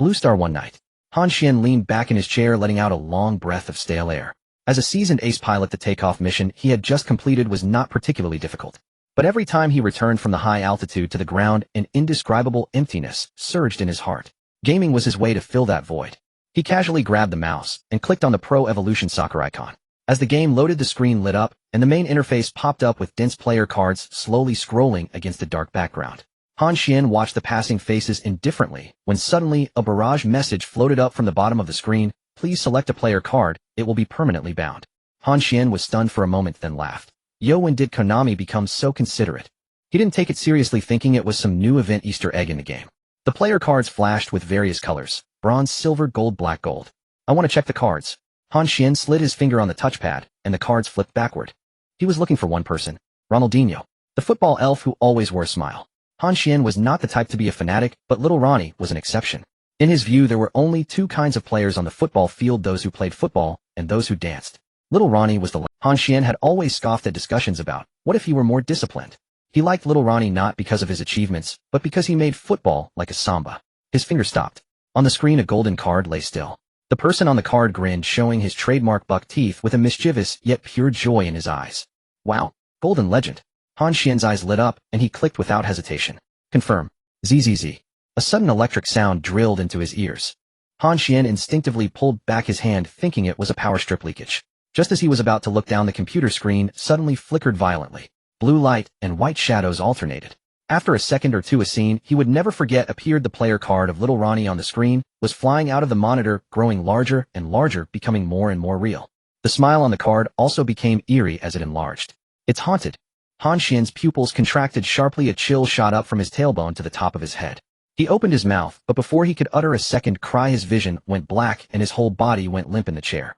Blue Star one night. Han Xuan leaned back in his chair, letting out a long breath of stale air. As a seasoned ace pilot, the takeoff mission he had just completed was not particularly difficult. But every time he returned from the high altitude to the ground, an indescribable emptiness surged in his heart. Gaming was his way to fill that void. He casually grabbed the mouse and clicked on the Pro Evolution Soccer icon. As the game loaded, the screen lit up, and the main interface popped up with dense player cards slowly scrolling against a dark background. Han Xuan watched the passing faces indifferently when suddenly a barrage message floated up from the bottom of the screen. Please select a player card, it will be permanently bound. Han Xuan was stunned for a moment, then laughed. Yo, when did Konami become so considerate? He didn't take it seriously, thinking it was some new event Easter egg in the game. The player cards flashed with various colors: bronze, silver, gold, black, gold. I want to check the cards. Han Xuan slid his finger on the touchpad, and the cards flipped backward. He was looking for one person: Ronaldinho, the football elf who always wore a smile. Han Xuan was not the type to be a fanatic, but little Ronnie was an exception. In his view, there were only two kinds of players on the football field: those who played football and those who danced. Little Ronnie was the last. Han Xuan had always scoffed at discussions about what if he were more disciplined. He liked little Ronnie not because of his achievements, but because he made football like a Samba. His finger stopped. On the screen, a golden card lay still. The person on the card grinned, showing his trademark buck teeth with a mischievous yet pure joy in his eyes. Wow, golden legend. Han Xuan's eyes lit up, and he clicked without hesitation. Confirm. ZZZ. A sudden electric sound drilled into his ears. Han Xuan instinctively pulled back his hand, thinking it was a power strip leakage. Just as he was about to look down, the computer screen suddenly flickered violently. Blue light and white shadows alternated. After a second or two, a scene he would never forget appeared. The player card of little Ronnie on the screen was flying out of the monitor, growing larger and larger, becoming more and more real. The smile on the card also became eerie as it enlarged. It's haunted. Han Xuan's pupils contracted sharply. A chill shot up from his tailbone to the top of his head. He opened his mouth, but before he could utter a second cry, his vision went black and his whole body went limp in the chair.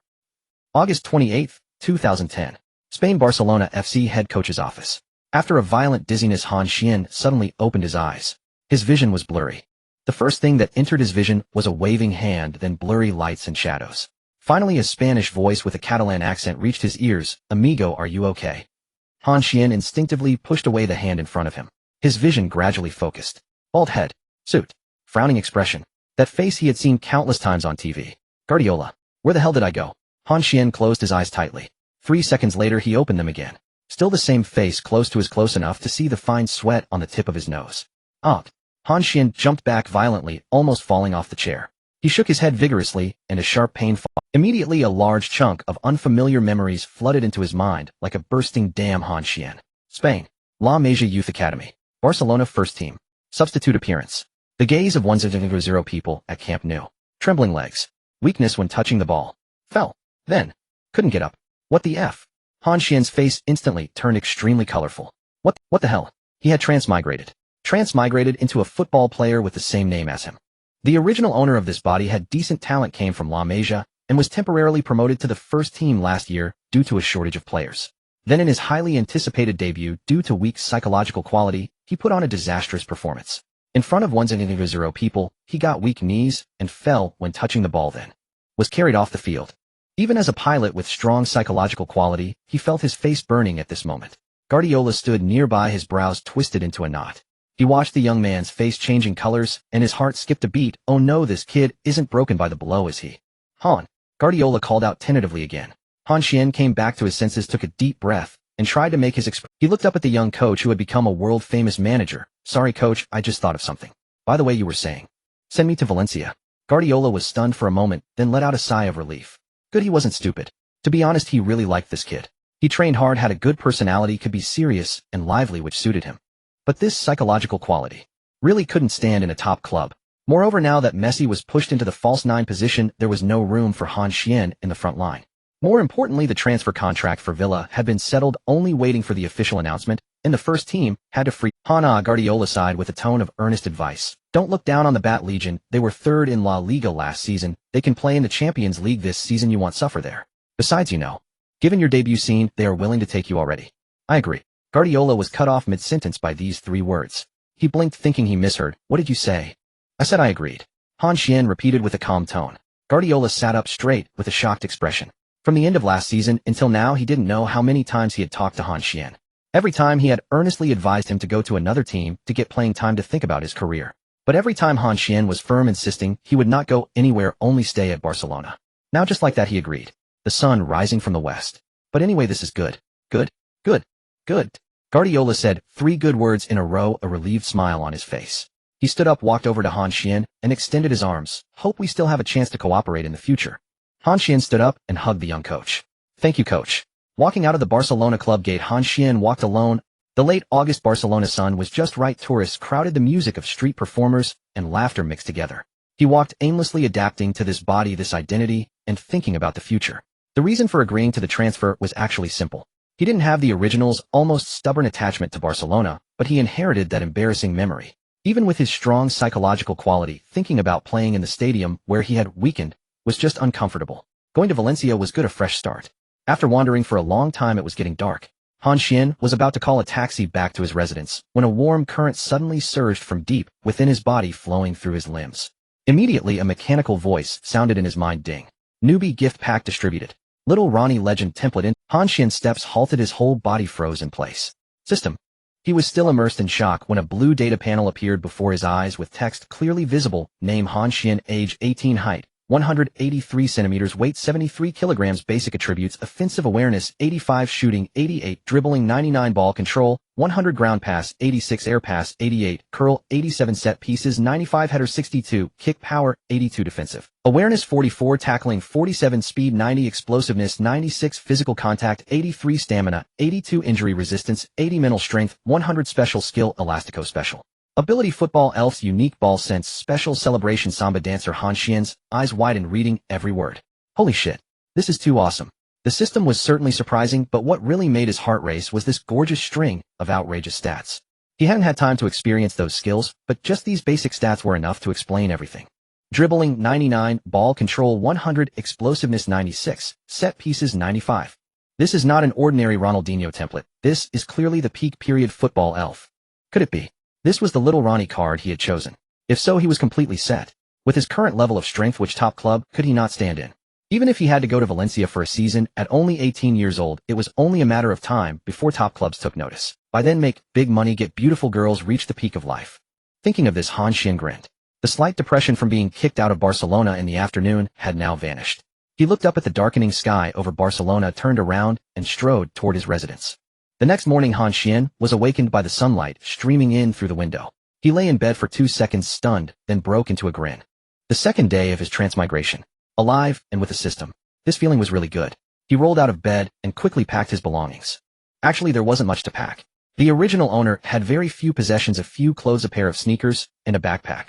August 28, 2010. Spain. Barcelona FC head coach's office. After a violent dizziness, Han Xuan suddenly opened his eyes. His vision was blurry. The first thing that entered his vision was a waving hand, then blurry lights and shadows. Finally, a Spanish voice with a Catalan accent reached his ears. Amigo, are you okay? Han Xuan instinctively pushed away the hand in front of him. His vision gradually focused. Bald head, suit, frowning expression. That face he had seen countless times on TV. Guardiola. Where the hell did I go? Han Xuan closed his eyes tightly. 3 seconds later, he opened them again. Still the same face, close enough to see the fine sweat on the tip of his nose. Out. Han Xuan jumped back violently, almost falling off the chair. He shook his head vigorously, and a sharp pain followed. Immediately, a large chunk of unfamiliar memories flooded into his mind like a bursting dam. Han Xuan. Spain. La Masia Youth Academy. Barcelona first team. Substitute appearance. The gaze of 1-0 people at Camp Nou. Trembling legs. Weakness when touching the ball. Fell. Then. Couldn't get up. What the F? Han Xuan's face instantly turned extremely colorful. What the hell? He had transmigrated. Transmigrated into a football player with the same name as him. The original owner of this body had decent talent, came from La Masia, and was temporarily promoted to the first team last year due to a shortage of players. Then in his highly anticipated debut, due to weak psychological quality, he put on a disastrous performance. In front of 1-0 people, he got weak knees and fell when touching the ball, then was carried off the field. Even as a pilot with strong psychological quality, he felt his face burning at this moment. Guardiola stood nearby, his brows twisted into a knot. He watched the young man's face changing colors, and his heart skipped a beat. Oh no, this kid isn't broken by the blow, is he? Han. Guardiola called out tentatively again. Han Xuan came back to his senses, took a deep breath, and tried to make his He looked up at the young coach who had become a world-famous manager. Sorry coach, I just thought of something. By the way, you were saying. Send me to Valencia. Guardiola was stunned for a moment, then let out a sigh of relief. Good, he wasn't stupid. To be honest, he really liked this kid. He trained hard, had a good personality, could be serious and lively, which suited him. But this psychological quality really couldn't stand in a top club. Moreover, now that Messi was pushed into the false 9 position, there was no room for Han Xuan in the front line. More importantly, the transfer contract for Villa had been settled, only waiting for the official announcement, and the first team had to free Han. Guardiola sighed with a tone of earnest advice. Don't look down on the Bat Legion. They were 3rd in La Liga last season. They can play in the Champions League this season. You won't suffer there. Besides, given your debut scene, they are willing to take you already. I agree. Guardiola was cut off mid-sentence by these 3 words. He blinked, thinking he misheard. What did you say? I said I agreed. Han Xuan repeated with a calm tone. Guardiola sat up straight with a shocked expression. From the end of last season until now, he didn't know how many times he had talked to Han Xuan. Every time he had earnestly advised him to go to another team to get playing time, to think about his career. But every time Han Xuan was firm insisting he would not go anywhere, only stay at Barcelona. Now just like that he agreed. The sun rising from the west. But anyway, this is good. Good. Good. Good. Guardiola said 3 good words in a row, a relieved smile on his face. He stood up, walked over to Han Xuan, and extended his arms. Hope we still have a chance to cooperate in the future. Han Xuan stood up and hugged the young coach. Thank you, coach. Walking out of the Barcelona club gate, Han Xuan walked alone. The late August Barcelona sun was just right. Tourists crowded, the music of street performers and laughter mixed together. He walked aimlessly, adapting to this body, this identity, and thinking about the future. The reason for agreeing to the transfer was actually simple. He didn't have the original's almost stubborn attachment to Barcelona, but he inherited that embarrassing memory. Even with his strong psychological quality, thinking about playing in the stadium where he had weakened was just uncomfortable. Going to Valencia was good, a fresh start. After wandering for a long time, it was getting dark. Han Xuan was about to call a taxi back to his residence when a warm current suddenly surged from deep within his body, flowing through his limbs. Immediately, a mechanical voice sounded in his mind. Ding. Newbie gift pack distributed. Little Ronnie legend template in. Han Xuan's steps halted, his whole body froze in place. System. He was still immersed in shock when a blue data panel appeared before his eyes with text clearly visible. Name Han Xuan, age 18, height 183 centimeters, weight 73 kilograms, basic attributes: offensive awareness 85, shooting 88, dribbling 99, ball control 100, ground pass 86, air pass 88, curl 87, set pieces 95, header 62, kick power 82, defensive awareness 44, tackling 47, speed 90, explosiveness 96, physical contact 83, stamina 82, injury resistance 80, mental strength 100, special skill elastico, special ability football elf, unique ball sense, special celebration Samba dancer. Han Xuan's eyes widened, reading every word. Holy shit. This is too awesome. The system was certainly surprising, but what really made his heart race was this gorgeous string of outrageous stats. He hadn't had time to experience those skills, but just these basic stats were enough to explain everything. Dribbling 99, ball control 100, explosiveness 96, set pieces 95. This is not an ordinary Ronaldinho template. This is clearly the peak period football elf. Could it be? This was the little Ronnie card he had chosen. If so, he was completely set. With his current level of strength, which top club could he not stand in? Even if he had to go to Valencia for a season at only 18 years old, it was only a matter of time before top clubs took notice. By then, make big money, get beautiful girls, reach the peak of life. Thinking of this, Han Xuan grinned. The slight depression from being kicked out of Barcelona in the afternoon had now vanished. He looked up at the darkening sky over Barcelona, turned around, and strode toward his residence. The next morning, Han Xuan was awakened by the sunlight streaming in through the window. He lay in bed for 2 seconds, stunned, then broke into a grin. The second day of his transmigration. Alive and with a system. This feeling was really good. He rolled out of bed and quickly packed his belongings. Actually, there wasn't much to pack. The original owner had very few possessions, a few clothes, a pair of sneakers, and a backpack.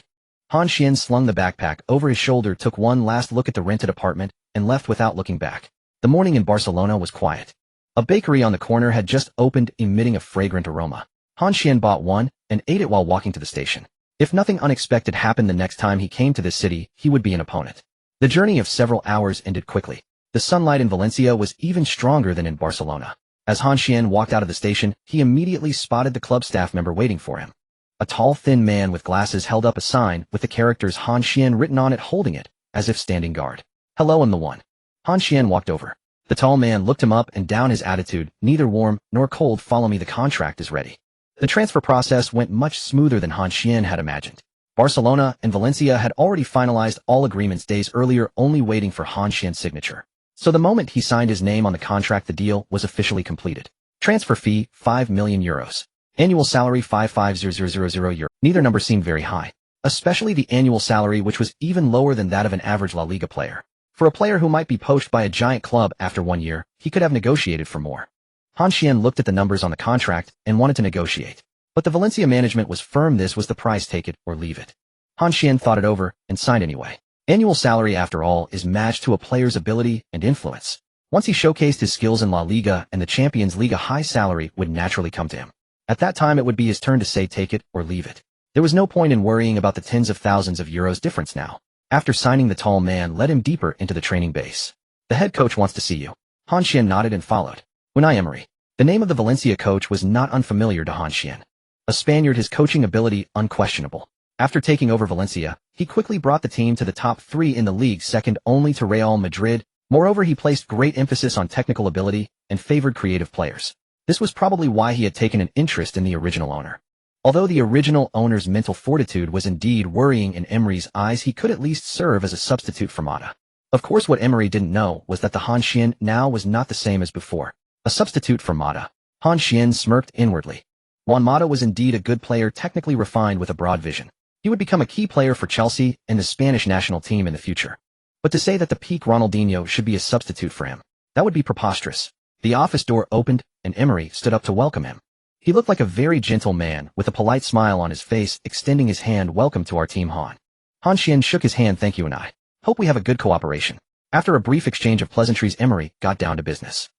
Han Xuan slung the backpack over his shoulder, took one last look at the rented apartment, and left without looking back. The morning in Barcelona was quiet. A bakery on the corner had just opened, emitting a fragrant aroma. Han Xuan bought one and ate it while walking to the station. If nothing unexpected happened the next time he came to this city, he would be an opponent. The journey of several hours ended quickly. The sunlight in Valencia was even stronger than in Barcelona. As Han Xuan walked out of the station, he immediately spotted the club staff member waiting for him. A tall, thin man with glasses held up a sign with the characters Han Xuan written on it, holding it as if standing guard. Hello, I'm the one. Han Xuan walked over. The tall man looked him up and down, his attitude neither warm nor cold. Follow me, the contract is ready. The transfer process went much smoother than Han Xuan had imagined. Barcelona and Valencia had already finalized all agreements days earlier, only waiting for Han Xuan's signature. So the moment he signed his name on the contract, the deal was officially completed. Transfer fee, 5 million euros. Annual salary, 55,000 euros. Neither number seemed very high, especially the annual salary, which was even lower than that of an average La Liga player. For a player who might be poached by a giant club after 1 year, he could have negotiated for more. Han Xuan looked at the numbers on the contract and wanted to negotiate. But the Valencia management was firm. This was the price, take it or leave it. Han Xuan thought it over and signed anyway. Annual salary, after all, is matched to a player's ability and influence. Once he showcased his skills in La Liga and the Champions League, a high salary would naturally come to him. At that time, it would be his turn to say take it or leave it. There was no point in worrying about the tens of thousands of euros difference now. After signing, the tall man led him deeper into the training base. The head coach wants to see you. Han Xuan nodded and followed. Unai Emery. The name of the Valencia coach was not unfamiliar to Han Xuan. A Spaniard, his coaching ability unquestionable. After taking over Valencia, he quickly brought the team to the top 3 in the league, second only to Real Madrid. Moreover, he placed great emphasis on technical ability and favored creative players. This was probably why he had taken an interest in the original owner. Although the original owner's mental fortitude was indeed worrying in Emery's eyes, he could at least serve as a substitute for Mata. Of course, what Emery didn't know was that the Han Xuan now was not the same as before. A substitute for Mata. Han Xuan smirked inwardly. Juan Mata was indeed a good player, technically refined with a broad vision. He would become a key player for Chelsea and the Spanish national team in the future. But to say that the peak Ronaldinho should be a substitute for him, that would be preposterous. The office door opened, and Emery stood up to welcome him. He looked like a very gentle man, with a polite smile on his face, extending his hand. "Welcome to our team, Han." Han Xuan shook his hand. "Thank you, and I hope we have a good cooperation." After a brief exchange of pleasantries, Emery got down to business.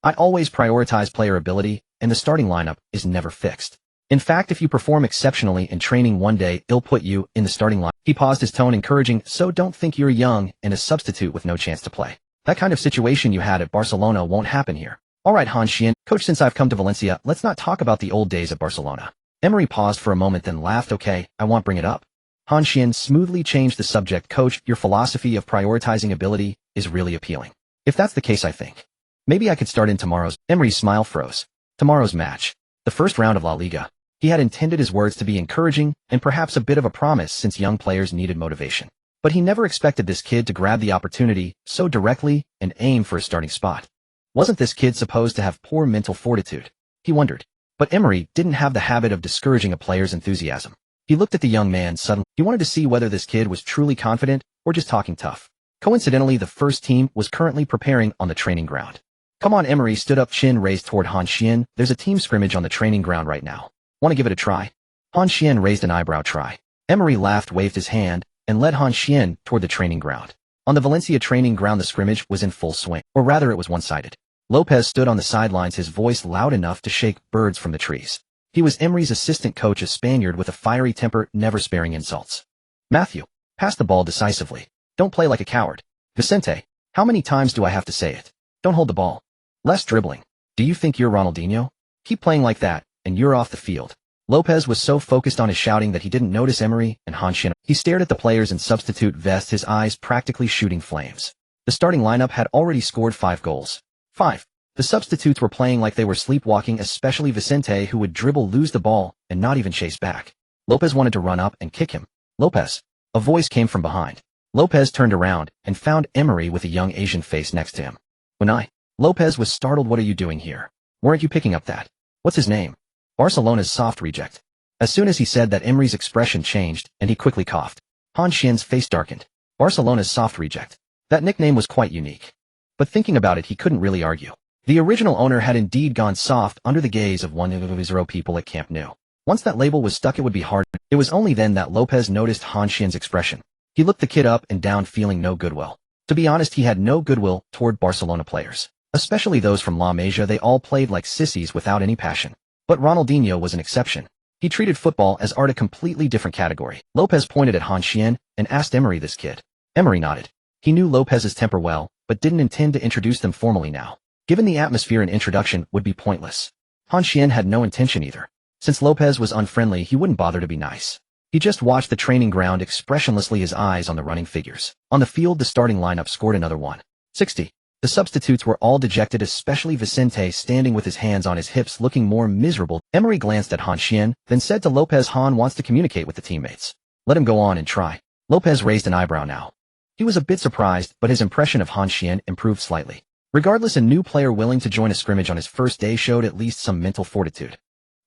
"I always prioritize player ability, and the starting lineup is never fixed. In fact, if you perform exceptionally in training one day, they'll put you in the starting line." He paused, his tone encouraging. "So don't think you're young and a substitute with no chance to play. That kind of situation you had at Barcelona won't happen here." "All right, Han Xuan, coach, since I've come to Valencia, let's not talk about the old days at Barcelona." Emery paused for a moment, then laughed. "Okay, I won't bring it up." Han Xuan smoothly changed the subject. "Coach, your philosophy of prioritizing ability is really appealing. If that's the case, I think maybe I could start in tomorrow's." Emery's smile froze. Tomorrow's match. The first round of La Liga. He had intended his words to be encouraging and perhaps a bit of a promise, since young players needed motivation. But he never expected this kid to grab the opportunity so directly and aim for a starting spot. Wasn't this kid supposed to have poor mental fortitude? He wondered. But Emery didn't have the habit of discouraging a player's enthusiasm. He looked at the young man suddenly. He wanted to see whether this kid was truly confident or just talking tough. Coincidentally, the first team was currently preparing on the training ground. "Come on," Emery stood up, chin raised toward Han Xuan. "There's a team scrimmage on the training ground right now. Want to give it a try?" Han Xuan raised an eyebrow. "Try?" Emery laughed, waved his hand, and led Han Xuan toward the training ground. On the Valencia training ground, the scrimmage was in full swing, or rather it was one-sided. Lopez stood on the sidelines, his voice loud enough to shake birds from the trees. He was Emery's assistant coach, a Spaniard with a fiery temper, never sparing insults. "Matthew, pass the ball decisively. Don't play like a coward. Vicente, how many times do I have to say it? Don't hold the ball. Less dribbling. Do you think you're Ronaldinho? Keep playing like that, and you're off the field." Lopez was so focused on his shouting that he didn't notice Emery and Han Xuan. He stared at the players in substitute vests, his eyes practically shooting flames. The starting lineup had already scored 5 goals. 5. The substitutes were playing like they were sleepwalking, especially Vicente, who would dribble, lose the ball, and not even chase back. Lopez wanted to run up and kick him. "Lopez." A voice came from behind. Lopez turned around and found Emery with a young Asian face next to him. "Unai." Lopez was startled. "What are you doing here? Weren't you picking up that? What's his name?" "Barcelona's soft reject." As soon as he said that, Emery's expression changed, and he quickly coughed. Han Xuan's face darkened. Barcelona's soft reject. That nickname was quite unique. But thinking about it, he couldn't really argue. The original owner had indeed gone soft under the gaze of one of his people at Camp Nou. Once that label was stuck, it would be hard. It was only then that Lopez noticed Han Xuan's expression. He looked the kid up and down, feeling no goodwill. To be honest, he had no goodwill toward Barcelona players, especially those from La Masia. They all played like sissies without any passion. But Ronaldinho was an exception. He treated football as art, a completely different category. Lopez pointed at Han Xuan and asked Emery, "This kid?" Emery nodded. He knew Lopez's temper well, but didn't intend to introduce them formally now. Given the atmosphere, an introduction would be pointless. Han Xuan had no intention either. Since Lopez was unfriendly, he wouldn't bother to be nice. He just watched the training ground expressionlessly, his eyes on the running figures. On the field, the starting lineup scored another 160. The substitutes were all dejected, especially Vicente, standing with his hands on his hips, looking more miserable. Emery glanced at Han Xuan, then said to Lopez, "Han wants to communicate with the teammates. Let him go on and try." Lopez raised an eyebrow now. He was a bit surprised, but his impression of Han Xuan improved slightly. Regardless, a new player willing to join a scrimmage on his first day showed at least some mental fortitude.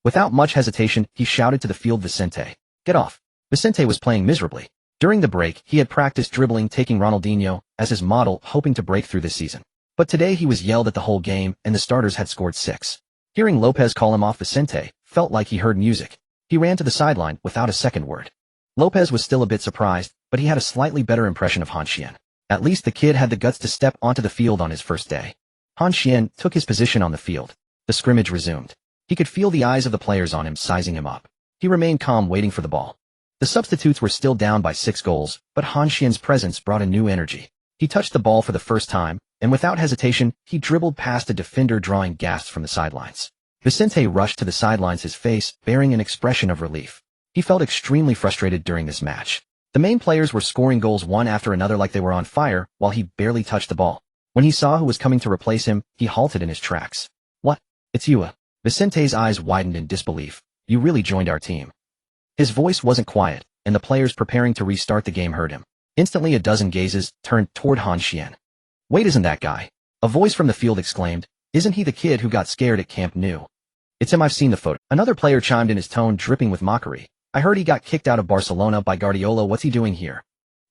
Without much hesitation, he shouted to the field, "Vicente, get off." Vicente was playing miserably. During the break, he had practiced dribbling, taking Ronaldinho as his model, hoping to break through this season. But today he was yelled at the whole game, and the starters had scored 6. Hearing Lopez call him off, Vicente felt like he heard music. He ran to the sideline without a second word. Lopez was still a bit surprised, but he had a slightly better impression of Han Xuan. At least the kid had the guts to step onto the field on his first day. Han Xuan took his position on the field. The scrimmage resumed. He could feel the eyes of the players on him, sizing him up. He remained calm, waiting for the ball. The substitutes were still down by 6 goals, but Han Xuan's presence brought a new energy. He touched the ball for the first time, and without hesitation, he dribbled past a defender, drawing gasps from the sidelines. Vicente rushed to the sidelines, his face bearing an expression of relief. He felt extremely frustrated during this match. The main players were scoring goals one after another like they were on fire, while he barely touched the ball. When he saw who was coming to replace him, he halted in his tracks. "What? It's you." Vicente's eyes widened in disbelief. You really joined our team. His voice wasn't quiet, and the players preparing to restart the game heard him. Instantly a dozen gazes turned toward Han Xuan. Wait, isn't that guy? A voice from the field exclaimed. Isn't he the kid who got scared at Camp Nou? It's him, I've seen the photo. Another player chimed in, his tone dripping with mockery. I heard he got kicked out of Barcelona by Guardiola. What's he doing here?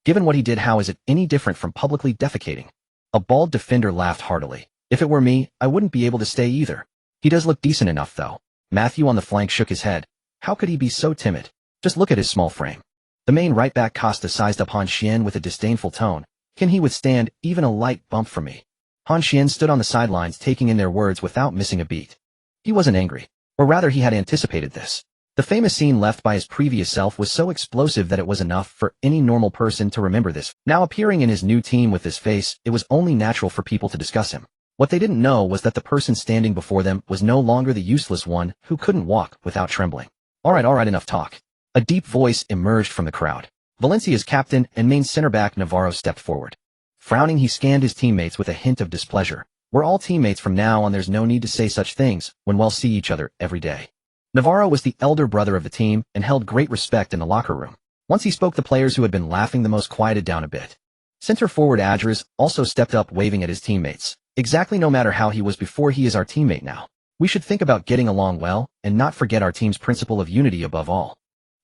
Given what he did, how is it any different from publicly defecating? A bald defender laughed heartily. If it were me, I wouldn't be able to stay either. He does look decent enough though. Matthew on the flank shook his head. How could he be so timid? Just look at his small frame. The main right back Costa sized up Han Xuan with a disdainful tone. Can he withstand even a light bump from me? Han Xuan stood on the sidelines taking in their words without missing a beat. He wasn't angry. Or rather, he had anticipated this. The famous scene left by his previous self was so explosive that it was enough for any normal person to remember this. Now appearing in his new team with this face, it was only natural for people to discuss him. What they didn't know was that the person standing before them was no longer the useless one who couldn't walk without trembling. All right, enough talk. A deep voice emerged from the crowd. Valencia's captain and main center-back Navarro stepped forward. Frowning, he scanned his teammates with a hint of displeasure. We're all teammates from now on. There's no need to say such things when we'll see each other every day. Navarro was the elder brother of the team and held great respect in the locker room. Once he spoke, the players who had been laughing the most quieted down a bit. Center forward Adras also stepped up, waving at his teammates. Exactly, no matter how he was before, he is our teammate now. We should think about getting along well and not forget our team's principle of unity above all.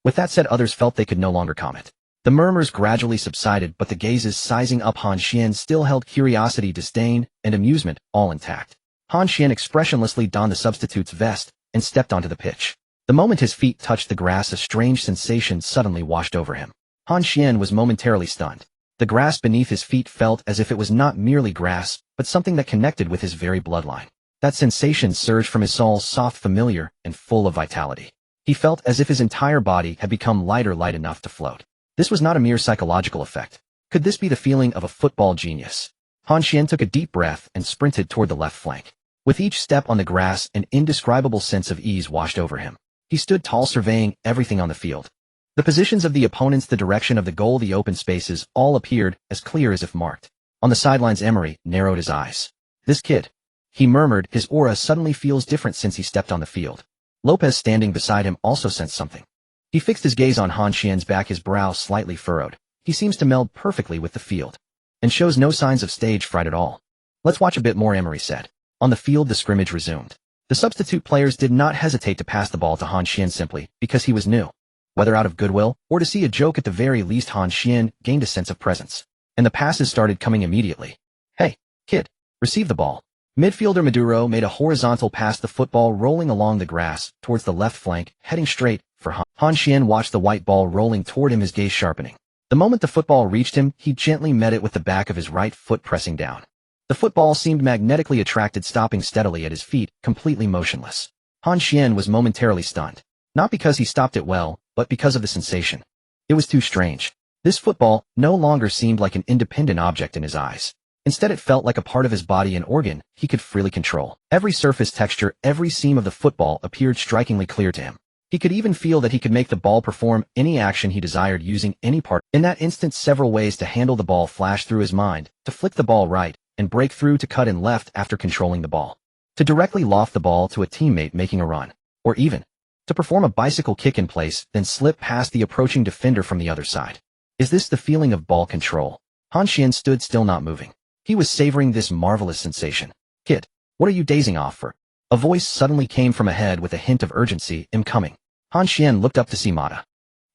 With that said, others felt they could no longer comment. The murmurs gradually subsided, but the gazes sizing up Han Xuan still held curiosity, disdain, and amusement, all intact. Han Xuan expressionlessly donned the substitute's vest and stepped onto the pitch. The moment his feet touched the grass, a strange sensation suddenly washed over him. Han Xuan was momentarily stunned. The grass beneath his feet felt as if it was not merely grass, but something that connected with his very bloodline. That sensation surged from his soul, soft, familiar, and full of vitality. He felt as if his entire body had become light enough to float. This was not a mere psychological effect. Could this be the feeling of a football genius? Han Xuan took a deep breath and sprinted toward the left flank. With each step on the grass, an indescribable sense of ease washed over him. He stood tall, surveying everything on the field. The positions of the opponents, the direction of the goal, the open spaces, all appeared as clear as if marked. On the sidelines, Emery narrowed his eyes. This kid, he murmured, his aura suddenly feels different since he stepped on the field. Lopez, standing beside him, also sensed something. He fixed his gaze on Han Xuan's back, his brow slightly furrowed. He seems to meld perfectly with the field, and shows no signs of stage fright at all. Let's watch a bit more, Emery said. On the field, the scrimmage resumed. The substitute players did not hesitate to pass the ball to Han Xuan simply because he was new. Whether out of goodwill or to see a joke at the very least, Han Xuan gained a sense of presence. And the passes started coming immediately. Hey, kid, receive the ball. Midfielder Maduro made a horizontal pass, the football rolling along the grass towards the left flank, heading straight for Han. Han Xuan watched the white ball rolling toward him, his gaze sharpening. The moment the football reached him, he gently met it with the back of his right foot, pressing down. The football seemed magnetically attracted, stopping steadily at his feet, completely motionless. Han Xuan was momentarily stunned. Not because he stopped it well, but because of the sensation. It was too strange. This football no longer seemed like an independent object in his eyes. Instead, it felt like a part of his body, an organ he could freely control. Every surface texture, every seam of the football appeared strikingly clear to him. He could even feel that he could make the ball perform any action he desired using any part. In that instant, several ways to handle the ball flashed through his mind: to flick the ball right and break through, to cut in left after controlling the ball, to directly loft the ball to a teammate making a run, or even to perform a bicycle kick in place, then slip past the approaching defender from the other side. Is this the feeling of ball control? Han Xuan stood still, not moving. He was savoring this marvelous sensation. Kid, what are you dazing off for? A voice suddenly came from ahead with a hint of urgency. I'm coming. Han Xuan looked up to see Mata.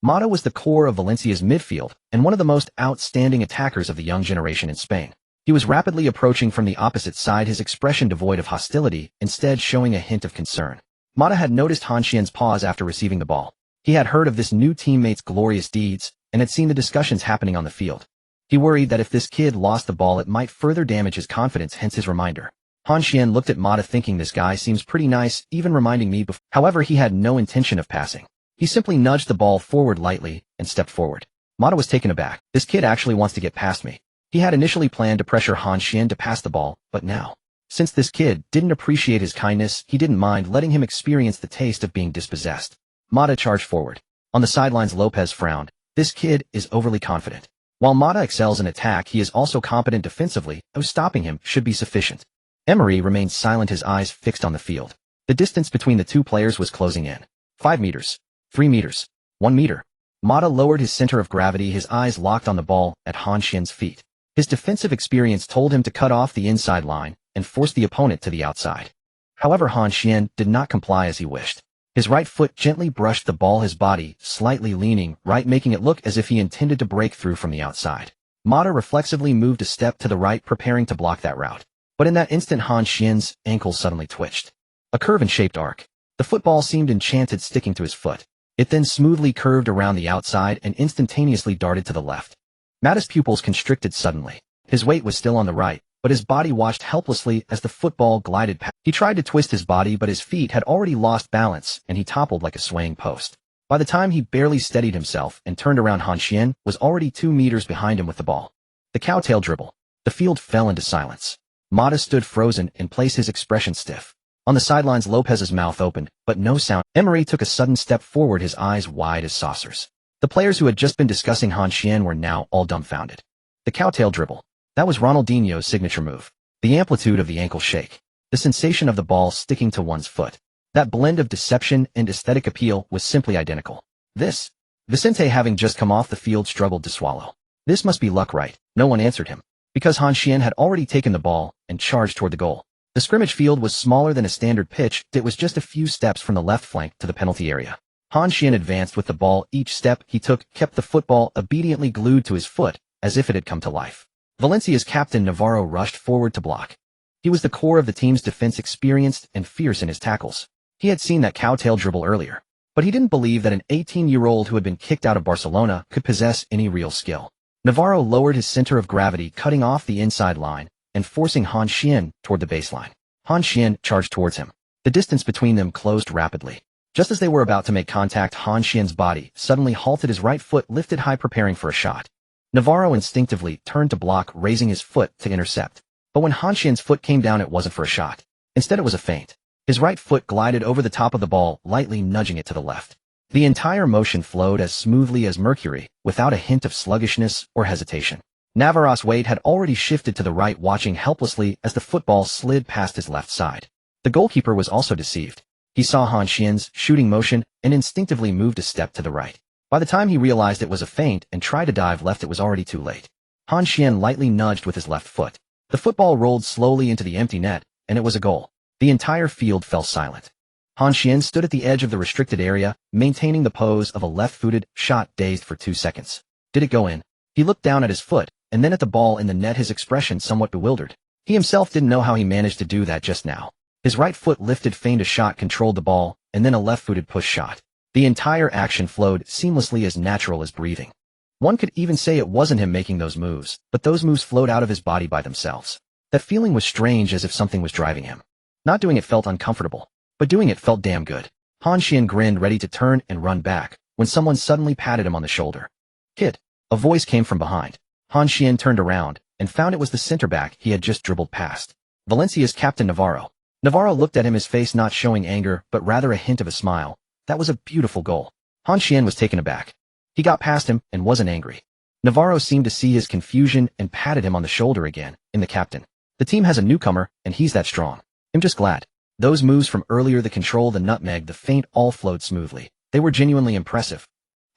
Mata was the core of Valencia's midfield and one of the most outstanding attackers of the young generation in Spain. He was rapidly approaching from the opposite side, his expression devoid of hostility, instead showing a hint of concern. Mata had noticed Han Xuan's pause after receiving the ball. He had heard of this new teammate's glorious deeds and had seen the discussions happening on the field. He worried that if this kid lost the ball, it might further damage his confidence, hence his reminder. Han Xuan looked at Mata, thinking, this guy seems pretty nice, even reminding me before. However, he had no intention of passing. He simply nudged the ball forward lightly and stepped forward. Mata was taken aback. This kid actually wants to get past me. He had initially planned to pressure Han Xuan to pass the ball, but now, since this kid didn't appreciate his kindness, he didn't mind letting him experience the taste of being dispossessed. Mata charged forward. On the sidelines, Lopez frowned. This kid is overly confident. While Mata excels in attack, he is also competent defensively, so stopping him should be sufficient. Emery remained silent, his eyes fixed on the field. The distance between the two players was closing in. 5 meters. 3 meters. 1 meter. Mata lowered his center of gravity, his eyes locked on the ball at Han Xuan's feet. His defensive experience told him to cut off the inside line and force the opponent to the outside. However, Han Xuan did not comply as he wished. His right foot gently brushed the ball, his body slightly leaning right, making it look as if he intended to break through from the outside. Mata reflexively moved a step to the right, preparing to block that route. But in that instant, Han Xuan's ankle suddenly twitched. A curve-shaped arc. The football seemed enchanted, sticking to his foot. It then smoothly curved around the outside and instantaneously darted to the left. Mata's pupils constricted suddenly. His weight was still on the right, but his body watched helplessly as the football glided past. He tried to twist his body, but his feet had already lost balance, and he toppled like a swaying post. By the time he barely steadied himself and turned around, Han Xuan was already 2 meters behind him with the ball. The cowtail dribble. The field fell into silence. Mata stood frozen in place, his expression stiff. On the sidelines, Lopez's mouth opened, but no sound. Emery took a sudden step forward, his eyes wide as saucers. The players who had just been discussing Han Xuan were now all dumbfounded. The cowtail dribble. That was Ronaldinho's signature move. The amplitude of the ankle shake. The sensation of the ball sticking to one's foot. That blend of deception and aesthetic appeal was simply identical. This. Vicente, having just come off the field, struggled to swallow. This must be luck, right? No one answered him. Because Han Xuan had already taken the ball and charged toward the goal. The scrimmage field was smaller than a standard pitch. It was just a few steps from the left flank to the penalty area. Han Xuan advanced with the ball. Each step he took kept the football obediently glued to his foot, as if it had come to life. Valencia's captain Navarro rushed forward to block. He was the core of the team's defense, experienced and fierce in his tackles. He had seen that cowtail dribble earlier, but he didn't believe that an 18-year-old who had been kicked out of Barcelona could possess any real skill. Navarro lowered his center of gravity, cutting off the inside line and forcing Han Xuan toward the baseline. Han Xuan charged towards him. The distance between them closed rapidly. Just as they were about to make contact, Han Xuan's body suddenly halted, his right foot lifted high, preparing for a shot. Navarro instinctively turned to block, raising his foot to intercept. But when Han Xuan's foot came down, it wasn't for a shot. Instead, it was a feint. His right foot glided over the top of the ball, lightly nudging it to the left. The entire motion flowed as smoothly as mercury, without a hint of sluggishness or hesitation. Navarro's weight had already shifted to the right, watching helplessly as the football slid past his left side. The goalkeeper was also deceived. He saw Han Xuan's shooting motion and instinctively moved a step to the right. By the time he realized it was a feint and tried to dive left, it was already too late. Han Xuan lightly nudged with his left foot. The football rolled slowly into the empty net, and it was a goal. The entire field fell silent. Han Xuan stood at the edge of the restricted area, maintaining the pose of a left-footed shot, dazed for 2 seconds. Did it go in? He looked down at his foot, and then at the ball in the net, his expression somewhat bewildered. He himself didn't know how he managed to do that just now. His right foot lifted, feigned a shot, controlled the ball, and then a left-footed push shot. The entire action flowed seamlessly, as natural as breathing. One could even say it wasn't him making those moves, but those moves flowed out of his body by themselves. That feeling was strange, as if something was driving him. Not doing it felt uncomfortable, but doing it felt damn good. Han Xuan grinned, ready to turn and run back, when someone suddenly patted him on the shoulder. "Kid." A voice came from behind. Han Xuan turned around and found it was the center back he had just dribbled past. Valencia's captain Navarro. Navarro looked at him, his face not showing anger, but rather a hint of a smile. That was a beautiful goal. Han Xuan was taken aback. He got past him and wasn't angry. Navarro seemed to see his confusion and patted him on the shoulder again. "In the captain. The team has a newcomer, and he's that strong. I'm just glad." Those moves from earlier, the control, the nutmeg, the feint, all flowed smoothly. They were genuinely impressive.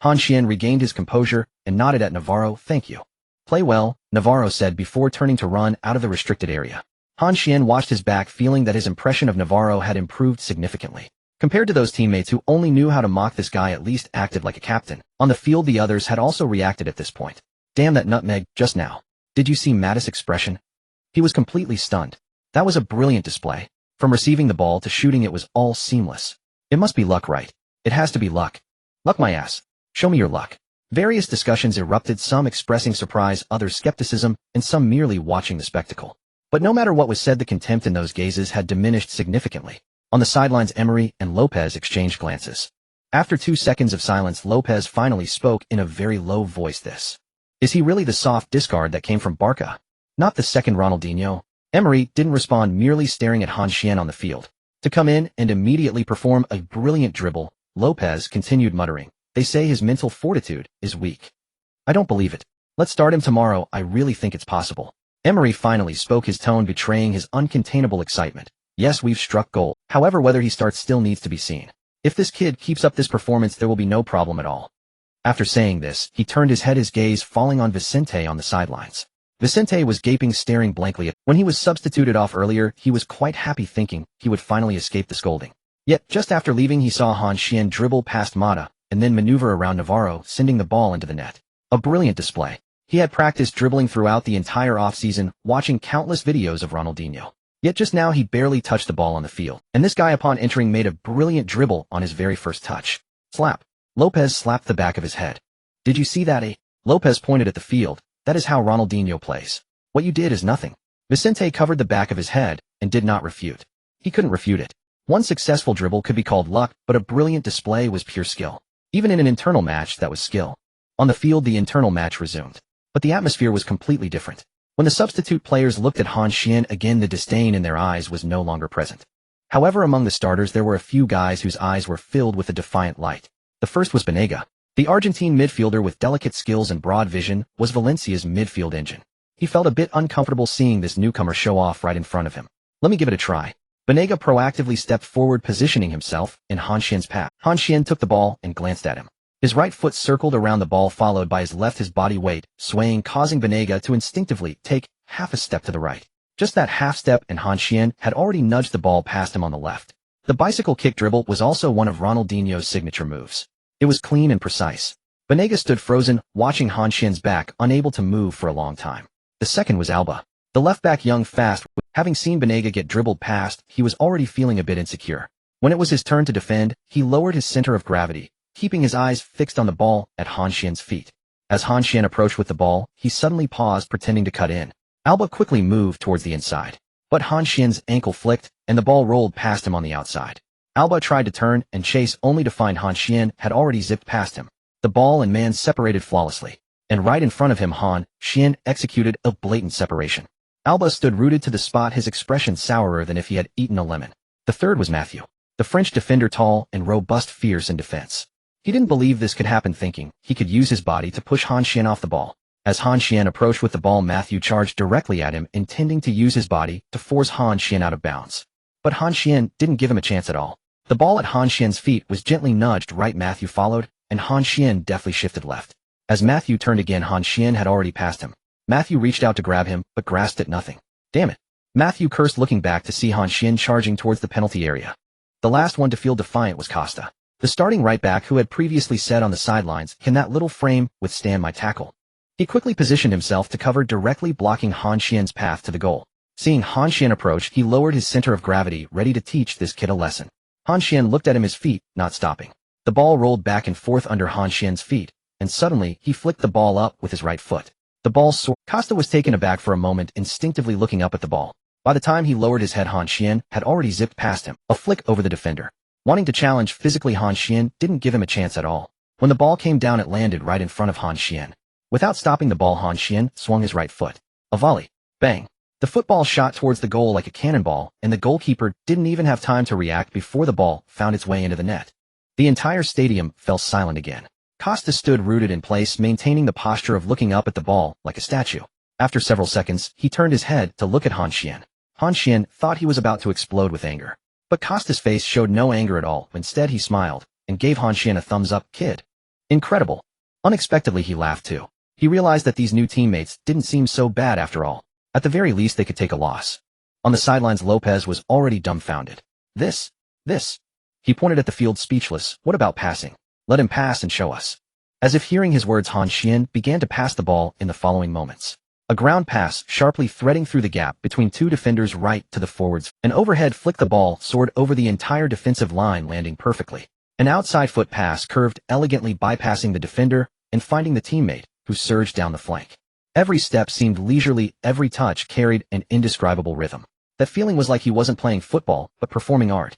Han Xuan regained his composure and nodded at Navarro. "Thank you." "Play well," Navarro said before turning to run out of the restricted area. Han Xuan watched his back, feeling that his impression of Navarro had improved significantly. Compared to those teammates who only knew how to mock, this guy at least acted like a captain. On the field, the others had also reacted at this point. "Damn that nutmeg just now. Did you see Mattis' expression?" He was completely stunned. That was a brilliant display. From receiving the ball to shooting, it was all seamless. It must be luck, right? It has to be luck. "Luck my ass. Show me your luck." Various discussions erupted, some expressing surprise, others skepticism, and some merely watching the spectacle. But no matter what was said, the contempt in those gazes had diminished significantly. On the sidelines, Emery and Lopez exchanged glances. After 2 seconds of silence, Lopez finally spoke in a very low voice. "This. Is he really the soft discard that came from Barca? Not the second Ronaldinho?" Emery didn't respond, merely staring at Han Xuan on the field. To come in and immediately perform a brilliant dribble, Lopez continued muttering. "They say his mental fortitude is weak. I don't believe it. Let's start him tomorrow. I really think it's possible." Emery finally spoke, his tone betraying his uncontainable excitement. "Yes, we've struck gold. However, whether he starts still needs to be seen. If this kid keeps up this performance, there will be no problem at all. After saying this, he turned his head, his gaze falling on Vicente on the sidelines. Vicente was gaping, staring blankly at. When he was substituted off earlier, he was quite happy, thinking he would finally escape the scolding. Yet, just after leaving, he saw Han Xuan dribble past Mata, and then maneuver around Navarro, sending the ball into the net. A brilliant display. He had practiced dribbling throughout the entire offseason, watching countless videos of Ronaldinho. Yet just now he barely touched the ball on the field, and this guy upon entering made a brilliant dribble on his very first touch. Slap. Lopez slapped the back of his head. Did you see that, eh? Lopez pointed at the field. That is how Ronaldinho plays. What you did is nothing. Vicente covered the back of his head and did not refute. He couldn't refute it. One successful dribble could be called luck, but a brilliant display was pure skill. Even in an internal match, that was skill. On the field, the internal match resumed. But the atmosphere was completely different. When the substitute players looked at Han Xuan again, the disdain in their eyes was no longer present. However, among the starters there were a few guys whose eyes were filled with a defiant light. The first was Banega. The Argentine midfielder with delicate skills and broad vision was Valencia's midfield engine. He felt a bit uncomfortable seeing this newcomer show off right in front of him. Let me give it a try. Banega proactively stepped forward, positioning himself in Han Xuan's path. Han Xuan took the ball and glanced at him. His right foot circled around the ball, followed by his left, his body weight swaying, causing Banega to instinctively take half a step to the right. Just that half step, and Han Xuan had already nudged the ball past him on the left. The bicycle kick dribble was also one of Ronaldinho's signature moves. It was clean and precise. Banega stood frozen, watching Han Xuan's back, unable to move for a long time. The second was Alba. The left back, young, fast. Having seen Banega get dribbled past, he was already feeling a bit insecure. When it was his turn to defend, he lowered his center of gravity, keeping his eyes fixed on the ball at Han Xuan's feet. As Han Xuan approached with the ball, he suddenly paused, pretending to cut in. Alba quickly moved towards the inside. But Han Xuan's ankle flicked, and the ball rolled past him on the outside. Alba tried to turn and chase, only to find Han Xuan had already zipped past him. The ball and man separated flawlessly. And right in front of him, Han Xuan executed a blatant separation. Alba stood rooted to the spot, his expression sourer than if he had eaten a lemon. The third was Matthew. The French defender, tall and robust, fierce in defense. He didn't believe this could happen, thinking he could use his body to push Han Xuan off the ball. As Han Xuan approached with the ball, Matthew charged directly at him, intending to use his body to force Han Xuan out of bounds. But Han Xuan didn't give him a chance at all. The ball at Han Xuan's feet was gently nudged right. Matthew followed, and Han Xuan deftly shifted left. As Matthew turned again, Han Xuan had already passed him. Matthew reached out to grab him, but grasped at nothing. Damn it. Matthew cursed, looking back to see Han Xuan charging towards the penalty area. The last one to feel defiant was Costa. The starting right back, who had previously said on the sidelines, "Can that little frame withstand my tackle?" He quickly positioned himself to cover, directly blocking Han Xuan's path to the goal. Seeing Han Xuan approach, he lowered his center of gravity, ready to teach this kid a lesson. Han Xuan looked at him, his feet not stopping. The ball rolled back and forth under Han Xuan's feet, and suddenly he flicked the ball up with his right foot. The ball soared. Costa was taken aback for a moment, instinctively looking up at the ball. By the time he lowered his head, Han Xuan had already zipped past him, a flick over the defender. Wanting to challenge physically, Han Xuan didn't give him a chance at all. When the ball came down, it landed right in front of Han Xuan. Without stopping the ball, Han Xuan swung his right foot. A volley. Bang. The football shot towards the goal like a cannonball, and the goalkeeper didn't even have time to react before the ball found its way into the net. The entire stadium fell silent again. Costa stood rooted in place, maintaining the posture of looking up at the ball like a statue. After several seconds, he turned his head to look at Han Xuan. Han Xuan thought he was about to explode with anger. But Costa's face showed no anger at all. Instead, he smiled and gave Han Xuan a thumbs up. Kid. Incredible. Unexpectedly, he laughed too. He realized that these new teammates didn't seem so bad after all. At the very least, they could take a loss. On the sidelines, Lopez was already dumbfounded. This. He pointed at the field, speechless. What about passing? Let him pass and show us. As if hearing his words, Han Xuan began to pass the ball in the following moments. A ground pass, sharply threading through the gap between two defenders right to the forwards. An overhead flick, the ball soared over the entire defensive line, landing perfectly. An outside foot pass curved elegantly, bypassing the defender and finding the teammate, who surged down the flank. Every step seemed leisurely, every touch carried an indescribable rhythm. That feeling was like he wasn't playing football, but performing art.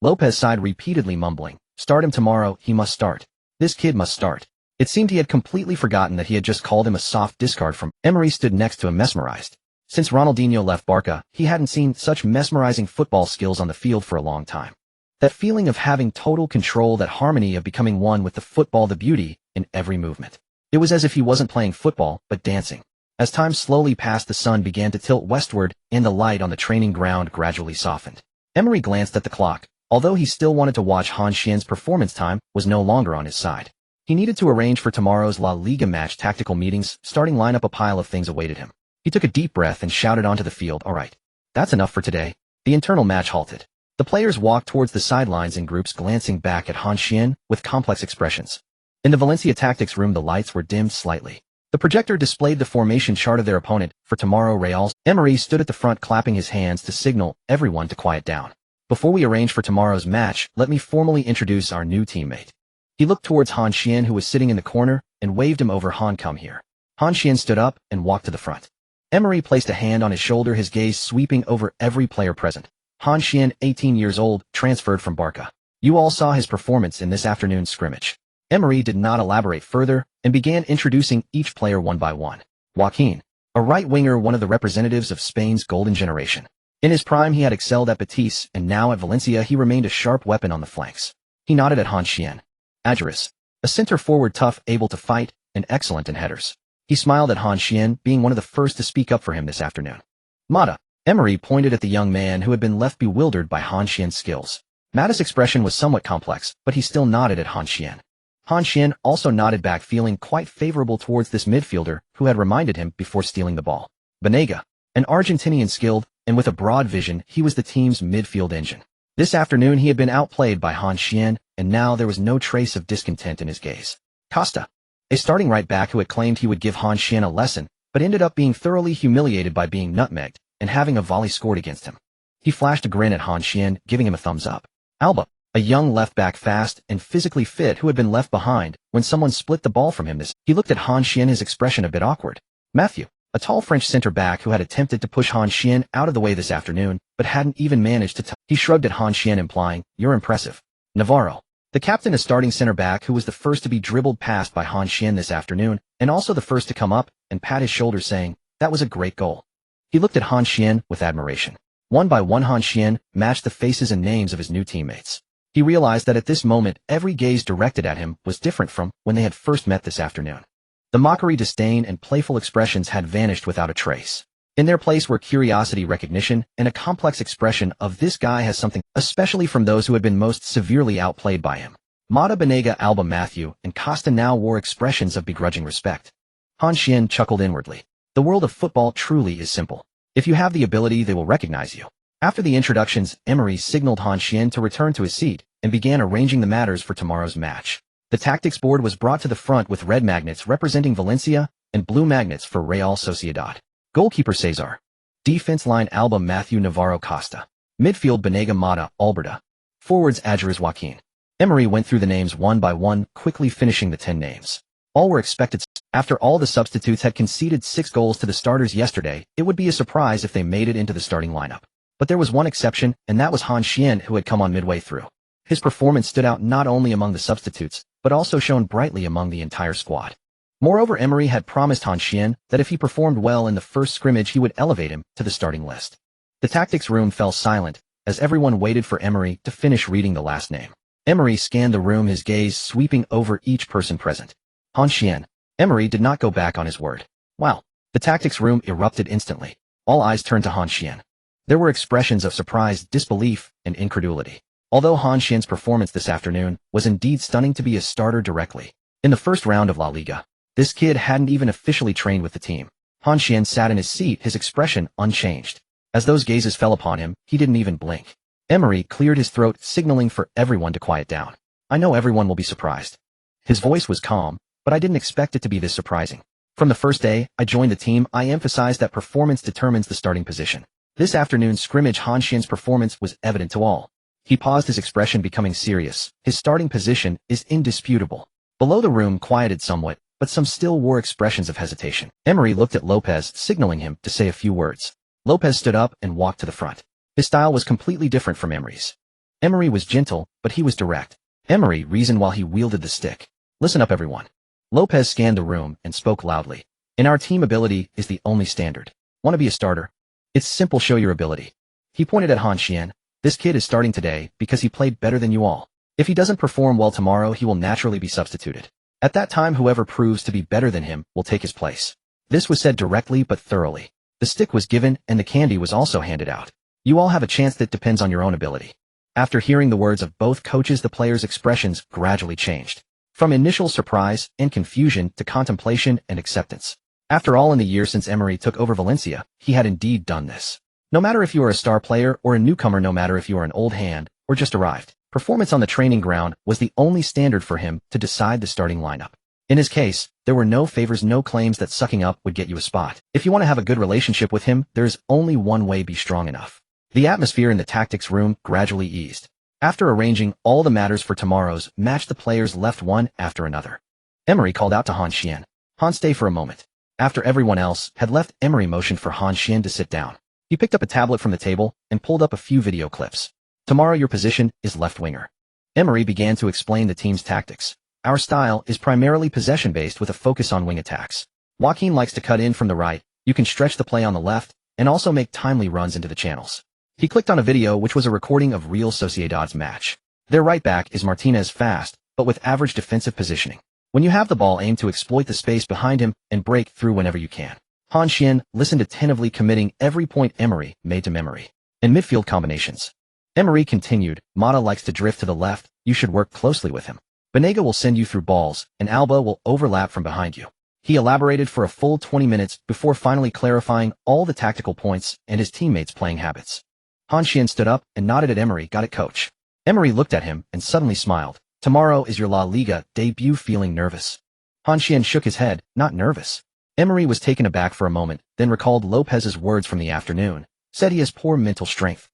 Lopez sighed, repeatedly mumbling, "Start him tomorrow, he must start. This kid must start." It seemed he had completely forgotten that he had just called him a soft discard from. Emery stood next to him, mesmerized. Since Ronaldinho left Barca, he hadn't seen such mesmerizing football skills on the field for a long time. That feeling of having total control, that harmony of becoming one with the football, the beauty in every movement. It was as if he wasn't playing football, but dancing. As time slowly passed, the sun began to tilt westward, and the light on the training ground gradually softened. Emery glanced at the clock. Although he still wanted to watch Han Xuan's performance, time was no longer on his side. He needed to arrange for tomorrow's La Liga match. Tactical meetings, starting lineup. A pile of things awaited him. He took a deep breath and shouted onto the field, "All right. That's enough for today." The internal match halted. The players walked towards the sidelines in groups, glancing back at Han Xuan with complex expressions. In the Valencia tactics room, the lights were dimmed slightly. The projector displayed the formation chart of their opponent for tomorrow. Real's Emery stood at the front, clapping his hands to signal everyone to quiet down. "Before we arrange for tomorrow's match, let me formally introduce our new teammate." He looked towards Han Xuan, who was sitting in the corner, and waved him over. "Han, come here." Han Xuan stood up and walked to the front. Emery placed a hand on his shoulder, his gaze sweeping over every player present. Han Xuan, 18 years old, transferred from Barca. You all saw his performance in this afternoon's scrimmage. Emery did not elaborate further and began introducing each player one by one. Joaquin, a right winger, one of the representatives of Spain's golden generation. In his prime, he had excelled at Betis, and now at Valencia he remained a sharp weapon on the flanks. He nodded at Han Xuan. Adjuris, a center-forward, tough, able to fight, and excellent in headers. He smiled at Han Xuan, being one of the first to speak up for him this afternoon. Mata. Emery pointed at the young man who had been left bewildered by Han Xuan's skills. Mata's expression was somewhat complex, but he still nodded at Han Xuan. Han Xuan also nodded back, feeling quite favorable towards this midfielder who had reminded him before stealing the ball. Banega, an Argentinian, skilled, and with a broad vision, he was the team's midfield engine. This afternoon he had been outplayed by Han Xuan, and now there was no trace of discontent in his gaze. Costa, a starting right back who had claimed he would give Han Xuan a lesson, but ended up being thoroughly humiliated by being nutmegged and having a volley scored against him. He flashed a grin at Han Xuan, giving him a thumbs up. Alba, a young left-back, fast and physically fit, who had been left behind when someone split the ball from him. He looked at Han Xuan, his expression a bit awkward. Matthew, a tall French center-back who had attempted to push Han Xuan out of the way this afternoon, but hadn't even managed to He shrugged at Han Xuan, implying, "You're impressive." Navarro, the captain, a starting center-back who was the first to be dribbled past by Han Xuan this afternoon, and also the first to come up and pat his shoulder, saying, "That was a great goal." He looked at Han Xuan with admiration. One by one, Han Xuan matched the faces and names of his new teammates. He realized that at this moment, every gaze directed at him was different from when they had first met this afternoon. The mockery, disdain, and playful expressions had vanished without a trace. In their place were curiosity, recognition, and a complex expression of "this guy has something," especially from those who had been most severely outplayed by him. Mata, Banega, Alba, Matthew, and Costa now wore expressions of begrudging respect. Han Xuan chuckled inwardly. The world of football truly is simple. If you have the ability, they will recognize you. After the introductions, Emery signaled Han Xuan to return to his seat and began arranging the matters for tomorrow's match. The tactics board was brought to the front with red magnets representing Valencia and blue magnets for Real Sociedad. Goalkeeper Cesar. Defense line Alba, Matthew, Navarro, Costa. Midfield Banega, Mata, Alberta. Forwards Adjuris, Joaquin. Emery went through the names one by one, quickly finishing the 10 names. All were expected. After all the substitutes had conceded 6 goals to the starters yesterday, it would be a surprise if they made it into the starting lineup. But there was one exception, and that was Han Xuan, who had come on midway through. His performance stood out not only among the substitutes, but also shone brightly among the entire squad. Moreover, Emery had promised Han Xuan that if he performed well in the first scrimmage, he would elevate him to the starting list. The tactics room fell silent as everyone waited for Emery to finish reading the last name. Emery scanned the room, his gaze sweeping over each person present. Han Xuan. Emery did not go back on his word. Wow. The tactics room erupted instantly. All eyes turned to Han Xuan. There were expressions of surprise, disbelief, and incredulity. Although Han Xuan's performance this afternoon was indeed stunning to be a starter directly in the first round of La Liga, this kid hadn't even officially trained with the team. Han Xuan sat in his seat, his expression unchanged. As those gazes fell upon him, he didn't even blink. Emery cleared his throat, signaling for everyone to quiet down. "I know everyone will be surprised." His voice was calm, but I didn't expect it to be this surprising. From the first day I joined the team, I emphasized that performance determines the starting position. This afternoon's scrimmage, Han Xuan's performance was evident to all. He paused, his expression becoming serious. His starting position is indisputable. Below, the room quieted somewhat, but some still wore expressions of hesitation. Emery looked at Lopez, signaling him to say a few words. Lopez stood up and walked to the front. His style was completely different from Emery's. Emery was gentle, but he was direct. Emery reasoned while he wielded the stick. "Listen up, everyone." Lopez scanned the room and spoke loudly. "In our team, ability is the only standard. Want to be a starter? It's simple, show your ability." He pointed at Han Xuan. "This kid is starting today because he played better than you all. If he doesn't perform well tomorrow, he will naturally be substituted. At that time, whoever proves to be better than him will take his place." This was said directly but thoroughly. The stick was given and the candy was also handed out. "You all have a chance that depends on your own ability. After hearing the words of both coaches, the players' expressions gradually changed. From initial surprise and confusion to contemplation and acceptance. After all, in the year since Emery took over Valencia, he had indeed done this. No matter if you are a star player or a newcomer, no matter if you are an old hand or just arrived, performance on the training ground was the only standard for him to decide the starting lineup. In his case, there were no favors, no claims that sucking up would get you a spot. If you want to have a good relationship with him, there's only one way: be strong enough. The atmosphere in the tactics room gradually eased. After arranging all the matters for tomorrow's match, the players left one after another. Emery called out to Han Xuan. Han, stay for a moment. After everyone else had left, Emery motioned for Han Xuan to sit down. He picked up a tablet from the table and pulled up a few video clips. Tomorrow your position is left winger. Emery began to explain the team's tactics. Our style is primarily possession-based with a focus on wing attacks. Joaquin likes to cut in from the right. You can stretch the play on the left and also make timely runs into the channels. He clicked on a video which was a recording of Real Sociedad's match. Their right back is Martinez, fast, but with average defensive positioning. When you have the ball, aim to exploit the space behind him and break through whenever you can. Han Xuan listened attentively, committing every point Emery made to memory. In midfield combinations, Emery continued, Mata likes to drift to the left, you should work closely with him. Banega will send you through balls, and Alba will overlap from behind you. He elaborated for a full 20 minutes before finally clarifying all the tactical points and his teammates' playing habits. Han Xuan stood up and nodded at Emery. Got it, coach. Emery looked at him and suddenly smiled. Tomorrow is your La Liga debut. Feeling nervous? Han Xuan shook his head. Not nervous. Emery was taken aback for a moment, then recalled Lopez's words from the afternoon. Said he has poor mental strength.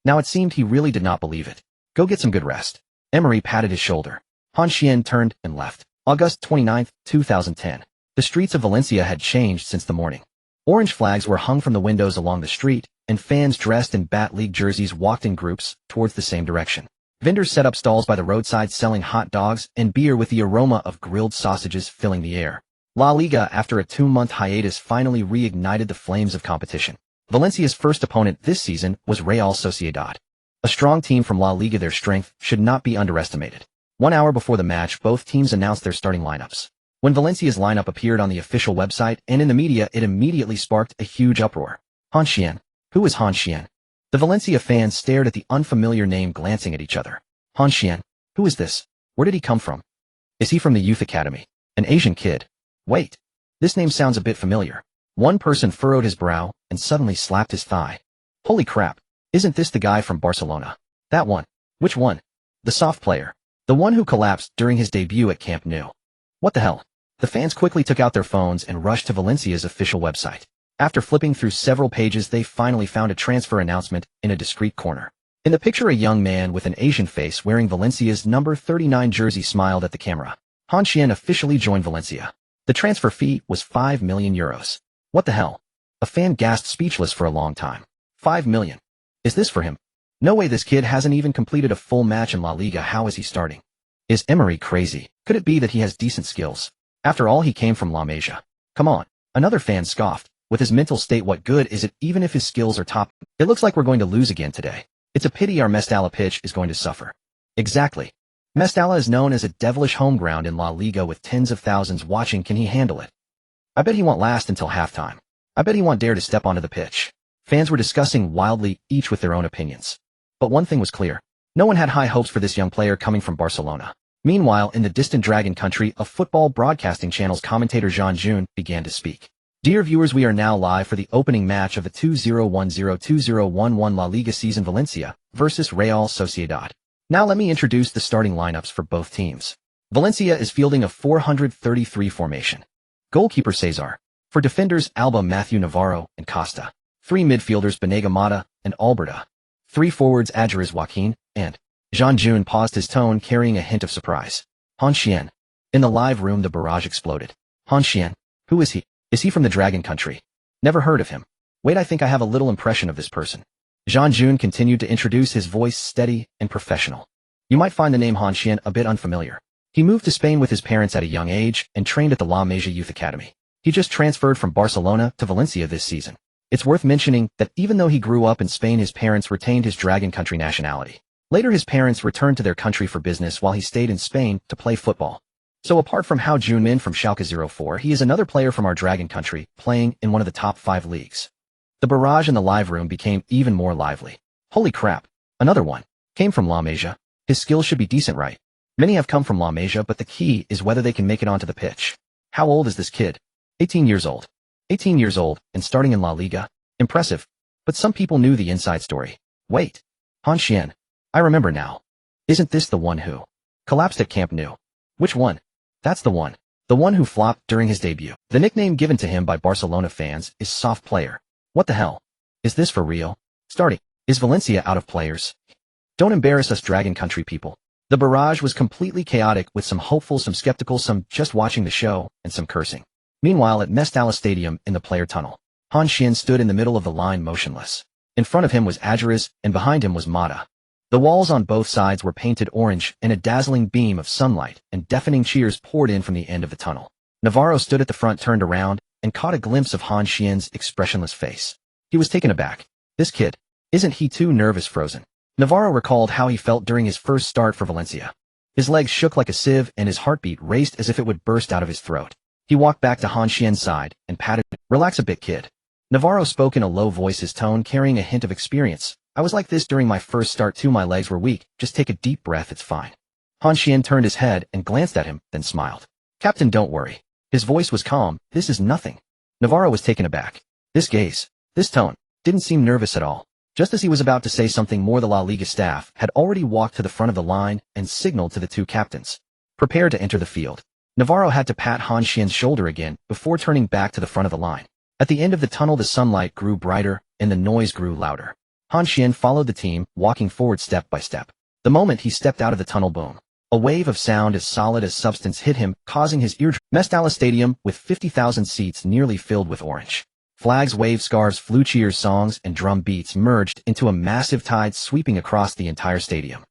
Now it seemed he really did not believe it. Go get some good rest. Emery patted his shoulder. Han Xuan turned and left. August 29, 2010. The streets of Valencia had changed since the morning. Orange flags were hung from the windows along the street, and fans dressed in Bat League jerseys walked in groups towards the same direction. Vendors set up stalls by the roadside selling hot dogs and beer with the aroma of grilled sausages filling the air. La Liga, after a 2-month hiatus, finally reignited the flames of competition. Valencia's first opponent this season was Real Sociedad. A strong team from La Liga, their strength should not be underestimated. 1 hour before the match, both teams announced their starting lineups. When Valencia's lineup appeared on the official website and in the media, it immediately sparked a huge uproar. Han Xuan. Who is Han Xuan? The Valencia fans stared at the unfamiliar name, glancing at each other. Han Xuan. Who is this? Where did he come from? Is he from the youth academy? An Asian kid? Wait. This name sounds a bit familiar. One person furrowed his brow and suddenly slapped his thigh. Holy crap. Isn't this the guy from Barcelona? That one. Which one? The soft player. The one who collapsed during his debut at Camp Nou. What the hell? The fans quickly took out their phones and rushed to Valencia's official website. After flipping through several pages, they finally found a transfer announcement in a discreet corner. In the picture, a young man with an Asian face wearing Valencia's number 39 jersey smiled at the camera. Han Xuan officially joined Valencia. The transfer fee was 5 million euros. What the hell? A fan gasped, speechless for a long time. 5 million. Is this for him? No way, this kid hasn't even completed a full match in La Liga. How is he starting? Is Emery crazy? Could it be that he has decent skills? After all, he came from La Masia. Come on. Another fan scoffed. With his mental state, what good is it even if his skills are top? It looks like we're going to lose again today. It's a pity our Mestalla pitch is going to suffer. Exactly. Mestalla is known as a devilish home ground in La Liga with tens of thousands watching. Can he handle it? I bet he won't last until halftime. I bet he won't dare to step onto the pitch. Fans were discussing wildly, each with their own opinions. But one thing was clear. No one had high hopes for this young player coming from Barcelona. Meanwhile, in the distant dragon country of football broadcasting channels, commentator Han Xuan began to speak. Dear viewers, we are now live for the opening match of the 2010-2011 La Liga season, Valencia versus Real Sociedad. Now let me introduce the starting lineups for both teams. Valencia is fielding a 433 formation. Goalkeeper Cesar. For defenders, Alba, Matthew, Navarro, and Costa. 3 midfielders, Banega, Mata, and Alberta. 3 forwards, Adjures, Joaquin, and Han Xuan paused, his tone carrying a hint of surprise. Han Xuan. In the live room, the barrage exploded. Han Xuan. Who is he? Is he from the Dragon Country? Never heard of him. Wait, I think I have a little impression of this person. Han Xuan continued to introduce, his voice steady and professional. You might find the name Han Xuan a bit unfamiliar. He moved to Spain with his parents at a young age and trained at the La Masia Youth Academy. He just transferred from Barcelona to Valencia this season. It's worth mentioning that even though he grew up in Spain, his parents retained his Dragon Country nationality. Later, his parents returned to their country for business while he stayed in Spain to play football. So apart from Han Xuan from Schalke 04, he is another player from our Dragon Country, playing in one of the top 5 leagues. The barrage in the live room became even more lively. Holy crap. Another one. Came from La Masia. His skills should be decent, right? Many have come from La Masia, but the key is whether they can make it onto the pitch. How old is this kid? 18 years old. 18 years old, and starting in La Liga? Impressive. But some people knew the inside story. Wait. Han Xuan. I remember now. Isn't this the one who collapsed at Camp Nou? Which one? That's the one. The one who flopped during his debut. The nickname given to him by Barcelona fans is soft player. What the hell? Is this for real? Starting. Is Valencia out of players? Don't embarrass us Dragon Country people. The barrage was completely chaotic with some hopeful, some skeptical, some just watching the show, and some cursing. Meanwhile at Mestalla Stadium in the player tunnel, Han Xuan stood in the middle of the line motionless. In front of him was Adjures, and behind him was Mata. The walls on both sides were painted orange, and a dazzling beam of sunlight and deafening cheers poured in from the end of the tunnel. Navarro stood at the front, turned around, and caught a glimpse of Han Xuan's expressionless face. He was taken aback. This kid. Isn't he too nervous, frozen? Navarro recalled how he felt during his first start for Valencia. His legs shook like a sieve and his heartbeat raced as if it would burst out of his throat. He walked back to Han Xuan's side and patted him. Relax a bit, kid. Navarro spoke in a low voice, his tone carrying a hint of experience. I was like this during my first start too. My legs were weak. Just take a deep breath, it's fine. Han Xuan turned his head and glanced at him, then smiled. Captain, don't worry. His voice was calm. This is nothing. Navarro was taken aback. This gaze, this tone, didn't seem nervous at all. Just as he was about to say something more, the La Liga staff had already walked to the front of the line and signaled to the two captains. Prepare to enter the field. Navarro had to pat Han Xuan's shoulder again before turning back to the front of the line. At the end of the tunnel the sunlight grew brighter and the noise grew louder. Han Xuan followed the team, walking forward step by step. The moment he stepped out of the tunnel, boom. A wave of sound as solid as substance hit him, causing his eardrum. Mestalla Stadium, with 50,000 seats nearly filled with orange. Flags waved, scarves flew, cheers, songs, and drum beats merged into a massive tide sweeping across the entire stadium.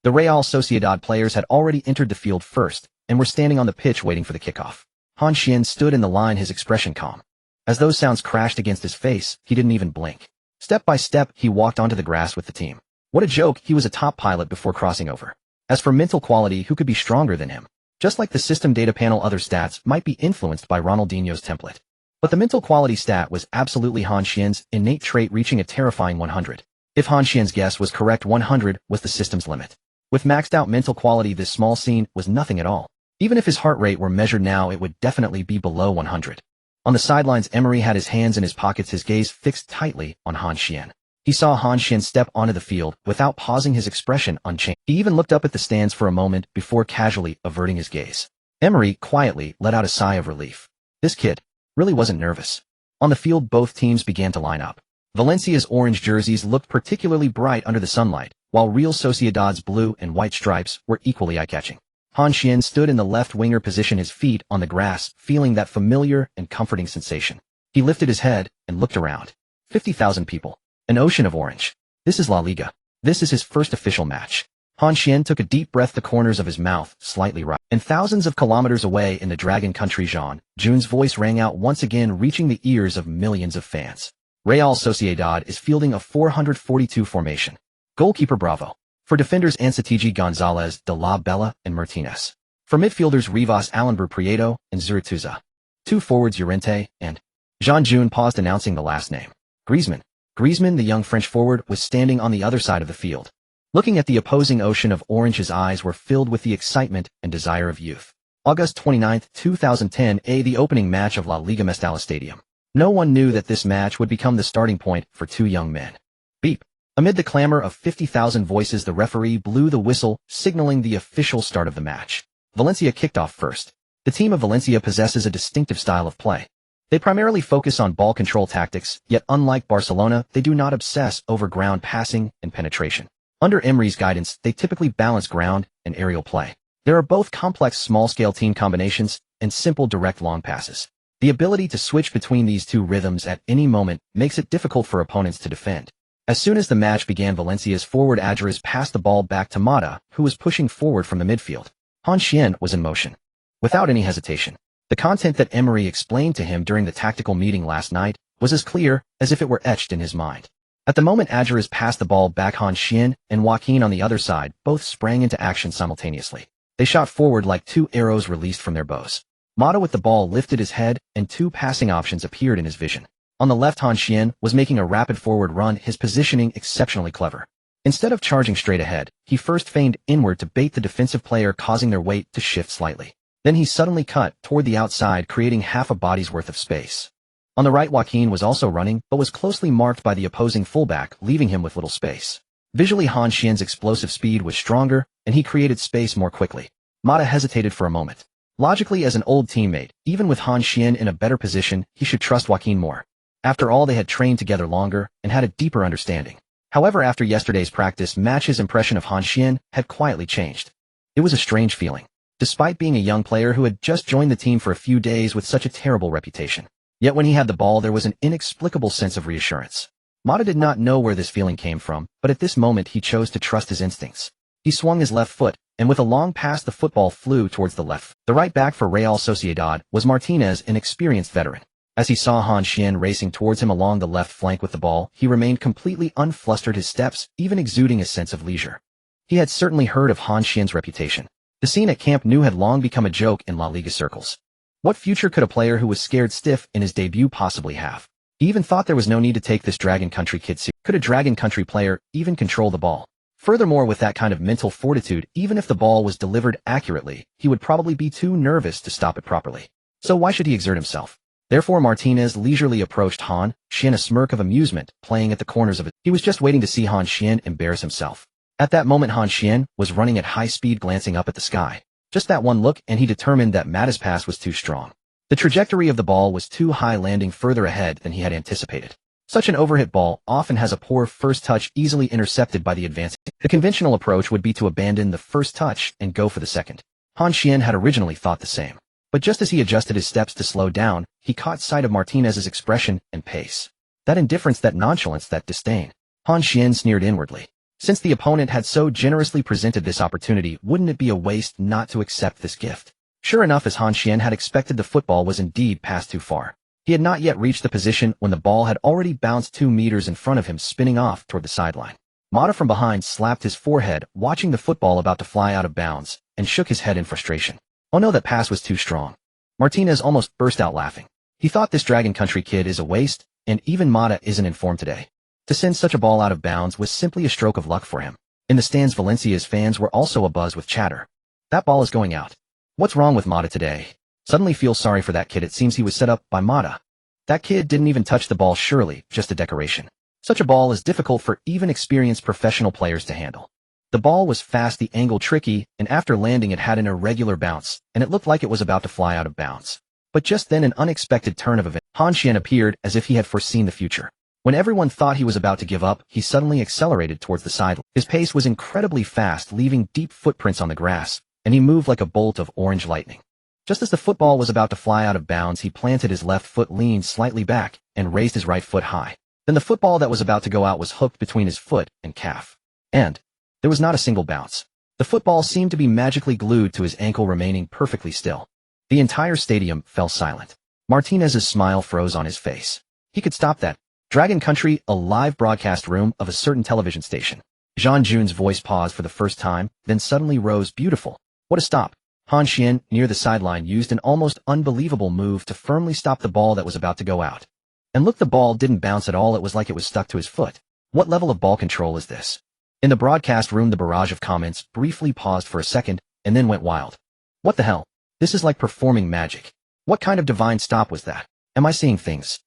The Real Sociedad players had already entered the field first and were standing on the pitch waiting for the kickoff. Han Xuan stood in the line, his expression calm. As those sounds crashed against his face, he didn't even blink. Step by step, he walked onto the grass with the team. What a joke, he was a top pilot before crossing over. As for mental quality, who could be stronger than him? Just like the system data panel, other stats might be influenced by Ronaldinho's template. But the mental quality stat was absolutely Han Xuan's innate trait, reaching a terrifying 100. If Han Xuan's guess was correct, 100 was the system's limit. With maxed out mental quality, this small scene was nothing at all. Even if his heart rate were measured now, it would definitely be below 100. On the sidelines, Emery had his hands in his pockets, his gaze fixed tightly on Han Xuan. He saw Han Xuan step onto the field without pausing, his expression unchanged. He even looked up at the stands for a moment before casually averting his gaze. Emery quietly let out a sigh of relief. This kid really wasn't nervous. On the field, both teams began to line up. Valencia's orange jerseys looked particularly bright under the sunlight, while Real Sociedad's blue and white stripes were equally eye-catching. Han Xuan stood in the left winger position, his feet on the grass, feeling that familiar and comforting sensation. He lifted his head and looked around. 50,000 people. An ocean of orange. This is La Liga. This is his first official match. Han Xuan took a deep breath, the corners of his mouth slightly right. And thousands of kilometers away in the Dragon Country, Jean Jun's voice rang out once again, reaching the ears of millions of fans. Real Sociedad is fielding a 442 formation. Goalkeeper Bravo. For defenders, Ansatigi, Gonzalez, De La Bella, and Martinez. For midfielders, Rivas, Allenbur, Prieto, and Zurituza. Two forwards, Llorente, and Jean Jun paused, announcing the last name. Griezmann. Griezmann, the young French forward, was standing on the other side of the field. Looking at the opposing ocean of orange, his eyes were filled with the excitement and desire of youth. August 29, 2010, the opening match of La Liga, Mestalla Stadium. No one knew that this match would become the starting point for two young men. Beep. Amid the clamor of 50,000 voices, the referee blew the whistle, signaling the official start of the match. Valencia kicked off first. The team of Valencia possesses a distinctive style of play. They primarily focus on ball control tactics, yet unlike Barcelona, they do not obsess over ground passing and penetration. Under Emery's guidance, they typically balance ground and aerial play. There are both complex small-scale team combinations and simple direct long passes. The ability to switch between these two rhythms at any moment makes it difficult for opponents to defend. As soon as the match began, Valencia's forward Adjures passed the ball back to Mata, who was pushing forward from the midfield. Han Xuan was in motion. Without any hesitation. The content that Emery explained to him during the tactical meeting last night was as clear as if it were etched in his mind. At the moment Adjures passed the ball back, Han Xuan and Joaquin on the other side both sprang into action simultaneously. They shot forward like two arrows released from their bows. Mata with the ball lifted his head and two passing options appeared in his vision. On the left, Han Xuan was making a rapid forward run, his positioning exceptionally clever. Instead of charging straight ahead, he first feigned inward to bait the defensive player, causing their weight to shift slightly. Then he suddenly cut toward the outside, creating half a body's worth of space. On the right, Joaquin was also running, but was closely marked by the opposing fullback, leaving him with little space. Visually, Han Xuan's explosive speed was stronger, and he created space more quickly. Mata hesitated for a moment. Logically, as an old teammate, even with Han Xuan in a better position, he should trust Joaquin more. After all, they had trained together longer and had a deeper understanding. However, after yesterday's practice match, his impression of Han Xuan had quietly changed. It was a strange feeling. Despite being a young player who had just joined the team for a few days with such a terrible reputation. Yet when he had the ball, there was an inexplicable sense of reassurance. Mata did not know where this feeling came from, but at this moment he chose to trust his instincts. He swung his left foot, and with a long pass the football flew towards the left. The right back for Real Sociedad was Martinez, an experienced veteran. As he saw Han Xuan racing towards him along the left flank with the ball, he remained completely unflustered, his steps even exuding a sense of leisure. He had certainly heard of Han Xuan's reputation. The scene at Camp Nou had long become a joke in La Liga circles. What future could a player who was scared stiff in his debut possibly have? He even thought there was no need to take this Dragon Country kid seriously. Could a Dragon Country player even control the ball? Furthermore, with that kind of mental fortitude, even if the ball was delivered accurately, he would probably be too nervous to stop it properly. So why should he exert himself? Therefore, Martinez leisurely approached Han Xuan, a smirk of amusement playing at the corners of it. He was just waiting to see Han Xuan embarrass himself. At that moment, Han Xuan was running at high speed, glancing up at the sky. Just that one look, and he determined that Mata's pass was too strong. The trajectory of the ball was too high, landing further ahead than he had anticipated. Such an overhit ball often has a poor first touch, easily intercepted by the advancing. The conventional approach would be to abandon the first touch and go for the second. Han Xuan had originally thought the same. But just as he adjusted his steps to slow down, he caught sight of Martinez's expression and pace. That indifference, that nonchalance, that disdain. Han Xuan sneered inwardly. Since the opponent had so generously presented this opportunity, wouldn't it be a waste not to accept this gift? Sure enough, as Han Xuan had expected, the football was indeed passed too far. He had not yet reached the position when the ball had already bounced 2 meters in front of him, spinning off toward the sideline. Mata from behind slapped his forehead, watching the football about to fly out of bounds, and shook his head in frustration. Oh no, that pass was too strong. Martinez almost burst out laughing. He thought this Dragon Country kid is a waste, and even Mata isn't in form today. To send such a ball out of bounds was simply a stroke of luck for him. In the stands, Valencia's fans were also abuzz with chatter. That ball is going out. What's wrong with Mata today? Suddenly feel sorry for that kid. It seems he was set up by Mata. That kid didn't even touch the ball, surely just a decoration. Such a ball is difficult for even experienced professional players to handle. The ball was fast, the angle tricky, and after landing it had an irregular bounce, and it looked like it was about to fly out of bounds. But just then an unexpected turn of events. Han Xuan appeared as if he had foreseen the future. When everyone thought he was about to give up, he suddenly accelerated towards the sideline. His pace was incredibly fast, leaving deep footprints on the grass, and he moved like a bolt of orange lightning. Just as the football was about to fly out of bounds, he planted his left foot, leaned slightly back, and raised his right foot high. Then the football that was about to go out was hooked between his foot and calf. And there was not a single bounce. The football seemed to be magically glued to his ankle, remaining perfectly still. The entire stadium fell silent. Martinez's smile froze on his face. He could stop that. Dragon Country, a live broadcast room of a certain television station. Jean Jun's voice paused for the first time, then suddenly rose. Beautiful. What a stop. Han Xuan, near the sideline, used an almost unbelievable move to firmly stop the ball that was about to go out. And look, the ball didn't bounce at all. It was like it was stuck to his foot. What level of ball control is this? In the broadcast room, the barrage of comments briefly paused for a second, and then went wild. What the hell? This is like performing magic. What kind of divine stop was that? Am I seeing things?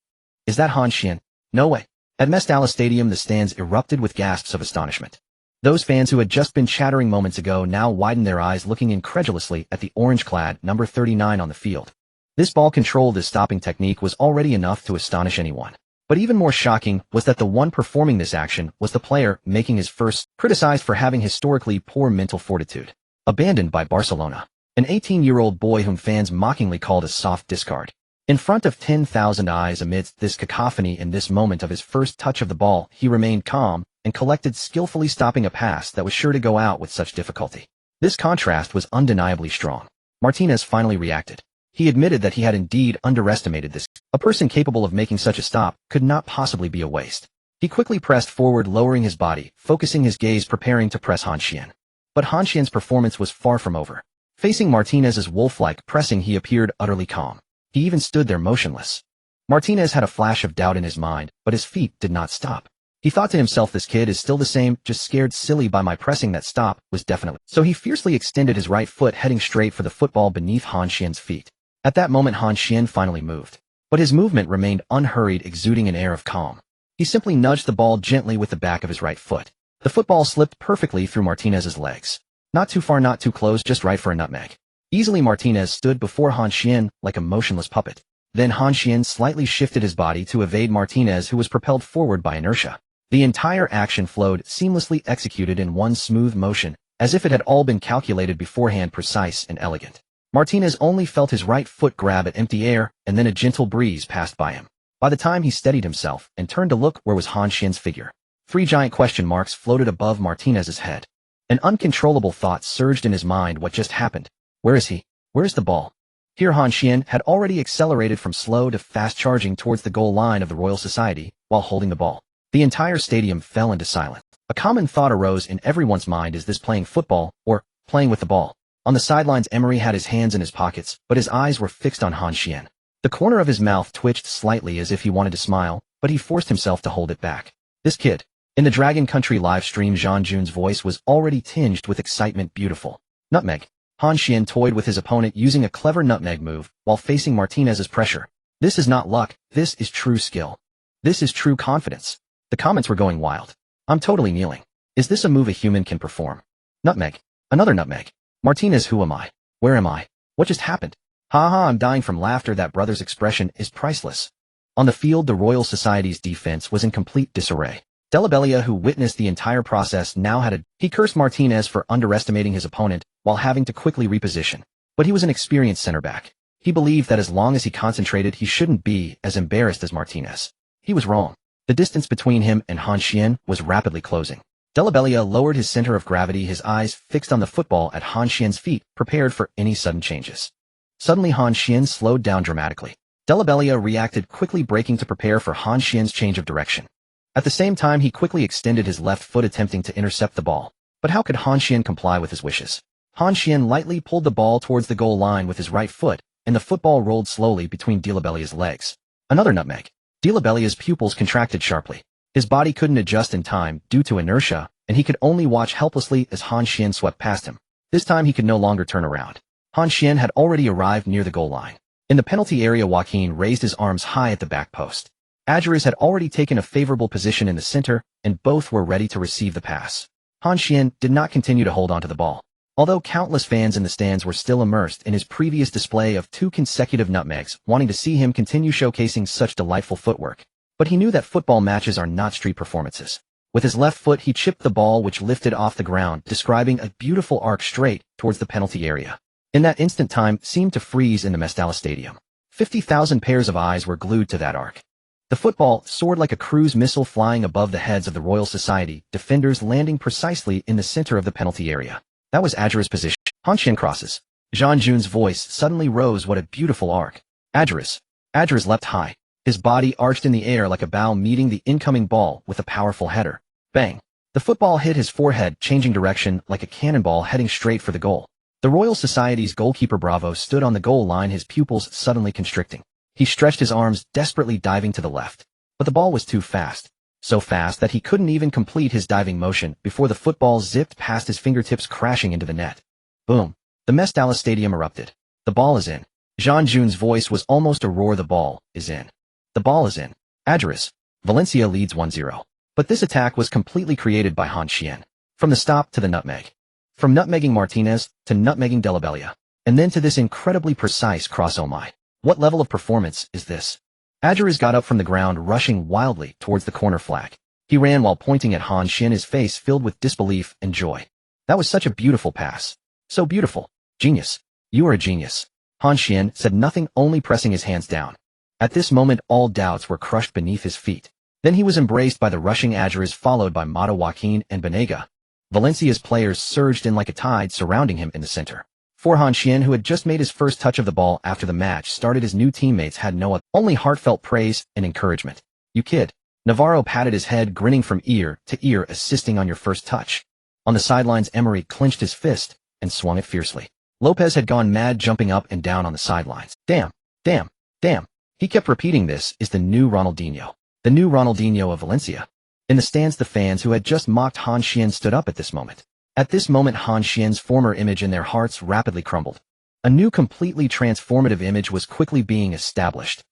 Is that Han Xuan? No way. At Mestalla Stadium, the stands erupted with gasps of astonishment. Those fans who had just been chattering moments ago now widened their eyes, looking incredulously at the orange-clad number 39 on the field. This ball control, this stopping technique was already enough to astonish anyone. But even more shocking was that the one performing this action was the player making his first, criticized for having historically poor mental fortitude. Abandoned by Barcelona. An 18-year-old boy whom fans mockingly called a soft discard. In front of 10,000 eyes, amidst this cacophony, in this moment of his first touch of the ball, he remained calm and collected, skillfully stopping a pass that was sure to go out with such difficulty. This contrast was undeniably strong. Martinez finally reacted. He admitted that he had indeed underestimated this. A person capable of making such a stop could not possibly be a waste. He quickly pressed forward, lowering his body, focusing his gaze, preparing to press Han Xuan. But Han Xuan's performance was far from over. Facing Martinez's wolf-like pressing, he appeared utterly calm. He even stood there motionless. Martinez had a flash of doubt in his mind, but his feet did not stop. He thought to himself, this kid is still the same, just scared silly by my pressing that stop was definitely. So he fiercely extended his right foot, heading straight for the football beneath Han Xuan's feet. At that moment, Han Xuan finally moved. But his movement remained unhurried, exuding an air of calm. He simply nudged the ball gently with the back of his right foot. The football slipped perfectly through Martinez's legs. Not too far, not too close, just right for a nutmeg. Easily, Martinez stood before Han Xuan like a motionless puppet. Then Han Xuan slightly shifted his body to evade Martinez, who was propelled forward by inertia. The entire action flowed seamlessly, executed in one smooth motion, as if it had all been calculated beforehand, precise and elegant. Martinez only felt his right foot grab at empty air, and then a gentle breeze passed by him. By the time he steadied himself and turned to look, where was Han Xuan's figure? 3 giant question marks floated above Martinez's head. An uncontrollable thought surged in his mind. What just happened? Where is he? Where is the ball? Here Han Xuan had already accelerated from slow to fast, charging towards the goal line of the Royal Society while holding the ball. The entire stadium fell into silence. A common thought arose in everyone's mind: is this playing football, or playing with the ball? On the sidelines, Emery had his hands in his pockets, but his eyes were fixed on Han Xuan. The corner of his mouth twitched slightly as if he wanted to smile, but he forced himself to hold it back. This kid. In the Dragon Country live stream, Jean Jun's voice was already tinged with excitement. Beautiful. Nutmeg. Han Xuan toyed with his opponent, using a clever nutmeg move while facing Martinez's pressure. This is not luck, this is true skill. This is true confidence. The comments were going wild. I'm totally kneeling. Is this a move a human can perform? Nutmeg. Another nutmeg. Martinez, who am I? Where am I? What just happened? Ha ha, I'm dying from laughter. That brother's expression is priceless. On the field, the Royal Society's defense was in complete disarray. Dell'Abella, who witnessed the entire process, now had he cursed Martinez for underestimating his opponent while having to quickly reposition. But he was an experienced center back. He believed that as long as he concentrated, he shouldn't be as embarrassed as Martinez. He was wrong. The distance between him and Han Xuan was rapidly closing. Dell'Abella lowered his center of gravity, his eyes fixed on the football at Han Xuan's feet, prepared for any sudden changes. Suddenly, Han Xuan slowed down dramatically. Dell'Abella reacted quickly, braking to prepare for Han Xuan's change of direction. At the same time, he quickly extended his left foot, attempting to intercept the ball. But how could Han Xuan comply with his wishes? Han Xuan lightly pulled the ball towards the goal line with his right foot, and the football rolled slowly between Dellabella's legs. Another nutmeg. Dellabella's pupils contracted sharply. His body couldn't adjust in time due to inertia, and he could only watch helplessly as Han Xuan swept past him. This time he could no longer turn around. Han Xuan had already arrived near the goal line. In the penalty area, Joaquin raised his arms high at the back post. Adjures had already taken a favorable position in the center, and both were ready to receive the pass. Han Xuan did not continue to hold onto the ball. Although countless fans in the stands were still immersed in his previous display of 2 consecutive nutmegs, wanting to see him continue showcasing such delightful footwork. But he knew that football matches are not street performances. With his left foot, he chipped the ball, which lifted off the ground, describing a beautiful arc straight towards the penalty area. In that instant, time seemed to freeze in the Mestalla Stadium. 50,000 pairs of eyes were glued to that arc. The football soared like a cruise missile, flying above the heads of the Royal Society defenders, landing precisely in the center of the penalty area. That was Adjura's position. Han Xuan crosses. Jean Jun's voice suddenly rose. What a beautiful arc. Adjura's. Adjura's leapt high. His body arched in the air like a bow, meeting the incoming ball with a powerful header. Bang. The football hit his forehead, changing direction like a cannonball, heading straight for the goal. The Royal Society's goalkeeper Bravo stood on the goal line, his pupils suddenly constricting. He stretched his arms, desperately diving to the left. But the ball was too fast. So fast that he couldn't even complete his diving motion before the football zipped past his fingertips, crashing into the net. Boom. The Mestalla Stadium erupted. The ball is in. Jean Jun's voice was almost a roar. The ball is in. The ball is in. Adjures. Valencia leads 1-0. But this attack was completely created by Han Xuan. From the stop to the nutmeg. From nutmegging Martinez to nutmegging Dell'Abella. And then to this incredibly precise cross. Oh my. What level of performance is this? Adjures got up from the ground, rushing wildly towards the corner flag. He ran while pointing at Han Xuan, his face filled with disbelief and joy. That was such a beautiful pass. So beautiful. Genius. You are a genius. Han Xuan said nothing, only pressing his hands down. At this moment, all doubts were crushed beneath his feet. Then he was embraced by the rushing Adjures, followed by Mata, Joaquin, and Banega. Valencia's players surged in like a tide, surrounding him in the center. For Han Xuan, who had just made his first touch of the ball after the match started, his new teammates had only heartfelt praise and encouragement. You kid. Navarro patted his head, grinning from ear to ear, assisting on your first touch. On the sidelines, Emery clenched his fist and swung it fiercely. Lopez had gone mad, jumping up and down on the sidelines. Damn, damn, damn. He kept repeating, this is the new Ronaldinho. The new Ronaldinho of Valencia. In the stands, the fans who had just mocked Han Xuan stood up at this moment. At this moment, Han Xuan's former image in their hearts rapidly crumbled. A new, completely transformative image was quickly being established.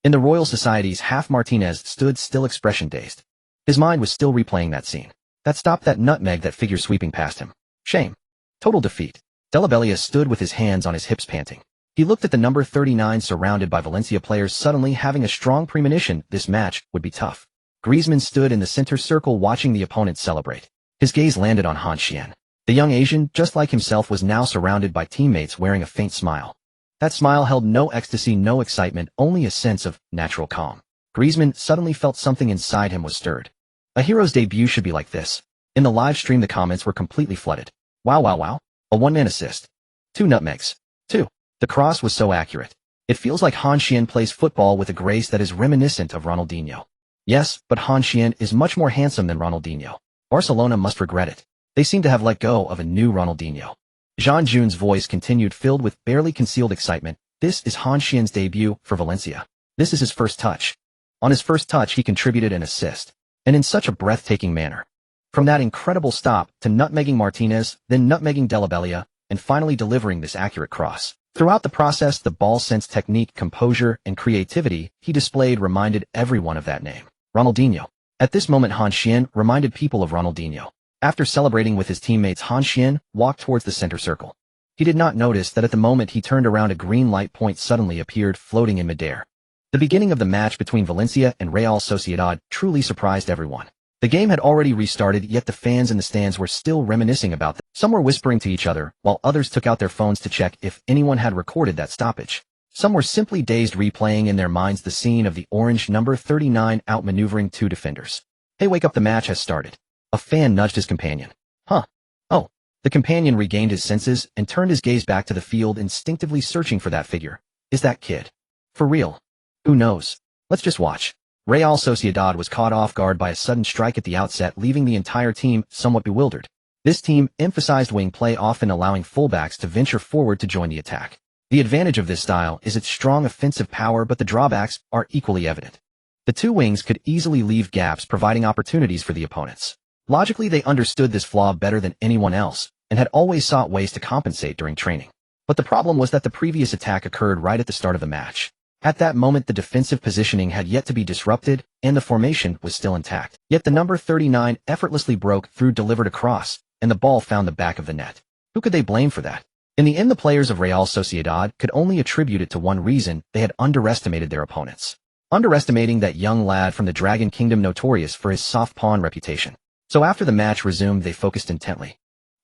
In the Royal Society's half, Martinez stood still, expression dazed. His mind was still replaying that scene. That stop, that nutmeg, that figure sweeping past him. Shame. Total defeat. Della stood with his hands on his hips, panting. He looked at the number 39 surrounded by Valencia players, suddenly having a strong premonition this match would be tough. Griezmann stood in the center circle watching the opponent celebrate. His gaze landed on Han Xuan. The young Asian, just like himself, was now surrounded by teammates wearing a faint smile. That smile held no ecstasy, no excitement, only a sense of natural calm. Griezmann suddenly felt something inside him was stirred. A hero's debut should be like this. In the live stream, the comments were completely flooded. Wow, wow, wow. A one-man assist. 2 nutmegs. 2. The cross was so accurate. It feels like Han Xuan plays football with a grace that is reminiscent of Ronaldinho. Yes, but Han Xuan is much more handsome than Ronaldinho. Barcelona must regret it. They seem to have let go of a new Ronaldinho. Jean Jun's voice continued, filled with barely concealed excitement. This is Han Xuan's debut for Valencia. This is his first touch. On his first touch, he contributed an assist. And in such a breathtaking manner. From that incredible stop to nutmegging Martinez, then nutmegging Della, and finally delivering this accurate cross. Throughout the process, the ball sense, technique, composure, and creativity he displayed reminded everyone of that name, Ronaldinho. At this moment, Han Xuan reminded people of Ronaldinho. After celebrating with his teammates, Han Xuan walked towards the center circle. He did not notice that at the moment he turned around, a green light point suddenly appeared floating in midair. The beginning of the match between Valencia and Real Sociedad truly surprised everyone. The game had already restarted, yet the fans in the stands were still reminiscing about them. Some were whispering to each other, while others took out their phones to check if anyone had recorded that stoppage. Some were simply dazed, replaying in their minds the scene of the orange number 39 outmaneuvering 2 defenders. Hey, wake up, the match has started. A fan nudged his companion. Huh. Oh. The companion regained his senses and turned his gaze back to the field, instinctively searching for that figure. Is that kid for real? Who knows? Let's just watch. Real Sociedad was caught off guard by a sudden strike at the outset, leaving the entire team somewhat bewildered. This team emphasized wing play, often allowing fullbacks to venture forward to join the attack. The advantage of this style is its strong offensive power, but the drawbacks are equally evident. The 2 wings could easily leave gaps, providing opportunities for the opponents. Logically, they understood this flaw better than anyone else, and had always sought ways to compensate during training. But the problem was that the previous attack occurred right at the start of the match. At that moment, the defensive positioning had yet to be disrupted, and the formation was still intact. Yet the number 39 effortlessly broke through, delivered a cross, and the ball found the back of the net. Who could they blame for that? In the end, the players of Real Sociedad could only attribute it to one reason: they had underestimated their opponents. Underestimating that young lad from the Dragon Kingdom, notorious for his soft pawn reputation. So after the match resumed, they focused intently.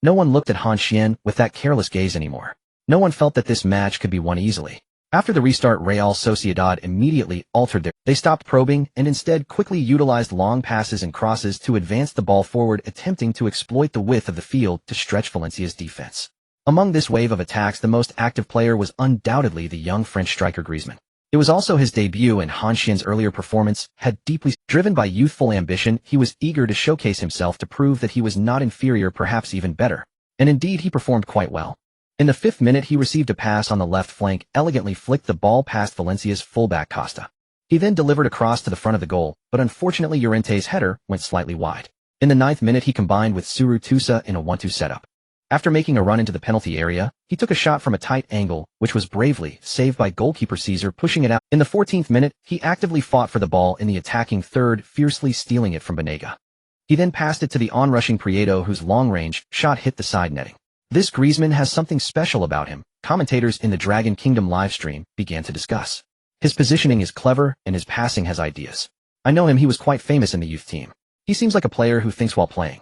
No one looked at Han Xuan with that careless gaze anymore. No one felt that this match could be won easily. After the restart, Real Sociedad immediately altered they stopped probing and instead quickly utilized long passes and crosses to advance the ball forward, attempting to exploit the width of the field to stretch Valencia's defense. Among this wave of attacks, the most active player was undoubtedly the young French striker Griezmann. It was also his debut, and Han Xuan's earlier performance had deeply driven by youthful ambition. He was eager to showcase himself, to prove that he was not inferior, perhaps even better. And indeed, he performed quite well. In the 5th minute, he received a pass on the left flank, elegantly flicked the ball past Valencia's fullback Costa. He then delivered a cross to the front of the goal, but unfortunately Llorente's header went slightly wide. In the 9th minute, he combined with Suru Tusa in a 1-2 setup. After making a run into the penalty area, he took a shot from a tight angle, which was bravely saved by goalkeeper Caesar, pushing it out. In the 14th minute, he actively fought for the ball in the attacking third, fiercely stealing it from Banega. He then passed it to the onrushing Prieto, whose long-range shot hit the side netting. This Griezmann has something special about him, commentators in the Dragon Kingdom livestream began to discuss. His positioning is clever, and his passing has ideas. I know him, he was quite famous in the youth team. He seems like a player who thinks while playing.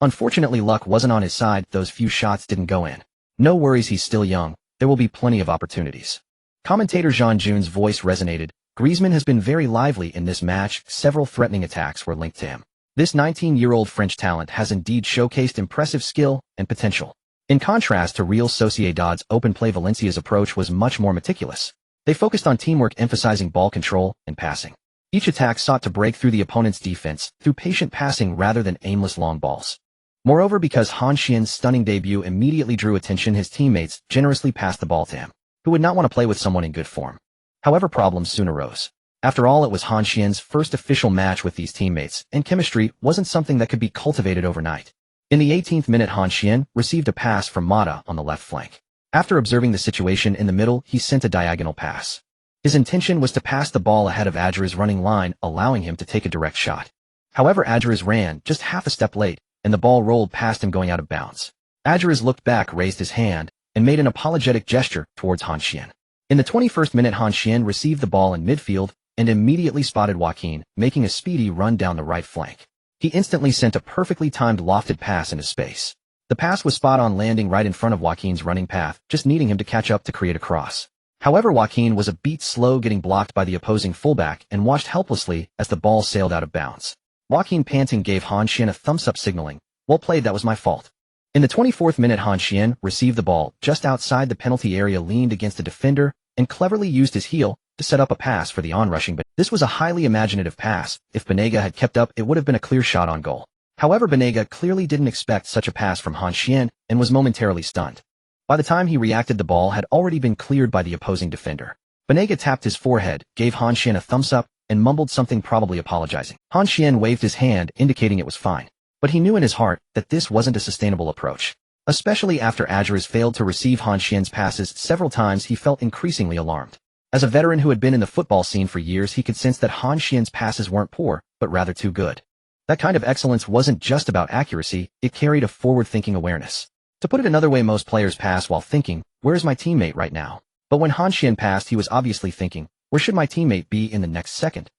Unfortunately, luck wasn't on his side, those few shots didn't go in. No worries, he's still young, there will be plenty of opportunities. Commentator Jean Jun's voice resonated. Griezmann has been very lively in this match, several threatening attacks were linked to him. This 19-year-old French talent has indeed showcased impressive skill and potential. In contrast to Real Sociedad's open play, Valencia's approach was much more meticulous. They focused on teamwork, emphasizing ball control and passing. Each attack sought to break through the opponent's defense through patient passing rather than aimless long balls. Moreover, because Han Xuan's stunning debut immediately drew attention, his teammates generously passed the ball to him. Who would not want to play with someone in good form? However, problems soon arose. After all, it was Han Xuan's first official match with these teammates, and chemistry wasn't something that could be cultivated overnight. In the 18th minute, Han Xuan received a pass from Mata on the left flank. After observing the situation in the middle, he sent a diagonal pass. His intention was to pass the ball ahead of Adjara's running line, allowing him to take a direct shot. However, Adjara's ran just half a step late, and the ball rolled past him going out of bounds. Adjara's looked back, raised his hand, and made an apologetic gesture towards Han Xuan. In the 21st minute, Han Xuan received the ball in midfield and immediately spotted Joaquin, making a speedy run down the right flank. He instantly sent a perfectly timed lofted pass into space. The pass was spot on, landing right in front of Joaquin's running path, just needing him to catch up to create a cross. However, Joaquin was a beat slow, getting blocked by the opposing fullback and watched helplessly as the ball sailed out of bounds. Joaquin, panting, gave Han Xuan a thumbs-up, signaling, "Well played, that was my fault." In the 24th minute, Han Xuan received the ball just outside the penalty area, leaned against a defender, and cleverly used his heel to set up a pass for the onrushing. But this was a highly imaginative pass. If Banega had kept up, it would have been a clear shot on goal. However, Banega clearly didn't expect such a pass from Han Xuan and was momentarily stunned. By the time he reacted, the ball had already been cleared by the opposing defender. Banega tapped his forehead, gave Han Xuan a thumbs-up, and mumbled something, probably apologizing. Han Xuan waved his hand, indicating it was fine. But he knew in his heart that this wasn't a sustainable approach. Especially after Adjara's failed to receive Han Xuan's passes several times, he felt increasingly alarmed. As a veteran who had been in the football scene for years, he could sense that Han Xuan's passes weren't poor, but rather too good. That kind of excellence wasn't just about accuracy, it carried a forward-thinking awareness. To put it another way, most players pass while thinking, "Where's my teammate right now?" But when Han Xuan passed, he was obviously thinking, "Where should my teammate be in the next second?"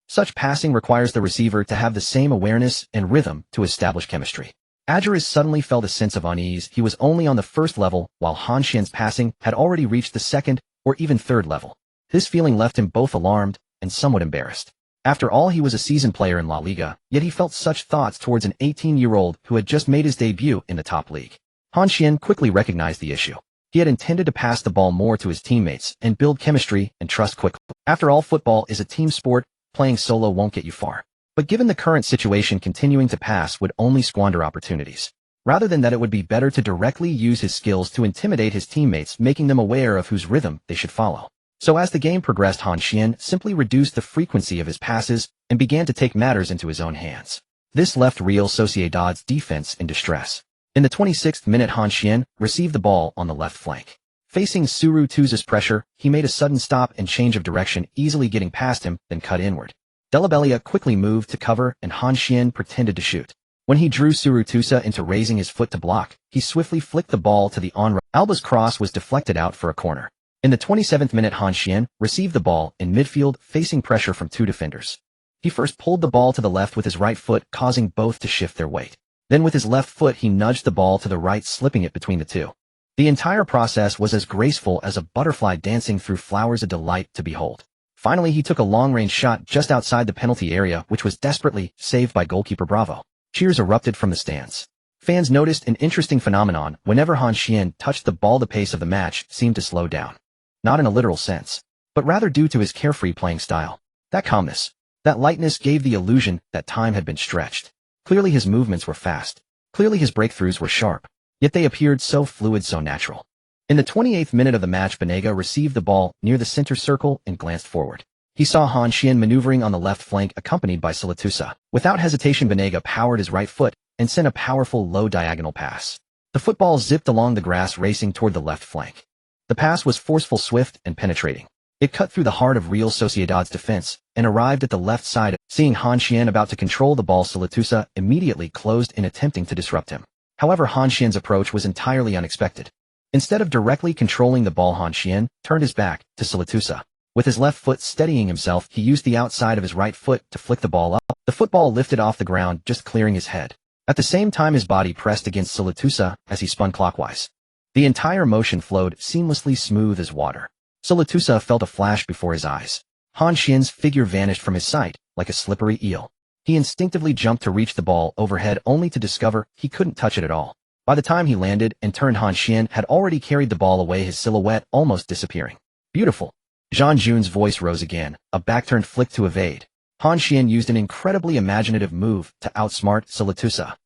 Such passing requires the receiver to have the same awareness and rhythm to establish chemistry. Adjara suddenly felt a sense of unease. He was only on the first level, while Han Xuan's passing had already reached the second or even third level. This feeling left him both alarmed and somewhat embarrassed. After all, he was a seasoned player in La Liga, yet he felt such thoughts towards an 18-year-old who had just made his debut in the top league. Han Xuan quickly recognized the issue. He had intended to pass the ball more to his teammates and build chemistry and trust quickly. After all, football is a team sport. Playing solo won't get you far. But given the current situation, continuing to pass would only squander opportunities. Rather than that, it would be better to directly use his skills to intimidate his teammates, making them aware of whose rhythm they should follow. So as the game progressed, Han Xuan simply reduced the frequency of his passes and began to take matters into his own hands. This left Real Sociedad's defense in distress. In the 26th minute, Han Xuan received the ball on the left flank. Facing Surutuza's pressure, he made a sudden stop and change of direction, easily getting past him, then cut inward. Delabellia quickly moved to cover, and Han Xuan pretended to shoot. When he drew Surutuza into raising his foot to block, he swiftly flicked the ball to the on-right. Alba's cross was deflected out for a corner. In the 27th minute, Han Xuan received the ball in midfield, facing pressure from two defenders. He first pulled the ball to the left with his right foot, causing both to shift their weight. Then with his left foot, he nudged the ball to the right, slipping it between the two. The entire process was as graceful as a butterfly dancing through flowers, a delight to behold. Finally, he took a long-range shot just outside the penalty area, which was desperately saved by goalkeeper Bravo. Cheers erupted from the stands. Fans noticed an interesting phenomenon. Whenever Han Xuan touched the ball, the pace of the match seemed to slow down. Not in a literal sense, but rather due to his carefree playing style. That calmness, that lightness gave the illusion that time had been stretched. Clearly his movements were fast. Clearly his breakthroughs were sharp. Yet they appeared so fluid, so natural. In the 28th minute of the match, Banega received the ball near the center circle and glanced forward. He saw Han Xuan maneuvering on the left flank, accompanied by Surutuza. Without hesitation, Banega powered his right foot and sent a powerful low diagonal pass. The football zipped along the grass, racing toward the left flank. The pass was forceful, swift, and penetrating. It cut through the heart of Real Sociedad's defense and arrived at the left side. Seeing Han Xuan about to control the ball, Surutuza immediately closed in, attempting to disrupt him. However, Han Xuan's approach was entirely unexpected. Instead of directly controlling the ball, Han Xuan turned his back to Surutuza. With his left foot steadying himself, he used the outside of his right foot to flick the ball up. The football lifted off the ground, just clearing his head. At the same time, his body pressed against Surutuza as he spun clockwise. The entire motion flowed seamlessly, smooth as water. Surutuza felt a flash before his eyes. Han Xuan's figure vanished from his sight, like a slippery eel. He instinctively jumped to reach the ball overhead, only to discover he couldn't touch it at all. By the time he landed and turned, Han Xuan had already carried the ball away, his silhouette almost disappearing. Beautiful. Jean Jun's voice rose again, a backturned flick to evade. Han Xuan used an incredibly imaginative move to outsmart Surutuza.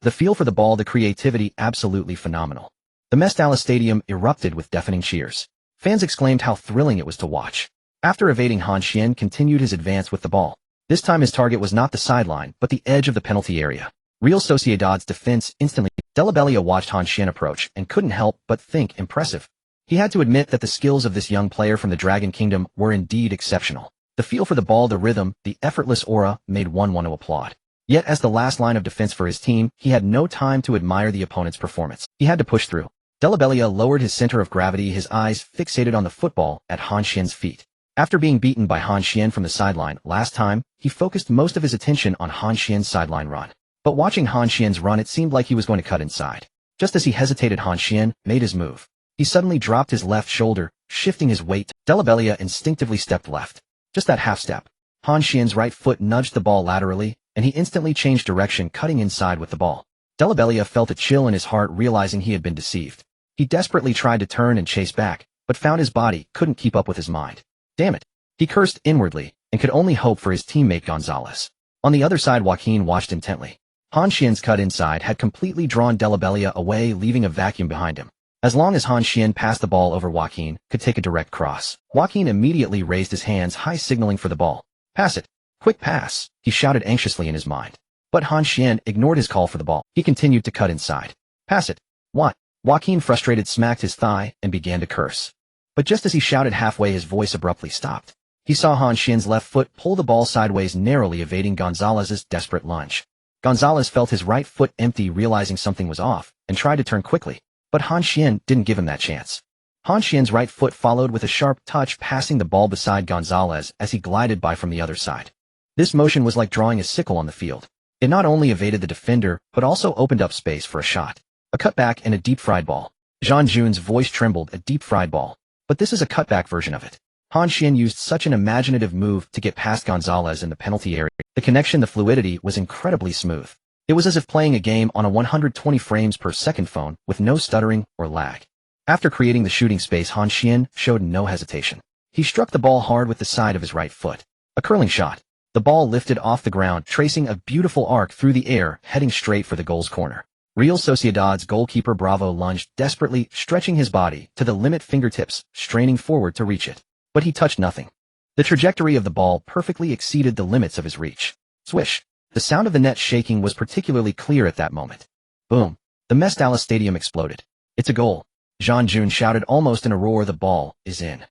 The feel for the ball, the creativity, absolutely phenomenal. The Mestalla Stadium erupted with deafening cheers. Fans exclaimed how thrilling it was to watch. After evading, Han Xuan continued his advance with the ball. This time his target was not the sideline, but the edge of the penalty area. Real Sociedad's defense instantly. Dell'Abella watched Han Xuan approach and couldn't help but think impressive. He had to admit that the skills of this young player from the Dragon Kingdom were indeed exceptional. The feel for the ball, the rhythm, the effortless aura made one want to applaud. Yet as the last line of defense for his team, he had no time to admire the opponent's performance. He had to push through. Dell'Abella lowered his center of gravity, his eyes fixated on the football at Han Xuan's feet. After being beaten by Han Xuan from the sideline last time, he focused most of his attention on Han Xuan's sideline run. But watching Han Xuan's run, it seemed like he was going to cut inside. Just as he hesitated, Han Xuan made his move. He suddenly dropped his left shoulder, shifting his weight. Dell'Abella instinctively stepped left. Just that half step. Han Xuan's right foot nudged the ball laterally, and he instantly changed direction, cutting inside with the ball. Dell'Abella felt a chill in his heart, realizing he had been deceived. He desperately tried to turn and chase back, but found his body couldn't keep up with his mind. Damn it. He cursed inwardly, and could only hope for his teammate Gonzalez. On the other side, Joaquin watched intently. Han Xuan's cut inside had completely drawn Dell'Abella away, leaving a vacuum behind him. As long as Han Xuan passed the ball over, Joaquin could take a direct cross. Joaquin immediately raised his hands high, signaling for the ball. Pass it. Quick pass, he shouted anxiously in his mind. But Han Xuan ignored his call for the ball. He continued to cut inside. Pass it. What? Joaquin, frustrated, smacked his thigh and began to curse. But just as he shouted halfway, his voice abruptly stopped. He saw Han Xuan's left foot pull the ball sideways, narrowly evading Gonzalez's desperate lunge. Gonzalez felt his right foot empty, realizing something was off, and tried to turn quickly. But Han Xuan didn't give him that chance. Han Xuan's right foot followed with a sharp touch, passing the ball beside Gonzalez as he glided by from the other side. This motion was like drawing a sickle on the field. It not only evaded the defender, but also opened up space for a shot. A cutback and a deep-fried ball. Zhang Jun's voice trembled. A deep-fried ball. But this is a cutback version of it. Han Xuan used such an imaginative move to get past Gonzalez in the penalty area. The connection, the fluidity was incredibly smooth. It was as if playing a game on a 120 frames per second phone with no stuttering or lag. After creating the shooting space, Han Xuan showed no hesitation. He struck the ball hard with the side of his right foot. A curling shot. The ball lifted off the ground, tracing a beautiful arc through the air, heading straight for the goal's corner. Real Sociedad's goalkeeper Bravo lunged desperately, stretching his body to the limit, fingertips straining forward to reach it. But he touched nothing. The trajectory of the ball perfectly exceeded the limits of his reach. Swish. The sound of the net shaking was particularly clear at that moment. Boom. The Mestalla Stadium exploded. It's a goal. Zhang Jun shouted almost in a roar. The ball is in.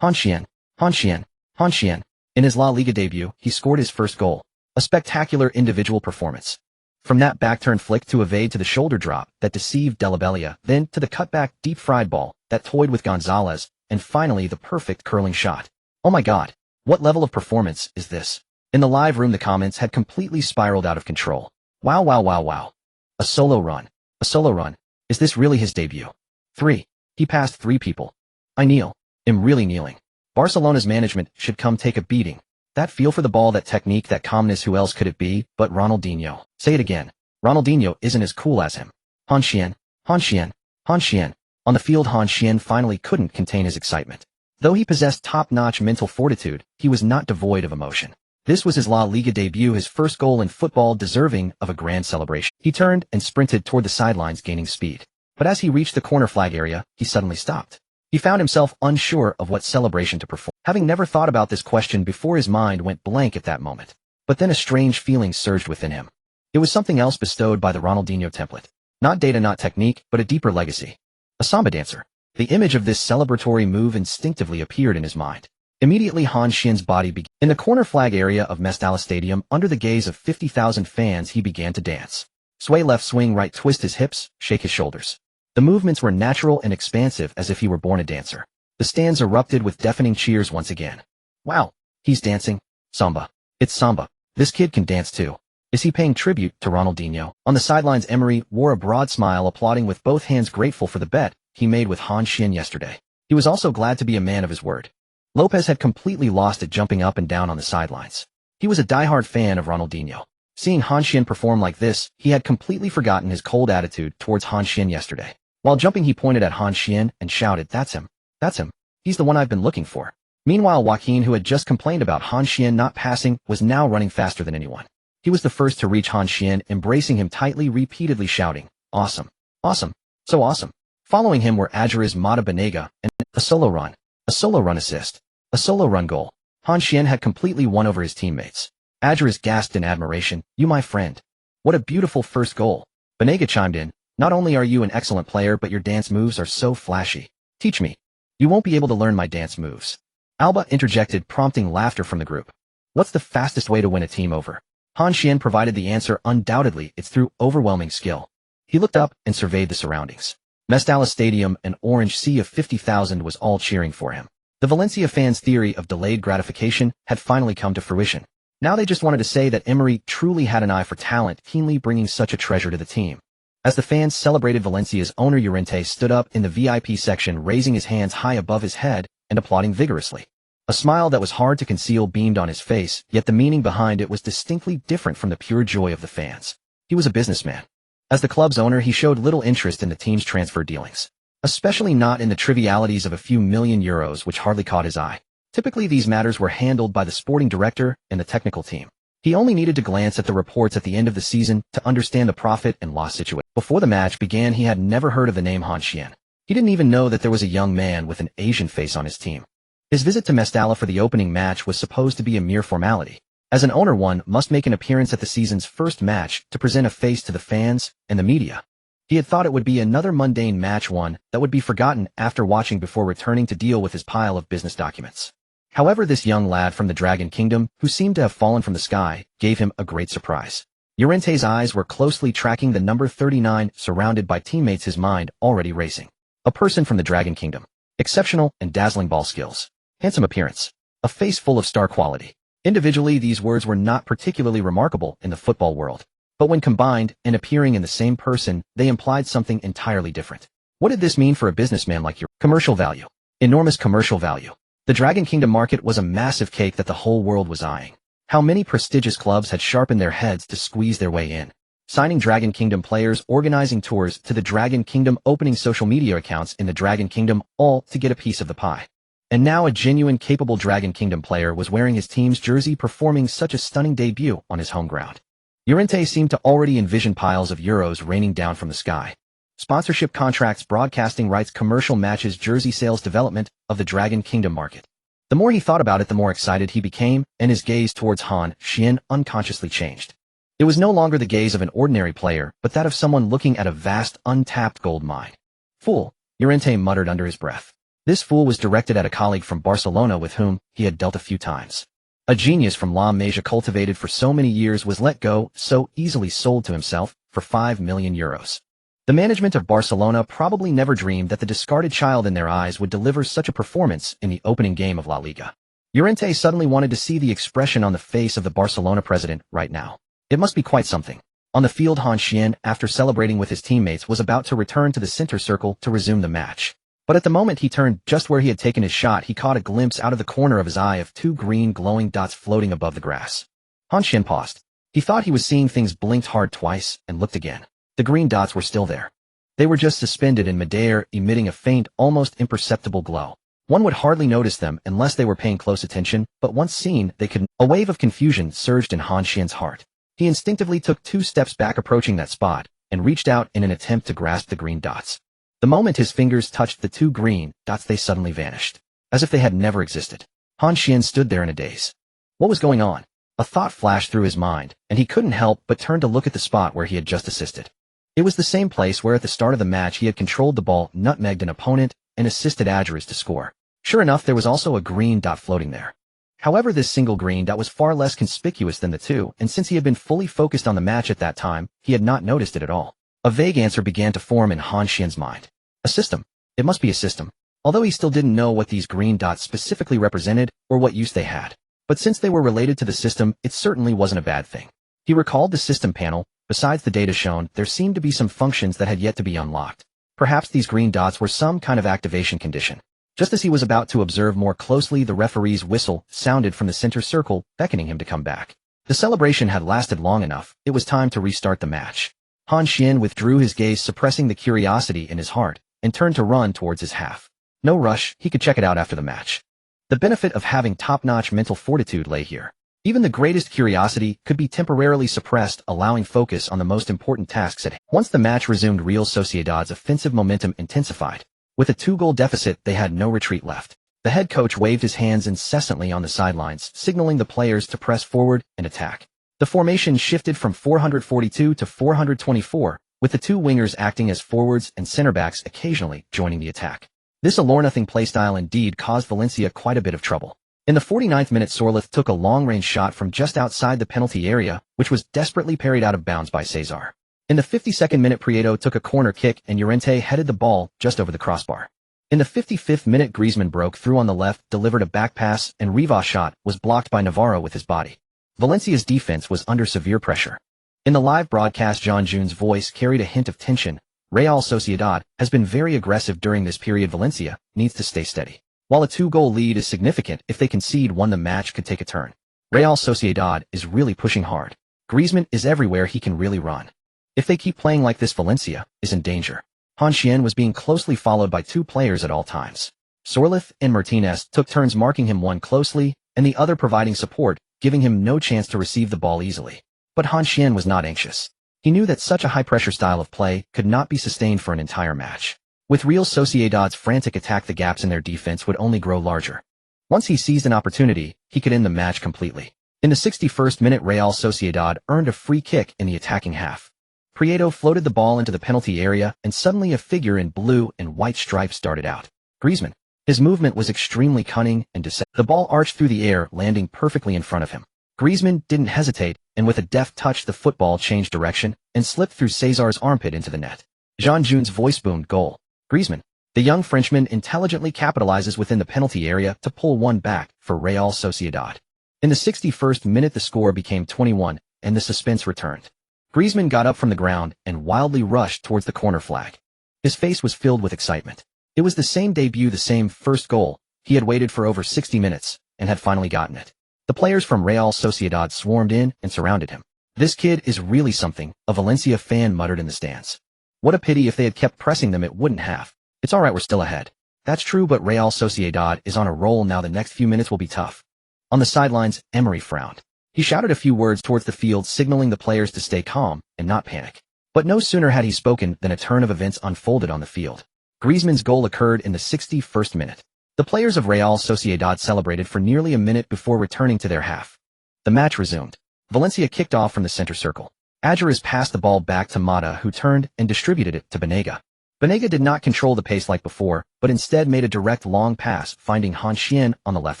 Han Xuan. Han Xuan. Han Xuan. In his La Liga debut, he scored his first goal. A spectacular individual performance. From that back-turn flick to evade to the shoulder drop that deceived Dell'Abella, then to the cutback deep-fried ball that toyed with Gonzalez, and finally the perfect curling shot. Oh my god, what level of performance is this? In the live room, the comments had completely spiraled out of control. Wow, wow, wow, wow. A solo run. A solo run. Is this really his debut? 3. He passed 3 people. I kneel. Am really kneeling. Barcelona's management should come take a beating. That feel for the ball, that technique, that calmness, who else could it be but Ronaldinho? Say it again. Ronaldinho isn't as cool as him. Han Xuan. Han Xuan. Han Xuan. On the field, Han Xuan finally couldn't contain his excitement. Though he possessed top-notch mental fortitude, he was not devoid of emotion. This was his La Liga debut, his first goal in football, deserving of a grand celebration. He turned and sprinted toward the sidelines, gaining speed. But as he reached the corner flag area, he suddenly stopped. He found himself unsure of what celebration to perform. Having never thought about this question before, his mind went blank at that moment. But then a strange feeling surged within him. It was something else bestowed by the Ronaldinho template. Not data, not technique, but a deeper legacy. A Samba dancer. The image of this celebratory move instinctively appeared in his mind. Immediately, Han Xuan's body began. In the corner flag area of Mestalla Stadium, under the gaze of 50,000 fans, he began to dance. Sway left, swing right, twist his hips, shake his shoulders. The movements were natural and expansive, as if he were born a dancer. The stands erupted with deafening cheers once again. Wow, he's dancing. Samba. It's Samba. This kid can dance too. Is he paying tribute to Ronaldinho? On the sidelines, Emery wore a broad smile, applauding with both hands, grateful for the bet he made with Han Xuan yesterday. He was also glad to be a man of his word. Lopez had completely lost it, jumping up and down on the sidelines. He was a diehard fan of Ronaldinho. Seeing Han Xuan perform like this, he had completely forgotten his cold attitude towards Han Xuan yesterday. While jumping, he pointed at Han Xuan and shouted, "That's him. That's him. He's the one I've been looking for." Meanwhile, Joaquin, who had just complained about Han Xuan not passing, was now running faster than anyone. He was the first to reach Han Xuan, embracing him tightly, repeatedly shouting, "Awesome. Awesome. So awesome." Following him were Ajuriz Mata Banega and a solo run assist. A solo run goal. Han Xuan had completely won over his teammates. Adjuris gasped in admiration, "You my friend. What a beautiful first goal." Banega chimed in, "Not only are you an excellent player but your dance moves are so flashy. Teach me. You won't be able to learn my dance moves." Alba interjected, prompting laughter from the group. What's the fastest way to win a team over? Han Xuan provided the answer. Undoubtedly, it's through overwhelming skill. He looked up and surveyed the surroundings. Mestalla Stadium, an orange sea of 50,000, was all cheering for him. The Valencia fans' theory of delayed gratification had finally come to fruition. Now they just wanted to say that Emery truly had an eye for talent, keenly bringing such a treasure to the team. As the fans celebrated, Valencia's owner Llorente stood up in the VIP section, raising his hands high above his head and applauding vigorously. A smile that was hard to conceal beamed on his face, yet the meaning behind it was distinctly different from the pure joy of the fans. He was a businessman. As the club's owner, he showed little interest in the team's transfer dealings, especially not in the trivialities of a few million euros which hardly caught his eye. Typically these matters were handled by the sporting director and the technical team. He only needed to glance at the reports at the end of the season to understand the profit and loss situation. Before the match began, he had never heard of the name Han Xuan. He didn't even know that there was a young man with an Asian face on his team. His visit to Mestalla for the opening match was supposed to be a mere formality. As an owner, one must make an appearance at the season's first match to present a face to the fans and the media. He had thought it would be another mundane match, one that would be forgotten after watching before returning to deal with his pile of business documents. However, this young lad from the Dragon Kingdom, who seemed to have fallen from the sky, gave him a great surprise. Llorente's eyes were closely tracking the number 39, surrounded by teammates, his mind already racing. A person from the Dragon Kingdom. Exceptional and dazzling ball skills. Handsome appearance. A face full of star quality. Individually, these words were not particularly remarkable in the football world. But when combined and appearing in the same person, they implied something entirely different. What did this mean for a businessman like your commercial value? Enormous commercial value. The Dragon Kingdom market was a massive cake that the whole world was eyeing. How many prestigious clubs had sharpened their heads to squeeze their way in? Signing Dragon Kingdom players, organizing tours to the Dragon Kingdom, opening social media accounts in the Dragon Kingdom, all to get a piece of the pie. And now a genuine, capable Dragon Kingdom player was wearing his team's jersey, performing such a stunning debut on his home ground. Llorente seemed to already envision piles of euros raining down from the sky. Sponsorship contracts, broadcasting rights, commercial matches, jersey sales, development of the Dragon Kingdom market. The more he thought about it, the more excited he became, and his gaze towards Han Xuan unconsciously changed. It was no longer the gaze of an ordinary player, but that of someone looking at a vast, untapped gold mine. "Fool," Llorente muttered under his breath. This fool was directed at a colleague from Barcelona with whom he had dealt a few times. A genius from La Masia, cultivated for so many years, was let go, so easily sold to himself, for 5 million euros. The management of Barcelona probably never dreamed that the discarded child in their eyes would deliver such a performance in the opening game of La Liga. Llorente suddenly wanted to see the expression on the face of the Barcelona president right now. It must be quite something. On the field, Han Xuan, after celebrating with his teammates, was about to return to the center circle to resume the match. But at the moment he turned just where he had taken his shot, he caught a glimpse out of the corner of his eye of 2 green glowing dots floating above the grass. Han Xuan paused. He thought he was seeing things, blinked hard twice, and looked again. The green dots were still there. They were just suspended in midair, emitting a faint, almost imperceptible glow. One would hardly notice them unless they were paying close attention, but once seen, they could. A wave of confusion surged in Han Xuan's heart. He instinctively took 2 steps back, approaching that spot, and reached out in an attempt to grasp the green dots. The moment his fingers touched the 2 green dots, they suddenly vanished, as if they had never existed. Han Xuan stood there in a daze. What was going on? A thought flashed through his mind, and he couldn't help but turn to look at the spot where he had just assisted. It was the same place where at the start of the match he had controlled the ball, nutmegged an opponent, and assisted Adjuris to score. Sure enough, there was also a green dot floating there. However, this single green dot was far less conspicuous than the 2, and since he had been fully focused on the match at that time, he had not noticed it at all. A vague answer began to form in Han Xuan's mind. A system. It must be a system. Although he still didn't know what these green dots specifically represented or what use they had. But since they were related to the system, it certainly wasn't a bad thing. He recalled the system panel. Besides the data shown, there seemed to be some functions that had yet to be unlocked. Perhaps these green dots were some kind of activation condition. Just as he was about to observe more closely, the referee's whistle sounded from the center circle, beckoning him to come back. The celebration had lasted long enough. It was time to restart the match. Han Xuan withdrew his gaze, suppressing the curiosity in his heart, and turned to run towards his half. No rush, he could check it out after the match. The benefit of having top-notch mental fortitude lay here. Even the greatest curiosity could be temporarily suppressed, allowing focus on the most important tasks at hand. Once the match resumed, Real Sociedad's offensive momentum intensified. With a 2-goal deficit, they had no retreat left. The head coach waved his hands incessantly on the sidelines, signaling the players to press forward and attack. The formation shifted from 442 to 424, with the two wingers acting as forwards and center-backs occasionally joining the attack. This all-or-nothing playstyle indeed caused Valencia quite a bit of trouble. In the 49th minute, Sorloth took a long-range shot from just outside the penalty area, which was desperately parried out of bounds by Cesar. In the 52nd minute, Prieto took a corner kick and Llorente headed the ball just over the crossbar. In the 55th minute, Griezmann broke through on the left, delivered a back pass, and Rivas' shot was blocked by Navarro with his body. Valencia's defense was under severe pressure. In the live broadcast, Han Xuan's voice carried a hint of tension. Real Sociedad has been very aggressive during this period. Valencia needs to stay steady. While a 2-goal lead is significant, if they concede one, the match could take a turn. Real Sociedad is really pushing hard. Griezmann is everywhere, he can really run. If they keep playing like this, Valencia is in danger. Han Xuan was being closely followed by two players at all times. Sorloth and Martinez took turns marking him, one closely and the other providing support, giving him no chance to receive the ball easily. But Han Xuan was not anxious. He knew that such a high-pressure style of play could not be sustained for an entire match. With Real Sociedad's frantic attack, the gaps in their defense would only grow larger. Once he seized an opportunity, he could end the match completely. In the 61st minute, Real Sociedad earned a free kick in the attacking half. Prieto floated the ball into the penalty area, and suddenly a figure in blue and white stripes darted out. Griezmann. His movement was extremely cunning and deceptive. The ball arched through the air, landing perfectly in front of him. Griezmann didn't hesitate, and with a deft touch, the football changed direction and slipped through Cesar's armpit into the net. Han Xuan's voice boomed, "Goal." Griezmann. The young Frenchman intelligently capitalizes within the penalty area to pull one back for Real Sociedad. In the 61st minute, the score became 21, and the suspense returned. Griezmann got up from the ground and wildly rushed towards the corner flag. His face was filled with excitement. It was the same debut, the same first goal. He had waited for over 60 minutes and had finally gotten it. The players from Real Sociedad swarmed in and surrounded him. "This kid is really something," a Valencia fan muttered in the stands. "What a pity, if they had kept pressing them it wouldn't have. It's alright, we're still ahead." That's true, but Real Sociedad is on a roll now. The next few minutes will be tough. On the sidelines, Emery frowned. He shouted a few words towards the field, signaling the players to stay calm and not panic. But no sooner had he spoken than a turn of events unfolded on the field. Griezmann's goal occurred in the 61st minute. The players of Real Sociedad celebrated for nearly a minute before returning to their half. The match resumed. Valencia kicked off from the center circle. Adjures passed the ball back to Mata, who turned and distributed it to Banega. Banega did not control the pace like before, but instead made a direct long pass, finding Han Xuan on the left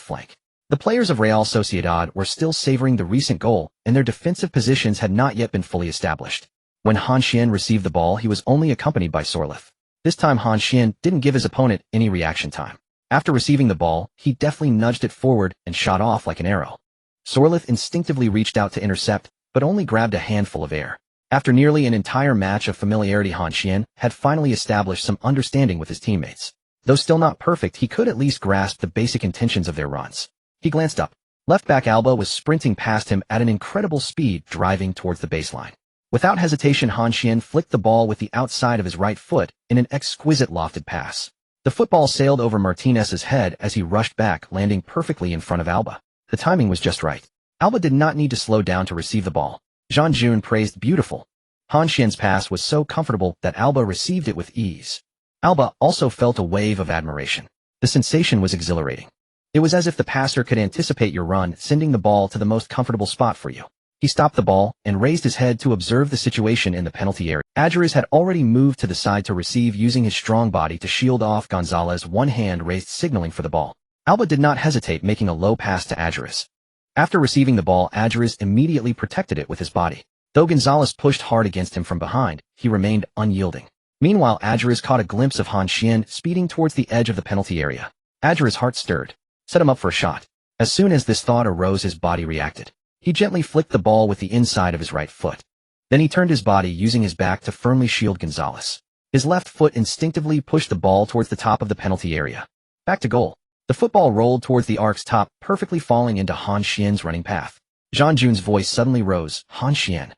flank. The players of Real Sociedad were still savoring the recent goal, and their defensive positions had not yet been fully established. When Han Xuan received the ball, he was only accompanied by Sorloth. This time Han Xuan didn't give his opponent any reaction time. After receiving the ball, he deftly nudged it forward and shot off like an arrow. Sorloth instinctively reached out to intercept, but only grabbed a handful of air. After nearly an entire match of familiarity, Han Xuan had finally established some understanding with his teammates. Though still not perfect, he could at least grasp the basic intentions of their runs. He glanced up. Left-back Alba was sprinting past him at an incredible speed, driving towards the baseline. Without hesitation, Han Xuan flicked the ball with the outside of his right foot in an exquisite lofted pass. The football sailed over Martinez's head as he rushed back, landing perfectly in front of Alba. The timing was just right. Alba did not need to slow down to receive the ball. Han Xuan praised beautiful. Han Xuan's pass was so comfortable that Alba received it with ease. Alba also felt a wave of admiration. The sensation was exhilarating. It was as if the passer could anticipate your run, sending the ball to the most comfortable spot for you. He stopped the ball and raised his head to observe the situation in the penalty area. Adjures had already moved to the side to receive, using his strong body to shield off Gonzalez, one hand raised signaling for the ball. Alba did not hesitate, making a low pass to Adjures. After receiving the ball, Adjures immediately protected it with his body. Though Gonzalez pushed hard against him from behind, he remained unyielding. Meanwhile, Adjures caught a glimpse of Han Xuan speeding towards the edge of the penalty area. Adjures' heart stirred. Set him up for a shot. As soon as this thought arose, his body reacted. He gently flicked the ball with the inside of his right foot. Then he turned his body, using his back to firmly shield Gonzalez. His left foot instinctively pushed the ball towards the top of the penalty area. Back to goal. The football rolled towards the arc's top, perfectly falling into Han Xuan's running path. Han Xuan's voice suddenly rose. "Han Xuan."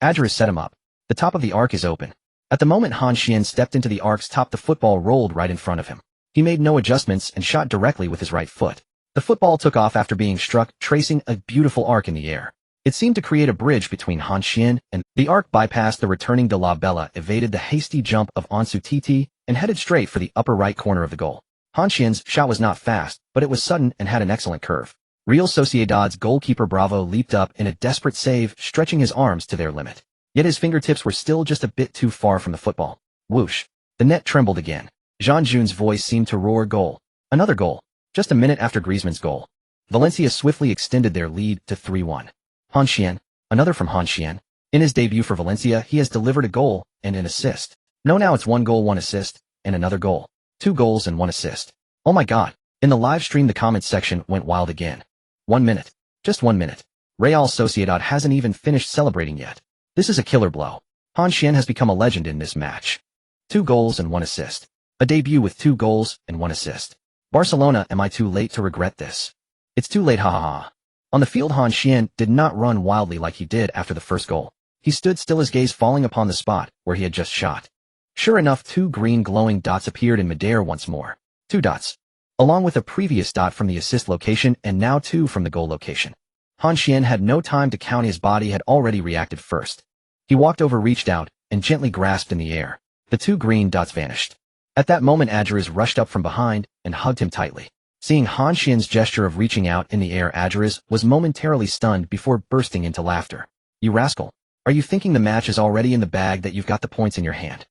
Adjures set him up. "The top of the arc is open." At the moment Han Xuan stepped into the arc's top, the football rolled right in front of him. He made no adjustments and shot directly with his right foot. The football took off after being struck, tracing a beautiful arc in the air. It seemed to create a bridge between Han Xuan and the arc. Bypassed the returning De La Bella, evaded the hasty jump of Ansu Titi, and headed straight for the upper right corner of the goal. Han Xuan's shot was not fast, but it was sudden and had an excellent curve. Real Sociedad's goalkeeper Bravo leaped up in a desperate save, stretching his arms to their limit. Yet his fingertips were still just a bit too far from the football. Whoosh. The net trembled again. Jean Jun's voice seemed to roar goal. Another goal. Just a minute after Griezmann's goal. Valencia swiftly extended their lead to 3-1. Han Xuan. Another from Han Xuan. In his debut for Valencia, he has delivered a goal and an assist. No, now it's 1 goal, 1 assist, and another goal. 2 goals and 1 assist. Oh my god. In the live stream the comments section went wild again. 1 minute. Just 1 minute. Real Sociedad hasn't even finished celebrating yet. This is a killer blow. Han Xuan has become a legend in this match. 2 goals and 1 assist. A debut with 2 goals and 1 assist. Barcelona, am I too late to regret this? It's too late, ha ha ha. On the field, Han Xuan did not run wildly like he did after the first goal. He stood still, his gaze falling upon the spot where he had just shot. Sure enough, 2 green glowing dots appeared in midair once more. 2 dots. Along with a previous dot from the assist location and now 2 from the goal location. Han Xuan had no time to count, his body had already reacted first. He walked over, reached out, and gently grasped in the air. The 2 green dots vanished. At that moment, Adjures rushed up from behind and hugged him tightly. Seeing Han Xuan's gesture of reaching out in the air, Adjures was momentarily stunned before bursting into laughter. You rascal. Are you thinking the match is already in the bag, that you've got the points in your hand?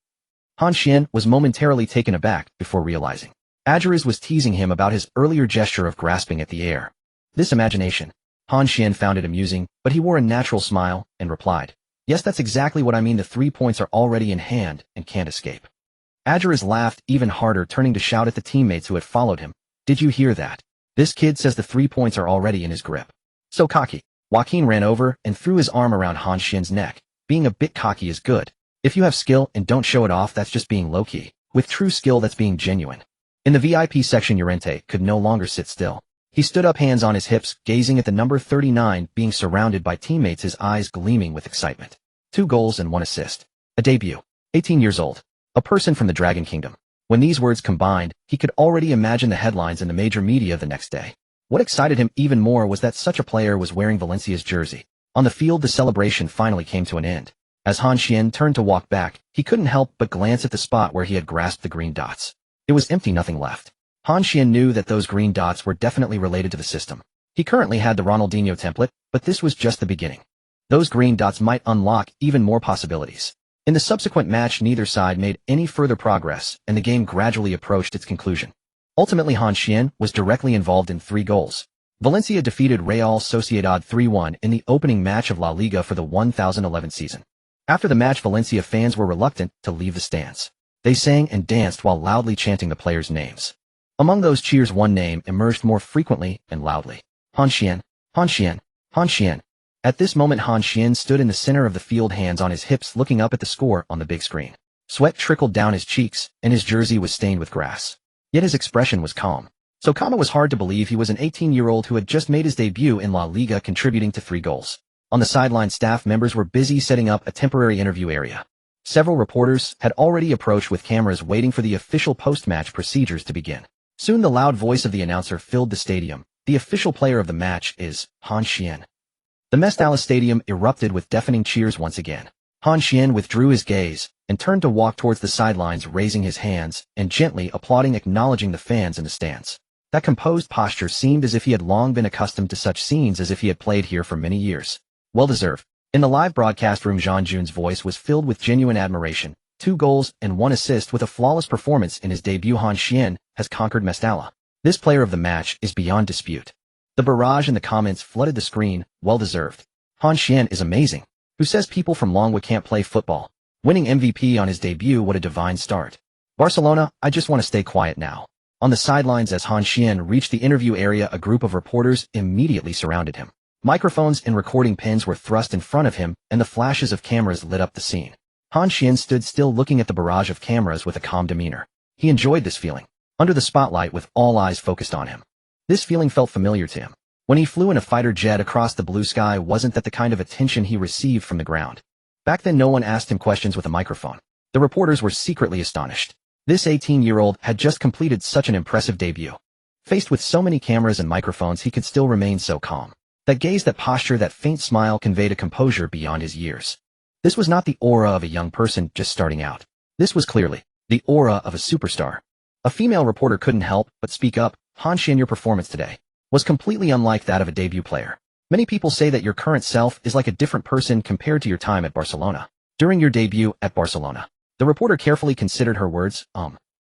Han Xuan was momentarily taken aback before realizing Adjures was teasing him about his earlier gesture of grasping at the air. This imagination. Han Xuan found it amusing, but he wore a natural smile and replied, yes, that's exactly what I mean, the 3 points are already in hand and can't escape. Adjures laughed even harder, turning to shout at the teammates who had followed him. Did you hear that? This kid says the 3 points are already in his grip. So cocky. Joaquin ran over and threw his arm around Han Xuan's neck. Being a bit cocky is good. If you have skill and don't show it off, that's just being low-key. With true skill, that's being genuine. In the VIP section, Llorente could no longer sit still. He stood up, hands on his hips, gazing at the number 39 being surrounded by teammates, his eyes gleaming with excitement. 2 goals and 1 assist. A debut. 18 years old. A person from the Dragon Kingdom. When these words combined, he could already imagine the headlines in the major media the next day. What excited him even more was that such a player was wearing Valencia's jersey. On the field, the celebration finally came to an end. As Han Xuan turned to walk back, he couldn't help but glance at the spot where he had grasped the green dots. It was empty, nothing left. Han Xuan knew that those green dots were definitely related to the system. He currently had the Ronaldinho template, but this was just the beginning. Those green dots might unlock even more possibilities. In the subsequent match, neither side made any further progress, and the game gradually approached its conclusion. Ultimately, Han Xuan was directly involved in 3 goals. Valencia defeated Real Sociedad 3-1 in the opening match of La Liga for the 2011 season. After the match, Valencia fans were reluctant to leave the stands. They sang and danced while loudly chanting the players' names. Among those cheers, one name emerged more frequently and loudly. Han Xuan, Han Xuan, Han Xuan. At this moment, Han Xuan stood in the center of the field, hands on his hips, looking up at the score on the big screen. Sweat trickled down his cheeks, and his jersey was stained with grass. Yet his expression was calm. So calm it was hard to believe he was an 18-year-old who had just made his debut in La Liga, contributing to 3 goals. On the sideline, staff members were busy setting up a temporary interview area. Several reporters had already approached with cameras, waiting for the official post-match procedures to begin. Soon the loud voice of the announcer filled the stadium. The official player of the match is Han Xuan. The Mestalla Stadium erupted with deafening cheers once again. Han Xuan withdrew his gaze and turned to walk towards the sidelines, raising his hands and gently applauding, acknowledging the fans in the stands. That composed posture seemed as if he had long been accustomed to such scenes, as if he had played here for many years. Well deserved. In the live broadcast room, Jean Jun's voice was filled with genuine admiration. 2 goals and 1 assist with a flawless performance in his debut, Han Xuan has conquered Mestalla. This player of the match is beyond dispute. The barrage in the comments flooded the screen. Well deserved. Han Xuan is amazing. Who says people from Longwood can't play football? Winning MVP on his debut, what a divine start. Barcelona, I just want to stay quiet now. On the sidelines, as Han Xuan reached the interview area, a group of reporters immediately surrounded him. Microphones and recording pens were thrust in front of him, and the flashes of cameras lit up the scene. Han Xuan stood still, looking at the barrage of cameras with a calm demeanor. He enjoyed this feeling, under the spotlight with all eyes focused on him. This feeling felt familiar to him. When he flew in a fighter jet across the blue sky, wasn't that the kind of attention he received from the ground? Back then, no one asked him questions with a microphone. The reporters were secretly astonished. This 18-year-old had just completed such an impressive debut. Faced with so many cameras and microphones, he could still remain so calm. That gaze, that posture, that faint smile conveyed a composure beyond his years. This was not the aura of a young person just starting out. This was clearly the aura of a superstar. A female reporter couldn't help but speak up. Han Xuan, your performance today was completely unlike that of a debut player. Many people say that your current self is like a different person compared to your time at Barcelona. During your debut at Barcelona, the reporter carefully considered her words,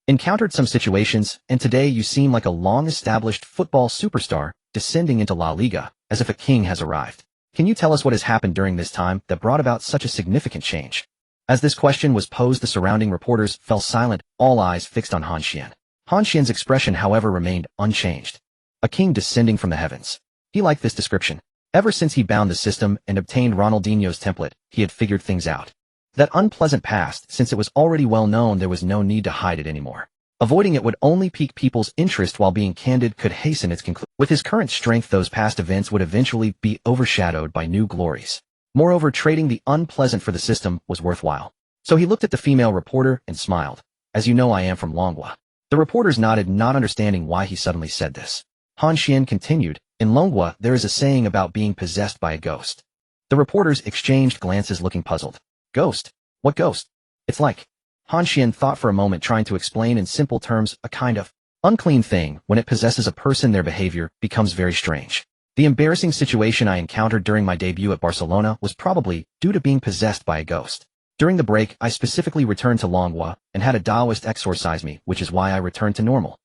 encountered some situations, and today you seem like a long-established football superstar descending into La Liga, as if a king has arrived. Can you tell us what has happened during this time that brought about such a significant change? As this question was posed, the surrounding reporters fell silent, all eyes fixed on Han Xuan. Han Xuan's expression, however, remained unchanged. A king descending from the heavens. He liked this description. Ever since he bound the system and obtained Ronaldinho's template, he had figured things out. That unpleasant past, since it was already well known, there was no need to hide it anymore. Avoiding it would only pique people's interest, while being candid could hasten its conclusion. With his current strength, those past events would eventually be overshadowed by new glories. Moreover, trading the unpleasant for the system was worthwhile. So he looked at the female reporter and smiled. As you know, I am from Longwa. The reporters nodded, not understanding why he suddenly said this. Han Xuan continued, in Longwa, there is a saying about being possessed by a ghost. The reporters exchanged glances, looking puzzled. Ghost? What ghost? It's like. Han Xuan thought for a moment, trying to explain in simple terms, a kind of unclean thing. When it possesses a person, their behavior becomes very strange. The embarrassing situation I encountered during my debut at Barcelona was probably due to being possessed by a ghost. During the break, I specifically returned to Longwa and had a Taoist exorcise me, which is why I returned to normal.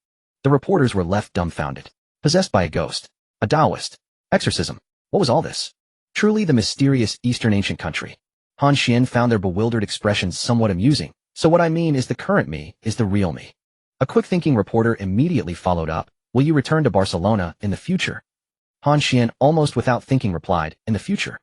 The reporters were left dumbfounded. Possessed by a ghost. A Taoist. Exorcism. What was all this? Truly the mysterious Eastern ancient country. Han Xuan found their bewildered expressions somewhat amusing. So what I mean is, the current me is the real me. A quick-thinking reporter immediately followed up. Will you return to Barcelona in the future? Han Xuan, almost without thinking, replied, in the future?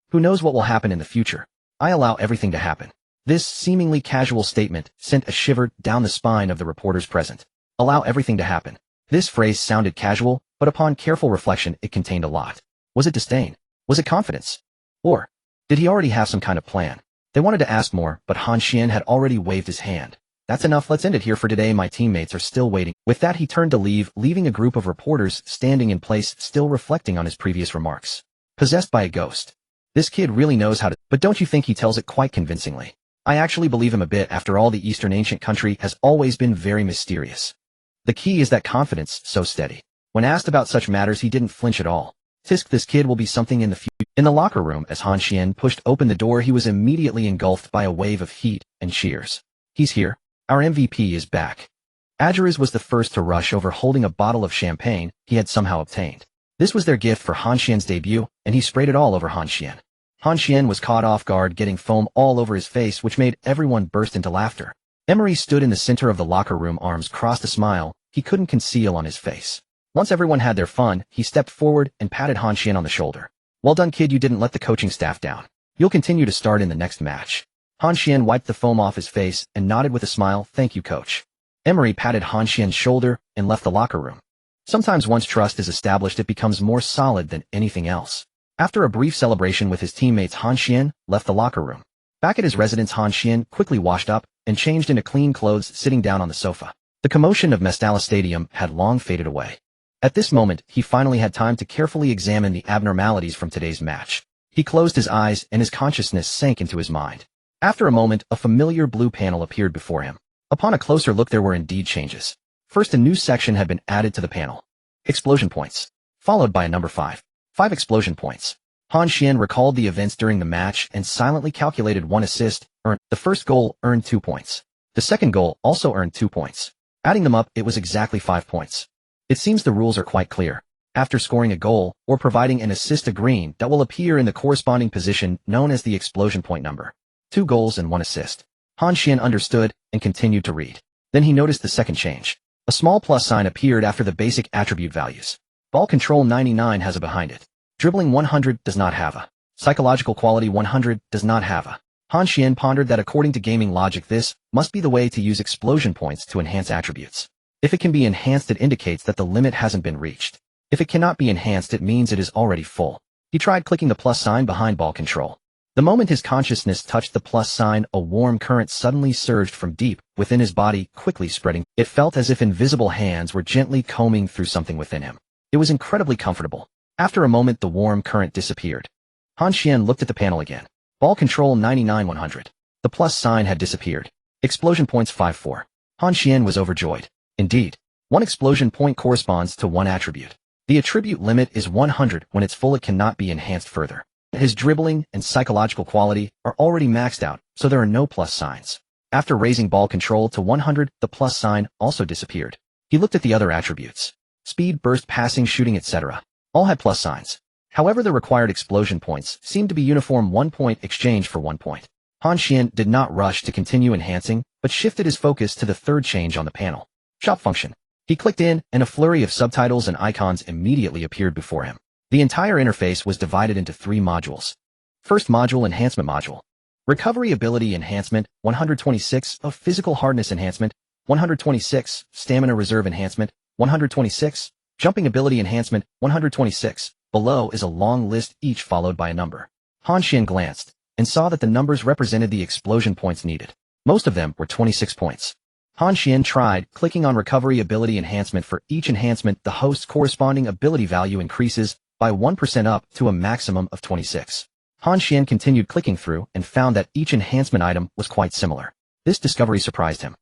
Who knows what will happen in the future? I allow everything to happen. This seemingly casual statement sent a shiver down the spine of the reporters present. Allow everything to happen. This phrase sounded casual, but upon careful reflection it contained a lot. Was it disdain? Was it confidence? Or did he already have some kind of plan? They wanted to ask more, but Han Xuan had already waved his hand. That's enough, let's end it here for today, my teammates are still waiting. With that he turned to leave, leaving a group of reporters standing in place, still reflecting on his previous remarks. Possessed by a ghost. This kid really knows how to, but don't you think he tells it quite convincingly? I actually believe him a bit. After all, the Eastern ancient country has always been very mysterious. The key is that confidence, so steady. When asked about such matters, he didn't flinch at all. Tisk, this kid will be something in the future. In the locker room, as Han Xuan pushed open the door, he was immediately engulfed by a wave of heat and cheers. He's here. Our MVP is back. Adjures was the first to rush over, holding a bottle of champagne he had somehow obtained. This was their gift for Han Xuan's debut, and he sprayed it all over Han Xuan. Han Xuan was caught off guard, getting foam all over his face, which made everyone burst into laughter. Emery stood in the center of the locker room, arms crossed, a smile he couldn't conceal on his face. Once everyone had their fun, he stepped forward and patted Han Xuan on the shoulder. Well done, kid, you didn't let the coaching staff down. You'll continue to start in the next match. Han Xuan wiped the foam off his face and nodded with a smile. Thank you, coach. Emery patted Han Xuan's shoulder and left the locker room. Sometimes once trust is established, it becomes more solid than anything else. After a brief celebration with his teammates, Han Xuan left the locker room. Back at his residence, Han Xuan quickly washed up and changed into clean clothes, sitting down on the sofa. The commotion of Mestalla Stadium had long faded away. At this moment, he finally had time to carefully examine the abnormalities from today's match. He closed his eyes and his consciousness sank into his mind. After a moment, a familiar blue panel appeared before him. Upon a closer look, there were indeed changes. First, a new section had been added to the panel. Explosion points. Followed by a number 5. 5 explosion points. Han Xuan recalled the events during the match and silently calculated. 1 assist earned. The first goal earned 2 points. The second goal also earned 2 points. Adding them up, it was exactly 5 points. It seems the rules are quite clear. After scoring a goal or providing an assist, a green dot will appear in the corresponding position known as the explosion point number. 2 goals and 1 assist. Han Xuan understood and continued to read. Then he noticed the second change. A small plus sign appeared after the basic attribute values. Ball control 99 has a behind it. Dribbling 100 does not have a. Psychological quality 100 does not have a. Han Xuan pondered that according to gaming logic, this must be the way to use explosion points to enhance attributes. If it can be enhanced, it indicates that the limit hasn't been reached. If it cannot be enhanced, it means it is already full. He tried clicking the plus sign behind ball control. The moment his consciousness touched the plus sign, a warm current suddenly surged from deep within his body, quickly spreading. It felt as if invisible hands were gently combing through something within him. It was incredibly comfortable. After a moment, the warm current disappeared. Han Xuan looked at the panel again. Ball control 99-100. The plus sign had disappeared. Explosion points 5-4. Han Xuan was overjoyed. Indeed, one explosion point corresponds to one attribute. The attribute limit is 100. When it's full, it cannot be enhanced further. His dribbling and psychological quality are already maxed out, so there are no plus signs. After raising ball control to 100, the plus sign also disappeared. He looked at the other attributes. Speed, burst, passing, shooting, etc. all had plus signs. However, the required explosion points seemed to be uniform 1 point exchange for 1 point. Han Xuan did not rush to continue enhancing, but shifted his focus to the third change on the panel. Shop function. He clicked in, and a flurry of subtitles and icons immediately appeared before him. The entire interface was divided into 3 modules. First module, Enhancement Module. Recovery Ability Enhancement, 126, of Physical Hardness Enhancement, 126, Stamina Reserve Enhancement, 126, Jumping Ability Enhancement, 126. Below is a long list, each followed by a number. Han Xuan glanced, and saw that the numbers represented the explosion points needed. Most of them were 26 points. Han Xuan tried clicking on Recovery Ability Enhancement. For each enhancement, the host's corresponding ability value increases by 1% up to a maximum of 26. Han Xuan continued clicking through and found that each enhancement item was quite similar. This discovery surprised him.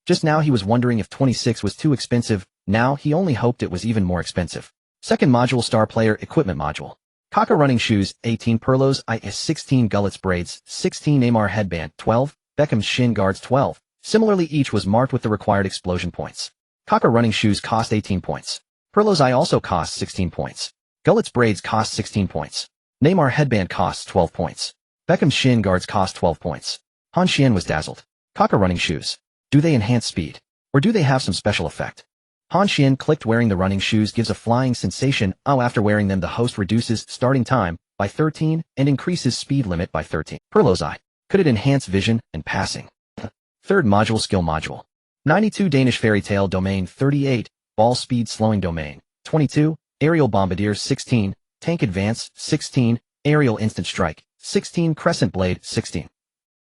Just now he was wondering if 26 was too expensive, now he only hoped it was even more expensive. Second module, Star Player Equipment Module. Kaka Running Shoes, 18 Perlos is 16 Gullets Braids, 16 Neymar Headband, 12, Beckham's Shin Guards, 12. Similarly, each was marked with the required explosion points. Kaka Running Shoes cost 18 points. Perlos also cost 16 points. Gullets Braids cost 16 points. Neymar Headband costs 12 points. Beckham's Shin Guards cost 12 points. Han Xuan was dazzled. Kaka Running Shoes. Do they enhance speed? Or do they have some special effect? Han Xuan clicked. Wearing the running shoes gives a flying sensation. After wearing them, the host reduces starting time by 13 and increases speed limit by 13. Perlos. Could it enhance vision and passing? Third module, Skill Module. 92 Danish Fairy Tale Domain, 38 Ball Speed Slowing Domain, 22 Aerial Bombardier, 16 Tank Advance, 16 Aerial Instant Strike, 16 Crescent Blade, 16.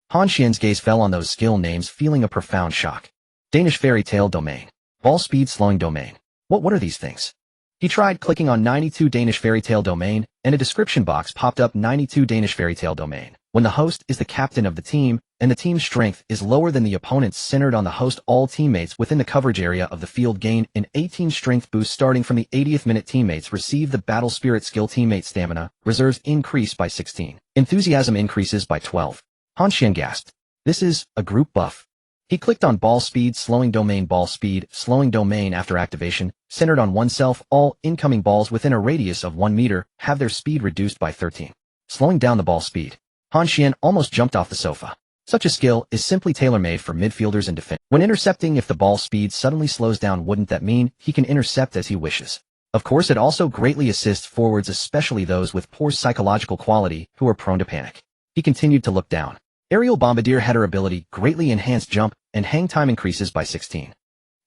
Han Xuan's gaze fell on those skill names, feeling a profound shock. Danish Fairy Tale Domain. Ball Speed Slowing Domain. What are these things? He tried clicking on 92 Danish Fairy Tale Domain, and a description box popped up. 92 Danish Fairy Tale Domain. When the host is the captain of the team, and the team's strength is lower than the opponent's, centered on the host, all teammates within the coverage area of the field gain an 18 strength boost starting from the 80th minute. Teammates receive the Battle Spirit skill. Teammate stamina reserves increase by 16. Enthusiasm increases by 12. Han Xuan gasped. This is a group buff. He clicked on Ball Speed Slowing Domain. Ball Speed Slowing Domain. After activation, centered on oneself, all incoming balls within a radius of 1 meter have their speed reduced by 13. Slowing down the ball speed. Han Xuan almost jumped off the sofa. Such a skill is simply tailor-made for midfielders and defenders. When intercepting, if the ball speed suddenly slows down, wouldn't that mean he can intercept as he wishes? Of course, it also greatly assists forwards, especially those with poor psychological quality who are prone to panic. He continued to look down. Aerial Bombardier header ability, greatly enhanced jump and hang time increases by 16.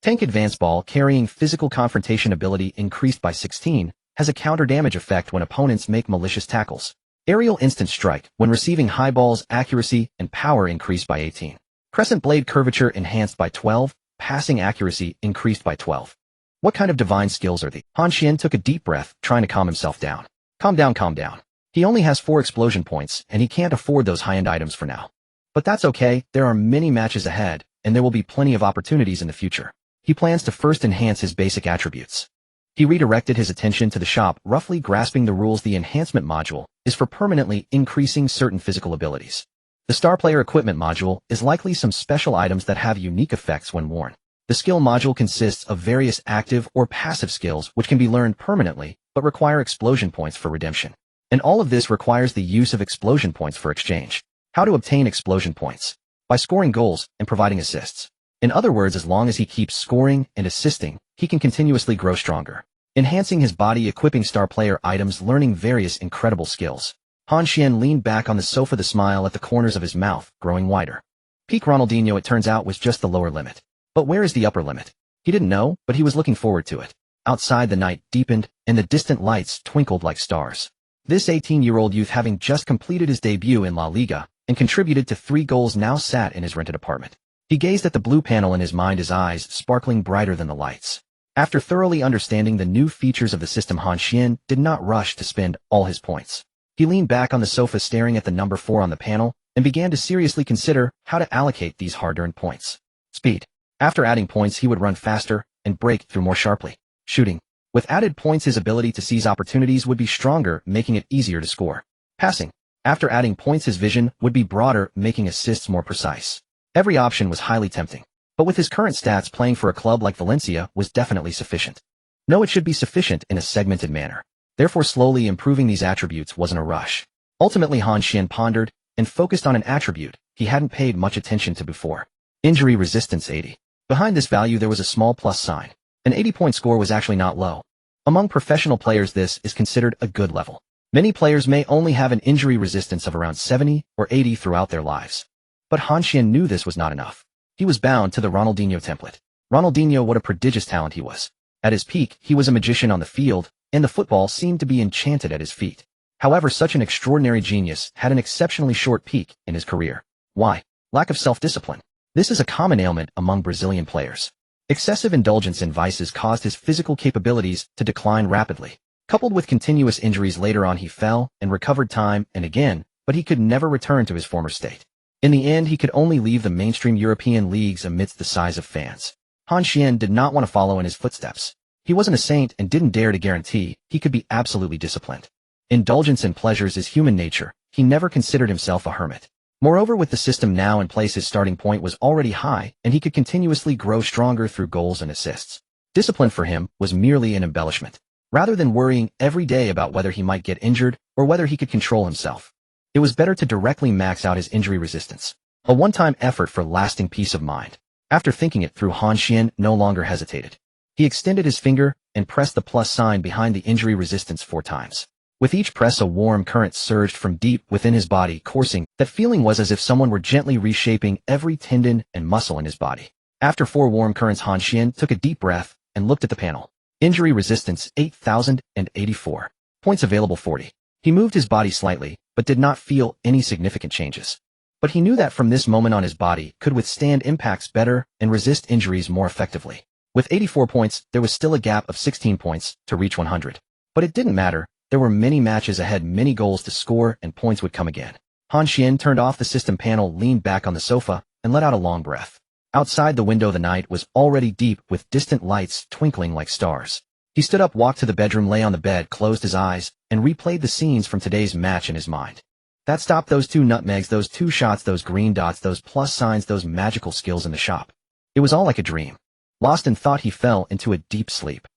Tank Advance Ball Carrying Physical Confrontation ability increased by 16, has a counter damage effect when opponents make malicious tackles. Aerial Instant Strike, when receiving high balls, accuracy and power increased by 18. Crescent Blade Curvature enhanced by 12, passing accuracy increased by 12. What kind of divine skills are these? Han Xuan took a deep breath, trying to calm himself down. Calm down. He only has 4 explosion points, and he can't afford those high-end items for now. But that's okay, there are many matches ahead, and there will be plenty of opportunities in the future. He plans to first enhance his basic attributes. He redirected his attention to the shop, roughly grasping the rules. The enhancement module is for permanently increasing certain physical abilities. The Star Player Equipment module is likely some special items that have unique effects when worn. The skill module consists of various active or passive skills which can be learned permanently, but require explosion points for redemption. And all of this requires the use of explosion points for exchange. How to obtain explosion points? By scoring goals and providing assists. In other words, as long as he keeps scoring and assisting, he can continuously grow stronger. Enhancing his body, equipping star player items, learning various incredible skills. Han Xuan leaned back on the sofa, the smile at the corners of his mouth growing wider. Peak Ronaldinho, it turns out, was just the lower limit. But where is the upper limit? He didn't know, but he was looking forward to it. Outside, the night deepened, and the distant lights twinkled like stars. This 18-year-old youth, having just completed his debut in La Liga and contributed to 3 goals, now sat in his rented apartment. He gazed at the blue panel in his mind, his eyes sparkling brighter than the lights. After thoroughly understanding the new features of the system, Han Xuan did not rush to spend all his points. He leaned back on the sofa, staring at the number 4 on the panel, and began to seriously consider how to allocate these hard-earned points. Speed. After adding points, he would run faster and break through more sharply. Shooting. With added points, his ability to seize opportunities would be stronger, making it easier to score. Passing. After adding points, his vision would be broader, making assists more precise. Every option was highly tempting. But with his current stats, playing for a club like Valencia was definitely sufficient. No, it should be sufficient in a segmented manner. Therefore, slowly improving these attributes wasn't a rush. Ultimately, Han Xuan pondered and focused on an attribute he hadn't paid much attention to before. Injury resistance 80. Behind this value there was a small plus sign. An 80-point score was actually not low. Among professional players, this is considered a good level. Many players may only have an injury resistance of around 70 or 80 throughout their lives. But Han Xuan knew this was not enough. He was bound to the Ronaldinho template. Ronaldinho, what a prodigious talent he was. At his peak, he was a magician on the field, and the football seemed to be enchanted at his feet. However, such an extraordinary genius had an exceptionally short peak in his career. Why? Lack of self-discipline. This is a common ailment among Brazilian players. Excessive indulgence in vices caused his physical capabilities to decline rapidly. Coupled with continuous injuries later on, he fell and recovered time and again, but he could never return to his former state. In the end, he could only leave the mainstream European leagues amidst the sighs of fans. Han Xuan did not want to follow in his footsteps. He wasn't a saint and didn't dare to guarantee he could be absolutely disciplined. Indulgence in pleasures is human nature. He never considered himself a hermit. Moreover, with the system now in place, his starting point was already high, and he could continuously grow stronger through goals and assists. Discipline for him was merely an embellishment. Rather than worrying every day about whether he might get injured or whether he could control himself, it was better to directly max out his injury resistance. A one-time effort for lasting peace of mind. After thinking it through, Han Xuan no longer hesitated. He extended his finger and pressed the plus sign behind the injury resistance 4 times. With each press, a warm current surged from deep within his body, coursing. That feeling was as if someone were gently reshaping every tendon and muscle in his body. After 4 warm currents, Han Xuan took a deep breath and looked at the panel. Injury resistance 8,084. Points available 40. He moved his body slightly, but did not feel any significant changes. But he knew that from this moment on his body could withstand impacts better and resist injuries more effectively. With 84 points, there was still a gap of 16 points to reach 100. But it didn't matter. There were many matches ahead, many goals to score, and points would come again. Han Xuan turned off the system panel, leaned back on the sofa, and let out a long breath. Outside the window, the night was already deep, with distant lights twinkling like stars. He stood up, walked to the bedroom, lay on the bed, closed his eyes, and replayed the scenes from today's match in his mind. That stop, those 2 nutmegs, those 2 shots, those green dots, those plus signs, those magical skills in the shop. It was all like a dream. Lost in thought, he fell into a deep sleep.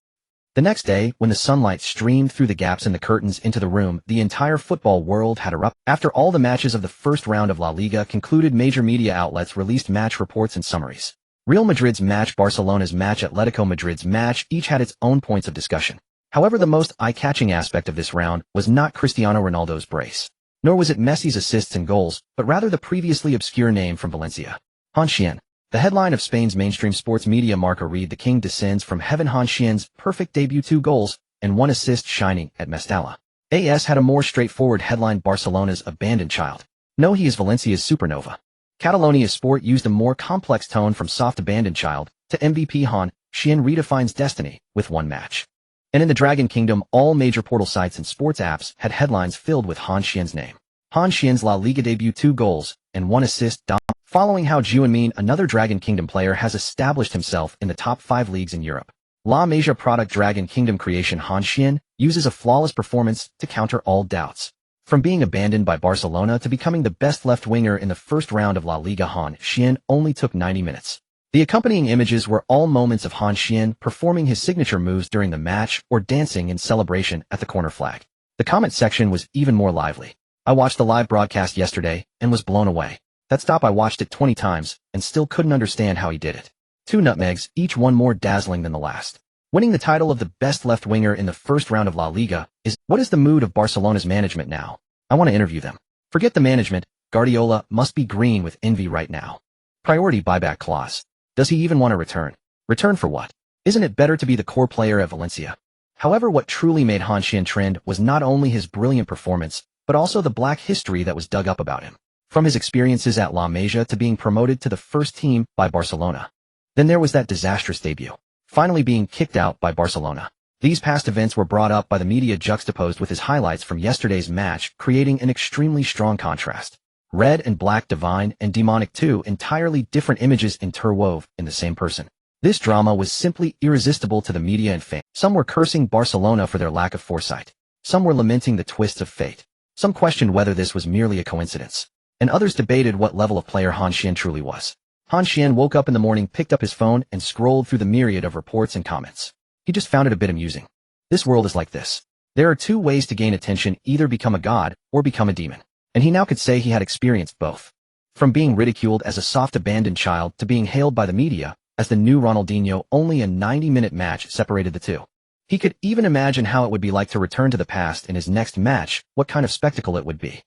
The next day, when the sunlight streamed through the gaps in the curtains into the room, the entire football world had erupted. After all the matches of the first round of La Liga concluded, major media outlets released match reports and summaries. Real Madrid's match, Barcelona's match, Atletico Madrid's match, each had its own points of discussion. However, the most eye-catching aspect of this round was not Cristiano Ronaldo's brace, nor was it Messi's assists and goals, but rather the previously obscure name from Valencia, Han Xuan. The headline of Spain's mainstream sports media Marca read, "The King descends from heaven, Han Xuan's perfect debut, 2 goals and 1 assist shining at Mestalla." AS had a more straightforward headline, "Barcelona's abandoned child. No, he is Valencia's supernova." Catalonia Sport used a more complex tone, "From soft abandoned child to MVP, Han Xuan redefines destiny with 1 match." And in the Dragon Kingdom, all major portal sites and sports apps had headlines filled with Han Xuan's name. Han Xuan's La Liga debut, 2 goals and 1 assist. Following Han Xuan, another Dragon Kingdom player, has established himself in the top 5 leagues in Europe. La Masia product Dragon Kingdom creation Han Xuan uses a flawless performance to counter all doubts. From being abandoned by Barcelona to becoming the best left winger in the first round of La Liga, Han Xuan only took 90 minutes. The accompanying images were all moments of Han Xuan performing his signature moves during the match or dancing in celebration at the corner flag. The comment section was even more lively. "I watched the live broadcast yesterday and was blown away. That stop, I watched it 20 times and still couldn't understand how he did it. 2 nutmegs, each one more dazzling than the last." Winning the title of the best left winger in the first round of La Liga is... What is the mood of Barcelona's management now? I want to interview them. Forget the management. Guardiola must be green with envy right now. Priority buyback clause. Does he even want to return? Return for what? Isn't it better to be the core player at Valencia? However, what truly made Han Xuan trend was not only his brilliant performance, but also the black history that was dug up about him. From his experiences at La Masia to being promoted to the first team by Barcelona. Then there was that disastrous debut, finally being kicked out by Barcelona. These past events were brought up by the media, juxtaposed with his highlights from yesterday's match, creating an extremely strong contrast. Red and black, divine and demonic, 2 entirely different images interwove in the same person. This drama was simply irresistible to the media and fans. Some were cursing Barcelona for their lack of foresight. Some were lamenting the twists of fate. Some questioned whether this was merely a coincidence. And others debated what level of player Han Xuan truly was. Han Xuan woke up in the morning, picked up his phone, and scrolled through the myriad of reports and comments. He just found it a bit amusing. This world is like this. There are two ways to gain attention, either become a god or become a demon. And he now could say he had experienced both. From being ridiculed as a soft abandoned child to being hailed by the media as the new Ronaldinho, only a 90-minute match separated the two. He could even imagine how it would be like to return to the past in his next match, what kind of spectacle it would be.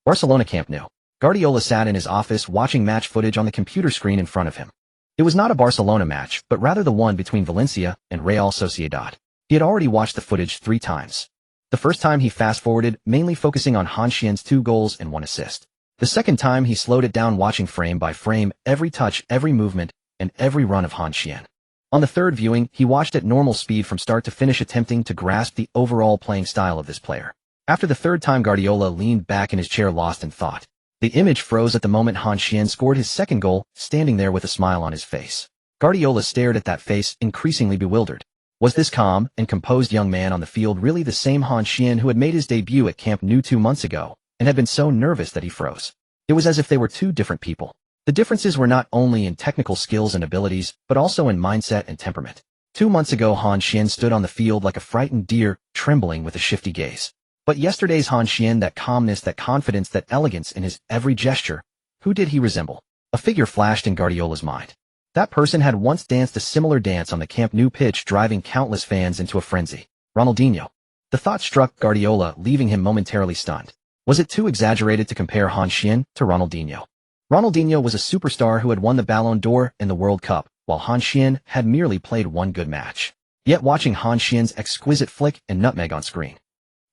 Barcelona Camp Nou. Guardiola sat in his office watching match footage on the computer screen in front of him. It was not a Barcelona match, but rather the one between Valencia and Real Sociedad. He had already watched the footage 3 times. The first time he fast-forwarded, mainly focusing on Han Xuan's 2 goals and 1 assist. The second time he slowed it down, watching frame by frame, every touch, every movement, and every run of Han Xuan. On the third viewing, he watched at normal speed from start to finish, attempting to grasp the overall playing style of this player. After the third time, Guardiola leaned back in his chair, lost in thought. The image froze at the moment Han Xuan scored his second goal, standing there with a smile on his face. Guardiola stared at that face, increasingly bewildered. Was this calm and composed young man on the field really the same Han Xuan who had made his debut at Camp Nou 2 months ago, and had been so nervous that he froze? It was as if they were two different people. The differences were not only in technical skills and abilities, but also in mindset and temperament. 2 months ago, Han Xuan stood on the field like a frightened deer, trembling with a shifty gaze. But yesterday's Han Xuan, that calmness, that confidence, that elegance in his every gesture, who did he resemble? A figure flashed in Guardiola's mind. That person had once danced a similar dance on the Camp Nou pitch, driving countless fans into a frenzy. Ronaldinho. The thought struck Guardiola, leaving him momentarily stunned. Was it too exaggerated to compare Han Xuan to Ronaldinho? Ronaldinho was a superstar who had won the Ballon d'Or and the World Cup, while Han Xuan had merely played one good match. Yet watching Han Xuan's exquisite flick and nutmeg on screen,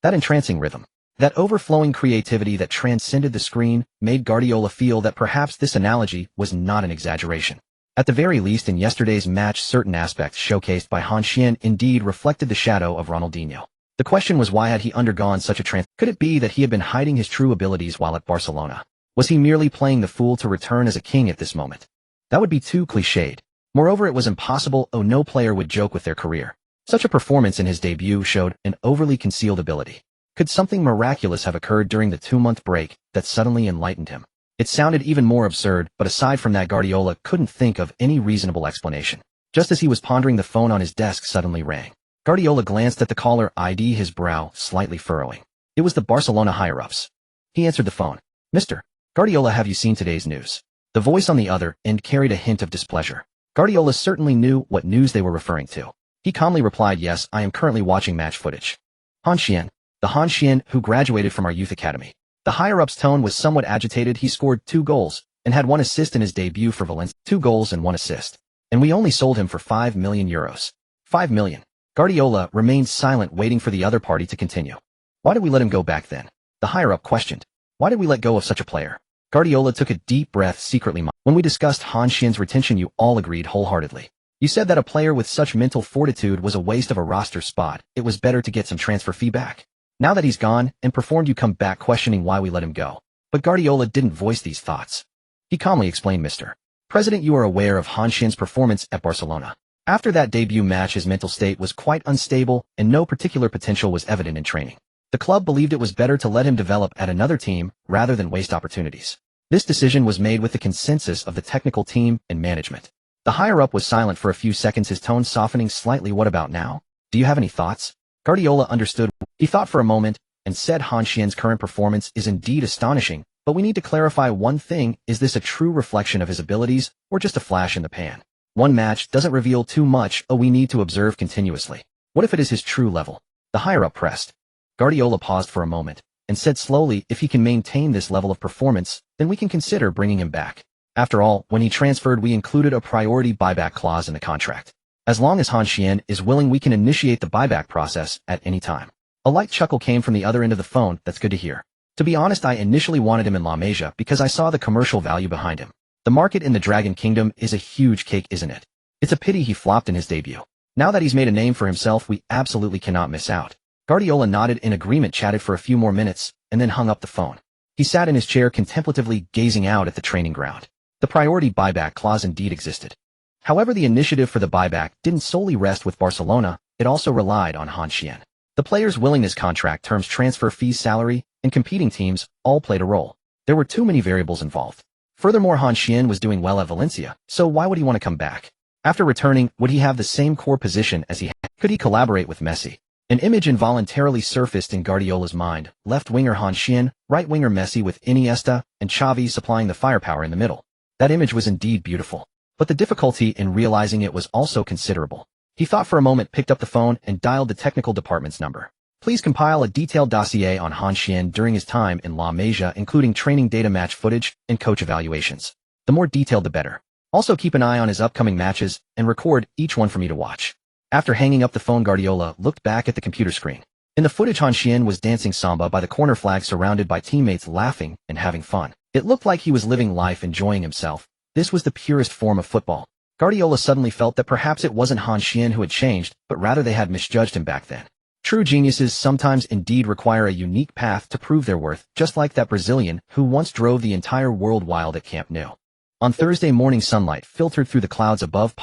that entrancing rhythm, that overflowing creativity that transcended the screen, made Guardiola feel that perhaps this analogy was not an exaggeration. At the very least, in yesterday's match, certain aspects showcased by Han Xuan indeed reflected the shadow of Ronaldinho. The question was, why had he undergone such a Could it be that he had been hiding his true abilities while at Barcelona? Was he merely playing the fool to return as a king at this moment? That would be too cliched. Moreover, it was impossible. No player would joke with their career. Such a performance in his debut showed an overly concealed ability. Could something miraculous have occurred during the 2-month break that suddenly enlightened him? It sounded even more absurd, but aside from that, Guardiola couldn't think of any reasonable explanation. Just as he was pondering, the phone on his desk suddenly rang. Guardiola glanced at the caller ID, his brow slightly furrowing. It was the Barcelona higher-ups. He answered the phone. Mr. Guardiola, have you seen today's news? The voice on the other end carried a hint of displeasure. Guardiola certainly knew what news they were referring to. He calmly replied, yes, I am currently watching match footage. Han Xuan. The Han Xuan who graduated from our youth academy. The higher-up's tone was somewhat agitated. He scored 2 goals and had 1 assist in his debut for Valencia. 2 goals and 1 assist. And we only sold him for €5 million. 5 million. Guardiola remained silent, waiting for the other party to continue. Why did we let him go back then? The higher-up questioned. Why did we let go of such a player? Guardiola took a deep breath, secretly. When we discussed Han Xuan's retention, you all agreed wholeheartedly. You said that a player with such mental fortitude was a waste of a roster spot. It was better to get some transfer fee back. Now that he's gone and performed, you come back questioning why we let him go. But Guardiola didn't voice these thoughts. He calmly explained, Mr. President, you are aware of Han Xuan's performance at Barcelona. After that debut match, his mental state was quite unstable and no particular potential was evident in training. The club believed it was better to let him develop at another team rather than waste opportunities. This decision was made with the consensus of the technical team and management. The higher-up was silent for a few seconds, his tone softening slightly. What about now? Do you have any thoughts? Guardiola understood. He thought for a moment and said, Han Xuan's current performance is indeed astonishing, but we need to clarify one thing. Is this a true reflection of his abilities or just a flash in the pan? One match doesn't reveal too much. We need to observe continuously. What if it is his true level? The higher-up pressed. Guardiola paused for a moment and said slowly, if he can maintain this level of performance, then we can consider bringing him back. After all, when he transferred, we included a priority buyback clause in the contract. As long as Han Xuan is willing, we can initiate the buyback process at any time. A light chuckle came from the other end of the phone. That's good to hear. To be honest, I initially wanted him in La Masia because I saw the commercial value behind him. The market in the Dragon Kingdom is a huge cake, isn't it? It's a pity he flopped in his debut. Now that he's made a name for himself, we absolutely cannot miss out. Guardiola nodded in agreement, chatted for a few more minutes, and then hung up the phone. He sat in his chair contemplatively, gazing out at the training ground. The priority buyback clause indeed existed. However, the initiative for the buyback didn't solely rest with Barcelona, it also relied on Han Xuan. The player's willingness, contract terms, transfer fees, salary, and competing teams all played a role. There were too many variables involved. Furthermore, Han Xuan was doing well at Valencia, so why would he want to come back? After returning, would he have the same core position as he had? Could he collaborate with Messi? An image involuntarily surfaced in Guardiola's mind, left-winger Han Xuan, right-winger Messi with Iniesta and Xavi supplying the firepower in the middle. That image was indeed beautiful, but the difficulty in realizing it was also considerable. He thought for a moment, picked up the phone, and dialed the technical department's number. Please compile a detailed dossier on Han Xuan during his time in La Masia, including training data, match footage, and coach evaluations. The more detailed the better. Also keep an eye on his upcoming matches, and record each one for me to watch. After hanging up the phone, Guardiola looked back at the computer screen. In the footage, Han Xuan was dancing Samba by the corner flag, surrounded by teammates laughing and having fun. It looked like he was living life, enjoying himself. This was the purest form of football. Guardiola suddenly felt that perhaps it wasn't Han Xuan who had changed, but rather they had misjudged him back then. True geniuses sometimes indeed require a unique path to prove their worth, just like that Brazilian who once drove the entire world wild at Camp Nou. On Thursday morning, sunlight filtered through the clouds above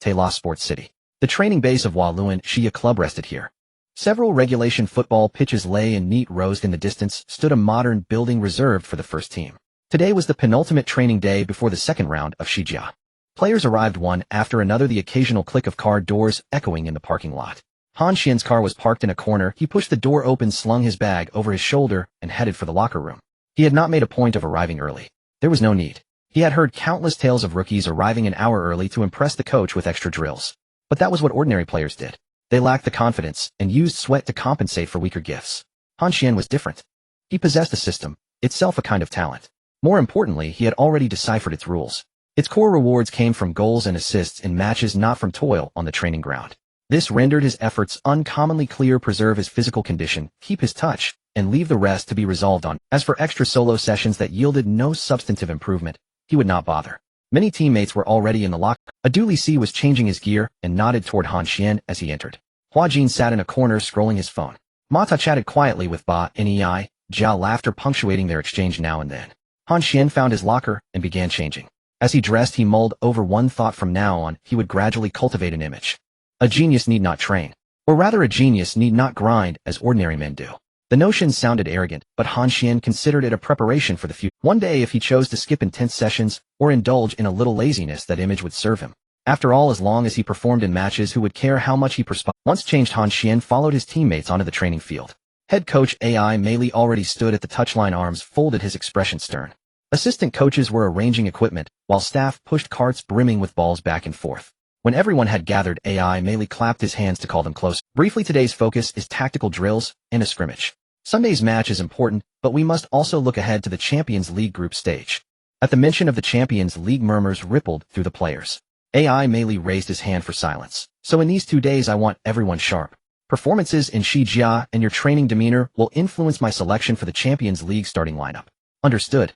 Tela Sports City. The training base of Walloon Shia Club rested here. Several regulation football pitches lay in neat rows. In the distance stood a modern building reserved for the first team. Today was the penultimate training day before the second round of Shijia. Players arrived one after another, the occasional click of car doors echoing in the parking lot. Han Xuan's car was parked in a corner. He pushed the door open, slung his bag over his shoulder, and headed for the locker room. He had not made a point of arriving early. There was no need. He had heard countless tales of rookies arriving an hour early to impress the coach with extra drills. But that was what ordinary players did. They lacked the confidence and used sweat to compensate for weaker gifts. Han Xuan was different. He possessed a system, itself a kind of talent. More importantly, he had already deciphered its rules. Its core rewards came from goals and assists in matches, not from toil on the training ground. This rendered his efforts uncommonly clear: preserve his physical condition, keep his touch, and leave the rest to be resolved on. As for extra solo sessions that yielded no substantive improvement, he would not bother. Many teammates were already in the locker. Adulisi was changing his gear and nodded toward Han Xuan as he entered. Hua Jin sat in a corner scrolling his phone. Mata chatted quietly with Ba Nei, Jiao, laughter punctuating their exchange now and then. Han Xuan found his locker and began changing. As he dressed, he mulled over one thought: from now on, he would gradually cultivate an image. A genius need not train. Or rather, a genius need not grind as ordinary men do. The notion sounded arrogant, but Han Xuan considered it a preparation for the future. One day, if he chose to skip intense sessions or indulge in a little laziness, that image would serve him. After all, as long as he performed in matches, who would care how much he perspired? Once changed, Han Xuan followed his teammates onto the training field. Head coach Ai Meili already stood at the touchline, arms folded, his expression stern. Assistant coaches were arranging equipment, while staff pushed carts brimming with balls back and forth. When everyone had gathered, Ai Meili clapped his hands to call them close. Briefly, today's focus is tactical drills and a scrimmage. Sunday's match is important, but we must also look ahead to the Champions League group stage. At the mention of the Champions League, murmurs rippled through the players. Ai Meili raised his hand for silence. So in these 2 days, I want everyone sharp. Performances in Shijia and your training demeanor will influence my selection for the Champions League starting lineup. Understood.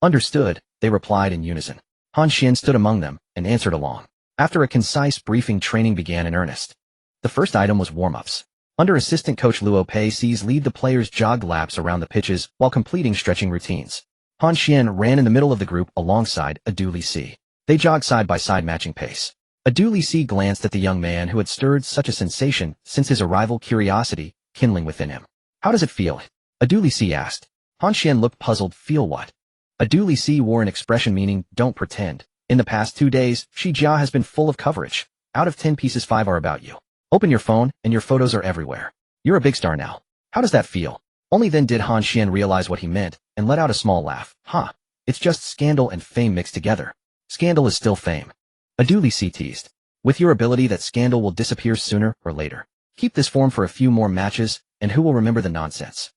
Understood, they replied in unison. Han Xuan stood among them and answered along. After a concise briefing, training began in earnest. The first item was warm-ups. Under assistant coach Luo Pei's lead, the players jogged laps around the pitches while completing stretching routines. Han Xuan ran in the middle of the group alongside Adulisi. They jogged side by side, matching pace. Adulisi glanced at the young man who had stirred such a sensation since his arrival, curiosity kindling within him. How does it feel? Adulisi asked. Han Xuan looked puzzled. Feel what? Adulisi wore an expression meaning, don't pretend. In the past 2 days, Shijia has been full of coverage. Out of 10 pieces, 5 are about you. Open your phone, and your photos are everywhere. You're a big star now. How does that feel? Only then did Han Xuan realize what he meant, and let out a small laugh. It's just scandal and fame mixed together. Scandal is still fame. Adulisi teased. With your ability, that scandal will disappear sooner or later. Keep this form for a few more matches, and who will remember the nonsense?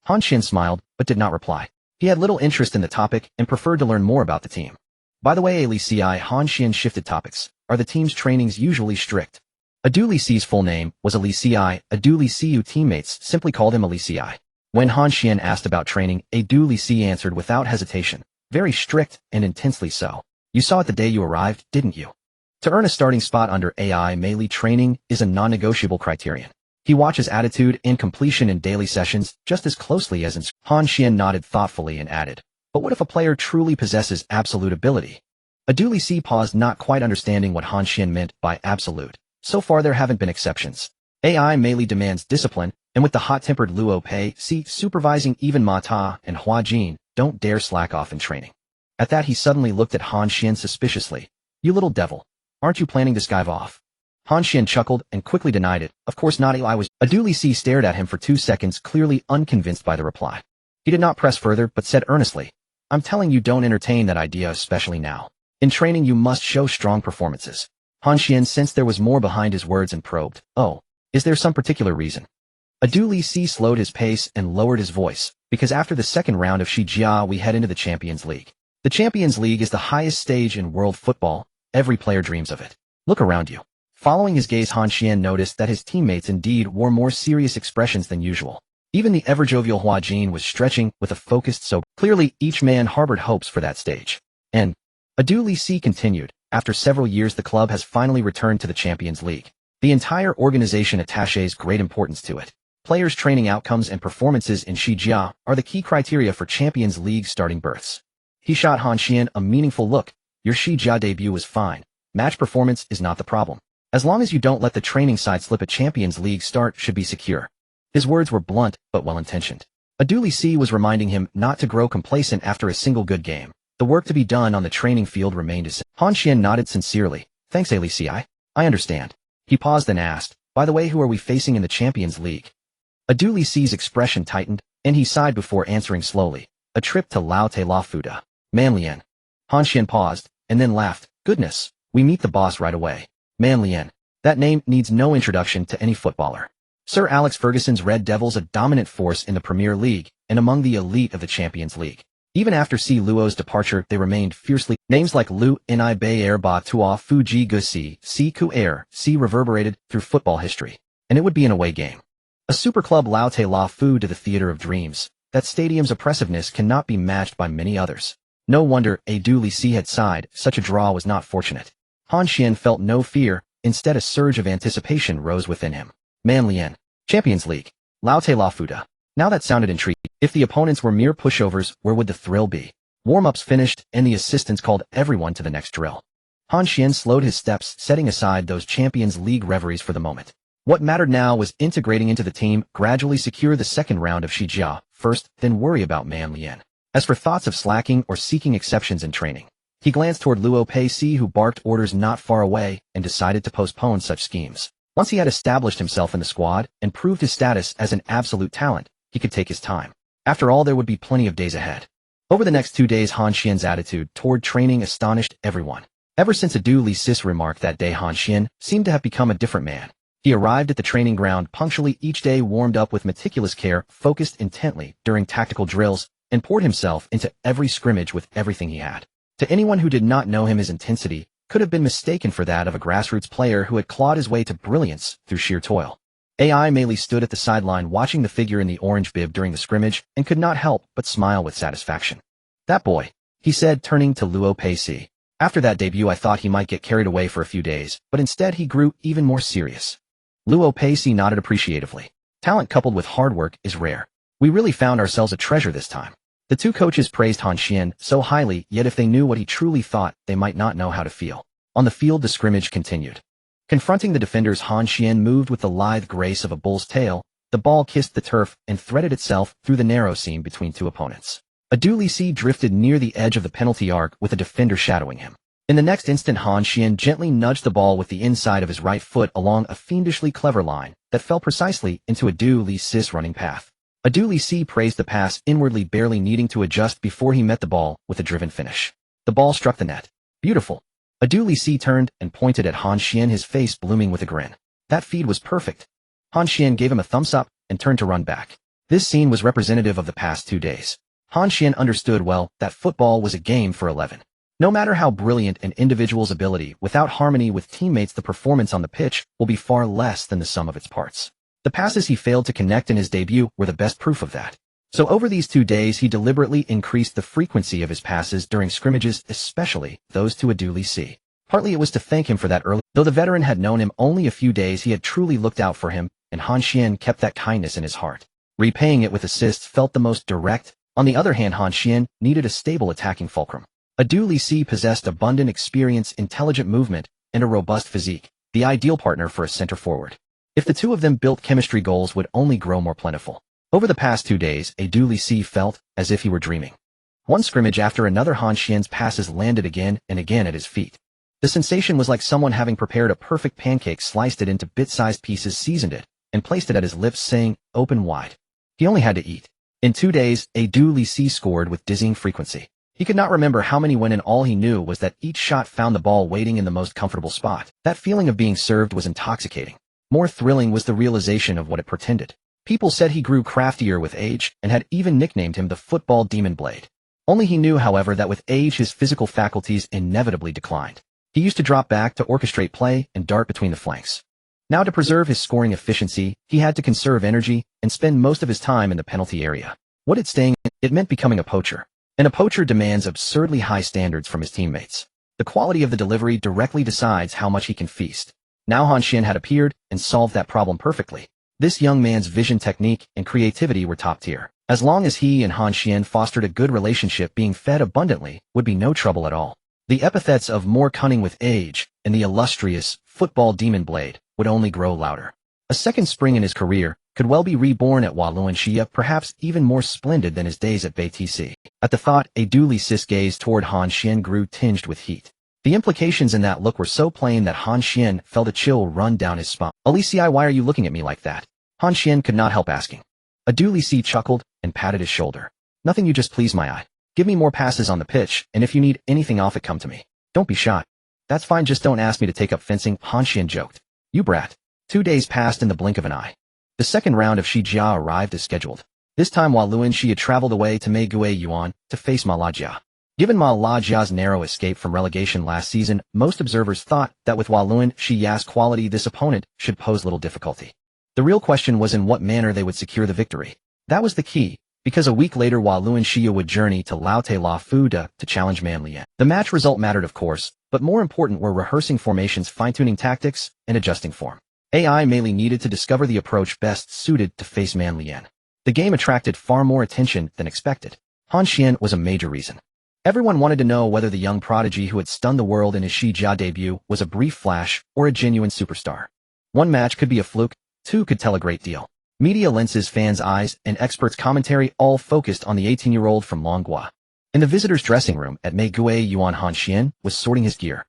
Han Xuan smiled, but did not reply. He had little interest in the topic and preferred to learn more about the team. By the way, Alisi, Han Xuan shifted topics. Are the team's trainings usually strict? Adulisi's full name was Alisi. Adulisi's teammates simply called him Alisi. When Han Xuan asked about training, Adulisi answered without hesitation. Very strict, and intensely so. You saw it the day you arrived, didn't you? To earn a starting spot under Ai Meili, training is a non-negotiable criterion. He watches attitude and completion in daily sessions just as closely as in. Han Xuan nodded thoughtfully and added, but what if a player truly possesses absolute ability? Aduli C paused, not quite understanding what Han Xuan meant by absolute. So far there haven't been exceptions. AI mainly demands discipline, and with the hot-tempered Luo Pei C supervising even Ma Ta and Hua Jin, don't dare slack off in training. At that he suddenly looked at Han Xuan suspiciously. You little devil. Aren't you planning to skive off? Han Xuan chuckled and quickly denied it. Of course not, I was. Aduli C stared at him for 2 seconds, clearly unconvinced by the reply. He did not press further, but said earnestly, I'm telling you, don't entertain that idea, especially now. In training you must show strong performances. Han Xuan sensed there was more behind his words and probed, oh, is there some particular reason? Aduli C slowed his pace and lowered his voice, because after the second round of Shijia we head into the Champions League. The Champions League is the highest stage in world football. Every player dreams of it. Look around you. Following his gaze, Han Xuan noticed that his teammates indeed wore more serious expressions than usual. Even the ever-jovial Hua Jin was stretching with a focused soap. Clearly, each man harbored hopes for that stage. And Aduli C continued, after several years the club has finally returned to the Champions League. The entire organization attaches great importance to it. Players' training outcomes and performances in Shijia are the key criteria for Champions League starting berths. He shot Han Xuan a meaningful look. Your Shijia debut was fine. Match performance is not the problem. As long as you don't let the training side slip, a Champions League start should be secure. His words were blunt, but well-intentioned. Aduli C was reminding him not to grow complacent after a single good game. The work to be done on the training field remained as Han Xuan nodded sincerely. Thanks, Ali. I understand. He paused and asked, by the way, who are we facing in the Champions League? Aduli C's expression tightened, and he sighed before answering slowly. A trip to Laote La Fuda. Manlian. Han Xuan paused, and then laughed. Goodness, we meet the boss right away. Manlian. That name needs no introduction to any footballer. Sir Alex Ferguson's Red Devils, a dominant force in the Premier League, and among the elite of the Champions League. Even after C. Luo's departure, they remained fiercely. Names like Lu, Ni Bei Er Ba Tua Fuji Gusi, Si Ku Er, Si reverberated through football history. And it would be an away game. A super club Laote La Fu to the theater of dreams. That stadium's oppressiveness cannot be matched by many others. No wonder Aduli C had sighed, such a draw was not fortunate. Han Xuan felt no fear, instead a surge of anticipation rose within him. Manlian. Champions League. Laote La Fuda. Now that sounded intriguing. If the opponents were mere pushovers, where would the thrill be? Warm-ups finished, and the assistants called everyone to the next drill. Han Xuan slowed his steps, setting aside those Champions League reveries for the moment. What mattered now was integrating into the team, gradually secure the second round of Shijia first, then worry about Manlian. As for thoughts of slacking or seeking exceptions in training, he glanced toward Luo Pei C, who barked orders not far away, and decided to postpone such schemes. Once he had established himself in the squad and proved his status as an absolute talent, he could take his time. After all, there would be plenty of days ahead. Over the next 2 days, Han Xuan's attitude toward training astonished everyone. Ever since Aduli C's remark that day, Han Xuan seemed to have become a different man. He arrived at the training ground punctually each day, warmed up with meticulous care, focused intently during tactical drills, and poured himself into every scrimmage with everything he had. To anyone who did not know him, his intensity could have been mistaken for that of a grassroots player who had clawed his way to brilliance through sheer toil. AI Meili stood at the sideline watching the figure in the orange bib during the scrimmage and could not help but smile with satisfaction. That boy, he said, turning to Luo Pei C. After that debut I thought he might get carried away for a few days, but instead he grew even more serious. Luo Pei C nodded appreciatively. Talent coupled with hard work is rare. We really found ourselves a treasure this time. The two coaches praised Han Xuan so highly, yet if they knew what he truly thought, they might not know how to feel. On the field, the scrimmage continued. Confronting the defenders, Han Xuan moved with the lithe grace of a bull's tail. The ball kissed the turf and threaded itself through the narrow seam between two opponents. Aduli C drifted near the edge of the penalty arc with a defender shadowing him. In the next instant, Han Xuan gently nudged the ball with the inside of his right foot along a fiendishly clever line that fell precisely into Aduli C's running path. Aduli C praised the pass, inwardly barely needing to adjust before he met the ball with a driven finish. The ball struck the net. Beautiful. Aduli C turned and pointed at Han Xuan, his face blooming with a grin. That feed was perfect. Han Xuan gave him a thumbs up and turned to run back. This scene was representative of the past 2 days. Han Xuan understood well that football was a game for 11. No matter how brilliant an individual's ability, without harmony with teammates, the performance on the pitch will be far less than the sum of its parts. The passes he failed to connect in his debut were the best proof of that. So over these 2 days, he deliberately increased the frequency of his passes during scrimmages, especially those to Aduli C. Partly it was to thank him for that early. Though the veteran had known him only a few days, he had truly looked out for him, and Han Xuan kept that kindness in his heart. Repaying it with assists felt the most direct. On the other hand, Han Xuan needed a stable attacking fulcrum. Adu Lisi possessed abundant experience, intelligent movement, and a robust physique, the ideal partner for a center forward. If the two of them built chemistry, goals would only grow more plentiful. Over the past 2 days, Adu Lisi felt as if he were dreaming. One scrimmage after another, Han Xuan's passes landed again and again at his feet. The sensation was like someone having prepared a perfect pancake, sliced it into bit-sized pieces, seasoned it, and placed it at his lips, saying, "Open wide." He only had to eat. In 2 days, Adu Lisi scored with dizzying frequency. He could not remember how many when, and all he knew was that each shot found the ball waiting in the most comfortable spot. That feeling of being served was intoxicating. More thrilling was the realization of what it portended. People said he grew craftier with age, and had even nicknamed him the football demon blade. Only he knew, however, that with age his physical faculties inevitably declined. He used to drop back to orchestrate play and dart between the flanks. Now, to preserve his scoring efficiency, he had to conserve energy and spend most of his time in the penalty area. What did staying in? It meant becoming a poacher. And a poacher demands absurdly high standards from his teammates. The quality of the delivery directly decides how much he can feast. Now Han Xuan had appeared and solved that problem perfectly. This young man's vision, technique, and creativity were top tier. As long as he and Han Xuan fostered a good relationship, being fed abundantly would be no trouble at all. The epithets of more cunning with age and the illustrious football demon blade would only grow louder. A second spring in his career could well be reborn at Valencia, perhaps even more splendid than his days at BTC. At the thought, Adu Lisi's gaze toward Han Xuan grew tinged with heat. The implications in that look were so plain that Han Xuan felt a chill run down his spine. "Alicia, why are you looking at me like that?" Han Xuan could not help asking. Adu Lisi chuckled and patted his shoulder. "Nothing, you just please my eye. Give me more passes on the pitch, and if you need anything off it, come to me. Don't be shy." "That's fine, just don't ask me to take up fencing," Han Xuan joked. "You brat." 2 days passed in the blink of an eye. The second round of Shijia arrived as scheduled. This time Valencia traveled away to Yuan to face Malaysia. Given Malaysia's narrow escape from relegation last season, most observers thought that with Valencia's quality, this opponent should pose little difficulty. The real question was in what manner they would secure the victory. That was the key, because a week later Valencia would journey to Laute La Fuda to challenge Manlian. The match result mattered, of course, but more important were rehearsing formations, fine-tuning tactics, and adjusting form. AI mainly needed to discover the approach best suited to face Manlian. The game attracted far more attention than expected. Han Xuan was a major reason. Everyone wanted to know whether the young prodigy who had stunned the world in his Shijia debut was a brief flash or a genuine superstar. One match could be a fluke, two could tell a great deal. Media lenses, fans' eyes, and experts' commentary all focused on the 18-year-old from Longhua. In the visitors' dressing room at Yuan, Han Xuan was sorting his gear.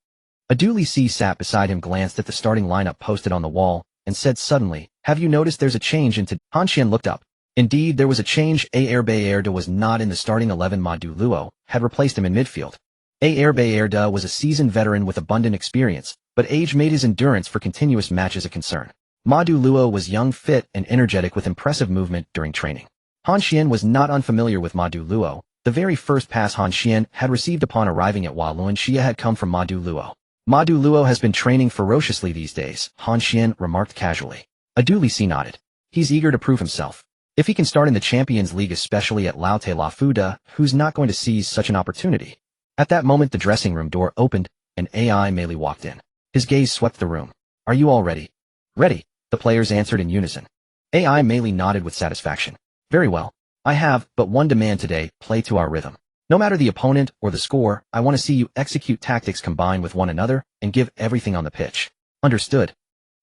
Adu Lisi sat beside him, glanced at the starting lineup posted on the wall, and said suddenly, "Have you noticed there's a change in today?" Han Xuan looked up. Indeed, there was a change. Bayerda was not in the starting 11. Madu Luo had replaced him in midfield. Bayerda was a seasoned veteran with abundant experience, but age made his endurance for continuous matches a concern. Madu Luo was young, fit, and energetic with impressive movement during training. Han Xuan was not unfamiliar with Madu Luo. The very first pass Han Xuan had received upon arriving at Valencia had come from Madu Luo. "Madu Luo has been training ferociously these days," Han Xuan remarked casually. Adu Lisi nodded. "He's eager to prove himself. If he can start in the Champions League, especially at Laute La Fuda, who's not going to seize such an opportunity?" At that moment the dressing room door opened, and AI Meili walked in. His gaze swept the room. "Are you all ready?" "Ready," the players answered in unison. AI Meili nodded with satisfaction. "Very well. I have but one demand today: play to our rhythm. No matter the opponent or the score, I want to see you execute tactics, combine with one another, and give everything on the pitch." "Understood."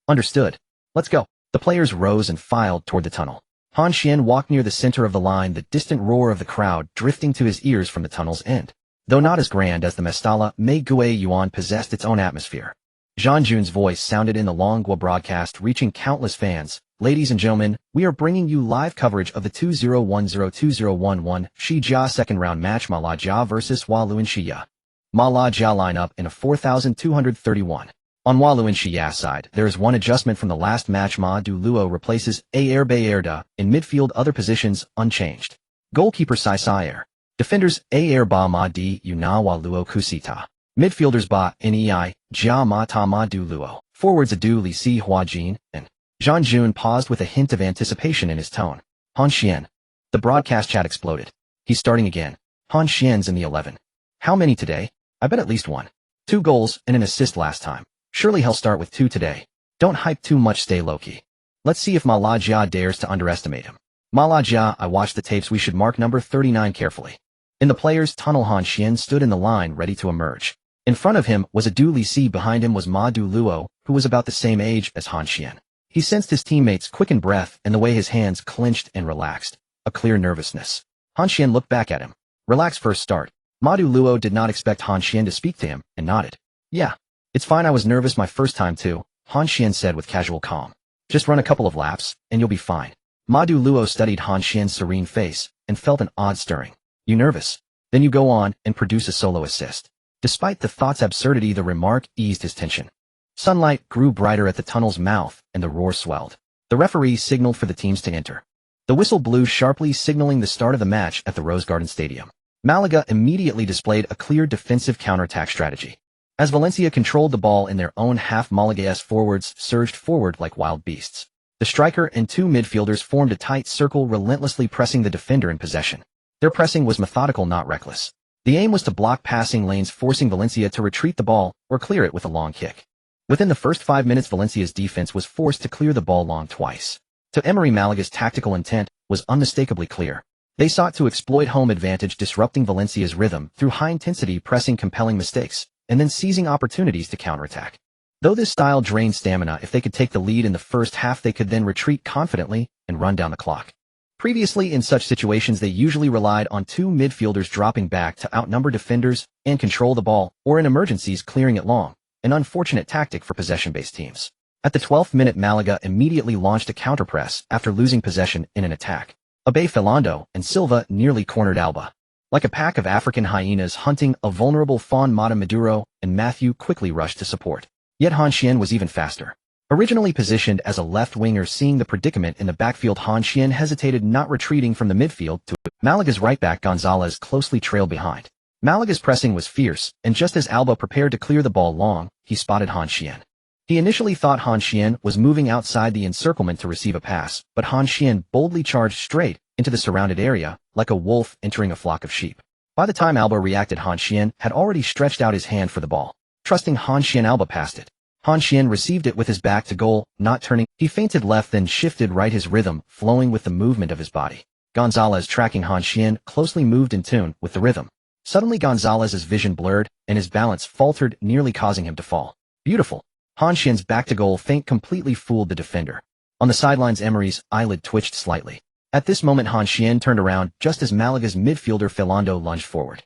"Understood. Let's go." The players rose and filed toward the tunnel. Han Xuan walked near the center of the line, the distant roar of the crowd drifting to his ears from the tunnel's end. Though not as grand as the Mestalla, Yuan possessed its own atmosphere. Zhang Jun's voice sounded in the Longhua broadcast, reaching countless fans. "Ladies and gentlemen, we are bringing you live coverage of the 2010-2011 Shijia second round match, Malaysia versus Valencia. Malaysia line up in a 4,231. On Valencia's side, there is one adjustment from the last match. Madu Luo replaces Bayerda in midfield, other positions unchanged. Goalkeeper Sai Sayer. Defenders Ba Madi Yunawa Luo Kusita. Midfielders Ba Nei Jia Mata Madu Luo. Forwards Adu Lisi Huajin and Zhang Jun paused with a hint of anticipation in his tone. Han Xuan. The broadcast chat exploded. "He's starting again. Han Xuan's in the 11. How many today? I bet at least 1. 2 goals and an assist last time. Surely he'll start with 2 today. Don't hype too much, stay low-key. Let's see if Malaysia dares to underestimate him. Malaysia, I watched the tapes, we should mark number 39 carefully." In the players' tunnel, Han Xuan stood in the line ready to emerge. In front of him was Du Lixi, behind him was Ma Du Luo, who was about the same age as Han Xuan. He sensed his teammates' quickened breath and the way his hands clenched and relaxed, a clear nervousness. Han Xuan looked back at him. Relax, first start. Ma Du Luo did not expect Han Xuan to speak to him and nodded. Yeah. It's fine, I was nervous my first time too, Han Xuan said with casual calm. Just run a couple of laps, and you'll be fine. Ma Du Luo studied Han Xuan's serene face and felt an odd stirring. You nervous? Then you go on and produce a solo assist. Despite the thought's absurdity, the remark eased his tension. Sunlight grew brighter at the tunnel's mouth and the roar swelled. The referee signaled for the teams to enter. The whistle blew sharply, signaling the start of the match at the Rose Garden Stadium. Malaga immediately displayed a clear defensive counterattack strategy. As Valencia controlled the ball in their own half, Malaga's forwards surged forward like wild beasts. The striker and two midfielders formed a tight circle, relentlessly pressing the defender in possession. Their pressing was methodical, not reckless. The aim was to block passing lanes, forcing Valencia to retreat the ball or clear it with a long kick. Within the first 5 minutes, Valencia's defense was forced to clear the ball long twice. To Emery, Malaga's tactical intent was unmistakably clear. They sought to exploit home advantage, disrupting Valencia's rhythm through high-intensity pressing, compelling mistakes, and then seizing opportunities to counterattack. Though this style drained stamina, if they could take the lead in the first half, they could then retreat confidently and run down the clock. Previously, in such situations, they usually relied on two midfielders dropping back to outnumber defenders and control the ball, or in emergencies clearing it long, an unfortunate tactic for possession-based teams. At the 12th minute, Malaga immediately launched a counterpress after losing possession in an attack. Abe, Philando, and Silva nearly cornered Alba. Like a pack of African hyenas hunting a vulnerable fawn, Mata Maduro and Matthew quickly rushed to support. Yet Han Xuan was even faster. Originally positioned as a left winger, seeing the predicament in the backfield, Han Xuan hesitated, not retreating from the midfield to Malaga's right back. Gonzalez closely trailed behind. Malaga's pressing was fierce, and just as Alba prepared to clear the ball long, he spotted Han Xuan. He initially thought Han Xuan was moving outside the encirclement to receive a pass, but Han Xuan boldly charged straight into the surrounded area, like a wolf entering a flock of sheep. By the time Alba reacted, Han Xuan had already stretched out his hand for the ball. Trusting Han Xuan, Alba passed it. Han Xuan received it with his back to goal, not turning. He feinted left, then shifted right, his rhythm flowing with the movement of his body. Gonzalez, tracking Han Xuan, closely moved in tune with the rhythm. Suddenly Gonzalez's vision blurred, and his balance faltered, nearly causing him to fall. Beautiful. Han Xuan's back-to-goal feint completely fooled the defender. On the sidelines, Emery's eyelid twitched slightly. At this moment, Han Xuan turned around just as Malaga's midfielder Philando lunged forward.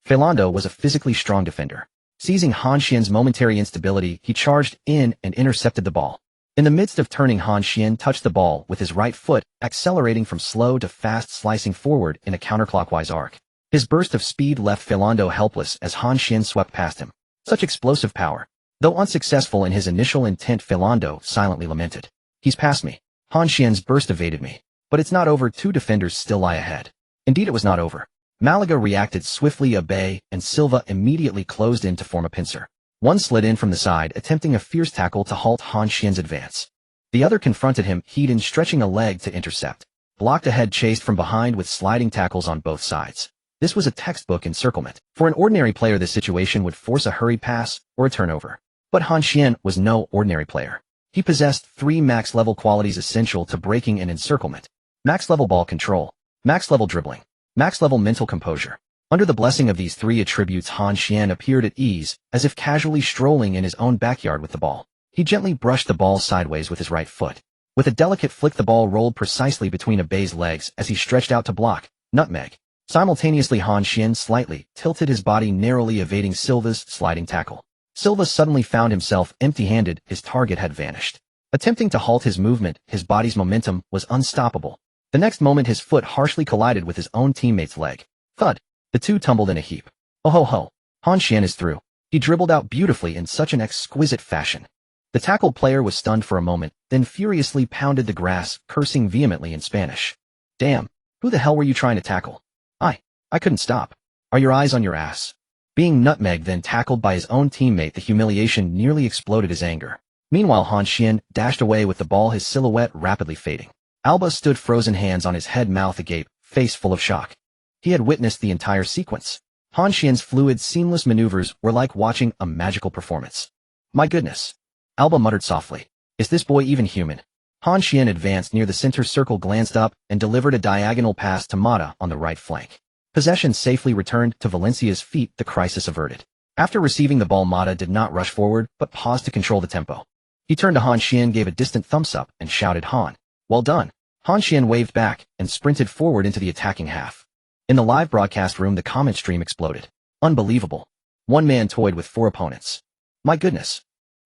Philando was a physically strong defender. Seizing Han Xuan's momentary instability, he charged in and intercepted the ball. In the midst of turning, Han Xuan touched the ball with his right foot, accelerating from slow to fast, slicing forward in a counterclockwise arc. His burst of speed left Philando helpless as Han Xuan swept past him. Such explosive power. Though unsuccessful in his initial intent, Philando silently lamented. He's past me. Han Xuan's burst evaded me. But it's not over. Two defenders still lie ahead. Indeed, it was not over. Malaga reacted swiftly. Abe and Silva immediately closed in to form a pincer. One slid in from the side, attempting a fierce tackle to halt Han Xuan's advance. The other confronted him, head-in, stretching a leg to intercept. Blocked ahead, chased from behind with sliding tackles on both sides. This was a textbook encirclement. For an ordinary player, this situation would force a hurried pass or a turnover. But Han Xuan was no ordinary player. He possessed 3 max-level qualities essential to breaking an encirclement. Max-level ball control, max-level dribbling, max-level mental composure. Under the blessing of these 3 attributes, Han Xuan appeared at ease, as if casually strolling in his own backyard with the ball. He gently brushed the ball sideways with his right foot. With a delicate flick, the ball rolled precisely between Abe's legs as he stretched out to block. Nutmeg. Simultaneously, Han Xuan slightly tilted his body, narrowly evading Silva's sliding tackle. Silva suddenly found himself empty-handed. His target had vanished. Attempting to halt his movement, his body's momentum was unstoppable. The next moment, his foot harshly collided with his own teammate's leg. Thud. The two tumbled in a heap. Oh ho ho. Han Xuan is through. He dribbled out beautifully in such an exquisite fashion. The tackled player was stunned for a moment, then furiously pounded the grass, cursing vehemently in Spanish. Damn. Who the hell were you trying to tackle? I couldn't stop. Are your eyes on your ass? Being nutmegged, then tackled by his own teammate, the humiliation nearly exploded his anger. Meanwhile, Han Xuan dashed away with the ball, his silhouette rapidly fading. Alba stood frozen, hands on his head, mouth agape, face full of shock. He had witnessed the entire sequence. Han Xuan's fluid, seamless maneuvers were like watching a magical performance. My goodness. Alba muttered softly. Is this boy even human? Han Xuan advanced near the center circle, glanced up, and delivered a diagonal pass to Mata on the right flank. Possession safely returned to Valencia's feet, the crisis averted. After receiving the ball, Mata did not rush forward, but paused to control the tempo. He turned to Han Xuan, gave a distant thumbs up, and shouted, "Han, well done." Han Xuan waved back and sprinted forward into the attacking half. In the live broadcast room, the comment stream exploded. Unbelievable. One man toyed with 4 opponents. My goodness.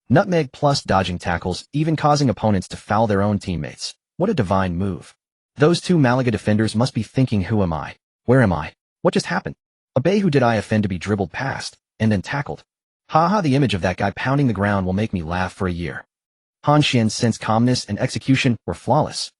Nutmeg plus dodging tackles, even causing opponents to foul their own teammates. What a divine move. Those 2 Malaga defenders must be thinking, who am I? Where am I? What just happened? Who did I offend to be dribbled past, and then tackled? Haha, the image of that guy pounding the ground will make me laugh for a year. Han Xuan's sense calmness and execution were flawless.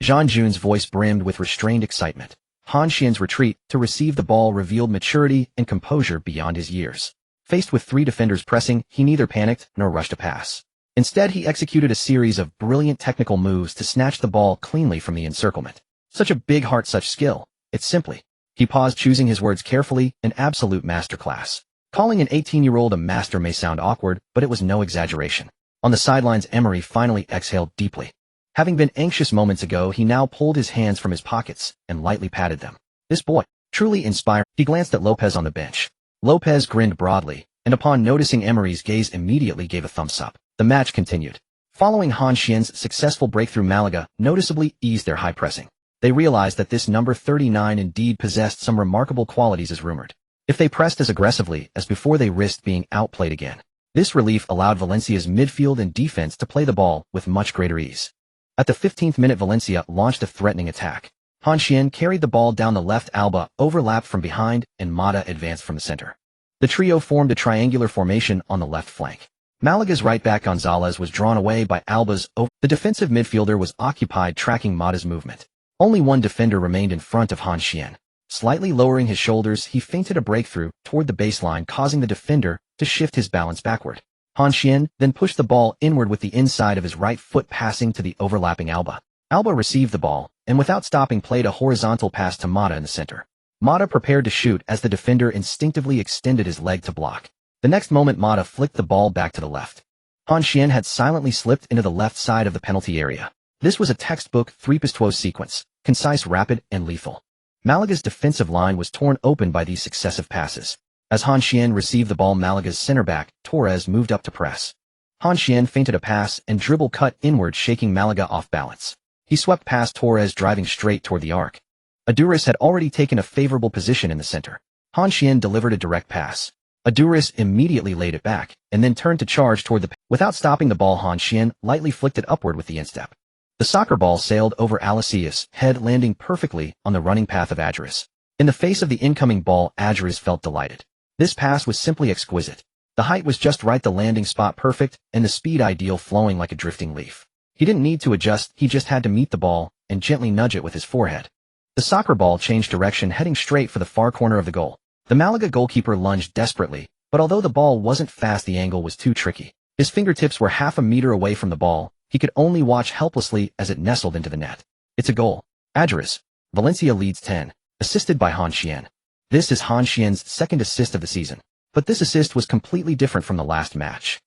Zhang Jun's voice brimmed with restrained excitement. Han Xuan's retreat to receive the ball revealed maturity and composure beyond his years. Faced with 3 defenders pressing, he neither panicked nor rushed a pass. Instead, he executed a series of brilliant technical moves to snatch the ball cleanly from the encirclement. Such a big heart, such skill. It's simply. He paused, choosing his words carefully, an absolute masterclass. Calling an 18-year-old a master may sound awkward, but it was no exaggeration. On the sidelines, Emery finally exhaled deeply. Having been anxious moments ago, he now pulled his hands from his pockets and lightly patted them. This boy, truly inspiring. He glanced at Lopez on the bench. Lopez grinned broadly, and upon noticing Emery's gaze, immediately gave a thumbs up. The match continued. Following Han Xuan's successful breakthrough, Malaga noticeably eased their high pressing. They realized that this number 39 indeed possessed some remarkable qualities as rumored. If they pressed as aggressively as before, they risked being outplayed again. This relief allowed Valencia's midfield and defense to play the ball with much greater ease. At the 15th minute, Valencia launched a threatening attack. Han Xuan carried the ball down the left, Alba overlapped from behind, and Mata advanced from the center. The trio formed a triangular formation on the left flank. Malaga's right back Gonzalez was drawn away by Alba's over. The defensive midfielder was occupied tracking Mata's movement. Only one defender remained in front of Han Xuan. Slightly lowering his shoulders, he feinted a breakthrough toward the baseline, causing the defender to shift his balance backward. Han Xuan then pushed the ball inward with the inside of his right foot, passing to the overlapping Alba. Alba received the ball, and without stopping played a horizontal pass to Mata in the center. Mata prepared to shoot as the defender instinctively extended his leg to block. The next moment, Mata flicked the ball back to the left. Han Xuan had silently slipped into the left side of the penalty area. This was a textbook 3-pas-2 sequence, concise, rapid, and lethal. Malaga's defensive line was torn open by these successive passes. As Han Xuan received the ball, Malaga's center back, Torres, moved up to press. Han Xuan feinted a pass and dribble cut inward, shaking Malaga off balance. He swept past Torres, driving straight toward the arc. Aduriz had already taken a favorable position in the center. Han Xuan delivered a direct pass. Aduriz immediately laid it back, and then turned to charge toward the... Without stopping the ball, Han Xuan lightly flicked it upward with the instep. The soccer ball sailed over Alicia's head, landing perfectly on the running path of Aduriz. In the face of the incoming ball, Aduriz felt delighted. This pass was simply exquisite. The height was just right, the landing spot perfect, and the speed ideal, flowing like a drifting leaf. He didn't need to adjust, he just had to meet the ball and gently nudge it with his forehead. The soccer ball changed direction, heading straight for the far corner of the goal. The Malaga goalkeeper lunged desperately, but although the ball wasn't fast, the angle was too tricky. His fingertips were half a meter away from the ball. He could only watch helplessly as it nestled into the net. It's a goal. Aduriz. Valencia leads 10, assisted by Han Xuan. This is Han Xuan's second assist of the season. But this assist was completely different from the last match.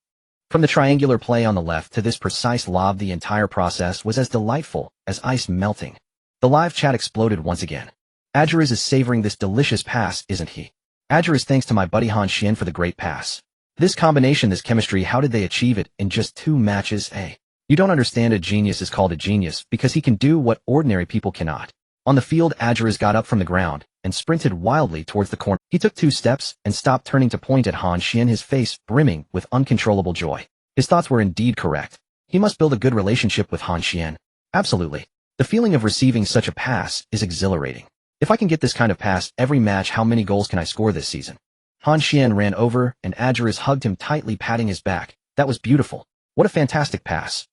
From the triangular play on the left to this precise lob, the entire process was as delightful as ice melting. The live chat exploded once again. Aduriz is savoring this delicious pass, isn't he? Aduriz, thanks to my buddy Han Xuan for the great pass. This combination, this chemistry, how did they achieve it in just 2 matches, eh? You don't understand, a genius is called a genius because he can do what ordinary people cannot. On the field, Aduriz got up from the ground and sprinted wildly towards the corner. He took 2 steps and stopped, turning to point at Han Xuan, his face brimming with uncontrollable joy. His thoughts were indeed correct. He must build a good relationship with Han Xuan. Absolutely. The feeling of receiving such a pass is exhilarating. If I can get this kind of pass every match, how many goals can I score this season? Han Xuan ran over and Aduriz hugged him tightly, patting his back. That was beautiful. What a fantastic pass.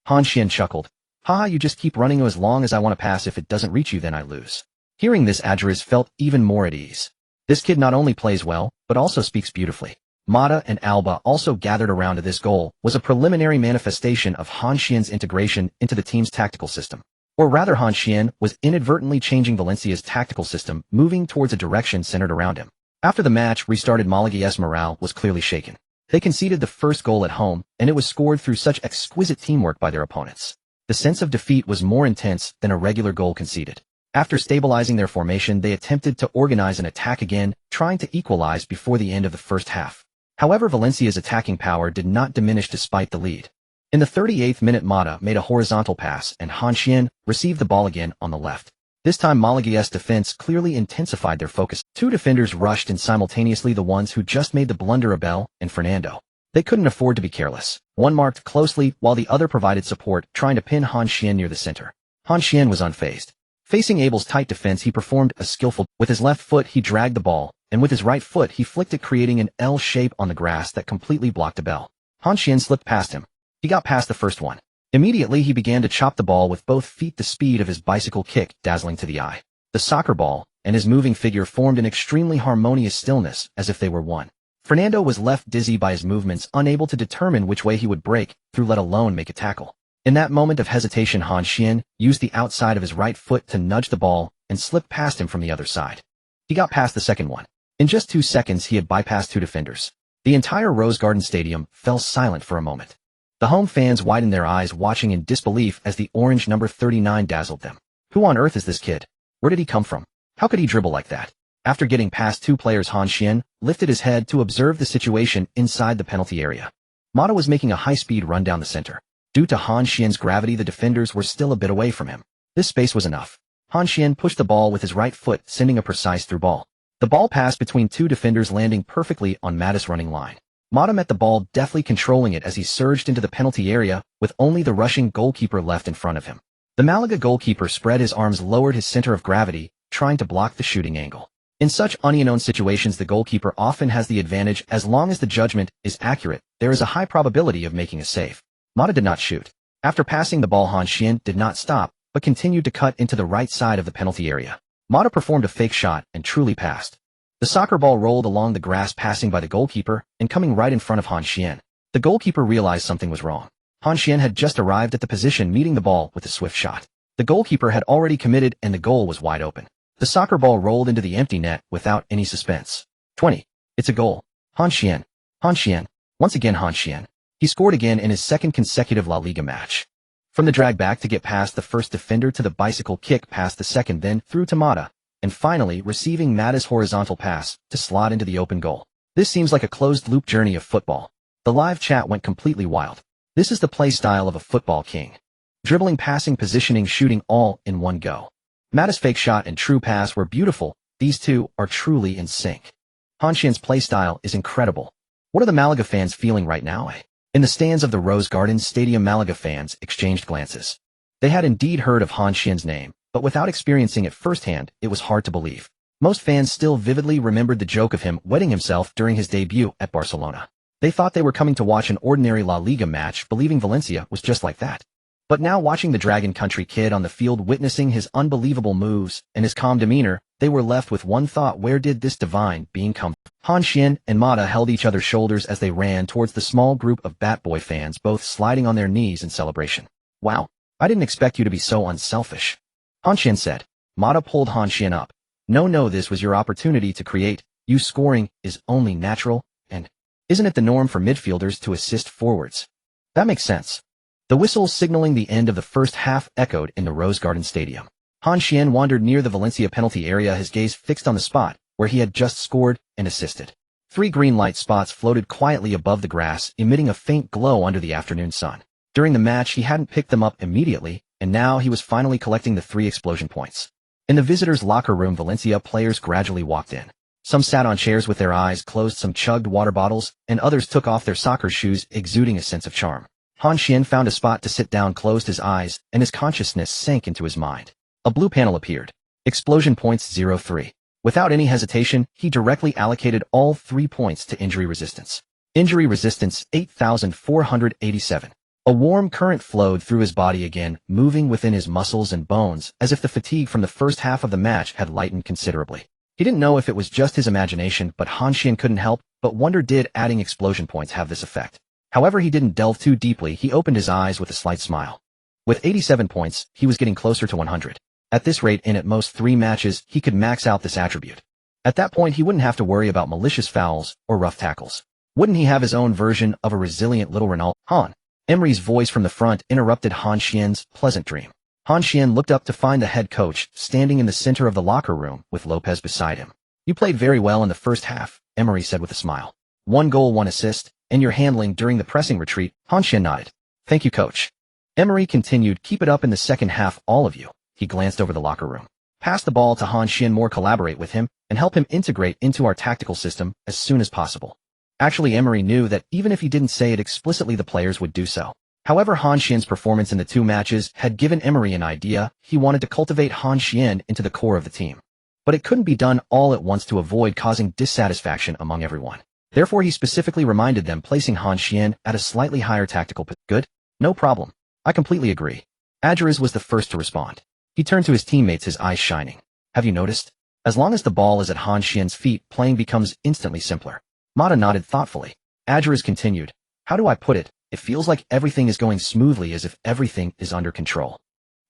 Han Xuan chuckled. Haha, you just keep running as long as I want to pass. If it doesn't reach you, then I lose. Hearing this, Aduriz felt even more at ease. This kid not only plays well, but also speaks beautifully. Mata and Alba also gathered around to this goal was a preliminary manifestation of Han Xuan's integration into the team's tactical system. Or rather, Han Xuan was inadvertently changing Valencia's tactical system, moving towards a direction centered around him. After the match restarted, Malaga's morale was clearly shaken. They conceded the first goal at home, and it was scored through such exquisite teamwork by their opponents. The sense of defeat was more intense than a regular goal conceded. After stabilizing their formation, they attempted to organize an attack again, trying to equalize before the end of the first half. However, Valencia's attacking power did not diminish despite the lead. In the 38th minute, Mata made a horizontal pass and Han Xuan received the ball again on the left. This time Malaga's defense clearly intensified their focus. Two defenders rushed in simultaneously, the ones who just made the blunder, Abel and Fernando. They couldn't afford to be careless. One marked closely while the other provided support, trying to pin Han Xuan near the center. Han Xuan was unfazed. Facing Abel's tight defense, he performed a skillful. With his left foot he dragged the ball, and with his right foot he flicked it, creating an L shape on the grass that completely blocked Abel. Han Xuan slipped past him. He got past the first one. Immediately he began to chop the ball with both feet, the speed of his bicycle kick dazzling to the eye. The soccer ball and his moving figure formed an extremely harmonious stillness, as if they were one. Fernando was left dizzy by his movements, unable to determine which way he would break through, let alone make a tackle. In that moment of hesitation, Han Xuan used the outside of his right foot to nudge the ball and slipped past him from the other side. He got past the second one. In just 2 seconds he had bypassed 2 defenders. The entire Rose Garden Stadium fell silent for a moment. The home fans widened their eyes, watching in disbelief as the orange number 39 dazzled them. Who on earth is this kid? Where did he come from? How could he dribble like that? After getting past 2 players, Han Xuan lifted his head to observe the situation inside the penalty area. Mata was making a high-speed run down the center. Due to Han Xuan's gravity, the defenders were still a bit away from him. This space was enough. Han Xuan pushed the ball with his right foot, sending a precise through ball. The ball passed between 2 defenders, landing perfectly on Mata's running line. Mata met the ball, deftly controlling it as he surged into the penalty area, with only the rushing goalkeeper left in front of him. The Malaga goalkeeper spread his arms, lowered his center of gravity, trying to block the shooting angle. In such unknown situations, the goalkeeper often has the advantage. As long as the judgment is accurate, there is a high probability of making a save. Mata did not shoot. After passing the ball, Han Xuan did not stop, but continued to cut into the right side of the penalty area. Mata performed a fake shot and truly passed. The soccer ball rolled along the grass, passing by the goalkeeper and coming right in front of Han Xuan. The goalkeeper realized something was wrong. Han Xuan had just arrived at the position, meeting the ball with a swift shot. The goalkeeper had already committed and the goal was wide open. The soccer ball rolled into the empty net without any suspense. 20. It's a goal. Han Xuan. Han Xuan. Once again Han Xuan. He scored again in his second consecutive La Liga match. From the drag back to get past the first defender to the bicycle kick past the second, then through to Mata, and finally receiving Mata's horizontal pass to slot into the open goal. This seems like a closed-loop journey of football. The live chat went completely wild. This is the play style of a football king. Dribbling, passing, positioning, shooting, all in one go. Mata's fake shot and true pass were beautiful. These two are truly in sync. Han Xuan's play style is incredible. What are the Malaga fans feeling right now? In the stands of the Rose Garden Stadium, Malaga fans exchanged glances. They had indeed heard of Han Xuan's name, but without experiencing it firsthand, it was hard to believe. Most fans still vividly remembered the joke of him wetting himself during his debut at Barcelona. They thought they were coming to watch an ordinary La Liga match, believing Valencia was just like that. But now, watching the Dragon Country kid on the field, witnessing his unbelievable moves and his calm demeanor, they were left with one thought: where did this divine being come from? Han Xuan and Mata held each other's shoulders as they ran towards the small group of Bat Boy fans, both sliding on their knees in celebration. Wow, I didn't expect you to be so unselfish, Han Xuan said. Mata pulled Han Xuan up. No, this was your opportunity to create. You scoring is only natural, and isn't it the norm for midfielders to assist forwards? That makes sense. The whistles signaling the end of the first half echoed in the Rose Garden Stadium. Han Xuan wandered near the Valencia penalty area, his gaze fixed on the spot where he had just scored and assisted. 3 green light spots floated quietly above the grass, emitting a faint glow under the afternoon sun. During the match, he hadn't picked them up immediately, and now he was finally collecting the 3 explosion points. In the visitors' locker room, Valencia players gradually walked in. Some sat on chairs with their eyes closed, some chugged water bottles, and others took off their soccer shoes, exuding a sense of charm. Han Xuan found a spot to sit down, closed his eyes, and his consciousness sank into his mind. A blue panel appeared. Explosion points 03. Without any hesitation, he directly allocated all 3 points to injury resistance. Injury resistance 8,487. A warm current flowed through his body again, moving within his muscles and bones, as if the fatigue from the first half of the match had lightened considerably. He didn't know if it was just his imagination, but Han Xuan couldn't help but wonder, did adding explosion points have this effect? However, he didn't delve too deeply. He opened his eyes with a slight smile. With 87 points, he was getting closer to 100. At this rate, in at most 3 matches, he could max out this attribute. At that point, he wouldn't have to worry about malicious fouls or rough tackles. Wouldn't he have his own version of a resilient little Ronaldinho? Han. Emery's voice from the front interrupted Han Xuan's pleasant dream. Han Xuan looked up to find the head coach standing in the center of the locker room with Lopez beside him. You played very well in the first half, Emery said with a smile. 1 goal, 1 assist, and your handling during the pressing retreat. Han Xuan nodded. Thank you, coach. Emery continued, keep it up in the second half, all of you. He glanced over the locker room. Pass the ball to Han Xuan, more collaborate with him, and help him integrate into our tactical system as soon as possible. Actually, Emery knew that even if he didn't say it explicitly, the players would do so. However, Han Xuan's performance in the 2 matches had given Emery an idea. He wanted to cultivate Han Xuan into the core of the team. But it couldn't be done all at once to avoid causing dissatisfaction among everyone. Therefore, he specifically reminded them, placing Han Xuan at a slightly higher tactical position. Good? No problem. I completely agree. Adjures was the first to respond. He turned to his teammates, his eyes shining. Have you noticed? As long as the ball is at Han Xuan's feet, playing becomes instantly simpler. Mata nodded thoughtfully. Adjures continued. How do I put it? It feels like everything is going smoothly, as if everything is under control.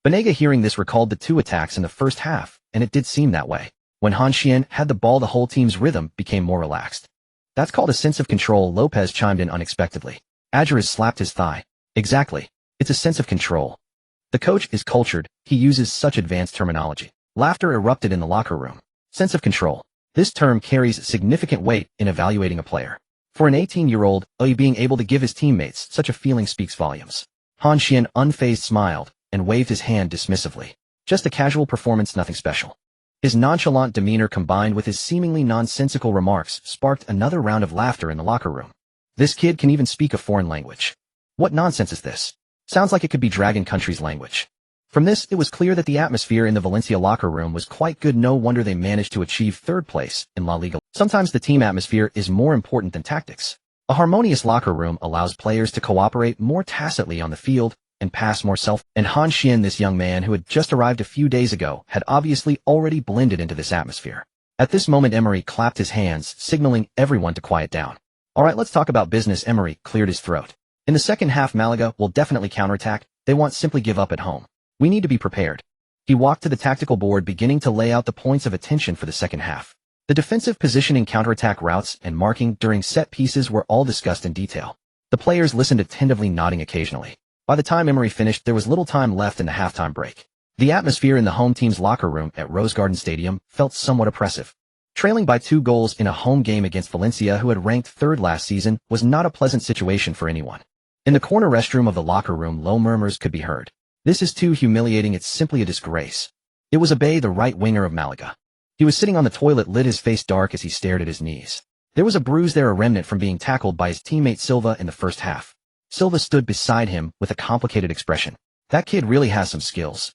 Banega, hearing this, recalled the 2 attacks in the first half, and it did seem that way. When Han Xuan had the ball, the whole team's rhythm became more relaxed. That's called a sense of control, Lopez chimed in unexpectedly. Adjures slapped his thigh. Exactly. It's a sense of control. The coach is cultured. He uses such advanced terminology. Laughter erupted in the locker room. Sense of control. This term carries significant weight in evaluating a player. For an 18-year-old, being able to give his teammates such a feeling speaks volumes. Han Xuan unfazed smiled and waved his hand dismissively. Just a casual performance, nothing special. His nonchalant demeanor combined with his seemingly nonsensical remarks sparked another round of laughter in the locker room. This kid can even speak a foreign language. What nonsense is this? Sounds like it could be Dragon Country's language. From this, it was clear that the atmosphere in the Valencia locker room was quite good. No wonder they managed to achieve 3rd place in La Liga. Sometimes the team atmosphere is more important than tactics. A harmonious locker room allows players to cooperate more tacitly on the field and pass more and Han Xuan, this young man who had just arrived a few days ago, had obviously already blended into this atmosphere. At this moment, Emery clapped his hands, signaling everyone to quiet down. All right, let's talk about business. Emery cleared his throat. In the second half, Malaga will definitely counterattack. They won't simply give up at home. We need to be prepared. He walked to the tactical board, beginning to lay out the points of attention for the second half. The defensive positioning, counterattack routes, and marking during set pieces were all discussed in detail. The players listened attentively, nodding occasionally. By the time Emery finished, there was little time left in the halftime break. The atmosphere in the home team's locker room at Rose Garden Stadium felt somewhat oppressive. Trailing by 2 goals in a home game against Valencia, who had ranked 3rd last season, was not a pleasant situation for anyone. In the corner restroom of the locker room, low murmurs could be heard. This is too humiliating, it's simply a disgrace. It was Abe, the right winger of Malaga. He was sitting on the toilet, lit, his face dark as he stared at his knees. There was a bruise there, a remnant from being tackled by his teammate Silva in the first half. Silva stood beside him with a complicated expression. That kid really has some skills.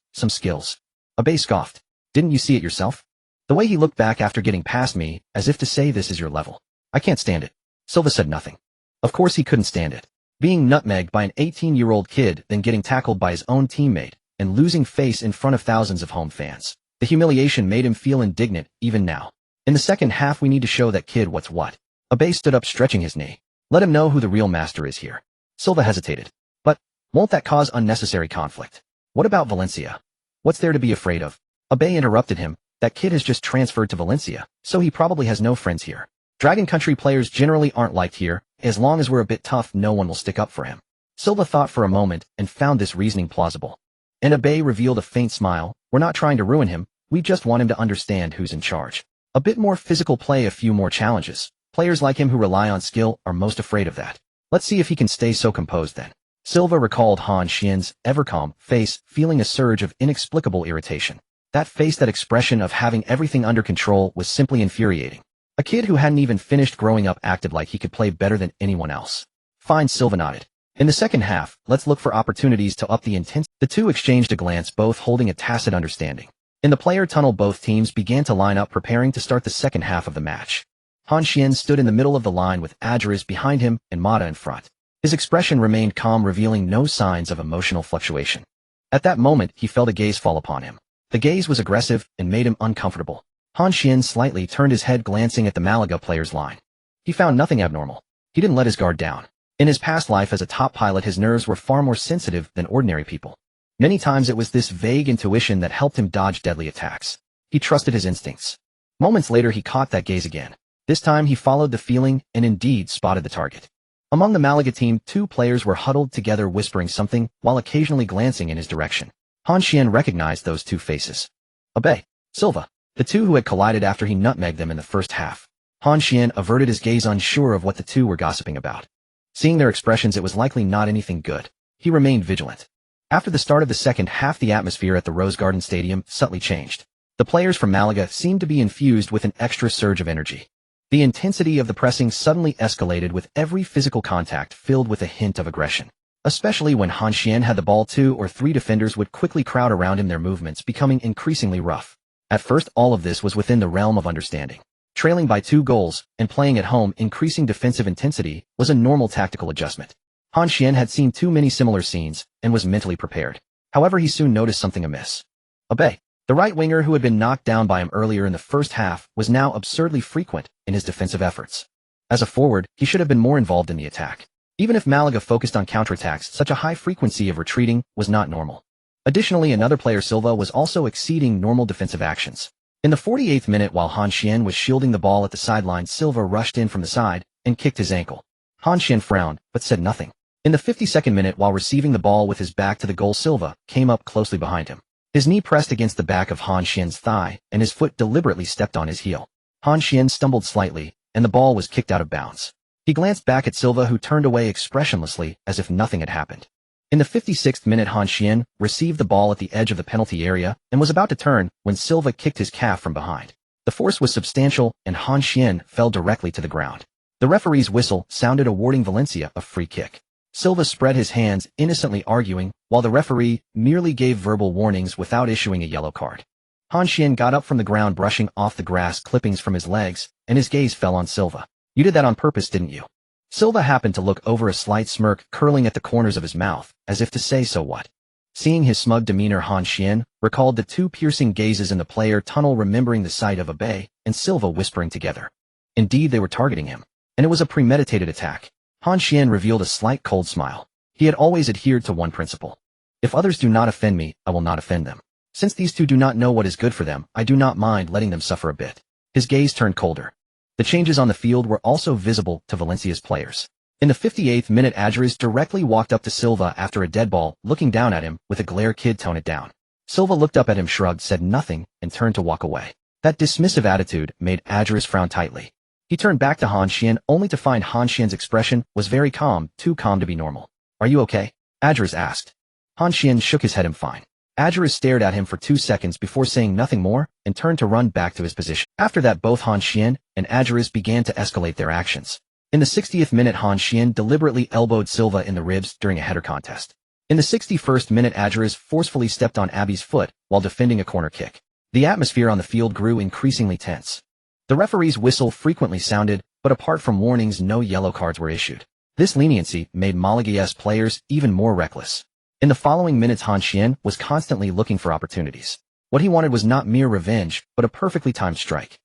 Abe scoffed. Didn't you see it yourself? The way he looked back after getting past me, as if to say, this is your level. I can't stand it. Silva said nothing. Of course he couldn't stand it. Being nutmegged by an 18-year-old kid, then getting tackled by his own teammate, and losing face in front of thousands of home fans. The humiliation made him feel indignant, even now. In the second half, we need to show that kid what's what. Abe stood up, stretching his knee. Let him know who the real master is here. Silva hesitated. But won't that cause unnecessary conflict? What about Valencia? What's there to be afraid of? Abe interrupted him. That kid has just transferred to Valencia, so he probably has no friends here. Dragon Country players generally aren't liked here. As long as we're a bit tough, no one will stick up for him. Silva thought for a moment and found this reasoning plausible. And Abe revealed a faint smile. We're not trying to ruin him. We just want him to understand who's in charge. A bit more physical play, a few more challenges. Players like him who rely on skill are most afraid of that. Let's see if he can stay so composed then. Silva recalled Han Xuan's ever-calm face, feeling a surge of inexplicable irritation. That face, that expression of having everything under control, was simply infuriating. A kid who hadn't even finished growing up acted like he could play better than anyone else. Fine, Silva nodded. In the second half, let's look for opportunities to up the intensity. The two exchanged a glance, both holding a tacit understanding. In the player tunnel, both teams began to line up, preparing to start the second half of the match. Han Xuan stood in the middle of the line with Adjures behind him and Mata in front. His expression remained calm, revealing no signs of emotional fluctuation. At that moment, he felt a gaze fall upon him. The gaze was aggressive and made him uncomfortable. Han Xuan slightly turned his head, glancing at the Malaga player's line. He found nothing abnormal. He didn't let his guard down. In his past life as a top pilot, his nerves were far more sensitive than ordinary people. Many times it was this vague intuition that helped him dodge deadly attacks. He trusted his instincts. Moments later, he caught that gaze again. This time he followed the feeling and indeed spotted the target. Among the Malaga team, two players were huddled together, whispering something while occasionally glancing in his direction. Han Xuan recognized those two faces. Abe, Silva, the two who had collided after he nutmegged them in the first half. Han Xuan averted his gaze, unsure of what the two were gossiping about. Seeing their expressions, it was likely not anything good. He remained vigilant. After the start of the second half, the atmosphere at the Rose Garden Stadium subtly changed. The players from Malaga seemed to be infused with an extra surge of energy. The intensity of the pressing suddenly escalated, with every physical contact filled with a hint of aggression. Especially when Han Xuan had the ball, 2 or 3 defenders would quickly crowd around him, their movements becoming increasingly rough. At first, all of this was within the realm of understanding. Trailing by 2 goals and playing at home, increasing defensive intensity was a normal tactical adjustment. Han Xuan had seen too many similar scenes and was mentally prepared. However, he soon noticed something amiss. Abe, the right winger who had been knocked down by him earlier in the first half, was now absurdly frequent in his defensive efforts. As a forward, he should have been more involved in the attack. Even if Malaga focused on counterattacks, such a high frequency of retreating was not normal. Additionally, another player, Silva, was also exceeding normal defensive actions. In the 48th minute, while Han Xuan was shielding the ball at the sideline, Silva rushed in from the side and kicked his ankle. Han Xuan frowned, but said nothing. In the 52nd minute, while receiving the ball with his back to the goal, Silva came up closely behind him. His knee pressed against the back of Han Xuan's thigh, and his foot deliberately stepped on his heel. Han Xuan stumbled slightly, and the ball was kicked out of bounds. He glanced back at Silva, who turned away expressionlessly as if nothing had happened. In the 56th minute, Han Xuan received the ball at the edge of the penalty area and was about to turn when Silva kicked his calf from behind. The force was substantial, and Han Xuan fell directly to the ground. The referee's whistle sounded, awarding Valencia a free kick. Silva spread his hands, innocently arguing, while the referee merely gave verbal warnings without issuing a yellow card. Han Xuan got up from the ground, brushing off the grass clippings from his legs, and his gaze fell on Silva. "You did that on purpose, didn't you?" Silva happened to look over, a slight smirk curling at the corners of his mouth, as if to say, "So what?" Seeing his smug demeanor, Han Xuan recalled the 2 piercing gazes in the player tunnel, remembering the sight of Abe and Silva whispering together. Indeed, they were targeting him, and it was a premeditated attack. Han Xuan revealed a slight cold smile. He had always adhered to one principle. If others do not offend me, I will not offend them. Since these two do not know what is good for them, I do not mind letting them suffer a bit. His gaze turned colder. The changes on the field were also visible to Valencia's players. In the 58th minute, Adriz directly walked up to Silva after a dead ball, looking down at him with a glare. "Kid, tone it down." Silva looked up at him, shrugged, said nothing, and turned to walk away. That dismissive attitude made Adriz frown tightly. He turned back to Han Xuan, only to find Han Xuan's expression was very calm, too calm to be normal. "Are you okay?" Adriz asked. Han Xuan shook his head. "I'm fine." Adriz stared at him for 2 seconds before saying nothing more and turned to run back to his position. After that, both Han Xuan and Adriz began to escalate their actions. In the 60th minute, Han Xuan deliberately elbowed Silva in the ribs during a header contest. In the 61st minute, Adriz forcefully stepped on Abi's foot while defending a corner kick. The atmosphere on the field grew increasingly tense. The referee's whistle frequently sounded, but apart from warnings, no yellow cards were issued. This leniency made Malaga's players even more reckless. In the following minutes, Han Xuan was constantly looking for opportunities. What he wanted was not mere revenge, but a perfectly timed strike.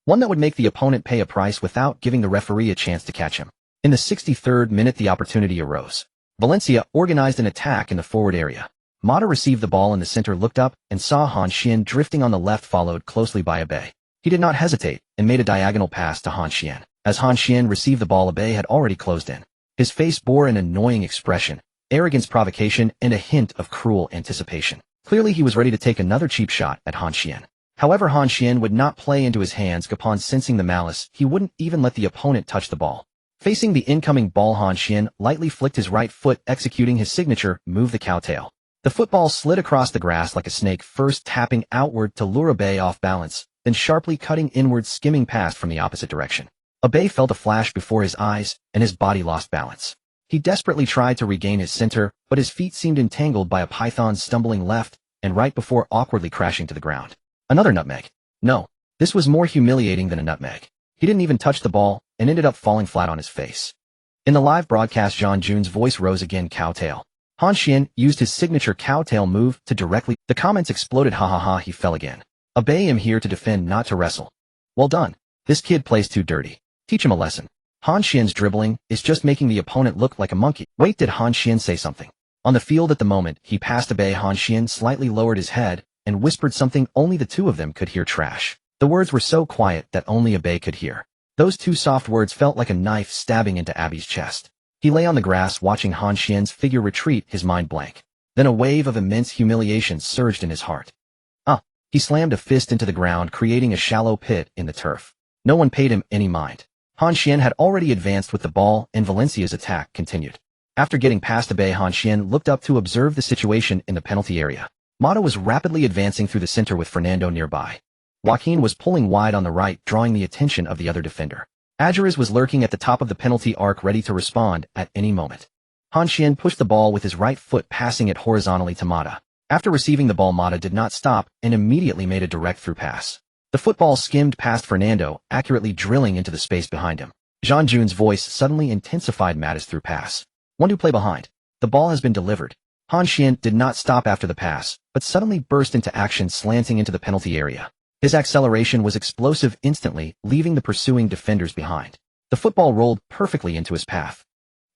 One that would make the opponent pay a price without giving the referee a chance to catch him. In the 63rd minute, the opportunity arose. Valencia organized an attack in the forward area. Mata received the ball in the center, looked up, and saw Han Xuan drifting on the left, followed closely by Abe. He did not hesitate and made a diagonal pass to Han Xuan. As Han Xuan received the ball, Abe had already closed in. His face bore an annoying expression, arrogance, provocation, and a hint of cruel anticipation. Clearly, he was ready to take another cheap shot at Han Xuan. However, Han Xuan would not play into his hands. Upon sensing the malice, he wouldn't even let the opponent touch the ball. Facing the incoming ball, Han Xuan lightly flicked his right foot, executing his signature move, the cowtail. The football slid across the grass like a snake, first tapping outward to lure Abe off balance, then sharply cutting inward, skimming past from the opposite direction. Abe felt a flash before his eyes, and his body lost balance. He desperately tried to regain his center, but his feet seemed entangled by a python, stumbling left and right before awkwardly crashing to the ground. Another nutmeg. No, this was more humiliating than a nutmeg. He didn't even touch the ball and ended up falling flat on his face. In the live broadcast, Jean Jun's voice rose again, "Cowtail." Han Xuan used his signature cowtail move to directly. The comments exploded. "Ha ha ha, he fell again. Abe, am here to defend, not to wrestle. Well done. This kid plays too dirty. Teach him a lesson. Han Xuan's dribbling is just making the opponent look like a monkey." Wait, did Han Xuan say something? On the field at the moment, he passed Abe. Han Xuan slightly lowered his head and whispered something only the two of them could hear. "Trash." The words were so quiet that only Abe could hear. Those two soft words felt like a knife stabbing into Abi's chest. He lay on the grass watching Han Xuan's figure retreat, his mind blank. Then a wave of immense humiliation surged in his heart. He slammed a fist into the ground, creating a shallow pit in the turf. No one paid him any mind. Han Xuan had already advanced with the ball, and Valencia's attack continued. After getting past Abe, Han Xuan looked up to observe the situation in the penalty area. Mata was rapidly advancing through the center with Fernando nearby. Joaquin was pulling wide on the right, drawing the attention of the other defender. Adjures was lurking at the top of the penalty arc, ready to respond at any moment. Han Xuan pushed the ball with his right foot, passing it horizontally to Mata. After receiving the ball, Mata did not stop and immediately made a direct through pass. The football skimmed past Fernando, accurately drilling into the space behind him. Zhang Jun's voice suddenly intensified Mata's through pass. One to play behind. The ball has been delivered. Han Xuan did not stop after the pass, but suddenly burst into action, slanting into the penalty area. His acceleration was explosive instantly, leaving the pursuing defenders behind. The football rolled perfectly into his path.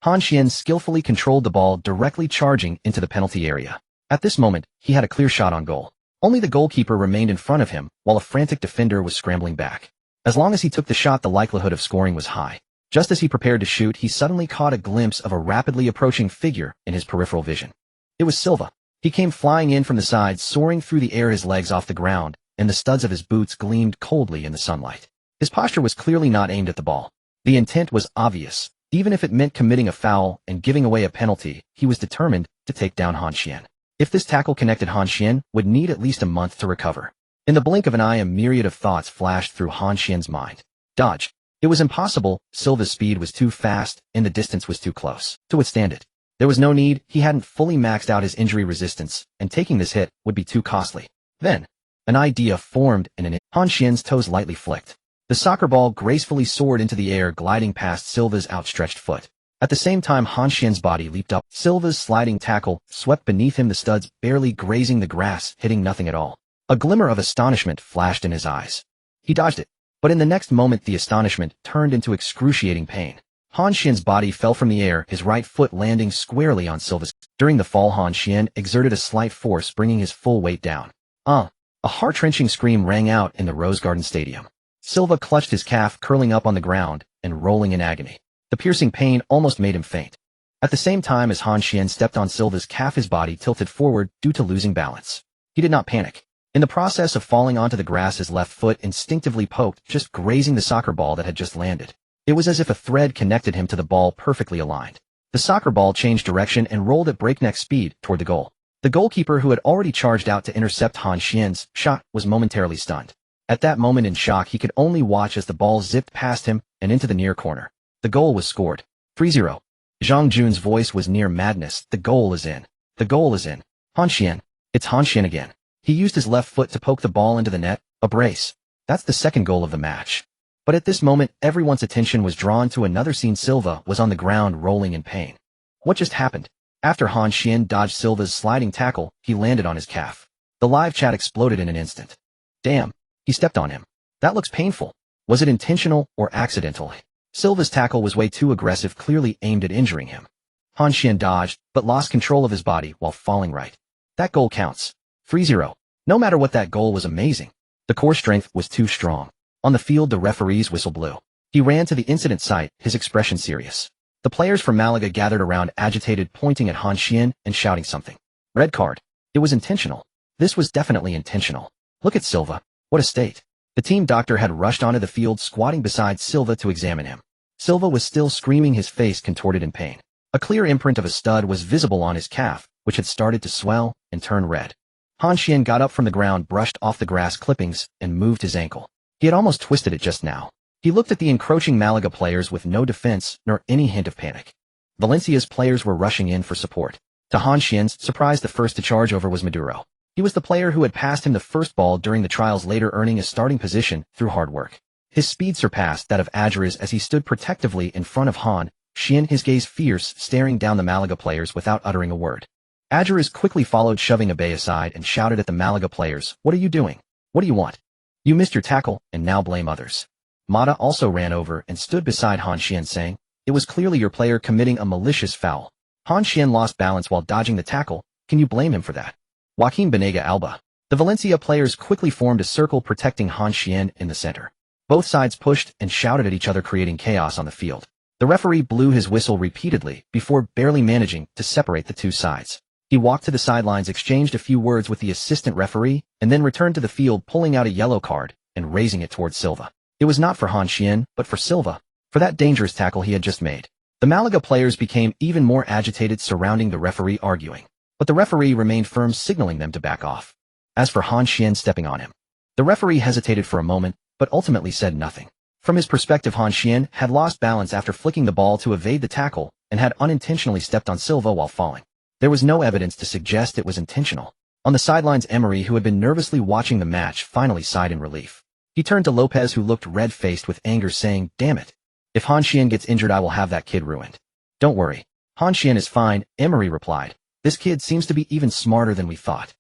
Han Xuan skillfully controlled the ball, directly charging into the penalty area. At this moment, he had a clear shot on goal. Only the goalkeeper remained in front of him, while a frantic defender was scrambling back. As long as he took the shot, the likelihood of scoring was high. Just as he prepared to shoot, he suddenly caught a glimpse of a rapidly approaching figure in his peripheral vision. It was Silva. He came flying in from the side, soaring through the air, his legs off the ground, and the studs of his boots gleamed coldly in the sunlight. His posture was clearly not aimed at the ball. The intent was obvious. Even if it meant committing a foul and giving away a penalty, he was determined to take down Han Xuan. If this tackle connected, Han Xuan would need at least a month to recover. In the blink of an eye, a myriad of thoughts flashed through Han Xuan's mind. Dodge. It was impossible. Silva's speed was too fast, and the distance was too close to withstand it. There was no need. He hadn't fully maxed out his injury resistance, and taking this hit would be too costly. Then, an idea formed in an instant. Han Xuan's toes lightly flicked. The soccer ball gracefully soared into the air, gliding past Silva's outstretched foot. At the same time, Han Xuan's body leaped up. Silva's sliding tackle swept beneath him, the studs barely grazing the grass, hitting nothing at all. A glimmer of astonishment flashed in his eyes. He dodged it, but in the next moment the astonishment turned into excruciating pain. Han Xuan's body fell from the air, his right foot landing squarely on Silva's. During the fall, Han Xuan exerted a slight force, bringing his full weight down. A heart-wrenching scream rang out in the Rose Garden Stadium. Silva clutched his calf, curling up on the ground and rolling in agony. The piercing pain almost made him faint. At the same time as Han Xuan stepped on Silva's calf, his body tilted forward due to losing balance. He did not panic. In the process of falling onto the grass, his left foot instinctively poked, just grazing the soccer ball that had just landed. It was as if a thread connected him to the ball, perfectly aligned. The soccer ball changed direction and rolled at breakneck speed toward the goal. The goalkeeper, who had already charged out to intercept Han Xuan's shot, was momentarily stunned. At that moment, in shock, he could only watch as the ball zipped past him and into the near corner. The goal was scored. 3-0. Zhang Jun's voice was near madness. The goal is in. The goal is in. Han Xuan. It's Han Xuan again. He used his left foot to poke the ball into the net. A brace. That's the second goal of the match. But at this moment, everyone's attention was drawn to another scene. Silva was on the ground, rolling in pain. What just happened? After Han Xuan dodged Silva's sliding tackle, he landed on his calf. The live chat exploded in an instant. Damn. He stepped on him. That looks painful. Was it intentional or accidental? Silva's tackle was way too aggressive, clearly aimed at injuring him. Han Xuan dodged, but lost control of his body while falling right. That goal counts. 3-0. No matter what, that goal was amazing. The core strength was too strong. On the field, the referee's whistle blew. He ran to the incident site, his expression serious. The players from Malaga gathered around, agitated, pointing at Han Xuan and shouting something. Red card. It was intentional. This was definitely intentional. Look at Silva. What a state. The team doctor had rushed onto the field, squatting beside Silva to examine him. Silva was still screaming, his face contorted in pain. A clear imprint of a stud was visible on his calf, which had started to swell and turn red. Han Xuan got up from the ground, brushed off the grass clippings, and moved his ankle. He had almost twisted it just now. He looked at the encroaching Malaga players with no defense nor any hint of panic. Valencia's players were rushing in for support. To Han Xuan's surprise, the first to charge over was Maduro. He was the player who had passed him the first ball during the trials, later earning a starting position through hard work. His speed surpassed that of Adjures as he stood protectively in front of Han Xuan, his gaze fierce, staring down the Malaga players without uttering a word. Adjures quickly followed, shoving Abe aside, and shouted at the Malaga players, "What are you doing? What do you want? You missed your tackle, and now blame others." Mata also ran over and stood beside Han Xuan, saying, "It was clearly your player committing a malicious foul. Han Xuan lost balance while dodging the tackle. Can you blame him for that?" Joaquin Benega Alba. The Valencia players quickly formed a circle, protecting Han Xuan in the center. Both sides pushed and shouted at each other, creating chaos on the field. The referee blew his whistle repeatedly before barely managing to separate the two sides. He walked to the sidelines, exchanged a few words with the assistant referee, and then returned to the field, pulling out a yellow card and raising it towards Silva. It was not for Han Xuan, but for Silva, for that dangerous tackle he had just made. The Malaga players became even more agitated, surrounding the referee, arguing. But the referee remained firm, signaling them to back off. As for Han Xuan stepping on him, the referee hesitated for a moment, but ultimately said nothing. From his perspective, Han Xuan had lost balance after flicking the ball to evade the tackle and had unintentionally stepped on Silva while falling. There was no evidence to suggest it was intentional. On the sidelines, Emery, who had been nervously watching the match, finally sighed in relief. He turned to Lopez, who looked red-faced with anger, saying, "Damn it. If Han Xuan gets injured, I will have that kid ruined." "Don't worry. Han Xuan is fine," Emery replied. "This kid seems to be even smarter than we thought."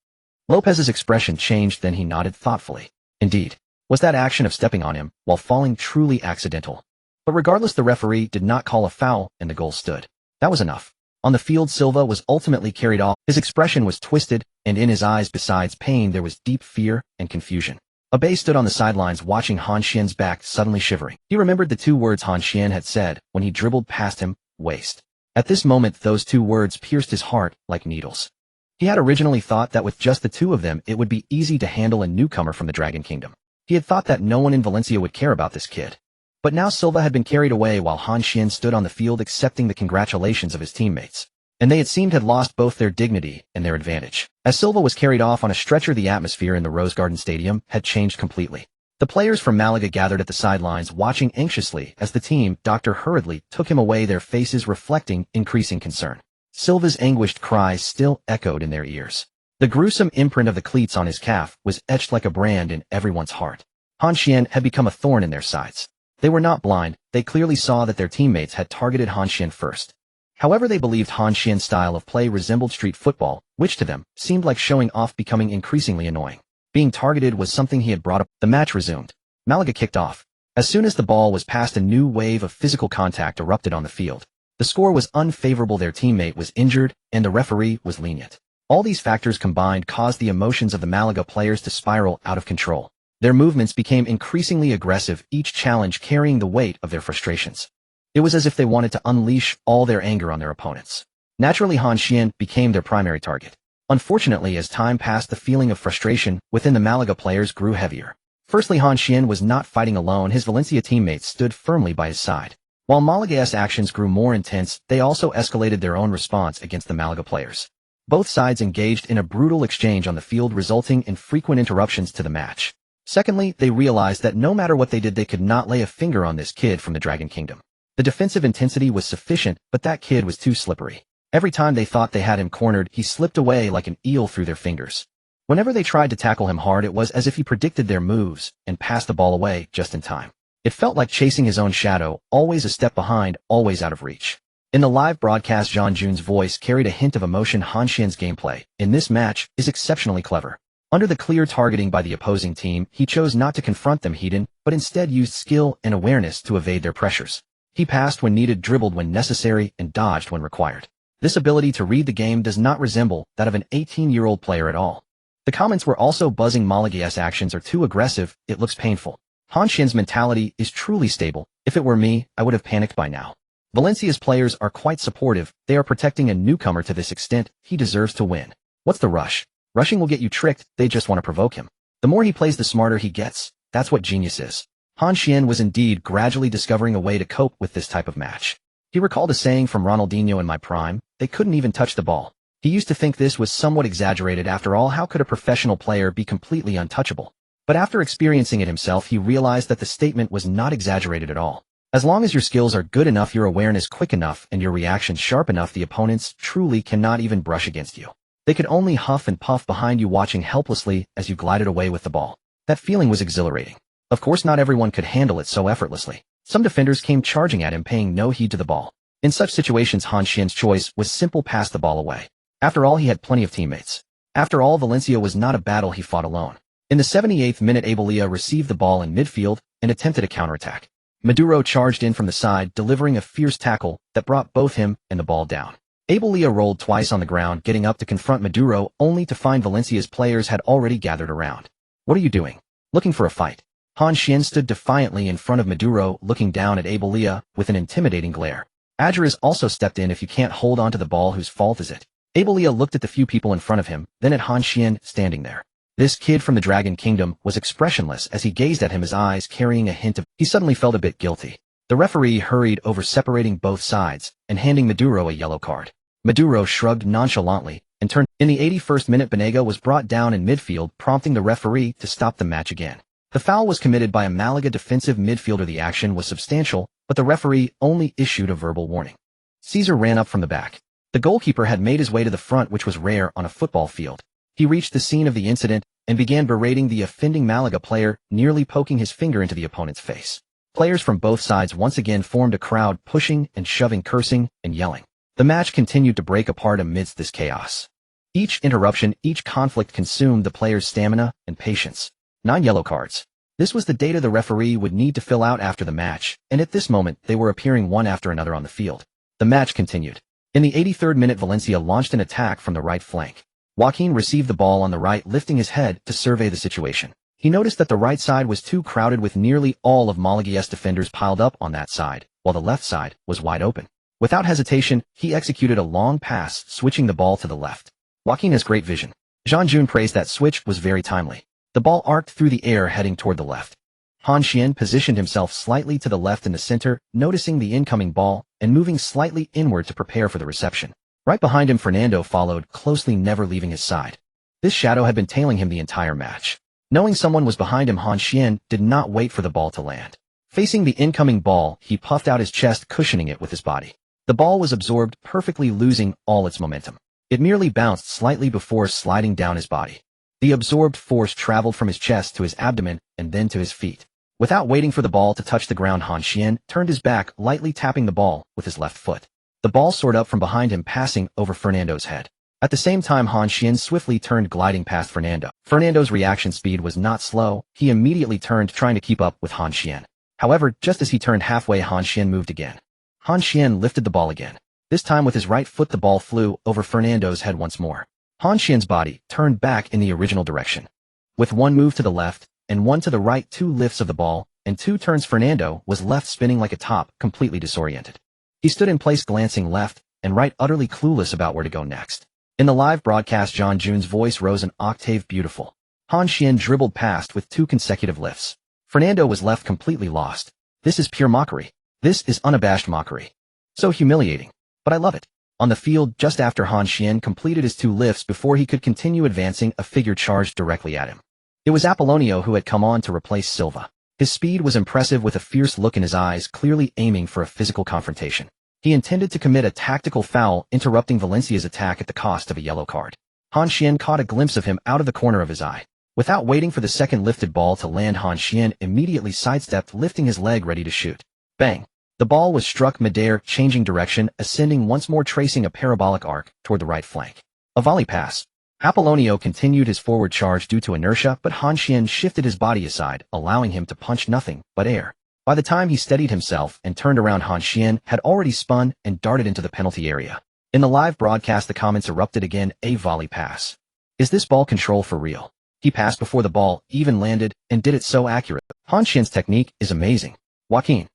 Lopez's expression changed, then he nodded thoughtfully. Indeed, was that action of stepping on him while falling truly accidental? But regardless, the referee did not call a foul and the goal stood. That was enough. On the field, Silva was ultimately carried off. His expression was twisted, and in his eyes, besides pain, there was deep fear and confusion. Abe stood on the sidelines watching Han Xuan's back, suddenly shivering. He remembered the two words Han Xuan had said when he dribbled past him: waste. At this moment, those two words pierced his heart like needles. He had originally thought that with just the two of them, it would be easy to handle a newcomer from the Dragon Kingdom. He had thought that no one in Valencia would care about this kid. But now Silva had been carried away while Han Xuan stood on the field accepting the congratulations of his teammates. And they, it seemed, had lost both their dignity and their advantage. As Silva was carried off on a stretcher, the atmosphere in the Rose Garden Stadium had changed completely. The players from Malaga gathered at the sidelines, watching anxiously as the team doctor hurriedly took him away, their faces reflecting increasing concern. Silva's anguished cries still echoed in their ears. The gruesome imprint of the cleats on his calf was etched like a brand in everyone's heart. Han Xuan had become a thorn in their sides. They were not blind, they clearly saw that their teammates had targeted Han Xuan first. However, they believed Han Xuan's style of play resembled street football, which to them seemed like showing off, becoming increasingly annoying. Being targeted was something he had brought up. The match resumed. Malaga kicked off. As soon as the ball was passed, a new wave of physical contact erupted on the field. The score was unfavorable, their teammate was injured, and the referee was lenient. All these factors combined caused the emotions of the Malaga players to spiral out of control. Their movements became increasingly aggressive, each challenge carrying the weight of their frustrations. It was as if they wanted to unleash all their anger on their opponents. Naturally, Han Xuan became their primary target. Unfortunately, as time passed, the feeling of frustration within the Malaga players grew heavier. Firstly, Han Xuan was not fighting alone. His Valencia teammates stood firmly by his side. While Malaga's actions grew more intense, they also escalated their own response against the Malaga players. Both sides engaged in a brutal exchange on the field, resulting in frequent interruptions to the match. Secondly, they realized that no matter what they did, they could not lay a finger on this kid from the Dragon Kingdom. The defensive intensity was sufficient, but that kid was too slippery. Every time they thought they had him cornered, he slipped away like an eel through their fingers. Whenever they tried to tackle him hard, it was as if he predicted their moves and passed the ball away just in time. It felt like chasing his own shadow, always a step behind, always out of reach. In the live broadcast, Jean Jun's voice carried a hint of emotion. Han Xuan's gameplay in this match is exceptionally clever. Under the clear targeting by the opposing team, he chose not to confront them head-on, but instead used skill and awareness to evade their pressures. He passed when needed, dribbled when necessary, and dodged when required. This ability to read the game does not resemble that of an 18-year-old player at all. The comments were also buzzing. Malaga's actions are too aggressive, it looks painful. Han Xuan's mentality is truly stable. If it were me, I would have panicked by now. Valencia's players are quite supportive. They are protecting a newcomer to this extent. He deserves to win. What's the rush? Rushing will get you tricked. They just want to provoke him. The more he plays, the smarter he gets. That's what genius is. Han Xuan was indeed gradually discovering a way to cope with this type of match. He recalled a saying from Ronaldinho: in my prime, they couldn't even touch the ball. He used to think this was somewhat exaggerated. After all, how could a professional player be completely untouchable? But after experiencing it himself, he realized that the statement was not exaggerated at all. As long as your skills are good enough, your awareness quick enough, and your reactions sharp enough, the opponents truly cannot even brush against you. They could only huff and puff behind you, watching helplessly as you glided away with the ball. That feeling was exhilarating. Of course, not everyone could handle it so effortlessly. Some defenders came charging at him, paying no heed to the ball. In such situations, Han Xuan's choice was simple: pass the ball away. After all, he had plenty of teammates. After all, Valencia was not a battle he fought alone. In the 78th minute, Abelia received the ball in midfield and attempted a counterattack. Maduro charged in from the side, delivering a fierce tackle that brought both him and the ball down. Abelia rolled twice on the ground, getting up to confront Maduro, only to find Valencia's players had already gathered around. What are you doing? Looking for a fight? Han Xuan stood defiantly in front of Maduro, looking down at Abelia with an intimidating glare. Adjures also stepped in. If you can't hold on to the ball, whose fault is it? Abelia looked at the few people in front of him, then at Han Xuan standing there. This kid from the Dragon Kingdom was expressionless as he gazed at him, his eyes carrying a hint of... He suddenly felt a bit guilty. The referee hurried over, separating both sides and handing Maduro a yellow card. Maduro shrugged nonchalantly and turned. In the 81st minute, Banega was brought down in midfield, prompting the referee to stop the match again. The foul was committed by a Malaga defensive midfielder. The action was substantial, but the referee only issued a verbal warning. Caesar ran up from the back. The goalkeeper had made his way to the front, which was rare on a football field. He reached the scene of the incident and began berating the offending Malaga player, nearly poking his finger into the opponent's face. Players from both sides once again formed a crowd, pushing and shoving, cursing and yelling. The match continued to break apart amidst this chaos. Each interruption, each conflict consumed the players' stamina and patience. 9 yellow cards. This was the data the referee would need to fill out after the match, and at this moment they were appearing one after another on the field. The match continued. In the 83rd minute, Valencia launched an attack from the right flank. Joaquin received the ball on the right, lifting his head to survey the situation. He noticed that the right side was too crowded, with nearly all of Malaga's defenders piled up on that side, while the left side was wide open. Without hesitation, he executed a long pass, switching the ball to the left. Joaquin has great vision. Han Xuan praised that switch was very timely. The ball arced through the air, heading toward the left. Han Xuan positioned himself slightly to the left in the center, noticing the incoming ball and moving slightly inward to prepare for the reception. Right behind him, Fernando followed closely, never leaving his side. This shadow had been tailing him the entire match. Knowing someone was behind him, Han Xuan did not wait for the ball to land. Facing the incoming ball, he puffed out his chest, cushioning it with his body. The ball was absorbed perfectly, losing all its momentum. It merely bounced slightly before sliding down his body. The absorbed force traveled from his chest to his abdomen and then to his feet. Without waiting for the ball to touch the ground, Han Xuan turned his back, lightly tapping the ball with his left foot. The ball soared up from behind him, passing over Fernando's head. At the same time, Han Xuan swiftly turned, gliding past Fernando. Fernando's reaction speed was not slow. He immediately turned, trying to keep up with Han Xuan. However, just as he turned halfway, Han Xuan moved again. Han Xuan lifted the ball again. This time with his right foot, the ball flew over Fernando's head once more. Han Xuan's body turned back in the original direction. With one move to the left and one to the right, 2 lifts of the ball and 2 turns, Fernando was left spinning like a top, completely disoriented. He stood in place, glancing left and right, utterly clueless about where to go next. In the live broadcast, Han Xuan's voice rose an octave. Beautiful. Han Xuan dribbled past with 2 consecutive lifts. Fernando was left completely lost. This is pure mockery. This is unabashed mockery. So humiliating. But I love it. On the field, just after Han Xuan completed his 2 lifts before he could continue advancing, a figure charged directly at him. It was Apollonio, who had come on to replace Silva. His speed was impressive, with a fierce look in his eyes, clearly aiming for a physical confrontation. He intended to commit a tactical foul, interrupting Valencia's attack at the cost of a yellow card. Han Xuan caught a glimpse of him out of the corner of his eye. Without waiting for the second lifted ball to land, Han Xuan immediately sidestepped, lifting his leg ready to shoot. Bang! The ball was struck midair, changing direction, ascending once more, tracing a parabolic arc toward the right flank. A volley pass. Apollonio continued his forward charge due to inertia, but Han Xuan shifted his body aside, allowing him to punch nothing but air. By the time he steadied himself and turned around, Han Xuan had already spun and darted into the penalty area. In the live broadcast, the comments erupted again. A volley pass. Is this ball control for real? He passed before the ball even landed and did it so accurate. Han Xuan's technique is amazing. Joaquin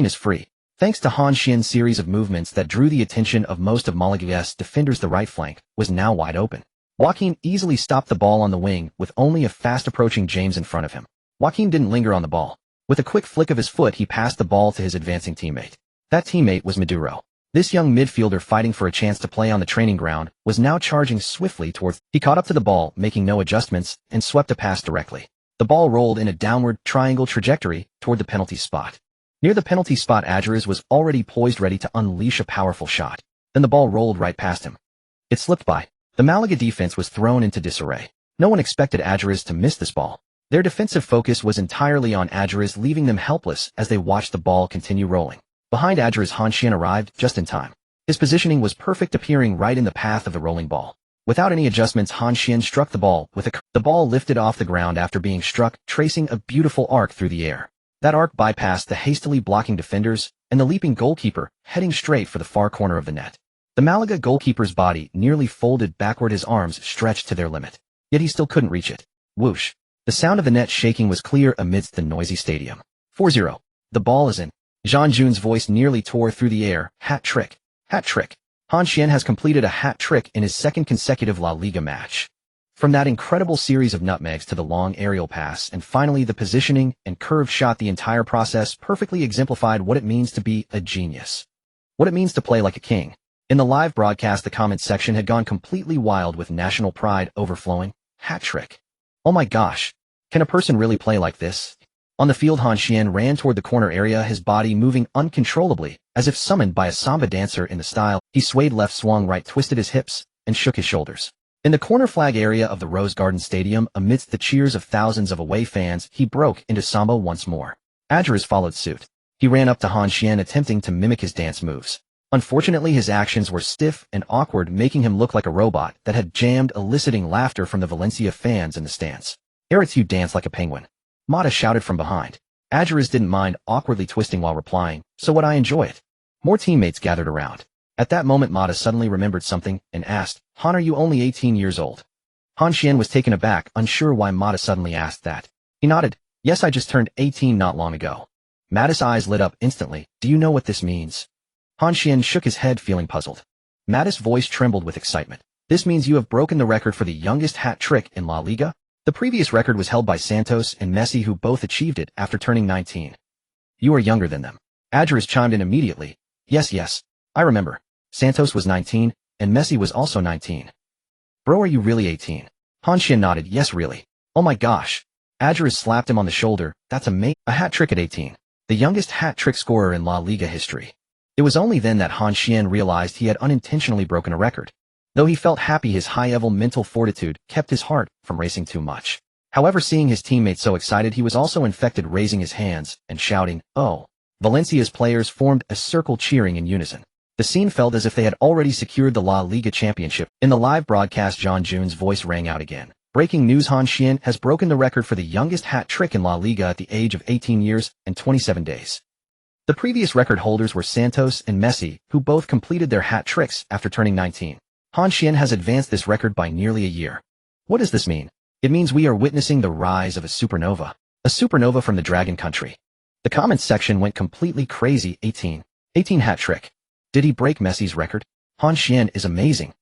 is free. Thanks to Han Xuan's series of movements that drew the attention of most of Malaga's defenders, the right flank was now wide open. Joaquin easily stopped the ball on the wing with only a fast-approaching James in front of him. Joaquin didn't linger on the ball. With a quick flick of his foot, he passed the ball to his advancing teammate. That teammate was Maduro. This young midfielder, fighting for a chance to play on the training ground, was now charging swiftly towards. He caught up to the ball, making no adjustments, and swept a pass directly. The ball rolled in a downward triangle trajectory toward the penalty spot. Near the penalty spot, Adjures was already poised, ready to unleash a powerful shot. Then the ball rolled right past him. It slipped by. The Malaga defense was thrown into disarray. No one expected Adjures to miss this ball. Their defensive focus was entirely on Adjures, leaving them helpless as they watched the ball continue rolling. Behind Adjures, Han Xuan arrived just in time. His positioning was perfect, appearing right in the path of the rolling ball. Without any adjustments, Han Xuan struck the ball with the ball lifted off the ground after being struck, tracing a beautiful arc through the air. That arc bypassed the hastily blocking defenders and the leaping goalkeeper, heading straight for the far corner of the net. The Malaga goalkeeper's body nearly folded backward, his arms stretched to their limit. Yet he still couldn't reach it. Whoosh! The sound of the net shaking was clear amidst the noisy stadium. 4-0. The ball is in. Han Xuan's voice nearly tore through the air. Hat trick. Hat trick. Han Xuan has completed a hat trick in his second consecutive La Liga match. From that incredible series of nutmegs to the long aerial pass and finally the positioning and curved shot, the entire process perfectly exemplified what it means to be a genius. What it means to play like a king. In the live broadcast, the comments section had gone completely wild with national pride overflowing. Hat trick. Oh my gosh. Can a person really play like this? On the field, Han Xuan ran toward the corner area, his body moving uncontrollably, as if summoned by a Samba dancer in the style. He swayed left, swung right, twisted his hips, and shook his shoulders. In the corner flag area of the Rose Garden Stadium, amidst the cheers of thousands of away fans, he broke into Samba once more. Adjurs followed suit. He ran up to Han Xuan, attempting to mimic his dance moves. Unfortunately, his actions were stiff and awkward, making him look like a robot that had jammed, eliciting laughter from the Valencia fans in the stands. "Eretz, you dance like a penguin," Mata shouted from behind. Adjurs didn't mind awkwardly twisting while replying, "So would I enjoy it?" More teammates gathered around. At that moment, Mata suddenly remembered something and asked, "Han, are you only 18 years old?" Han Xuan was taken aback, unsure why Mata suddenly asked that. He nodded. "Yes, I just turned 18 not long ago." Mata's eyes lit up instantly. "Do you know what this means?" Han Xuan shook his head, feeling puzzled. Mata's voice trembled with excitement. "This means you have broken the record for the youngest hat trick in La Liga. The previous record was held by Santos and Messi, who both achieved it after turning 19. You are younger than them." Adjurs chimed in immediately. Yes, I remember. Santos was 19, and Messi was also 19. "Bro, are you really 18? Han Xuan nodded. "Yes, really." "Oh my gosh." Adjurs slapped him on the shoulder. "That's amazing. A hat trick at 18. The youngest hat trick scorer in La Liga history." It was only then that Han Xuan realized he had unintentionally broken a record. Though he felt happy, his high-level mental fortitude kept his heart from racing too much. However, seeing his teammates so excited, he was also infected, raising his hands and shouting, "Oh!" Valencia's players formed a circle, cheering in unison. The scene felt as if they had already secured the La Liga championship. In the live broadcast, John Jun's voice rang out again. "Breaking news, Han Xuan has broken the record for the youngest hat trick in La Liga at the age of 18 years and 27 days. The previous record holders were Santos and Messi, who both completed their hat tricks after turning 19. Han Xuan has advanced this record by nearly a year. What does this mean? It means we are witnessing the rise of a supernova. A supernova from the Dragon Country." The comments section went completely crazy. 18 hat trick. Did he break Messi's record? Han Xuan is amazing.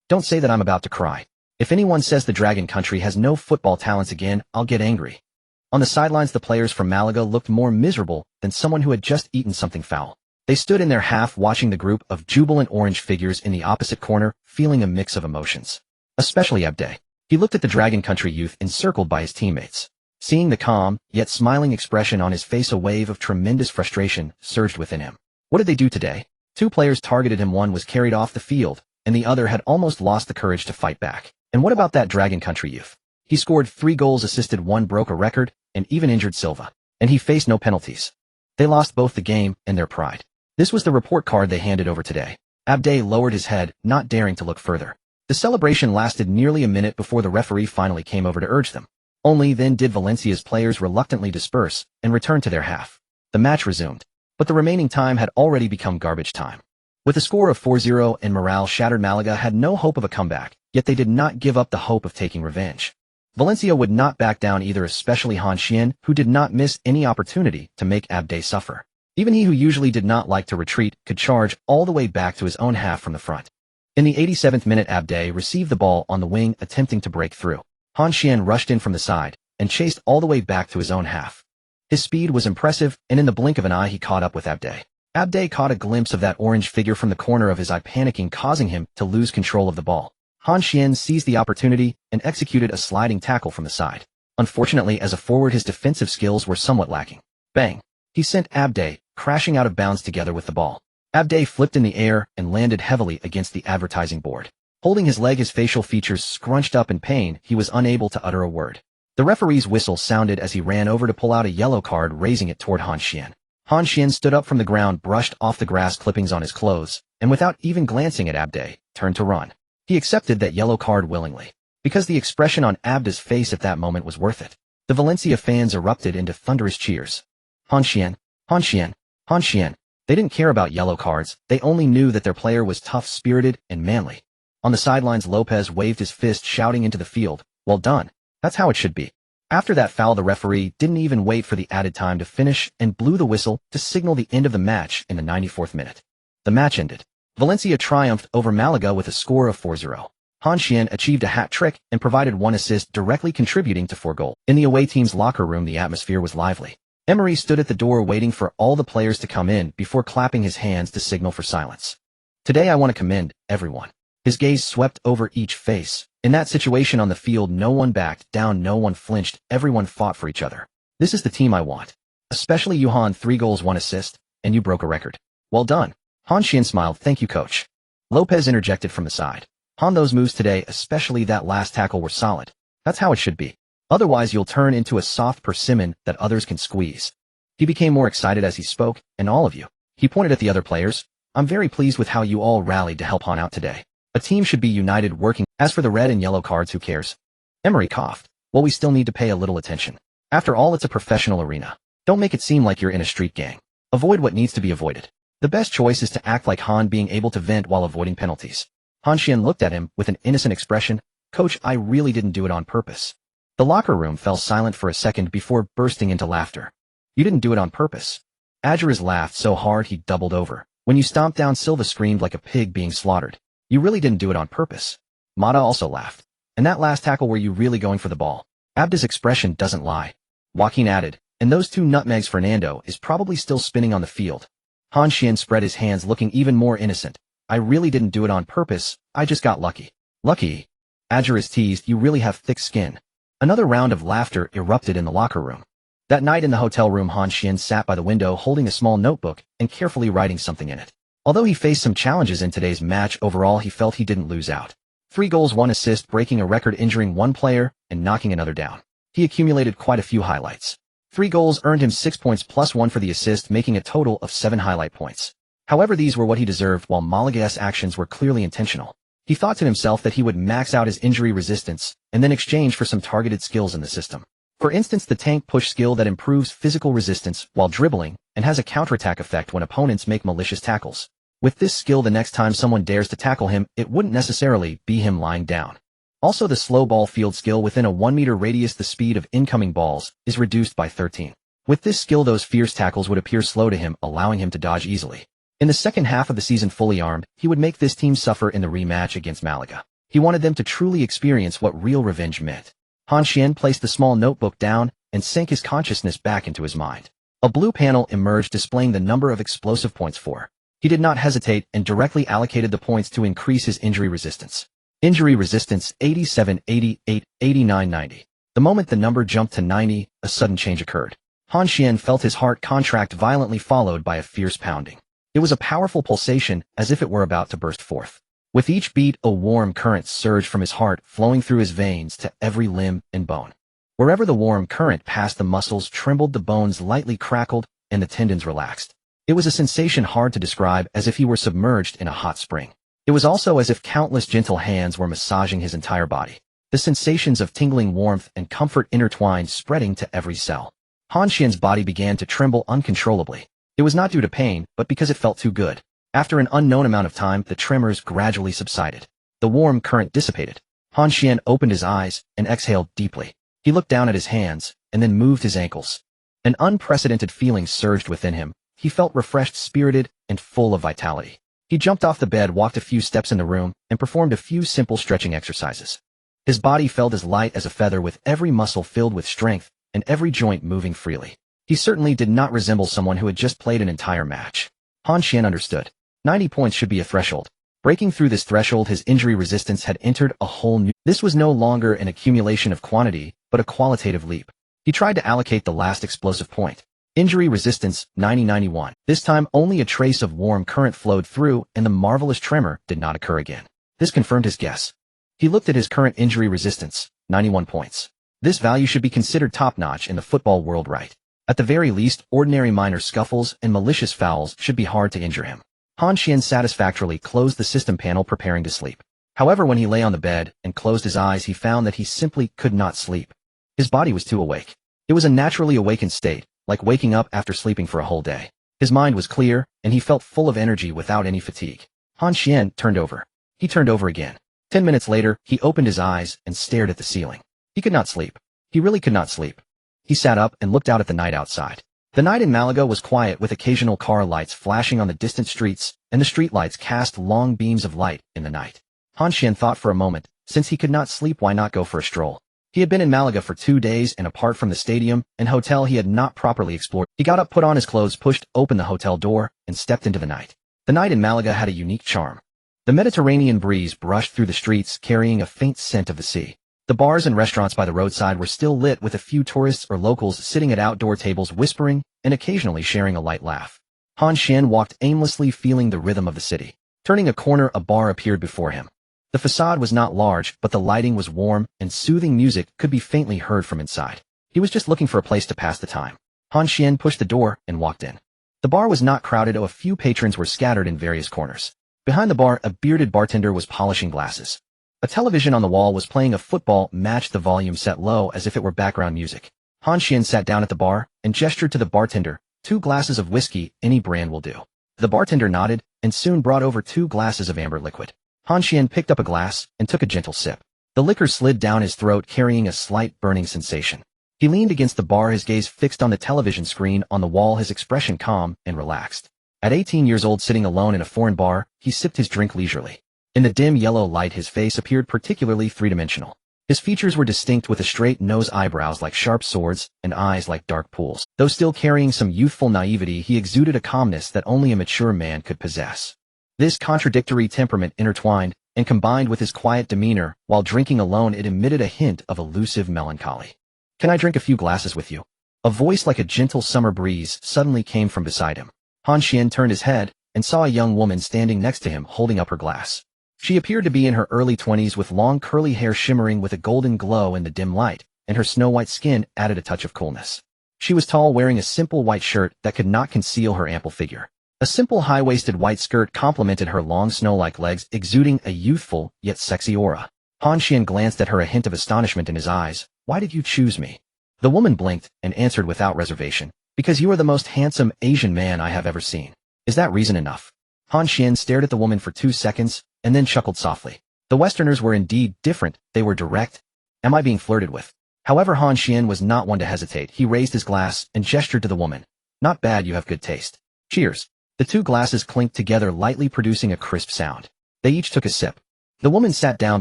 Don't say that, I'm about to cry. If anyone says the Dragon Country has no football talents again, I'll get angry. On the sidelines, the players from Malaga looked more miserable than someone who had just eaten something foul. They stood in their half, watching the group of jubilant orange figures in the opposite corner, feeling a mix of emotions. Especially Abde. He looked at the Dragon Country youth encircled by his teammates. Seeing the calm, yet smiling expression on his face, a wave of tremendous frustration surged within him. What did they do today? 2 players targeted him. One was carried off the field, and the other had almost lost the courage to fight back. And what about that Dragon Country youth? He scored 3 goals, assisted 1, broke a record, and even injured Silva. And he faced no penalties. They lost both the game and their pride. This was the report card they handed over today. Abde lowered his head, not daring to look further. The celebration lasted nearly a minute before the referee finally came over to urge them. Only then did Valencia's players reluctantly disperse and return to their half. The match resumed. But the remaining time had already become garbage time. With a score of 4-0 and morale shattered, Malaga had no hope of a comeback, yet they did not give up the hope of taking revenge. Valencia would not back down either, especially Han Xuan, who did not miss any opportunity to make Abde suffer. Even he, who usually did not like to retreat, could charge all the way back to his own half from the front. In the 87th minute, Abde received the ball on the wing, attempting to break through. Han Xuan rushed in from the side and chased all the way back to his own half. His speed was impressive, and in the blink of an eye he caught up with Abde. Abde caught a glimpse of that orange figure from the corner of his eye, panicking, causing him to lose control of the ball. Han Xuan seized the opportunity and executed a sliding tackle from the side. Unfortunately, as a forward, his defensive skills were somewhat lacking. Bang! He sent Abde crashing out of bounds together with the ball. Abde flipped in the air and landed heavily against the advertising board. Holding his leg, his facial features scrunched up in pain, he was unable to utter a word. The referee's whistle sounded as he ran over to pull out a yellow card, raising it toward Han Xuan. Han Xuan stood up from the ground, brushed off the grass clippings on his clothes, and without even glancing at Abde, turned to run. He accepted that yellow card willingly, because the expression on Abde's face at that moment was worth it. The Valencia fans erupted into thunderous cheers. Han Xuan, Han Xuan, Han Xuan. They didn't care about yellow cards, they only knew that their player was tough-spirited and manly. On the sidelines, Lopez waved his fist, shouting into the field, "Well done. That's how it should be." After that foul, the referee didn't even wait for the added time to finish and blew the whistle to signal the end of the match in the 94th minute. The match ended. Valencia triumphed over Malaga with a score of 4-0. Han Xuan achieved a hat trick and provided one assist, directly contributing to 4 goals. In the away team's locker room, the atmosphere was lively. Emery stood at the door waiting for all the players to come in before clapping his hands to signal for silence. Today I want to commend everyone. His gaze swept over each face. In that situation on the field, no one backed down, no one flinched, everyone fought for each other. This is the team I want. Especially you, Han. 3 goals, 1 assist, and you broke a record. Well done. Han Xuan smiled. Thank you, coach. Lopez interjected from the side. Han, those moves today, especially that last tackle, were solid. That's how it should be. Otherwise you'll turn into a soft persimmon that others can squeeze. He became more excited as he spoke, and all of you. He pointed at the other players. I'm very pleased with how you all rallied to help Han out today. A team should be united, working. As for the red and yellow cards, who cares? Emery coughed. Well, we still need to pay a little attention. After all, it's a professional arena. Don't make it seem like you're in a street gang. Avoid what needs to be avoided. The best choice is to act like Han, being able to vent while avoiding penalties. Han Xuan looked at him with an innocent expression. Coach, I really didn't do it on purpose. The locker room fell silent for a second before bursting into laughter. You didn't do it on purpose. Adjures laughed so hard he doubled over. When you stomped down, Silva screamed like a pig being slaughtered. You really didn't do it on purpose. Mata also laughed. And that last tackle, were you really going for the ball? Abda's expression doesn't lie. Joaquin added, and those 2 nutmegs, Fernando is probably still spinning on the field. Han Xuan spread his hands, looking even more innocent. I really didn't do it on purpose, I just got lucky. Lucky? Adjures teased, you really have thick skin. Another round of laughter erupted in the locker room. That night in the hotel room, Han Xuan sat by the window holding a small notebook and carefully writing something in it. Although he faced some challenges in today's match, overall he felt he didn't lose out. 3 goals, 1 assist, breaking a record, injuring 1 player, and knocking another down. He accumulated quite a few highlights. 3 goals earned him 6 points plus 1 for the assist, making a total of 7 highlight points. However, these were what he deserved, while Malaga's actions were clearly intentional. He thought to himself that he would max out his injury resistance and then exchange for some targeted skills in the system. For instance, the tank push skill that improves physical resistance while dribbling and has a counterattack effect when opponents make malicious tackles. With this skill, the next time someone dares to tackle him, it wouldn't necessarily be him lying down. Also, the slow ball field skill, within a 1-meter radius, the speed of incoming balls is reduced by 13. With this skill, those fierce tackles would appear slow to him, allowing him to dodge easily. In the second half of the season, fully armed, he would make this team suffer in the rematch against Malaga. He wanted them to truly experience what real revenge meant. Han Xuan placed the small notebook down and sank his consciousness back into his mind. A blue panel emerged displaying the number of explosive points for. He did not hesitate and directly allocated the points to increase his injury resistance. Injury resistance 87, 88, 89, 90. The moment the number jumped to 90, a sudden change occurred. Han Xuan felt his heart contract violently, followed by a fierce pounding. It was a powerful pulsation, as if it were about to burst forth. With each beat, a warm current surged from his heart, flowing through his veins to every limb and bone. Wherever the warm current passed, the muscles trembled, the bones lightly crackled, and the tendons relaxed. It was a sensation hard to describe, as if he were submerged in a hot spring. It was also as if countless gentle hands were massaging his entire body. The sensations of tingling warmth and comfort intertwined, spreading to every cell. Han Xuan's body began to tremble uncontrollably. It was not due to pain, but because it felt too good. After an unknown amount of time, the tremors gradually subsided. The warm current dissipated. Han Xuan opened his eyes and exhaled deeply. He looked down at his hands and then moved his ankles. An unprecedented feeling surged within him. He felt refreshed, spirited, and full of vitality. He jumped off the bed, walked a few steps in the room, and performed a few simple stretching exercises. His body felt as light as a feather, with every muscle filled with strength and every joint moving freely. He certainly did not resemble someone who had just played an entire match. Han Xuan understood. 90 points should be a threshold. Breaking through this threshold, his injury resistance had entered a whole new... This was no longer an accumulation of quantity, but a qualitative leap. He tried to allocate the last explosive point. Injury resistance, 90-91. This time, only a trace of warm current flowed through, and the marvelous tremor did not occur again. This confirmed his guess. He looked at his current injury resistance, 91 points. This value should be considered top-notch in the football world, right? At the very least, ordinary minor scuffles and malicious fouls should be hard to injure him. Han Xuan satisfactorily closed the system panel, preparing to sleep. However, when he lay on the bed and closed his eyes, he found that he simply could not sleep. His body was too awake. It was a naturally awakened state, like waking up after sleeping for a whole day. His mind was clear, and he felt full of energy without any fatigue. Han Xuan turned over. He turned over again. 10 minutes later, he opened his eyes and stared at the ceiling. He could not sleep. He really could not sleep. He sat up and looked out at the night outside. The night in Malaga was quiet with occasional car lights flashing on the distant streets, and the streetlights cast long beams of light in the night. Han Xuan thought for a moment, since he could not sleep, why not go for a stroll? He had been in Malaga for 2 days, and apart from the stadium and hotel he had not properly explored. He got up, put on his clothes, pushed open the hotel door, and stepped into the night. The night in Malaga had a unique charm. The Mediterranean breeze brushed through the streets, carrying a faint scent of the sea. The bars and restaurants by the roadside were still lit, with a few tourists or locals sitting at outdoor tables whispering and occasionally sharing a light laugh. Han Xuan walked aimlessly, feeling the rhythm of the city. Turning a corner, a bar appeared before him. The facade was not large, but the lighting was warm, and soothing music could be faintly heard from inside. He was just looking for a place to pass the time. Han Xuan pushed the door and walked in. The bar was not crowded, though a few patrons were scattered in various corners. Behind the bar, a bearded bartender was polishing glasses. A television on the wall was playing a football match, the volume set low as if it were background music. Han Xuan sat down at the bar and gestured to the bartender. 2 glasses of whiskey, any brand will do. The bartender nodded and soon brought over 2 glasses of amber liquid. Han Xuan picked up a glass and took a gentle sip. The liquor slid down his throat, carrying a slight burning sensation. He leaned against the bar, his gaze fixed on the television screen on the wall, his expression calm and relaxed. At 18 years old, sitting alone in a foreign bar, he sipped his drink leisurely. In the dim yellow light, his face appeared particularly three-dimensional. His features were distinct, with a straight nose, eyebrows like sharp swords, and eyes like dark pools. Though still carrying some youthful naivety, he exuded a calmness that only a mature man could possess. This contradictory temperament intertwined and combined with his quiet demeanor while drinking alone, it emitted a hint of elusive melancholy. "Can I drink a few glasses with you?" A voice like a gentle summer breeze suddenly came from beside him. Han Xuan turned his head and saw a young woman standing next to him, holding up her glass. She appeared to be in her early 20s, with long curly hair shimmering with a golden glow in the dim light, and her snow-white skin added a touch of coolness. She was tall, wearing a simple white shirt that could not conceal her ample figure. A simple high-waisted white skirt complemented her long snow-like legs, exuding a youthful yet sexy aura. Han Xuan glanced at her, a hint of astonishment in his eyes. "Why did you choose me?" The woman blinked and answered without reservation. "Because you are the most handsome Asian man I have ever seen." "Is that reason enough?" Han Xuan stared at the woman for 2 seconds, and then chuckled softly. The Westerners were indeed different. They were direct. "Am I being flirted with?" However, Han Xuan was not one to hesitate. He raised his glass and gestured to the woman. "Not bad, you have good taste. Cheers." The 2 glasses clinked together lightly, producing a crisp sound. They each took a sip. The woman sat down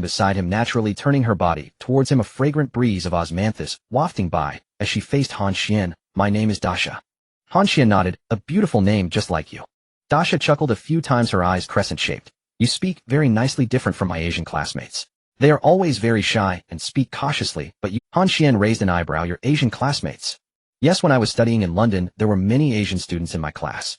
beside him, naturally turning her body towards him, a fragrant breeze of osmanthus wafting by as she faced Han Xuan. "My name is Dasha." Han Xuan nodded. "A beautiful name, just like you." Dasha chuckled a few times, her eyes crescent-shaped. "You speak very nicely, different from my Asian classmates. They are always very shy and speak cautiously, but you—" Han Xuan raised an eyebrow. "Your Asian classmates?" "Yes, when I was studying in London, there were many Asian students in my class."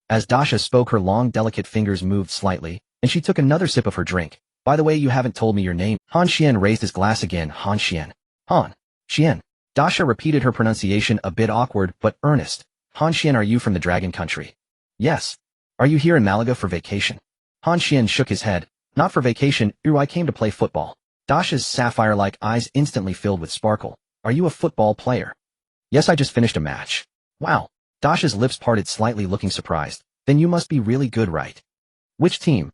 As Dasha spoke, her long, delicate fingers moved slightly, and she took another sip of her drink. "By the way, you haven't told me your name." Han Xuan raised his glass again. "Han Xuan." "Han Xuan." Dasha repeated, her pronunciation a bit awkward but earnest. "Han Xuan, are you from the Dragon Country?" "Yes." "Are you here in Malaga for vacation?" Han Xuan shook his head. "Not for vacation, I came to play football." Dasha's sapphire-like eyes instantly filled with sparkle. "Are you a football player?" "Yes, I just finished a match." "Wow." Dasha's lips parted slightly, looking surprised. "Then you must be really good, right?" "Which team?"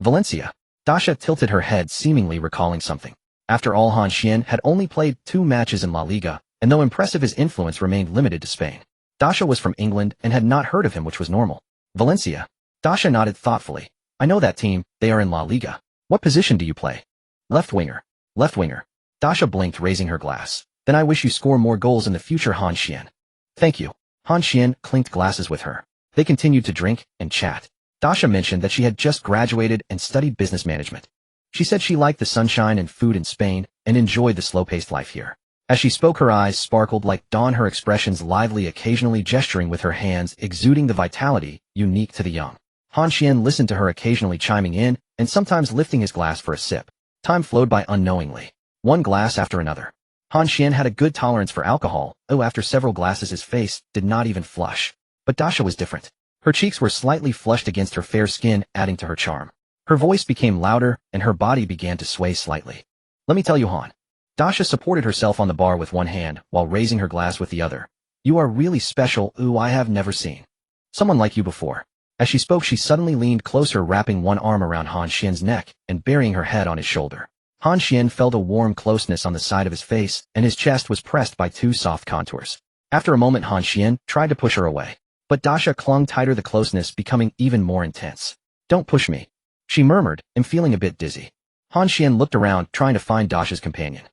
"Valencia." Dasha tilted her head, seemingly recalling something. After all, Han Xuan had only played 2 matches in La Liga, and though impressive, his influence remained limited to Spain. Dasha was from England and had not heard of him, which was normal. "Valencia." Dasha nodded thoughtfully. "I know that team. They are in La Liga." "What position do you play?" "Left winger." "Left winger." Dasha blinked, raising her glass. "Then I wish you score more goals in the future, Han Xuan." "Thank you." Han Xuan clinked glasses with her. They continued to drink and chat. Dasha mentioned that she had just graduated and studied business management. She said she liked the sunshine and food in Spain and enjoyed the slow-paced life here. As she spoke, her eyes sparkled like dawn, her expressions lively, occasionally gesturing with her hands, exuding the vitality unique to the young. Han Xuan listened to her, occasionally chiming in and sometimes lifting his glass for a sip. Time flowed by unknowingly. 1 glass after another. Han Xuan had a good tolerance for alcohol, though after several glasses his face did not even flush. But Dasha was different. Her cheeks were slightly flushed against her fair skin, adding to her charm. Her voice became louder, and her body began to sway slightly. "Let me tell you, Han." Dasha supported herself on the bar with one hand, while raising her glass with the other. "You are really special. I have never seen someone like you before." As she spoke, she suddenly leaned closer, wrapping one arm around Han Xuan's neck and burying her head on his shoulder. Han Xuan felt a warm closeness on the side of his face, and his chest was pressed by 2 soft contours. After a moment, Han Xuan tried to push her away. But Dasha clung tighter, the closeness becoming even more intense. "Don't push me," she murmured, "I'm feeling a bit dizzy." Han Xuan looked around, trying to find Dasha's companion.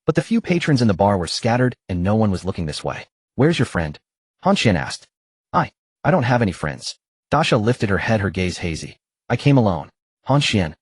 But the few patrons in the bar were scattered, and no one was looking this way. "Where's your friend?" Han Xuan asked. I don't have any friends." Dasha lifted her head, her gaze hazy. "I came alone." Han Xuan.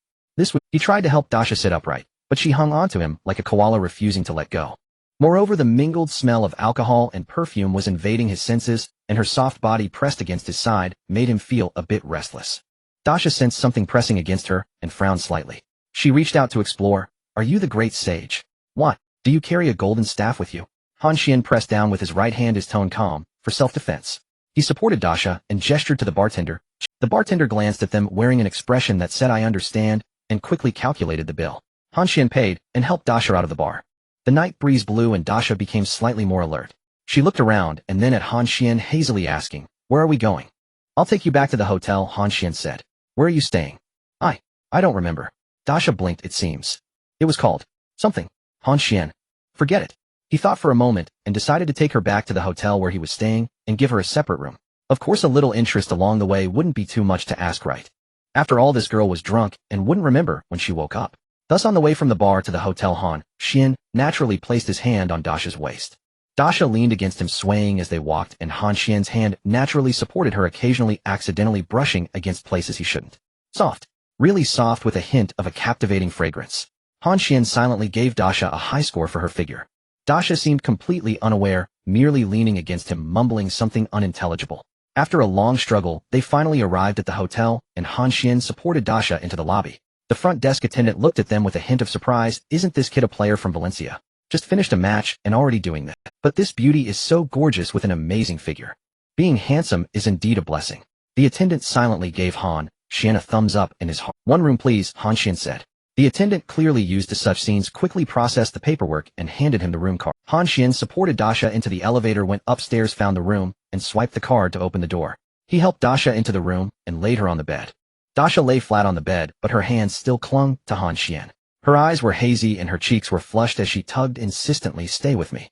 He tried to help Dasha sit upright, but she hung onto him like a koala, refusing to let go. Moreover, the mingled smell of alcohol and perfume was invading his senses, and her soft body pressed against his side made him feel a bit restless. Dasha sensed something pressing against her and frowned slightly. She reached out to explore. "Are you the great sage? What? Do you carry a golden staff with you?" Han Xuan pressed down with his right hand, his tone calm, for self-defense. He supported Dasha and gestured to the bartender. The bartender glanced at them, wearing an expression that said, "I understand," and quickly calculated the bill. Han Xuan paid and helped Dasha out of the bar. The night breeze blew and Dasha became slightly more alert. She looked around and then at Han Xuan, hazily asking, "Where are we going?" "I'll take you back to the hotel," Han Xuan said. "Where are you staying?" I don't remember." Dasha blinked. "It seems it was called something." Han Xuan. "Forget it." He thought for a moment and decided to take her back to the hotel where he was staying and give her a separate room. Of course, a little interest along the way wouldn't be too much to ask, right? After all, this girl was drunk and wouldn't remember when she woke up. Thus, on the way from the bar to the hotel, Han Xuan naturally placed his hand on Dasha's waist. Dasha leaned against him, swaying as they walked, and Han Xuan's hand naturally supported her, occasionally accidentally brushing against places he shouldn't. Soft. Really soft, with a hint of a captivating fragrance. Han Xuan silently gave Dasha a high score for her figure. Dasha seemed completely unaware, merely leaning against him, mumbling something unintelligible. After a long struggle, they finally arrived at the hotel, and Han Xuan supported Dasha into the lobby. The front desk attendant looked at them with a hint of surprise. "Isn't this kid a player from Valencia? Just finished a match and already doing that. But this beauty is so gorgeous with an amazing figure. Being handsome is indeed a blessing." The attendant silently gave Han Xuan a thumbs up in his heart. "One room, please," Han Xuan said. The attendant, clearly used to such scenes, quickly processed the paperwork and handed him the room card. Han Xuan supported Dasha into the elevator, went upstairs, found the room, and swiped the card to open the door. He helped Dasha into the room and laid her on the bed. Dasha lay flat on the bed, but her hands still clung to Han Xuan. Her eyes were hazy and her cheeks were flushed as she tugged insistently, "Stay with me."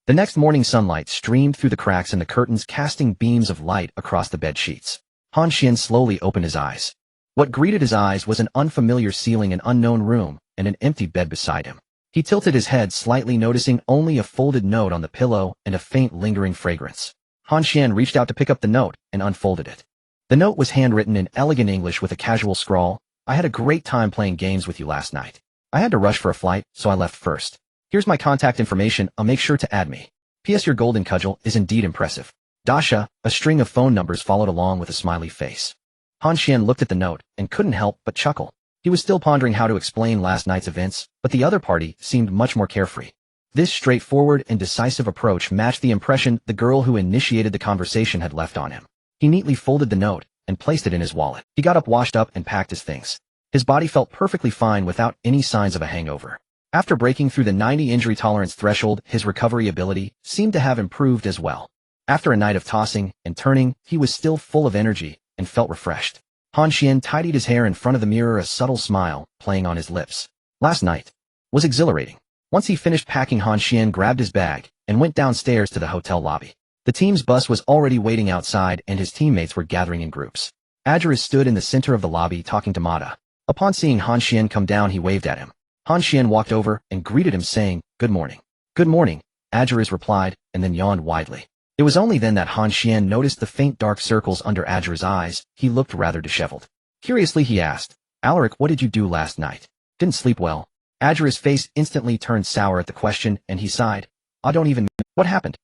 The next morning, sunlight streamed through the cracks in the curtains, casting beams of light across the bed sheets. Han Xuan slowly opened his eyes. What greeted his eyes was an unfamiliar ceiling, an unknown room, and an empty bed beside him. He tilted his head slightly, noticing only a folded note on the pillow and a faint lingering fragrance. Han Xuan reached out to pick up the note and unfolded it. The note was handwritten in elegant English with a casual scrawl. "I had a great time playing games with you last night. I had to rush for a flight, so I left first. Here's my contact information. I'll make sure to add me. P.S. Your golden cudgel is indeed impressive." Dasha. A string of phone numbers followed along with a smiley face. Han Xuan looked at the note and couldn't help but chuckle. He was still pondering how to explain last night's events, but the other party seemed much more carefree. This straightforward and decisive approach matched the impression the girl who initiated the conversation had left on him. He neatly folded the note and placed it in his wallet. He got up, washed up, and packed his things. His body felt perfectly fine without any signs of a hangover. After breaking through the 90 injury tolerance threshold, his recovery ability seemed to have improved as well. After a night of tossing and turning, he was still full of energy and felt refreshed. Han Xuan tidied his hair in front of the mirror, a subtle smile playing on his lips. Last night was exhilarating. Once he finished packing, Han Xuan grabbed his bag and went downstairs to the hotel lobby. The team's bus was already waiting outside and his teammates were gathering in groups. Adjuris stood in the center of the lobby talking to Mata. Upon seeing Han Xuan come down, he waved at him. Han Xuan walked over and greeted him, saying, "Good morning." "Good morning," Adjuris replied, and then yawned widely. It was only then that Han Xuan noticed the faint dark circles under Adjuris' eyes. He looked rather disheveled. Curiously, he asked, "Alaric, what did you do last night?" "Didn't sleep well." Adjuris' face instantly turned sour at the question, and he sighed. "I don't even know. What happened?"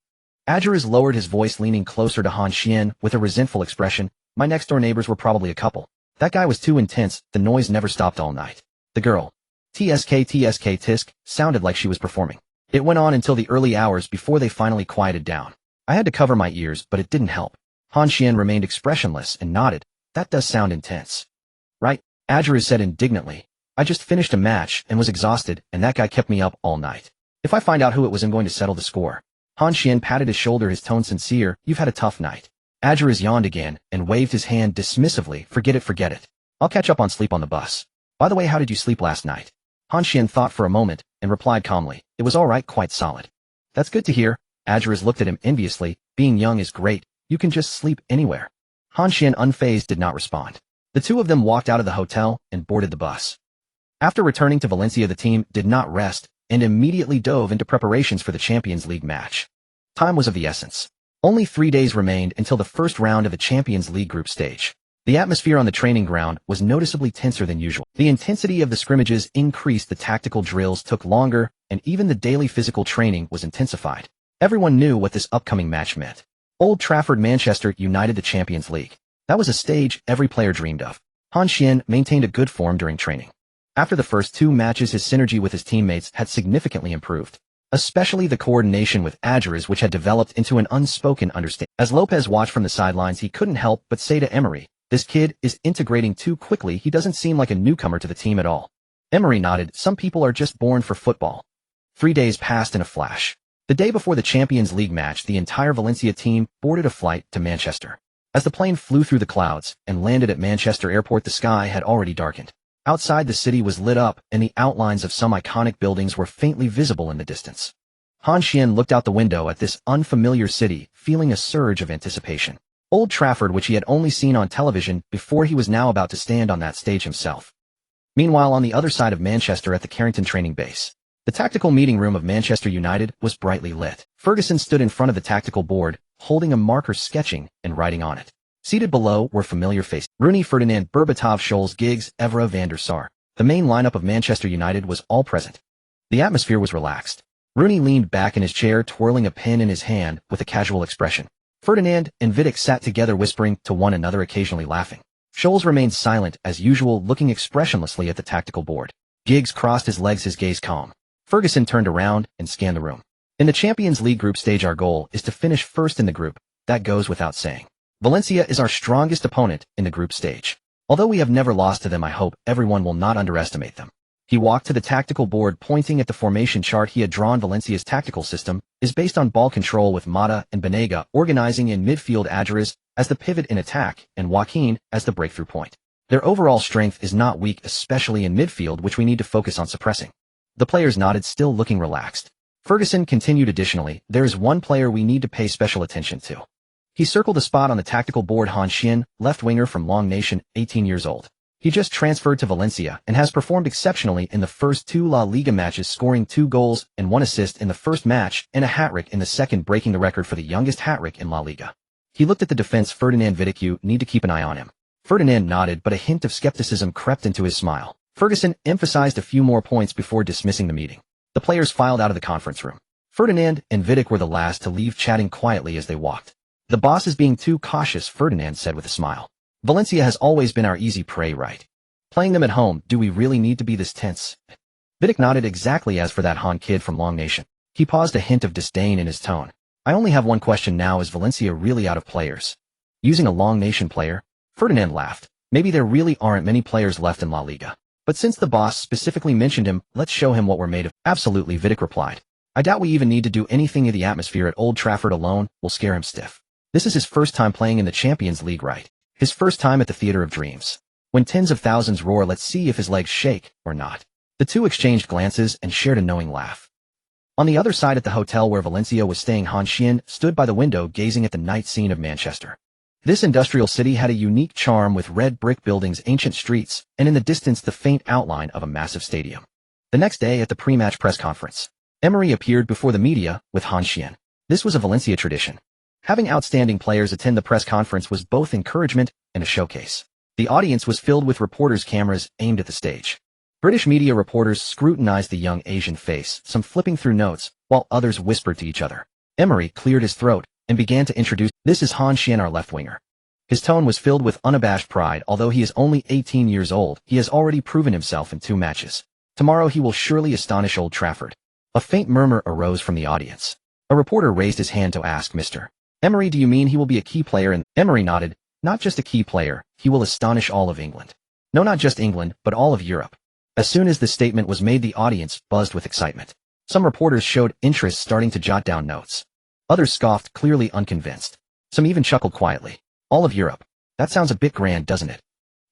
Adjuris lowered his voice, leaning closer to Han Xuan with a resentful expression. "My next-door neighbors were probably a couple. That guy was too intense. The noise never stopped all night. The girl, tisk sounded like she was performing. It went on until the early hours before they finally quieted down. I had to cover my ears, but it didn't help." Han Xuan remained expressionless and nodded. "That does sound intense." "Right," Adjuris said indignantly. "I just finished a match and was exhausted, and that guy kept me up all night. If I find out who it was, I'm going to settle the score." Han Xuan patted his shoulder, his tone sincere. "You've had a tough night." Adjuris yawned again and waved his hand dismissively. Forget it. I'll catch up on sleep on the bus. By the way, how did you sleep last night?" Han Xuan thought for a moment and replied calmly, "It was all right, quite solid." "That's good to hear." Adjures looked at him enviously. Being young is great. You can just sleep anywhere. Han Xuan, unfazed, did not respond. The two of them walked out of the hotel and boarded the bus. After returning to Valencia, the team did not rest and immediately dove into preparations for the Champions League match. Time was of the essence. Only 3 days remained until the first round of the Champions League group stage. The atmosphere on the training ground was noticeably tenser than usual. The intensity of the scrimmages increased, the tactical drills took longer, and even the daily physical training was intensified. Everyone knew what this upcoming match meant. Old Trafford, Manchester United, the Champions League. That was a stage every player dreamed of. Han Xuan maintained a good form during training. After the first 2 matches, his synergy with his teammates had significantly improved, especially the coordination with Adjures, which had developed into an unspoken understanding. As Lopez watched from the sidelines, he couldn't help but say to Emery, "This kid is integrating too quickly. He doesn't seem like a newcomer to the team at all." Emery nodded. Some people are just born for football. 3 days passed in a flash. The day before the Champions League match, the entire Valencia team boarded a flight to Manchester. As the plane flew through the clouds and landed at Manchester Airport, the sky had already darkened. Outside, the city was lit up, and the outlines of some iconic buildings were faintly visible in the distance. Han Xuan looked out the window at this unfamiliar city, feeling a surge of anticipation. Old Trafford, which he had only seen on television before, he was now about to stand on that stage himself. Meanwhile, on the other side of Manchester, at the Carrington training base, the tactical meeting room of Manchester United was brightly lit. Ferguson stood in front of the tactical board, holding a marker, sketching and writing on it. Seated below were familiar faces: Rooney, Ferdinand, Berbatov, Scholes, Giggs, Evra, van der Sar. The main lineup of Manchester United was all present. The atmosphere was relaxed. Rooney leaned back in his chair, twirling a pen in his hand with a casual expression. Ferdinand and Vidic sat together, whispering to one another, occasionally laughing. Scholes remained silent as usual, looking expressionlessly at the tactical board. Giggs crossed his legs, his gaze calm. Ferguson turned around and scanned the room. In the Champions League group stage, our goal is to finish first in the group. That goes without saying. Valencia is our strongest opponent in the group stage. Although we have never lost to them, I hope everyone will not underestimate them. He walked to the tactical board, pointing at the formation chart he had drawn. Valencia's tactical system is based on ball control, with Mata and Banega organizing in midfield, Adjures as the pivot in attack, and Joaquin as the breakthrough point. Their overall strength is not weak, especially in midfield, which we need to focus on suppressing. The players nodded, still looking relaxed. Ferguson continued, additionally, there is one player we need to pay special attention to. He circled a spot on the tactical board: Han Xuan, left winger from Long Nation, 18 years old. He just transferred to Valencia and has performed exceptionally in the first 2 La Liga matches, scoring 2 goals and 1 assist in the first match and a hat-trick in the second, breaking the record for the youngest hat-trick in La Liga. He looked at the defense: Ferdinand, Vidic. You need to keep an eye on him. Ferdinand nodded, but a hint of skepticism crept into his smile. Ferguson emphasized a few more points before dismissing the meeting. The players filed out of the conference room. Ferdinand and Vidic were the last to leave, chatting quietly as they walked. "The boss is being too cautious," Ferdinand said with a smile. "Valencia has always been our easy prey, right? Playing them at home, do we really need to be this tense?" Vidic nodded. "Exactly. As for that Han kid from Long Nation." He paused, a hint of disdain in his tone. "I only have one question now. Is Valencia really out of players? Using a Long Nation player?" Ferdinand laughed. "Maybe there really aren't many players left in La Liga. But since the boss specifically mentioned him, let's show him what we're made of." "Absolutely," Vidic replied. "I doubt we even need to do anything. The atmosphere at Old Trafford alone will scare him stiff. This is his first time playing in the Champions League, right? His first time at the Theater of Dreams. When tens of thousands roar, let's see if his legs shake or not." The two exchanged glances and shared a knowing laugh. On the other side, at the hotel where Valencia was staying, Han Xuan stood by the window, gazing at the night scene of Manchester. This industrial city had a unique charm, with red brick buildings, ancient streets, and in the distance the faint outline of a massive stadium. The next day, at the pre-match press conference, Emery appeared before the media with Han Xuan. This was a Valencia tradition. Having outstanding players attend the press conference was both encouragement and a showcase. The audience was filled with reporters, cameras aimed at the stage. British media reporters scrutinized the young Asian face, some flipping through notes, while others whispered to each other. Emery cleared his throat and began to introduce, "This is Han Xuan, our left winger." His tone was filled with unabashed pride. Although he is only 18 years old, he has already proven himself in 2 matches. Tomorrow he will surely astonish Old Trafford. A faint murmur arose from the audience. A reporter raised his hand to ask, "Mr. Emery, do you mean he will be a key player?" And Emery nodded. "Not just a key player, he will astonish all of England. No, not just England, but all of Europe." As soon as the statement was made, the audience buzzed with excitement. Some reporters showed interest, starting to jot down notes. Others scoffed, clearly unconvinced. Some even chuckled quietly. All of Europe. That sounds a bit grand, doesn't it?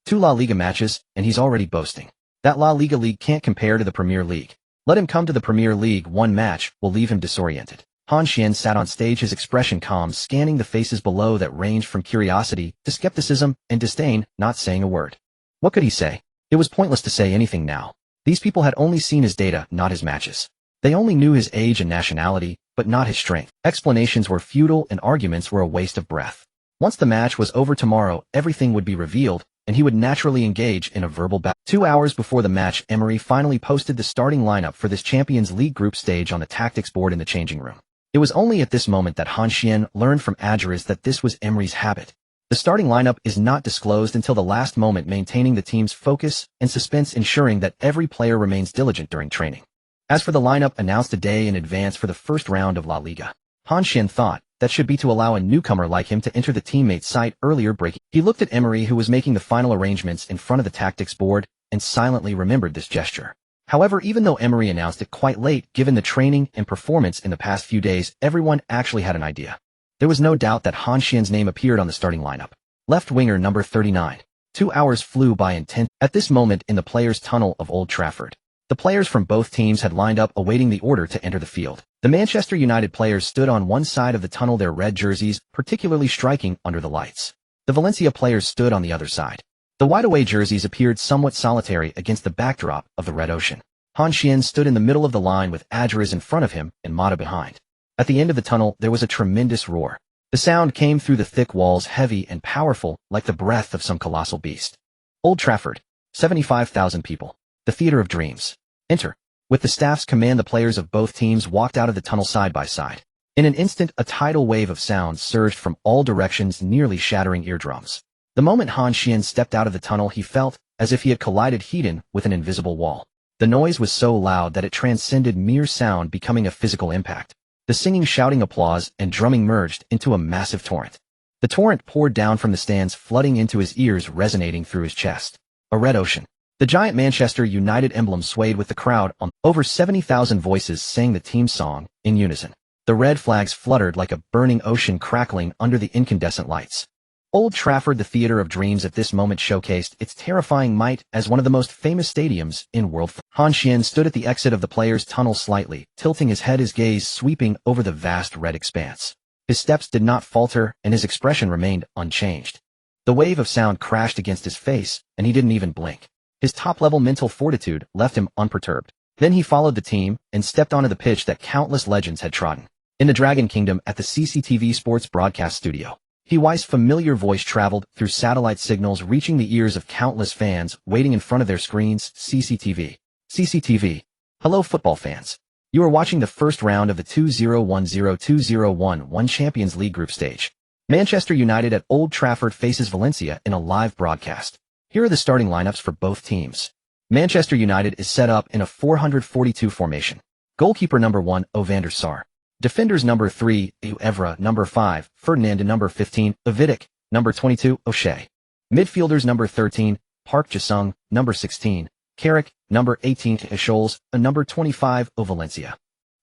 2 La Liga matches, and he's already boasting. That La Liga league can't compare to the Premier League. Let him come to the Premier League, 1 match will leave him disoriented. Han Xuan sat on stage, his expression calm, scanning the faces below that ranged from curiosity to skepticism and disdain, not saying a word. What could he say? It was pointless to say anything now. These people had only seen his data, not his matches. They only knew his age and nationality, but not his strength. Explanations were futile and arguments were a waste of breath. Once the match was over tomorrow, everything would be revealed, and he would naturally engage in a verbal battle. 2 hours before the match, Emery finally posted the starting lineup for this Champions League group stage on the tactics board in the changing room. It was only at this moment that Han Xuan learned from Adjures that this was Emery's habit. The starting lineup is not disclosed until the last moment, maintaining the team's focus and suspense, ensuring that every player remains diligent during training. As for the lineup announced a day in advance for the first round of La Liga, Han Xuan thought that should be to allow a newcomer like him to enter the teammate's site earlier breaking. He looked at Emery, who was making the final arrangements in front of the tactics board, and silently remembered this gesture. However, even though Emery announced it quite late, given the training and performance in the past few days, everyone actually had an idea. There was no doubt that Han Xuan's name appeared on the starting lineup. Left winger number 39. 2 hours flew by in 10. At this moment in the players' tunnel of Old Trafford, the players from both teams had lined up awaiting the order to enter the field. The Manchester United players stood on one side of the tunnel, their red jerseys particularly striking under the lights. The Valencia players stood on the other side. The wide-away jerseys appeared somewhat solitary against the backdrop of the red ocean. Han Xuan stood in the middle of the line with Adjures in front of him and Mata behind. At the end of the tunnel, there was a tremendous roar. The sound came through the thick walls, heavy and powerful, like the breath of some colossal beast. Old Trafford, 75,000 people. The theater of dreams. Enter. With the staff's command, the players of both teams walked out of the tunnel side by side. In an instant, a tidal wave of sound surged from all directions, nearly shattering eardrums. The moment Han Xuan stepped out of the tunnel, he felt as if he had collided head-on with an invisible wall. The noise was so loud that it transcended mere sound, becoming a physical impact. The singing, shouting, applause, and drumming merged into a massive torrent. The torrent poured down from the stands, flooding into his ears, resonating through his chest. A red ocean. The giant Manchester United emblem swayed with the crowd. Over 70,000 voices sang the team song in unison. The red flags fluttered like a burning ocean, crackling under the incandescent lights. Old Trafford, the theater of dreams, at this moment showcased its terrifying might as one of the most famous stadiums in world football. Han Xuan stood at the exit of the players' tunnel, slightly tilting his head, his gaze sweeping over the vast red expanse. His steps did not falter, and his expression remained unchanged. The wave of sound crashed against his face, and he didn't even blink. His top-level mental fortitude left him unperturbed. Then he followed the team and stepped onto the pitch that countless legends had trodden. In the Dragon Kingdom, at the CCTV Sports Broadcast Studio, his familiar voice traveled through satellite signals, reaching the ears of countless fans waiting in front of their screens. CCTV. CCTV. Hello, football fans. You are watching the first round of the 2010-2011 Champions League group stage. Manchester United at Old Trafford faces Valencia in a live broadcast. Here are the starting lineups for both teams. Manchester United is set up in a 442 formation. Goalkeeper number 1, O van der Sar. Defenders number 3, Evra, number 5, Ferdinand, number 15, Vidic, number 22, O'Shea. Midfielders number 13, Park Ji-sung, number 16, Carrick, number 18, Scholes, number 25, O Valencia.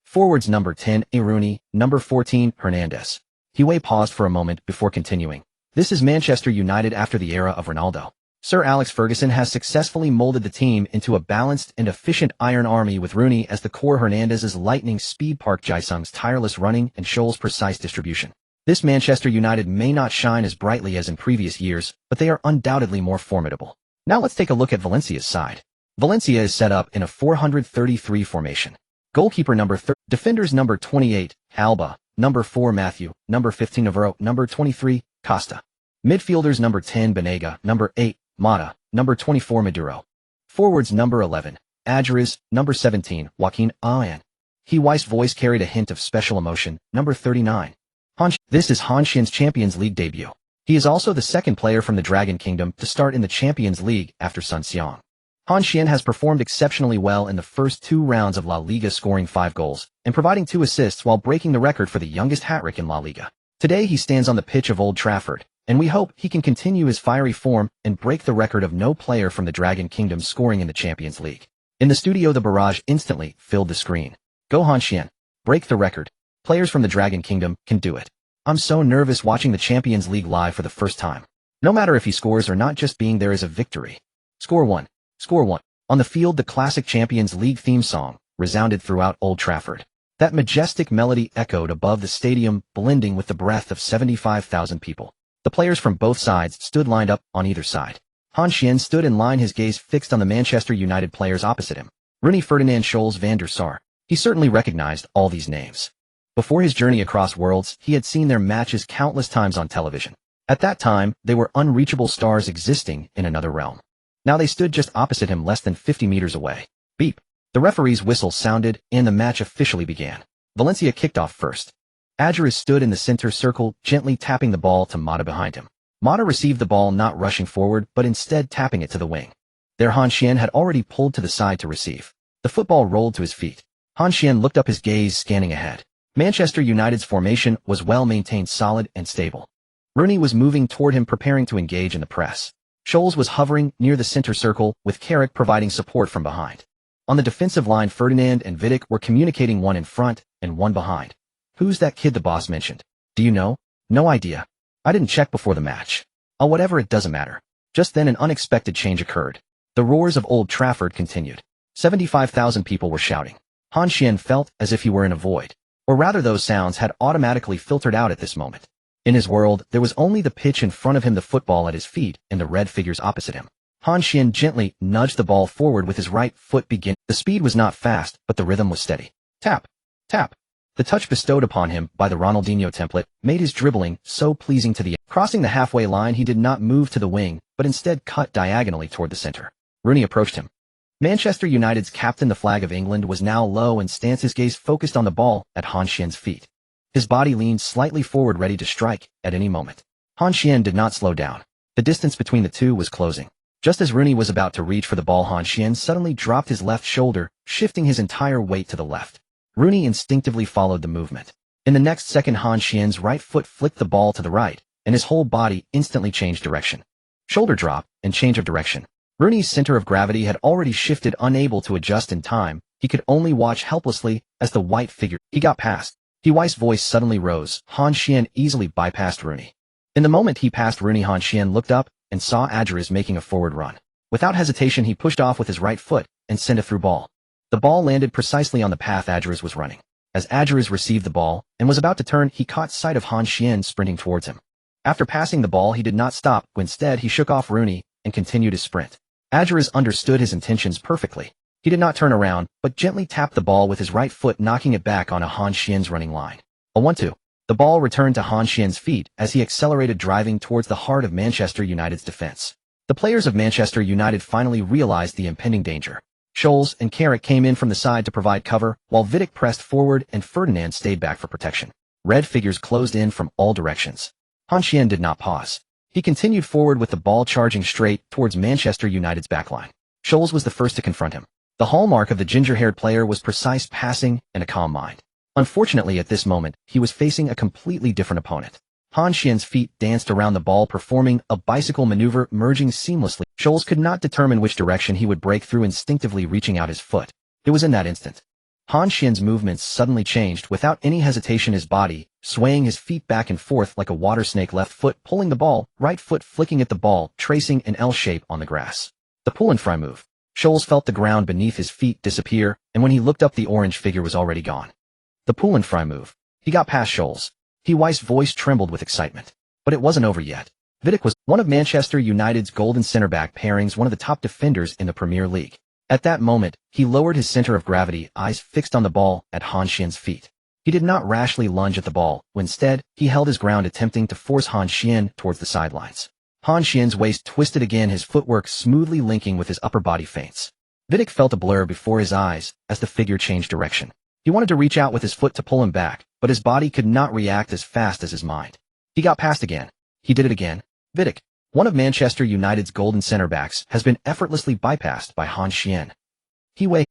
Forwards number 10, Rooney, number 14, Hernandez. Huey paused for a moment before continuing. This is Manchester United after the era of Ronaldo. Sir Alex Ferguson has successfully molded the team into a balanced and efficient Iron Army, with Rooney as the core, Hernandez's lightning speed, Park Ji-sung's tireless running, and Scholes' precise distribution. This Manchester United may not shine as brightly as in previous years, but they are undoubtedly more formidable. Now let's take a look at Valencia's side. Valencia is set up in a 433 formation. Goalkeeper number 30, defenders number 28, Alba, number 4, Matthew, number 15, Navarro, number 23, Costa. Midfielders number 10, Banega, number 8, Mata, number 24, Maduro. Forwards number 11, Adjures, number 17, Joaquin Ayan. Huey's voice carried a hint of special emotion, number 39. This is Han Xuan's Champions League debut. He is also the second player from the Dragon Kingdom to start in the Champions League after Sun Xiang. Han Xuan has performed exceptionally well in the first 2 rounds of La Liga, scoring 5 goals and providing 2 assists while breaking the record for the youngest hat-trick in La Liga. Today he stands on the pitch of Old Trafford, and we hope he can continue his fiery form and break the record of no player from the Dragon Kingdom scoring in the Champions League. In the studio, the barrage instantly filled the screen. Go Han Xuan. Break the record. Players from the Dragon Kingdom can do it. I'm so nervous watching the Champions League live for the first time. No matter if he scores or not, just being there is a victory. Score 1. Score 1. On the field, the classic Champions League theme song resounded throughout Old Trafford. That majestic melody echoed above the stadium, blending with the breath of 75,000 people. The players from both sides stood lined up on either side. Han Xuan stood in line, his gaze fixed on the Manchester United players opposite him. Rooney, Ferdinand, Scholes, Van der Sar. He certainly recognized all these names. Before his journey across worlds, he had seen their matches countless times on television. At that time, they were unreachable stars existing in another realm. Now they stood just opposite him, less than 50 meters away. Beep. The referee's whistle sounded, and the match officially began. Valencia kicked off first. Adjures stood in the center circle, gently tapping the ball to Mata behind him. Mata received the ball, not rushing forward, but instead tapping it to the wing. There Han Xuan had already pulled to the side to receive. The football rolled to his feet. Han Xuan looked up, his gaze scanning ahead. Manchester United's formation was well maintained, solid and stable. Rooney was moving toward him, preparing to engage in the press. Scholes was hovering near the center circle, with Carrick providing support from behind. On the defensive line, Ferdinand and Vidic were communicating, one in front and one behind. "Who's that kid the boss mentioned? Do you know?" "No idea. I didn't check before the match." "Oh, whatever, it doesn't matter." Just then an unexpected change occurred. The roars of Old Trafford continued. 75,000 people were shouting. Han Xuan felt as if he were in a void. Or rather, those sounds had automatically filtered out at this moment. In his world, there was only the pitch in front of him, the football at his feet, and the red figures opposite him. Han Xuan gently nudged the ball forward with his right foot. The speed was not fast, but the rhythm was steady. Tap, tap. The touch bestowed upon him by the Ronaldinho template made his dribbling so pleasing to the eye. Crossing the halfway line, he did not move to the wing, but instead cut diagonally toward the center. Rooney approached him. Manchester United's captain, the flag of England, was now low and stance, his gaze focused on the ball at Han Xuan's feet. His body leaned slightly forward, ready to strike at any moment. Han Xuan did not slow down. The distance between the two was closing. Just as Rooney was about to reach for the ball, Han Xuan suddenly dropped his left shoulder, shifting his entire weight to the left. Rooney instinctively followed the movement. In the next second, Han Xuan's right foot flicked the ball to the right, and his whole body instantly changed direction. Shoulder drop and change of direction. Rooney's center of gravity had already shifted. Unable to adjust in time, he could only watch helplessly as the white figure he got past. His voice suddenly rose. Han Xuan easily bypassed Rooney. In the moment he passed Rooney, Han Xuan looked up and saw Adjures making a forward run. Without hesitation, he pushed off with his right foot and sent a through ball. The ball landed precisely on the path Adjures was running. As Adjures received the ball and was about to turn, he caught sight of Han Xuan sprinting towards him. After passing the ball, he did not stop. Instead, he shook off Rooney and continued his sprint. Adjures understood his intentions perfectly. He did not turn around, but gently tapped the ball with his right foot, knocking it back on Han Xuan's running line. A 1-2. The ball returned to Han Xuan's feet as he accelerated, driving towards the heart of Manchester United's defense. The players of Manchester United finally realized the impending danger. Scholes and Carrick came in from the side to provide cover, while Vidic pressed forward and Ferdinand stayed back for protection. Red figures closed in from all directions. Han Xuan did not pause. He continued forward with the ball, charging straight towards Manchester United's backline. Scholes was the first to confront him. The hallmark of the ginger-haired player was precise passing and a calm mind. Unfortunately, at this moment, he was facing a completely different opponent. Han Xuan's feet danced around the ball, performing a bicycle maneuver, merging seamlessly. Scholes could not determine which direction he would break through, instinctively reaching out his foot. It was in that instant. Han Xuan's movements suddenly changed. Without any hesitation, his body, swaying his feet back and forth like a water snake, left foot pulling the ball, right foot flicking at the ball, tracing an L shape on the grass. The pull and fry move. Scholes felt the ground beneath his feet disappear, and when he looked up, the orange figure was already gone. The pull and fry move. He got past Scholes. His voice trembled with excitement. But it wasn't over yet. Vidic was one of Manchester United's golden center-back pairings, one of the top defenders in the Premier League. At that moment, he lowered his center of gravity, eyes fixed on the ball at Han Xuan's feet. He did not rashly lunge at the ball. Instead, he held his ground, attempting to force Han Xuan towards the sidelines. Han Xuan's waist twisted again, his footwork smoothly linking with his upper body feints. Vidic felt a blur before his eyes as the figure changed direction. He wanted to reach out with his foot to pull him back, but his body could not react as fast as his mind. He got past again. He did it again. Vidic, one of Manchester United's golden center-backs, has been effortlessly bypassed by Han Xuan.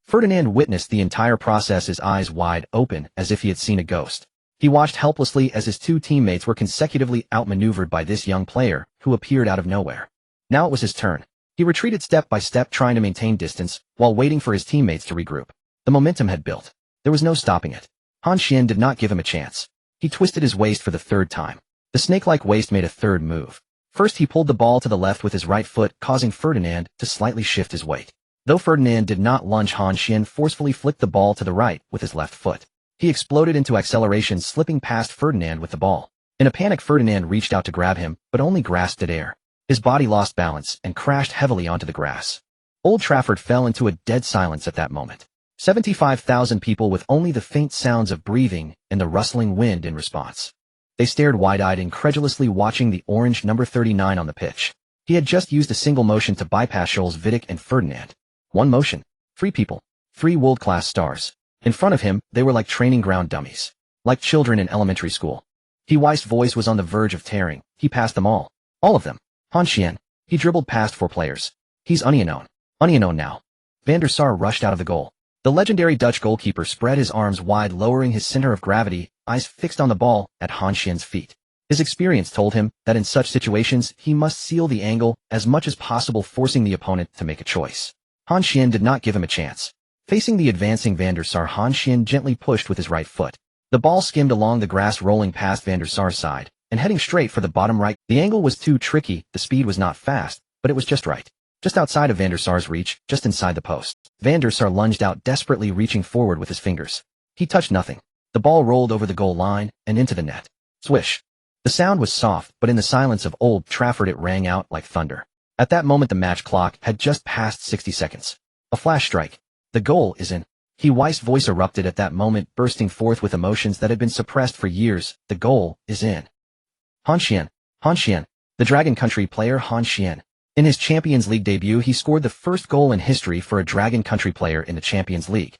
Ferdinand witnessed the entire process, his eyes wide open as if he had seen a ghost. He watched helplessly as his two teammates were consecutively outmaneuvered by this young player, who appeared out of nowhere. Now it was his turn. He retreated step by step, trying to maintain distance, while waiting for his teammates to regroup. The momentum had built. There was no stopping it. Han Xuan did not give him a chance. He twisted his waist for the third time. The snake-like waist made a third move. First, he pulled the ball to the left with his right foot, causing Ferdinand to slightly shift his weight. Though Ferdinand did not lunge, Han Xuan forcefully flicked the ball to the right with his left foot. He exploded into acceleration, slipping past Ferdinand with the ball. In a panic, Ferdinand reached out to grab him, but only grasped at air. His body lost balance and crashed heavily onto the grass. Old Trafford fell into a dead silence at that moment. 75,000 people with only the faint sounds of breathing and the rustling wind in response. They stared wide-eyed, incredulously watching the orange number 39 on the pitch. He had just used a single motion to bypass Scholes, Vidic, and Ferdinand. One motion. 3 people. 3 world-class stars. In front of him, they were like training ground dummies. Like children in elementary school. His voice was on the verge of tearing. He passed them all. All of them. Han Xuan. He dribbled past 4 players. He's unknown. Unknown now. Van der Sar rushed out of the goal. The legendary Dutch goalkeeper spread his arms wide, lowering his center of gravity, eyes fixed on the ball at Han Xuan's feet. His experience told him that in such situations, he must seal the angle as much as possible, forcing the opponent to make a choice. Han Xuan did not give him a chance. Facing the advancing Van der Sar, Han Xuan gently pushed with his right foot. The ball skimmed along the grass, rolling past Van der Sar's side, and heading straight for the bottom right. The angle was too tricky, the speed was not fast, but it was just right. Just outside of Van der Sar's reach, just inside the post. Van der Sar lunged out, desperately reaching forward with his fingers. He touched nothing. The ball rolled over the goal line and into the net. Swish. The sound was soft, but in the silence of Old Trafford it rang out like thunder. At that moment the match clock had just passed 60 seconds. A flash strike. The goal is in. His voice erupted at that moment, bursting forth with emotions that had been suppressed for years. The goal is in. Han Xuan. Han Xuan. The Dragon Country player Han Xuan. In his Champions League debut, he scored the first goal in history for a Dragon Country player in the Champions League.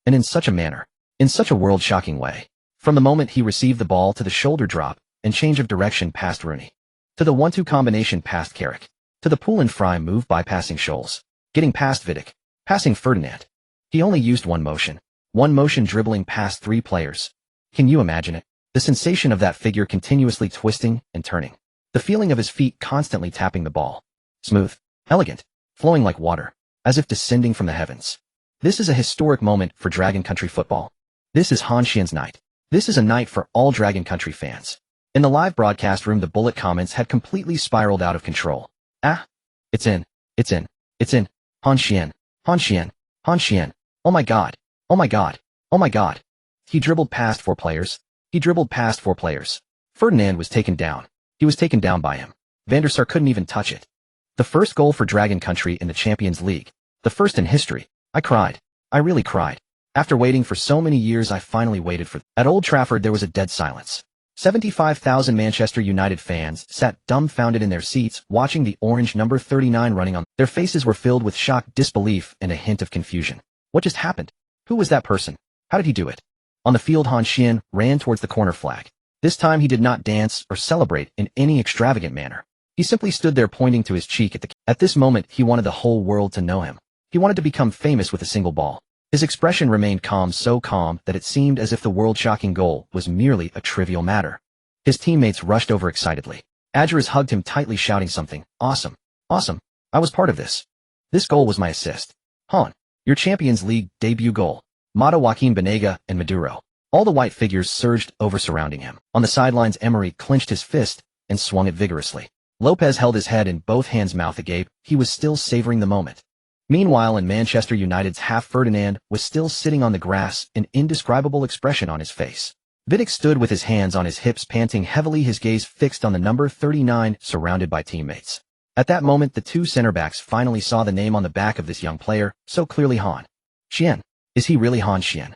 And in such a manner. In such a world-shocking way. From the moment he received the ball to the shoulder drop and change of direction past Rooney. To the 1-2 combination past Carrick. To the pull and fry move bypassing Scholes. Getting past Vidic. Passing Ferdinand. He only used one motion. One motion, dribbling past 3 players. Can you imagine it? The sensation of that figure continuously twisting and turning. The feeling of his feet constantly tapping the ball. Smooth. Elegant. Flowing like water. As if descending from the heavens. This is a historic moment for Dragon Country football. This is Han Xuan's night. This is a night for all Dragon Country fans. In the live broadcast room, the bullet comments had completely spiraled out of control. Ah! It's in. It's in. It's in. Han Xuan. Han Xuan. Han Xuan. Oh my god. Oh my god. Oh my god. He dribbled past 4 players. He dribbled past 4 players. Ferdinand was taken down. He was taken down by him. Van der Sar couldn't even touch it. The first goal for Dragon Country in the Champions League. The first in history. I cried. I really cried. After waiting for so many years, I finally waited for. At Old Trafford there was a dead silence. 75,000 Manchester United fans sat dumbfounded in their seats, watching the orange number 39 running on. Their faces were filled with shock, disbelief, and a hint of confusion. What just happened? Who was that person? How did he do it? On the field, Han Xuan ran towards the corner flag. This time he did not dance or celebrate in any extravagant manner. He simply stood there, pointing to his cheek at this moment. He wanted the whole world to know him. He wanted to become famous with a single ball. His expression remained calm, so calm that it seemed as if the world-shocking goal was merely a trivial matter. His teammates rushed over excitedly. Adjures hugged him tightly, shouting something. Awesome. Awesome. I was part of this. This goal was my assist. Han, your Champions League debut goal. Mata, Joaquin Banega, and Maduro. All the white figures surged over, surrounding him. On the sidelines, Emery clenched his fist and swung it vigorously. Lopez held his head in both hands, mouth agape. He was still savoring the moment. Meanwhile, in Manchester United's half, Ferdinand was still sitting on the grass, an indescribable expression on his face. Vidic stood with his hands on his hips, panting heavily, his gaze fixed on the number 39, surrounded by teammates. At that moment, the 2 center backs finally saw the name on the back of this young player, so clearly. Han Xuan. Is he really Han Xuan?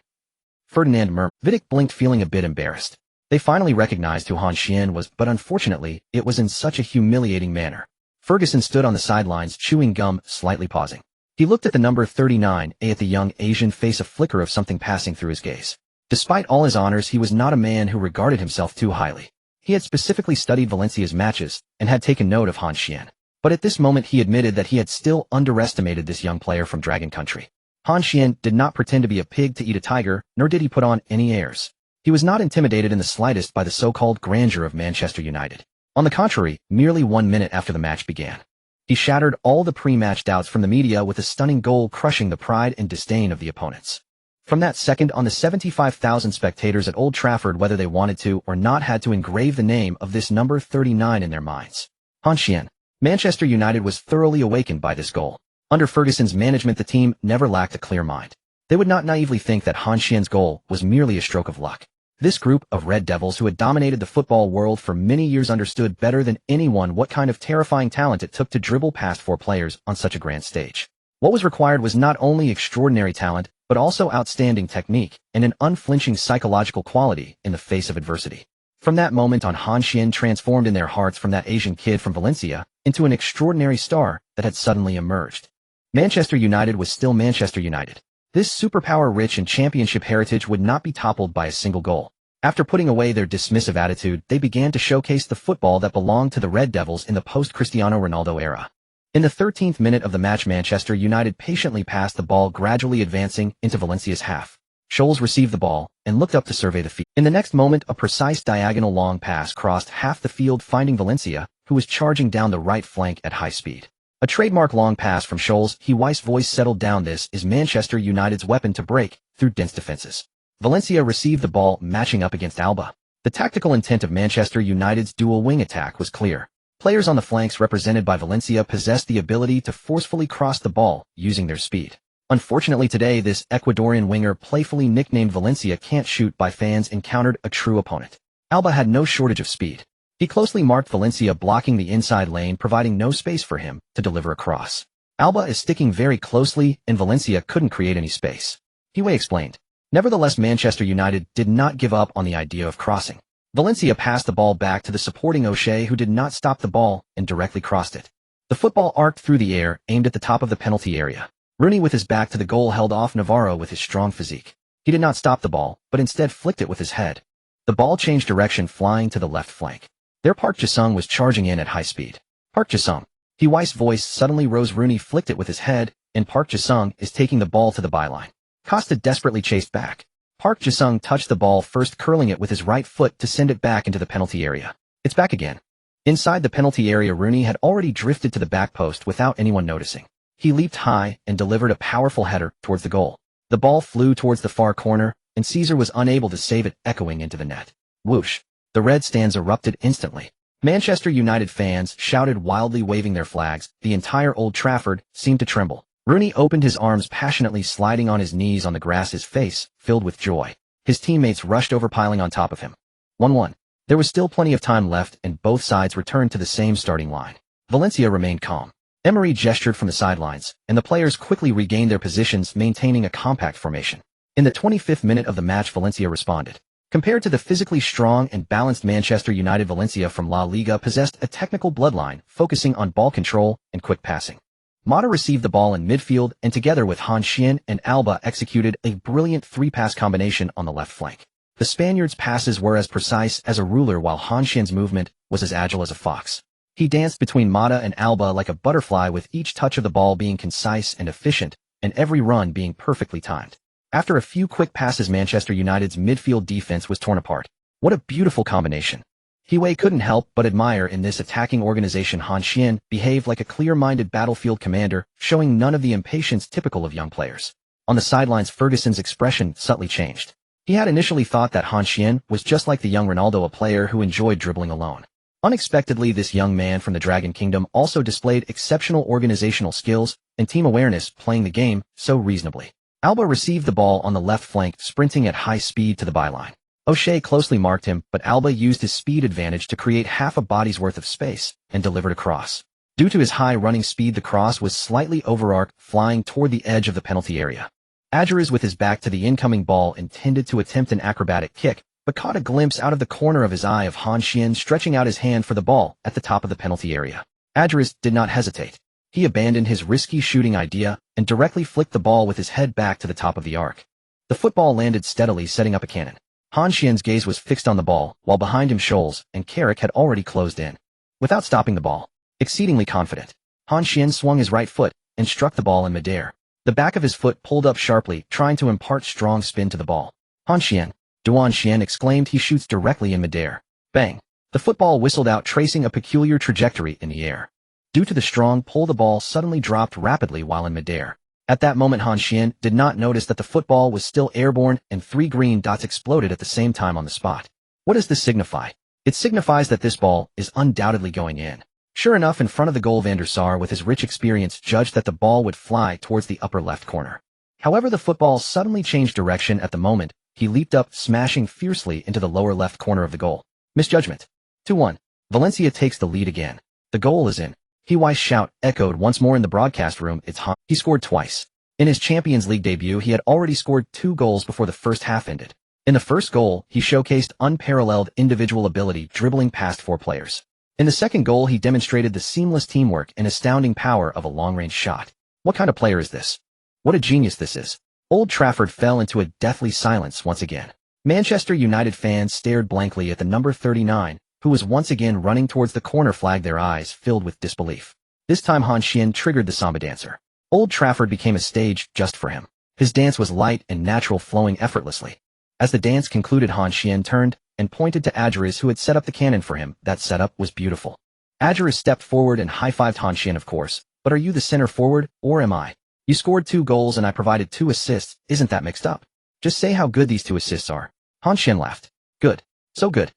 Ferdinand murmured. Vidic blinked, feeling a bit embarrassed. They finally recognized who Han Xuan was, but unfortunately, it was in such a humiliating manner. Ferguson stood on the sidelines, chewing gum, slightly pausing. He looked at the number 39, at the young Asian face, a flicker of something passing through his gaze. Despite all his honors, he was not a man who regarded himself too highly. He had specifically studied Valencia's matches and had taken note of Han Xuan. But at this moment he admitted that he had still underestimated this young player from Dragon Country. Han Xuan did not pretend to be a pig to eat a tiger, nor did he put on any airs. He was not intimidated in the slightest by the so-called grandeur of Manchester United. On the contrary, merely 1 minute after the match began, he shattered all the pre-match doubts from the media with a stunning goal, crushing the pride and disdain of the opponents. From that second on, the 75,000 spectators at Old Trafford, whether they wanted to or not, had to engrave the name of this number 39 in their minds. Han Xuan. Manchester United was thoroughly awakened by this goal. Under Ferguson's management, the team never lacked a clear mind. They would not naively think that Han Xuan's goal was merely a stroke of luck. This group of Red Devils who had dominated the football world for many years understood better than anyone what kind of terrifying talent it took to dribble past 4 players on such a grand stage. What was required was not only extraordinary talent, but also outstanding technique and an unflinching psychological quality in the face of adversity. From that moment on, Han Xuan transformed in their hearts from that Asian kid from Valencia into an extraordinary star that had suddenly emerged. Manchester United was still Manchester United. This superpower-rich and championship heritage would not be toppled by a single goal. After putting away their dismissive attitude, they began to showcase the football that belonged to the Red Devils in the post-Cristiano Ronaldo era. In the 13th minute of the match, Manchester United patiently passed the ball, gradually advancing into Valencia's half. Scholes received the ball and looked up to survey the field. In the next moment, a precise diagonal long pass crossed half the field, finding Valencia, who was charging down the right flank at high speed. A trademark long pass from Scholes. His voice settled down. This is Manchester United's weapon to break through dense defenses. Valencia received the ball, matching up against Alba. The tactical intent of Manchester United's dual wing attack was clear. Players on the flanks represented by Valencia possessed the ability to forcefully cross the ball using their speed. Unfortunately today, this Ecuadorian winger, playfully nicknamed Valencia Can't Shoot by fans, encountered a true opponent. Alba had no shortage of speed. He closely marked Valencia, blocking the inside lane, providing no space for him to deliver a cross. Alba is sticking very closely, and Valencia couldn't create any space. Hiway explained. Nevertheless, Manchester United did not give up on the idea of crossing. Valencia passed the ball back to the supporting O'Shea, who did not stop the ball and directly crossed it. The football arced through the air, aimed at the top of the penalty area. Rooney, with his back to the goal, held off Navarro with his strong physique. He did not stop the ball, but instead flicked it with his head. The ball changed direction, flying to the left flank. There Park Ji-sung was charging in at high speed. Park Ji-sung. Hiwai's voice suddenly rose. Rooney flicked it with his head, and Park Ji-sung is taking the ball to the byline. Costa desperately chased back. Park Ji-sung touched the ball first, curling it with his right foot to send it back into the penalty area. It's back again. Inside the penalty area, Rooney had already drifted to the back post without anyone noticing. He leaped high and delivered a powerful header towards the goal. The ball flew towards the far corner, and Caesar was unable to save it, echoing into the net. Whoosh! The red stands erupted instantly. Manchester United fans shouted wildly, waving their flags. The entire Old Trafford seemed to tremble. Rooney opened his arms passionately, sliding on his knees on the grass, his face filled with joy. His teammates rushed over, piling on top of him. 1-1. There was still plenty of time left, and both sides returned to the same starting line. Valencia remained calm. Emery gestured from the sidelines, and the players quickly regained their positions, maintaining a compact formation. In the 25th minute of the match, Valencia responded. Compared to the physically strong and balanced Manchester United, Valencia from La Liga possessed a technical bloodline, focusing on ball control and quick passing. Mata received the ball in midfield, and together with Han Xuan and Alba executed a brilliant 3-pass combination on the left flank. The Spaniards' passes were as precise as a ruler, while Han Xuan's movement was as agile as a fox. He danced between Mata and Alba like a butterfly, with each touch of the ball being concise and efficient, and every run being perfectly timed. After a few quick passes, Manchester United's midfield defense was torn apart. What a beautiful combination. Hiway couldn't help but admire in this attacking organization. Han Xuan behaved like a clear-minded battlefield commander, showing none of the impatience typical of young players. On the sidelines, Ferguson's expression subtly changed. He had initially thought that Han Xuan was just like the young Ronaldo, a player who enjoyed dribbling alone. Unexpectedly, this young man from the Dragon Kingdom also displayed exceptional organizational skills and team awareness, playing the game so reasonably. Alba received the ball on the left flank, sprinting at high speed to the byline. O'Shea closely marked him, but Alba used his speed advantage to create half a body's worth of space and delivered a cross. Due to his high running speed, the cross was slightly over-arced, flying toward the edge of the penalty area. Adjures, with his back to the incoming ball, intended to attempt an acrobatic kick, but caught a glimpse out of the corner of his eye of Han Xuan stretching out his hand for the ball at the top of the penalty area. Adjures did not hesitate. He abandoned his risky shooting idea and directly flicked the ball with his head back to the top of the arc. The football landed steadily, setting up a cannon. Han Xuan's gaze was fixed on the ball, while behind him Scholes and Carrick had already closed in. Without stopping the ball, exceedingly confident, Han Xuan swung his right foot and struck the ball in midair. The back of his foot pulled up sharply, trying to impart strong spin to the ball. Han Xuan, Duan Xuan exclaimed. He shoots directly in midair. Bang! The football whistled out, tracing a peculiar trajectory in the air. Due to the strong pull, the ball suddenly dropped rapidly while in midair. At that moment, Han Xuan did not notice that the football was still airborne, and 3 green dots exploded at the same time on the spot. What does this signify? It signifies that this ball is undoubtedly going in. Sure enough, in front of the goal, Van der Sar, with his rich experience, judged that the ball would fly towards the upper left corner. However, the football suddenly changed direction at the moment. He leaped up, smashing fiercely into the lower left corner of the goal. Misjudgment. 2-1. Valencia takes the lead again. The goal is in. His shout echoed once more in the broadcast room. It's Han. He scored twice. In his Champions League debut, he had already scored 2 goals before the first half ended. In the first goal, he showcased unparalleled individual ability, dribbling past 4 players. In the second goal, he demonstrated the seamless teamwork and astounding power of a long-range shot. What kind of player is this? What a genius this is. Old Trafford fell into a deathly silence once again. Manchester United fans stared blankly at the number 39, who was once again running towards the corner flag, their eyes filled with disbelief. This time Han Xuan triggered the Samba dancer. Old Trafford became a stage just for him. His dance was light and natural, flowing effortlessly. As the dance concluded, Han Xuan turned and pointed to Adjures, who had set up the cannon for him. That setup was beautiful. Adjures stepped forward and high-fived Han Xuan. Of course, but are you the center forward, or am I? You scored 2 goals and I provided 2 assists. Isn't that mixed up? Just say how good these 2 assists are. Han Xuan laughed. Good. So good.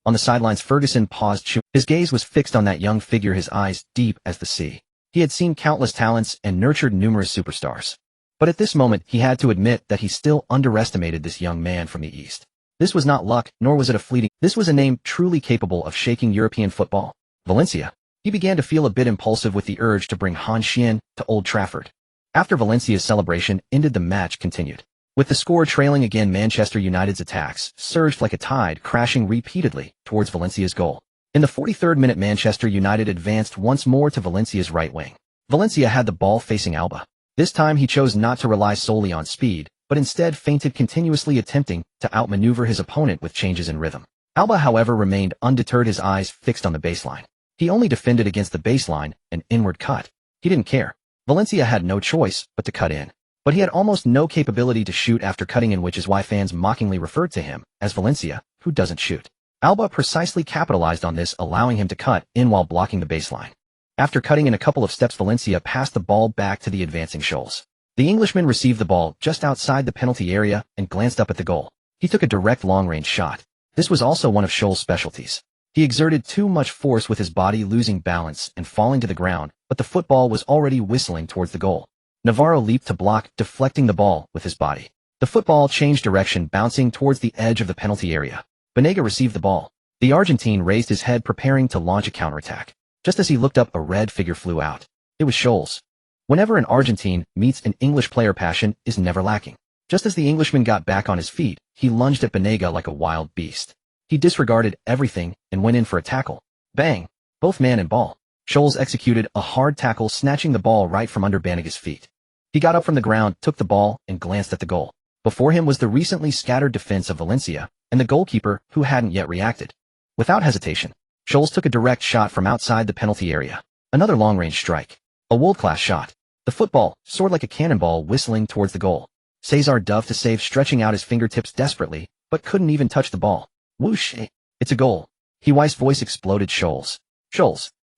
On the sidelines, Ferguson paused. His gaze was fixed on that young figure, his eyes deep as the sea. He had seen countless talents and nurtured numerous superstars. But at this moment, he had to admit that he still underestimated this young man from the East. This was not luck, nor was it a fleeting. This was a name truly capable of shaking European football. Valencia. He began to feel a bit impulsive with the urge to bring Han Xuan to Old Trafford. After Valencia's celebration ended, the match continued. With the score trailing again, Manchester United's attacks surged like a tide, crashing repeatedly towards Valencia's goal. In the 43rd minute, Manchester United advanced once more to Valencia's right wing. Valencia had the ball facing Alba. This time he chose not to rely solely on speed, but instead feinted, continuously attempting to outmaneuver his opponent with changes in rhythm. Alba, however, remained undeterred, his eyes fixed on the baseline. He only defended against the baseline, an inward cut. He didn't care. Valencia had no choice but to cut in. But he had almost no capability to shoot after cutting in, which is why fans mockingly referred to him as Valencia, who doesn't shoot. Alba precisely capitalized on this, allowing him to cut in while blocking the baseline. After cutting in a couple of steps, Valencia passed the ball back to the advancing Scholes. The Englishman received the ball just outside the penalty area and glanced up at the goal. He took a direct long-range shot. This was also one of Scholes' specialties. He exerted too much force with his body, losing balance and falling to the ground, but the football was already whistling towards the goal. Navarro leaped to block, deflecting the ball with his body. The football changed direction, bouncing towards the edge of the penalty area. Banega received the ball. The Argentine raised his head, preparing to launch a counterattack. Just as he looked up, a red figure flew out. It was Scholes. Whenever an Argentine meets an English player, passion is never lacking. Just as the Englishman got back on his feet, he lunged at Banega like a wild beast. He disregarded everything and went in for a tackle. Bang! Both man and ball. Scholes executed a hard tackle, snatching the ball right from under Banega's feet. He got up from the ground, took the ball, and glanced at the goal. Before him was the recently scattered defense of Valencia, and the goalkeeper, who hadn't yet reacted. Without hesitation, Scholes took a direct shot from outside the penalty area. Another long-range strike. A world-class shot. The football soared like a cannonball, whistling towards the goal. Cesar dove to save, stretching out his fingertips desperately, but couldn't even touch the ball. Whoosh! It's a goal. His voice exploded. Scholes.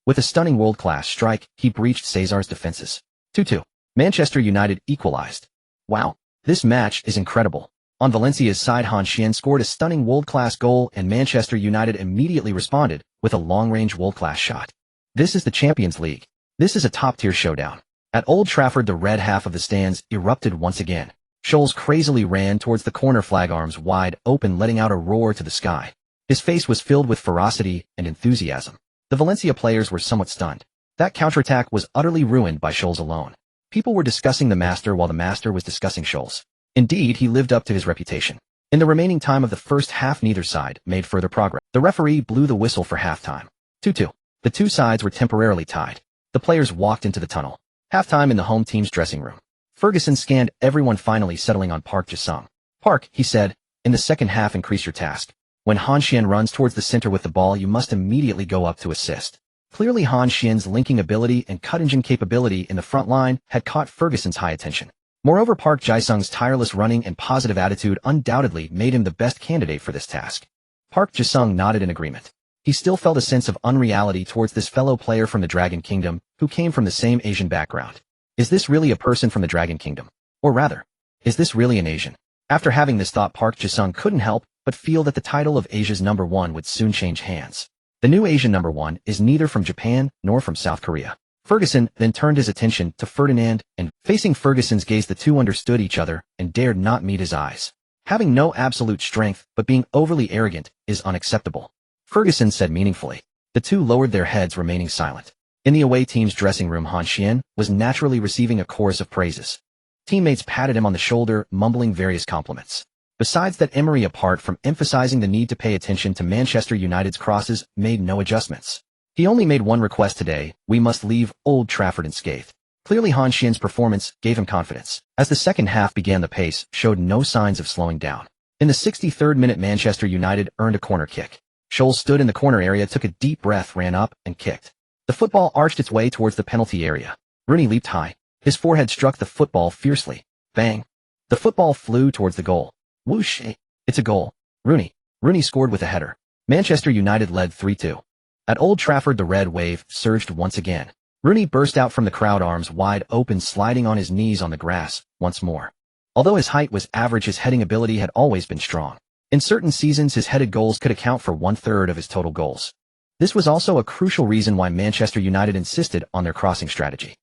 With a stunning world-class strike, he breached Cesar's defenses. 2-2. Manchester United equalized. Wow. This match is incredible. On Valencia's side, Han Xuan scored a stunning world-class goal, and Manchester United immediately responded with a long-range world-class shot. This is the Champions League. This is a top-tier showdown. At Old Trafford, the red half of the stands erupted once again. Scholes crazily ran towards the corner flag, arms wide open, letting out a roar to the sky. His face was filled with ferocity and enthusiasm. The Valencia players were somewhat stunned. That counterattack was utterly ruined by Scholes alone. People were discussing the master while the master was discussing Scholes. Indeed, he lived up to his reputation. In the remaining time of the first half, neither side made further progress. The referee blew the whistle for halftime. 2-2. The two sides were temporarily tied. The players walked into the tunnel. Halftime in the home team's dressing room. Ferguson scanned everyone, finally settling on Park Ji-sung. Park, he said, in the second half, increase your task. When Han Xuan runs towards the center with the ball, you must immediately go up to assist. Clearly, Han Xuan's linking ability and cut-engine capability in the front line had caught Ferguson's high attention. Moreover, Park Ji-sung's tireless running and positive attitude undoubtedly made him the best candidate for this task. Park Ji-sung nodded in agreement. He still felt a sense of unreality towards this fellow player from the Dragon Kingdom, who came from the same Asian background. Is this really a person from the Dragon Kingdom? Or rather, is this really an Asian? After having this thought, Park Ji-sung couldn't help but feel that the title of Asia's #1 would soon change hands. The new Asian #1 is neither from Japan nor from South Korea. Ferguson then turned his attention to Ferdinand, and facing Ferguson's gaze the two understood each other and dared not meet his eyes. Having no absolute strength but being overly arrogant is unacceptable, Ferguson said meaningfully. The two lowered their heads, remaining silent. In the away team's dressing room, Han Xuan was naturally receiving a chorus of praises. Teammates patted him on the shoulder, mumbling various compliments. Besides that, Emery, apart from emphasizing the need to pay attention to Manchester United's crosses, made no adjustments. He only made one request today: we must leave Old Trafford unscathed. Clearly Han Xuan's performance gave him confidence. As the second half began, the pace showed no signs of slowing down. In the 63rd minute, Manchester United earned a corner kick. Scholes stood in the corner area, took a deep breath, ran up, and kicked. The football arched its way towards the penalty area. Rooney leaped high. His forehead struck the football fiercely. Bang! The football flew towards the goal. Whoosh! It's a goal. Rooney scored with a header. Manchester United led 3-2. At Old Trafford, the red wave surged once again. Rooney burst out from the crowd, arms wide open, sliding on his knees on the grass once more. Although his height was average, his heading ability had always been strong. In certain seasons, his headed goals could account for 1/3 of his total goals. This was also a crucial reason why Manchester United insisted on their crossing strategy.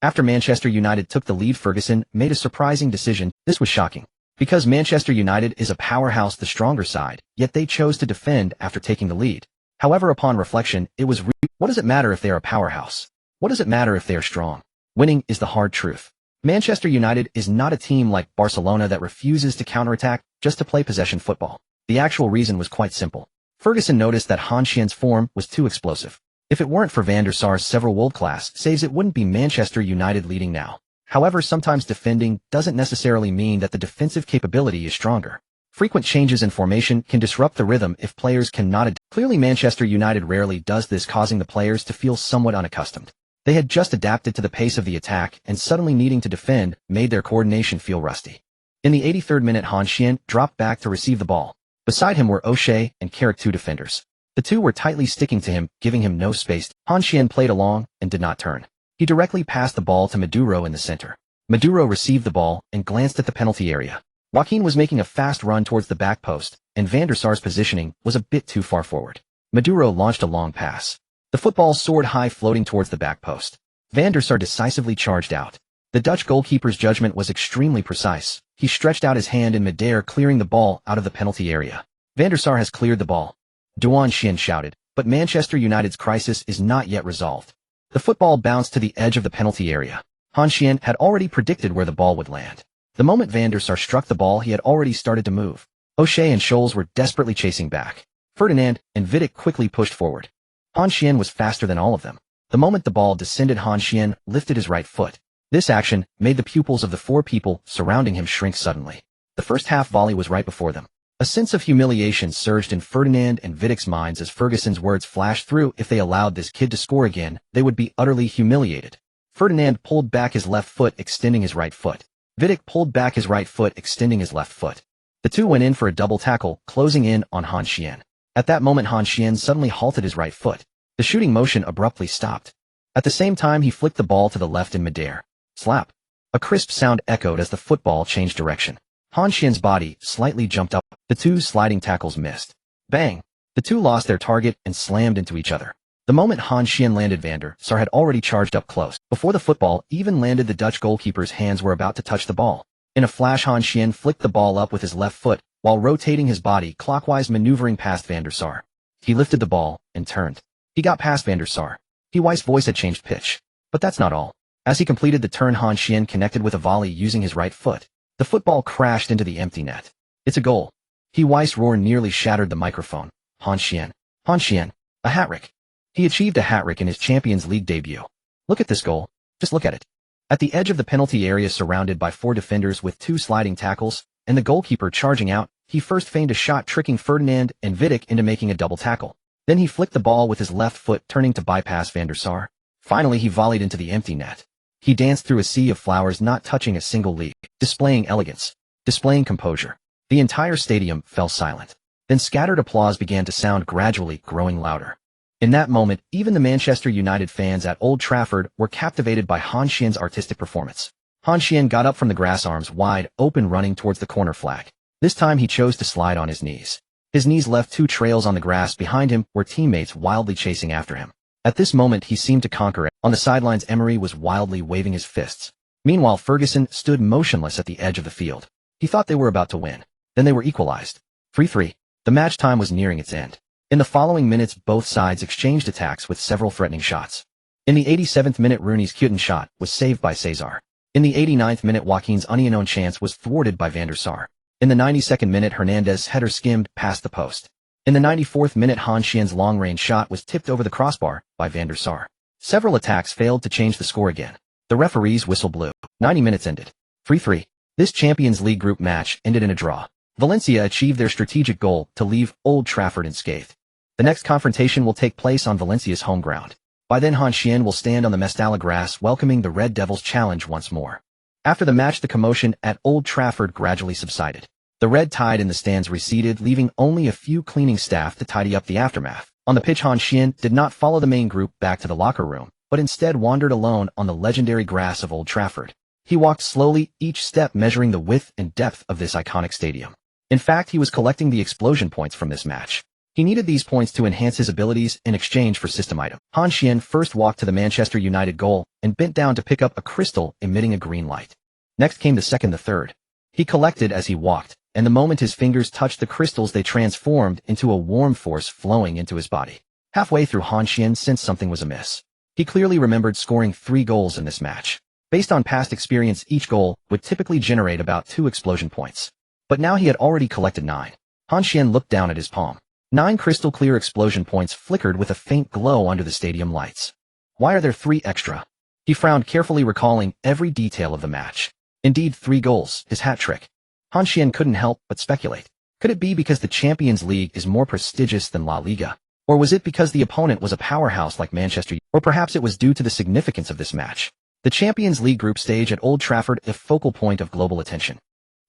After Manchester United took the lead, Ferguson made a surprising decision. This was shocking, because Manchester United is a powerhouse, the stronger side, yet they chose to defend after taking the lead. However, upon reflection, it was what does it matter if they are a powerhouse? What does it matter if they are strong? Winning is the hard truth. Manchester United is not a team like Barcelona that refuses to counterattack just to play possession football. The actual reason was quite simple. Ferguson noticed that Han Xuan's form was too explosive. If it weren't for Van der Sar's several world-class saves, it wouldn't be Manchester United leading now. However, sometimes defending doesn't necessarily mean that the defensive capability is stronger. Frequent changes in formation can disrupt the rhythm if players cannot adapt. Clearly, Manchester United rarely does this, causing the players to feel somewhat unaccustomed. They had just adapted to the pace of the attack, and suddenly needing to defend made their coordination feel rusty. In the 83rd minute, Han Xuan dropped back to receive the ball. Beside him were O'Shea and Carrick, two defenders. The two were tightly sticking to him, giving him no space. Han Xuan played along and did not turn. He directly passed the ball to Maduro in the center. Maduro received the ball and glanced at the penalty area. Joaquin was making a fast run towards the back post, and Van der Sar's positioning was a bit too far forward. Maduro launched a long pass. The football soared high, floating towards the back post. Van der Sar decisively charged out. The Dutch goalkeeper's judgment was extremely precise. He stretched out his hand in midair, clearing the ball out of the penalty area. Van der Sar has cleared the ball, Duan Xin shouted, but Manchester United's crisis is not yet resolved. The football bounced to the edge of the penalty area. Han Xuan had already predicted where the ball would land. The moment Van der Sar struck the ball, he had already started to move. O'Shea and Scholes were desperately chasing back. Ferdinand and Vidic quickly pushed forward. Han Xuan was faster than all of them. The moment the ball descended, Han Xuan lifted his right foot. This action made the pupils of the four people surrounding him shrink suddenly. The first half volley was right before them. A sense of humiliation surged in Ferdinand and Vidic's minds as Ferguson's words flashed through: if they allowed this kid to score again, they would be utterly humiliated. Ferdinand pulled back his left foot, extending his right foot. Vidic pulled back his right foot, extending his left foot. The two went in for a double tackle, closing in on Han Xuan. At that moment, Han Xuan suddenly halted his right foot. The shooting motion abruptly stopped. At the same time, he flicked the ball to the left in midair. Slap. A crisp sound echoed as the football changed direction. Han Xuan's body slightly jumped up. The two sliding tackles missed. Bang! The two lost their target and slammed into each other. The moment Han Xuan landed, Van der Sar had already charged up close. Before the football even landed, the Dutch goalkeeper's hands were about to touch the ball. In a flash, Han Xuan flicked the ball up with his left foot, while rotating his body clockwise, maneuvering past Van der Sar. He lifted the ball and turned. He got past Van der Sar. His voice had changed pitch. But that's not all. As he completed the turn, Han Xuan connected with a volley using his right foot. The football crashed into the empty net. It's a goal. His roar nearly shattered the microphone. Han Xuan, a hat-trick. He achieved a hat-trick in his Champions League debut. Look at this goal. Just look at it. At the edge of the penalty area, surrounded by four defenders with two sliding tackles, and the goalkeeper charging out, he first feigned a shot, tricking Ferdinand and Vidic into making a double tackle. Then he flicked the ball with his left foot, turning to bypass Van der Sar. Finally, he volleyed into the empty net. He danced through a sea of flowers, not touching a single leaf, displaying elegance, displaying composure. The entire stadium fell silent. Then scattered applause began to sound, gradually growing louder. In that moment, even the Manchester United fans at Old Trafford were captivated by Han Xuan's artistic performance. Han Xuan got up from the grass, arms wide open, running towards the corner flag. This time he chose to slide on his knees. His knees left two trails on the grass. Behind him were teammates wildly chasing after him. At this moment he seemed to conquer it. On the sidelines Emery was wildly waving his fists. Meanwhile Ferguson stood motionless at the edge of the field. He thought they were about to win. Then they were equalized. 3-3. The match time was nearing its end. In the following minutes both sides exchanged attacks with several threatening shots. In the 87th minute Rooney's Cuyton shot was saved by Cesar. In the 89th minute Joaquin's unknown chance was thwarted by Van der Sar. In the 92nd minute Hernandez's header skimmed past the post. In the 94th minute Han Xuan's long-range shot was tipped over the crossbar by Van der Sar. Several attacks failed to change the score again. The referee's whistle blew. 90 minutes ended. 3-3. This Champions League group match ended in a draw. Valencia achieved their strategic goal to leave Old Trafford unscathed. The next confrontation will take place on Valencia's home ground. By then Han Xuan will stand on the Mestalla grass welcoming the Red Devils' challenge once more. After the match the commotion at Old Trafford gradually subsided. The red tide in the stands receded, leaving only a few cleaning staff to tidy up the aftermath. On the pitch Han Xuan did not follow the main group back to the locker room, but instead wandered alone on the legendary grass of Old Trafford. He walked slowly, each step measuring the width and depth of this iconic stadium. In fact, he was collecting the explosion points from this match. He needed these points to enhance his abilities in exchange for system items. Han Xuan first walked to the Manchester United goal and bent down to pick up a crystal emitting a green light. Next came the second, the third. He collected as he walked, and the moment his fingers touched the crystals they transformed into a warm force flowing into his body. Halfway through Han Xuan sensed something was amiss. He clearly remembered scoring 3 goals in this match. Based on past experience each goal would typically generate about 2 explosion points. But now he had already collected 9. Han Xuan looked down at his palm. 9 crystal-clear explosion points flickered with a faint glow under the stadium lights. Why are there 3 extra? He frowned, carefully recalling every detail of the match. Indeed, 3 goals, his hat trick. Han Xuan couldn't help but speculate. Could it be because the Champions League is more prestigious than La Liga? Or was it because the opponent was a powerhouse like Manchester United? Or perhaps it was due to the significance of this match. The Champions League group stage at Old Trafford, a focal point of global attention.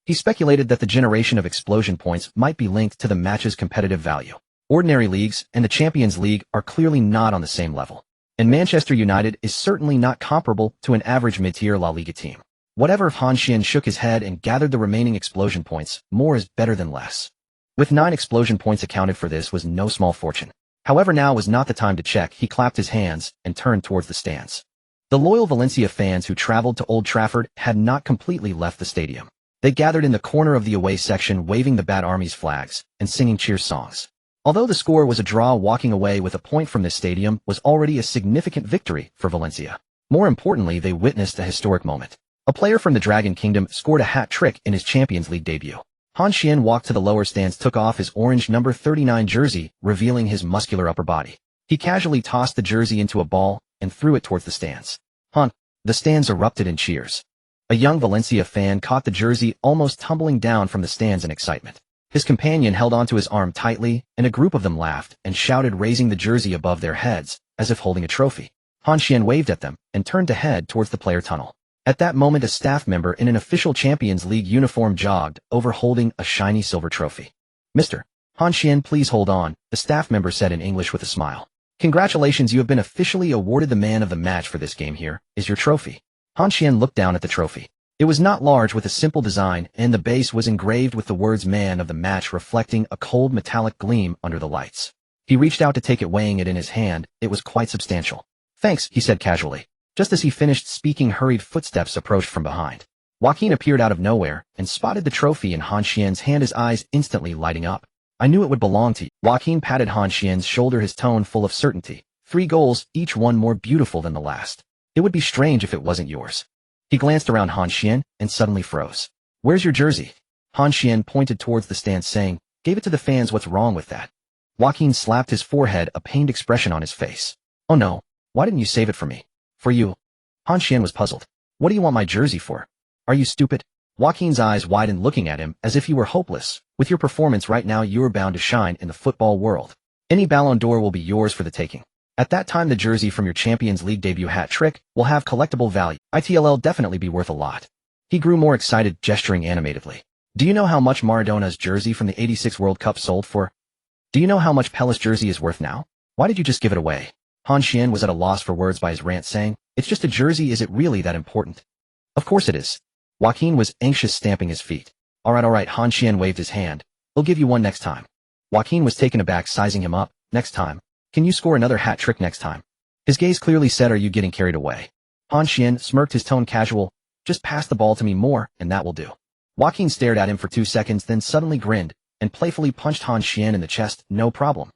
He speculated that the generation of explosion points might be linked to the match's competitive value. Ordinary leagues and the Champions League are clearly not on the same level. And Manchester United is certainly not comparable to an average mid-tier La Liga team. Whatever, if Han Xuan shook his head and gathered the remaining explosion points, more is better than less. With 9 explosion points accounted for, this was no small fortune. However, now was not the time to check. He clapped his hands and turned towards the stands. The loyal Valencia fans who traveled to Old Trafford had not completely left the stadium. They gathered in the corner of the away section waving the Bad Army's flags and singing cheer songs. Although the score was a draw, walking away with a point from this stadium was already a significant victory for Valencia. More importantly, they witnessed a historic moment. A player from the Dragon Kingdom scored a hat-trick in his Champions League debut. Han Xuan walked to the lower stands, took off his orange number 39 jersey, revealing his muscular upper body. He casually tossed the jersey into a ball and threw it towards the stands. The stands erupted in cheers. A young Valencia fan caught the jersey, almost tumbling down from the stands in excitement. His companion held onto his arm tightly, and a group of them laughed and shouted, raising the jersey above their heads, as if holding a trophy. Han Xuan waved at them and turned to head towards the player tunnel. At that moment, a staff member in an official Champions League uniform jogged over holding a shiny silver trophy. "Mr. Han Xuan, please hold on," the staff member said in English with a smile. "Congratulations, you have been officially awarded the man of the match for this game. Here is your trophy." Han Xuan looked down at the trophy. It was not large, with a simple design, and the base was engraved with the words "Man of the Match," reflecting a cold metallic gleam under the lights. He reached out to take it, weighing it in his hand. It was quite substantial. "Thanks," he said casually. Just as he finished speaking, hurried footsteps approached from behind. Joaquin appeared out of nowhere and spotted the trophy in Han Xuan's hand, his eyes instantly lighting up. "I knew it would belong to you." Joaquin patted Han Xuan's shoulder, his tone full of certainty. 3 goals, each one more beautiful than the last. It would be strange if it wasn't yours." He glanced around Han Xuan and suddenly froze. "Where's your jersey?" Han Xuan pointed towards the stand, saying, "Gave it to the fans. What's wrong with that?" Joaquin slapped his forehead, a pained expression on his face. "Oh no, why didn't you save it for me?" "For you." Han Xuan was puzzled. "What do you want my jersey for? Are you stupid?" Joaquin's eyes widened, looking at him as if he were hopeless. "With your performance right now, you are bound to shine in the football world. Any Ballon d'Or will be yours for the taking. At that time, the jersey from your Champions League debut hat trick will have collectible value. It'll definitely be worth a lot." He grew more excited, gesturing animatedly. "Do you know how much Maradona's jersey from the '86 World Cup sold for? Do you know how much Pellé's jersey is worth now? Why did you just give it away?" Han Xuan was at a loss for words by his rant, saying, "It's just a jersey. Is it really that important?" "Of course it is." Joaquin was anxious, stamping his feet. All right, Han Xuan waved his hand. "I'll give you one next time." Joaquin was taken aback, sizing him up. "Next time? Can you score another hat trick next time?" His gaze clearly said, "Are you getting carried away?" Han Xuan smirked, his tone casual. "Just pass the ball to me more, and that will do." Joaquin stared at him for 2 seconds, then suddenly grinned, and playfully punched Han Xuan in the chest. "No problem.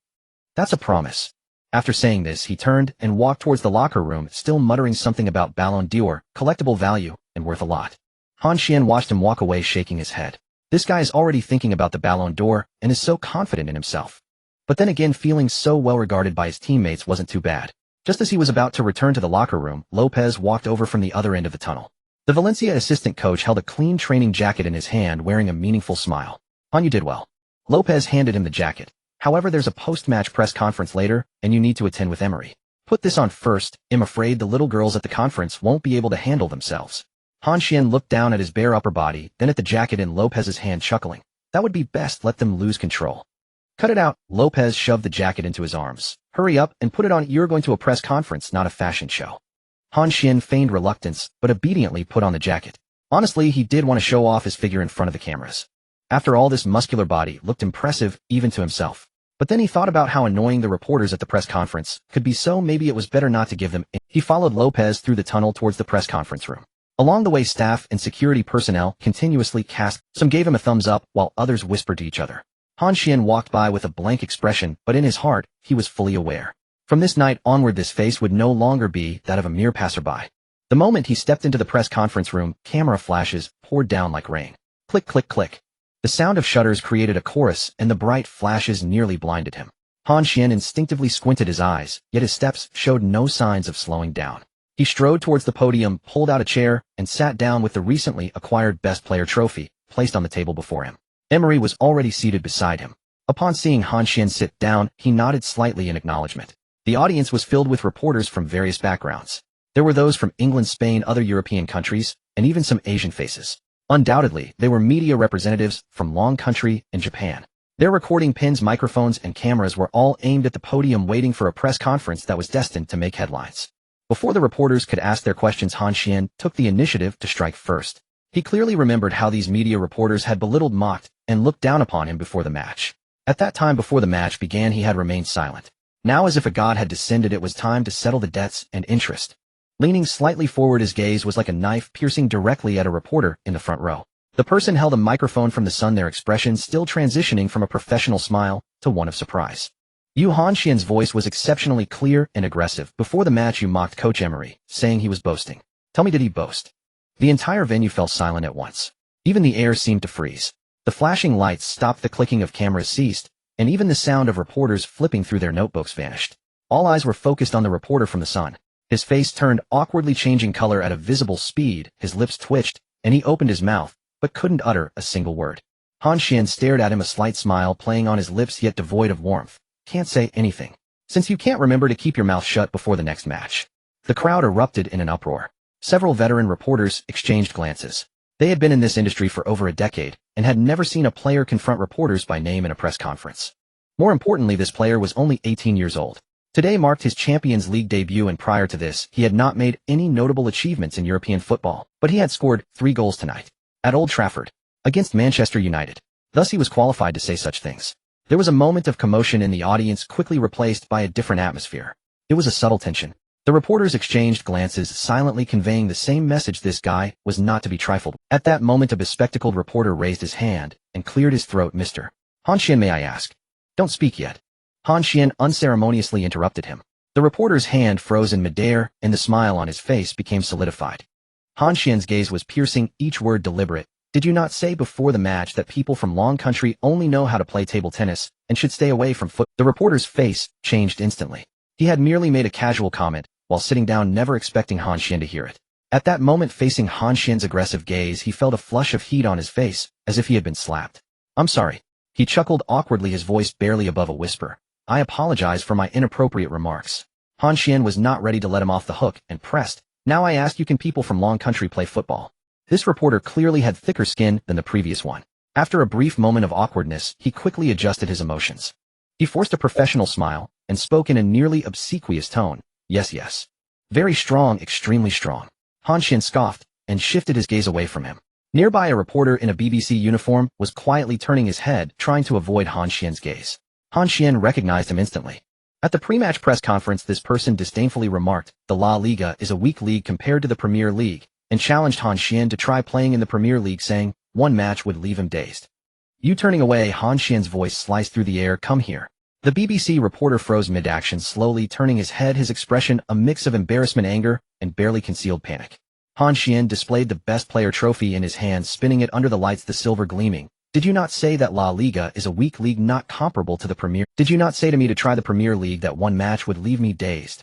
That's a promise." After saying this, he turned and walked towards the locker room, still muttering something about Ballon d'Or, collectible value, and worth a lot. Han Xuan watched him walk away, shaking his head. This guy is already thinking about the Ballon d'Or, and is so confident in himself. But then again, feeling so well regarded by his teammates wasn't too bad. Just as he was about to return to the locker room, Lopez walked over from the other end of the tunnel. The Valencia assistant coach held a clean training jacket in his hand, wearing a meaningful smile. "Han, you did well." Lopez handed him the jacket. "However, there's a post-match press conference later, and you need to attend with Emery. Put this on first. I'm afraid the little girls at the conference won't be able to handle themselves." Han Xuan looked down at his bare upper body, then at the jacket in Lopez's hand, chuckling. "That would be best, let them lose control." "Cut it out." Lopez shoved the jacket into his arms. "Hurry up and put it on. You're going to a press conference, not a fashion show." Han Xuan feigned reluctance, but obediently put on the jacket. Honestly, he did want to show off his figure in front of the cameras. After all, this muscular body looked impressive, even to himself. But then he thought about how annoying the reporters at the press conference could be, so maybe it was better not to give them. He followed Lopez through the tunnel towards the press conference room. Along the way, staff and security personnel continuously cast. Some gave him a thumbs up, while others whispered to each other. Han Xuan walked by with a blank expression, but in his heart, he was fully aware. From this night onward, this face would no longer be that of a mere passerby. The moment he stepped into the press conference room, camera flashes poured down like rain. Click, click, click. The sound of shutters created a chorus, and the bright flashes nearly blinded him. Han Xuan instinctively squinted his eyes, yet his steps showed no signs of slowing down. He strode towards the podium, pulled out a chair, and sat down with the recently acquired Best Player trophy placed on the table before him. Emery was already seated beside him. Upon seeing Han Xuan sit down, he nodded slightly in acknowledgement. The audience was filled with reporters from various backgrounds. There were those from England, Spain, other European countries, and even some Asian faces. Undoubtedly, they were media representatives from Long Country and Japan. Their recording pens, microphones, and cameras were all aimed at the podium, waiting for a press conference that was destined to make headlines. Before the reporters could ask their questions, Han Xuan took the initiative to strike first. He clearly remembered how these media reporters had belittled, mocked, and looked down upon him before the match. At that time, before the match began, he had remained silent. Now, as if a god had descended, it was time to settle the debts and interest. Leaning slightly forward, his gaze was like a knife piercing directly at a reporter in the front row. The person held a microphone from the sun, their expression still transitioning from a professional smile to one of surprise. Han Xuan's voice was exceptionally clear and aggressive. "Before the match, you mocked Coach Emery, saying he was boasting. Tell me, did he boast?" The entire venue fell silent at once. Even the air seemed to freeze. The flashing lights stopped, the clicking of cameras ceased, and even the sound of reporters flipping through their notebooks vanished. All eyes were focused on the reporter from the sun. His face turned awkwardly, changing color at a visible speed, his lips twitched, and he opened his mouth, but couldn't utter a single word. Han Xuan stared at him, a slight smile playing on his lips, yet devoid of warmth. "Can't say anything, since you can't remember to keep your mouth shut before the next match." The crowd erupted in an uproar. Several veteran reporters exchanged glances. They had been in this industry for over a decade, and had never seen a player confront reporters by name in a press conference. More importantly, this player was only 18 years old. Today marked his Champions League debut, and prior to this, he had not made any notable achievements in European football, but he had scored 3 goals tonight, at Old Trafford, against Manchester United. Thus he was qualified to say such things. There was a moment of commotion in the audience, quickly replaced by a different atmosphere. It was a subtle tension. The reporters exchanged glances, silently conveying the same message: this guy was not to be trifled with. At that moment, a bespectacled reporter raised his hand and cleared his throat. "Mr. Han Xuan, may I ask?" "Don't speak yet." Han Xuan unceremoniously interrupted him. The reporter's hand froze in midair, and the smile on his face became solidified. Han Xuan's gaze was piercing, each word deliberate. "Did you not say before the match that people from Long Country only know how to play table tennis and should stay away from foot?" The reporter's face changed instantly. He had merely made a casual comment while sitting down, never expecting Han Xuan to hear it. At that moment, facing Han Xuan's aggressive gaze, he felt a flush of heat on his face, as if he had been slapped. "I'm sorry." He chuckled awkwardly, his voice barely above a whisper. "I apologize for my inappropriate remarks." Han Xuan was not ready to let him off the hook, and pressed. "Now I ask you, can people from Long Country play football?" This reporter clearly had thicker skin than the previous one. After a brief moment of awkwardness, he quickly adjusted his emotions. He forced a professional smile, and spoke in a nearly obsequious tone. "Yes, yes. Very strong, extremely strong." Han Xuan scoffed, and shifted his gaze away from him. Nearby, a reporter in a BBC uniform was quietly turning his head, trying to avoid Han Xuan's gaze. Han Xuan recognized him instantly. At the pre-match press conference, this person disdainfully remarked, "The La Liga is a weak league compared to the Premier League," and challenged Han Xuan to try playing in the Premier League, saying, "One match would leave him dazed." "You turning away?" Han Xuan's voice sliced through the air. "Come here." The BBC reporter froze mid-action, slowly turning his head, his expression a mix of embarrassment, anger, and barely concealed panic. Han Xuan displayed the best player trophy in his hands, spinning it under the lights, the silver gleaming. "Did you not say that La Liga is a weak league not comparable to the Premier? Did you not say to me to try the Premier League, that one match would leave me dazed?"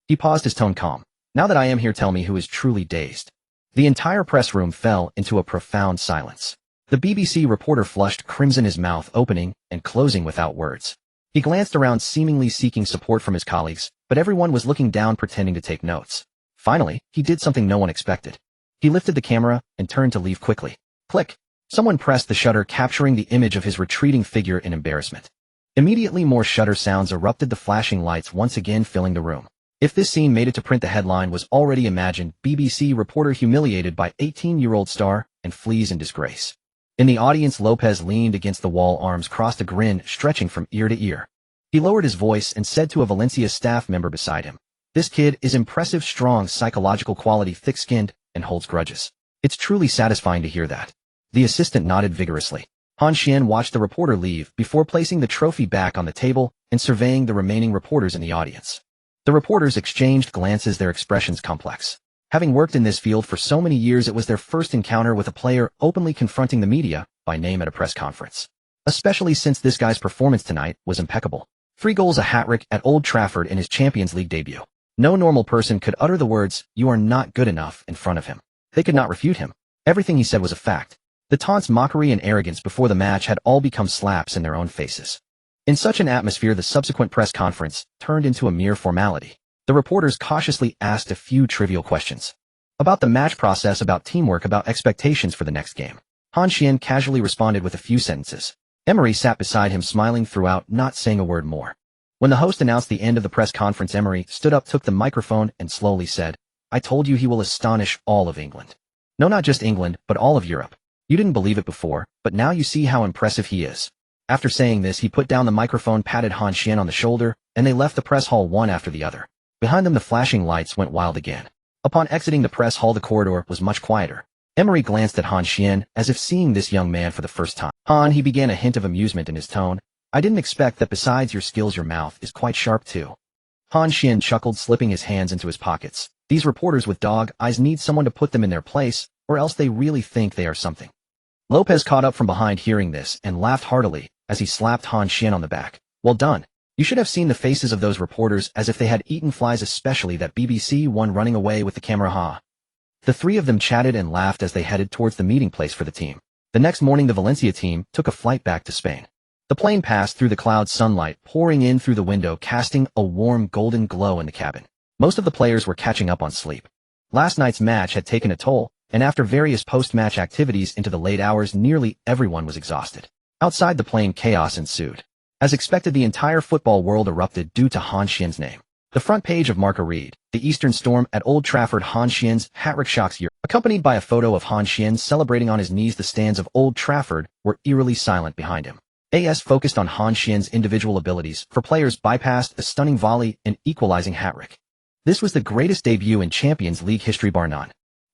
He paused, his tone calm. "Now that I am here, tell me who is truly dazed." The entire press room fell into a profound silence. The BBC reporter flushed crimson, his mouth opening and closing without words. He glanced around, seemingly seeking support from his colleagues, but everyone was looking down, pretending to take notes. Finally, he did something no one expected. He lifted the camera and turned to leave quickly. Click. Someone pressed the shutter, capturing the image of his retreating figure in embarrassment. Immediately, more shutter sounds erupted, the flashing lights once again filling the room. If this scene made it to print, the headline was already imagined: BBC reporter humiliated by 18-year-old star and flees in disgrace. In the audience, Lopez leaned against the wall, arms crossed, a grin stretching from ear to ear. He lowered his voice and said to a Valencia staff member beside him, "This kid is impressive, strong, psychological quality, thick-skinned, and holds grudges. It's truly satisfying to hear that." The assistant nodded vigorously. Han Xuan watched the reporter leave before placing the trophy back on the table and surveying the remaining reporters in the audience. The reporters exchanged glances, their expressions complex. Having worked in this field for so many years, it was their first encounter with a player openly confronting the media by name at a press conference. Especially since this guy's performance tonight was impeccable. 3 goals, a hat-trick at Old Trafford in his Champions League debut. No normal person could utter the words, "You are not good enough," in front of him. They could not refute him. Everything he said was a fact. The taunts, mockery, and arrogance before the match had all become slaps in their own faces. In such an atmosphere, the subsequent press conference turned into a mere formality. The reporters cautiously asked a few trivial questions. About the match process, about teamwork, about expectations for the next game. Han Xuan casually responded with a few sentences. Emery sat beside him, smiling throughout, not saying a word more. When the host announced the end of the press conference, Emery stood up, took the microphone, and slowly said, "I told you he will astonish all of England. No, not just England, but all of Europe. You didn't believe it before, but now you see how impressive he is." After saying this, he put down the microphone, patted Han Xuan on the shoulder, and they left the press hall one after the other. Behind them, the flashing lights went wild again. Upon exiting the press hall, the corridor was much quieter. Emery glanced at Han Xuan, as if seeing this young man for the first time. "Han," he began, a hint of amusement in his tone, "I didn't expect that besides your skills, your mouth is quite sharp too." Han Xuan chuckled, slipping his hands into his pockets. These reporters with dog eyes need someone to put them in their place, or else they really think they are something. Lopez caught up from behind hearing this and laughed heartily as he slapped Han Xuan on the back. "Well done. You should have seen the faces of those reporters, as if they had eaten flies, especially that BBC one running away with the camera, ha." The 3 of them chatted and laughed as they headed towards the meeting place for the team. The next morning, the Valencia team took a flight back to Spain. The plane passed through the clouds, sunlight pouring in through the window, casting a warm golden glow in the cabin. Most of the players were catching up on sleep. Last night's match had taken a toll, and after various post-match activities into the late hours, nearly everyone was exhausted. Outside the plane, chaos ensued. As expected, the entire football world erupted due to Han Xuan's name. The front page of Marca read, "The Eastern Storm at Old Trafford, Han Xuan's hat-trick shocks Europe," accompanied by a photo of Han Xuan celebrating on his knees. The stands of Old Trafford were eerily silent behind him. AS focused on Han Xuan's individual abilities. For players, bypassed a stunning volley and equalizing hat-trick. This was the greatest debut in Champions League history bar none.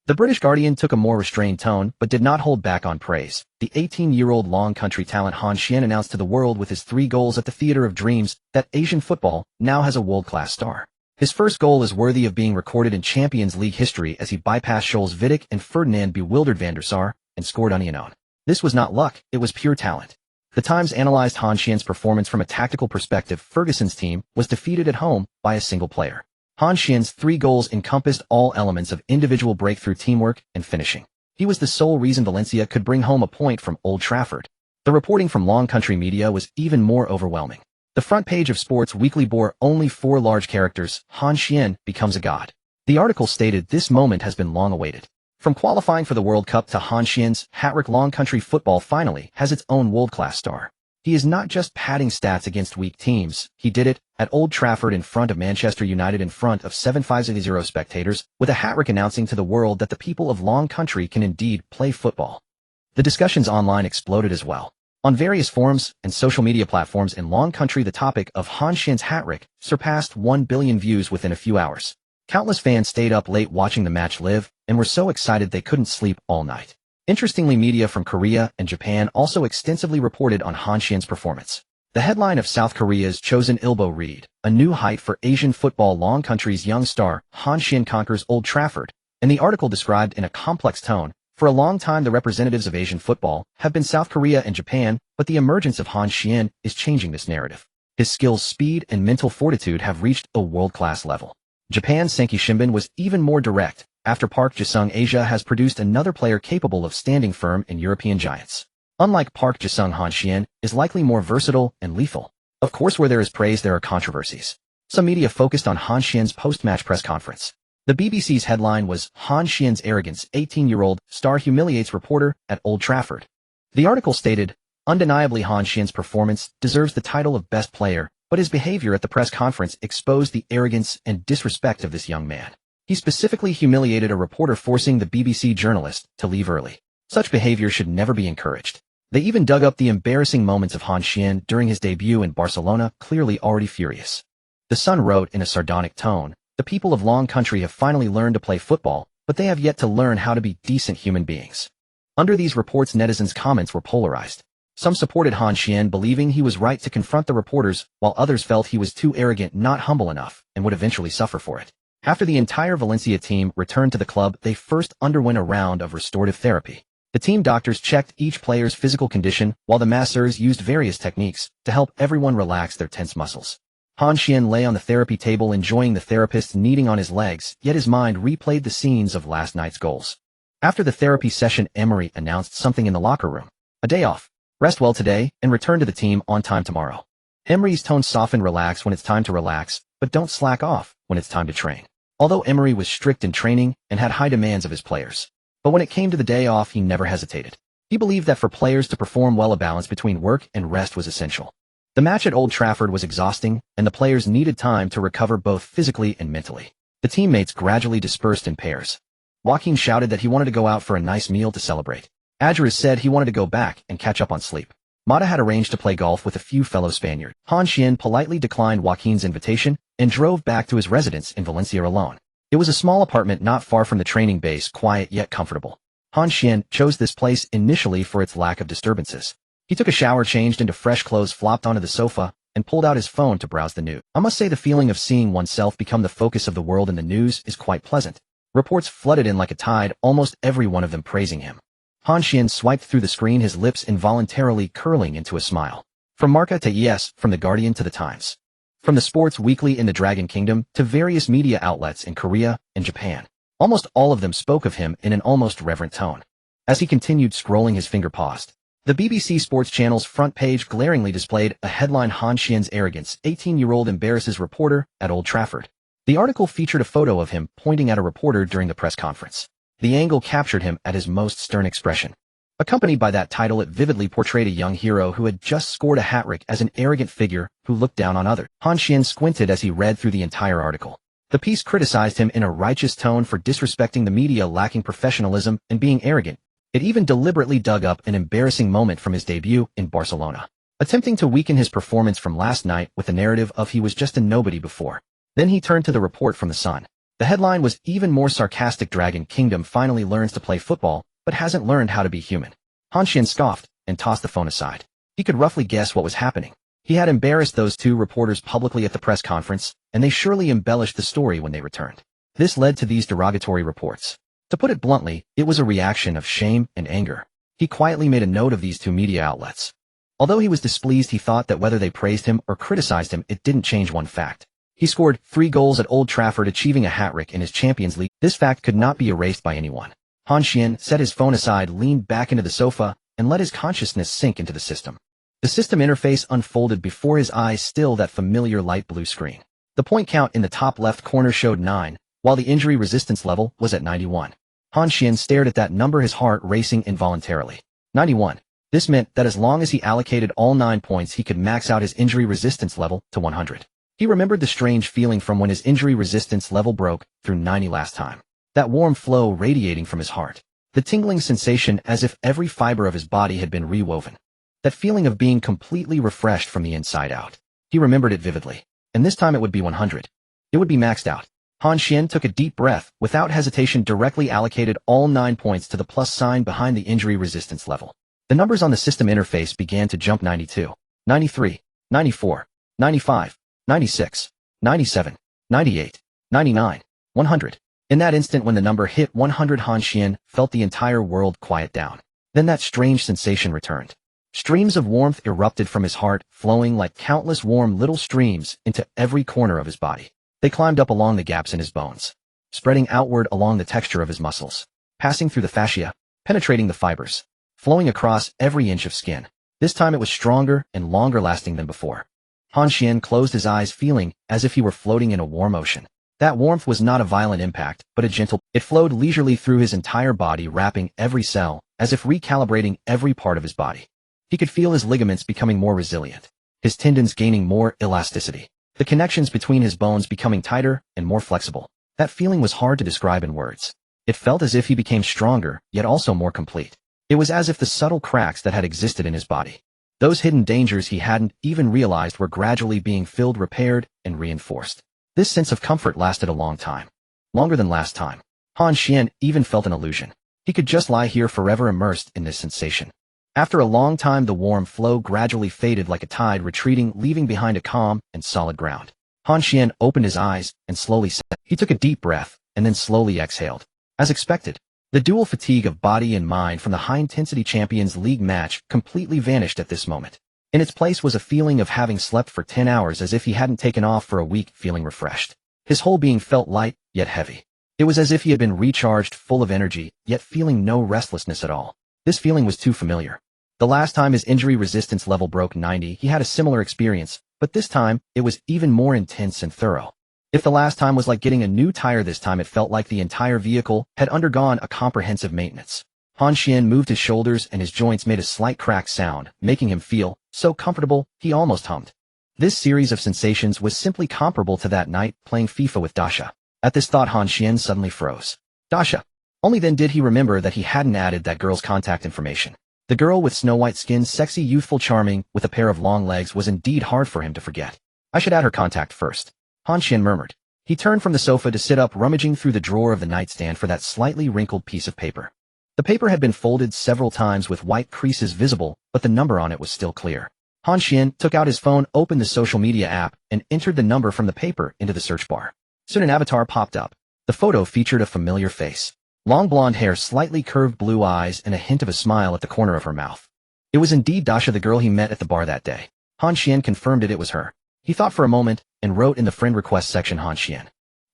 The British Guardian took a more restrained tone, but did not hold back on praise. The 18-year-old long country talent Han Xuan announced to the world with his 3 goals at the Theatre of Dreams that Asian football now has a world-class star. His first goal is worthy of being recorded in Champions League history as he bypassed Scholes Vidic and Ferdinand bewildered Van der Sar and scored unknown. This was not luck, it was pure talent. The Times analyzed Han Xuan's performance from a tactical perspective. Ferguson's team was defeated at home by a single player. Han Xuan's 3 goals encompassed all elements of individual breakthrough, teamwork, and finishing. He was the sole reason Valencia could bring home a point from Old Trafford. The reporting from Long Country media was even more overwhelming. The front page of Sports Weekly bore only 4 large characters: Han Xuan becomes a god. The article stated, "This moment has been long awaited." From qualifying for the World Cup to Han Xuan's hat-trick, Long Country football finally has its own world-class star. He is not just padding stats against weak teams, he did it at Old Trafford in front of Manchester United, in front of 750 spectators, with a hat-trick announcing to the world that the people of Long Country can indeed play football. The discussions online exploded as well. On various forums and social media platforms in Long Country, the topic of Han Xuan's hat-trick surpassed 1 billion views within a few hours. Countless fans stayed up late watching the match live and were so excited they couldn't sleep all night. Interestingly, media from Korea and Japan also extensively reported on Han Xuan's performance. The headline of South Korea's Chosun Ilbo read, "A new height for Asian football. Long Country's young star, Han Xuan conquers Old Trafford," and the article described in a complex tone, "For a long time the representatives of Asian football have been South Korea and Japan, but the emergence of Han Xuan is changing this narrative. His skills, speed, and mental fortitude have reached a world-class level." Japan's Sankei Shimbun was even more direct. "After Park Ji-sung, Asia has produced another player capable of standing firm in European giants. Unlike Park Ji-sung, Han Xuan is likely more versatile and lethal." Of course, where there is praise, there are controversies. Some media focused on Han Xuan's post-match press conference. The BBC's headline was, "Han Xuan's arrogance, 18-year-old star humiliates reporter at Old Trafford." The article stated, "Undeniably, Han Xuan's performance deserves the title of best player, but his behavior at the press conference exposed the arrogance and disrespect of this young man. He specifically humiliated a reporter, forcing the BBC journalist to leave early. Such behavior should never be encouraged." They even dug up the embarrassing moments of Han Xuan during his debut in Barcelona, clearly already furious. The Sun wrote in a sardonic tone, "The people of Long Country have finally learned to play football, but they have yet to learn how to be decent human beings." Under these reports, netizens' comments were polarized. Some supported Han Xuan, believing he was right to confront the reporters, while others felt he was too arrogant, not humble enough, and would eventually suffer for it. After the entire Valencia team returned to the club, they first underwent a round of restorative therapy. The team doctors checked each player's physical condition, while the masseurs used various techniques to help everyone relax their tense muscles. Han Xuan lay on the therapy table, enjoying the therapist's kneading on his legs, yet his mind replayed the scenes of last night's goals. After the therapy session, Emery announced something in the locker room. "A day off. Rest well today, and return to the team on time tomorrow." Emery's tone softened. "Relax when it's time to relax, but don't slack off when it's time to train." Although Emery was strict in training and had high demands of his players, but when it came to the day off, he never hesitated. He believed that for players to perform well, a balance between work and rest was essential. The match at Old Trafford was exhausting, and the players needed time to recover both physically and mentally. The teammates gradually dispersed in pairs. Joaquin shouted that he wanted to go out for a nice meal to celebrate. Adjuriz said he wanted to go back and catch up on sleep. Mata had arranged to play golf with a few fellow Spaniards. Han Xuan politely declined Joaquin's invitation and drove back to his residence in Valencia alone. It was a small apartment not far from the training base, quiet yet comfortable. Han Xuan chose this place initially for its lack of disturbances. He took a shower, changed into fresh clothes, flopped onto the sofa, and pulled out his phone to browse the news. I must say, the feeling of seeing oneself become the focus of the world in the news is quite pleasant. Reports flooded in like a tide, almost every one of them praising him. Han Xuan swiped through the screen, his lips involuntarily curling into a smile. From Marca to Yes, from The Guardian to The Times. From the Sports Weekly in the Dragon Kingdom to various media outlets in Korea and Japan. Almost all of them spoke of him in an almost reverent tone. As he continued scrolling, his finger paused. The BBC Sports Channel's front page glaringly displayed a headline, "Han Xuan's arrogance, 18-year-old embarrasses reporter at Old Trafford." The article featured a photo of him pointing at a reporter during the press conference. The angle captured him at his most stern expression. Accompanied by that title, it vividly portrayed a young hero who had just scored a hat-trick as an arrogant figure who looked down on others. Han Xuan squinted as he read through the entire article. The piece criticized him in a righteous tone for disrespecting the media, lacking professionalism, and being arrogant. It even deliberately dug up an embarrassing moment from his debut in Barcelona, attempting to weaken his performance from last night with the narrative of he was just a nobody before. Then he turned to the report from the Sun. The headline was even more sarcastic: "Dragon Kingdom finally learns to play football, but hasn't learned how to be human." Han Xuan scoffed and tossed the phone aside. He could roughly guess what was happening. He had embarrassed those two reporters publicly at the press conference, and they surely embellished the story when they returned. This led to these derogatory reports. To put it bluntly, it was a reaction of shame and anger. He quietly made a note of these two media outlets. Although he was displeased, he thought that whether they praised him or criticized him, it didn't change one fact. He scored 3 goals at Old Trafford, achieving a hat-trick in his Champions League. This fact could not be erased by anyone. Han Xuan set his phone aside, leaned back into the sofa, and let his consciousness sink into the system. The system interface unfolded before his eyes, still that familiar light blue screen. The point count in the top left corner showed 9, while the injury resistance level was at 91. Han Xuan stared at that number, his heart racing involuntarily. 91. This meant that as long as he allocated all 9 points, he could max out his injury resistance level to 100. He remembered the strange feeling from when his injury resistance level broke through 90 last time. That warm flow radiating from his heart. The tingling sensation as if every fiber of his body had been rewoven. That feeling of being completely refreshed from the inside out. He remembered it vividly. And this time it would be 100. It would be maxed out. Han Xuan took a deep breath, without hesitation directly allocated all 9 points to the plus sign behind the injury resistance level. The numbers on the system interface began to jump: 92, 93, 94, 95, 96, 97, 98, 99, 100. In that instant when the number hit 100, Han Xuan felt the entire world quiet down. Then that strange sensation returned. Streams of warmth erupted from his heart, flowing like countless warm little streams into every corner of his body. They climbed up along the gaps in his bones, spreading outward along the texture of his muscles, passing through the fascia, penetrating the fibers, flowing across every inch of skin. This time it was stronger and longer lasting than before. Han Xuan closed his eyes, feeling as if he were floating in a warm ocean. That warmth was not a violent impact, but a gentle. It flowed leisurely through his entire body, wrapping every cell, as if recalibrating every part of his body. He could feel his ligaments becoming more resilient, his tendons gaining more elasticity, the connections between his bones becoming tighter and more flexible. That feeling was hard to describe in words. It felt as if he became stronger, yet also more complete. It was as if the subtle cracks that had existed in his body, those hidden dangers he hadn't even realized, were gradually being filled, repaired, and reinforced. This sense of comfort lasted a long time. Longer than last time. Han Xuan even felt an illusion. He could just lie here forever immersed in this sensation. After a long time, the warm flow gradually faded like a tide retreating, leaving behind a calm and solid ground. Han Xuan opened his eyes and slowly sat. He took a deep breath and then slowly exhaled. As expected, the dual fatigue of body and mind from the high-intensity Champions League match completely vanished at this moment. In its place was a feeling of having slept for 10 hours, as if he hadn't taken off for a week, feeling refreshed. His whole being felt light, yet heavy. It was as if he had been recharged, full of energy, yet feeling no restlessness at all. This feeling was too familiar. The last time his injury resistance level broke 90, he had a similar experience, but this time, it was even more intense and thorough. If the last time was like getting a new tire, this time it felt like the entire vehicle had undergone a comprehensive maintenance. Han Xuan moved his shoulders and his joints made a slight crack sound, making him feel so comfortable he almost hummed. This series of sensations was simply comparable to that night playing FIFA with Dasha. At this thought, Han Xuan suddenly froze. Dasha. Only then did he remember that he hadn't added that girl's contact information. The girl with snow-white skin, sexy, youthful, charming, with a pair of long legs, was indeed hard for him to forget. I should add her contact first, Han Xuan murmured. He turned from the sofa to sit up, rummaging through the drawer of the nightstand for that slightly wrinkled piece of paper. The paper had been folded several times with white creases visible, but the number on it was still clear. Han Xuan took out his phone, opened the social media app, and entered the number from the paper into the search bar. Soon an avatar popped up. The photo featured a familiar face. Long blonde hair, slightly curved blue eyes, and a hint of a smile at the corner of her mouth. It was indeed Dasha, the girl he met at the bar that day. Han Xuan confirmed it was her. He thought for a moment, and wrote in the friend request section, Han Xuan.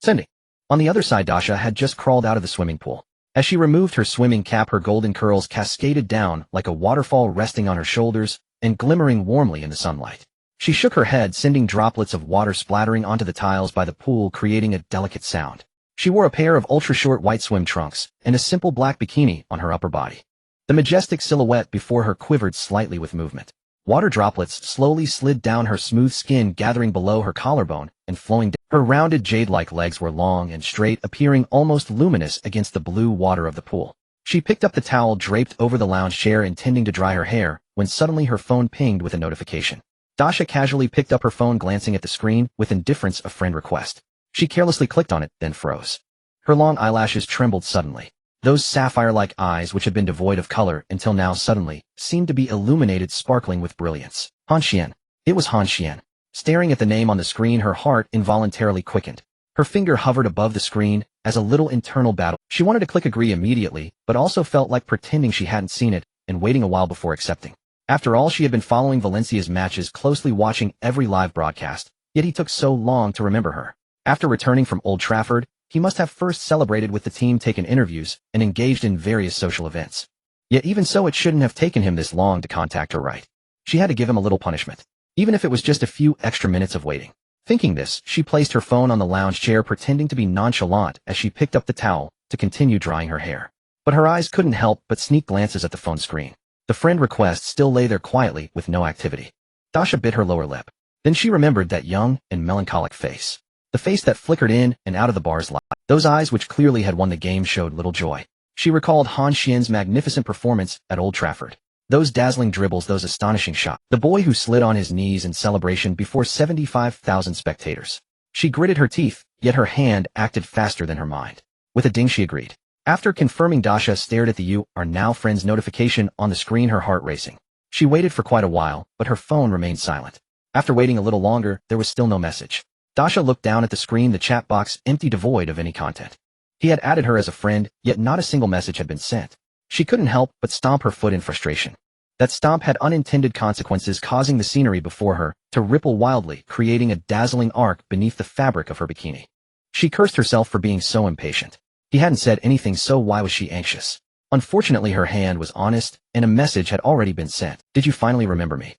Sending. On the other side, Dasha had just crawled out of the swimming pool. As she removed her swimming cap, her golden curls cascaded down like a waterfall, resting on her shoulders and glimmering warmly in the sunlight. She shook her head, sending droplets of water splattering onto the tiles by the pool, creating a delicate sound. She wore a pair of ultra-short white swim trunks and a simple black bikini on her upper body. The majestic silhouette before her quivered slightly with movement. Water droplets slowly slid down her smooth skin, gathering below her collarbone and flowing down. Her rounded jade-like legs were long and straight, appearing almost luminous against the blue water of the pool. She picked up the towel draped over the lounge chair, intending to dry her hair, when suddenly her phone pinged with a notification. Dasha casually picked up her phone, glancing at the screen with indifference, a friend request. She carelessly clicked on it, then froze. Her long eyelashes trembled suddenly. Those sapphire-like eyes, which had been devoid of color until now, suddenly seemed to be illuminated, sparkling with brilliance. Han Xuan. It was Han Xuan. Staring at the name on the screen, her heart involuntarily quickened. Her finger hovered above the screen as a little internal battle. She wanted to click agree immediately, but also felt like pretending she hadn't seen it and waiting a while before accepting. After all, she had been following Valencia's matches closely, watching every live broadcast, yet he took so long to remember her. After returning from Old Trafford, he must have first celebrated with the team, taken interviews, and engaged in various social events. Yet even so, it shouldn't have taken him this long to contact her, right? She had to give him a little punishment, even if it was just a few extra minutes of waiting. Thinking this, she placed her phone on the lounge chair, pretending to be nonchalant as she picked up the towel to continue drying her hair. But her eyes couldn't help but sneak glances at the phone screen. The friend request still lay there quietly with no activity. Dasha bit her lower lip. Then she remembered that young and melancholic face. The face that flickered in and out of the bar's light. Those eyes, which clearly had won the game, showed little joy. She recalled Han Xuan's magnificent performance at Old Trafford. Those dazzling dribbles, those astonishing shots. The boy who slid on his knees in celebration before 75,000 spectators. She gritted her teeth, yet her hand acted faster than her mind. With a ding she agreed. After confirming, Dasha stared at the "You are now friends" notification on the screen, her heart racing. She waited for quite a while, but her phone remained silent. After waiting a little longer, there was still no message. Dasha looked down at the screen, the chat box empty, devoid of any content. He had added her as a friend, yet not a single message had been sent. She couldn't help but stomp her foot in frustration. That stomp had unintended consequences, causing the scenery before her to ripple wildly, creating a dazzling arc beneath the fabric of her bikini. She cursed herself for being so impatient. He hadn't said anything, so why was she anxious? Unfortunately, her hand was honest, and a message had already been sent. Did you finally remember me?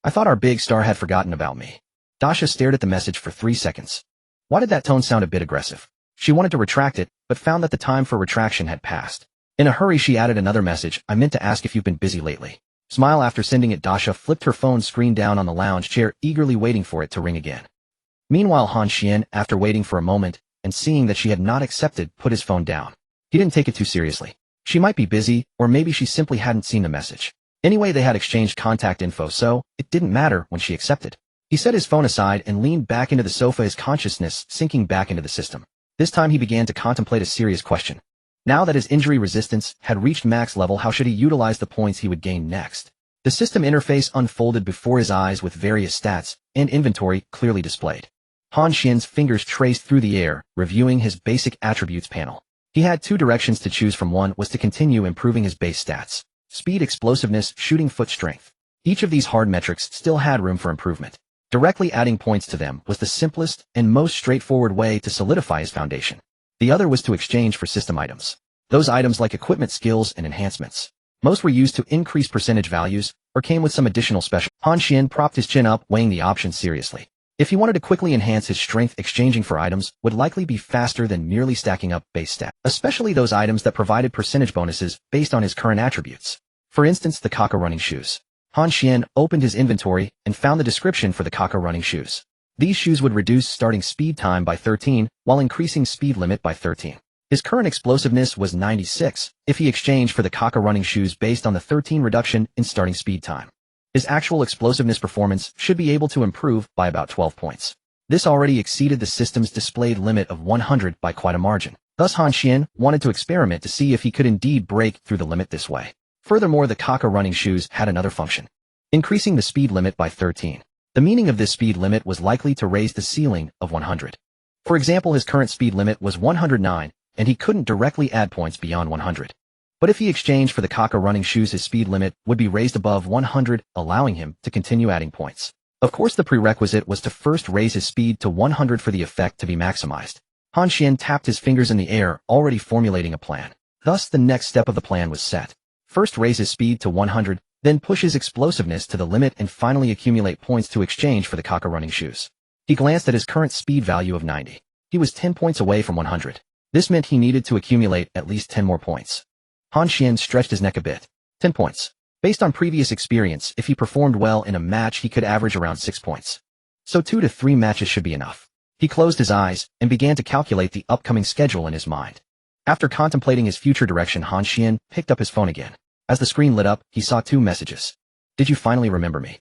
I thought our big star had forgotten about me. Dasha stared at the message for 3 seconds. Why did that tone sound a bit aggressive? She wanted to retract it, but found that the time for retraction had passed. In a hurry, she added another message. I meant to ask if you've been busy lately. Smile. After sending it, Dasha flipped her phone screen down on the lounge chair, eagerly waiting for it to ring again. Meanwhile, Han Xuan, after waiting for a moment and seeing that she had not accepted, put his phone down. He didn't take it too seriously. She might be busy, or maybe she simply hadn't seen the message. Anyway, they had exchanged contact info, so it didn't matter when she accepted. He set his phone aside and leaned back into the sofa, his consciousness sinking back into the system. This time he began to contemplate a serious question. Now that his injury resistance had reached max level, how should he utilize the points he would gain next? The system interface unfolded before his eyes with various stats and inventory clearly displayed. Han Xuan's fingers traced through the air, reviewing his basic attributes panel. He had 2 directions to choose from. One was to continue improving his base stats: speed, explosiveness, shooting, foot strength. Each of these hard metrics still had room for improvement. Directly adding points to them was the simplest and most straightforward way to solidify his foundation. The other was to exchange for system items. Those items, like equipment, skills, and enhancements. Most were used to increase percentage values, or came with some additional special. Han Xuan propped his chin up, weighing the options seriously. If he wanted to quickly enhance his strength, exchanging for items would likely be faster than merely stacking up base stats, especially those items that provided percentage bonuses based on his current attributes. For instance, the Kaka running shoes. Han Xuan opened his inventory and found the description for the Kaka running shoes. These shoes would reduce starting speed time by 13, while increasing speed limit by 13. His current explosiveness was 96, if he exchanged for the Kaka running shoes based on the 13 reduction in starting speed time. His actual explosiveness performance should be able to improve by about 12 points. This already exceeded the system's displayed limit of 100 by quite a margin. Thus, Han Xuan wanted to experiment to see if he could indeed break through the limit this way. Furthermore, the Kaka running shoes had another function: increasing the speed limit by 13. The meaning of this speed limit was likely to raise the ceiling of 100. For example, his current speed limit was 109, and he couldn't directly add points beyond 100. But if he exchanged for the Kaka running shoes, his speed limit would be raised above 100, allowing him to continue adding points. Of course, the prerequisite was to first raise his speed to 100 for the effect to be maximized. Han Xuan tapped his fingers in the air, already formulating a plan. Thus, the next step of the plan was set. First, raise his speed to 100, then push his explosiveness to the limit, and finally accumulate points to exchange for the Kaka running shoes. He glanced at his current speed value of 90. He was 10 points away from 100. This meant he needed to accumulate at least 10 more points. Han Xuan stretched his neck a bit. 10 points. Based on previous experience, if he performed well in a match, he could average around 6 points. So 2 to 3 matches should be enough. He closed his eyes and began to calculate the upcoming schedule in his mind. After contemplating his future direction, Han Xuan picked up his phone again. As the screen lit up, he saw 2 messages. Did you finally remember me?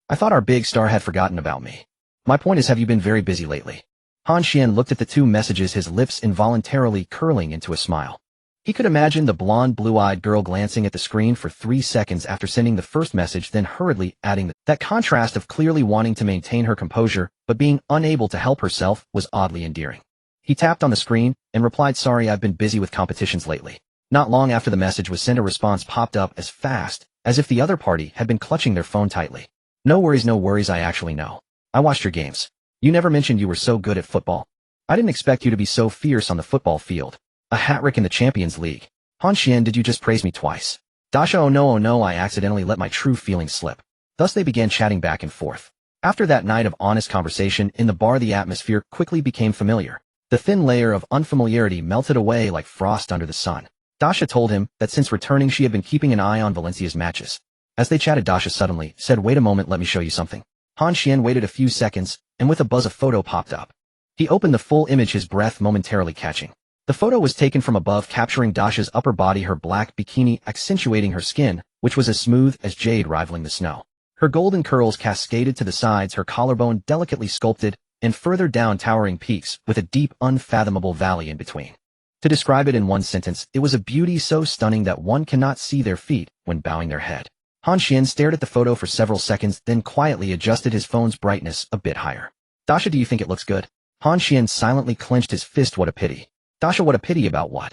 I thought our big star had forgotten about me. My point is, have you been very busy lately? Han Xuan looked at the 2 messages, his lips involuntarily curling into a smile. He could imagine the blonde, blue-eyed girl glancing at the screen for 3 seconds after sending the first message, then hurriedly adding that contrast of clearly wanting to maintain her composure but being unable to help herself was oddly endearing. He tapped on the screen and replied, "Sorry, I've been busy with competitions lately." Not long after the message was sent, a response popped up as fast as if the other party had been clutching their phone tightly. No worries, I actually know. I watched your games. You never mentioned you were so good at football. I didn't expect you to be so fierce on the football field. A hat-trick in the Champions League. Han Xuan, did you just praise me twice? Dasha, oh no, I accidentally let my true feelings slip. Thus they began chatting back and forth. After that night of honest conversation in the bar, the atmosphere quickly became familiar. The thin layer of unfamiliarity melted away like frost under the sun. Dasha told him that since returning she had been keeping an eye on Valencia's matches. As they chatted, Dasha suddenly said, "Wait a moment, let me show you something." Han Xuan waited a few seconds, and with a buzz a photo popped up. He opened the full image, his breath momentarily catching. The photo was taken from above, capturing Dasha's upper body, her black bikini accentuating her skin, which was as smooth as jade rivaling the snow. Her golden curls cascaded to the sides, her collarbone delicately sculpted, and further down towering peaks with a deep, unfathomable valley in between. To describe it in one sentence, it was a beauty so stunning that one cannot see their feet when bowing their head. Han Xuan stared at the photo for several seconds, then quietly adjusted his phone's brightness a bit higher. Dasha, do you think it looks good? Han Xuan silently clenched his fist. What a pity. Dasha, what a pity about what?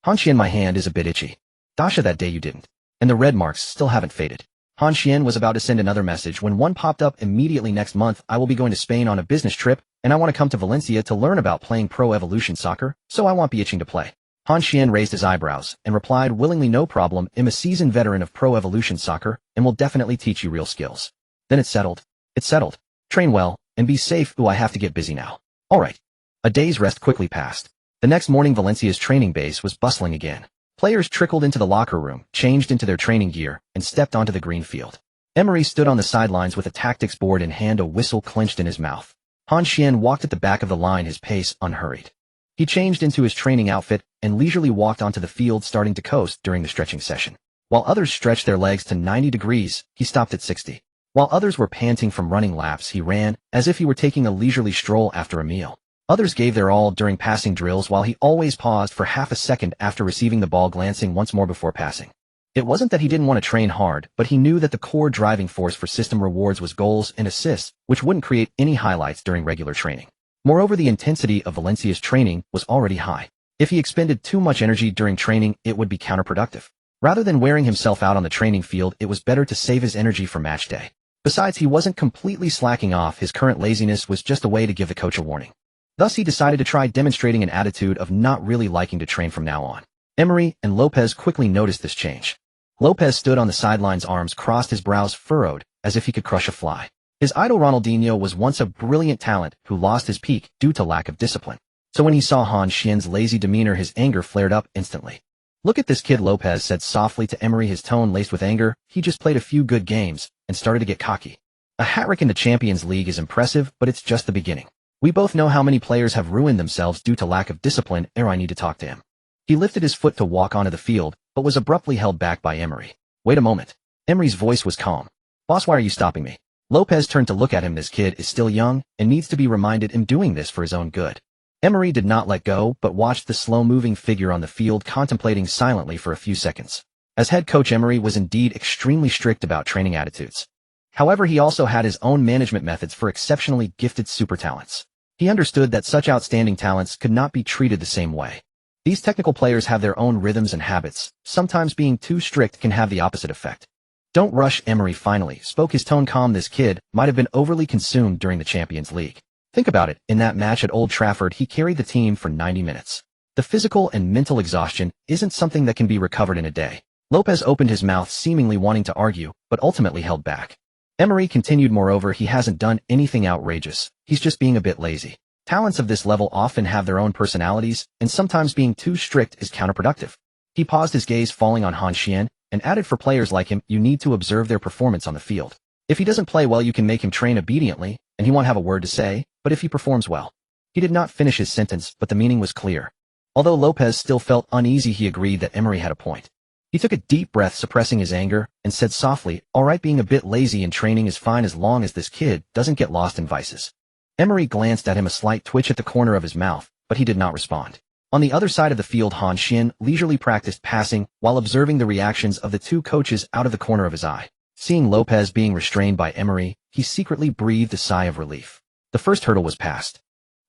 Han Xuan, my hand is a bit itchy. Dasha, that day you didn't. And the red marks still haven't faded. Han Xuan was about to send another message when one popped up immediately. Next month, I will be going to Spain on a business trip, and I want to come to Valencia to learn about playing Pro Evolution Soccer, so I won't be itching to play. Han Xuan raised his eyebrows and replied willingly, no problem, I'm a seasoned veteran of Pro Evolution Soccer and will definitely teach you real skills. Then it's settled. It's settled. Train well, and be safe. Ooh, I have to get busy now. Alright. A day's rest quickly passed. The next morning Valencia's training base was bustling again. Players trickled into the locker room, changed into their training gear, and stepped onto the green field. Emery stood on the sidelines with a tactics board in hand, a whistle clenched in his mouth. Han Xuan walked at the back of the line, his pace unhurried. He changed into his training outfit and leisurely walked onto the field, starting to coast during the stretching session. While others stretched their legs to 90 degrees, he stopped at 60. While others were panting from running laps, he ran, as if he were taking a leisurely stroll after a meal. Others gave their all during passing drills, while he always paused for half a second after receiving the ball, glancing once more before passing. It wasn't that he didn't want to train hard, but he knew that the core driving force for system rewards was goals and assists, which wouldn't create any highlights during regular training. Moreover, the intensity of Valencia's training was already high. If he expended too much energy during training, it would be counterproductive. Rather than wearing himself out on the training field, it was better to save his energy for match day. Besides, he wasn't completely slacking off. His current laziness was just a way to give the coach a warning. Thus, he decided to try demonstrating an attitude of not really liking to train from now on. Emery and Lopez quickly noticed this change. Lopez stood on the sidelines, arms crossed, his brows furrowed, as if he could crush a fly. His idol Ronaldinho was once a brilliant talent who lost his peak due to lack of discipline. So when he saw Han Xuan's lazy demeanor, his anger flared up instantly. Look at this kid, Lopez said softly to Emery, his tone laced with anger. He just played a few good games and started to get cocky. A hat-trick in the Champions League is impressive, but it's just the beginning. We both know how many players have ruined themselves due to lack of discipline. I need to talk to him. He lifted his foot to walk onto the field, but was abruptly held back by Emery. Wait a moment. Emery's voice was calm. Boss, why are you stopping me? Lopez turned to look at him. This kid is still young and needs to be reminded I'm doing this for his own good. Emery did not let go, but watched the slow-moving figure on the field, contemplating silently for a few seconds. As head coach, Emery was indeed extremely strict about training attitudes. However, he also had his own management methods for exceptionally gifted super talents. He understood that such outstanding talents could not be treated the same way. These technical players have their own rhythms and habits. Sometimes being too strict can have the opposite effect. Don't rush, Emery finally spoke, his tone calm. This kid might have been overly consumed during the Champions League. Think about it, in that match at Old Trafford, he carried the team for 90 minutes. The physical and mental exhaustion isn't something that can be recovered in a day. Lopez opened his mouth, seemingly wanting to argue, but ultimately held back. Emery continued, moreover, he hasn't done anything outrageous. He's just being a bit lazy. Talents of this level often have their own personalities, and sometimes being too strict is counterproductive. He paused, his gaze falling on Han Xuan, and added, for players like him, you need to observe their performance on the field. If he doesn't play well, you can make him train obediently, and he won't have a word to say, but if he performs well. He did not finish his sentence, but the meaning was clear. Although Lopez still felt uneasy, he agreed that Emery had a point. He took a deep breath, suppressing his anger, and said softly, all right, being a bit lazy in training is fine as long as this kid doesn't get lost in vices. Emery glanced at him, a slight twitch at the corner of his mouth, but he did not respond. On the other side of the field, Han Xuan leisurely practiced passing while observing the reactions of the two coaches out of the corner of his eye. Seeing Lopez being restrained by Emery, he secretly breathed a sigh of relief. The first hurdle was passed.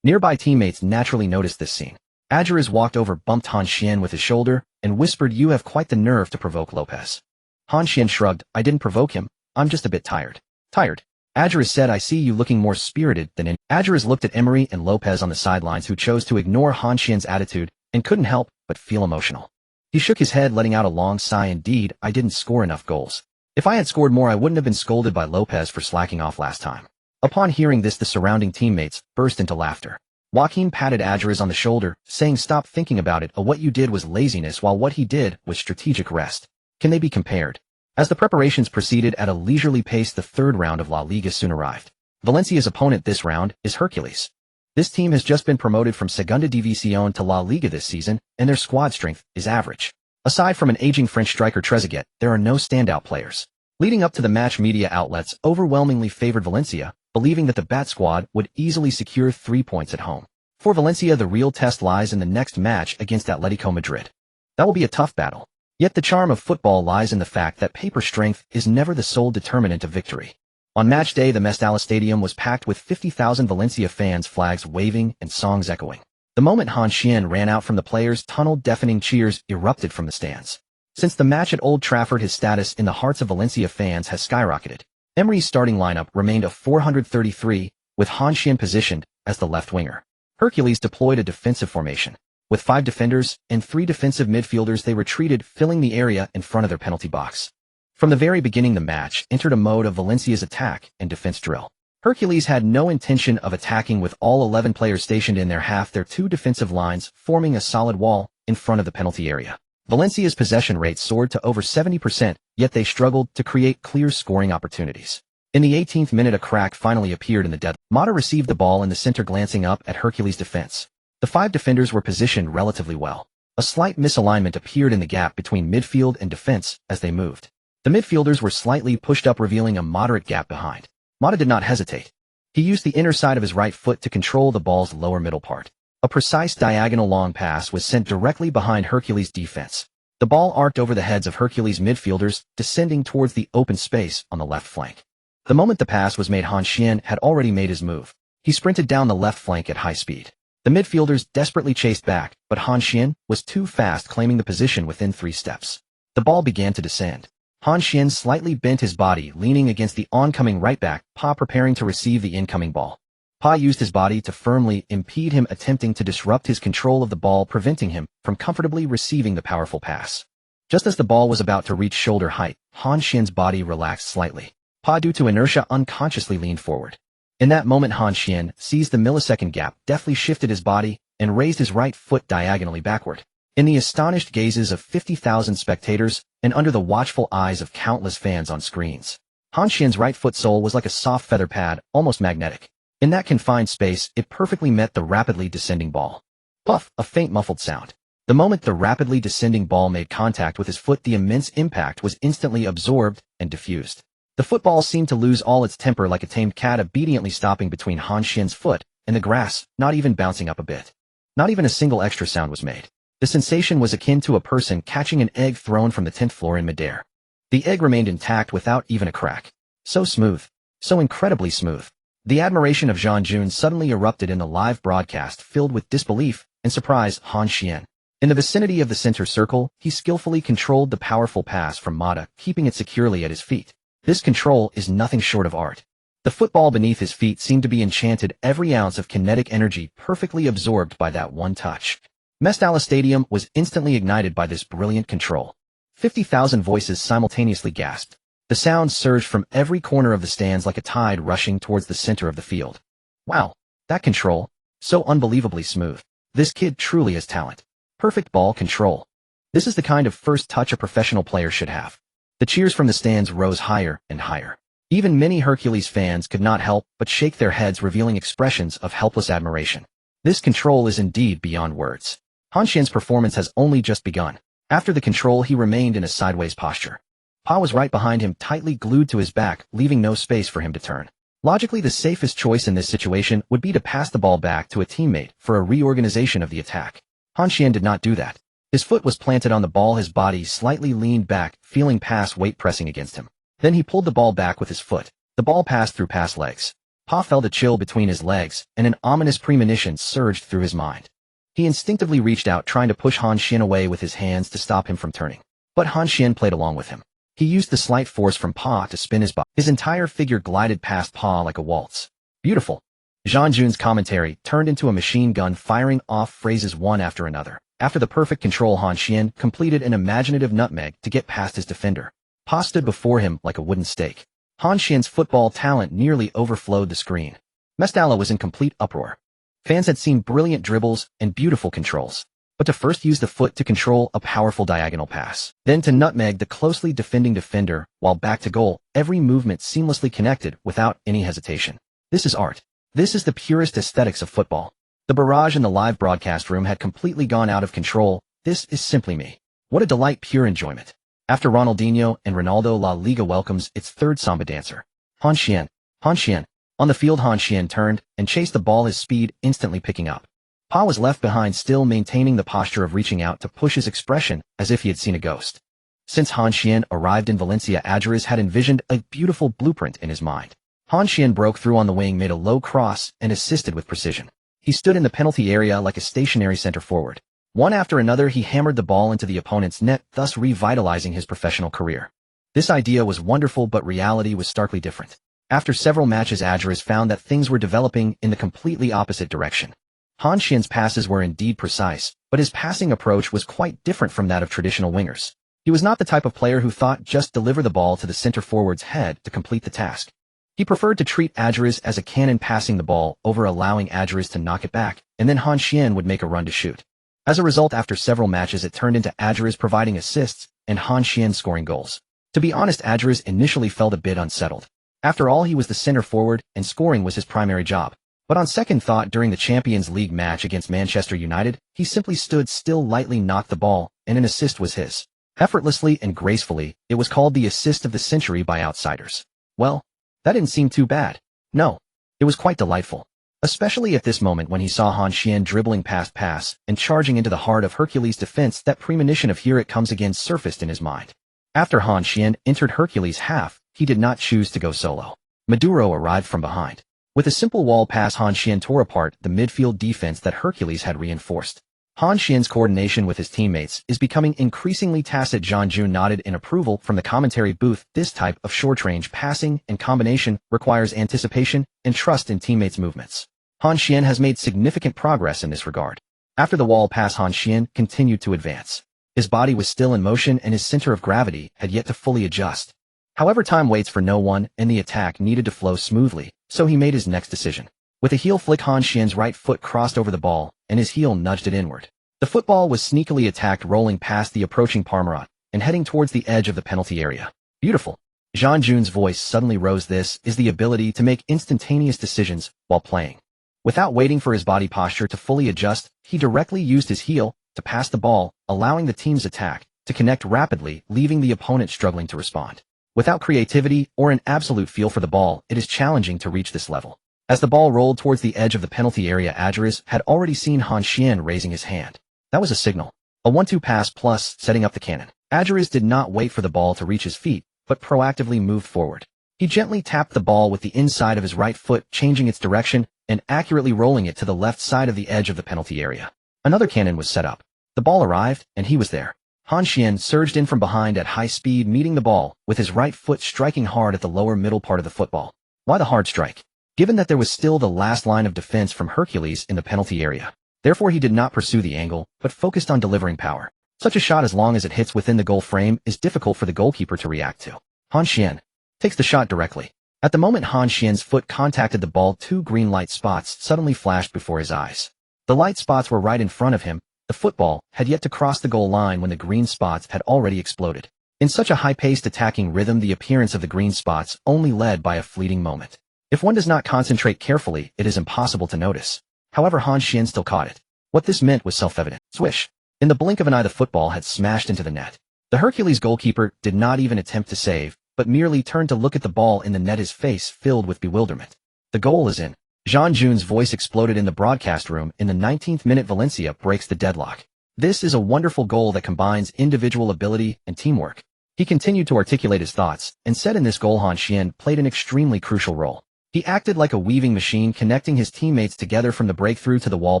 Nearby teammates naturally noticed this scene. Adjures walked over, bumped Han Xuan with his shoulder, and whispered, you have quite the nerve to provoke Lopez. Han Xuan shrugged, I didn't provoke him, I'm just a bit tired. Tired? Adjures said, I see you looking more spirited than in. Adjures looked at Emery and Lopez on the sidelines, who chose to ignore Han Xuan's attitude and couldn't help but feel emotional. He shook his head, letting out a long sigh. Indeed, I didn't score enough goals. If I had scored more, I wouldn't have been scolded by Lopez for slacking off last time. Upon hearing this, the surrounding teammates burst into laughter. Joaquin patted Adjures on the shoulder, saying, stop thinking about it. What you did was laziness, while what he did was strategic rest. Can they be compared? As the preparations proceeded at a leisurely pace, the third round of La Liga soon arrived. Valencia's opponent this round is Hercules. This team has just been promoted from Segunda División to La Liga this season, and their squad strength is average. Aside from an aging French striker Trezeguet, there are no standout players. Leading up to the match, media outlets overwhelmingly favored Valencia, believing that the Bat squad would easily secure 3 points at home. For Valencia, the real test lies in the next match against Atletico Madrid. That will be a tough battle. Yet the charm of football lies in the fact that paper strength is never the sole determinant of victory. On match day, the Mestalla Stadium was packed with 50,000 Valencia fans, flags waving and songs echoing. The moment Han Xuan ran out from the players' tunnel, deafening cheers erupted from the stands. Since the match at Old Trafford, his status in the hearts of Valencia fans has skyrocketed. Emery's starting lineup remained a 433, with Han Xuan positioned as the left winger. Hercules deployed a defensive formation. With 5 defenders and 3 defensive midfielders, they retreated, filling the area in front of their penalty box. From the very beginning, the match entered a mode of Valencia's attack and defense drill. Hercules had no intention of attacking, with all 11 players stationed in their half, their 2 defensive lines forming a solid wall in front of the penalty area. Valencia's possession rate soared to over 70%, yet they struggled to create clear scoring opportunities. In the 18th minute, a crack finally appeared in the deadlock. Mata received the ball in the center, glancing up at Hercules' defense. The 5 defenders were positioned relatively well. A slight misalignment appeared in the gap between midfield and defense as they moved. The midfielders were slightly pushed up, revealing a moderate gap behind. Mata did not hesitate. He used the inner side of his right foot to control the ball's lower middle part. A precise diagonal long pass was sent directly behind Hercules' defense. The ball arced over the heads of Hercules' midfielders, descending towards the open space on the left flank. The moment the pass was made, Han Xuan had already made his move. He sprinted down the left flank at high speed. The midfielders desperately chased back, but Han Xuan was too fast, claiming the position within 3 steps. The ball began to descend. Han Xuan slightly bent his body, leaning against the oncoming right back, Pa preparing to receive the incoming ball. Pa used his body to firmly impede him, attempting to disrupt his control of the ball, preventing him from comfortably receiving the powerful pass. Just as the ball was about to reach shoulder height, Han Xuan's body relaxed slightly. Pa, due to inertia, unconsciously leaned forward. In that moment, Han Xuan seized the millisecond gap, deftly shifted his body, and raised his right foot diagonally backward. In the astonished gazes of 50,000 spectators and under the watchful eyes of countless fans on screens, Han Xuan's right foot sole was like a soft feather pad, almost magnetic. In that confined space, it perfectly met the rapidly descending ball. Puff, a faint muffled sound. The moment the rapidly descending ball made contact with his foot, the immense impact was instantly absorbed and diffused. The football seemed to lose all its temper, like a tamed cat obediently stopping between Han Xuan's foot and the grass, not even bouncing up a bit. Not even a single extra sound was made. The sensation was akin to a person catching an egg thrown from the 10th floor in midair. The egg remained intact without even a crack. So smooth. So incredibly smooth. The admiration of Jean Jun suddenly erupted in the live broadcast, filled with disbelief and surprise. Han Xuan, in the vicinity of the center circle, he skillfully controlled the powerful pass from Mata, keeping it securely at his feet. This control is nothing short of art. The football beneath his feet seemed to be enchanted, every ounce of kinetic energy perfectly absorbed by that one touch. Mestalla Stadium was instantly ignited by this brilliant control. 50,000 voices simultaneously gasped. The sound surged from every corner of the stands like a tide rushing towards the center of the field. Wow, that control, so unbelievably smooth. This kid truly has talent. Perfect ball control. This is the kind of first touch a professional player should have. The cheers from the stands rose higher and higher. Even many Hercules fans could not help but shake their heads, revealing expressions of helpless admiration. This control is indeed beyond words. Han Xuan's performance has only just begun. After the control, he remained in a sideways posture. Pa was right behind him, tightly glued to his back, leaving no space for him to turn. Logically, the safest choice in this situation would be to pass the ball back to a teammate for a reorganization of the attack. Han Xuan did not do that. His foot was planted on the ball, his body slightly leaned back, feeling pass weight pressing against him. Then he pulled the ball back with his foot. The ball passed through past legs. Pa felt a chill between his legs, and an ominous premonition surged through his mind. He instinctively reached out, trying to push Han Xuan away with his hands to stop him from turning. But Han Xuan played along with him. He used the slight force from Pa to spin his body. His entire figure glided past Pa like a waltz. Beautiful. Jean Jun's commentary turned into a machine gun, firing off phrases one after another. After the perfect control, Han Xuan completed an imaginative nutmeg to get past his defender. Pa stood before him like a wooden stake. Han Xuan's football talent nearly overflowed the screen. Mestalla was in complete uproar. Fans had seen brilliant dribbles and beautiful controls, but to first use the foot to control a powerful diagonal pass, then to nutmeg the closely defending defender while back to goal, every movement seamlessly connected without any hesitation. This is art. This is the purest aesthetics of football. The barrage in the live broadcast room had completely gone out of control. This is simply me. What a delight, pure enjoyment. After Ronaldinho and Ronaldo, La Liga welcomes its third Samba dancer. Han Xuan. Han Xuan. On the field, Han Xuan turned and chased the ball, his speed instantly picking up. Pa was left behind, still maintaining the posture of reaching out to push, his expression as if he had seen a ghost. Since Han Xuan arrived in Valencia, Adjures had envisioned a beautiful blueprint in his mind. Han Xuan broke through on the wing, made a low cross, and assisted with precision. He stood in the penalty area like a stationary center forward. One after another, he hammered the ball into the opponent's net, thus revitalizing his professional career. This idea was wonderful, but reality was starkly different. After several matches, Adjures found that things were developing in the completely opposite direction. Han Xuan's passes were indeed precise, but his passing approach was quite different from that of traditional wingers. He was not the type of player who thought just deliver the ball to the center forward's head to complete the task. He preferred to treat Adjures as a cannon, passing the ball over, allowing Adjures to knock it back, and then Han Xuan would make a run to shoot. As a result, after several matches, it turned into Adjures providing assists and Han Xuan scoring goals. To be honest, Adjures initially felt a bit unsettled. After all, he was the center forward, and scoring was his primary job. But on second thought, during the Champions League match against Manchester United, he simply stood still, lightly knocked the ball, and an assist was his. Effortlessly and gracefully, it was called the assist of the century by outsiders. Well, that didn't seem too bad. No, it was quite delightful. Especially at this moment when he saw Han Xuan dribbling past pass and charging into the heart of Hercules' defense, that premonition of "here it comes again" surfaced in his mind. After Han Xuan entered Hercules' half, he did not choose to go solo. Maduro arrived from behind. With a simple wall pass, Han Xuan tore apart the midfield defense that Hercules had reinforced. Han Xuan's coordination with his teammates is becoming increasingly tacit. Jean Jun nodded in approval from the commentary booth. This type of short-range passing and combination requires anticipation and trust in teammates' movements. Han Xuan has made significant progress in this regard. After the wall pass, Han Xuan continued to advance. His body was still in motion and his center of gravity had yet to fully adjust. However, time waits for no one and the attack needed to flow smoothly, so he made his next decision. With a heel flick, Han Xuan's right foot crossed over the ball and his heel nudged it inward. The football was sneakily attacked, rolling past the approaching Parmarat and heading towards the edge of the penalty area. Beautiful. Jean Jun's voice suddenly rose. This is the ability to make instantaneous decisions while playing. Without waiting for his body posture to fully adjust, he directly used his heel to pass the ball, allowing the team's attack to connect rapidly, leaving the opponent struggling to respond. Without creativity or an absolute feel for the ball, it is challenging to reach this level. As the ball rolled towards the edge of the penalty area, Adjures had already seen Han Xuan raising his hand. That was a signal. A 1-2 pass plus setting up the cannon. Adjures did not wait for the ball to reach his feet, but proactively moved forward. He gently tapped the ball with the inside of his right foot, changing its direction and accurately rolling it to the left side of the edge of the penalty area. Another cannon was set up. The ball arrived, and he was there. Han Xuan surged in from behind at high speed, meeting the ball with his right foot, striking hard at the lower middle part of the football. Why the hard strike? Given that there was still the last line of defense from Hercules in the penalty area. Therefore, he did not pursue the angle, but focused on delivering power. Such a shot, as long as it hits within the goal frame, is difficult for the goalkeeper to react to. Han Xuan takes the shot directly. At the moment Han Xuan's foot contacted the ball, 2 green light spots suddenly flashed before his eyes. The light spots were right in front of him. The football had yet to cross the goal line when the green spots had already exploded. In such a high-paced attacking rhythm, the appearance of the green spots only led by a fleeting moment. If one does not concentrate carefully, it is impossible to notice. However, Han Xuan still caught it. What this meant was self-evident. Swish! In the blink of an eye, the football had smashed into the net. The Hercules goalkeeper did not even attempt to save, but merely turned to look at the ball in the net, his face filled with bewilderment. The goal is in. Jean Jun's voice exploded in the broadcast room. In the 19th minute, Valencia breaks the deadlock. This is a wonderful goal that combines individual ability and teamwork. He continued to articulate his thoughts, and said in this goal Han Xuan played an extremely crucial role. He acted like a weaving machine, connecting his teammates together from the breakthrough to the wall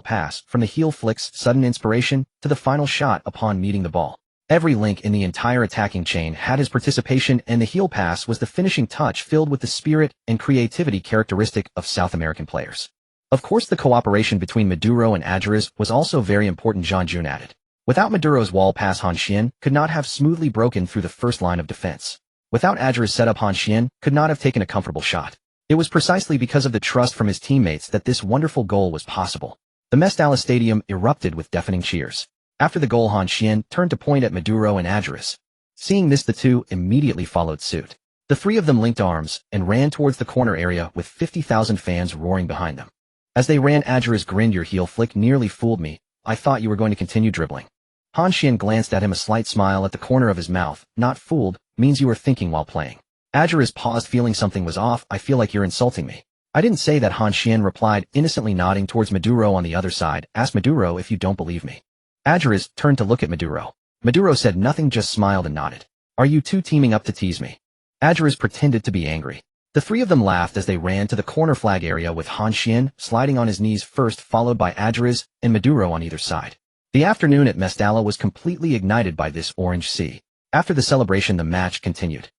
pass, from the heel flicks, sudden inspiration, to the final shot upon meeting the ball. Every link in the entire attacking chain had his participation, and the heel pass was the finishing touch, filled with the spirit and creativity characteristic of South American players. Of course, the cooperation between Maduro and Adjures was also very important, Jean Jun added. Without Maduro's wall pass, Han Xuan could not have smoothly broken through the first line of defense. Without Adjures' setup, Han Xuan could not have taken a comfortable shot. It was precisely because of the trust from his teammates that this wonderful goal was possible. The Mestalla Stadium erupted with deafening cheers. After the goal, Han Xuan turned to point at Maduro and Adjures. Seeing this, the two immediately followed suit. The three of them linked arms and ran towards the corner area with 50,000 fans roaring behind them. As they ran, Adjures grinned. "Your heel flick nearly fooled me. I thought you were going to continue dribbling." Han Xuan glanced at him, a slight smile at the corner of his mouth. Not fooled, means you were thinking while playing. Adjures paused, feeling something was off. I feel like you're insulting me. I didn't say that, Han Xuan replied, innocently nodding towards Maduro on the other side. Ask Maduro if you don't believe me. Adjures turned to look at Maduro. Maduro said nothing, just smiled and nodded. Are you two teaming up to tease me? Adjures pretended to be angry. The three of them laughed as they ran to the corner flag area, with Han Xuan sliding on his knees first, followed by Adjures and Maduro on either side. The afternoon at Mestalla was completely ignited by this orange sea. After the celebration, the match continued.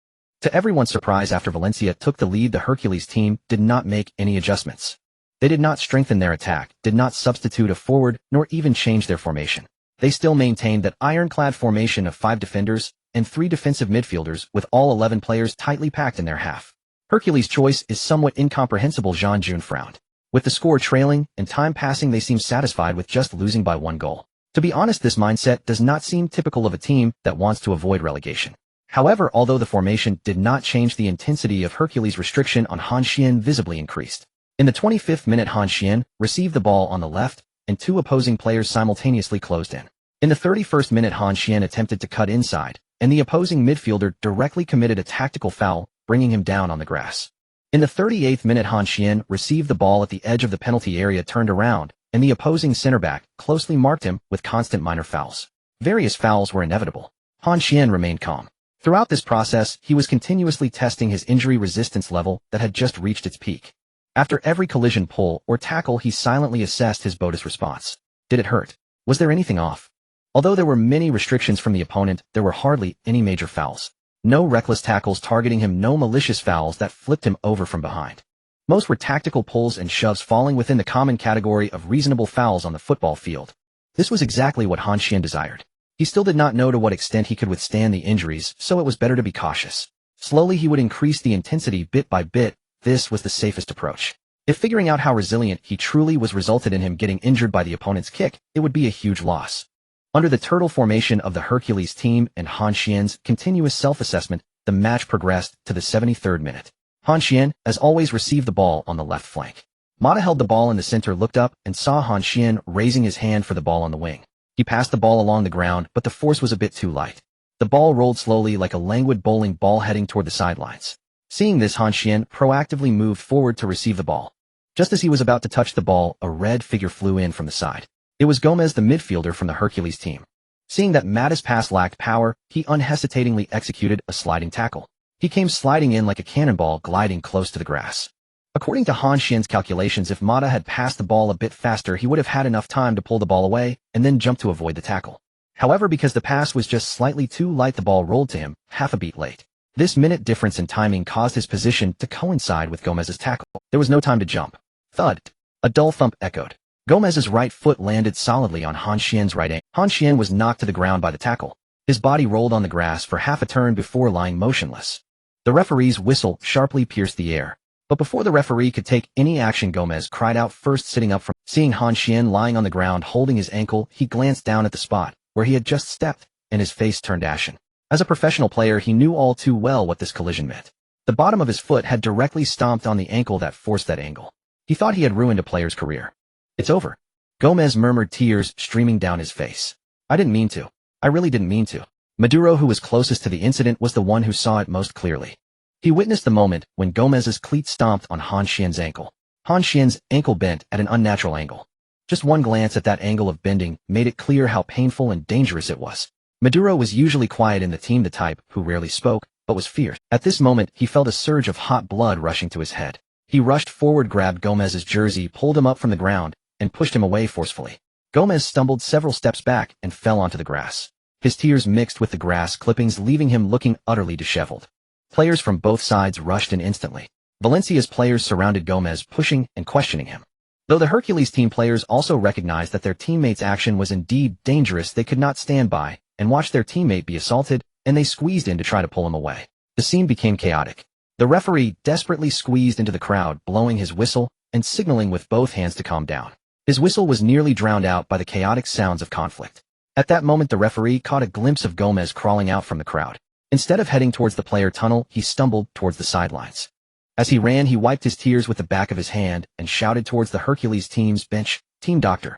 To everyone's surprise, after Valencia took the lead, the Hercules team did not make any adjustments. They did not strengthen their attack, did not substitute a forward, nor even change their formation. They still maintained that ironclad formation of 5 defenders and 3 defensive midfielders, with all 11 players tightly packed in their half. Hercules' choice is somewhat incomprehensible. Han Xuan frowned. With the score trailing and time passing, they seemed satisfied with just losing by 1 goal. To be honest, this mindset does not seem typical of a team that wants to avoid relegation. However, although the formation did not change, the intensity of Hercules' restriction on Han Xuan visibly increased. In the 25th minute, Han Xuan received the ball on the left, and 2 opposing players simultaneously closed in. In the 31st minute, Han Xuan attempted to cut inside, and the opposing midfielder directly committed a tactical foul, bringing him down on the grass. In the 38th minute, Han Xuan received the ball at the edge of the penalty area, turned around, and the opposing center-back closely marked him with constant minor fouls. Various fouls were inevitable. Han Xuan remained calm. Throughout this process, he was continuously testing his injury resistance level that had just reached its peak. After every collision, pull, or tackle, he silently assessed his body's response. Did it hurt? Was there anything off? Although there were many restrictions from the opponent, there were hardly any major fouls. No reckless tackles targeting him, no malicious fouls that flipped him over from behind. Most were tactical pulls and shoves, falling within the common category of reasonable fouls on the football field. This was exactly what Han Xuan desired. He still did not know to what extent he could withstand the injuries, so it was better to be cautious. Slowly he would increase the intensity bit by bit. This was the safest approach. If figuring out how resilient he truly was resulted in him getting injured by the opponent's kick, it would be a huge loss. Under the turtle formation of the Hercules team and Han Xuan's continuous self-assessment, the match progressed to the 73rd minute. Han Xuan, as always, received the ball on the left flank. Mata held the ball in the center, looked up, and saw Han Xuan raising his hand for the ball on the wing. He passed the ball along the ground, but the force was a bit too light. The ball rolled slowly like a languid bowling ball heading toward the sidelines. Seeing this, Han Xuan proactively moved forward to receive the ball. Just as he was about to touch the ball, a red figure flew in from the side. It was Gomez, the midfielder from the Hercules team. Seeing that Mata's pass lacked power, he unhesitatingly executed a sliding tackle. He came sliding in like a cannonball, gliding close to the grass. According to Han Xuan's calculations, if Mata had passed the ball a bit faster, he would have had enough time to pull the ball away and then jump to avoid the tackle. However, because the pass was just slightly too light, the ball rolled to him, half a beat late. This minute difference in timing caused his position to coincide with Gomez's tackle. There was no time to jump. Thud. A dull thump echoed. Gomez's right foot landed solidly on Han Xuan's right ankle. Han Xuan was knocked to the ground by the tackle. His body rolled on the grass for half a turn before lying motionless. The referee's whistle sharply pierced the air. But before the referee could take any action, Gomez cried out first, sitting up from. Seeing Han Xuan lying on the ground holding his ankle, he glanced down at the spot where he had just stepped, and his face turned ashen. As a professional player, he knew all too well what this collision meant. The bottom of his foot had directly stomped on the ankle that forced that angle. He thought he had ruined a player's career. It's over. Gomez murmured, tears streaming down his face. I didn't mean to. I really didn't mean to. Maduro, who was closest to the incident, was the one who saw it most clearly. He witnessed the moment when Gomez's cleat stomped on Han Xuan's ankle. Han Xuan's ankle bent at an unnatural angle. Just one glance at that angle of bending made it clear how painful and dangerous it was. Maduro was usually quiet in the team, the type who rarely spoke, but was fierce. At this moment, he felt a surge of hot blood rushing to his head. He rushed forward, grabbed Gomez's jersey, pulled him up from the ground, and pushed him away forcefully. Gomez stumbled several steps back and fell onto the grass. His tears mixed with the grass clippings, leaving him looking utterly disheveled. Players from both sides rushed in instantly. Valencia's players surrounded Gomez, pushing and questioning him. Though the Hercules team players also recognized that their teammate's action was indeed dangerous, they could not stand by and watch their teammate be assaulted, and they squeezed in to try to pull him away. The scene became chaotic. The referee desperately squeezed into the crowd, blowing his whistle and signaling with both hands to calm down. His whistle was nearly drowned out by the chaotic sounds of conflict. At that moment, the referee caught a glimpse of Gomez crawling out from the crowd. Instead of heading towards the player tunnel, he stumbled towards the sidelines. As he ran, he wiped his tears with the back of his hand and shouted towards the Hercules team's bench, Team doctor,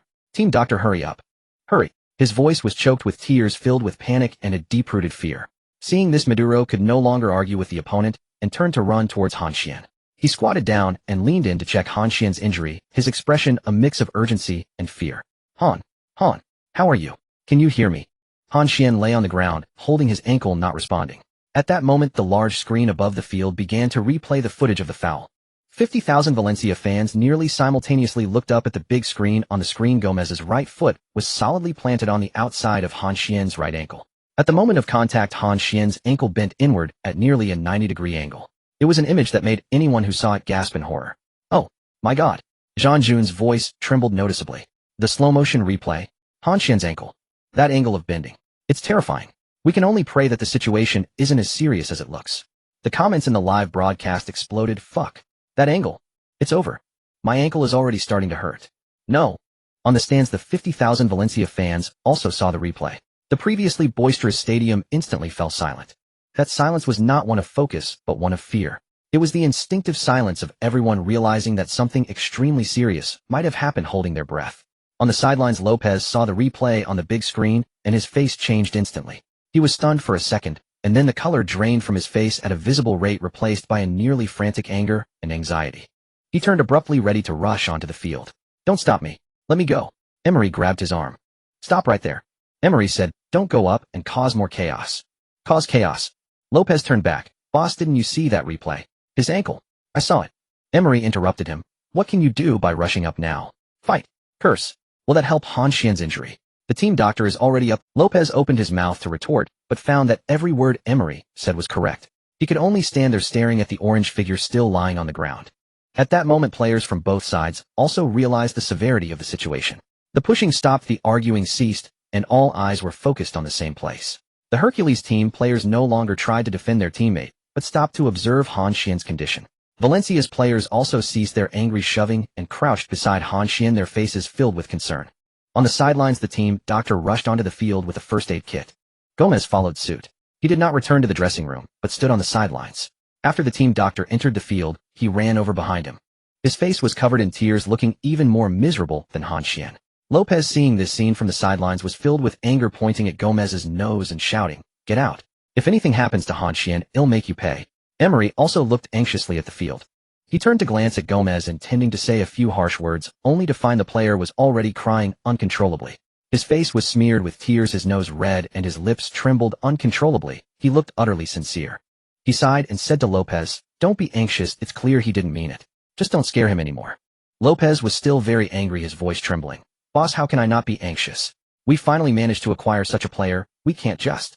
hurry up. Hurry. His voice was choked with tears filled with panic and a deep-rooted fear. Seeing this, Maduro could no longer argue with the opponent and turned to run towards Han Xuan. He squatted down and leaned in to check Han Xuan's injury, his expression a mix of urgency and fear. Han, how are you? Can you hear me? Han Xuan lay on the ground, holding his ankle, not responding. At that moment, the large screen above the field began to replay the footage of the foul. 50,000 Valencia fans nearly simultaneously looked up at the big screen. On the screen, Gomez's right foot was solidly planted on the outside of Han Xuan's right ankle. At the moment of contact, Han Xuan's ankle bent inward at nearly a 90-degree angle. It was an image that made anyone who saw it gasp in horror. Oh, my God. Zhang Jun's voice trembled noticeably. The slow-motion replay. Han Xuan's ankle. That angle of bending. It's terrifying. We can only pray that the situation isn't as serious as it looks. The comments in the live broadcast exploded. Fuck. That angle. It's over. My ankle is already starting to hurt. No. On the stands, the 50,000 Valencia fans also saw the replay. The previously boisterous stadium instantly fell silent. That silence was not one of focus, but one of fear. It was the instinctive silence of everyone realizing that something extremely serious might have happened, holding their breath. On the sidelines, Lopez saw the replay on the big screen, and his face changed instantly. He was stunned for a second, and then the color drained from his face at a visible rate, replaced by a nearly frantic anger and anxiety. He turned abruptly, ready to rush onto the field. Don't stop me. Let me go. Emery grabbed his arm. Stop right there. Emery said, don't go up and cause more chaos. Cause chaos. Lopez turned back. Boss, didn't you see that replay? His ankle. I saw it. Emery interrupted him. What can you do by rushing up now? Fight. Curse. Will that help Han Xuan's injury? The team doctor is already up. Lopez opened his mouth to retort, but found that every word Emery said was correct. He could only stand there staring at the orange figure still lying on the ground. At that moment, players from both sides also realized the severity of the situation. The pushing stopped, the arguing ceased, and all eyes were focused on the same place. The Hercules team players no longer tried to defend their teammate, but stopped to observe Han Xuan's condition. Valencia's players also ceased their angry shoving and crouched beside Han Xuan, their faces filled with concern. On the sidelines, the team doctor rushed onto the field with a first aid kit. Gomez followed suit. He did not return to the dressing room, but stood on the sidelines. After the team doctor entered the field, he ran over behind him. His face was covered in tears, looking even more miserable than Han Xuan. Lopez, seeing this scene from the sidelines, was filled with anger, pointing at Gomez's nose and shouting, "Get out. If anything happens to Han Xuan, I'll make you pay." Emery also looked anxiously at the field. He turned to glance at Gomez, intending to say a few harsh words, only to find the player was already crying uncontrollably. His face was smeared with tears, his nose red, and his lips trembled uncontrollably. He looked utterly sincere. He sighed and said to Lopez, "Don't be anxious, it's clear he didn't mean it. Just don't scare him anymore." Lopez was still very angry, his voice trembling. "Boss, how can I not be anxious? We finally managed to acquire such a player, we can't just..."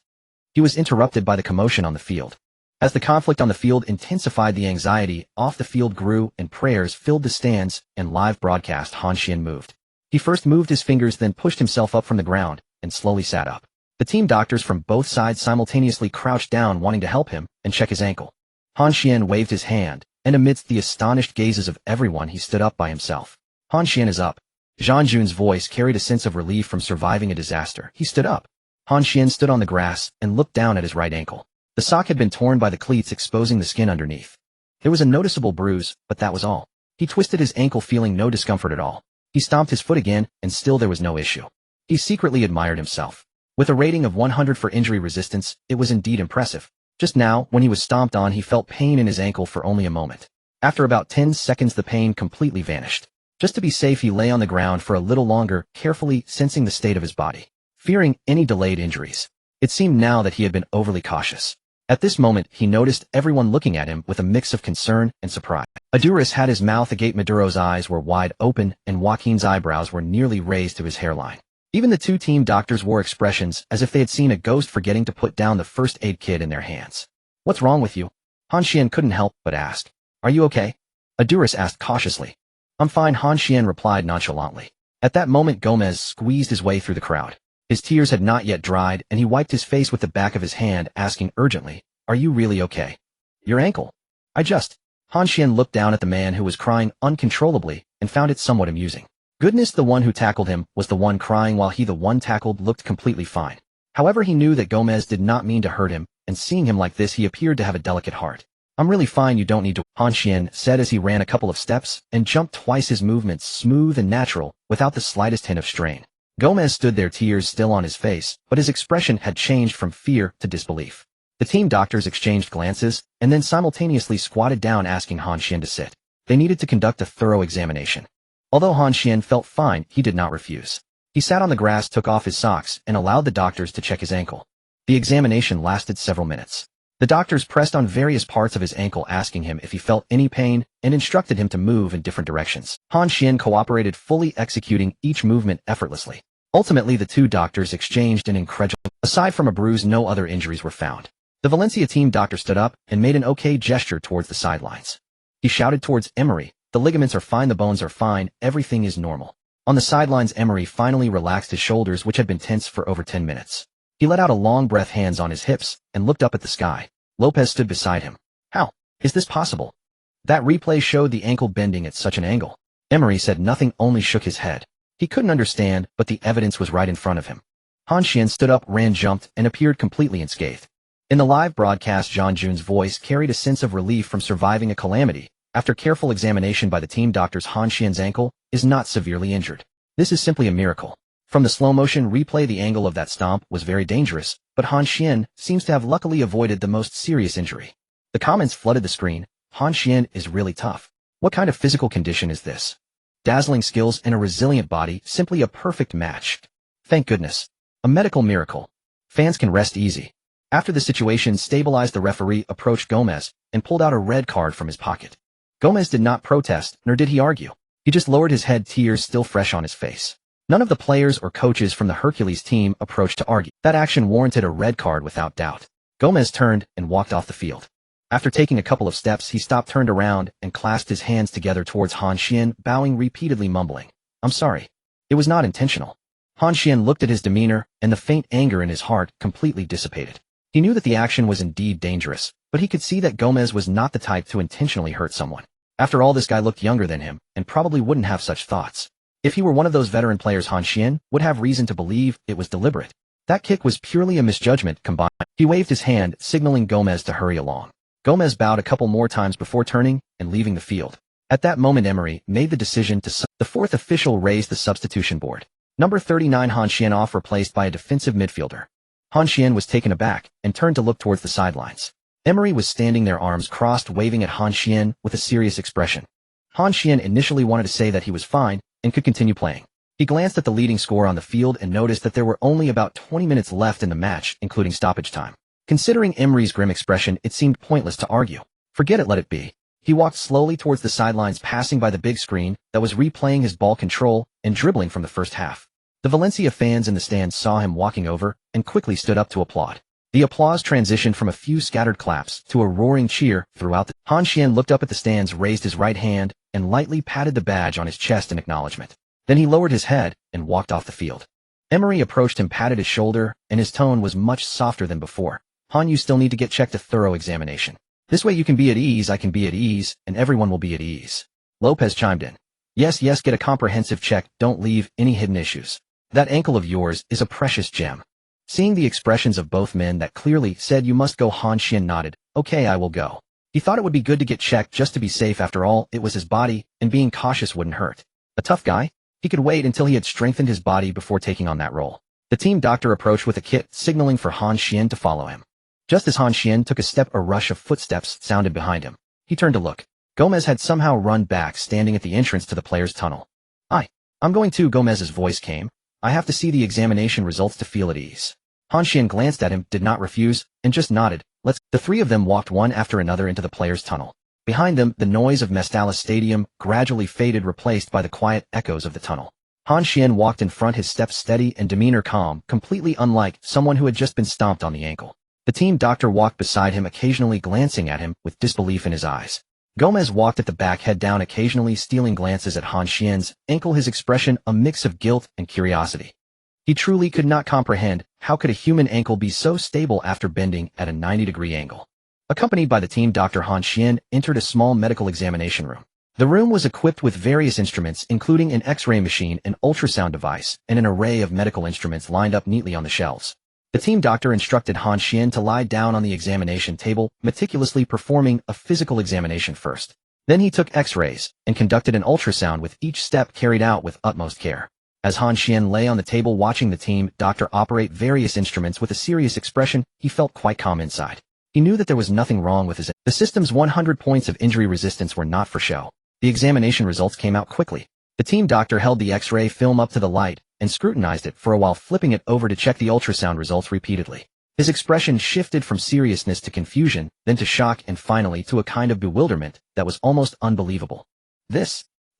He was interrupted by the commotion on the field. As the conflict on the field intensified, the anxiety off the field grew, and prayers filled the stands and live broadcast. Han Xuan moved. He first moved his fingers, then pushed himself up from the ground, and slowly sat up. The team doctors from both sides simultaneously crouched down, wanting to help him and check his ankle. Han Xuan waved his hand, and amidst the astonished gazes of everyone, he stood up by himself. Han Xuan is up. Zhang Jun's voice carried a sense of relief from surviving a disaster. He stood up. Han Xuan stood on the grass and looked down at his right ankle. The sock had been torn by the cleats, exposing the skin underneath. There was a noticeable bruise, but that was all. He twisted his ankle, feeling no discomfort at all. He stomped his foot again, and still there was no issue. He secretly admired himself. With a rating of 100 for injury resistance, it was indeed impressive. Just now, when he was stomped on, he felt pain in his ankle for only a moment. After about 10 seconds, the pain completely vanished. Just to be safe, he lay on the ground for a little longer, carefully sensing the state of his body, fearing any delayed injuries. It seemed now that he had been overly cautious. At this moment, he noticed everyone looking at him with a mix of concern and surprise. Aduris had his mouth agape, Maduro's eyes were wide open, and Joaquin's eyebrows were nearly raised to his hairline. Even the two team doctors wore expressions as if they had seen a ghost, forgetting to put down the first aid kit in their hands. "What's wrong with you?" Han Xuan couldn't help but ask. "Are you okay?" Aduris asked cautiously. "I'm fine," Han Xuan replied nonchalantly. At that moment, Gomez squeezed his way through the crowd. His tears had not yet dried, and he wiped his face with the back of his hand, asking urgently, "Are you really okay?" "Your ankle." Han Xuan looked down at the man who was crying uncontrollably and found it somewhat amusing. Goodness, the one who tackled him was the one crying, while he, the one tackled, looked completely fine. However, he knew that Gomez did not mean to hurt him, and seeing him like this, he appeared to have a delicate heart. "I'm really fine, you don't need to," Han Xuan said as he ran a couple of steps and jumped twice, his movements smooth and natural, without the slightest hint of strain. Gomez stood there, tears still on his face, but his expression had changed from fear to disbelief. The team doctors exchanged glances, and then simultaneously squatted down asking Han Xuan to sit. They needed to conduct a thorough examination. Although Han Xuan felt fine, he did not refuse. He sat on the grass, took off his socks, and allowed the doctors to check his ankle. The examination lasted several minutes. The doctors pressed on various parts of his ankle, asking him if he felt any pain, and instructed him to move in different directions. Han Xuan cooperated, fully executing each movement effortlessly. Ultimately, the two doctors exchanged an incredulous. Aside from a bruise, no other injuries were found. The Valencia team doctor stood up and made an okay gesture towards the sidelines. He shouted towards Emery, "The ligaments are fine, the bones are fine, everything is normal." On the sidelines, Emery finally relaxed his shoulders, which had been tense for over 10 minutes. He let out a long breath, hands on his hips, and looked up at the sky. Lopez stood beside him. "How is this possible? That replay showed the ankle bending at such an angle." Emery said nothing, only shook his head. He couldn't understand, but the evidence was right in front of him. Han Xuan stood up, ran, jumped, and appeared completely unscathed. In the live broadcast, Jean Jun's voice carried a sense of relief from surviving a calamity. After careful examination by the team doctors, Han Xuan's ankle is not severely injured. This is simply a miracle. From the slow-motion replay, the angle of that stomp was very dangerous, but Han Xuan seems to have luckily avoided the most serious injury. The comments flooded the screen. Han Xuan is really tough. What kind of physical condition is this? Dazzling skills and a resilient body, simply a perfect match. Thank goodness. A medical miracle. Fans can rest easy. After the situation stabilized, the referee approached Gomez and pulled out a red card from his pocket. Gomez did not protest, nor did he argue. He just lowered his head, tears still fresh on his face. None of the players or coaches from the Hercules team approached to argue. That action warranted a red card without doubt. Gomez turned and walked off the field. After taking a couple of steps, he stopped, turned around, and clasped his hands together towards Han Xuan, bowing repeatedly, mumbling, "I'm sorry. It was not intentional." Han Xuan looked at his demeanor, and the faint anger in his heart completely dissipated. He knew that the action was indeed dangerous, but he could see that Gomez was not the type to intentionally hurt someone. After all, this guy looked younger than him, and probably wouldn't have such thoughts. If he were one of those veteran players, Han Xuan would have reason to believe it was deliberate. That kick was purely a misjudgment combined. He waved his hand, signaling Gomez to hurry along. Gomez bowed a couple more times before turning and leaving the field. At that moment, Emery made the decision to the fourth official raised the substitution board. Number 39 Han Xuan off, replaced by a defensive midfielder. Han Xuan was taken aback and turned to look towards the sidelines. Emery was standing there, arms crossed, waving at Han Xuan with a serious expression. Han Xuan initially wanted to say that he was fine and could continue playing. He glanced at the leading score on the field and noticed that there were only about 20 minutes left in the match, including stoppage time. Considering Emery's grim expression, it seemed pointless to argue. Forget it, let it be. He walked slowly towards the sidelines, passing by the big screen that was replaying his ball control and dribbling from the first half. The Valencia fans in the stands saw him walking over and quickly stood up to applaud. The applause transitioned from a few scattered claps to a roaring cheer throughout. Han Xuan looked up at the stands, raised his right hand, and lightly patted the badge on his chest in acknowledgement. Then he lowered his head and walked off the field. Emery approached him, patted his shoulder, and his tone was much softer than before. "Han, you still need to get checked, a thorough examination. This way you can be at ease, I can be at ease, and everyone will be at ease." Lopez chimed in. Yes, get a comprehensive check, don't leave any hidden issues. That ankle of yours is a precious gem." Seeing the expressions of both men that clearly said you must go, Han Xuan nodded. "Okay, I will go." He thought it would be good to get checked just to be safe. After all, it was his body, and being cautious wouldn't hurt. A tough guy? He could wait until he had strengthened his body before taking on that role. The team doctor approached with a kit, signaling for Han Xuan to follow him. Just as Han Xuan took a step, a rush of footsteps sounded behind him. He turned to look. Gomez had somehow run back, standing at the entrance to the players' tunnel. I'm going too," Gomez's voice came. "I have to see the examination results to feel at ease." Han Xuan glanced at him, did not refuse, and just nodded. "Let's." The three of them walked one after another into the players' tunnel. Behind them, the noise of Mestalla Stadium gradually faded, replaced by the quiet echoes of the tunnel. Han Xuan walked in front, his steps steady and demeanor calm, completely unlike someone who had just been stomped on the ankle. The team doctor walked beside him, occasionally glancing at him with disbelief in his eyes. Gomez walked at the back, head down, occasionally stealing glances at Han Xuan's ankle, his expression a mix of guilt and curiosity. He truly could not comprehend how could a human ankle be so stable after bending at a 90-degree angle. Accompanied by the team doctor, Han Xuan entered a small medical examination room. The room was equipped with various instruments, including an X-ray machine, an ultrasound device, and an array of medical instruments lined up neatly on the shelves. The team doctor instructed Han Xuan to lie down on the examination table, meticulously performing a physical examination first. Then he took X-rays and conducted an ultrasound, with each step carried out with utmost care. As Han Xuan lay on the table watching the team doctor operate various instruments with a serious expression, he felt quite calm inside. He knew that there was nothing wrong with the system's 100 points of injury resistance were not for show. The examination results came out quickly. The team doctor held the X-ray film up to the light and scrutinized it for a while, flipping it over to check the ultrasound results repeatedly. His expression shifted from seriousness to confusion, then to shock, and finally to a kind of bewilderment that was almost unbelievable. There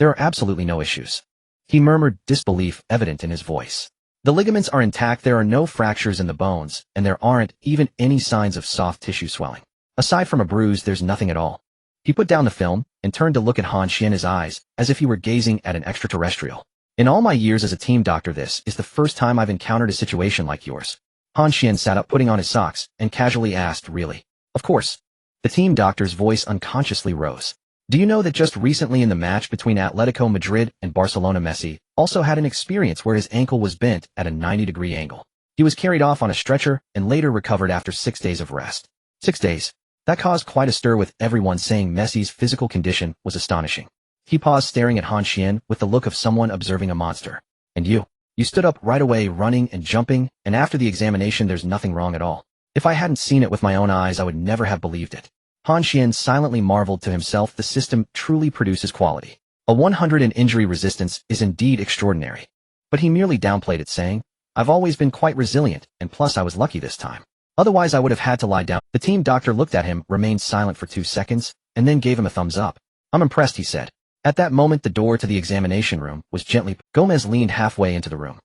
are absolutely no issues. He murmured, disbelief evident in his voice. The ligaments are intact, there are no fractures in the bones, and there aren't even any signs of soft tissue swelling. Aside from a bruise, there's nothing at all. He put down the film and turned to look at Han Xuan, his eyes as if he were gazing at an extraterrestrial. In all my years as a team doctor, this is the first time I've encountered a situation like yours. Han Xuan sat up, putting on his socks, and casually asked, really? Of course. The team doctor's voice unconsciously rose. Do you know that just recently in the match between Atletico Madrid and Barcelona, Messi also had an experience where his ankle was bent at a 90-degree angle? He was carried off on a stretcher and later recovered after 6 days of rest. 6 days. That caused quite a stir, with everyone saying Messi's physical condition was astonishing. He paused, staring at Han Xuan with the look of someone observing a monster. And you stood up right away, running and jumping, and after the examination there's nothing wrong at all. If I hadn't seen it with my own eyes, I would never have believed it. Han Xuan silently marveled to himself. The system truly produces quality. A 100 in injury resistance is indeed extraordinary. But he merely downplayed it, saying, I've always been quite resilient, and plus I was lucky this time. Otherwise I would have had to lie down. The team doctor looked at him, remained silent for 2 seconds, and then gave him a thumbs up. I'm impressed, he said. At that moment the door to the examination room was gently. Gomez leaned halfway into the room.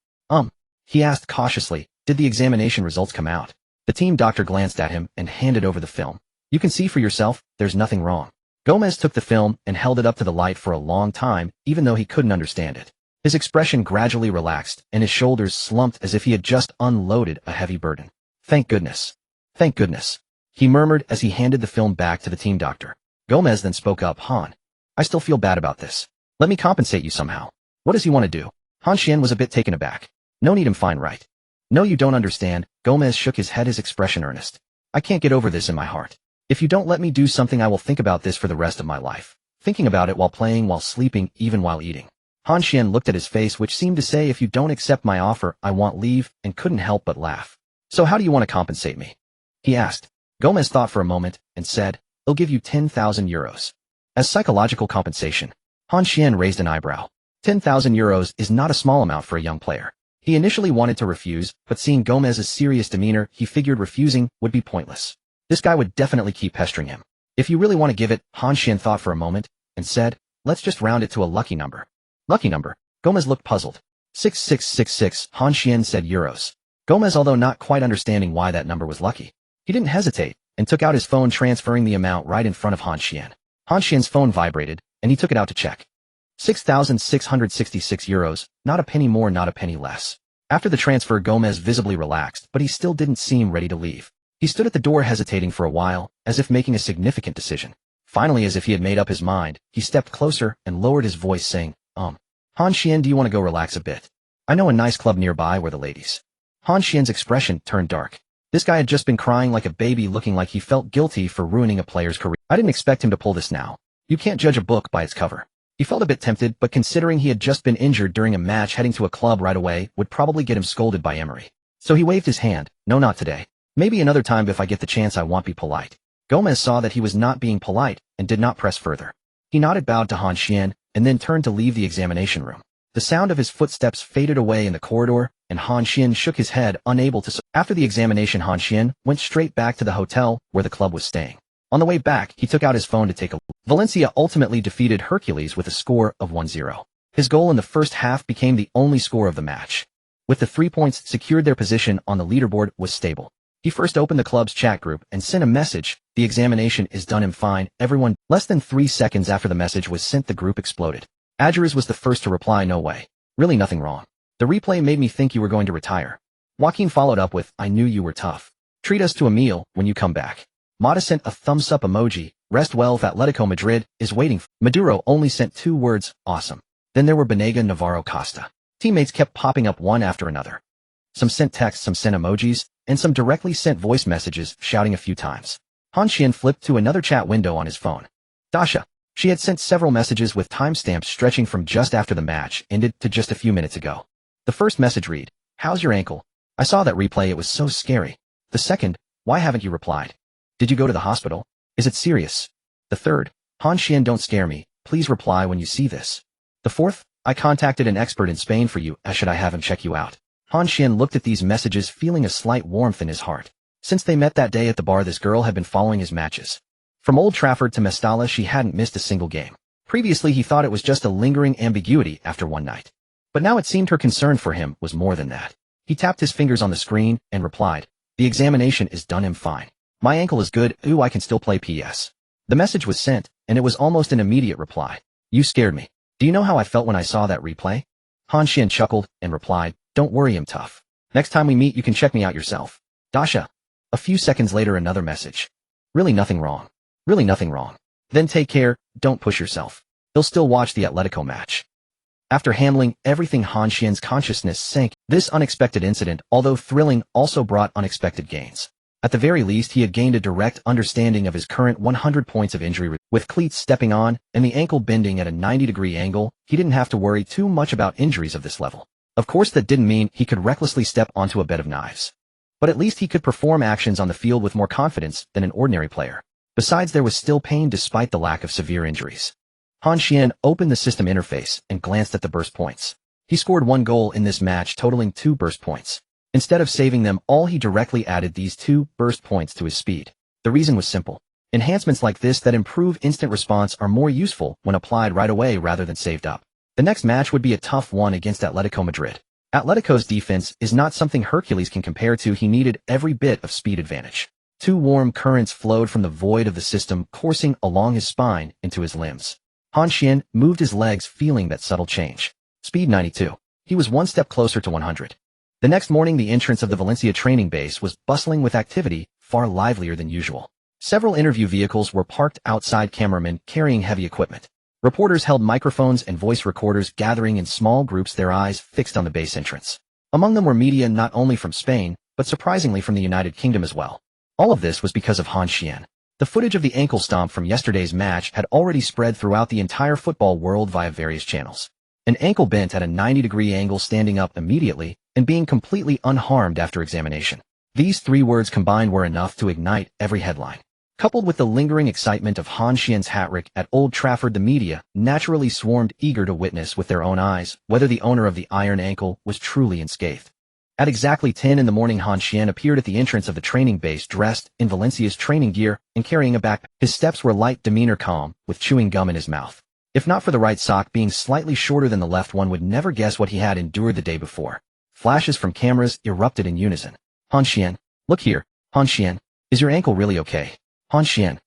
He asked cautiously, did the examination results come out? The team doctor glanced at him and handed over the film. You can see for yourself, there's nothing wrong. Gomez took the film and held it up to the light for a long time, even though he couldn't understand it. His expression gradually relaxed, and his shoulders slumped as if he had just unloaded a heavy burden. Thank goodness. Thank goodness. He murmured as he handed the film back to the team doctor. Gomez then spoke up. Han, I still feel bad about this. Let me compensate you somehow. What does he want to do? Han Xuan was a bit taken aback. No need, I'm fine, right? No, you don't understand. Gomez shook his head, his expression earnest. I can't get over this in my heart. If you don't let me do something, I will think about this for the rest of my life. Thinking about it while playing, while sleeping, even while eating. Han Xuan looked at his face, which seemed to say, if you don't accept my offer, I want leave, and couldn't help but laugh. So how do you want to compensate me? He asked. Gomez thought for a moment and said, I'll give you 10,000 euros. As psychological compensation. Han Xuan raised an eyebrow. 10,000 euros is not a small amount for a young player. He initially wanted to refuse, but seeing Gomez's serious demeanor, he figured refusing would be pointless. This guy would definitely keep pestering him. If you really want to give it, Han Xuan thought for a moment and said, let's just round it to a lucky number. Lucky number? Gomez looked puzzled. 6666, Han Xuan said, euros. Gomez, although not quite understanding why that number was lucky, he didn't hesitate and took out his phone, transferring the amount right in front of Han Xuan. Han Xuan's phone vibrated, and he took it out to check. 6,666 euros, not a penny more, not a penny less. After the transfer, Gomez visibly relaxed, but he still didn't seem ready to leave. He stood at the door hesitating for a while, as if making a significant decision. Finally, as if he had made up his mind, he stepped closer and lowered his voice, saying, Han Xuan, do you want to go relax a bit? I know a nice club nearby where the ladies. Han Xuan's expression turned dark. This guy had just been crying like a baby, looking like he felt guilty for ruining a player's career. I didn't expect him to pull this now. You can't judge a book by its cover. He felt a bit tempted, but considering he had just been injured during a match, heading to a club right away would probably get him scolded by Emery. So he waved his hand. No, not today. Maybe another time if I get the chance. I won't be polite. Gomez saw that he was not being polite and did not press further. He nodded, bowed to Han Xuan, and then turned to leave the examination room. The sound of his footsteps faded away in the corridor, and Han Xuan shook his head, unable to. After the examination, Han Xuan went straight back to the hotel where the club was staying. On the way back, he took out his phone to take a look. Valencia ultimately defeated Hercules with a score of 1-0. His goal in the first half became the only score of the match. With the 3 points secured, their position on the leaderboard was stable. He first opened the club's chat group and sent a message. The examination is done, I'm fine, everyone. Less than 3 seconds after the message was sent, the group exploded. Adjures was the first to reply, no way. Really nothing wrong. The replay made me think you were going to retire. Joaquin followed up with, I knew you were tough. Treat us to a meal when you come back. Mata sent a thumbs up emoji. Rest well if Atletico Madrid is waiting. Maduro only sent 2 words, awesome. Then there were Banega, Navarro, Costa. Teammates kept popping up one after another. Some sent texts, some sent emojis, and some directly sent voice messages, shouting a few times. Han Xuan flipped to another chat window on his phone. Dasha. She had sent several messages with timestamps stretching from just after the match ended to just a few minutes ago. The first message read, "How's your ankle? I saw that replay, it was so scary." The second, "Why haven't you replied? Did you go to the hospital? Is it serious?" The third, "Han Xuan, don't scare me, please reply when you see this." The fourth, "I contacted an expert in Spain for you, should I have him check you out?" Han Xuan looked at these messages feeling a slight warmth in his heart. Since they met that day at the bar, this girl had been following his matches. From Old Trafford to Mestalla, she hadn't missed a single game. Previously, he thought it was just a lingering ambiguity after one night. But now it seemed her concern for him was more than that. He tapped his fingers on the screen and replied, "The examination is done, I'm fine. My ankle is good, I can still play PS." The message was sent, and it was almost an immediate reply. "You scared me. Do you know how I felt when I saw that replay?" Han Xuan chuckled and replied, "Don't worry, I'm tough. Next time we meet, you can check me out yourself. Dasha." A few seconds later, another message. "Really nothing wrong. Really nothing wrong. Then take care, don't push yourself. He'll still watch the Atletico match." After handling everything, Han Xuan's consciousness sank. This unexpected incident, although thrilling, also brought unexpected gains. At the very least, he had gained a direct understanding of his current 100 points of injury. With cleats stepping on and the ankle bending at a 90-degree angle, he didn't have to worry too much about injuries of this level. Of course, that didn't mean he could recklessly step onto a bed of knives. But at least he could perform actions on the field with more confidence than an ordinary player. Besides, there was still pain despite the lack of severe injuries. Han Xuan opened the system interface and glanced at the burst points. He scored 1 goal in this match, totaling 2 burst points. Instead of saving them all, he directly added these 2 burst points to his speed. The reason was simple. Enhancements like this that improve instant response are more useful when applied right away rather than saved up. The next match would be a tough one against Atletico Madrid. Atletico's defense is not something Hercules can compare to. He needed every bit of speed advantage. 2 warm currents flowed from the void of the system, coursing along his spine into his limbs. Han Xuan moved his legs, feeling that subtle change. Speed 92. He was 1 step closer to 100. The next morning, the entrance of the Valencia training base was bustling with activity, far livelier than usual. Several interview vehicles were parked outside, cameramen carrying heavy equipment. Reporters held microphones and voice recorders, gathering in small groups, their eyes fixed on the base entrance. Among them were media not only from Spain, but surprisingly from the United Kingdom as well. All of this was because of Han Xuan. The footage of the ankle stomp from yesterday's match had already spread throughout the entire football world via various channels. An ankle bent at a 90-degree angle, standing up immediately, and being completely unharmed after examination. These 3 words combined were enough to ignite every headline. Coupled with the lingering excitement of Han Xuan's hat-trick at Old Trafford, the media naturally swarmed, eager to witness with their own eyes whether the owner of the iron ankle was truly unscathed. At exactly 10 in the morning, Han Xuan appeared at the entrance of the training base dressed in Valencia's training gear and carrying a backpack. His steps were light, demeanor calm, with chewing gum in his mouth. If not for the right sock being slightly shorter than the left, one would never guess what he had endured the day before. Flashes from cameras erupted in unison. "Han Xuan, look here. Han Xuan, is your ankle really okay? Han Xuan,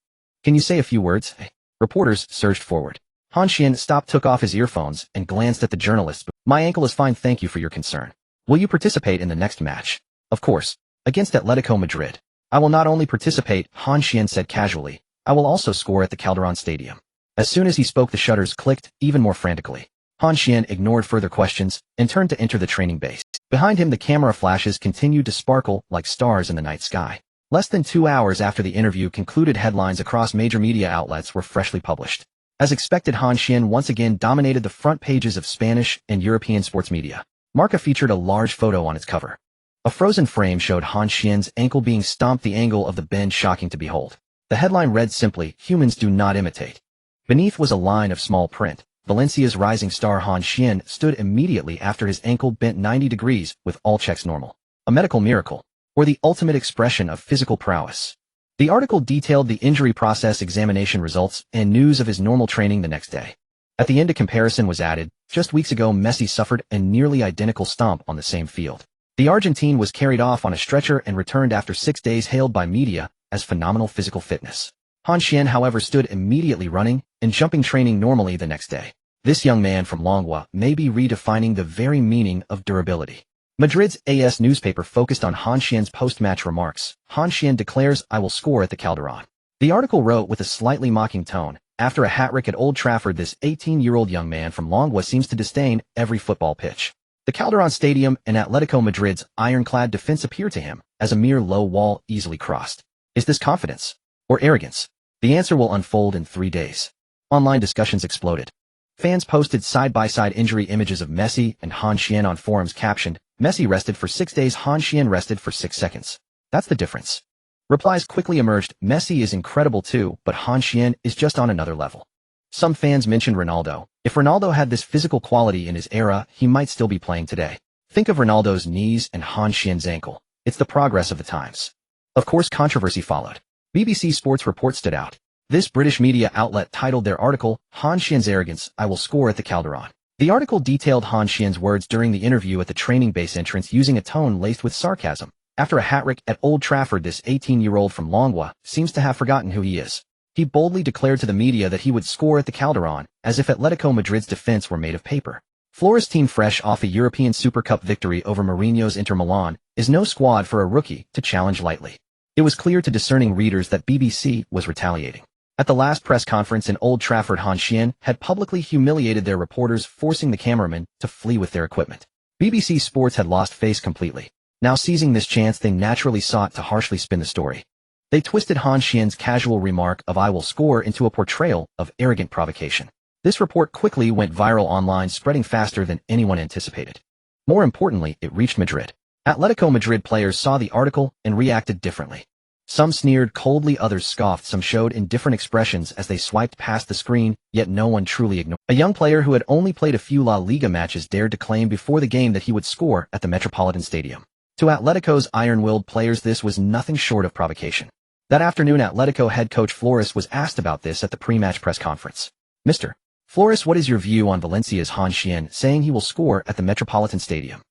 can you say a few words?" Reporters surged forward. Han Xuan stopped, took off his earphones, and glanced at the journalists. "My ankle is fine, thank you for your concern. Will you participate in the next match?" "Of course. Against Atletico Madrid. I will not only participate," Han Xuan said casually, "I will also score at the Calderon Stadium." As soon as he spoke, the shutters clicked even more frantically. Han Xuan ignored further questions and turned to enter the training base. Behind him, the camera flashes continued to sparkle like stars in the night sky. Less than 2 hours after the interview concluded, headlines across major media outlets were freshly published. As expected, Han Xuan once again dominated the front pages of Spanish and European sports media. Marca featured a large photo on its cover. A frozen frame showed Han Xuan's ankle being stomped, the angle of the bend shocking to behold. The headline read simply, "Humans do not imitate." Beneath was a line of small print. Valencia's rising star Han Xuan stood immediately after his ankle bent 90 degrees with all checks normal. A medical miracle, or the ultimate expression of physical prowess. The article detailed the injury process, examination results, and news of his normal training the next day. At the end, a comparison was added. Just weeks ago, Messi suffered a nearly identical stomp on the same field. The Argentine was carried off on a stretcher and returned after 6 days, hailed by media as phenomenal physical fitness. Han Xuan, however, stood immediately running and jumping, training normally the next day. This young man from Longwa may be redefining the very meaning of durability. Madrid's AS newspaper focused on Han Xuan's post-match remarks. Han Xuan declares, "I will score at the Calderon." The article wrote with a slightly mocking tone, "After a hat-trick at Old Trafford, this 18-year-old young man from Longwa seems to disdain every football pitch. The Calderon Stadium and Atletico Madrid's ironclad defense appear to him as a mere low wall easily crossed. Is this confidence or arrogance? The answer will unfold in 3 days." Online discussions exploded. Fans posted side-by-side injury images of Messi and Han Xuan on forums captioned, "Messi rested for 6 days, Han Xuan rested for 6 seconds. That's the difference." Replies quickly emerged, "Messi is incredible too, but Han Xuan is just on another level." Some fans mentioned Ronaldo. If Ronaldo had this physical quality in his era, he might still be playing today. Think of Ronaldo's knees and Han Xuan's ankle. It's the progress of the times. Of course, controversy followed. BBC Sports report stood out. This British media outlet titled their article, "Han Xuan's Arrogance, I Will Score at the Calderon." The article detailed Han Xuan's words during the interview at the training base entrance using a tone laced with sarcasm. After a hat-trick at Old Trafford, this 18-year-old from Longwa seems to have forgotten who he is. He boldly declared to the media that he would score at the Calderon, as if Atletico Madrid's defense were made of paper. Flores' team, fresh off a European Super Cup victory over Mourinho's Inter Milan, is no squad for a rookie to challenge lightly. It was clear to discerning readers that BBC was retaliating. At the last press conference in Old Trafford, Han Xuan had publicly humiliated their reporters, forcing the cameramen to flee with their equipment. BBC Sports had lost face completely. Now, seizing this chance, they naturally sought to harshly spin the story. They twisted Han Xuan's casual remark of "I will score" into a portrayal of arrogant provocation. This report quickly went viral online, spreading faster than anyone anticipated. More importantly, it reached Madrid. Atletico Madrid players saw the article and reacted differently. Some sneered coldly, others scoffed, some showed indifferent expressions as they swiped past the screen, yet no one truly ignored. A young player who had only played a few La Liga matches dared to claim before the game that he would score at the Metropolitan Stadium. To Atletico's iron-willed players, this was nothing short of provocation. That afternoon, Atletico head coach Flores was asked about this at the pre-match press conference. "Mr. Flores, what is your view on Valencia's Han Xuan saying he will score at the Metropolitan Stadium?"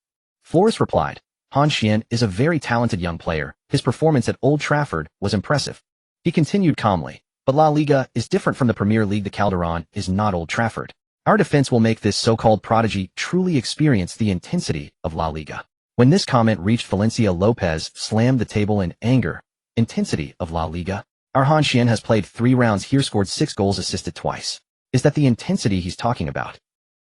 Flores replied, "Han Xuan is a very talented young player. His performance at Old Trafford was impressive." He continued calmly, "But La Liga is different from the Premier League. The Calderon is not Old Trafford. Our defense will make this so-called prodigy truly experience the intensity of La Liga." When this comment reached Valencia, Lopez slammed the table in anger. "Intensity of La Liga? Our Han Xuan has played 3 rounds here, scored 6 goals, assisted twice. Is that the intensity he's talking about?"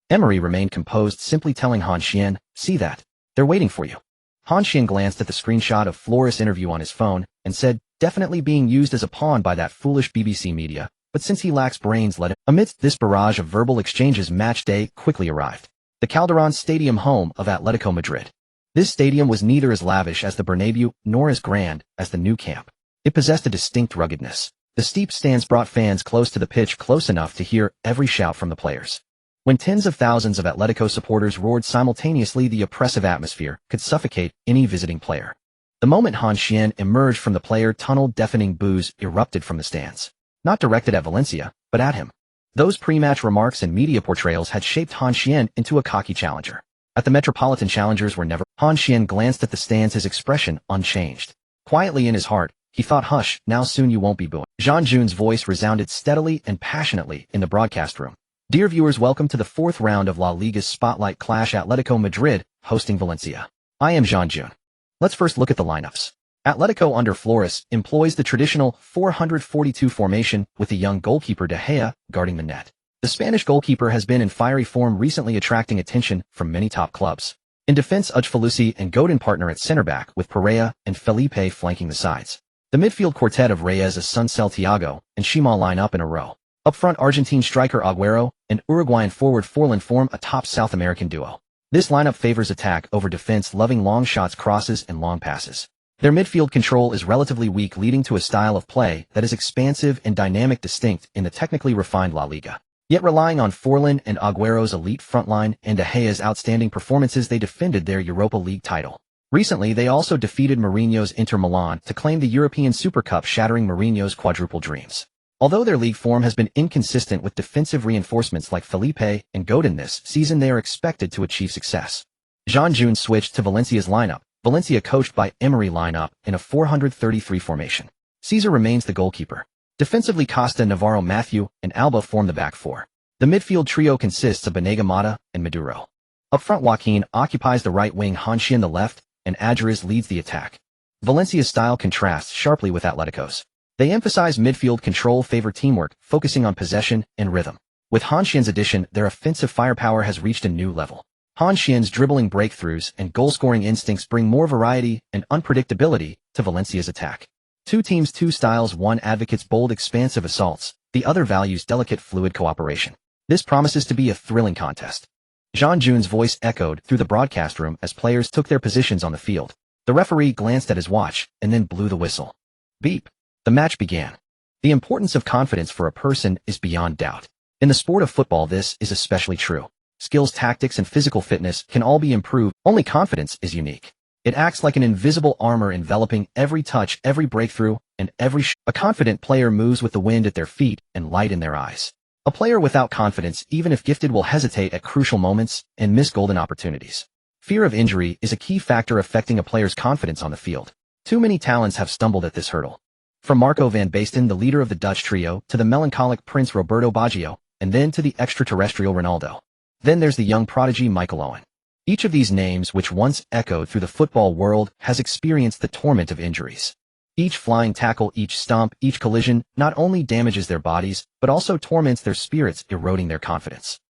Emery remained composed, simply telling Han Xuan, "See that? They're waiting for you." Han Xuan glanced at the screenshot of Flores' interview on his phone and said, "Definitely being used as a pawn by that foolish BBC media, but since he lacks brains, let him." Amidst this barrage of verbal exchanges, match day quickly arrived. The Calderon Stadium, home of Atletico Madrid. This stadium was neither as lavish as the Bernabeu nor as grand as the new camp. It possessed a distinct ruggedness. The steep stands brought fans close to the pitch, close enough to hear every shout from the players. When tens of thousands of Atletico supporters roared simultaneously, the oppressive atmosphere could suffocate any visiting player. The moment Han Xuan emerged from the player tunnel, deafening boos erupted from the stands. Not directed at Valencia, but at him. Those pre-match remarks and media portrayals had shaped Han Xuan into a cocky challenger. At the Metropolitan, challengers were never. Han Xuan glanced at the stands, his expression unchanged. Quietly in his heart, he thought, "Hush, now soon you won't be booing." Jean Jun's voice resounded steadily and passionately in the broadcast room. "Dear viewers, welcome to the 4th round of La Liga's Spotlight Clash, Atletico Madrid hosting Valencia. I am Jean Jun. Let's first look at the lineups. Atletico under Flores employs the traditional 442 formation with the young goalkeeper De Gea guarding the net. The Spanish goalkeeper has been in fiery form recently, attracting attention from many top clubs. In defense, Ujfalusi and Godin partner at center-back, with Pereira and Felipe flanking the sides. The midfield quartet of Reyes, Asuncel, Thiago, and Chimal line up in a row. Up front, Argentine striker Agüero and Uruguayan forward Forlan form a top South American duo. This lineup favors attack over defense, loving long shots, crosses, and long passes. Their midfield control is relatively weak, leading to a style of play that is expansive and dynamic, distinct in the technically refined La Liga. Yet relying on Forlan and Agüero's elite frontline and De Gea's outstanding performances, they defended their Europa League title. Recently, they also defeated Mourinho's Inter Milan to claim the European Super Cup, shattering Mourinho's quadruple dreams. Although their league form has been inconsistent with defensive reinforcements like Felipe and Godin this season, they are expected to achieve success. Jean Jun switched to Valencia's lineup. Valencia, coached by Emery, line up in a 433 formation. Cesar remains the goalkeeper. Defensively, Costa, Navarro, Matthew, and Alba form the back four. The midfield trio consists of Banega, Mata, and Maduro. Up front, Joaquin occupies the right wing, Han Xuan the left, and Adjuriz leads the attack. Valencia's style contrasts sharply with Atletico's. They emphasize midfield control, favor teamwork, focusing on possession and rhythm. With Han Xuan's addition, their offensive firepower has reached a new level. Han Xuan's dribbling breakthroughs and goal-scoring instincts bring more variety and unpredictability to Valencia's attack. Two teams, two styles, one advocates bold, expansive assaults, the other values delicate, fluid cooperation. This promises to be a thrilling contest. Jean Jun's voice echoed through the broadcast room as players took their positions on the field. The referee glanced at his watch and then blew the whistle. Beep. The match began. The importance of confidence for a person is beyond doubt. In the sport of football, this is especially true. Skills, tactics, and physical fitness can all be improved, only confidence is unique. It acts like an invisible armor enveloping every touch, every breakthrough, and every shot. A confident player moves with the wind at their feet and light in their eyes. A player without confidence, even if gifted, will hesitate at crucial moments and miss golden opportunities. Fear of injury is a key factor affecting a player's confidence on the field. Too many talents have stumbled at this hurdle. From Marco van Basten, the leader of the Dutch trio, to the melancholic Prince Roberto Baggio, and then to the extraterrestrial Ronaldo. Then there's the young prodigy Michael Owen. Each of these names, which once echoed through the football world, has experienced the torment of injuries. Each flying tackle, each stomp, each collision not only damages their bodies, but also torments their spirits, eroding their confidence.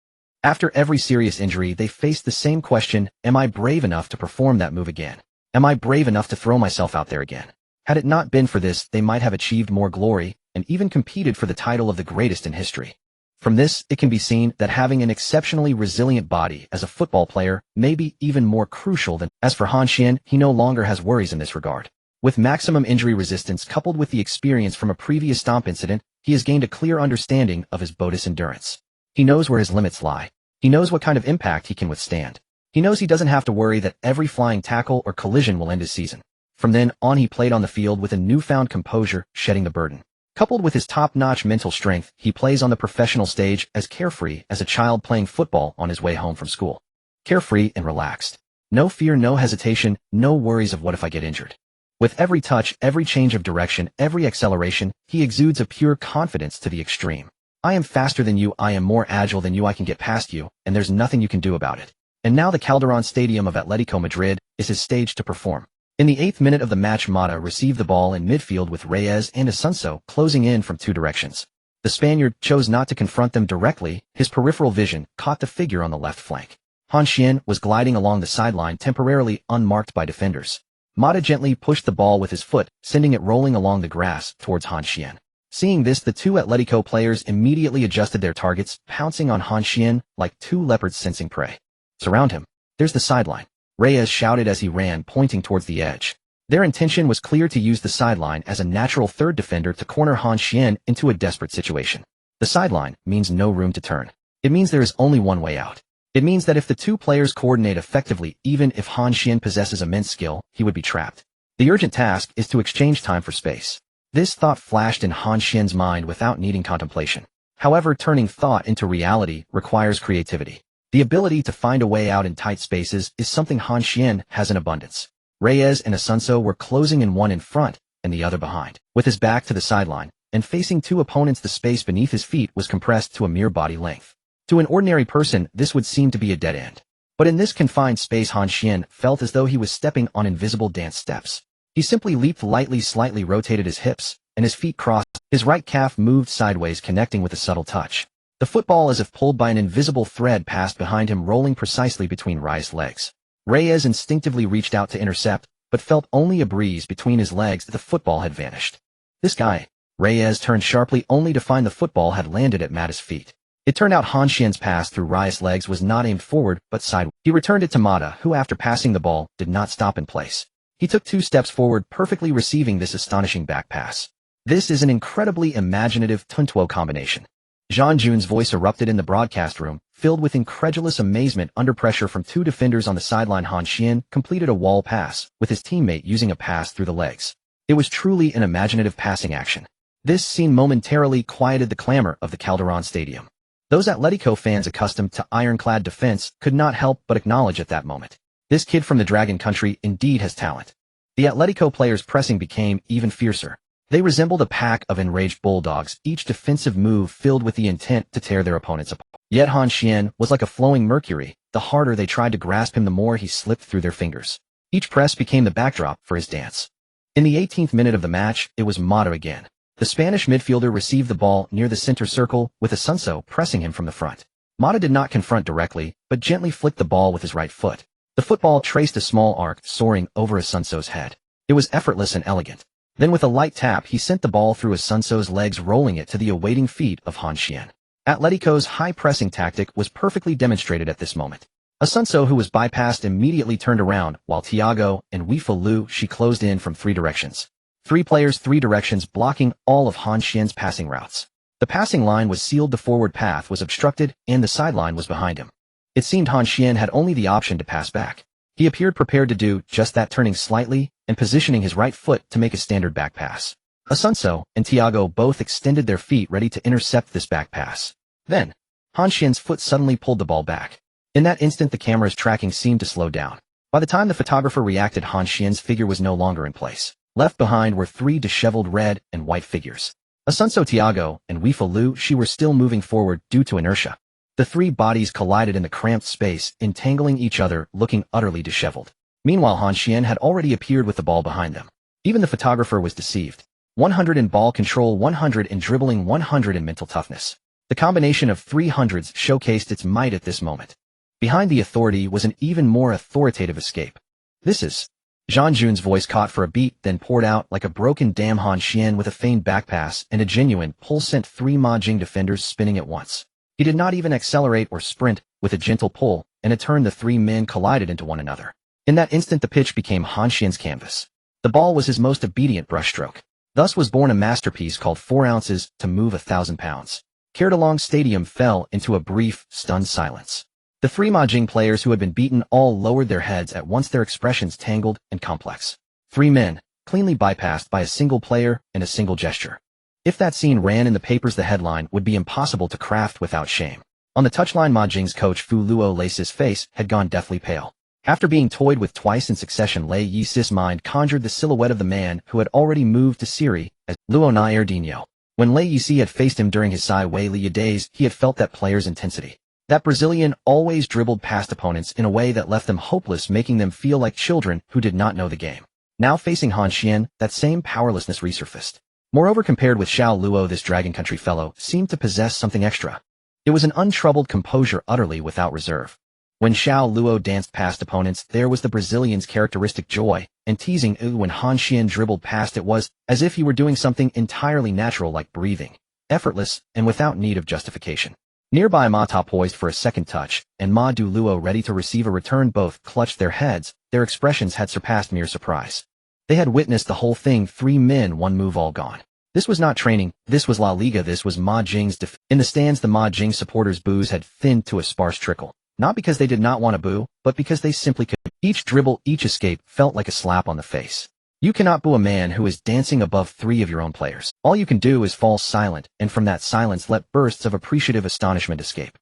After every serious injury, they face the same question: am I brave enough to perform that move again? Am I brave enough to throw myself out there again? Had it not been for this, they might have achieved more glory, and even competed for the title of the greatest in history. From this, it can be seen that having an exceptionally resilient body as a football player may be even more crucial than. As for Han Xuan, he no longer has worries in this regard. With maximum injury resistance coupled with the experience from a previous stomp incident, he has gained a clear understanding of his boat's endurance. He knows where his limits lie. He knows what kind of impact he can withstand. He knows he doesn't have to worry that every flying tackle or collision will end his season. From then on, he played on the field with a newfound composure, shedding the burden. Coupled with his top-notch mental strength, he plays on the professional stage as carefree as a child playing football on his way home from school. Carefree and relaxed. No fear, no hesitation, no worries of what if I get injured. With every touch, every change of direction, every acceleration, he exudes a pure confidence to the extreme. I am faster than you, I am more agile than you, I can get past you, and there's nothing you can do about it. And now the Calderón Stadium of Atletico Madrid is his stage to perform. In the 8th minute of the match, Mata received the ball in midfield with Reyes and Assunção closing in from two directions. The Spaniard chose not to confront them directly. His peripheral vision caught the figure on the left flank. Han Xuan was gliding along the sideline, temporarily unmarked by defenders. Mata gently pushed the ball with his foot, sending it rolling along the grass towards Han Xuan. Seeing this, the two Atletico players immediately adjusted their targets, pouncing on Han Xuan like two leopards sensing prey. Surround him. There's the sideline. Reyes shouted as he ran, pointing towards the edge. Their intention was clear: to use the sideline as a natural third defender to corner Han Xuan into a desperate situation. The sideline means no room to turn. It means there is only one way out. It means that if the two players coordinate effectively, even if Han Xuan possesses immense skill, he would be trapped. The urgent task is to exchange time for space. This thought flashed in Han Xuan's mind without needing contemplation. However, turning thought into reality requires creativity. The ability to find a way out in tight spaces is something Han Xuan has in abundance. Reyes and Assunção were closing in, one in front and the other behind. With his back to the sideline and facing two opponents, the space beneath his feet was compressed to a mere body length. To an ordinary person, this would seem to be a dead end. But in this confined space, Han Xuan felt as though he was stepping on invisible dance steps. He simply leaped lightly, slightly rotated his hips, and his feet crossed. His right calf moved sideways, connecting with a subtle touch. The football, as if pulled by an invisible thread, passed behind him, rolling precisely between Reyes' legs. Reyes instinctively reached out to intercept, but felt only a breeze between his legs. The football had vanished. This guy. Reyes turned sharply, only to find the football had landed at Mata's feet. It turned out Han Xuan's pass through Reyes' legs was not aimed forward, but sideways. He returned it to Mata, who, after passing the ball, did not stop in place. He took 2 steps forward, perfectly receiving this astonishing back pass. This is an incredibly imaginative Tuntuo combination. Jean Jun's voice erupted in the broadcast room, filled with incredulous amazement under pressure from 2 defenders on the sideline. Han Xuan completed a wall pass, with his teammate using a pass through the legs. It was truly an imaginative passing action. This scene momentarily quieted the clamor of the Calderón Stadium. Those Atletico fans accustomed to ironclad defense could not help but acknowledge at that moment. This kid from the Dragon Country indeed has talent. The Atletico players' pressing became even fiercer. They resembled a pack of enraged bulldogs, each defensive move filled with the intent to tear their opponents apart. Yet Han Xuan was like a flowing mercury. The harder they tried to grasp him, the more he slipped through their fingers. Each press became the backdrop for his dance. In the 18th minute of the match, it was Mata again. The Spanish midfielder received the ball near the center circle, with Assunção pressing him from the front. Mata did not confront directly, but gently flicked the ball with his right foot. The football traced a small arc, soaring over Assunção's head. It was effortless and elegant. Then with a light tap, he sent the ball through Assunção's legs, rolling it to the awaiting feet of Han Xuan. Atletico's high-pressing tactic was perfectly demonstrated at this moment. Assunção, who was bypassed, immediately turned around, while Thiago and she closed in from three directions. Three players, three directions, blocking all of Han Xuan's passing routes. The passing line was sealed, the forward path was obstructed, and the sideline was behind him. It seemed Han Xuan had only the option to pass back. He appeared prepared to do just that, turning slightly and positioning his right foot to make a standard back pass. Assunção and Thiago both extended their feet ready to intercept this back pass. Then, Han Xuan's foot suddenly pulled the ball back. In that instant, the camera's tracking seemed to slow down. By the time the photographer reacted, Han Xuan's figure was no longer in place. Left behind were three disheveled red and white figures. Assunção, Thiago, and she were still moving forward due to inertia. The three bodies collided in the cramped space, entangling each other, looking utterly disheveled. Meanwhile, Han Xuan had already appeared with the ball behind them. Even the photographer was deceived. 100 in ball control, 100 in dribbling, 100 in mental toughness. The combination of 300s showcased its might at this moment. Behind the authority was an even more authoritative escape. This is... Zhang Jun's voice caught for a beat, then poured out like a broken dam. Han Xuan, with a feigned backpass and a genuine pull, sent three Ma Jing defenders spinning at once. He did not even accelerate or sprint. With a gentle pull and a turn, the three men collided into one another. In that instant, the pitch became Han Xuan's canvas. The ball was his most obedient brushstroke. Thus was born a masterpiece called 4 ounces to move 1,000 pounds. Cardalong Stadium fell into a brief, stunned silence. The three Ma Jing players who had been beaten all lowered their heads at once, their expressions tangled and complex. Three men, cleanly bypassed by a single player and a single gesture. If that scene ran in the papers, the headline would be impossible to craft without shame. On the touchline, Ma Jing's coach Fu Luo's face had gone deathly pale. After being toyed with twice in succession, Lei Yisi's mind conjured the silhouette of the man who had already moved to Syria as Ronaldinho. When Lei Yisi had faced him during his Liga days, he had felt that player's intensity. That Brazilian always dribbled past opponents in a way that left them hopeless, making them feel like children who did not know the game. Now facing Han Xuan, that same powerlessness resurfaced. Moreover, compared with Xiao Luo, this Dragon Country fellow seemed to possess something extra. It was an untroubled composure, utterly without reserve. When Xiao Luo danced past opponents, there was the Brazilian's characteristic joy and teasing. When Han Xuan dribbled past, it was as if he were doing something entirely natural, like breathing, effortless, and without need of justification. Nearby, Ma Ta poised for a second touch, and Ma Du Luo ready to receive a return. Both clutched their heads. Their expressions had surpassed mere surprise. They had witnessed the whole thing. 3 men, 1 move, all gone. This was not training. This was La Liga. This was Ma Jing's In the stands, the Ma Jing supporters' boos had thinned to a sparse trickle. Not because they did not want to boo, but because they simply could. Each dribble, each escape felt like a slap on the face. You cannot boo a man who is dancing above 3 of your own players. All you can do is fall silent, and from that silence let bursts of appreciative astonishment escape.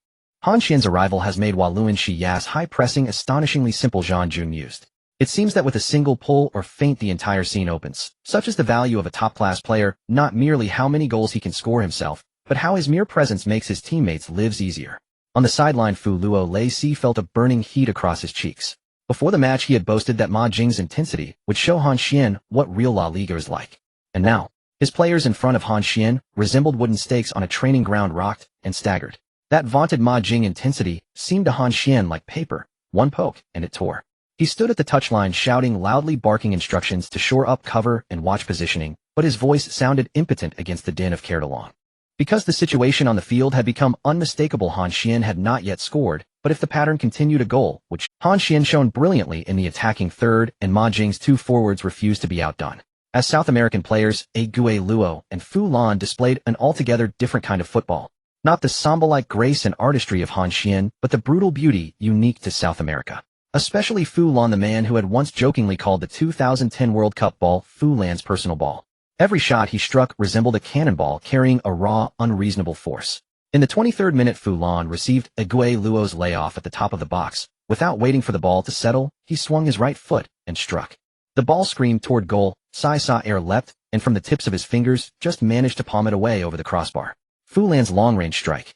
Han Xuan's arrival has made Waluan Shiya's high-pressing astonishingly simple. Zhang Jun mused. It seems that with a single pull or feint the entire scene opens. Such is the value of a top-class player, not merely how many goals he can score himself, but how his mere presence makes his teammates' lives easier. On the sideline, Fu Luo felt a burning heat across his cheeks. Before the match, he had boasted that Ma Jing's intensity would show Han Xuan what real La Liga is like. And now, his players in front of Han Xuan resembled wooden stakes on a training ground, rocked and staggered. That vaunted Ma Jing intensity seemed to Han Xuan like paper. One poke, and it tore. He stood at the touchline shouting, loudly barking instructions to shore up cover and watch positioning, but his voice sounded impotent against the din of Cardalong. Because the situation on the field had become unmistakable, Han Xuan had not yet scored, but if the pattern continued, a goal, which Han Xuan shone brilliantly in the attacking third, and Ma Jing's 2 forwards refused to be outdone. As South American players, Guardiola Luo and Fu Lan displayed an altogether different kind of football. Not the Samba-like grace and artistry of Han Xuan, but the brutal beauty unique to South America. Especially Fu Lan, the man who had once jokingly called the 2010 World Cup ball Fu Lan's personal ball. Every shot he struck resembled a cannonball carrying a raw, unreasonable force. In the 23rd minute, Fu Lan received Guardiola Luo's layoff at the top of the box. Without waiting for the ball to settle, he swung his right foot and struck. The ball screamed toward goal. Air leapt, and from the tips of his fingers, just managed to palm it away over the crossbar. Fu Lan's long-range strike.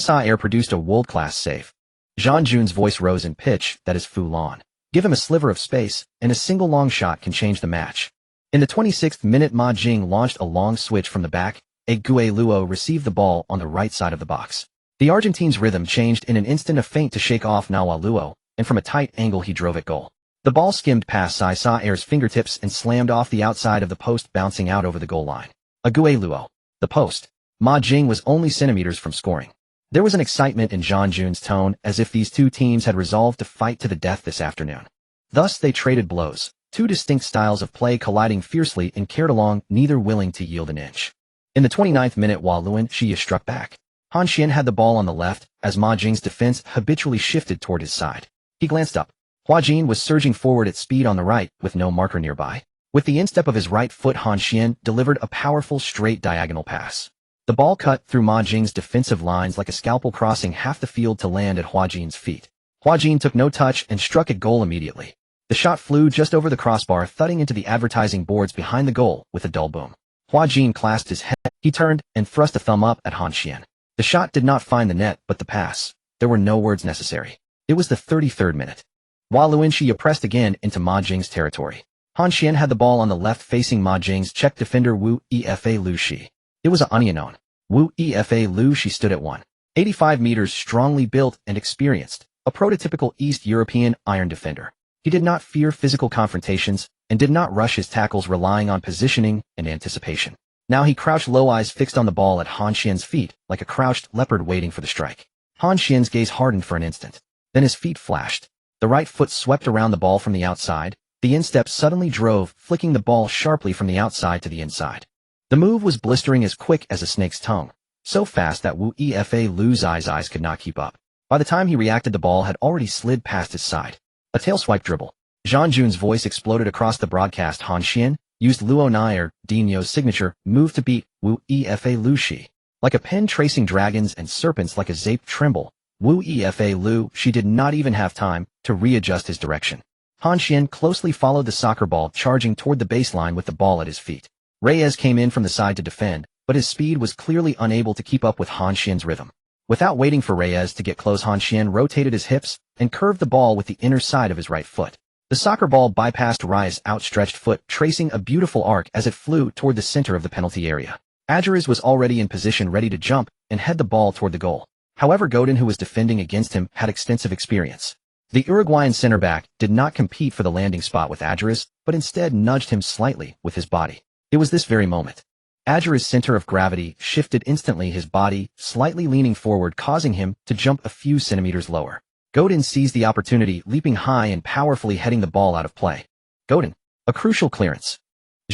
Air produced a world-class save. Zhang Jun's voice rose in pitch. That is Fu Lan. Give him a sliver of space, and a single long shot can change the match. In the 26th minute, Ma Jing launched a long switch from the back. Guardiola Luo received the ball on the right side of the box. The Argentine's rhythm changed in an instant, a feint to shake off Nawa Luo, and from a tight angle he drove it goal. The ball skimmed past Air's fingertips and slammed off the outside of the post, bouncing out over the goal line. Guardiola Luo. The post. Ma Jing was only centimeters from scoring. There was an excitement in Han Xuan's tone, as if these two teams had resolved to fight to the death this afternoon. Thus they traded blows, two distinct styles of play colliding fiercely and carried along, neither willing to yield an inch. In the 29th minute, while Luan Xia struck back, Han Xuan had the ball on the left, as Ma Jing's defense habitually shifted toward his side. He glanced up. Hua Jin was surging forward at speed on the right, with no marker nearby. With the instep of his right foot, Han Xuan delivered a powerful straight diagonal pass. The ball cut through Ma Jing's defensive lines like a scalpel, crossing half the field to land at Hua Jin's feet. Hua Jin took no touch and struck at goal immediately. The shot flew just over the crossbar, thudding into the advertising boards behind the goal with a dull boom. Hua Jin clasped his head. He turned and thrust a thumb up at Han Xuan. The shot did not find the net, but the pass. There were no words necessary. It was the 33rd minute. While Luan Xia pressed again into Ma Jing's territory, Han Xuan had the ball on the left, facing Ma Jing's Czech defender Wu Efa Lu Shi. It was unknown. Wu Efa Lu Shi stood at 185 meters, strongly built and experienced, a prototypical East European iron defender. He did not fear physical confrontations and did not rush his tackles, relying on positioning and anticipation. Now he crouched low, eyes fixed on the ball at Han Xuan's feet, like a crouched leopard waiting for the strike. Han Xuan's gaze hardened for an instant. Then his feet flashed. The right foot swept around the ball from the outside. The instep suddenly drove, flicking the ball sharply from the outside to the inside. The move was blistering, as quick as a snake's tongue, so fast that Wu Efa Lu's eyes could not keep up. By the time he reacted, the ball had already slid past his side. A tail swipe dribble. Han Xuan's voice exploded across the broadcast. Han Xuan used Ronaldinho's signature move to beat Wu Efa Lu Shi. Like a pen tracing dragons and serpents like a zape tremble, Wu Efa Lu Shi did not even have time to readjust his direction. Han Xuan closely followed the soccer ball, charging toward the baseline with the ball at his feet. Reyes came in from the side to defend, but his speed was clearly unable to keep up with Han Xuan's rhythm. Without waiting for Reyes to get close, Han Xuan rotated his hips and curved the ball with the inner side of his right foot. The soccer ball bypassed Reyes' outstretched foot, tracing a beautiful arc as it flew toward the center of the penalty area. Adjures was already in position, ready to jump and head the ball toward the goal. However, Godin, who was defending against him, had extensive experience. The Uruguayan center back did not compete for the landing spot with Adjures, but instead nudged him slightly with his body. It was this very moment. Adjures' center of gravity shifted instantly, his body slightly leaning forward, causing him to jump a few centimeters lower. Godin seized the opportunity, leaping high and powerfully heading the ball out of play. Godin, a crucial clearance.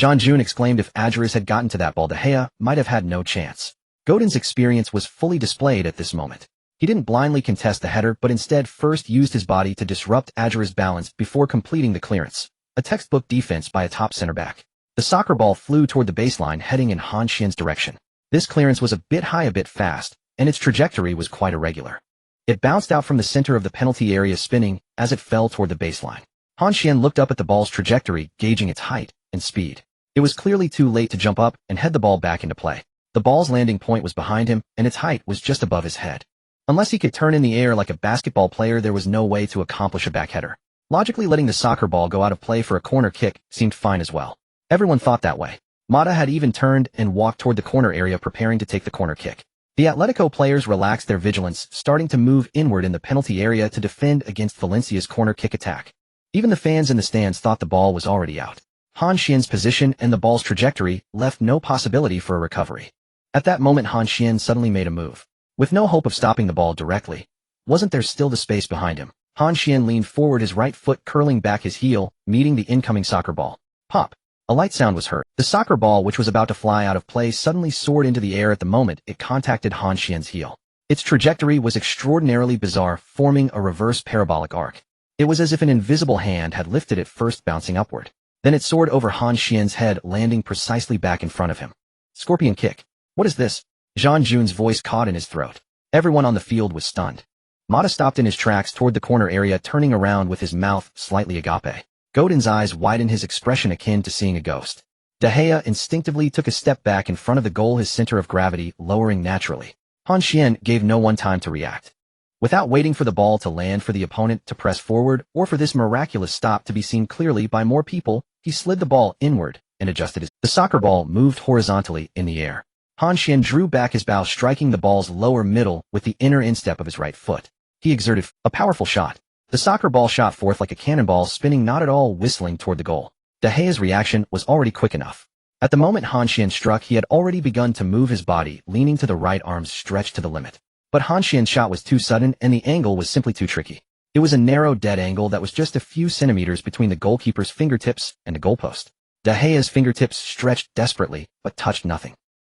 Han Xuan exclaimed. If Adjures had gotten to that ball, De Gea might have had no chance. Godin's experience was fully displayed at this moment. He didn't blindly contest the header, but instead first used his body to disrupt Adjures' balance before completing the clearance. A textbook defense by a top center back. The soccer ball flew toward the baseline, heading in Han Xuan's direction. This clearance was a bit high, a bit fast, and its trajectory was quite irregular. It bounced out from the center of the penalty area, spinning as it fell toward the baseline. Han Xuan looked up at the ball's trajectory, gauging its height and speed. It was clearly too late to jump up and head the ball back into play. The ball's landing point was behind him, and its height was just above his head. Unless he could turn in the air like a basketball player, there was no way to accomplish a back header. Logically, letting the soccer ball go out of play for a corner kick seemed fine as well. Everyone thought that way. Mata had even turned and walked toward the corner area, preparing to take the corner kick. The Atletico players relaxed their vigilance, starting to move inward in the penalty area to defend against Valencia's corner kick attack. Even the fans in the stands thought the ball was already out. Han Xuan's position and the ball's trajectory left no possibility for a recovery. At that moment, Han Xuan suddenly made a move. With no hope of stopping the ball directly, wasn't there still the space behind him? Han Xuan leaned forward, his right foot curling back his heel, meeting the incoming soccer ball. Pop! A light sound was heard. The soccer ball, which was about to fly out of play, suddenly soared into the air at the moment it contacted Han Xuan's heel. Its trajectory was extraordinarily bizarre, forming a reverse parabolic arc. It was as if an invisible hand had lifted it, first bouncing upward. Then it soared over Han Xuan's head, landing precisely back in front of him. Scorpion kick. What is this? Han Xuan's voice caught in his throat. Everyone on the field was stunned. Mata stopped in his tracks toward the corner area, turning around with his mouth slightly agape. Godin's eyes widened, his expression akin to seeing a ghost. De Gea instinctively took a step back in front of the goal, his center of gravity lowering naturally. Han Xuan gave no one time to react. Without waiting for the ball to land, for the opponent to press forward, or for this miraculous stop to be seen clearly by more people, he slid the ball inward and adjusted his. The soccer ball moved horizontally in the air. Han Xuan drew back his bow, striking the ball's lower middle with the inner instep of his right foot. He exerted a powerful shot. The soccer ball shot forth like a cannonball, spinning not at all, whistling toward the goal. De Gea's reaction was already quick enough. At the moment Han Xuan struck, he had already begun to move his body, leaning to the right, arms stretched to the limit. But Han Xuan's shot was too sudden and the angle was simply too tricky. It was a narrow dead angle that was just a few centimeters between the goalkeeper's fingertips and the goalpost. De Gea's fingertips stretched desperately, but touched nothing.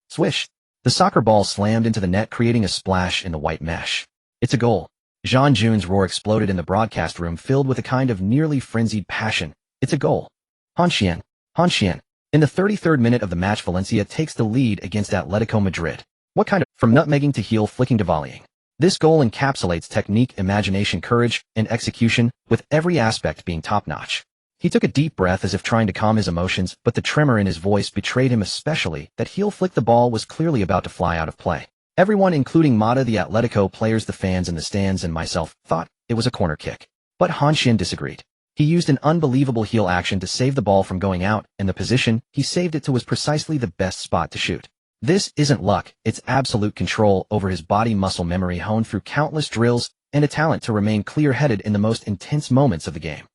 Swish! The soccer ball slammed into the net, creating a splash in the white mesh. It's a goal. Jean Jun's roar exploded in the broadcast room, filled with a kind of nearly frenzied passion. It's a goal. Han Xuan. Han Xuan. In the 33rd minute of the match, Valencia takes the lead against Atletico Madrid. What kind of... From nutmegging to heel flicking to volleying. This goal encapsulates technique, imagination, courage, and execution, with every aspect being top-notch. He took a deep breath as if trying to calm his emotions, but the tremor in his voice betrayed him, especially that heel flick the ball was clearly about to fly out of play. Everyone, including Mata, the Atletico players, the fans in the stands, and myself, thought it was a corner kick. But Han Xuan disagreed. He used an unbelievable heel action to save the ball from going out, and the position he saved it to was precisely the best spot to shoot. This isn't luck, it's absolute control over his body, muscle memory honed through countless drills, and a talent to remain clear-headed in the most intense moments of the game.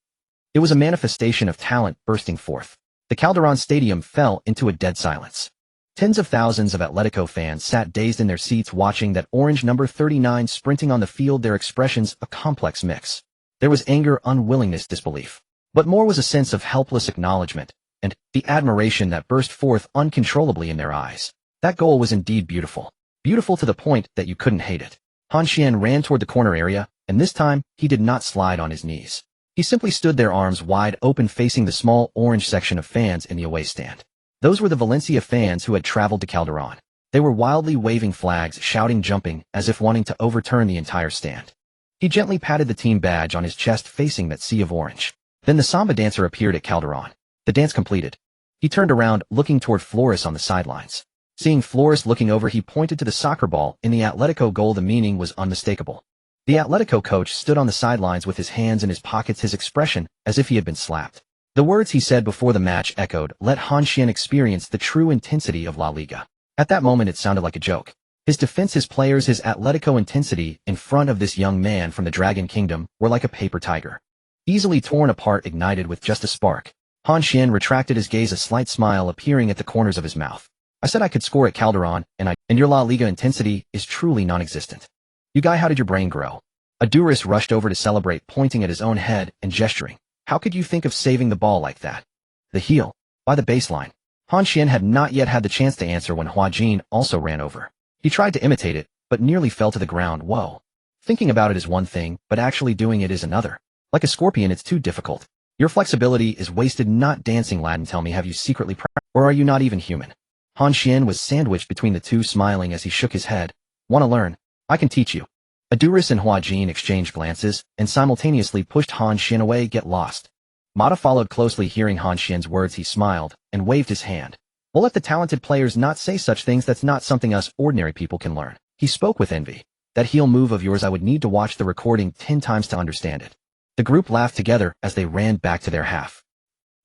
It was a manifestation of talent bursting forth. The Calderón Stadium fell into a dead silence. Tens of thousands of Atletico fans sat dazed in their seats watching that orange number 39 sprinting on the field, their expressions a complex mix. There was anger, unwillingness, disbelief. But more was a sense of helpless acknowledgement, and the admiration that burst forth uncontrollably in their eyes. That goal was indeed beautiful. Beautiful to the point that you couldn't hate it. Han Xuan ran toward the corner area, and this time, he did not slide on his knees. He simply stood there, arms wide open, facing the small orange section of fans in the away stand. Those were the Valencia fans who had traveled to Calderón. They were wildly waving flags, shouting, jumping, as if wanting to overturn the entire stand. He gently patted the team badge on his chest, facing that sea of orange. Then the Samba dancer appeared at Calderón. The dance completed. He turned around, looking toward Flores on the sidelines. Seeing Flores looking over, he pointed to the soccer ball in the Atletico goal. The meaning was unmistakable. The Atletico coach stood on the sidelines with his hands in his pockets, his expression as if he had been slapped. The words he said before the match echoed, "Let Han Xuan experience the true intensity of La Liga." At that moment it sounded like a joke. His defense, his players, his Atletico intensity in front of this young man from the Dragon Kingdom were like a paper tiger. Easily torn apart, ignited with just a spark. Han Xuan retracted his gaze, a slight smile appearing at the corners of his mouth. "I said I could score at Calderón, and your La Liga intensity is truly non-existent. You guy, how did your brain grow?" Adouris rushed over to celebrate, pointing at his own head and gesturing. "How could you think of saving the ball like that?" "The heel. By the baseline." Han Xuan had not yet had the chance to answer when Huajin also ran over. He tried to imitate it, but nearly fell to the ground. Whoa. Thinking about it is one thing, but actually doing it is another. Like a scorpion, it's too difficult. Your flexibility is wasted not dancing. Latin, tell me, have you secretly or are you not even human? Han Xuan was sandwiched between the two, smiling as he shook his head. "Want to learn? I can teach you." Adouris and Huajin exchanged glances, and simultaneously pushed Han Xuan away. "Get lost." Mata followed closely. Hearing Han Xuan's words, he smiled, and waved his hand. "We'll let the talented players not say such things. That's not something us ordinary people can learn." He spoke with envy. "That heel move of yours, I would need to watch the recording 10 times to understand it." The group laughed together as they ran back to their half.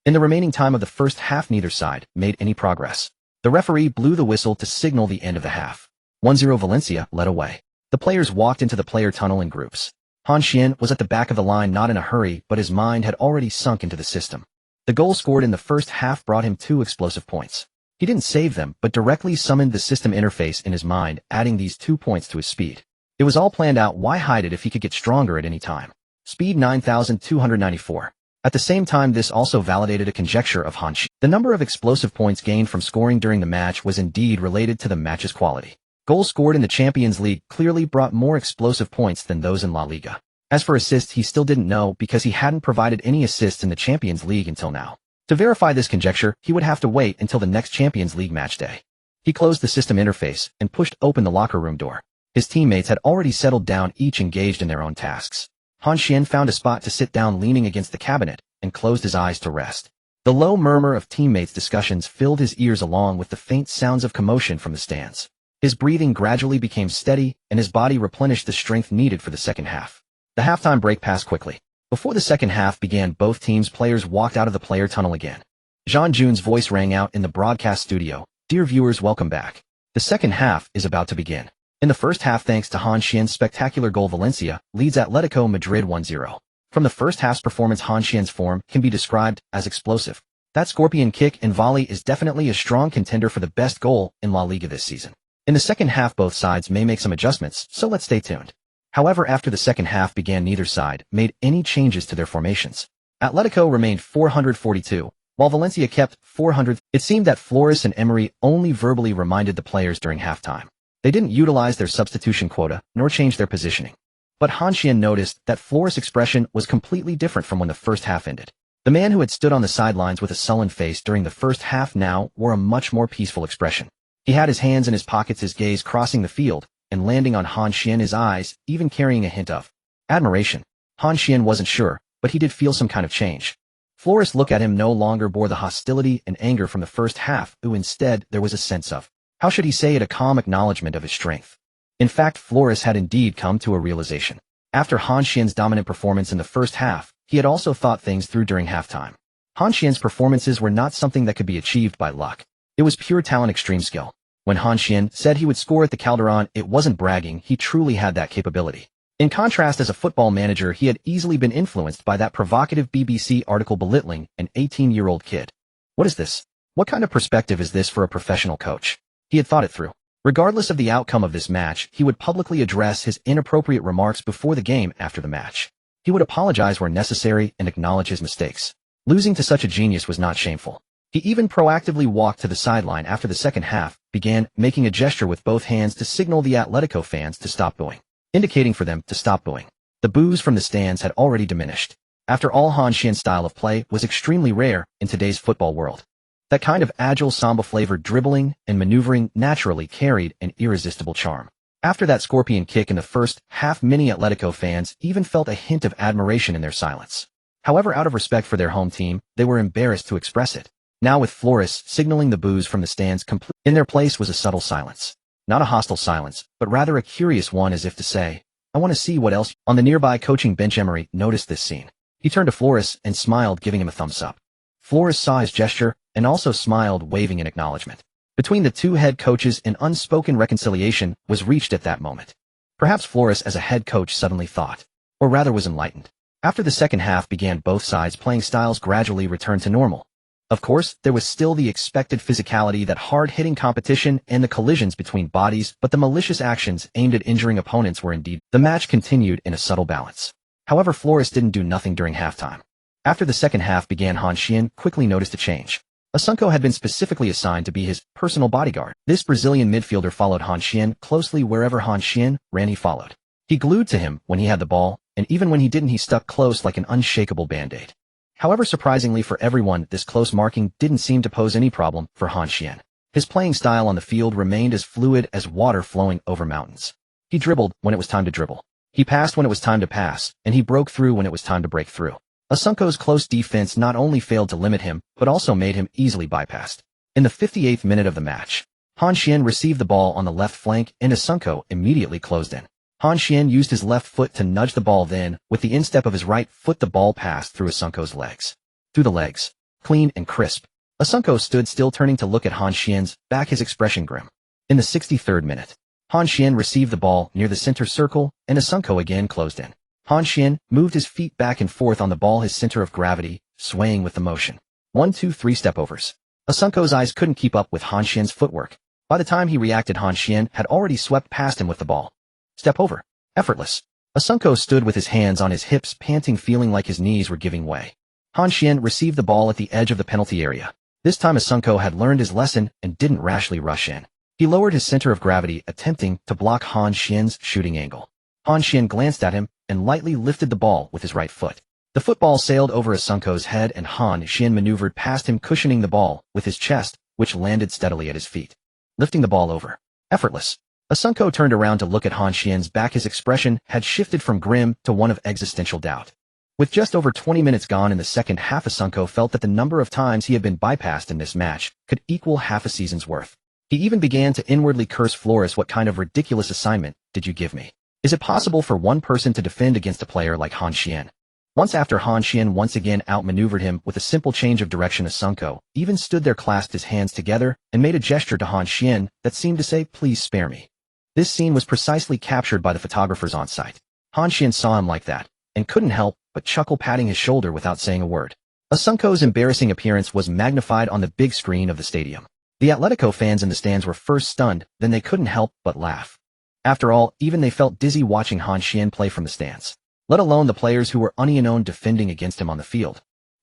In the remaining time of the first half, neither side made any progress. The referee blew the whistle to signal the end of the half. 1-0 Valencia led away. The players walked into the player tunnel in groups. Han Xuan was at the back of the line, not in a hurry, but his mind had already sunk into the system. The goal scored in the first half brought him 2 explosive points. He didn't save them, but directly summoned the system interface in his mind, adding these 2 points to his speed. It was all planned out. Why hide it if he could get stronger at any time? Speed 9,294. At the same time, this also validated a conjecture of Han Xuan. The number of explosive points gained from scoring during the match was indeed related to the match's quality. Goals scored in the Champions League clearly brought more explosive points than those in La Liga. As for assists, he still didn't know because he hadn't provided any assists in the Champions League until now. To verify this conjecture, he would have to wait until the next Champions League match day. He closed the system interface and pushed open the locker room door. His teammates had already settled down, each engaged in their own tasks. Han Xuan found a spot to sit down, leaning against the cabinet, and closed his eyes to rest. The low murmur of teammates' discussions filled his ears, along with the faint sounds of commotion from the stands. His breathing gradually became steady, and his body replenished the strength needed for the second half. The halftime break passed quickly. Before the second half began, both teams' players walked out of the player tunnel again. Jean Jun's voice rang out in the broadcast studio. "Dear viewers, welcome back. The second half is about to begin." In the first half, thanks to Han Xuan's spectacular goal, Valencia leads Atletico Madrid 1-0. From the first half's performance, Han Xuan's form can be described as explosive. That scorpion kick and volley is definitely a strong contender for the best goal in La Liga this season. In the second half both sides may make some adjustments, so let's stay tuned. However, after the second half began, neither side made any changes to their formations. Atletico remained 442, while Valencia kept 400. It seemed that Flores and Emery only verbally reminded the players during halftime. They didn't utilize their substitution quota, nor change their positioning. But Han Xuan noticed that Flores' expression was completely different from when the first half ended. The man who had stood on the sidelines with a sullen face during the first half now wore a much more peaceful expression. He had his hands in his pockets, his gaze crossing the field and landing on Han Xuan, his eyes even carrying a hint of admiration. Han Xuan wasn't sure, but he did feel some kind of change. Flores' look at him no longer bore the hostility and anger from the first half, instead there was a sense of, how should he say it, a calm acknowledgement of his strength. In fact, Flores had indeed come to a realization. After Han Xuan's dominant performance in the first half, he had also thought things through during halftime. Han Xuan's performances were not something that could be achieved by luck. It was pure talent, extreme skill. When Han Xuan said he would score at the Calderon, it wasn't bragging, he truly had that capability. In contrast, as a football manager, he had easily been influenced by that provocative BBC article belittling an 18-year-old kid. What is this? What kind of perspective is this for a professional coach? He had thought it through. Regardless of the outcome of this match, he would publicly address his inappropriate remarks before the game. After the match, he would apologize where necessary and acknowledge his mistakes. Losing to such a genius was not shameful. He even proactively walked to the sideline after the second half, began making a gesture with both hands to signal the Atletico fans to stop booing, indicating for them to stop booing. The boos from the stands had already diminished. After all, Han Xuan's style of play was extremely rare in today's football world. That kind of agile Samba-flavored dribbling and maneuvering naturally carried an irresistible charm. After that scorpion kick in the first half, many Atletico fans even felt a hint of admiration in their silence. However, out of respect for their home team, they were embarrassed to express it. Now, with Flores signaling the boos from the stands, in their place was a subtle silence. Not a hostile silence, but rather a curious one, as if to say, I want to see what else. On the nearby coaching bench, Emery noticed this scene. He turned to Flores and smiled, giving him a thumbs up. Flores saw his gesture and also smiled, waving in acknowledgement. Between the two head coaches, an unspoken reconciliation was reached at that moment. Perhaps Flores, as a head coach, suddenly thought, or rather was enlightened. After the second half began, both sides' playing styles gradually returned to normal. Of course, there was still the expected physicality, that hard-hitting competition and the collisions between bodies, but the malicious actions aimed at injuring opponents were indeed. The match continued in a subtle balance. However, Flores didn't do nothing during halftime. After the second half began, Han Xuan quickly noticed a change. Asunko had been specifically assigned to be his personal bodyguard. This Brazilian midfielder followed Han Xuan closely. Wherever Han Xuan ran, he followed. He glued to him when he had the ball, and even when he didn't, he stuck close like an unshakable band-aid. However, surprisingly for everyone, this close marking didn't seem to pose any problem for Han Xuan. His playing style on the field remained as fluid as water flowing over mountains. He dribbled when it was time to dribble. He passed when it was time to pass, and he broke through when it was time to break through. Asunko's close defense not only failed to limit him, but also made him easily bypassed. In the 58th minute of the match, Han Xuan received the ball on the left flank, and Asunko immediately closed in. Han Xuan used his left foot to nudge the ball, then, with the instep of his right foot, the ball passed through Asunko's legs. Through the legs. Clean and crisp. Asunko stood still, turning to look at Han Xuan's back, his expression grim. In the 63rd minute, Han Xuan received the ball near the center circle, and Asunko again closed in. Han Xuan moved his feet back and forth on the ball, his center of gravity swaying with the motion. 1-2-3 step-overs. Asunko's eyes couldn't keep up with Han Xuan's footwork. By the time he reacted, Han Xuan had already swept past him with the ball. Step over. Effortless. Asunko stood with his hands on his hips, panting, feeling like his knees were giving way. Han Xuan received the ball at the edge of the penalty area. This time Asunko had learned his lesson and didn't rashly rush in. He lowered his center of gravity, attempting to block Han Xuan's shooting angle. Han Xuan glanced at him and lightly lifted the ball with his right foot. The football sailed over Asunko's head, and Han Xuan maneuvered past him, cushioning the ball with his chest, which landed steadily at his feet. Lifting the ball over. Effortless. Asunko turned around to look at Han Xuan's back. His expression had shifted from grim to one of existential doubt. With just over 20 minutes gone in the second half, Asunko felt that the number of times he had been bypassed in this match could equal half a season's worth. He even began to inwardly curse Flores. What kind of ridiculous assignment did you give me? Is it possible for one person to defend against a player like Han Xuan? Once after Han Xuan once again outmaneuvered him with a simple change of direction, Asunko even stood there, clasped his hands together, and made a gesture to Han Xuan that seemed to say, please spare me. This scene was precisely captured by the photographers on site. Han Xuan saw him like that, and couldn't help but chuckle, patting his shoulder without saying a word. Asunko's embarrassing appearance was magnified on the big screen of the stadium. The Atletico fans in the stands were first stunned, then they couldn't help but laugh. After all, even they felt dizzy watching Han Xuan play from the stands, let alone the players who were unknown defending against him on the field.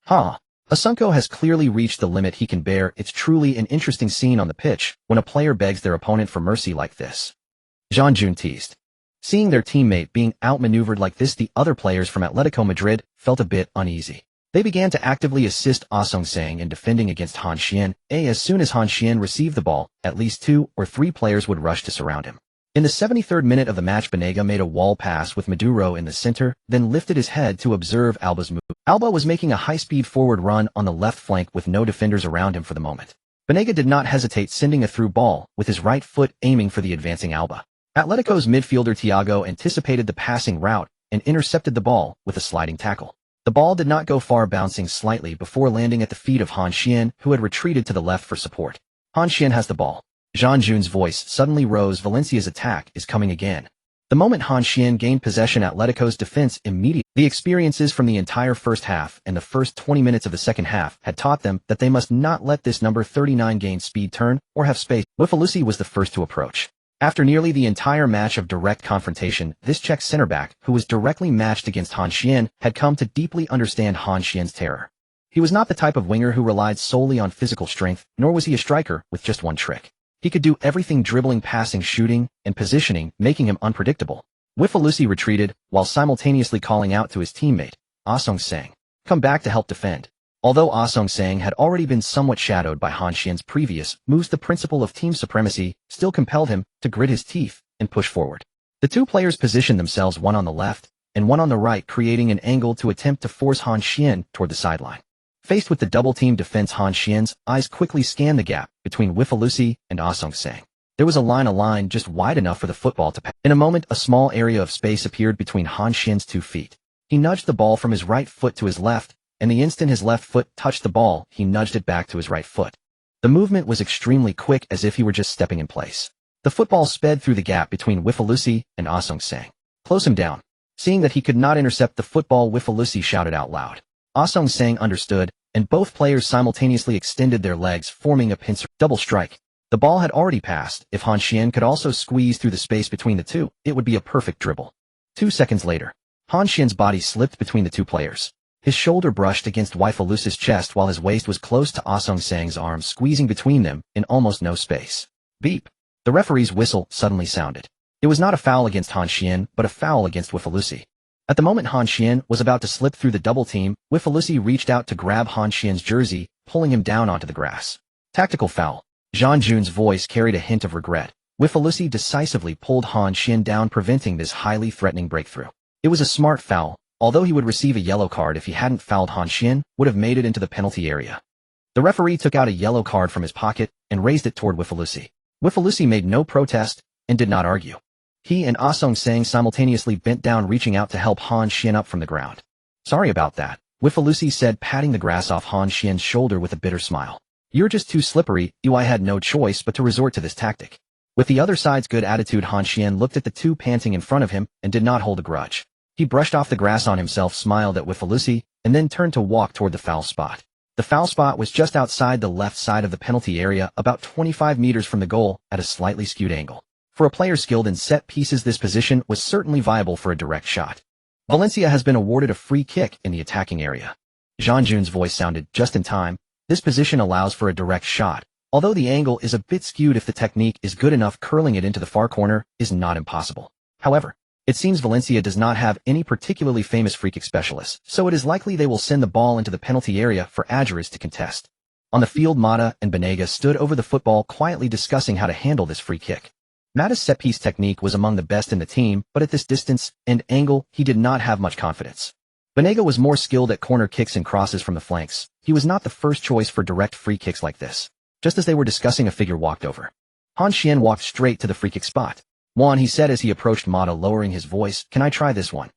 Asunko has clearly reached the limit he can bear. It's truly an interesting scene on the pitch when a player begs their opponent for mercy like this. Han Xuan teased. Seeing their teammate being outmaneuvered like this, the other players from Atletico Madrid felt a bit uneasy. They began to actively assist Ah Sung-sang in defending against Han Xuan. As soon as Han Xuan received the ball, at least 2 or 3 players would rush to surround him. In the 73rd minute of the match, Banega made a wall pass with Maduro in the center, then lifted his head to observe Alba's move. Alba was making a high-speed forward run on the left flank with no defenders around him for the moment. Banega did not hesitate, sending a through ball with his right foot aiming for the advancing Alba. Atletico's midfielder Thiago anticipated the passing route and intercepted the ball with a sliding tackle. The ball did not go far, bouncing slightly before landing at the feet of Han Xuan, who had retreated to the left for support. Han Xuan has the ball. Han Xuan's voice suddenly rose. Valencia's attack is coming again. The moment Han Xuan gained possession, Atletico's defense immediately. The experiences from the entire first half and the first 20 minutes of the second half had taught them that they must not let this number 39 gain speed turn or have space. Wifalusi was the first to approach. After nearly the entire match of direct confrontation, this Czech center-back, who was directly matched against Han Xuan, had come to deeply understand Han Xuan's terror. He was not the type of winger who relied solely on physical strength, nor was he a striker with just one trick. He could do everything: dribbling, passing, shooting, and positioning, making him unpredictable. Wifalusi retreated, while simultaneously calling out to his teammate, Ah Sung-sang, come back to help defend. Although Ah Sung-sang had already been somewhat shadowed by Han Xuan's previous moves, the principle of team supremacy still compelled him to grit his teeth and push forward. The two players positioned themselves, one on the left and one on the right, creating an angle to attempt to force Han Xuan toward the sideline. Faced with the double-team defense, Han Xuan's eyes quickly scanned the gap between Wifalusi and Ah Sung-sang. There was a line just wide enough for the football to pass. In a moment, a small area of space appeared between Han Xuan's 2 feet. He nudged the ball from his right foot to his left, and the instant his left foot touched the ball, he nudged it back to his right foot. The movement was extremely quick, as if he were just stepping in place. The football sped through the gap between Wifalusi and Ah Sung-sang. Close him down. Seeing that he could not intercept the football, Wifalusi shouted out loud. Ah Sung-sang understood, and both players simultaneously extended their legs, forming a pincer double strike. The ball had already passed. If Han Xuan could also squeeze through the space between the two, it would be a perfect dribble. 2 seconds later, Han Xuan's body slipped between the two players. His shoulder brushed against Wifalusi's chest while his waist was close to Ah Sung-sang's arm, squeezing between them in almost no space. Beep. The referee's whistle suddenly sounded. It was not a foul against Han Xuan, but a foul against Wifalusi. At the moment Han Xuan was about to slip through the double team, Wifalusi reached out to grab Han Xuan's jersey, pulling him down onto the grass. Tactical foul. Han Xuan's voice carried a hint of regret. Wifalusi decisively pulled Han Xuan down, preventing this highly threatening breakthrough. It was a smart foul. Although he would receive a yellow card if he hadn't fouled, Han Xuan would have made it into the penalty area. The referee took out a yellow card from his pocket and raised it toward Wifalusi. Wifalusi made no protest and did not argue. He and Ah Sung-sang simultaneously bent down, reaching out to help Han Xuan up from the ground. Sorry about that, Wifalusi said, patting the grass off Han Xuan's shoulder with a bitter smile. You're just too slippery. I had no choice but to resort to this tactic. With the other side's good attitude, Han Xuan looked at the two panting in front of him and did not hold a grudge. He brushed off the grass on himself, smiled at Wifalusi, and then turned to walk toward the foul spot. The foul spot was just outside the left side of the penalty area, about 25 meters from the goal, at a slightly skewed angle. For a player skilled in set pieces, this position was certainly viable for a direct shot. Valencia has been awarded a free kick in the attacking area. Han Xuan's voice sounded just in time. This position allows for a direct shot. Although the angle is a bit skewed, if the technique is good enough, curling it into the far corner is not impossible. However, it seems Valencia does not have any particularly famous free-kick specialists, so it is likely they will send the ball into the penalty area for Adjures to contest. On the field, Mata and Banega stood over the football, quietly discussing how to handle this free kick. Mata's set-piece technique was among the best in the team, but at this distance and angle, he did not have much confidence. Banega was more skilled at corner kicks and crosses from the flanks. He was not the first choice for direct free kicks like this. Just as they were discussing, a figure walked over. Han Xuan walked straight to the free-kick spot. Juan, he said as he approached Mata, lowering his voice, can I try this one?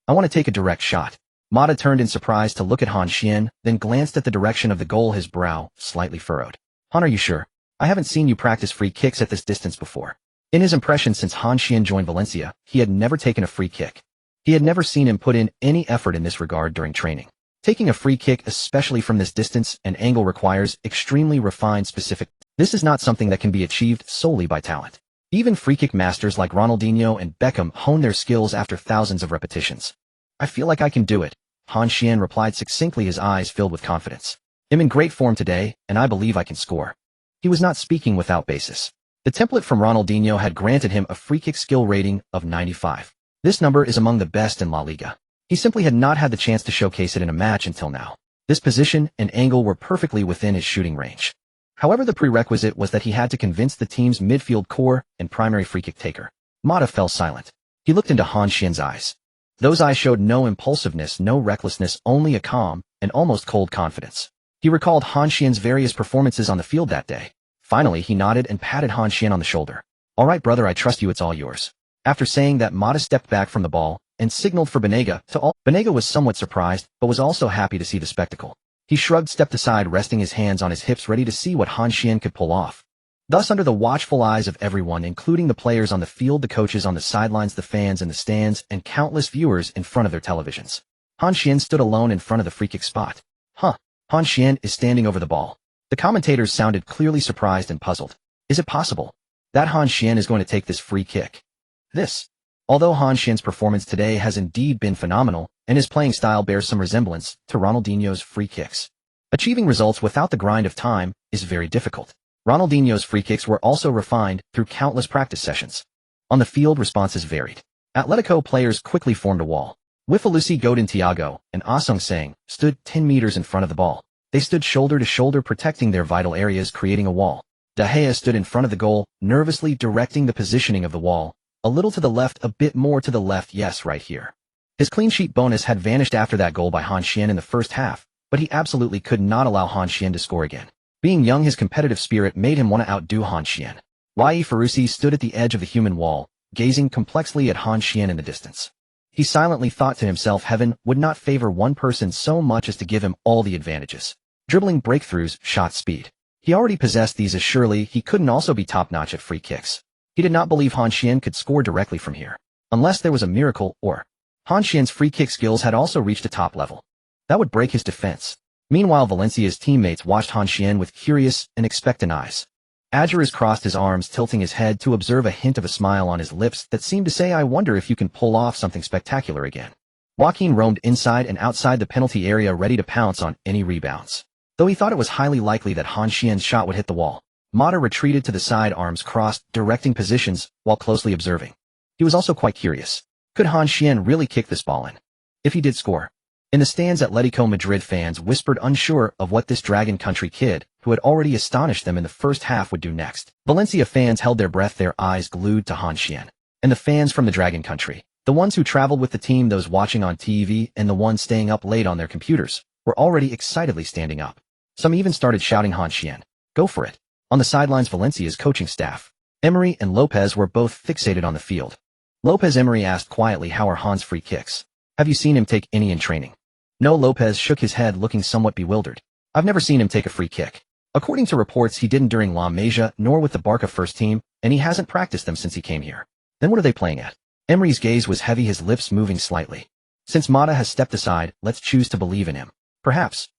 I want to take a direct shot. Mata turned in surprise to look at Han Xuan, then glanced at the direction of the goal, his brow slightly furrowed. Han, are you sure? I haven't seen you practice free kicks at this distance before. In his impression since Han Xuan joined Valencia, he had never taken a free kick. He had never seen him put in any effort in this regard during training. Taking a free kick, especially from this distance and angle, requires extremely refined specific This is not something that can be achieved solely by talent. Even free-kick masters like Ronaldinho and Beckham hone their skills after thousands of repetitions. I feel like I can do it, Han Xuan replied succinctly, his eyes filled with confidence. I'm in great form today, and I believe I can score. He was not speaking without basis. The template from Ronaldinho had granted him a free-kick skill rating of 95. This number is among the best in La Liga. He simply had not had the chance to showcase it in a match until now. This position and angle were perfectly within his shooting range. However, the prerequisite was that he had to convince the team's midfield core and primary free-kick taker. Mata fell silent. He looked into Han Xuan's eyes. Those eyes showed no impulsiveness, no recklessness, only a calm and almost cold confidence. He recalled Han Xuan's various performances on the field that day. Finally, he nodded and patted Han Xuan on the shoulder. All right, brother, I trust you, it's all yours. After saying that, Mata stepped back from the ball and signaled for Banega to all. Banega was somewhat surprised, but was also happy to see the spectacle. He shrugged, stepped aside, resting his hands on his hips, ready to see what Han Xuan could pull off. Thus, under the watchful eyes of everyone, including the players on the field, the coaches on the sidelines, the fans in the stands, and countless viewers in front of their televisions, Han Xuan stood alone in front of the free-kick spot. Han Xuan is standing over the ball. The commentators sounded clearly surprised and puzzled. Is it possible that Han Xuan is going to take this free kick? Although Han Xuan's performance today has indeed been phenomenal, and his playing style bears some resemblance to Ronaldinho's free kicks, achieving results without the grind of time is very difficult. Ronaldinho's free kicks were also refined through countless practice sessions. On the field, responses varied. Atletico players quickly formed a wall. Wifalusi, Godin, Thiago, and Asung Sang stood 10 meters in front of the ball. They stood shoulder to shoulder, protecting their vital areas, creating a wall. De Gea stood in front of the goal, nervously directing the positioning of the wall. A little to the left, a bit more to the left, yes, right here. His clean sheet bonus had vanished after that goal by Han Xuan in the first half, but he absolutely could not allow Han Xuan to score again. Being young, his competitive spirit made him want to outdo Han Xuan. Yi Farusi stood at the edge of the human wall, gazing complexly at Han Xuan in the distance. He silently thought to himself, heaven would not favor one person so much as to give him all the advantages. Dribbling, breakthroughs, shot speed. He already possessed these, as surely he couldn't also be top-notch at free kicks. He did not believe Han Xuan could score directly from here, unless there was a miracle, or Han Xuan's free kick skills had also reached a top level. That would break his defense. Meanwhile, Valencia's teammates watched Han Xuan with curious and expectant eyes. Adjuras crossed his arms, tilting his head to observe a hint of a smile on his lips that seemed to say, I wonder if you can pull off something spectacular again. Joaquin roamed inside and outside the penalty area, ready to pounce on any rebounds. Though he thought it was highly likely that Han Xuan's shot would hit the wall, Mata retreated to the side, arms crossed, directing positions while closely observing. He was also quite curious. Could Han Xuan really kick this ball in? If he did score? In the stands, Atletico Madrid fans whispered, unsure of what this Dragon Country kid, who had already astonished them in the first half, would do next. Valencia fans held their breath, their eyes glued to Han Xuan. And the fans from the Dragon Country, the ones who traveled with the team, those watching on TV, and the ones staying up late on their computers, were already excitedly standing up. Some even started shouting, Han Xuan, go for it. On the sidelines, Valencia's coaching staff, Emery and Lopez, were both fixated on the field. Lopez. Emery asked quietly, how are Han's free kicks? Have you seen him take any in training? No. Lopez shook his head, looking somewhat bewildered. I've never seen him take a free kick. According to reports, he didn't during La Masia, nor with the Barca first team, and he hasn't practiced them since he came here. Then what are they playing at? Emery's gaze was heavy, his lips moving slightly. Since Mata has stepped aside, let's choose to believe in him. Perhaps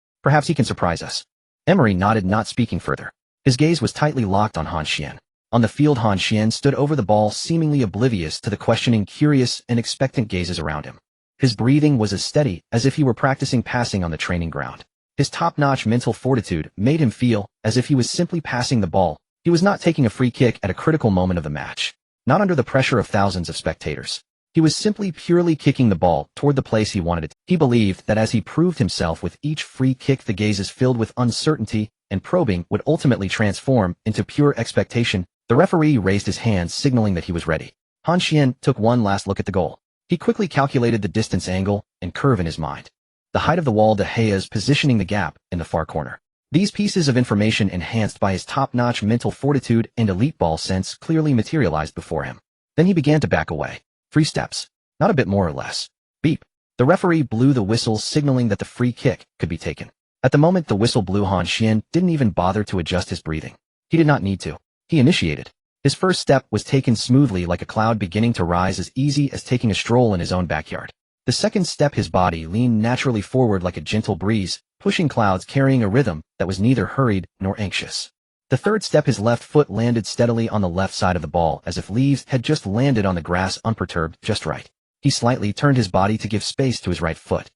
he can surprise us. Emery nodded, not speaking further. His gaze was tightly locked on Han Xuan. On the field, Han Xuan stood over the ball, seemingly oblivious to the questioning, curious, and expectant gazes around him. His breathing was as steady as if he were practicing passing on the training ground. His top-notch mental fortitude made him feel as if he was simply passing the ball. He was not taking a free kick at a critical moment of the match, not under the pressure of thousands of spectators. He was simply purely kicking the ball toward the place he wanted it. He believed that as he proved himself with each free kick, the gazes filled with uncertainty and probing would ultimately transform into pure expectation. The referee raised his hand, signaling that he was ready. Han Xuan took one last look at the goal. He quickly calculated the distance, angle, and curve in his mind. The height of the wall, De Gea's positioning, the gap in the far corner. These pieces of information, enhanced by his top-notch mental fortitude and elite ball sense, clearly materialized before him. Then he began to back away. 3 steps. Not a bit more or less. Beep. The referee blew the whistle, signaling that the free kick could be taken. At the moment the whistle blew, Han Xuan didn't even bother to adjust his breathing. He did not need to. He initiated. His first step was taken smoothly, like a cloud beginning to rise, as easy as taking a stroll in his own backyard. The second step, his body leaned naturally forward like a gentle breeze, pushing clouds, carrying a rhythm that was neither hurried nor anxious. The third step, his left foot landed steadily on the left side of the ball as if leaves had just landed on the grass, unperturbed, just right. He slightly turned his body to give space to his right foot.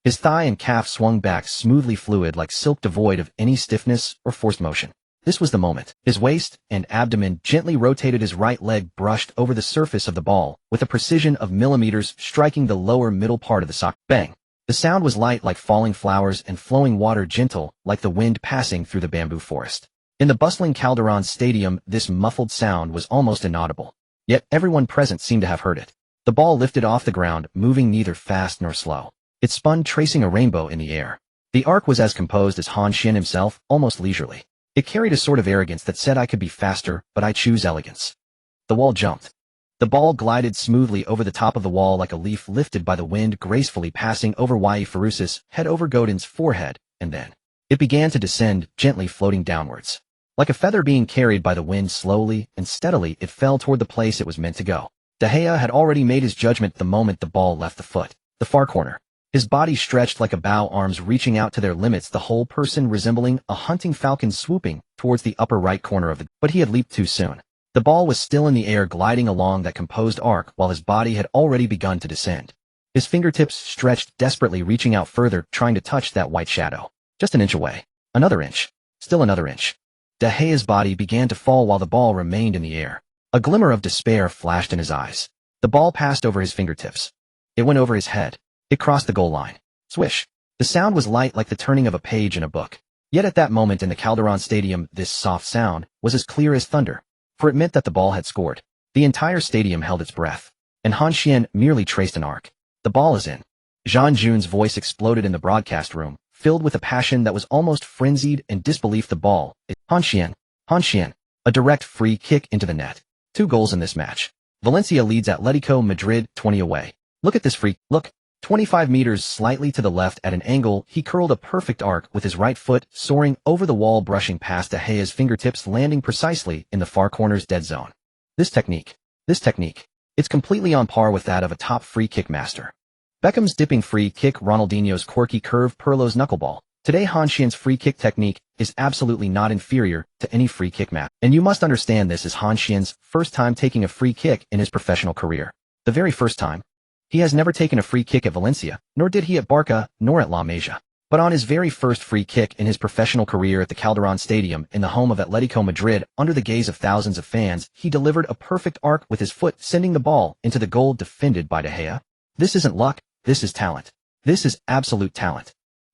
His thigh and calf swung back smoothly, fluid like silk, devoid of any stiffness or forced motion. This was the moment. His waist and abdomen gently rotated, his right leg brushed over the surface of the ball with a precision of millimeters, striking the lower middle part of the sock. Bang! The sound was light like falling flowers and flowing water, gentle like the wind passing through the bamboo forest. In the bustling Calderon Stadium, this muffled sound was almost inaudible. Yet everyone present seemed to have heard it. The ball lifted off the ground, moving neither fast nor slow. It spun, tracing a rainbow in the air. The arc was as composed as Han Xuan himself, almost leisurely. It carried a sort of arrogance that said, "I could be faster, but I choose elegance." The wall jumped. The ball glided smoothly over the top of the wall like a leaf lifted by the wind, gracefully passing over Ferrucis, head over Godin's forehead, and then it began to descend, gently floating downwards. Like a feather being carried by the wind, slowly and steadily it fell toward the place it was meant to go. De Gea had already made his judgment the moment the ball left the foot. The far corner. His body stretched like a bow, arms reaching out to their limits, the whole person resembling a hunting falcon swooping towards the upper right corner of the... But he had leaped too soon. The ball was still in the air, gliding along that composed arc while his body had already begun to descend. His fingertips stretched desperately, reaching out further, trying to touch that white shadow. Just an inch away. Another inch. Still another inch. De Gea's body began to fall while the ball remained in the air. A glimmer of despair flashed in his eyes. The ball passed over his fingertips. It went over his head. It crossed the goal line. Swish. The sound was light like the turning of a page in a book. Yet at that moment in the Calderon Stadium, this soft sound was as clear as thunder, for it meant that the ball had scored. The entire stadium held its breath, and Han Xuan merely traced an arc. The ball is in. Han Xuan's voice exploded in the broadcast room, filled with a passion that was almost frenzied and disbelief. The ball is Han Xuan. A direct free kick into the net. 2 goals in this match. Valencia leads Atletico Madrid 20 away. Look at this free. Look. 25 meters slightly to the left at an angle, he curled a perfect arc with his right foot, soaring over the wall, brushing past De Gea's fingertips, landing precisely in the far corner's dead zone. This technique, it's completely on par with that of a top free kick master. Beckham's dipping free kick, Ronaldinho's quirky curve, Pirlo's knuckleball. Today Han Xuan's free kick technique is absolutely not inferior to any free kick match. And you must understand, this is Han Xuan's first time taking a free kick in his professional career. The very first time. He has never taken a free kick at Valencia, nor did he at Barca, nor at La Masia. But on his very first free kick in his professional career at the Calderon Stadium, in the home of Atletico Madrid, under the gaze of thousands of fans, he delivered a perfect arc with his foot, sending the ball into the goal defended by De Gea. This isn't luck, this is talent. This is absolute talent.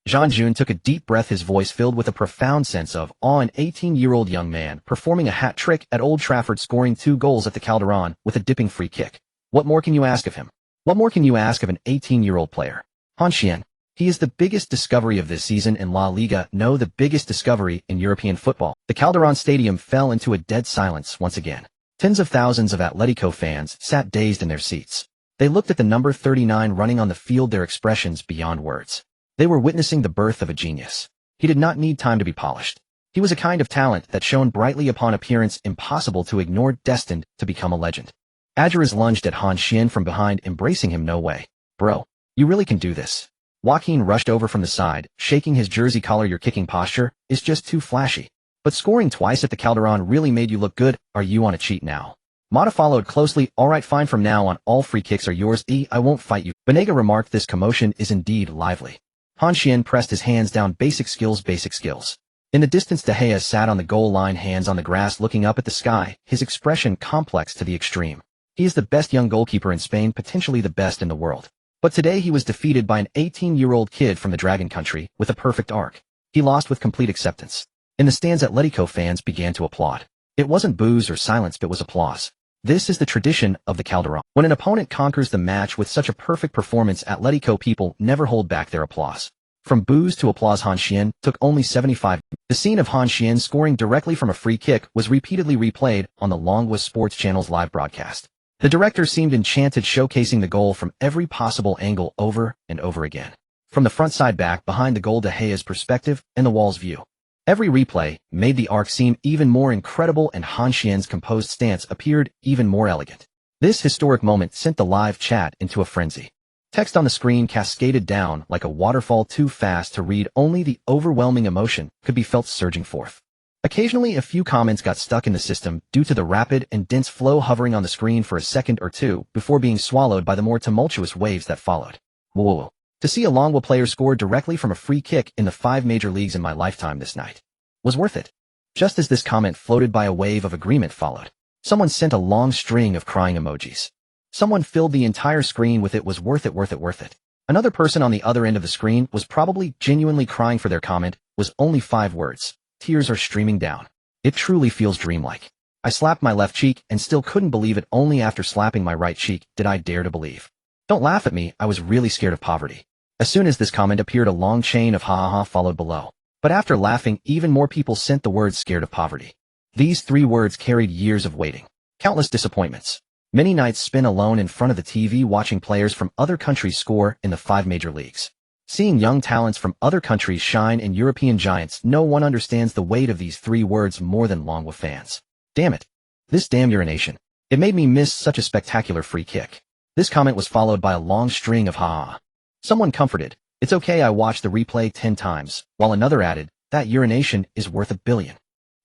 Han Xuan took a deep breath, his voice filled with a profound sense of awe. An 18-year-old young man performing a hat trick at Old Trafford, scoring 2 goals at the Calderon with a dipping free kick. What more can you ask of him? What more can you ask of an 18-year-old player? Han Xuan. He is the biggest discovery of this season in La Liga, no, the biggest discovery in European football. The Calderon Stadium fell into a dead silence once again. Tens of thousands of Atletico fans sat dazed in their seats. They looked at the number 39 running on the field, their expressions beyond words. They were witnessing the birth of a genius. He did not need time to be polished. He was a kind of talent that shone brightly upon appearance, impossible to ignore, destined to become a legend. Adjuras lunged at Han Xuan from behind, embracing him. No way. Bro. You really can do this. Joaquin rushed over from the side, shaking his jersey collar. Your kicking posture is just too flashy. But scoring twice at the Calderon really made you look good. Are you on a cheat now? Mata followed closely. Alright, fine, from now on all free kicks are yours. I won't fight you. Banega remarked, this commotion is indeed lively. Han Xuan pressed his hands down. Basic skills. In the distance, De Gea sat on the goal line, hands on the grass, looking up at the sky, his expression complex to the extreme. He is the best young goalkeeper in Spain, potentially the best in the world. But today he was defeated by an 18-year-old kid from the Dragon Country with a perfect arc. He lost with complete acceptance. In the stands, Atletico fans began to applaud. It wasn't boos or silence, but was applause. This is the tradition of the Calderon. When an opponent conquers the match with such a perfect performance, Atletico people never hold back their applause. From boos to applause, Han Xuan took only 75. The scene of Han Xuan scoring directly from a free kick was repeatedly replayed on the Longwa Sports Channel's live broadcast. The director seemed enchanted, showcasing the goal from every possible angle over and over again. From the front, side, back, behind the goal, De Gea's perspective, and the wall's view. Every replay made the arc seem even more incredible, and Han Xuan's composed stance appeared even more elegant. This historic moment sent the live chat into a frenzy. Text on the screen cascaded down like a waterfall, too fast to read. Only the overwhelming emotion could be felt surging forth. Occasionally, a few comments got stuck in the system due to the rapid and dense flow hovering on the screen for a second or two before being swallowed by the more tumultuous waves that followed. Whoa. To see a Longwa player score directly from a free kick in the 5 major leagues in my lifetime this night was worth it. Just as this comment floated by, a wave of agreement followed. Someone sent a long string of crying emojis. Someone filled the entire screen with "it was worth it, worth it, worth it." Another person on the other end of the screen was probably genuinely crying, for their comment was only 5 words. Tears are streaming down. It truly feels dreamlike. I slapped my left cheek and still couldn't believe it. Only after slapping my right cheek did I dare to believe. Don't laugh at me, I was really scared of poverty. As soon as this comment appeared, a long chain of ha ha ha followed below. But after laughing, even more people sent the words "scared of poverty." These 3 words carried years of waiting. Countless disappointments. Many nights spent alone in front of the TV watching players from other countries score in the 5 major leagues. Seeing young talents from other countries shine in European giants, no one understands the weight of these 3 words more than Longwa fans. Damn it. This damn urination. It made me miss such a spectacular free kick. This comment was followed by a long string of ha. Someone comforted, "It's okay, I watched the replay 10 times, while another added, "That urination is worth $1 billion.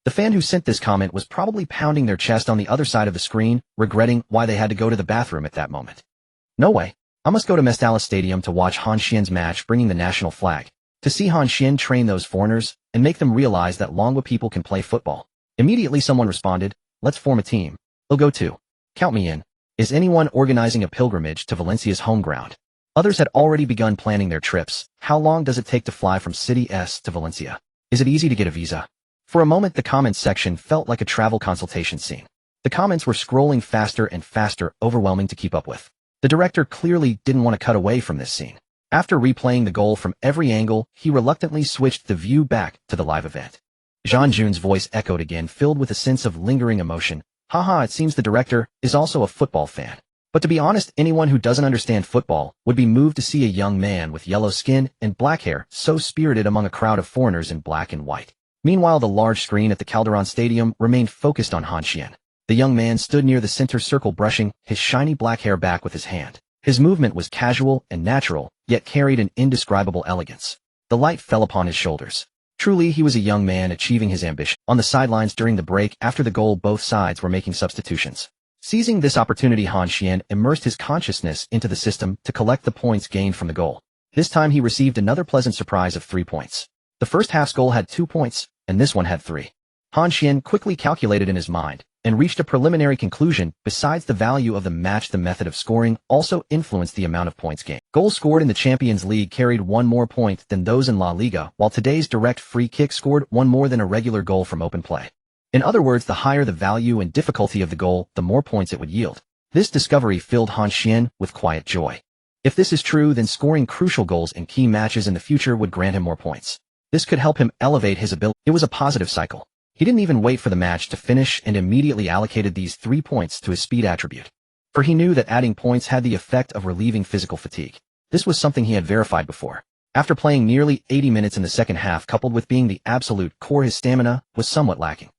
The fan who sent this comment was probably pounding their chest on the other side of the screen, regretting why they had to go to the bathroom at that moment. No way. I must go to Mestalla Stadium to watch Han Xuan's match bringing the national flag. To see Han Xuan train those foreigners and make them realize that Longwa people can play football." Immediately someone responded, "Let's form a team. I'll go too. Count me in. Is anyone organizing a pilgrimage to Valencia's home ground?" Others had already begun planning their trips. How long does it take to fly from City S to Valencia? Is it easy to get a visa? For a moment, the comments section felt like a travel consultation scene. The comments were scrolling faster and faster, overwhelming to keep up with. The director clearly didn't want to cut away from this scene. After replaying the goal from every angle, he reluctantly switched the view back to the live event. Jean Jun's voice echoed again, filled with a sense of lingering emotion. Haha, it seems the director is also a football fan. But to be honest, anyone who doesn't understand football would be moved to see a young man with yellow skin and black hair so spirited among a crowd of foreigners in black and white. Meanwhile, the large screen at the Calderon Stadium remained focused on Han Xuan. The young man stood near the center circle, brushing his shiny black hair back with his hand. His movement was casual and natural, yet carried an indescribable elegance. The light fell upon his shoulders. Truly, he was a young man achieving his ambition. On the sidelines during the break after the goal, both sides were making substitutions. Seizing this opportunity, Han Xuan immersed his consciousness into the system to collect the points gained from the goal. This time he received another pleasant surprise of 3 points. The first half's goal had 2 points, and this one had 3. Han Xuan quickly calculated in his mind and reached a preliminary conclusion. Besides the value of the match, the method of scoring also influenced the amount of points gained. Goals scored in the Champions League carried 1 more point than those in La Liga, while today's direct free kick scored 1 more than a regular goal from open play. In other words, the higher the value and difficulty of the goal, the more points it would yield. This discovery filled Han Xuan with quiet joy. If this is true, then scoring crucial goals in key matches in the future would grant him more points. This could help him elevate his ability. It was a positive cycle. He didn't even wait for the match to finish and immediately allocated these 3 points to his speed attribute. For he knew that adding points had the effect of relieving physical fatigue. This was something he had verified before. After playing nearly 80 minutes in the second half, coupled with being the absolute core, his stamina was somewhat lacking.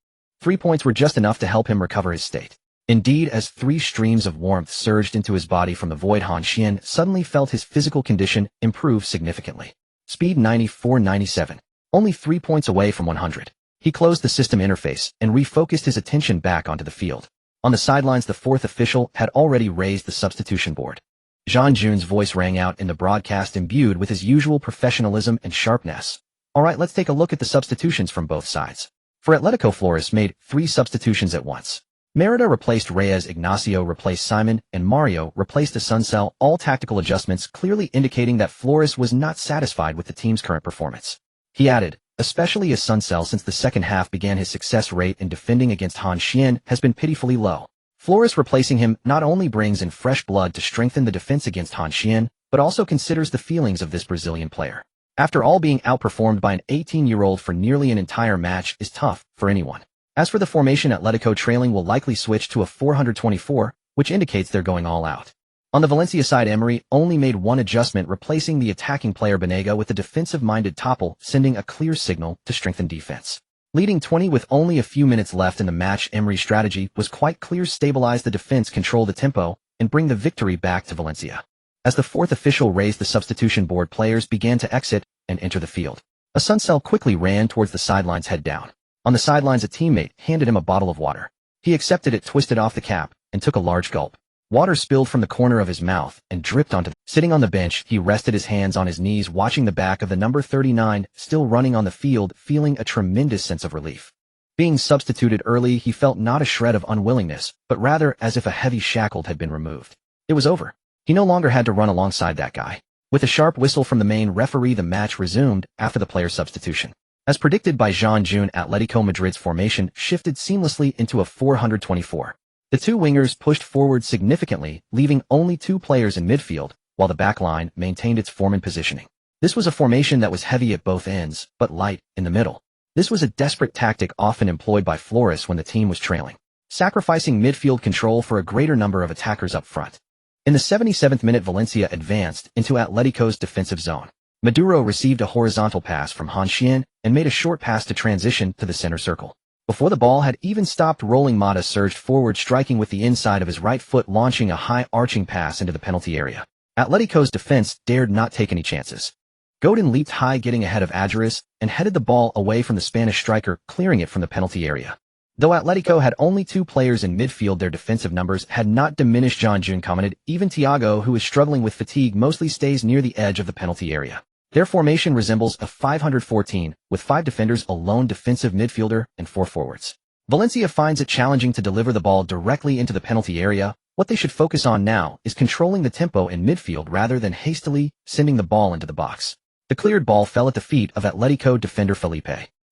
3 points were just enough to help him recover his state. Indeed, as 3 streams of warmth surged into his body from the void, Han Xuan suddenly felt his physical condition improve significantly. Speed 94-97. Only 3 points away from 100. He closed the system interface and refocused his attention back onto the field. On the sidelines, the 4th official had already raised the substitution board. Jean Jun's voice rang out in the broadcast, imbued with his usual professionalism and sharpness. Alright, let's take a look at the substitutions from both sides. For Atletico, Flores made 3 substitutions at once. Merida replaced Reyes, Ignacio replaced Simon, and Mario replaced Asuncel, all tactical adjustments clearly indicating that Flores was not satisfied with the team's current performance. He added, especially Asuncel, since the second half began, his success rate in defending against Han Xuan has been pitifully low. Flores replacing him not only brings in fresh blood to strengthen the defense against Han Xuan, but also considers the feelings of this Brazilian player. After all, being outperformed by an 18-year-old for nearly an entire match is tough for anyone. As for the formation, Atletico trailing will likely switch to a 424, which indicates they're going all out. On the Valencia side, Emery only made 1 adjustment, replacing the attacking player Banega with the defensive-minded Topol, sending a clear signal to strengthen defense. Leading 20 with only a few minutes left in the match, Emery's strategy was quite clear: stabilize the defense, control the tempo, and bring the victory back to Valencia. As the 4th official raised the substitution board, players began to exit and enter the field. Asuncel quickly ran towards the sidelines, head down. On the sidelines, a teammate handed him a bottle of water. He accepted it, twisted off the cap, and took a large gulp. Water spilled from the corner of his mouth and dripped onto Sitting on the bench, he rested his hands on his knees, watching the back of the number 39 still running on the field, feeling a tremendous sense of relief. Being substituted early, he felt not a shred of unwillingness, but rather as if a heavy shackle had been removed. It was over. He no longer had to run alongside that guy. With a sharp whistle from the main referee, the match resumed after the player substitution. As predicted by Han Xuan, Atletico Madrid's formation shifted seamlessly into a 424. The two wingers pushed forward significantly, leaving only two players in midfield, while the back line maintained its form and positioning. This was a formation that was heavy at both ends, but light in the middle. This was a desperate tactic often employed by Flores when the team was trailing, sacrificing midfield control for a greater number of attackers up front. In the 77th minute, Valencia advanced into Atletico's defensive zone. Maduro received a horizontal pass from Han Xuan and made a short pass to transition to the center circle. Before the ball had even stopped rolling, Mata surged forward, striking with the inside of his right foot, launching a high arching pass into the penalty area. Atletico's defense dared not take any chances. Godin leaped high, getting ahead of Adjuris, and headed the ball away from the Spanish striker, clearing it from the penalty area. Though Atletico had only two players in midfield, their defensive numbers had not diminished. Han Xuan commented, even Thiago, who is struggling with fatigue, mostly stays near the edge of the penalty area. Their formation resembles a 514, with 5 defenders, a lone defensive midfielder, and 4 forwards. Valencia finds it challenging to deliver the ball directly into the penalty area. What they should focus on now is controlling the tempo in midfield rather than hastily sending the ball into the box. The cleared ball fell at the feet of Atletico defender Felipe.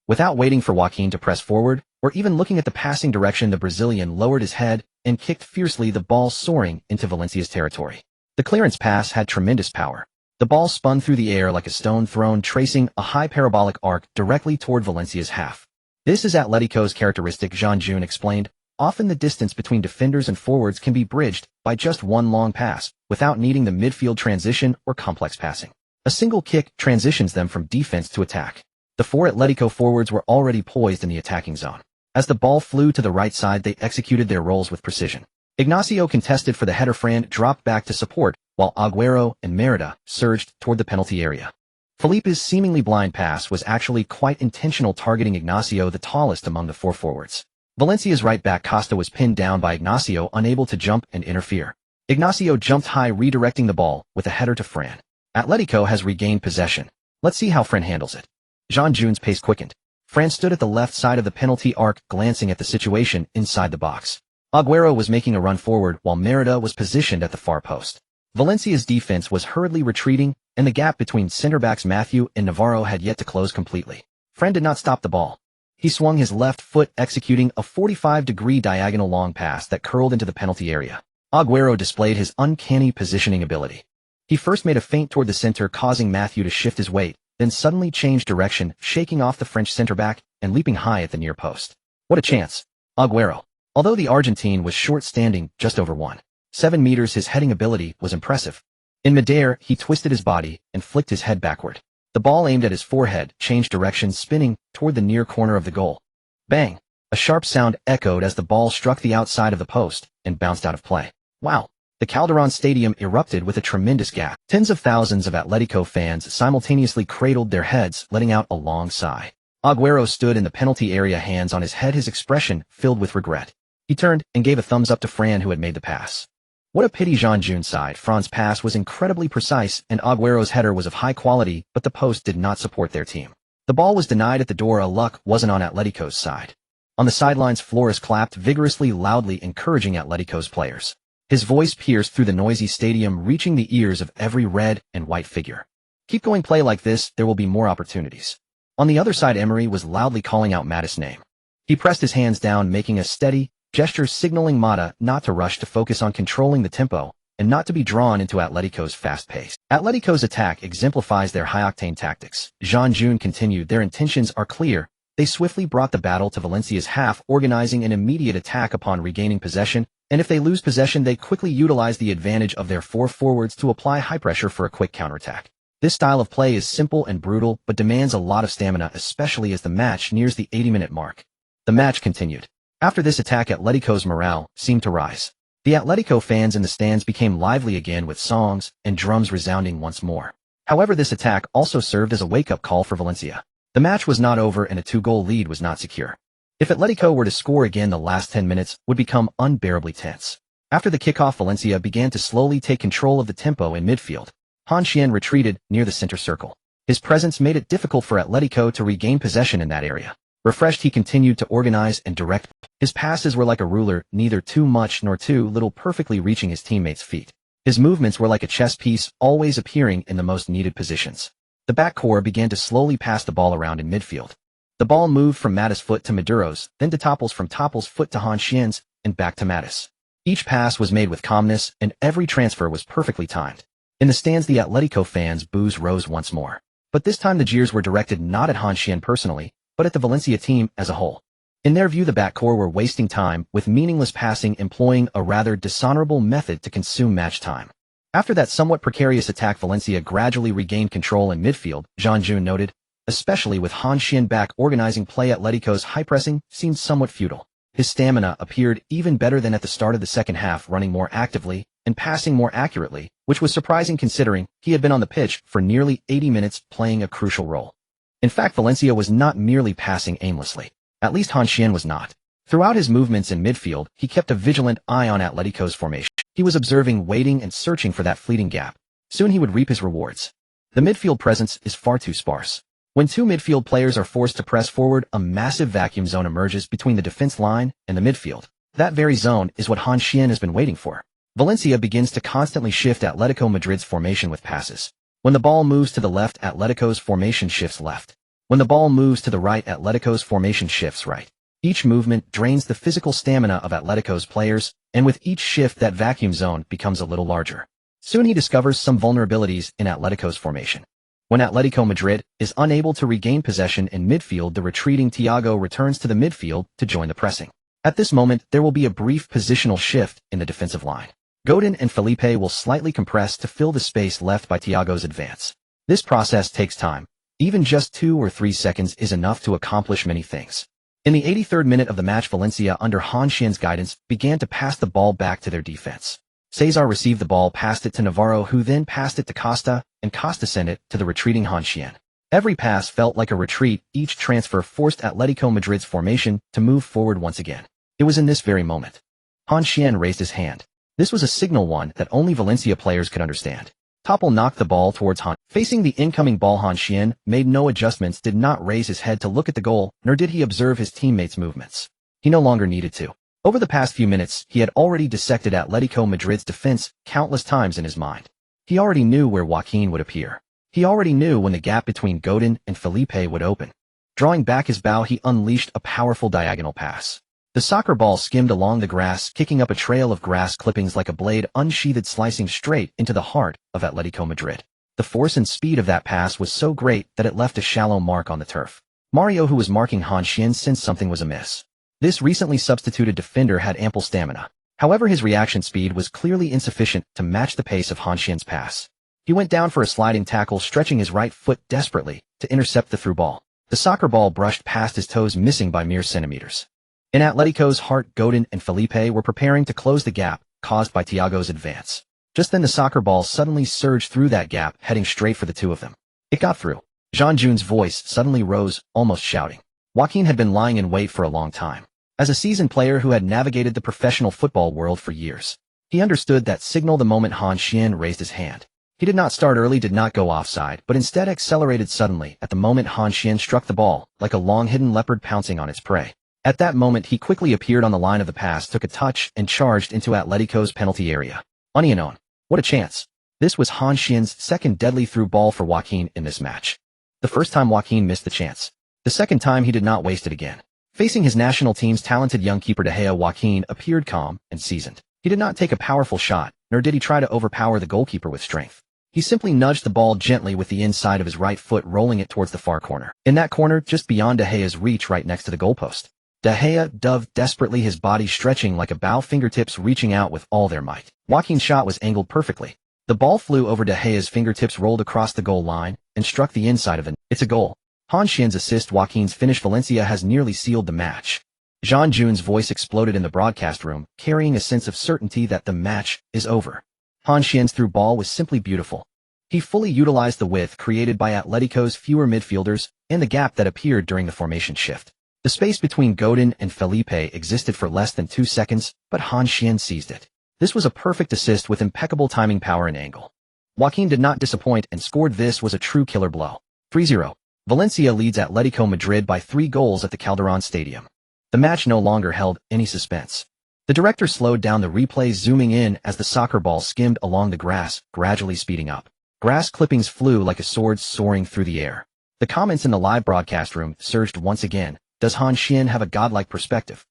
Without waiting for Joaquin to press forward, or even looking at the passing direction, the Brazilian lowered his head and kicked fiercely, the ball soaring into Valencia's territory. The clearance pass had tremendous power. The ball spun through the air like a stone thrown, tracing a high parabolic arc directly toward Valencia's half. This is Atletico's characteristic, Han Xuan explained. Often the distance between defenders and forwards can be bridged by just one long pass, without needing the midfield transition or complex passing. A single kick transitions them from defense to attack. The 4 Atletico forwards were already poised in the attacking zone. As the ball flew to the right side, they executed their roles with precision. Ignacio contested for the header. Fran dropped back to support, while Agüero and Merida surged toward the penalty area. Felipe's seemingly blind pass was actually quite intentional, targeting Ignacio, the tallest among the 4 forwards. Valencia's right back Costa was pinned down by Ignacio, unable to jump and interfere. Ignacio jumped high, redirecting the ball with a header to Fran. Atletico has regained possession. Let's see how Fran handles it. Han Xuan's pace quickened. Fran stood at the left side of the penalty arc, glancing at the situation inside the box. Agüero was making a run forward, while Merida was positioned at the far post. Valencia's defense was hurriedly retreating, and the gap between center-backs Matthew and Navarro had yet to close completely. Fran did not stop the ball. He swung his left foot, executing a 45-degree diagonal long pass that curled into the penalty area. Agüero displayed his uncanny positioning ability. He first made a feint toward the center, causing Matthew to shift his weight, then suddenly changed direction, shaking off the French center-back and leaping high at the near post. What a chance! Agüero. Although the Argentine was short, standing just over 1.7 meters, his heading ability was impressive. In midair, he twisted his body and flicked his head backward. The ball aimed at his forehead changed direction, spinning toward the near corner of the goal. Bang! A sharp sound echoed as the ball struck the outside of the post and bounced out of play. Wow! The Calderon Stadium erupted with a tremendous gasp. Tens of thousands of Atletico fans simultaneously cradled their heads, letting out a long sigh. Agüero stood in the penalty area, hands on his head, his expression filled with regret. He turned and gave a thumbs up to Fran, who had made the pass. What a pity, Han Xuan sighed. Fran's pass was incredibly precise, and Agüero's header was of high quality, but the post did not support their team. The ball was denied at the door. Luck wasn't on Atletico's side. On the sidelines, Flores clapped vigorously, loudly encouraging Atletico's players. His voice pierced through the noisy stadium, reaching the ears of every red and white figure. Keep going, play like this, there will be more opportunities. On the other side, Emery was loudly calling out Mata's name. He pressed his hands down, making a steady gesture, signaling Mata not to rush, to focus on controlling the tempo and not to be drawn into Atletico's fast pace. Atletico's attack exemplifies their high-octane tactics. Han Xuan continued, their intentions are clear. They swiftly brought the battle to Valencia's half, organizing an immediate attack upon regaining possession, and if they lose possession, they quickly utilize the advantage of their 4 forwards to apply high pressure for a quick counterattack. This style of play is simple and brutal, but demands a lot of stamina, especially as the match nears the 80-minute mark. The match continued. After this attack, Atletico's morale seemed to rise. The Atletico fans in the stands became lively again, with songs and drums resounding once more. However, this attack also served as a wake-up call for Valencia. The match was not over and a 2-goal lead was not secure. If Atletico were to score again, the last 10 minutes would become unbearably tense. After the kickoff, Valencia began to slowly take control of the tempo in midfield. Han Xuan retreated near the center circle. His presence made it difficult for Atletico to regain possession in that area. Refreshed, he continued to organize and direct. His passes were like a ruler, neither too much nor too little, perfectly reaching his teammates' feet. His movements were like a chess piece, always appearing in the most needed positions. The back core began to slowly pass the ball around in midfield. The ball moved from Matis' foot to Maduro's, then to from Toppel's foot to Han Xuan's, and back to Matis. Each pass was made with calmness, and every transfer was perfectly timed. In the stands, the Atletico fans' boos rose once more. But this time the jeers were directed not at Han Xuan personally, but at the Valencia team as a whole. In their view, the back core were wasting time with meaningless passing, employing a rather dishonorable method to consume match time. After that somewhat precarious attack, Valencia gradually regained control in midfield, Han Xuan noted. Especially with Han Xuan back, organizing play, Atletico's high pressing seemed somewhat futile. His stamina appeared even better than at the start of the second half, running more actively and passing more accurately, which was surprising considering he had been on the pitch for nearly 80 minutes playing a crucial role. In fact, Valencia was not merely passing aimlessly. At least Han Xuan was not. Throughout his movements in midfield, he kept a vigilant eye on Atletico's formation. He was observing, waiting, and searching for that fleeting gap. Soon he would reap his rewards. The midfield presence is far too sparse. When two midfield players are forced to press forward, a massive vacuum zone emerges between the defense line and the midfield. That very zone is what Han Xuan has been waiting for. Valencia begins to constantly shift Atletico Madrid's formation with passes. When the ball moves to the left, Atletico's formation shifts left. When the ball moves to the right, Atletico's formation shifts right. Each movement drains the physical stamina of Atletico's players, and with each shift that vacuum zone becomes a little larger. Soon he discovers some vulnerabilities in Atletico's formation. When Atletico Madrid is unable to regain possession in midfield, the retreating Thiago returns to the midfield to join the pressing. At this moment, there will be a brief positional shift in the defensive line. Godin and Felipe will slightly compress to fill the space left by Thiago's advance. This process takes time. Even just 2 or 3 seconds is enough to accomplish many things. In the 83rd minute of the match, Valencia, under Han Xuan's guidance, began to pass the ball back to their defense. Cesar received the ball, passed it to Navarro, who then passed it to Costa, and Costa sent it to the retreating Han Xuan. Every pass felt like a retreat. Each transfer forced Atletico Madrid's formation to move forward once again. It was in this very moment. Han Xuan raised his hand. This was a signal, one that only Valencia players could understand. Toppel knocked the ball towards Han. Facing the incoming ball, Han Xuan made no adjustments, did not raise his head to look at the goal, nor did he observe his teammates' movements. He no longer needed to. Over the past few minutes, he had already dissected Atletico Madrid's defense countless times in his mind. He already knew where Joaquin would appear. He already knew when the gap between Godin and Felipe would open. Drawing back his bow, he unleashed a powerful diagonal pass. The soccer ball skimmed along the grass, kicking up a trail of grass clippings like a blade unsheathed, slicing straight into the heart of Atletico Madrid. The force and speed of that pass was so great that it left a shallow mark on the turf. Mario, who was marking Han Xuan, sensed something was amiss. This recently substituted defender had ample stamina. However, his reaction speed was clearly insufficient to match the pace of Han Xuan's pass. He went down for a sliding tackle, stretching his right foot desperately to intercept the through ball. The soccer ball brushed past his toes, missing by mere centimeters. In Atletico's heart, Godin and Felipe were preparing to close the gap caused by Thiago's advance. Just then the soccer ball suddenly surged through that gap, heading straight for the two of them. It got through. Han Xuan's voice suddenly rose, almost shouting. Joaquin had been lying in wait for a long time. As a seasoned player who had navigated the professional football world for years, he understood that signal the moment Han Xuan raised his hand. He did not start early, did not go offside, but instead accelerated suddenly at the moment Han Xuan struck the ball, like a long-hidden leopard pouncing on its prey. At that moment, he quickly appeared on the line of the pass, took a touch, and charged into Atletico's penalty area. Union. What a chance. This was Han Xuan's second deadly through ball for Joaquin in this match. The first time Joaquin missed the chance. The second time he did not waste it again. Facing his national team's talented young keeper De Gea, Joaquin appeared calm and seasoned. He did not take a powerful shot, nor did he try to overpower the goalkeeper with strength. He simply nudged the ball gently with the inside of his right foot, rolling it towards the far corner. In that corner, just beyond De Gea's reach, right next to the goalpost. De Gea dove desperately, his body stretching like a bow, fingertips reaching out with all their might. Joaquin's shot was angled perfectly. The ball flew over De Gea's fingertips, rolled across the goal line, and struck the inside of it. It's a goal. Han Xuan's assist, Joaquin's finish. Valencia has nearly sealed the match. Han Xuan's voice exploded in the broadcast room, carrying a sense of certainty that the match is over. Han Xuan's through ball was simply beautiful. He fully utilized the width created by Atletico's fewer midfielders and the gap that appeared during the formation shift. The space between Godin and Felipe existed for less than 2 seconds, but Han Xuan seized it. This was a perfect assist with impeccable timing, power, and angle. Joaquin did not disappoint and scored. This was a true killer blow. 3-0. Valencia leads Atletico Madrid by 3 goals at the Calderón Stadium. The match no longer held any suspense. The director slowed down the replay, zooming in as the soccer ball skimmed along the grass, gradually speeding up. Grass clippings flew like a sword soaring through the air. The comments in the live broadcast room surged once again. Does Han Xuan have a godlike perspective?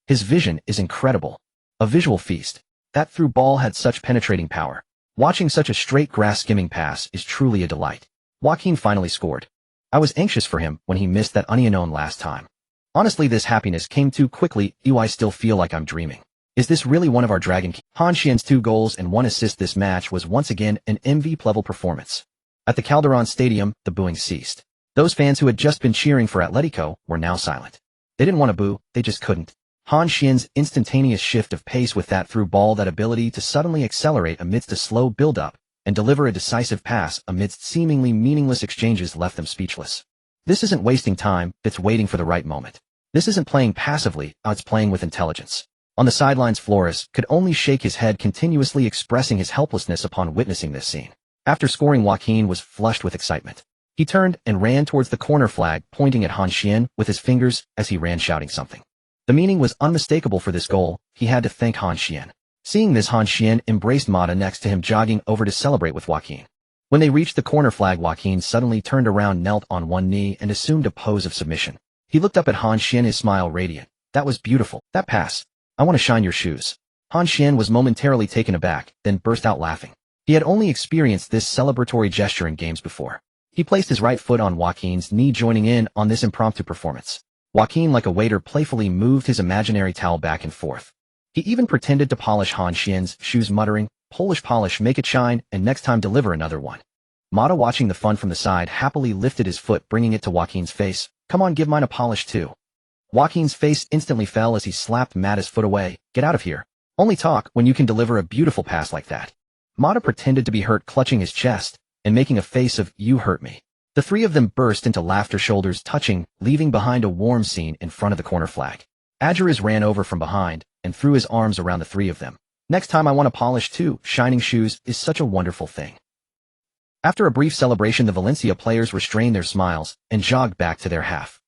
His vision is incredible. A visual feast. That through ball had such penetrating power. Watching such a straight grass skimming pass is truly a delight. Joaquin finally scored. I was anxious for him when he missed that unknown last time. Honestly, this happiness came too quickly. I still feel like I'm dreaming. Is this really one of our Dragon King? Han Xuan's 2 goals and 1 assist this match was once again an MVP-level performance. At the Calderón Stadium, the booing ceased. Those fans who had just been cheering for Atletico were now silent. They didn't want to boo, they just couldn't. Han Xuan's instantaneous shift of pace with that through ball, that ability to suddenly accelerate amidst a slow build-up and deliver a decisive pass amidst seemingly meaningless exchanges, left them speechless. This isn't wasting time, it's waiting for the right moment. This isn't playing passively, it's playing with intelligence. On the sidelines, Flores could only shake his head, continuously expressing his helplessness upon witnessing this scene. After scoring, Joaquin was flushed with excitement. He turned and ran towards the corner flag, pointing at Han Xuan with his fingers as he ran, shouting something. The meaning was unmistakable for this goal. He had to thank Han Xuan. Seeing this, Han Xuan embraced Mata next to him, jogging over to celebrate with Joaquin. When they reached the corner flag, Joaquin suddenly turned around, knelt on one knee, and assumed a pose of submission. He looked up at Han Xuan, his smile radiant. That was beautiful. That pass. I want to shine your shoes. Han Xuan was momentarily taken aback, then burst out laughing. He had only experienced this celebratory gesture in games before. He placed his right foot on Joaquin's knee, joining in on this impromptu performance. Joaquin, like a waiter, playfully moved his imaginary towel back and forth. He even pretended to polish Han Xuan's shoes, muttering, "Polish polish, make it shine, and next time deliver another one." Mata, watching the fun from the side, happily lifted his foot, bringing it to Joaquin's face. "Come on, give mine a polish too." Joaquin's face instantly fell as he slapped Mata's foot away. "Get out of here. Only talk when you can deliver a beautiful pass like that." Mata pretended to be hurt, clutching his chest and making a face of, "You hurt me." The 3 of them burst into laughter, shoulders touching, leaving behind a warm scene in front of the corner flag. Adjuriz ran over from behind and threw his arms around the 3 of them. "Next time I want to polish too. Shining shoes is such a wonderful thing." After a brief celebration, the Valencia players restrained their smiles and jogged back to their half.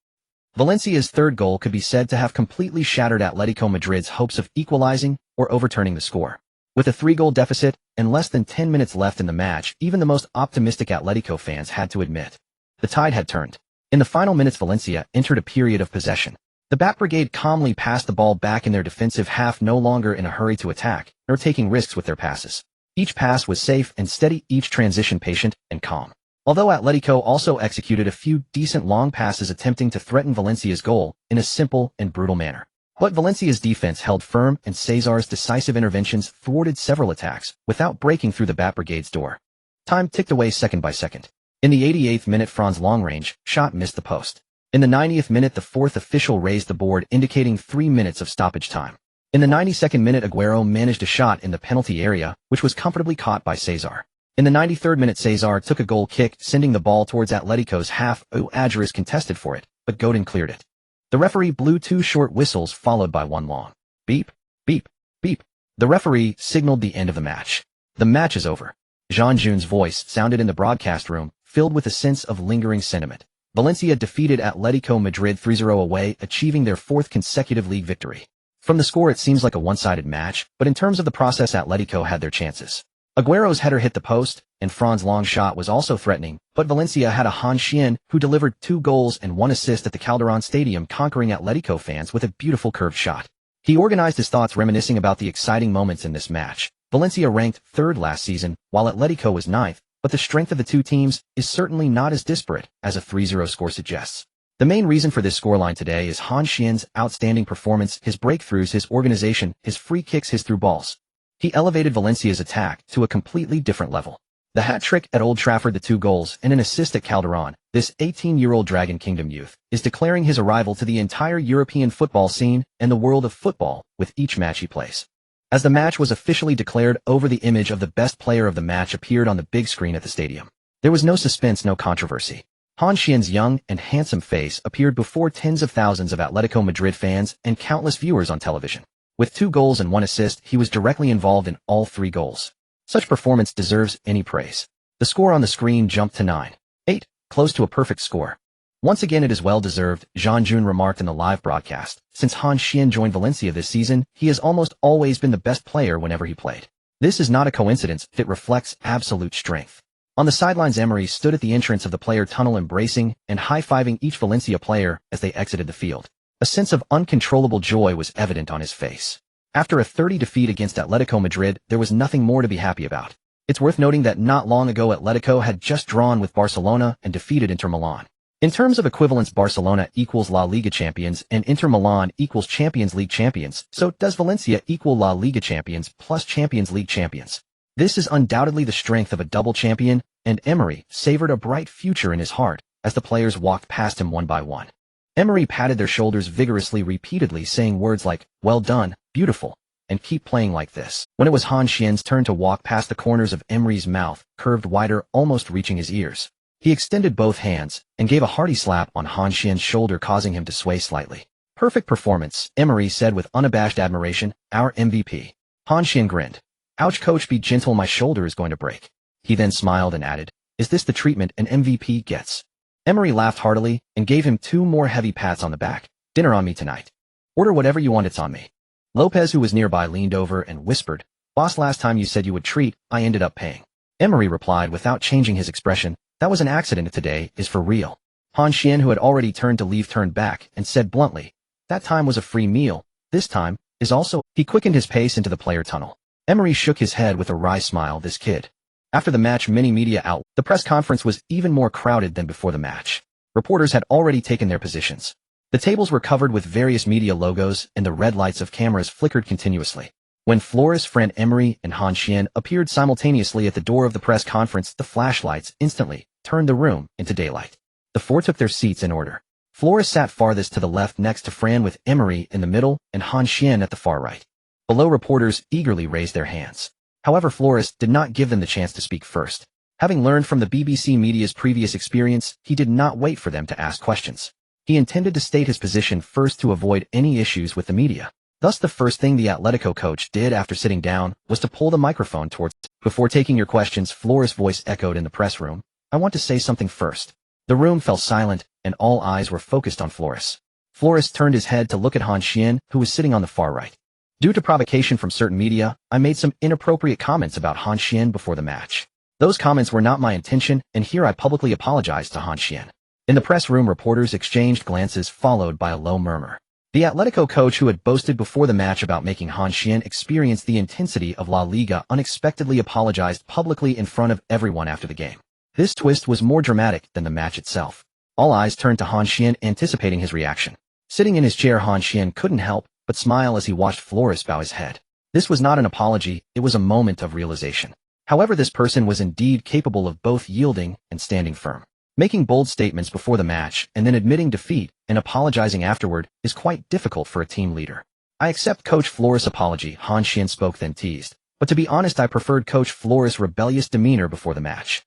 Valencia's 3rd goal could be said to have completely shattered Atletico Madrid's hopes of equalizing or overturning the score. With a 3-goal deficit and less than 10 minutes left in the match, even the most optimistic Atletico fans had to admit the tide had turned. In the final minutes, Valencia entered a period of possession. The Bat Brigade calmly passed the ball back in their defensive half, no longer in a hurry to attack, nor taking risks with their passes. Each pass was safe and steady, each transition patient and calm. Although Atletico also executed a few decent long passes attempting to threaten Valencia's goal in a simple and brutal manner. But Valencia's defense held firm, and Cesar's decisive interventions thwarted several attacks without breaking through the Bat Brigade's door. Time ticked away second by second. In the 88th minute, Fran's long-range shot missed the post. In the 90th minute, the 4th official raised the board, indicating 3 minutes of stoppage time. In the 92nd minute, Aguero managed a shot in the penalty area, which was comfortably caught by Cesar. In the 93rd minute, Cesar took a goal kick, sending the ball towards Atletico's half. Adjuriz contested for it, but Godin cleared it. The referee blew 2 short whistles, followed by 1 long beep, beep, beep. The referee signaled the end of the match. "The match is over." Jean Jun's voice sounded in the broadcast room, filled with a sense of lingering sentiment. Valencia defeated Atletico Madrid 3-0 away, achieving their 4th consecutive league victory. From the score, it seems like a one-sided match, but in terms of the process, Atletico had their chances. Aguero's header hit the post, and Fran's long shot was also threatening, but Valencia had a Han Xuan who delivered 2 goals and 1 assist at the Calderón Stadium, conquering Atletico fans with a beautiful curved shot. He organized his thoughts, reminiscing about the exciting moments in this match. Valencia ranked 3rd last season, while Atletico was 9th, but the strength of the 2 teams is certainly not as disparate as a 3-0 score suggests. The main reason for this scoreline today is Han Xuan's outstanding performance, his breakthroughs, his organization, his free kicks, his through balls. He elevated Valencia's attack to a completely different level. The hat-trick at Old Trafford, the 2 goals, and an assist at Calderón, this 18-year-old Dragon Kingdom youth is declaring his arrival to the entire European football scene and the world of football with each match he plays. As the match was officially declared over, the image of the best player of the match appeared on the big screen at the stadium. There was no suspense, no controversy. Han Xuan's young and handsome face appeared before tens of thousands of Atletico Madrid fans and countless viewers on television. With 2 goals and 1 assist, he was directly involved in all 3 goals. Such performance deserves any praise. The score on the screen jumped to 9-8, close to a perfect score. Once again, it is well-deserved, Han Xuan remarked in the live broadcast. Since Han Xuan joined Valencia this season, he has almost always been the best player whenever he played. This is not a coincidence, it reflects absolute strength. On the sidelines, Emery stood at the entrance of the player tunnel embracing and high-fiving each Valencia player as they exited the field. A sense of uncontrollable joy was evident on his face. After a 30 defeat against Atletico Madrid, there was nothing more to be happy about. It's worth noting that not long ago Atletico had just drawn with Barcelona and defeated Inter Milan. In terms of equivalence, Barcelona equals La Liga champions and Inter Milan equals Champions League champions, so does Valencia equal La Liga champions plus Champions League champions. This is undoubtedly the strength of a double champion, and Emery savored a bright future in his heart as the players walked past him one by one. Emery patted their shoulders vigorously, repeatedly saying words like, "Well done, beautiful," and "keep playing like this." When it was Han Xuan's turn to walk past, the corners of Emery's mouth curved wider, almost reaching his ears. He extended both hands and gave a hearty slap on Han Xuan's shoulder, causing him to sway slightly. "Perfect performance," Emery said with unabashed admiration, "our MVP." Han Xuan grinned. "Ouch, coach, be gentle, my shoulder is going to break." He then smiled and added, "Is this the treatment an MVP gets?" Emery laughed heartily and gave him 2 more heavy pats on the back. "Dinner on me tonight. Order whatever you want, it's on me." Lopez, who was nearby, leaned over and whispered, "Boss, last time you said you would treat, I ended up paying." Emery replied without changing his expression, "That was an accident, today is for real." Han Xuan, who had already turned to leave, turned back and said bluntly, "That time was a free meal, this time is also." He quickened his pace into the player tunnel. Emery shook his head with a wry smile. "This kid." After the match, many media outlets, the press conference was even more crowded than before the match. Reporters had already taken their positions. The tables were covered with various media logos, and the red lights of cameras flickered continuously. When Flores, Fran, Emery, and Han Xuan appeared simultaneously at the door of the press conference, the flashlights instantly turned the room into daylight. The 4 took their seats in order. Flores sat farthest to the left next to Fran, with Emery in the middle and Han Xuan at the far right. Below, reporters eagerly raised their hands. However, Flores did not give them the chance to speak first. Having learned from the BBC media's previous experience, he did not wait for them to ask questions. He intended to state his position first to avoid any issues with the media. Thus, the first thing the Atletico coach did after sitting down was to pull the microphone towards him. "Before taking your questions," Flores' voice echoed in the press room, "I want to say something first." The room fell silent, and all eyes were focused on Flores. Flores turned his head to look at Han Xuan, who was sitting on the far right. "Due to provocation from certain media, I made some inappropriate comments about Han Xuan before the match. Those comments were not my intention, and here I publicly apologize to Han Xuan." In the press room, reporters exchanged glances, followed by a low murmur. The Atletico coach, who had boasted before the match about making Han Xuan experience the intensity of La Liga, unexpectedly apologized publicly in front of everyone after the game. This twist was more dramatic than the match itself. All eyes turned to Han Xuan, anticipating his reaction. Sitting in his chair, Han Xuan couldn't help but smile as he watched Flores bow his head. This was not an apology, it was a moment of realization. However, this person was indeed capable of both yielding and standing firm. Making bold statements before the match and then admitting defeat and apologizing afterward is quite difficult for a team leader. "I accept Coach Flores' apology," Han Xuan spoke, then teased. "But to be honest, I preferred Coach Flores' rebellious demeanor before the match."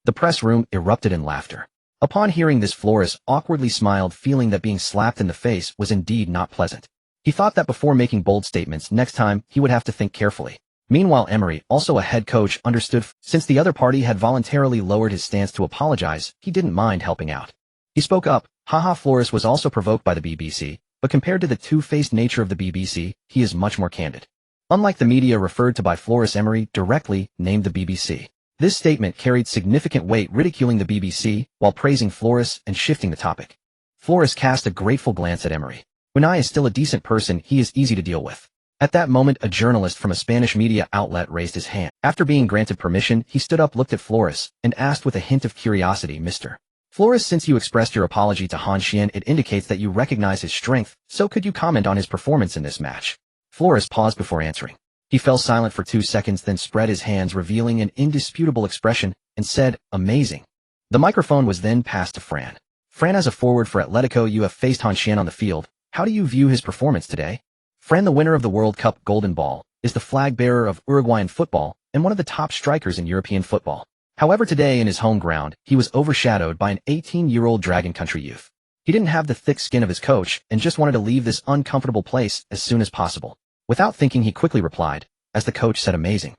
The press room erupted in laughter. Upon hearing this, Flores awkwardly smiled, feeling that being slapped in the face was indeed not pleasant. He thought that before making bold statements next time, he would have to think carefully. Meanwhile, Emery, also a head coach, understood. Since the other party had voluntarily lowered his stance to apologize, he didn't mind helping out. He spoke up. "Haha, Flores was also provoked by the BBC, but compared to the two-faced nature of the BBC, he is much more candid." Unlike the media referred to by Flores, Emery directly named the BBC. This statement carried significant weight, ridiculing the BBC while praising Flores and shifting the topic. Flores cast a grateful glance at Emery. "Unai is still a decent person, he is easy to deal with." At that moment, a journalist from a Spanish media outlet raised his hand. After being granted permission, he stood up, looked at Flores, and asked with a hint of curiosity, "Mr. Flores, since you expressed your apology to Han Xuan, it indicates that you recognize his strength, so could you comment on his performance in this match?" Flores paused before answering. He fell silent for 2 seconds, then spread his hands, revealing an indisputable expression, and said, "Amazing." The microphone was then passed to Fran. "Fran, as a forward for Atletico, you have faced Han Xuan on the field. How do you view his performance today?" Fran, the winner of the World Cup Golden Ball, is the flag bearer of Uruguayan football and one of the top strikers in European football. However, today in his home ground, he was overshadowed by an 18-year-old Dragon Country youth. He didn't have the thick skin of his coach and just wanted to leave this uncomfortable place as soon as possible. Without thinking, he quickly replied, as the coach said, "Amazing."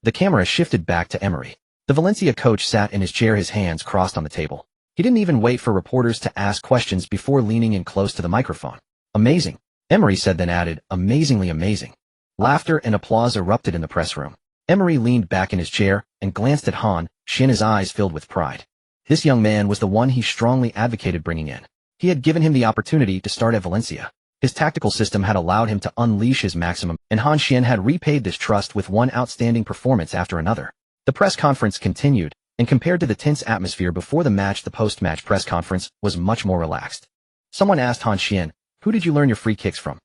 The camera shifted back to Emery. The Valencia coach sat in his chair, his hands crossed on the table. He didn't even wait for reporters to ask questions before leaning in close to the microphone. "Amazing," Emery said, then added, "Amazingly amazing." Laughter and applause erupted in the press room. Emery leaned back in his chair and glanced at Han Xuan, his eyes filled with pride. This young man was the one he strongly advocated bringing in. He had given him the opportunity to start at Valencia. His tactical system had allowed him to unleash his maximum, and Han Xuan had repaid this trust with one outstanding performance after another. The press conference continued, and compared to the tense atmosphere before the match, the post-match press conference was much more relaxed. Someone asked Han Xuan, "Who did you learn your free kicks from?"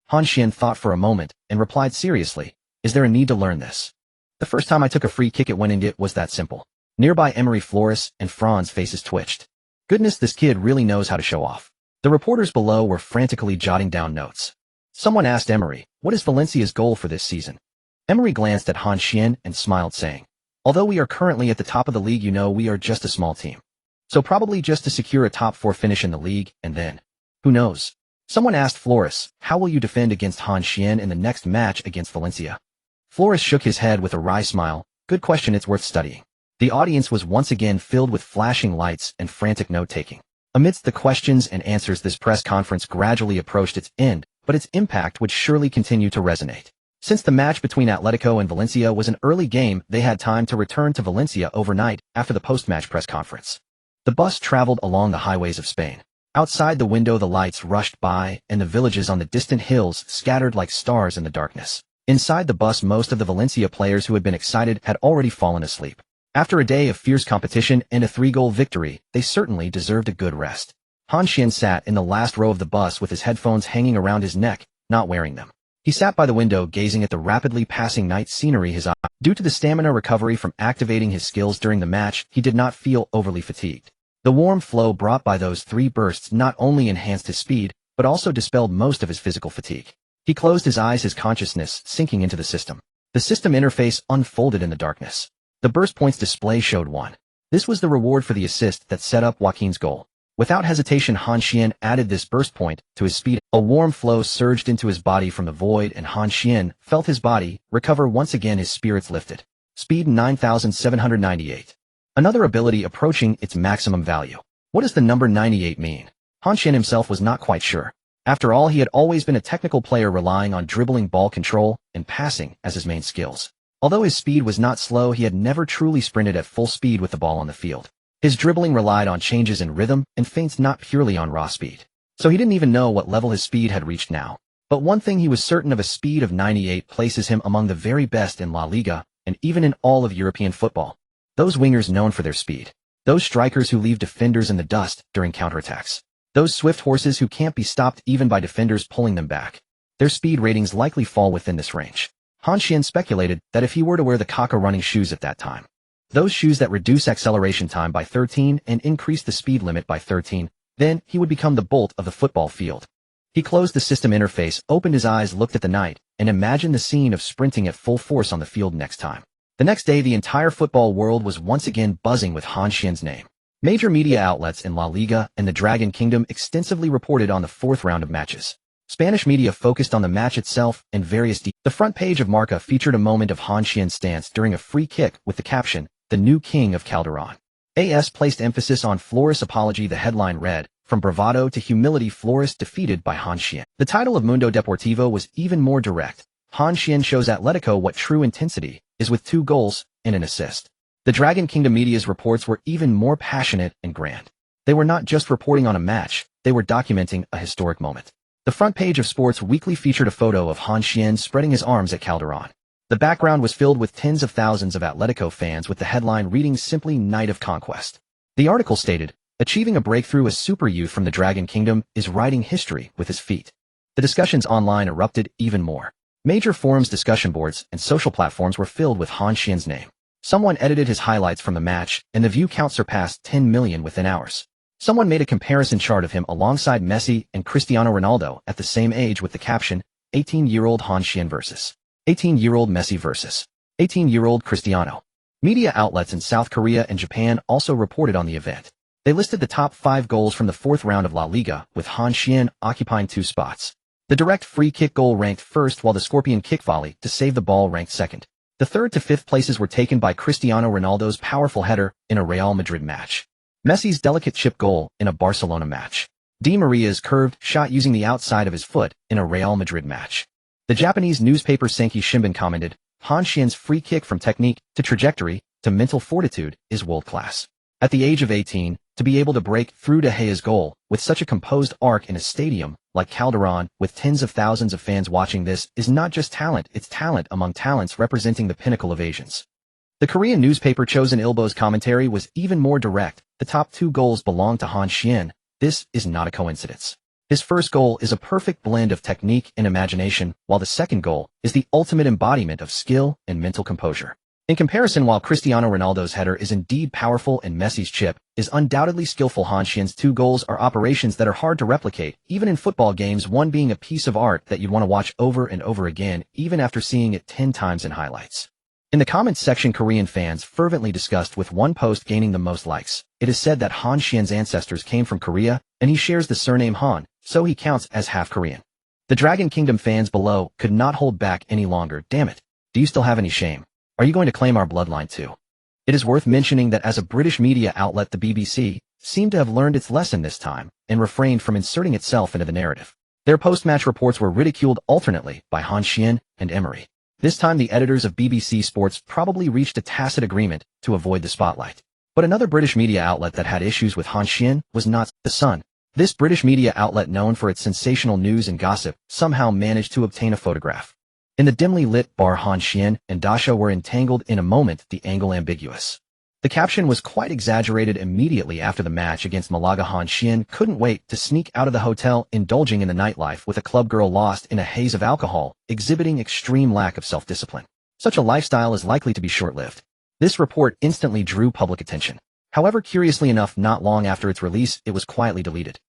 Han Xuan thought for a moment and replied seriously, "Is there a need to learn this? The first time I took a free kick it went in, it was that simple." Nearby, Emery, Flores, and Fran's faces twitched. Goodness, this kid really knows how to show off. The reporters below were frantically jotting down notes. Someone asked Emery, "What is Valencia's goal for this season?" Emery glanced at Han Xuan and smiled, saying, "Although we are currently at the top of the league, we are just a small team. So probably just to secure a top 4 finish in the league, and then, who knows?" Someone asked Flores, "How will you defend against Han Xuan in the next match against Valencia?" Flores shook his head with a wry smile. "Good question, it's worth studying." The audience was once again filled with flashing lights and frantic note-taking. Amidst the questions and answers, this press conference gradually approached its end, but its impact would surely continue to resonate. Since the match between Atletico and Valencia was an early game, they had time to return to Valencia overnight after the post-match press conference. The bus traveled along the highways of Spain. Outside the window, the lights rushed by, and the villages on the distant hills scattered like stars in the darkness. Inside the bus, most of the Valencia players who had been excited had already fallen asleep. After a day of fierce competition and a 3-goal victory, they certainly deserved a good rest. Han Xuan sat in the last row of the bus with his headphones hanging around his neck, not wearing them. He sat by the window gazing at the rapidly passing night scenery. Due to the stamina recovery from activating his skills during the match, he did not feel overly fatigued. The warm flow brought by those 3 bursts not only enhanced his speed, but also dispelled most of his physical fatigue. He closed his eyes, his consciousness sinking into the system. The system interface unfolded in the darkness. The burst points display showed 1. This was the reward for the assist that set up Joaquin's goal. Without hesitation, Han Xuan added this burst point to his speed. A warm flow surged into his body from the void, and Han Xuan felt his body recover once again, his spirits lifted. Speed 9,798. Another ability approaching its maximum value. What does the number 98 mean? Han Xuan himself was not quite sure. After all, he had always been a technical player, relying on dribbling, ball control, and passing as his main skills. Although his speed was not slow, he had never truly sprinted at full speed with the ball on the field. His dribbling relied on changes in rhythm and feints, not purely on raw speed. So he didn't even know what level his speed had reached now. But one thing he was certain of: a speed of 98 places him among the very best in La Liga, and even in all of European football. Those wingers known for their speed. Those strikers who leave defenders in the dust during counterattacks. Those swift horses who can't be stopped even by defenders pulling them back. Their speed ratings likely fall within this range. Han Xuan speculated that if he were to wear the Kaka running shoes at that time, those shoes that reduce acceleration time by 13 and increase the speed limit by 13, then he would become the Bolt of the football field. He closed the system interface, opened his eyes, looked at the night, and imagined the scene of sprinting at full force on the field next time. The next day, the entire football world was once again buzzing with Han Xuan's name. Major media outlets in La Liga and the Dragon Kingdom extensively reported on the 4th round of matches. Spanish media focused on the match itself and various The front page of Marca featured a moment of Han Xuan's stance during a free kick with the caption, "The new king of Calderon." AS placed emphasis on Flores' apology. The headline read, "From bravado to humility, Flores defeated by Han Xuan." The title of Mundo Deportivo was even more direct. Han Xuan shows Atletico what true intensity is, with 2 goals and an assist. The Dragon Kingdom media's reports were even more passionate and grand. They were not just reporting on a match, they were documenting a historic moment. The front page of Sports Weekly featured a photo of Han Xuan spreading his arms at Calderon. The background was filled with tens of thousands of Atletico fans, with the headline reading simply "Night of Conquest." The article stated, "Achieving a breakthrough, a super youth from the Dragon Kingdom is writing history with his feet." The discussions online erupted even more. Major forums, discussion boards, and social platforms were filled with Han Xuan's name. Someone edited his highlights from the match, and the view count surpassed 10 million within hours. Someone made a comparison chart of him alongside Messi and Cristiano Ronaldo at the same age with the caption, 18-year-old Han Xuan versus 18-year-old Messi versus 18-year-old Cristiano. Media outlets in South Korea and Japan also reported on the event. They listed the top 5 goals from the 4th round of La Liga, with Han Xuan occupying 2 spots. The direct free kick goal ranked first, while the scorpion kick volley to save the ball ranked second. The 3rd to 5th places were taken by Cristiano Ronaldo's powerful header in a Real Madrid match, Messi's delicate chip goal in a Barcelona match, Di Maria's curved shot using the outside of his foot in a Real Madrid match. The Japanese newspaper Sankei Shimbun commented, Han Xuan's free kick from technique to trajectory to mental fortitude is world-class. At the age of 18, to be able to break through De Gea's goal with such a composed arc in a stadium like Calderon with tens of thousands of fans watching this is not just talent, it's talent among talents representing the pinnacle of Asians. The Korean newspaper Chosun Ilbo's commentary was even more direct. The top 2 goals belong to Han Xuan. This is not a coincidence. His first goal is a perfect blend of technique and imagination, while the second goal is the ultimate embodiment of skill and mental composure. In comparison, while Cristiano Ronaldo's header is indeed powerful and Messi's chip is undoubtedly skillful, Han Xuan's 2 goals are operations that are hard to replicate, even in football games, one being a piece of art that you'd want to watch over and over again, even after seeing it 10 times in highlights. In the comments section, Korean fans fervently discussed, with one post gaining the most likes. It is said that Han Xuan's ancestors came from Korea, and he shares the surname Han, so he counts as half Korean. The Dragon Kingdom fans below could not hold back any longer. Damn it. Do you still have any shame? Are you going to claim our bloodline too? It is worth mentioning that as a British media outlet, the BBC seemed to have learned its lesson this time and refrained from inserting itself into the narrative. Their post-match reports were ridiculed alternately by Han Xuan and Emery. This time the editors of BBC Sports probably reached a tacit agreement to avoid the spotlight. But another British media outlet that had issues with Han Xuan was not The Sun. This British media outlet, known for its sensational news and gossip, somehow managed to obtain a photograph. In the dimly lit bar, Han Xuan and Dasha were entangled in a moment, the angle ambiguous. The caption was quite exaggerated. Immediately after the match against Malaga, Han Xuan couldn't wait to sneak out of the hotel, indulging in the nightlife with a club girl lost in a haze of alcohol, exhibiting extreme lack of self-discipline. Such a lifestyle is likely to be short-lived. This report instantly drew public attention. However, curiously enough, not long after its release, it was quietly deleted.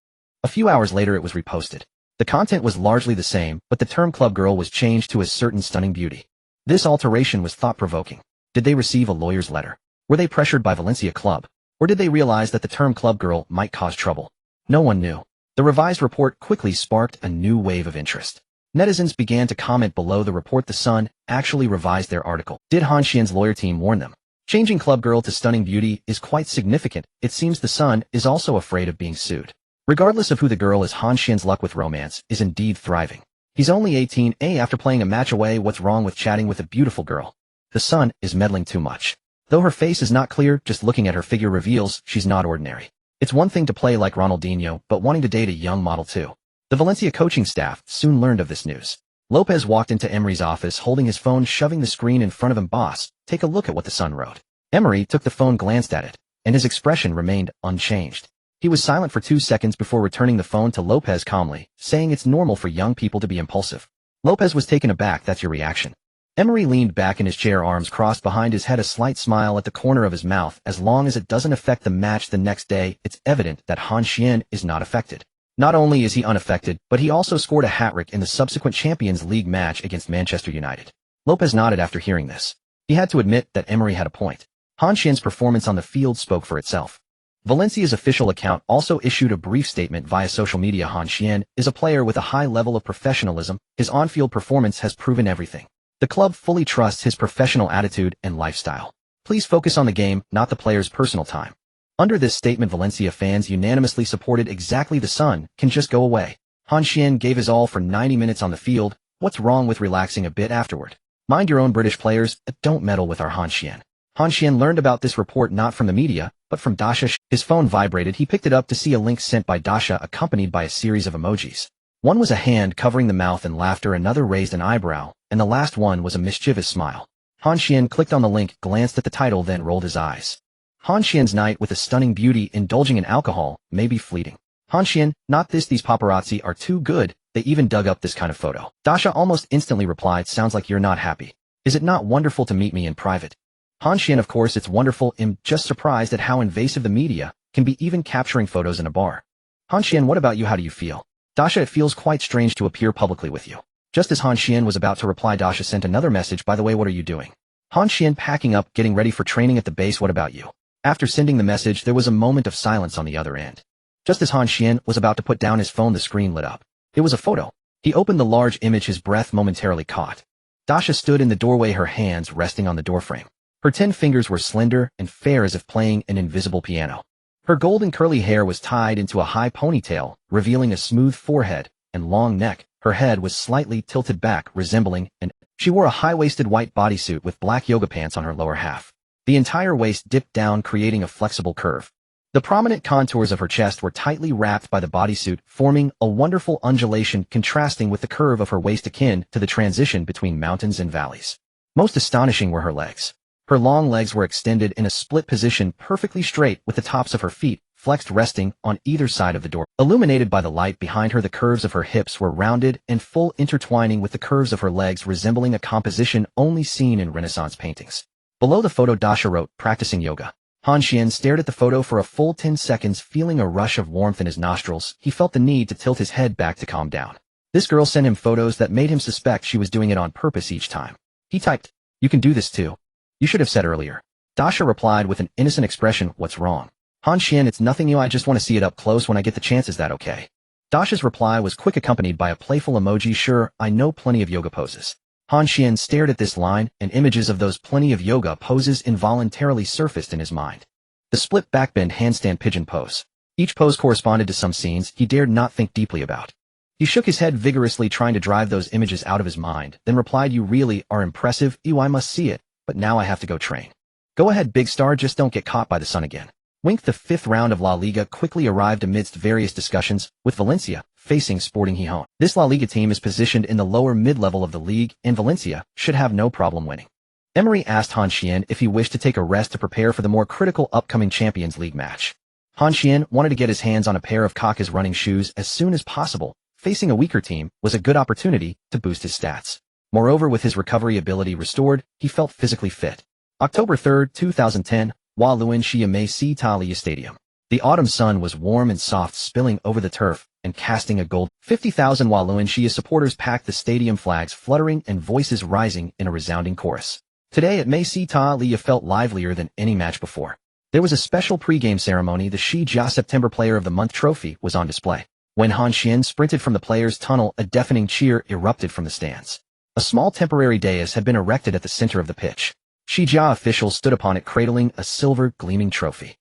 A few hours later, it was reposted. The content was largely the same, but the term club girl was changed to a certain stunning beauty. This alteration was thought-provoking. Did they receive a lawyer's letter? Were they pressured by Valencia club? Or did they realize that the term club girl might cause trouble? No one knew. The revised report quickly sparked a new wave of interest. Netizens began to comment below the report. The Sun actually revised their article. Did Han Xuan's lawyer team warn them? Changing club girl to stunning beauty is quite significant. It seems the Sun is also afraid of being sued. Regardless of who the girl is, Han Xuan's luck with romance is indeed thriving. He's only 18, after playing a match away. What's wrong with chatting with a beautiful girl? The Sun is meddling too much. Though her face is not clear, just looking at her figure reveals she's not ordinary. It's one thing to play like Ronaldinho, but wanting to date a young model too. The Valencia coaching staff soon learned of this news. Lopez walked into Emery's office holding his phone, shoving the screen in front of him. Boss, take a look at what the Sun wrote. Emery took the phone, glanced at it, and his expression remained unchanged. He was silent for 2 seconds before returning the phone to Lopez calmly, saying it's normal for young people to be impulsive. Lopez was taken aback. That's your reaction? Emery leaned back in his chair, arms crossed behind his head, a slight smile at the corner of his mouth. As long as it doesn't affect the match the next day, it's evident that Han Xuan is not affected. Not only is he unaffected, but he also scored a hat-trick in the subsequent Champions League match against Manchester United. Lopez nodded after hearing this. He had to admit that Emery had a point. Han Xuan's performance on the field spoke for itself. Valencia's official account also issued a brief statement via social media. Han Xuan is a player with a high level of professionalism. His on-field performance has proven everything. The club fully trusts his professional attitude and lifestyle. Please focus on the game, not the player's personal time. Under this statement, Valencia fans unanimously supported. Exactly, the Sun can just go away. Han Xuan gave his all for 90 minutes on the field. What's wrong with relaxing a bit afterward? Mind your own, British players, don't meddle with our Han Xuan. Han Xuan learned about this report not from the media, but from Dasha. His phone vibrated. He picked it up to see a link sent by Dasha accompanied by a series of emojis. One was a hand covering the mouth in laughter, another raised an eyebrow, and the last one was a mischievous smile. Han Xuan clicked on the link, glanced at the title, then rolled his eyes. Han Xuan's night with a stunning beauty indulging in alcohol may be fleeting. Han Xuan, not this. These paparazzi are too good. They even dug up this kind of photo. Dasha almost instantly replied, sounds like you're not happy. Is it not wonderful to meet me in private? Han Xuan, of course it's wonderful. I'm just surprised at how invasive the media can be, even capturing photos in a bar. Han Xuan, what about you? How do you feel? Dasha, it feels quite strange to appear publicly with you. Just as Han Xuan was about to reply, Dasha sent another message, by the way, what are you doing? Han Xuan packing up, getting ready for training at the base, what about you? After sending the message, there was a moment of silence on the other end. Just as Han Xuan was about to put down his phone, the screen lit up. It was a photo. He opened the large image, his breath momentarily caught. Dasha stood in the doorway, her hands resting on the doorframe. Her 10 fingers were slender and fair as if playing an invisible piano. Her golden curly hair was tied into a high ponytail, revealing a smooth forehead and long neck. Her head was slightly tilted back, resembling an... She wore a high-waisted white bodysuit with black yoga pants on her lower half. The entire waist dipped down, creating a flexible curve. The prominent contours of her chest were tightly wrapped by the bodysuit, forming a wonderful undulation contrasting with the curve of her waist, akin to the transition between mountains and valleys. Most astonishing were her legs. Her long legs were extended in a split position, perfectly straight, with the tops of her feet flexed, resting on either side of the door. Illuminated by the light behind her, the curves of her hips were rounded and full, intertwining with the curves of her legs, resembling a composition only seen in Renaissance paintings. Below the photo, Dasha wrote, practicing yoga. Han Xuan stared at the photo for a full 10 seconds, feeling a rush of warmth in his nostrils. He felt the need to tilt his head back to calm down. This girl sent him photos that made him suspect she was doing it on purpose each time. He typed, you can do this too. You should have said earlier. Dasha replied with an innocent expression, what's wrong? Han Xuan, it's nothing new, I just want to see it up close when I get the chance, is that okay? Dasha's reply was quick, accompanied by a playful emoji, sure, I know plenty of yoga poses. Han Xuan stared at this line, and images of those plenty of yoga poses involuntarily surfaced in his mind. The split backbend handstand pigeon pose. Each pose corresponded to some scenes he dared not think deeply about. He shook his head vigorously, trying to drive those images out of his mind, then replied, you really are impressive, ew, I must see it, but now I have to go train. Go ahead, big star, just don't get caught by the sun again. Wink. The 5th round of La Liga quickly arrived amidst various discussions, with Valencia facing Sporting Gijón. This La Liga team is positioned in the lower mid-level of the league, and Valencia should have no problem winning. Emery asked Han Xuan if he wished to take a rest to prepare for the more critical upcoming Champions League match. Han Xuan wanted to get his hands on a pair of Kaká's running shoes as soon as possible. Facing a weaker team was a good opportunity to boost his stats. Moreover, with his recovery ability restored, he felt physically fit. October 3, 2010, Valencia Italia Stadium. The autumn sun was warm and soft, spilling over the turf and casting a gold. 50,000 Valencia supporters packed the stadium, flags fluttering and voices rising in a resounding chorus. Today at Italia felt livelier than any match before. There was a special pre-game ceremony. The Liga September Player of the Month trophy was on display. When Han Xuan sprinted from the players' tunnel, a deafening cheer erupted from the stands. A small temporary dais had been erected at the center of the pitch. Liga officials stood upon it, cradling a silver, gleaming trophy.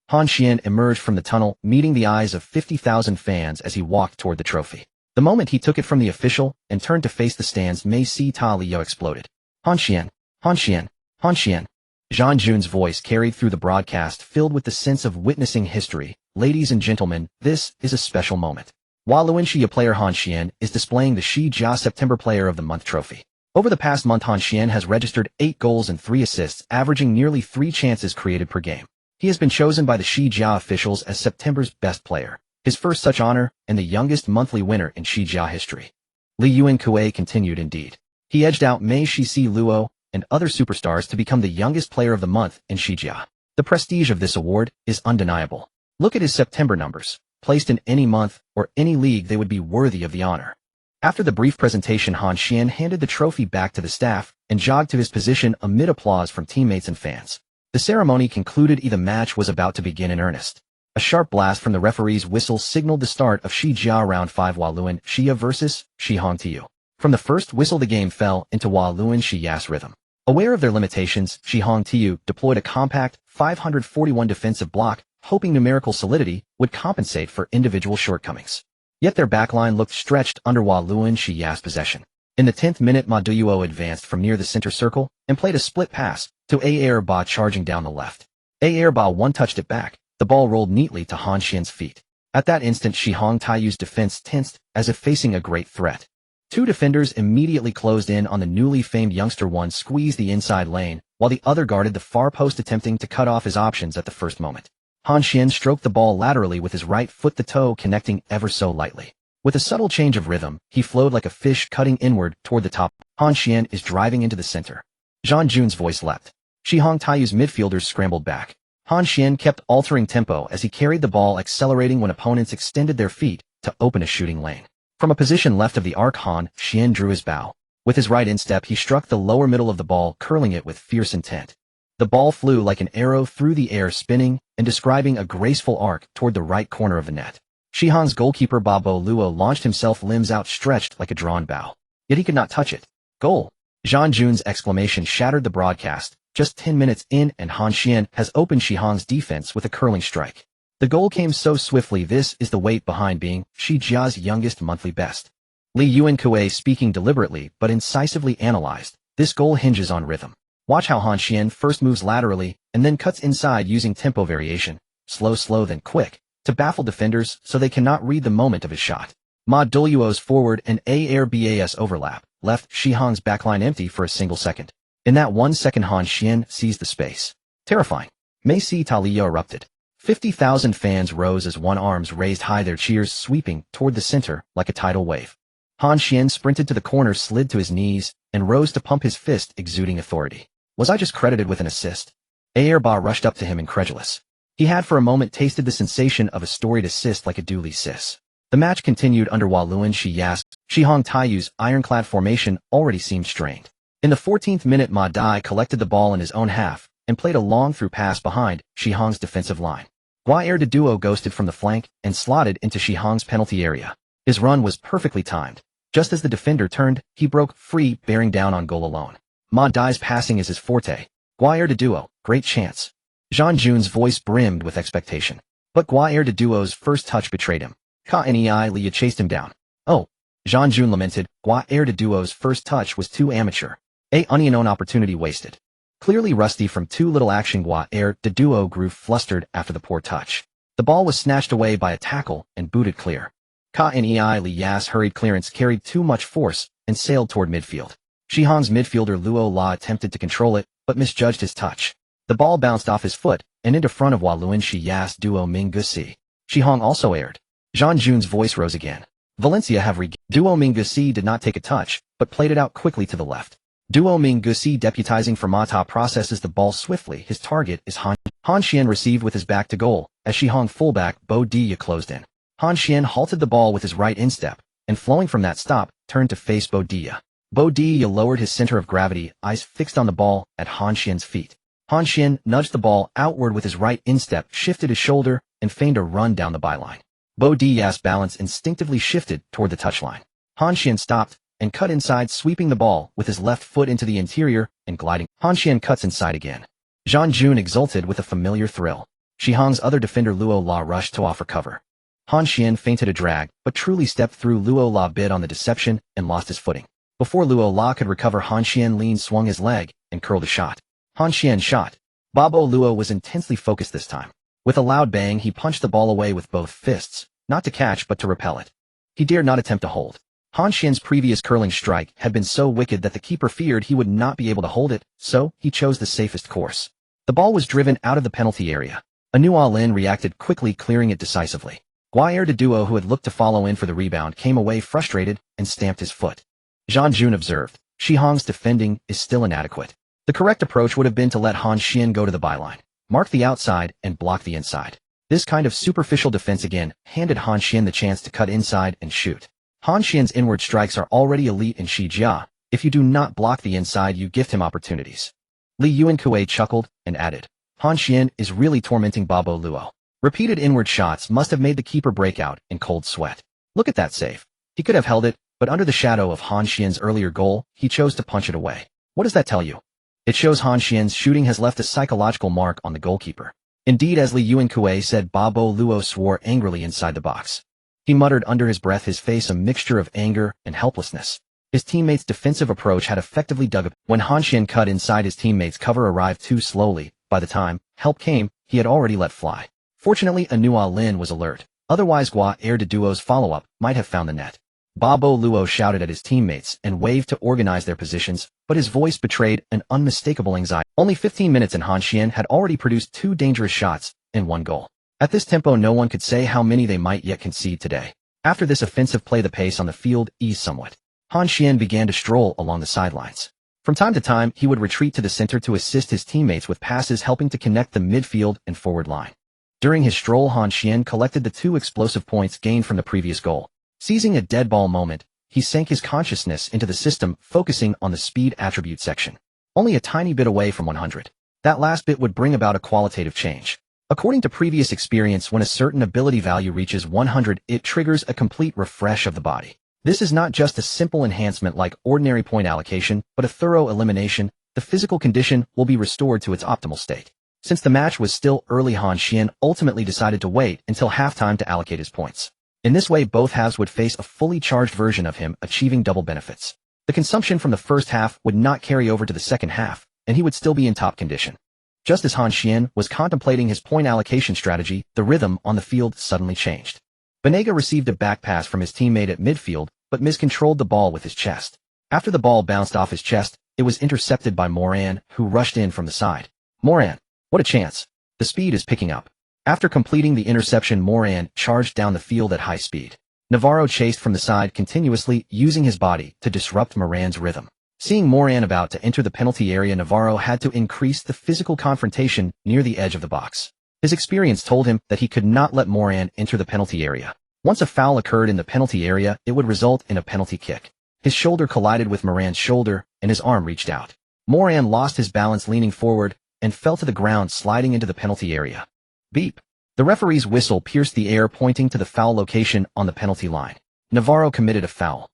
Han Xuan emerged from the tunnel, meeting the eyes of 50,000 fans as he walked toward the trophy. The moment he took it from the official and turned to face the stands, Italia exploded. Han Xuan, Han Xuan, Han Xuan. Jean Jun's voice carried through the broadcast, filled with the sense of witnessing history. Ladies and gentlemen, this is a special moment. Valencia player Han Xuan is displaying the Liga September Player of the Month trophy. Over the past month, Han Xuan has registered 8 goals and 3 assists, averaging nearly 3 chances created per game. He has been chosen by the Liga officials as September's best player, his first such honor, and the youngest monthly winner in Liga history. Li Yuan continued indeed. He edged out Mei Shixi Luo and other superstars to become the youngest player of the month in Liga. The prestige of this award is undeniable. Look at his September numbers. Placed in any month or any league, they would be worthy of the honor. After the brief presentation, Han Xuan handed the trophy back to the staff and jogged to his position amid applause from teammates and fans. The ceremony concluded. The match was about to begin in earnest. A sharp blast from the referee's whistle signaled the start of Liga Round 5, Valencia vs. Hongtiu. From the first whistle, the game fell into Valencia's rhythm. Aware of their limitations, Hongtiu deployed a compact 541 defensive block, hoping numerical solidity would compensate for individual shortcomings. Yet their backline looked stretched under Valencia's possession. In the 10th minute, Maduo advanced from near the center circle and played a split pass to Aerba charging down the left. Aerba one-touched it back. The ball rolled neatly to Han Xuan's feet. At that instant, Hongtiu's defense tensed as if facing a great threat. 2 defenders immediately closed in on the newly famed youngster. One squeezed the inside lane, while the other guarded the far post, attempting to cut off his options at the first moment. Han Xuan stroked the ball laterally with his right foot, the toe connecting ever so lightly. With a subtle change of rhythm, he flowed like a fish, cutting inward toward the top. Han Xuan is driving into the center. Jean Jun's voice leapt. Hongtiu's midfielders scrambled back. Han Xuan kept altering tempo as he carried the ball, accelerating when opponents extended their feet to open a shooting lane. From a position left of the arc, Han Xuan drew his bow. With his right instep, he struck the lower middle of the ball, curling it with fierce intent. The ball flew like an arrow through the air, spinning and describing a graceful arc toward the right corner of the net. Shihang's goalkeeper Babo Luo launched himself, limbs outstretched like a drawn bow. Yet he could not touch it. Goal! Zhang Jun's exclamation shattered the broadcast. Just 10 minutes in and Han Xuan has opened Shihang's defense with a curling strike. The goal came so swiftly. This is the weight behind being Shi Jia's youngest monthly best. Li Yuankui speaking deliberately but incisively analyzed. This goal hinges on rhythm. Watch how Han Xuan first moves laterally and then cuts inside using tempo variation, slow then quick, to baffle defenders so they cannot read the moment of his shot. Ma Duluo's forward and Air Bas overlap, left Shihang's backline empty for a single second. In that 1 second, Han Xuan seized the space. Terrifying. Meisi Talia erupted. 50,000 fans rose as one, arms raised high, their cheers sweeping toward the center like a tidal wave. Han Xuan sprinted to the corner, slid to his knees, and rose to pump his fist, exuding authority. Was I just credited with an assist? Airba rushed up to him, incredulous. He had for a moment tasted the sensation of a storied assist like a duly sis. The match continued under Waluan Shihang Taiyu's ironclad formation already seemed strained. In the 14th minute, Ma Dai collected the ball in his own half and played a long through pass behind Shihang's defensive line. Guair de Duo ghosted from the flank and slotted into Shihang's penalty area. His run was perfectly timed. Just as the defender turned, he broke free, bearing down on goal alone. Ma Dai's passing is his forte. Guair de Duo, great chance. Zhang Jun's voice brimmed with expectation. But Guair de Duo's first touch betrayed him. Nei Liya chased him down. Oh, Zhang Jun lamented. Guair de Duo's first touch was too amateur. A unknown opportunity wasted. Clearly rusty from too little action, Guair de Duo grew flustered after the poor touch. The ball was snatched away by a tackle and booted clear. Nei Liya's hurried clearance carried too much force and sailed toward midfield. Shihang's midfielder Luo La attempted to control it, but misjudged his touch. The ball bounced off his foot and into front of Waluan Shiya's Duo Minggusi. Shihang also erred. Zhang Jun's voice rose again. Valencia have regained. Duo Minggusi did not take a touch, but played it out quickly to the left. Duo Minggusi, deputizing for Mata, processes the ball swiftly. His target is Han. Han Xuan received with his back to goal, as Shihang fullback Bo Dia closed in. Han Xuan halted the ball with his right instep, and flowing from that stop, turned to face Bo Dia. Bo Dia lowered his center of gravity, eyes fixed on the ball at Han Xuan's feet. Han Xuan nudged the ball outward with his right instep, shifted his shoulder, and feigned a run down the byline. Bo Dia's balance instinctively shifted toward the touchline. Han Xuan stopped and cut inside, sweeping the ball with his left foot into the interior and gliding. Han Xuan cuts inside again. Zhang Jun exulted with a familiar thrill. Shihang's other defender Luo La rushed to offer cover. Han Xuan feinted a drag, but truly stepped through. Luo La bid on the deception and lost his footing. Before Luo La could recover, Han Xuan leaned, swung his leg, and curled a shot. Han Xuan shot. Babo Luo was intensely focused this time. With a loud bang, he punched the ball away with both fists, not to catch but to repel it. He dared not attempt to hold. Han Xuan's previous curling strike had been so wicked that the keeper feared he would not be able to hold it, so he chose the safest course. The ball was driven out of the penalty area. Anua Lin reacted quickly, clearing it decisively. Guair de Duo, who had looked to follow in for the rebound, came away frustrated and stamped his foot. Zhang Jun observed, Shihang's defending is still inadequate. The correct approach would have been to let Han Xuan go to the byline, mark the outside, and block the inside. This kind of superficial defense again handed Han Xuan the chance to cut inside and shoot. Han Xuan's inward strikes are already elite in Shijia. If you do not block the inside, you gift him opportunities. Li Yuankui chuckled and added, Han Xuan is really tormenting Babo Luo. Repeated inward shots must have made the keeper break out in cold sweat. Look at that save. He could have held it, but under the shadow of Han Xuan's earlier goal, he chose to punch it away. What does that tell you? It shows Han Xuan's shooting has left a psychological mark on the goalkeeper. Indeed, as Li Yuankui said, Babo Luo swore angrily inside the box. He muttered under his breath, his face a mixture of anger and helplessness. His teammates' defensive approach had effectively dug up. When Han Xuan cut inside, his teammates' cover arrived too slowly. By the time help came, he had already let fly. Fortunately, Anua Lin was alert. Otherwise, Guair de Duo's follow-up might have found the net. Babo Luo shouted at his teammates and waved to organize their positions, but his voice betrayed an unmistakable anxiety. Only 15 minutes and Han Xuan had already produced 2 dangerous shots and 1 goal. At this tempo, no one could say how many they might yet concede today. After this offensive play, the pace on the field eased somewhat. Han Xuan began to stroll along the sidelines. From time to time, he would retreat to the center to assist his teammates with passes, helping to connect the midfield and forward line. During his stroll, Han Xuan collected the 2 explosive points gained from the previous goal. Seizing a dead ball moment, he sank his consciousness into the system, focusing on the speed attribute section. Only a tiny bit away from 100. That last bit would bring about a qualitative change. According to previous experience, when a certain ability value reaches 100, it triggers a complete refresh of the body. This is not just a simple enhancement like ordinary point allocation, but a thorough elimination. The physical condition will be restored to its optimal state. Since the match was still early, Han Xuan ultimately decided to wait until halftime to allocate his points. In this way, both halves would face a fully charged version of him, achieving double benefits. The consumption from the first half would not carry over to the second half, and he would still be in top condition. Just as Han Xuan was contemplating his point allocation strategy, the rhythm on the field suddenly changed. Banega received a back pass from his teammate at midfield, but miscontrolled the ball with his chest. After the ball bounced off his chest, it was intercepted by Moran, who rushed in from the side. Moran, what a chance. The speed is picking up. After completing the interception, Moran charged down the field at high speed. Navarro chased from the side continuously, using his body to disrupt Moran's rhythm. Seeing Moran about to enter the penalty area, Navarro had to increase the physical confrontation near the edge of the box. His experience told him that he could not let Moran enter the penalty area. Once a foul occurred in the penalty area, it would result in a penalty kick. His shoulder collided with Moran's shoulder, and his arm reached out. Moran lost his balance leaning forward and fell to the ground, sliding into the penalty area. Beep. The referee's whistle pierced the air, pointing to the foul location on the penalty line. Navarro committed a foul.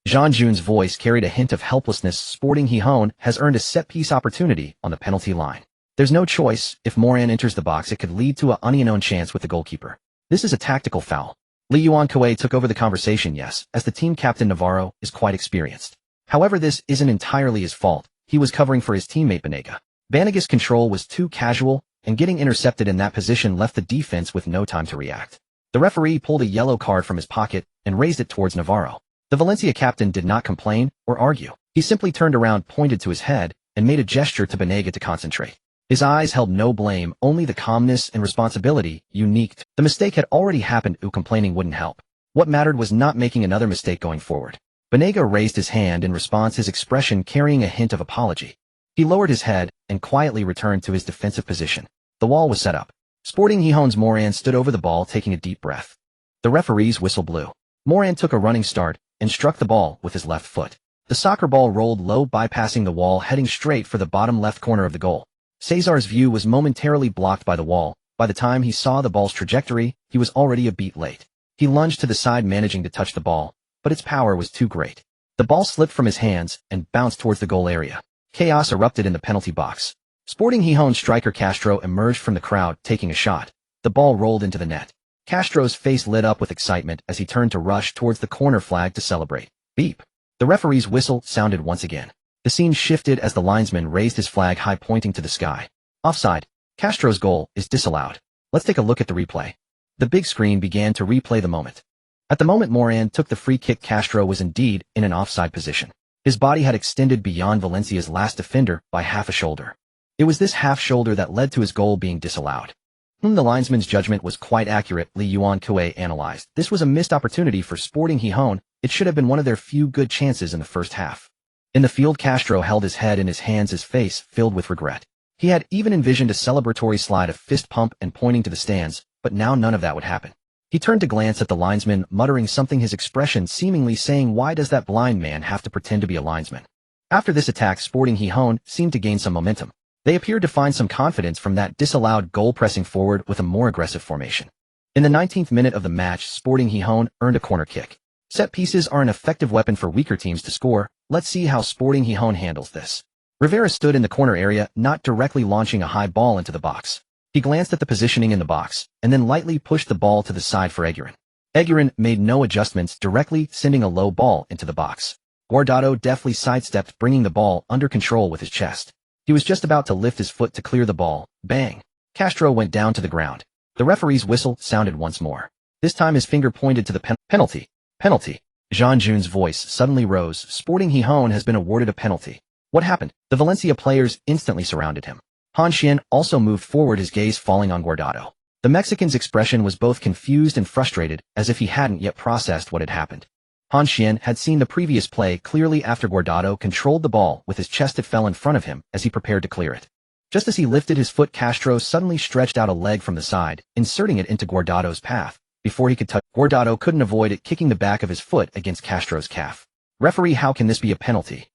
Zhang Jun's voice carried a hint of helplessness. Sporting Gijón has earned a set-piece opportunity on the penalty line. There's no choice. If Moran enters the box, it could lead to an unknown chance with the goalkeeper. This is a tactical foul. Li Yuan-Kue took over the conversation. Yes, as the team captain, Navarro is quite experienced. However, this isn't entirely his fault. He was covering for his teammate Banega. Banega's control was too casual, and getting intercepted in that position left the defense with no time to react. The referee pulled a yellow card from his pocket and raised it towards Navarro. The Valencia captain did not complain or argue. He simply turned around, pointed to his head, and made a gesture to Banega to concentrate. His eyes held no blame, only the calmness and responsibility unique. The mistake had already happened. Complaining wouldn't help. What mattered was not making another mistake going forward. Banega raised his hand in response, his expression carrying a hint of apology. He lowered his head and quietly returned to his defensive position. The wall was set up. Sporting Gijón's Moran stood over the ball, taking a deep breath. The referee's whistle blew. Moran took a running start and struck the ball with his left foot. The soccer ball rolled low, bypassing the wall, heading straight for the bottom left corner of the goal. Cesar's view was momentarily blocked by the wall. By the time he saw the ball's trajectory, he was already a beat late. He lunged to the side, managing to touch the ball, but its power was too great. The ball slipped from his hands and bounced towards the goal area. Chaos erupted in the penalty box. Sporting Gijón striker Castro emerged from the crowd, taking a shot. The ball rolled into the net. Castro's face lit up with excitement as he turned to rush towards the corner flag to celebrate. Beep. The referee's whistle sounded once again. The scene shifted as the linesman raised his flag high, pointing to the sky. Offside. Castro's goal is disallowed. Let's take a look at the replay. The big screen began to replay the moment. At the moment Moran took the free kick, Castro was indeed in an offside position. His body had extended beyond Valencia's last defender by half a shoulder. It was this half shoulder that led to his goal being disallowed. The linesman's judgment was quite accurate, Li Yuan-Kue analyzed. This was a missed opportunity for Sporting Gijón. It should have been one of their few good chances in the first half. In the field, Castro held his head in his hands, his face filled with regret. He had even envisioned a celebratory slide, a fist pump and pointing to the stands, but now none of that would happen. He turned to glance at the linesman, muttering something, his expression seemingly saying, why does that blind man have to pretend to be a linesman? After this attack, Sporting Gijón seemed to gain some momentum. They appeared to find some confidence from that disallowed goal, pressing forward with a more aggressive formation. In the 19th minute of the match, Sporting Gijón earned a corner kick. Set pieces are an effective weapon for weaker teams to score. Let's see how Sporting Gijón handles this. Rivera stood in the corner area, not directly launching a high ball into the box. He glanced at the positioning in the box, and then lightly pushed the ball to the side for Eguren. Eguren made no adjustments, directly sending a low ball into the box. Guardiola deftly sidestepped, bringing the ball under control with his chest. He was just about to lift his foot to clear the ball. Bang! Castro went down to the ground. The referee's whistle sounded once more. This time his finger pointed to the penalty. Penalty. Zhang Jun's voice suddenly rose. Sporting Gijón has been awarded a penalty. What happened? The Valencia players instantly surrounded him. Han Xuan also moved forward, his gaze falling on Guardiola. The Mexican's expression was both confused and frustrated, as if he hadn't yet processed what had happened. Han Xuan had seen the previous play clearly. After Guardiola controlled the ball with his chest, it fell in front of him as he prepared to clear it. Just as he lifted his foot, Castro suddenly stretched out a leg from the side, inserting it into Guardiola's path, before he could touch. Guardiola couldn't avoid it, kicking the back of his foot against Castro's calf. Referee, how can this be a penalty?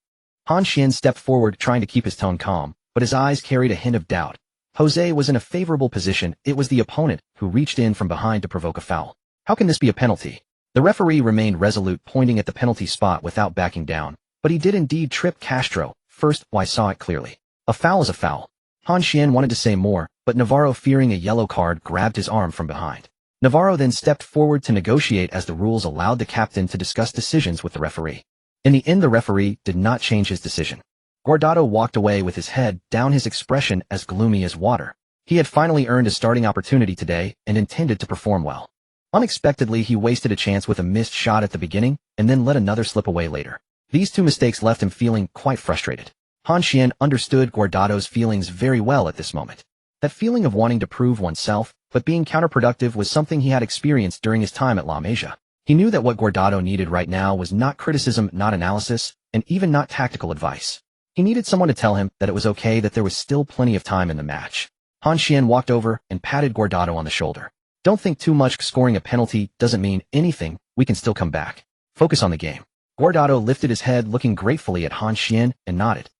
Han Xuan stepped forward, trying to keep his tone calm, but his eyes carried a hint of doubt. Jose was in a favorable position. It was the opponent who reached in from behind to provoke a foul. How can this be a penalty? The referee remained resolute, pointing at the penalty spot without backing down, but he did indeed trip Castro. First, I saw it clearly. A foul is a foul. Han Xuan wanted to say more, but Navarro, fearing a yellow card, grabbed his arm from behind. Navarro then stepped forward to negotiate, as the rules allowed the captain to discuss decisions with the referee. In the end, the referee did not change his decision. Guardiola walked away with his head down, his expression as gloomy as water. He had finally earned a starting opportunity today and intended to perform well. Unexpectedly, he wasted a chance with a missed shot at the beginning and then let another slip away later. These two mistakes left him feeling quite frustrated. Han Xuan understood Guardiola's feelings very well at this moment. That feeling of wanting to prove oneself, but being counterproductive, was something he had experienced during his time at La Masia. He knew that what Guardiola needed right now was not criticism, not analysis, and even not tactical advice. He needed someone to tell him that it was okay, that there was still plenty of time in the match. Han Xuan walked over and patted Guardiola on the shoulder. Don't think too much. Scoring a penalty doesn't mean anything. We can still come back. Focus on the game. Guardiola lifted his head, looking gratefully at Han Xuan, and nodded.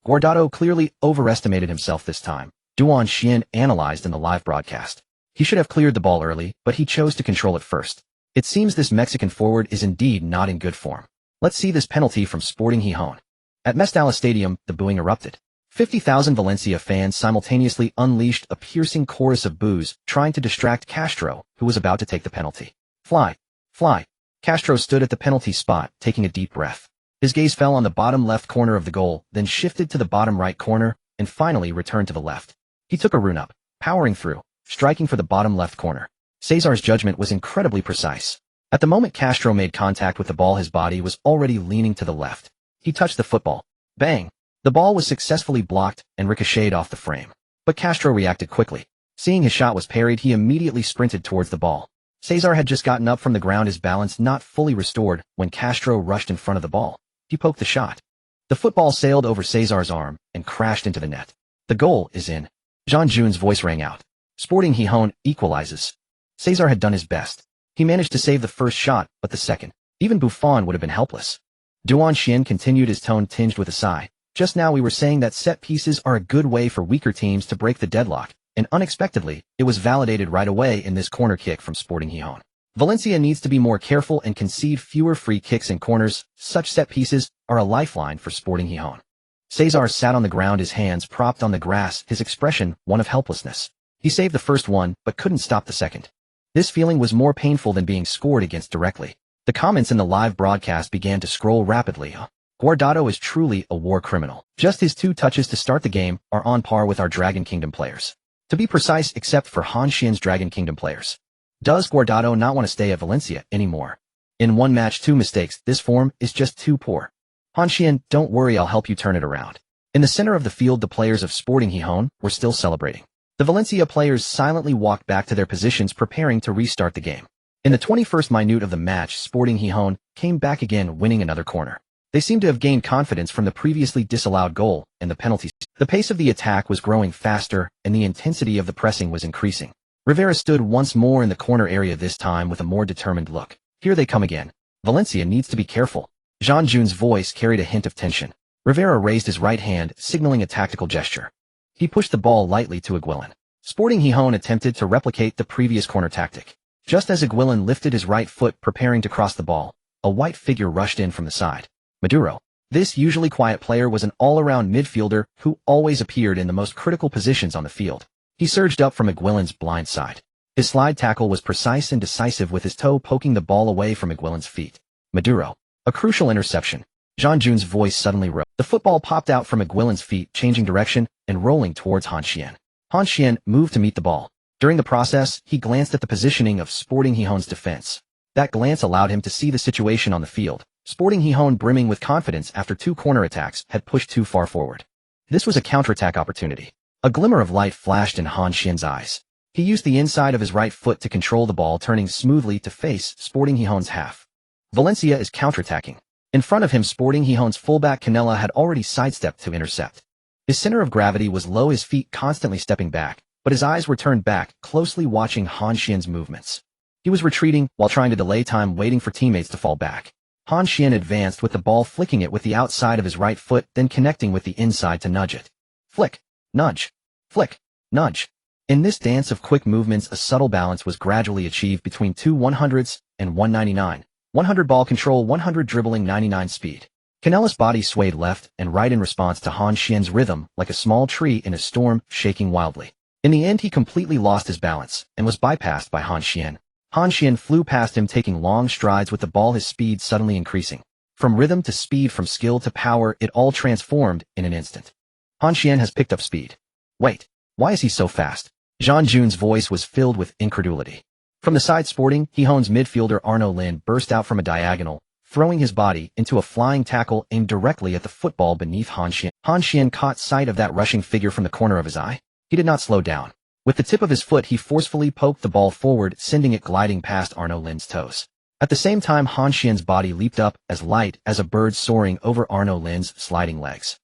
Guardiola clearly overestimated himself this time. Han Xuan analyzed in the live broadcast. He should have cleared the ball early, but he chose to control it first. It seems this Mexican forward is indeed not in good form. Let's see this penalty from Sporting Gijón. At Mestalla Stadium, the booing erupted. 50,000 Valencia fans simultaneously unleashed a piercing chorus of boos, trying to distract Castro, who was about to take the penalty. Fly! Fly! Castro stood at the penalty spot, taking a deep breath. His gaze fell on the bottom left corner of the goal, then shifted to the bottom right corner, and finally returned to the left. He took a run up, powering through, striking for the bottom left corner. Cesar's judgment was incredibly precise. At the moment Castro made contact with the ball, his body was already leaning to the left. He touched the football. Bang! The ball was successfully blocked and ricocheted off the frame. But Castro reacted quickly. Seeing his shot was parried, he immediately sprinted towards the ball. Cesar had just gotten up from the ground, his balance not fully restored, when Castro rushed in front of the ball. He poked the shot. The football sailed over Cesar's arm and crashed into the net. The goal is in. Jean Jun's voice rang out. Sporting Gijón equalizes. Cesar had done his best. He managed to save the first shot, but the second. Even Buffon would have been helpless. Han Xuan continued, his tone tinged with a sigh. Just now we were saying that set pieces are a good way for weaker teams to break the deadlock, and unexpectedly, it was validated right away in this corner kick from Sporting Gijón. Valencia needs to be more careful and concede fewer free kicks and corners. Such set pieces are a lifeline for Sporting Gijón. Cesar sat on the ground, his hands propped on the grass, his expression one of helplessness. He saved the first one, but couldn't stop the second. This feeling was more painful than being scored against directly. The comments in the live broadcast began to scroll rapidly. Guardiola is truly a war criminal. Just his 2 touches to start the game are on par with our Dragon Kingdom players. To be precise, except for Han Xuan's Dragon Kingdom players. Does Guardiola not want to stay at Valencia anymore? In one match, 2 mistakes. This form is just too poor. Han Xuan, don't worry, I'll help you turn it around. In the center of the field, the players of Sporting Gijón were still celebrating. The Valencia players silently walked back to their positions, preparing to restart the game. In the 21st minute of the match, Sporting Gijón came back again, winning another corner. They seemed to have gained confidence from the previously disallowed goal and the penalties. The pace of the attack was growing faster, and the intensity of the pressing was increasing. Rivera stood once more in the corner area, this time with a more determined look. Here they come again. Valencia needs to be careful. Jean Jun's voice carried a hint of tension. Rivera raised his right hand, signaling a tactical gesture. He pushed the ball lightly to Aguilin. Sporting Gijón attempted to replicate the previous corner tactic. Just as Aguilin lifted his right foot, preparing to cross the ball, a white figure rushed in from the side. Maduro. This usually quiet player was an all-around midfielder who always appeared in the most critical positions on the field. He surged up from Aguilin's blind side. His slide tackle was precise and decisive, with his toe poking the ball away from Aguilin's feet. Maduro. A crucial interception. Jean Jun's voice suddenly rose. The football popped out from Aguilin's feet, changing direction and rolling towards Han Xuan. Han Xuan moved to meet the ball. During the process, he glanced at the positioning of Sporting Gijón's defense. That glance allowed him to see the situation on the field. Sporting Gijón, brimming with confidence after 2 corner attacks, had pushed too far forward. This was a counterattack opportunity. A glimmer of light flashed in Han Xuan's eyes. He used the inside of his right foot to control the ball, turning smoothly to face Sporting Gijón's half. Valencia is counterattacking. In front of him, Sporting Gijón's fullback Canella had already sidestepped to intercept. His center of gravity was low, his feet constantly stepping back, but his eyes were turned back, closely watching Han Xuan's movements. He was retreating while trying to delay time, waiting for teammates to fall back. Han Xuan advanced with the ball, flicking it with the outside of his right foot, then connecting with the inside to nudge it. Flick, nudge, flick, nudge. In this dance of quick movements, a subtle balance was gradually achieved between two 100s and 199. 100 ball control, 100 dribbling, 99 speed. Canella's body swayed left and right in response to Han Xuan's rhythm, like a small tree in a storm, shaking wildly. In the end, he completely lost his balance and was bypassed by Han Xuan. Han Xuan flew past him, taking long strides with the ball, his speed suddenly increasing. From rhythm to speed, from skill to power, it all transformed in an instant. Han Xuan has picked up speed. Wait, why is he so fast? Zhang Jun's voice was filled with incredulity. From the side, sporting, he Hone's midfielder Arnaud Lin burst out from a diagonal, throwing his body into a flying tackle aimed directly at the football beneath Han Xuan. Han Xuan caught sight of that rushing figure from the corner of his eye. He did not slow down. With the tip of his foot, he forcefully poked the ball forward, sending it gliding past Arnaud Lin's toes. At the same time, Han Xuan's body leaped up, as light as a bird soaring over Arnaud Lin's sliding legs.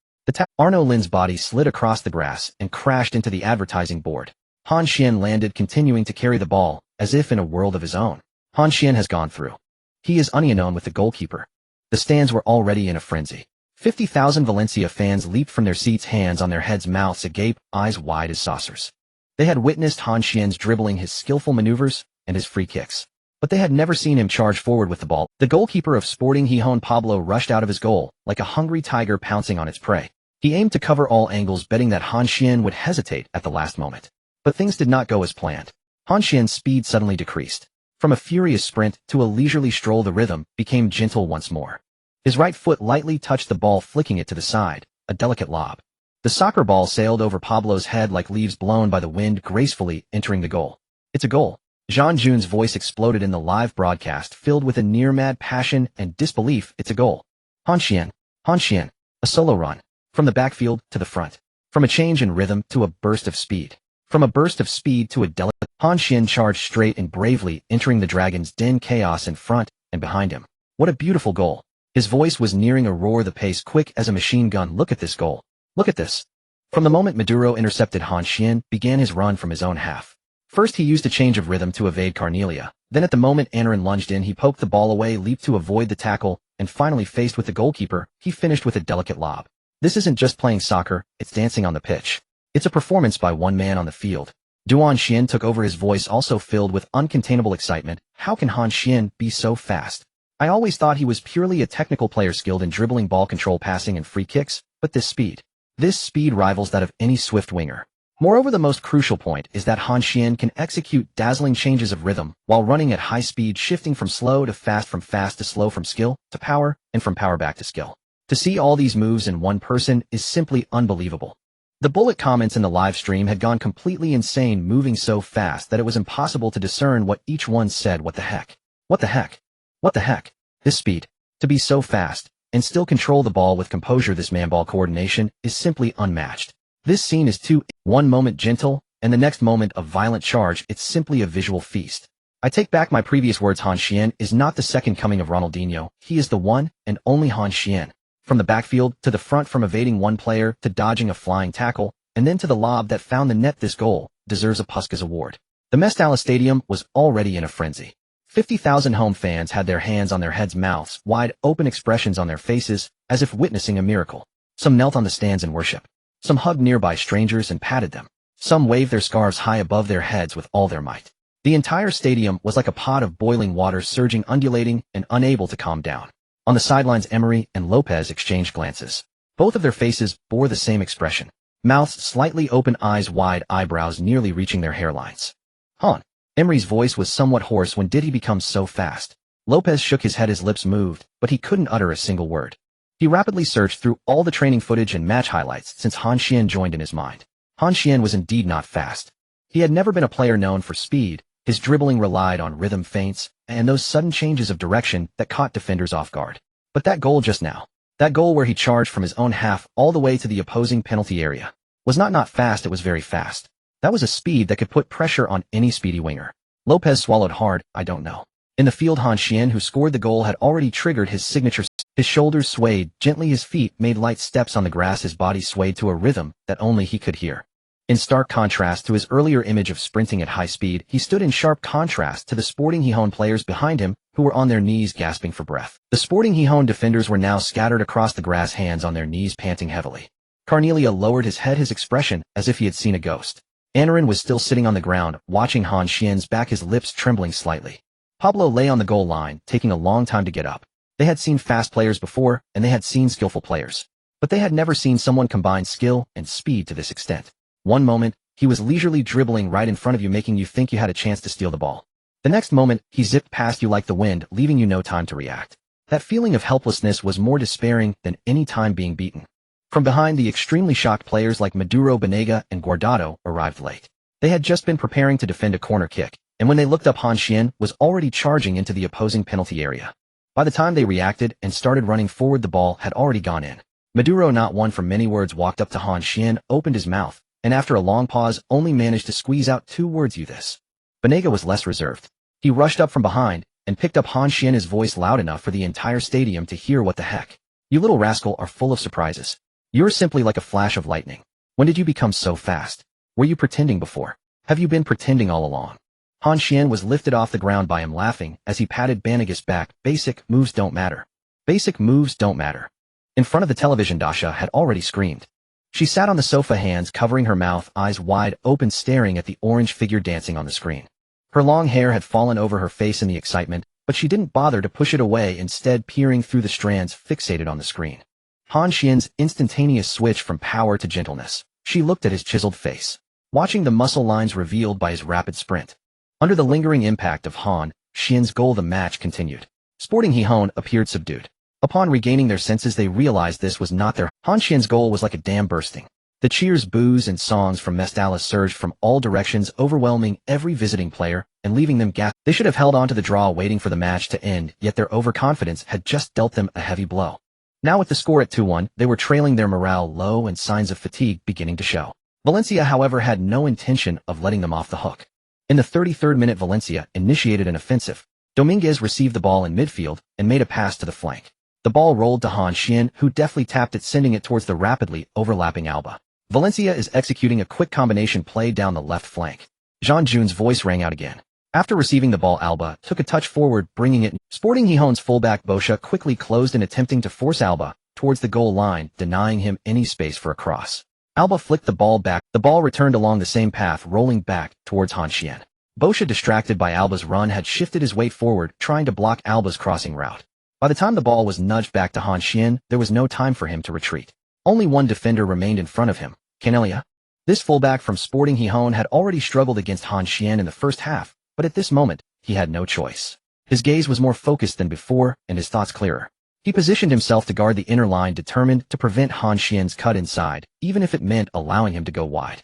Arnaud Lin's body slid across the grass and crashed into the advertising board. Han Xuan landed, continuing to carry the ball, as if in a world of his own. Han Xuan has gone through. He is unknown with the goalkeeper. The stands were already in a frenzy. 50,000 Valencia fans leaped from their seats, hands on their heads, mouths agape, eyes wide as saucers. They had witnessed Han Xuan's dribbling, his skillful maneuvers, and his free kicks. But they had never seen him charge forward with the ball. The goalkeeper of Sporting Gijón, Pablo, rushed out of his goal, like a hungry tiger pouncing on its prey. He aimed to cover all angles, betting that Han Xuan would hesitate at the last moment. But things did not go as planned. Han Xuan's speed suddenly decreased. From a furious sprint to a leisurely stroll, the rhythm became gentle once more. His right foot lightly touched the ball, flicking it to the side, a delicate lob. The soccer ball sailed over Pablo's head like leaves blown by the wind, gracefully entering the goal. It's a goal. Zhang Jun's voice exploded in the live broadcast, filled with a near-mad passion and disbelief. It's a goal. Han Xuan, a solo run. From the backfield to the front. From a change in rhythm to a burst of speed. From a burst of speed to a delicate. Han Xuan charged straight and bravely, entering the Dragon's den, chaos in front and behind him. What a beautiful goal. His voice was nearing a roar, the pace quick as a machine gun. Look at this goal. Look at this. From the moment Maduro intercepted, Han Xuan began his run from his own half. First, he used a change of rhythm to evade Cornelia. Then at the moment Anarin lunged in, he poked the ball away, leaped to avoid the tackle, and finally, faced with the goalkeeper, he finished with a delicate lob. This isn't just playing soccer, it's dancing on the pitch. It's a performance by one man on the field. Duan Xin took over, his voice also filled with uncontainable excitement. How can Han Xuan be so fast? I always thought he was purely a technical player skilled in dribbling, ball control, passing, and free kicks, but this speed rivals that of any swift winger. Moreover, the most crucial point is that Han Xuan can execute dazzling changes of rhythm while running at high speed, shifting from slow to fast, from fast to slow, from skill to power, and from power back to skill. To see all these moves in one person is simply unbelievable. The bullet comments in the live stream had gone completely insane, moving so fast that it was impossible to discern what each one said. What the heck? What the heck? What the heck? This speed. To be so fast and still control the ball with composure, this man-ball coordination is simply unmatched. This scene is too, one moment gentle, and the next moment a violent charge. It's simply a visual feast. I take back my previous words. Han Xuan is not the second coming of Ronaldinho. He is the one and only Han Xuan. From the backfield to the front, from evading one player to dodging a flying tackle, and then to the lob that found the net, this goal deserves a Puskas award. The Mestalla Stadium was already in a frenzy. 50,000 home fans had their hands on their heads, mouths wide open, expressions on their faces, as if witnessing a miracle. Some knelt on the stands in worship. Some hugged nearby strangers and patted them. Some waved their scarves high above their heads with all their might. The entire stadium was like a pot of boiling water, surging, undulating, and unable to calm down. On the sidelines, Emery and Lopez exchanged glances. Both of their faces bore the same expression. Mouths slightly open, eyes wide, eyebrows nearly reaching their hairlines. Han. Emery's voice was somewhat hoarse. When did he become so fast? Lopez shook his head, his lips moved, but he couldn't utter a single word. He rapidly searched through all the training footage and match highlights since Han Xuan joined in his mind. Han Xuan was indeed not fast. He had never been a player known for speed. His dribbling relied on rhythm, feints, and those sudden changes of direction that caught defenders off guard. But that goal just now, that goal where he charged from his own half all the way to the opposing penalty area, was not fast, it was very fast. That was a speed that could put pressure on any speedy winger. Lopez swallowed hard. I don't know. In the field, Han Xuan, who scored the goal, had already triggered his signature. His shoulders swayed gently, his feet made light steps on the grass, his body swayed to a rhythm that only he could hear. In stark contrast to his earlier image of sprinting at high speed, he stood in sharp contrast to the Sporting Gijón players behind him who were on their knees gasping for breath. The Sporting Gijón defenders were now scattered across the grass, hands on their knees, panting heavily. Cornelia lowered his head, his expression as if he had seen a ghost. Anarin was still sitting on the ground, watching Han Xuan's back, his lips trembling slightly. Pablo lay on the goal line, taking a long time to get up. They had seen fast players before, and they had seen skillful players. But they had never seen someone combine skill and speed to this extent. One moment, he was leisurely dribbling right in front of you, making you think you had a chance to steal the ball. The next moment, he zipped past you like the wind, leaving you no time to react. That feeling of helplessness was more despairing than any time being beaten. From behind, the extremely shocked players like Maduro, Banega, and Guardiola arrived late. They had just been preparing to defend a corner kick, and when they looked up, Han Xuan was already charging into the opposing penalty area. By the time they reacted and started running forward, the ball had already gone in. Maduro, not one for many words, walked up to Han Xuan, opened his mouth, and after a long pause, only managed to squeeze out 2 words, "You this." Banega was less reserved. He rushed up from behind and picked up Han Xuan, his voice loud enough for the entire stadium to hear. "What the heck? You little rascal are full of surprises. You're simply like a flash of lightning. When did you become so fast? Were you pretending before? Have you been pretending all along?" Han Xuan was lifted off the ground by him, laughing as he patted Banega's back. "Basic moves don't matter. Basic moves don't matter." In front of the television, Dasha had already screamed. She sat on the sofa, hands covering her mouth, eyes wide open, staring at the orange figure dancing on the screen. Her long hair had fallen over her face in the excitement, but she didn't bother to push it away, instead peering through the strands fixated on the screen. Han Xuan's instantaneous switch from power to gentleness. She looked at his chiseled face, watching the muscle lines revealed by his rapid sprint. Under the lingering impact of Han Xuan's goal, the match continued. Sporting Gijón appeared subdued. Upon regaining their senses, they realized this was not their. Han Xuan's goal was like a dam bursting. The cheers, boos, and songs from Mestalla surged from all directions, overwhelming every visiting player and leaving them gasped. They should have held on to the draw, waiting for the match to end, yet their overconfidence had just dealt them a heavy blow. Now with the score at 2-1, they were trailing, their morale low and signs of fatigue beginning to show. Valencia, however, had no intention of letting them off the hook. In the 33rd minute, Valencia initiated an offensive. Dominguez received the ball in midfield and made a pass to the flank. The ball rolled to Han Xuan, who deftly tapped it, sending it towards the rapidly overlapping Alba. Valencia is executing a quick combination play down the left flank. Jean Jun's voice rang out again. After receiving the ball, Alba took a touch forward, bringing it. Sporting Gijón's fullback Boscha quickly closed in, attempting to force Alba towards the goal line, denying him any space for a cross. Alba flicked the ball back. The ball returned along the same path, rolling back towards Han Xuan. Boscha, distracted by Alba's run, had shifted his weight forward, trying to block Alba's crossing route. By the time the ball was nudged back to Han Xuan, there was no time for him to retreat. Only one defender remained in front of him, Cornelia. This fullback from Sporting Gijón had already struggled against Han Xuan in the first half, but at this moment, he had no choice. His gaze was more focused than before, and his thoughts clearer. He positioned himself to guard the inner line, determined to prevent Han Xuan's cut inside, even if it meant allowing him to go wide.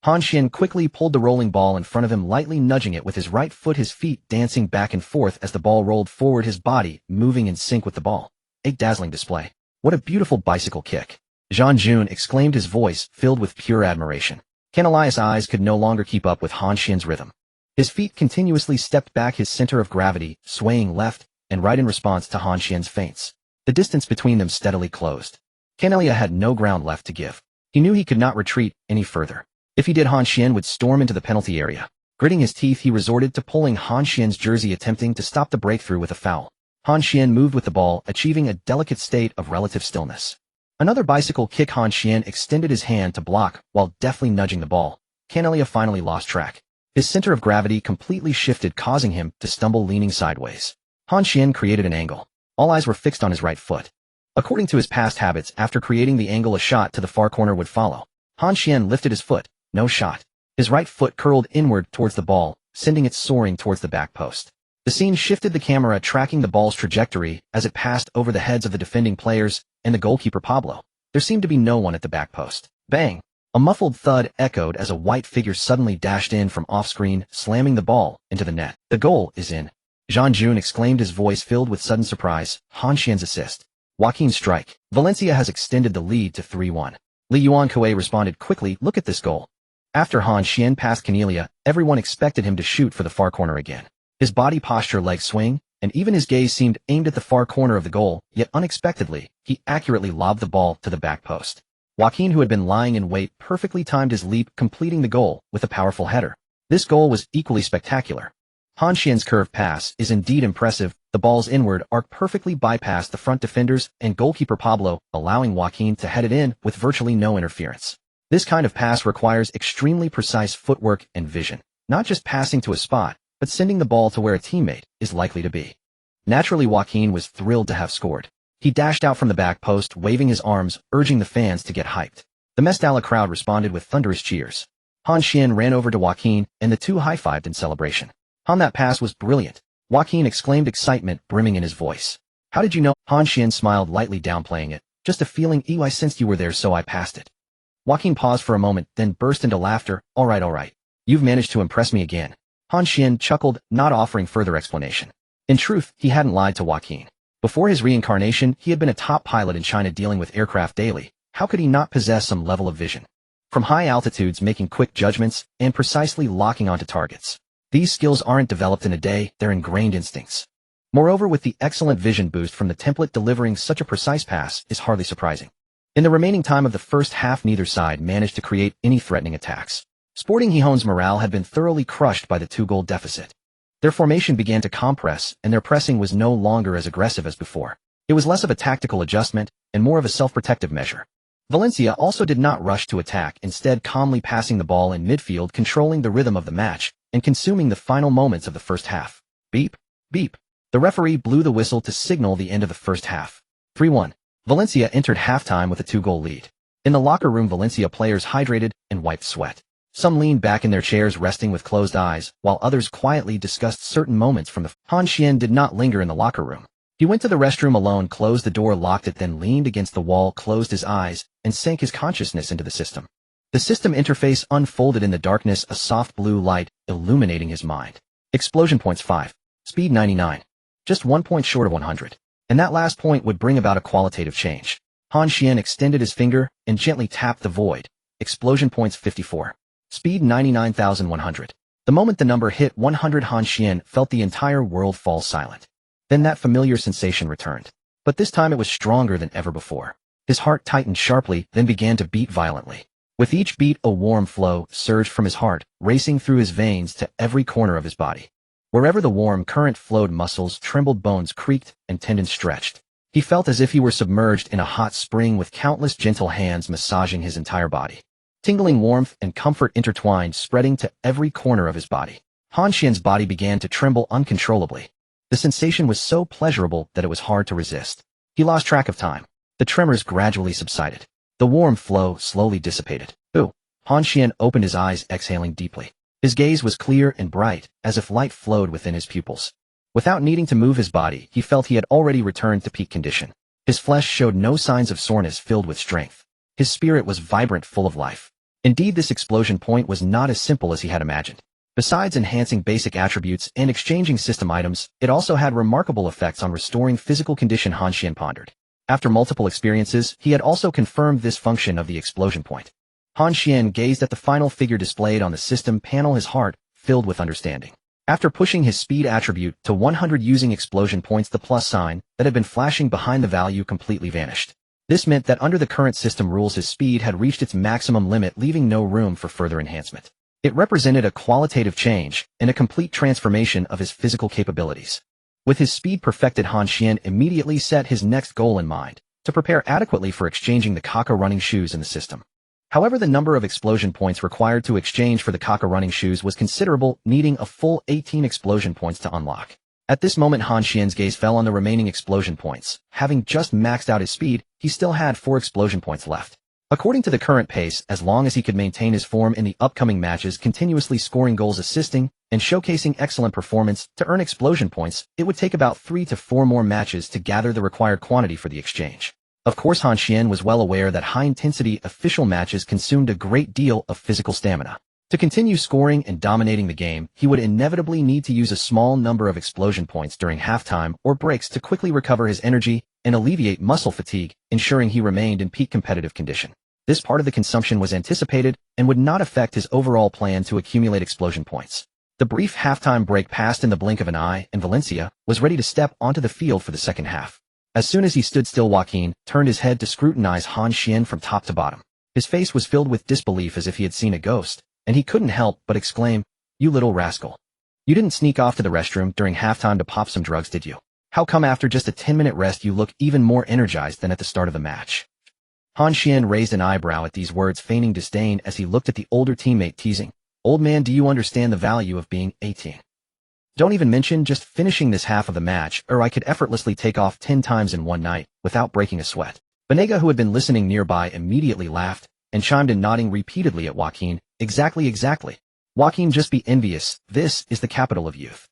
Han Xuan quickly pulled the rolling ball in front of him, lightly nudging it with his right foot, his feet dancing back and forth as the ball rolled forward, his body moving in sync with the ball. A dazzling display. "What a beautiful bicycle kick!" Jean Jun exclaimed, his voice filled with pure admiration. Cornelius' eyes could no longer keep up with Han Xuan's rhythm. His feet continuously stepped back, his center of gravity swaying left and right in response to Han Xuan's feints. The distance between them steadily closed. Cornelia had no ground left to give. He knew he could not retreat any further. If he did, Han Xuan would storm into the penalty area. Gritting his teeth, he resorted to pulling Han Xuan's jersey, attempting to stop the breakthrough with a foul. Han Xuan moved with the ball, achieving a delicate state of relative stillness. Another bicycle kick. Han Xuan extended his hand to block while deftly nudging the ball. Cornelia finally lost track. His center of gravity completely shifted, causing him to stumble, leaning sideways. Han Xuan created an angle. All eyes were fixed on his right foot. According to his past habits, after creating the angle, a shot to the far corner would follow. Han Xuan lifted his foot. No shot. His right foot curled inward towards the ball, sending it soaring towards the back post. The scene shifted, the camera tracking the ball's trajectory as it passed over the heads of the defending players and the goalkeeper Pablo. There seemed to be no one at the back post. Bang! A muffled thud echoed as a white figure suddenly dashed in from off-screen, slamming the ball into the net. "The goal is in!" Jean Jun exclaimed, his voice filled with sudden surprise. Han Xuan's assist. Joaquin's strike. Valencia has extended the lead to 3-1. Li Yuan Kue responded quickly. "Look at this goal." After Han Xuan passed Cornelia, everyone expected him to shoot for the far corner again. His body posture, leg swing, and even his gaze seemed aimed at the far corner of the goal, yet unexpectedly, he accurately lobbed the ball to the back post. Joaquin, who had been lying in wait, perfectly timed his leap, completing the goal with a powerful header. This goal was equally spectacular. Han Xuan's curved pass is indeed impressive. The ball's inward arc perfectly bypassed the front defenders and goalkeeper Pablo, allowing Joaquin to head it in with virtually no interference. This kind of pass requires extremely precise footwork and vision, not just passing to a spot, but sending the ball to where a teammate is likely to be. Naturally, Joaquin was thrilled to have scored. He dashed out from the back post, waving his arms, urging the fans to get hyped. The Mestalla crowd responded with thunderous cheers. Han Xuan ran over to Joaquin, and the two high-fived in celebration. Han, that pass was brilliant, Joaquin exclaimed, excitement brimming in his voice. How did you know? Han Xuan smiled, lightly downplaying it. Just a feeling. I sensed you were there, so I passed it. Joaquin paused for a moment, then burst into laughter. All right. You've managed to impress me again. Han Xuan chuckled, not offering further explanation. In truth, he hadn't lied to Joaquin. Before his reincarnation, he had been a top pilot in China dealing with aircraft daily. How could he not possess some level of vision? From high altitudes, making quick judgments and precisely locking onto targets. These skills aren't developed in a day, they're ingrained instincts. Moreover, with the excellent vision boost from the template, delivering such a precise pass is hardly surprising. In the remaining time of the first half, neither side managed to create any threatening attacks. Sporting Gijon's morale had been thoroughly crushed by the two-goal deficit. Their formation began to compress, and their pressing was no longer as aggressive as before. It was less of a tactical adjustment and more of a self-protective measure. Valencia also did not rush to attack, instead calmly passing the ball in midfield, controlling the rhythm of the match, and consuming the final moments of the first half. Beep, beep. The referee blew the whistle to signal the end of the first half. 3-1. Valencia entered halftime with a two-goal lead. In the locker room, Valencia players hydrated and wiped sweat. Some leaned back in their chairs, resting with closed eyes, while others quietly discussed certain moments from the Han Xuan did not linger in the locker room. He went to the restroom alone, closed the door, locked it, then leaned against the wall, closed his eyes, and sank his consciousness into the system. The system interface unfolded in the darkness, a soft blue light illuminating his mind. Explosion points 5. Speed 99. Just 1 point short of 100. And that last point would bring about a qualitative change. Han Xuan extended his finger and gently tapped the void. Explosion points 54. Speed 99,100. The moment the number hit 100, Han Xuan felt the entire world fall silent. Then that familiar sensation returned. But this time it was stronger than ever before. His heart tightened sharply, then began to beat violently. With each beat, a warm flow surged from his heart, racing through his veins to every corner of his body. Wherever the warm current flowed, muscles trembled, bones creaked, and tendons stretched. He felt as if he were submerged in a hot spring with countless gentle hands massaging his entire body. Tingling warmth and comfort intertwined, spreading to every corner of his body. Han Xuan's body began to tremble uncontrollably. The sensation was so pleasurable that it was hard to resist. He lost track of time. The tremors gradually subsided. The warm flow slowly dissipated. Ooh! Han Xuan opened his eyes, exhaling deeply. His gaze was clear and bright, as if light flowed within his pupils. Without needing to move his body, he felt he had already returned to peak condition. His flesh showed no signs of soreness, filled with strength. His spirit was vibrant, full of life. Indeed, this explosion point was not as simple as he had imagined. Besides enhancing basic attributes and exchanging system items, it also had remarkable effects on restoring physical condition. Han Xuan pondered. After multiple experiences, he had also confirmed this function of the explosion point. Han Xuan gazed at the final figure displayed on the system panel, his heart filled with understanding. After pushing his speed attribute to 100 using explosion points, the plus sign that had been flashing behind the value completely vanished. This meant that under the current system rules, his speed had reached its maximum limit, leaving no room for further enhancement. It represented a qualitative change and a complete transformation of his physical capabilities. With his speed perfected, Han Xuan immediately set his next goal in mind, to prepare adequately for exchanging the Kaka running shoes in the system. However, the number of explosion points required to exchange for the Kaka running shoes was considerable, needing a full 18 explosion points to unlock. At this moment, Han Xuan's gaze fell on the remaining explosion points. Having just maxed out his speed, he still had 4 explosion points left. According to the current pace, as long as he could maintain his form in the upcoming matches, continuously scoring goals, assisting, and showcasing excellent performance to earn explosion points, it would take about 3 to 4 more matches to gather the required quantity for the exchange. Of course, Han Xuan was well aware that high-intensity official matches consumed a great deal of physical stamina. To continue scoring and dominating the game, he would inevitably need to use a small number of explosion points during halftime or breaks to quickly recover his energy and alleviate muscle fatigue, ensuring he remained in peak competitive condition. This part of the consumption was anticipated and would not affect his overall plan to accumulate explosion points. The brief halftime break passed in the blink of an eye, and Valencia was ready to step onto the field for the second half. As soon as he stood still, Joaquin turned his head to scrutinize Han Xuan from top to bottom. His face was filled with disbelief as if he had seen a ghost, and he couldn't help but exclaim, "You little rascal. You didn't sneak off to the restroom during halftime to pop some drugs, did you? How come after just a 10-minute rest you look even more energized than at the start of the match?" Han Xuan raised an eyebrow at these words, feigning disdain as he looked at the older teammate, teasing, "Old man, do you understand the value of being 18? Don't even mention just finishing this half of the match, or I could effortlessly take off 10 times in one night without breaking a sweat." Banega, who had been listening nearby, immediately laughed and chimed in, nodding repeatedly at Joaquin. Exactly. Joaquin, just be envious. This is the capital of youth."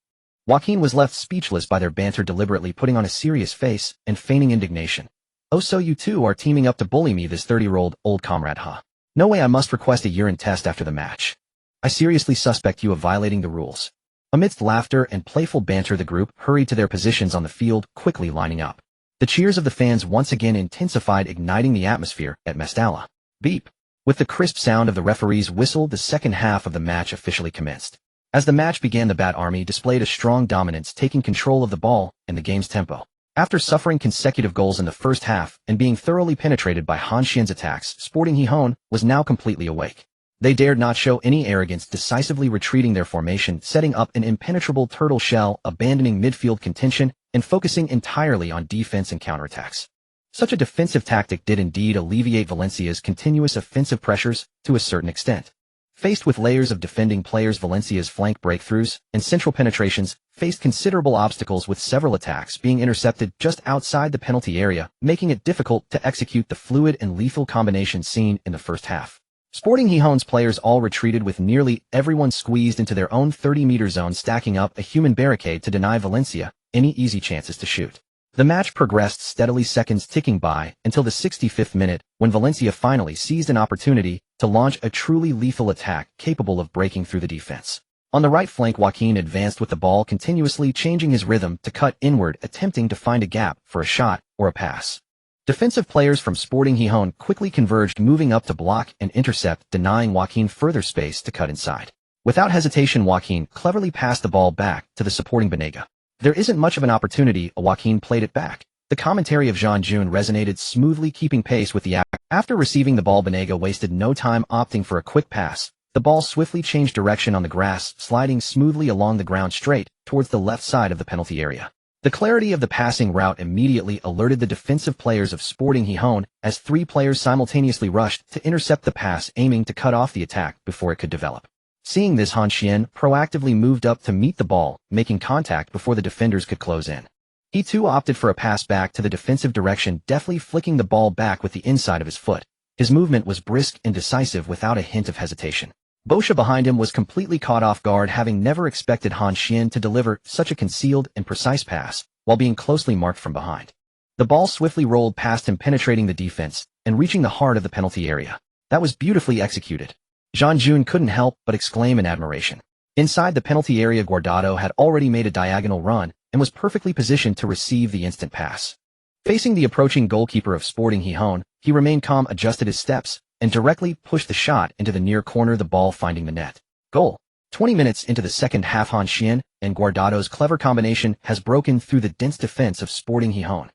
Joaquin was left speechless by their banter, deliberately putting on a serious face and feigning indignation. "Oh, so you two are teaming up to bully me, this 30-year-old old comrade, huh? No way, I must request a urine test after the match. I seriously suspect you of violating the rules." Amidst laughter and playful banter, the group hurried to their positions on the field, quickly lining up. The cheers of the fans once again intensified, igniting the atmosphere at Mestalla. Beep. With the crisp sound of the referee's whistle, the second half of the match officially commenced. As the match began, the Bat Army displayed a strong dominance, taking control of the ball and the game's tempo. After suffering consecutive goals in the first half and being thoroughly penetrated by Han Xuan's attacks, Sporting Gijón was now completely awake. They dared not show any arrogance, decisively retreating their formation, setting up an impenetrable turtle shell, abandoning midfield contention, and focusing entirely on defense and counterattacks. Such a defensive tactic did indeed alleviate Valencia's continuous offensive pressures to a certain extent. Faced with layers of defending players, Valencia's flank breakthroughs and central penetrations faced considerable obstacles, with several attacks being intercepted just outside the penalty area, making it difficult to execute the fluid and lethal combinations seen in the first half. Sporting Gijón's players all retreated, with nearly everyone squeezed into their own 30-meter zone, stacking up a human barricade to deny Valencia any easy chances to shoot. The match progressed steadily, seconds ticking by until the 65th minute, when Valencia finally seized an opportunity to launch a truly lethal attack capable of breaking through the defense. On the right flank, Joaquin advanced with the ball, continuously changing his rhythm to cut inward, attempting to find a gap for a shot or a pass. Defensive players from Sporting Gijón quickly converged, moving up to block and intercept, denying Joaquin further space to cut inside. Without hesitation, Joaquin cleverly passed the ball back to the supporting Banega. "There isn't much of an opportunity," Joaquin played it back. The commentary of Han Xuan resonated smoothly, keeping pace with the act. After receiving the ball, Banega wasted no time opting for a quick pass. The ball swiftly changed direction on the grass, sliding smoothly along the ground straight towards the left side of the penalty area. The clarity of the passing route immediately alerted the defensive players of Sporting Gijón, as three players simultaneously rushed to intercept the pass, aiming to cut off the attack before it could develop. Seeing this, Han Xuan proactively moved up to meet the ball, making contact before the defenders could close in. He too opted for a pass back to the defensive direction, deftly flicking the ball back with the inside of his foot. His movement was brisk and decisive, without a hint of hesitation. Boscha behind him was completely caught off guard, having never expected Han Xuan to deliver such a concealed and precise pass while being closely marked from behind. The ball swiftly rolled past him, penetrating the defense and reaching the heart of the penalty area. That was beautifully executed. Han Xuan couldn't help but exclaim in admiration. Inside the penalty area, Guardiola had already made a diagonal run and was perfectly positioned to receive the instant pass. Facing the approaching goalkeeper of Sporting Gijón, he remained calm, adjusted his steps, and directly pushed the shot into the near corner, the ball finding the net. Goal. 20 minutes into the second half, Han Xuan and Guardiola's clever combination has broken through the dense defense of Sporting Gijón.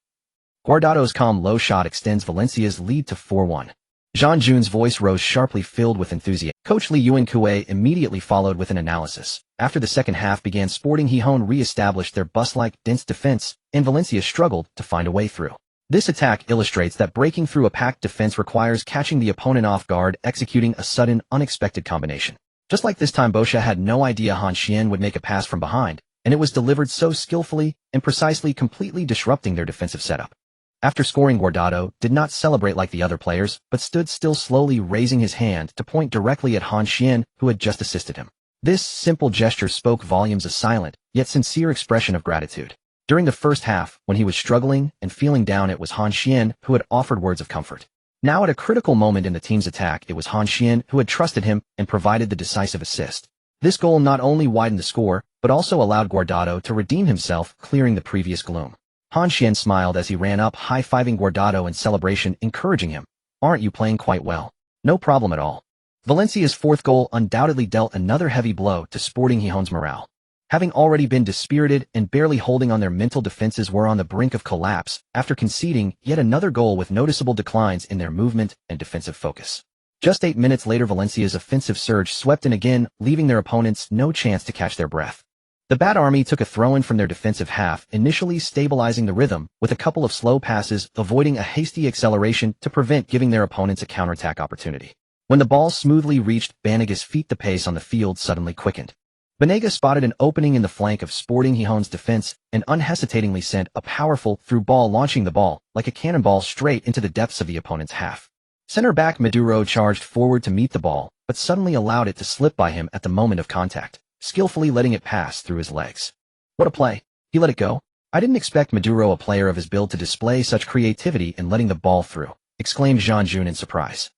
Guardiola's calm low shot extends Valencia's lead to 4-1. Han Xuan's voice rose sharply, filled with enthusiasm. Coach Lee Yuan-Kue immediately followed with an analysis. After the second half began, Sporting Gijón re-established their bus-like dense defense, and Valencia struggled to find a way through. This attack illustrates that breaking through a packed defense requires catching the opponent off guard, executing a sudden, unexpected combination. Just like this time, Boscha had no idea Han Xuan would make a pass from behind, and it was delivered so skillfully and precisely, completely disrupting their defensive setup. After scoring, Guardiola did not celebrate like the other players, but stood still, slowly raising his hand to point directly at Han Xuan, who had just assisted him. This simple gesture spoke volumes, a silent, yet sincere expression of gratitude. During the first half, when he was struggling and feeling down, it was Han Xuan who had offered words of comfort. Now, at a critical moment in the team's attack, it was Han Xuan who had trusted him and provided the decisive assist. This goal not only widened the score, but also allowed Guardiola to redeem himself, clearing the previous gloom. Han Xuan smiled as he ran up, high-fiving Guardiola in celebration, encouraging him. "Aren't you playing quite well?" "No problem at all." Valencia's fourth goal undoubtedly dealt another heavy blow to Sporting Gijón's morale. having already been dispirited and barely holding on. Their mental defenses were on the brink of collapse after conceding yet another goal with noticeable declines in their movement and defensive focus. Just 8 minutes later, Valencia's offensive surge swept in again, leaving their opponents no chance to catch their breath. The Bat Army took a throw-in from their defensive half, initially stabilizing the rhythm with a couple of slow passes, avoiding a hasty acceleration to prevent giving their opponents a counterattack opportunity. When the ball smoothly reached Banaga's feet, the pace on the field suddenly quickened. Banega spotted an opening in the flank of Sporting Gijón's defense and unhesitatingly sent a powerful through ball, launching the ball like a cannonball straight into the depths of the opponent's half. Center-back Maduro charged forward to meet the ball, but suddenly allowed it to slip by him at the moment of contact, skillfully letting it pass through his legs. What a play! He let it go? I didn't expect Maduro, a player of his build, to display such creativity in letting the ball through, exclaimed Han Xuan in surprise.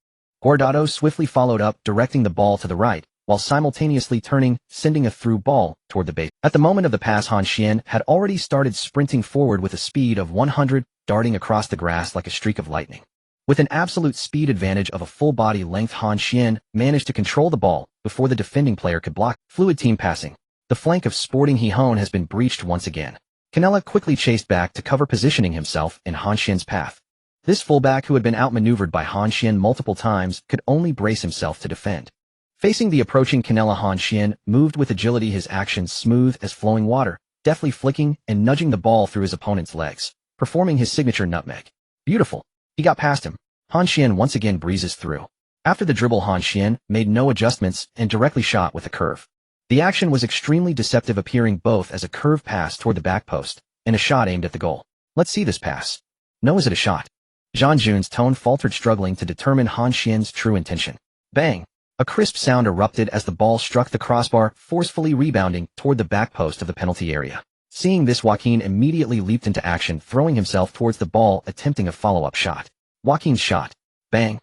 Guardiola swiftly followed up, directing the ball to the right, while simultaneously turning, sending a through ball toward the base. At the moment of the pass, Han Xuan had already started sprinting forward with a speed of 100, darting across the grass like a streak of lightning. With an absolute speed advantage of a full body length, Han Xuan managed to control the ball before the defending player could block. Fluid team passing. The flank of Sporting Gijón has been breached once again. Canella quickly chased back to cover, positioning himself in Han Xuan's path. This fullback, who had been outmaneuvered by Han Xuan multiple times, could only brace himself to defend. Facing the approaching Canella, Han Xuan moved with agility, his actions smooth as flowing water, deftly flicking and nudging the ball through his opponent's legs, performing his signature nutmeg. Beautiful. He got past him. Han Xuan once again breezes through. After the dribble, Han Xuan made no adjustments and directly shot with a curve. The action was extremely deceptive, appearing both as a curve pass toward the back post and a shot aimed at the goal. Let's see this pass. No, is it a shot? Han Xuan's tone faltered, struggling to determine Han Xuan's true intention. Bang! A crisp sound erupted as the ball struck the crossbar, forcefully rebounding toward the back post of the penalty area. Seeing this, Joaquin immediately leaped into action, throwing himself towards the ball, attempting a follow-up shot. Joaquin's shot. Bang!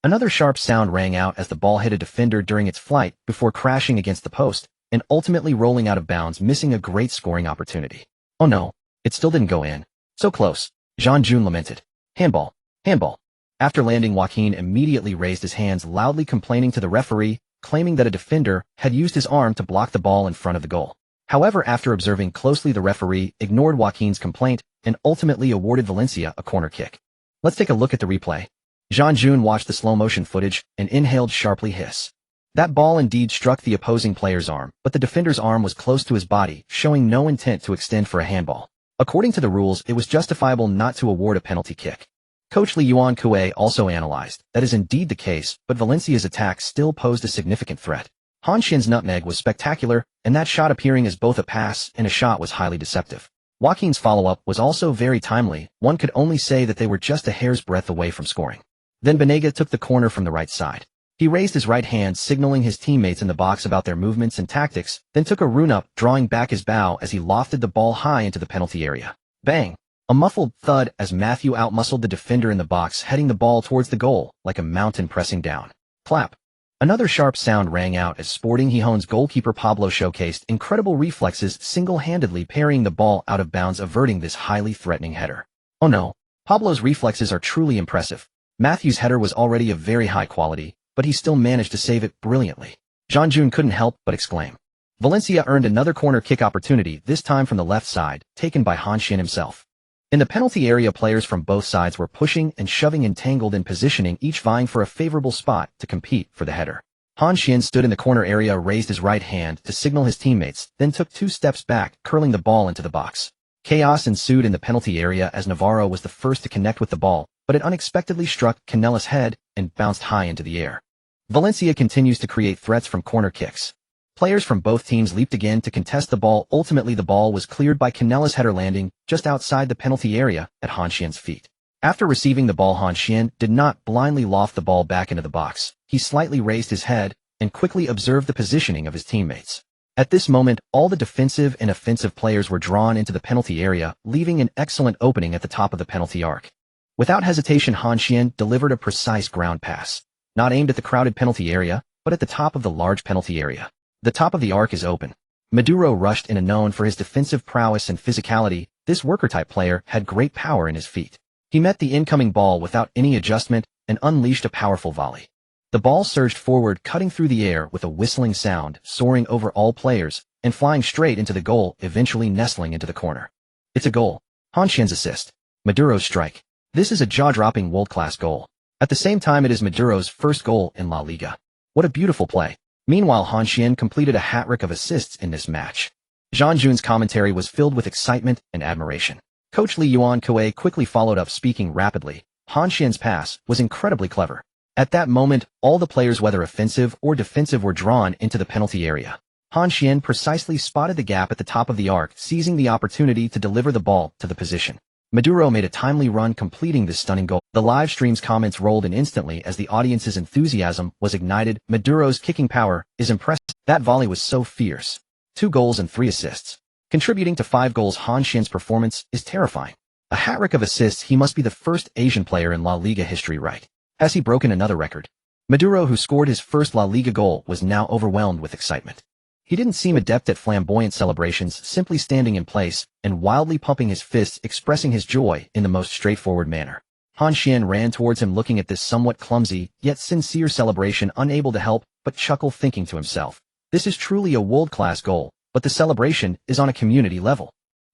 Another sharp sound rang out as the ball hit a defender during its flight before crashing against the post and ultimately rolling out of bounds, missing a great scoring opportunity. Oh no, it still didn't go in. So close. Han Xuan lamented. Handball. Handball. After landing, Joaquin immediately raised his hands, loudly complaining to the referee, claiming that a defender had used his arm to block the ball in front of the goal. However, after observing closely, the referee ignored Joaquin's complaint and ultimately awarded Valencia a corner kick. Let's take a look at the replay. Han Xuan watched the slow-motion footage and inhaled sharply. Hiss. That ball indeed struck the opposing player's arm, but the defender's arm was close to his body, showing no intent to extend for a handball. According to the rules, it was justifiable not to award a penalty kick. Coach Li Yuan Kue also analyzed that is indeed the case, but Valencia's attack still posed a significant threat. Han Xuan's nutmeg was spectacular, and that shot, appearing as both a pass and a shot, was highly deceptive. Joaquin's follow-up was also very timely. One could only say that they were just a hair's breadth away from scoring. Then Banega took the corner from the right side. He raised his right hand, signaling his teammates in the box about their movements and tactics, then took a run-up, drawing back his bow as he lofted the ball high into the penalty area. Bang! A muffled thud as Matthew outmuscled the defender in the box, heading the ball towards the goal like a mountain pressing down. Clap! Another sharp sound rang out as Sporting Gijón's goalkeeper Pablo showcased incredible reflexes, single-handedly parrying the ball out of bounds, averting this highly threatening header. Oh no! Pablo's reflexes are truly impressive. Matthew's header was already of very high quality, but he still managed to save it brilliantly. Han Xuan couldn't help but exclaim. Valencia earned another corner kick opportunity, this time from the left side, taken by Han Xuan himself. In the penalty area, players from both sides were pushing and shoving, entangled in positioning, each vying for a favorable spot to compete for the header. Han Xuan stood in the corner area, raised his right hand to signal his teammates, then took 2 steps back, curling the ball into the box. Chaos ensued in the penalty area as Navarro was the first to connect with the ball, but it unexpectedly struck Canella's head and bounced high into the air. Valencia continues to create threats from corner kicks. Players from both teams leaped again to contest the ball. Ultimately, the ball was cleared by Canella's header, landing just outside the penalty area at Han Xuan's feet. After receiving the ball, Han Xuan did not blindly loft the ball back into the box. He slightly raised his head and quickly observed the positioning of his teammates. At this moment, all the defensive and offensive players were drawn into the penalty area, leaving an excellent opening at the top of the penalty arc. Without hesitation, Han Xuan delivered a precise ground pass, not aimed at the crowded penalty area, but at the top of the large penalty area. The top of the arc is open. Maduro rushed in, known for his defensive prowess and physicality. This worker-type player had great power in his feet. He met the incoming ball without any adjustment and unleashed a powerful volley. The ball surged forward, cutting through the air with a whistling sound, soaring over all players, and flying straight into the goal, eventually nestling into the corner. It's a goal. Han Xuan's assist. Maduro's strike. This is a jaw-dropping world-class goal. At the same time, it is Maduro's first goal in La Liga. What a beautiful play. Meanwhile, Han Xuan completed a hat-trick of assists in this match. Zhang Jun's commentary was filled with excitement and admiration. Coach Li Yuan Kuei quickly followed up, speaking rapidly. Han Xuan's pass was incredibly clever. At that moment, all the players, whether offensive or defensive, were drawn into the penalty area. Han Xuan precisely spotted the gap at the top of the arc, seizing the opportunity to deliver the ball to the position. Maduro made a timely run, completing this stunning goal. The live stream's comments rolled in instantly as the audience's enthusiasm was ignited. Maduro's kicking power is impressive. That volley was so fierce. 2 goals and 3 assists. Contributing to 5 goals, Han Xuan's performance is terrifying. A hat-trick of assists, he must be the first Asian player in La Liga history, right? Has he broken another record? Maduro, who scored his first La Liga goal, was now overwhelmed with excitement. He didn't seem adept at flamboyant celebrations, simply standing in place and wildly pumping his fists, expressing his joy in the most straightforward manner. Han Xuan ran towards him, looking at this somewhat clumsy, yet sincere celebration, unable to help but chuckle, thinking to himself, this is truly a world-class goal, but the celebration is on a community level.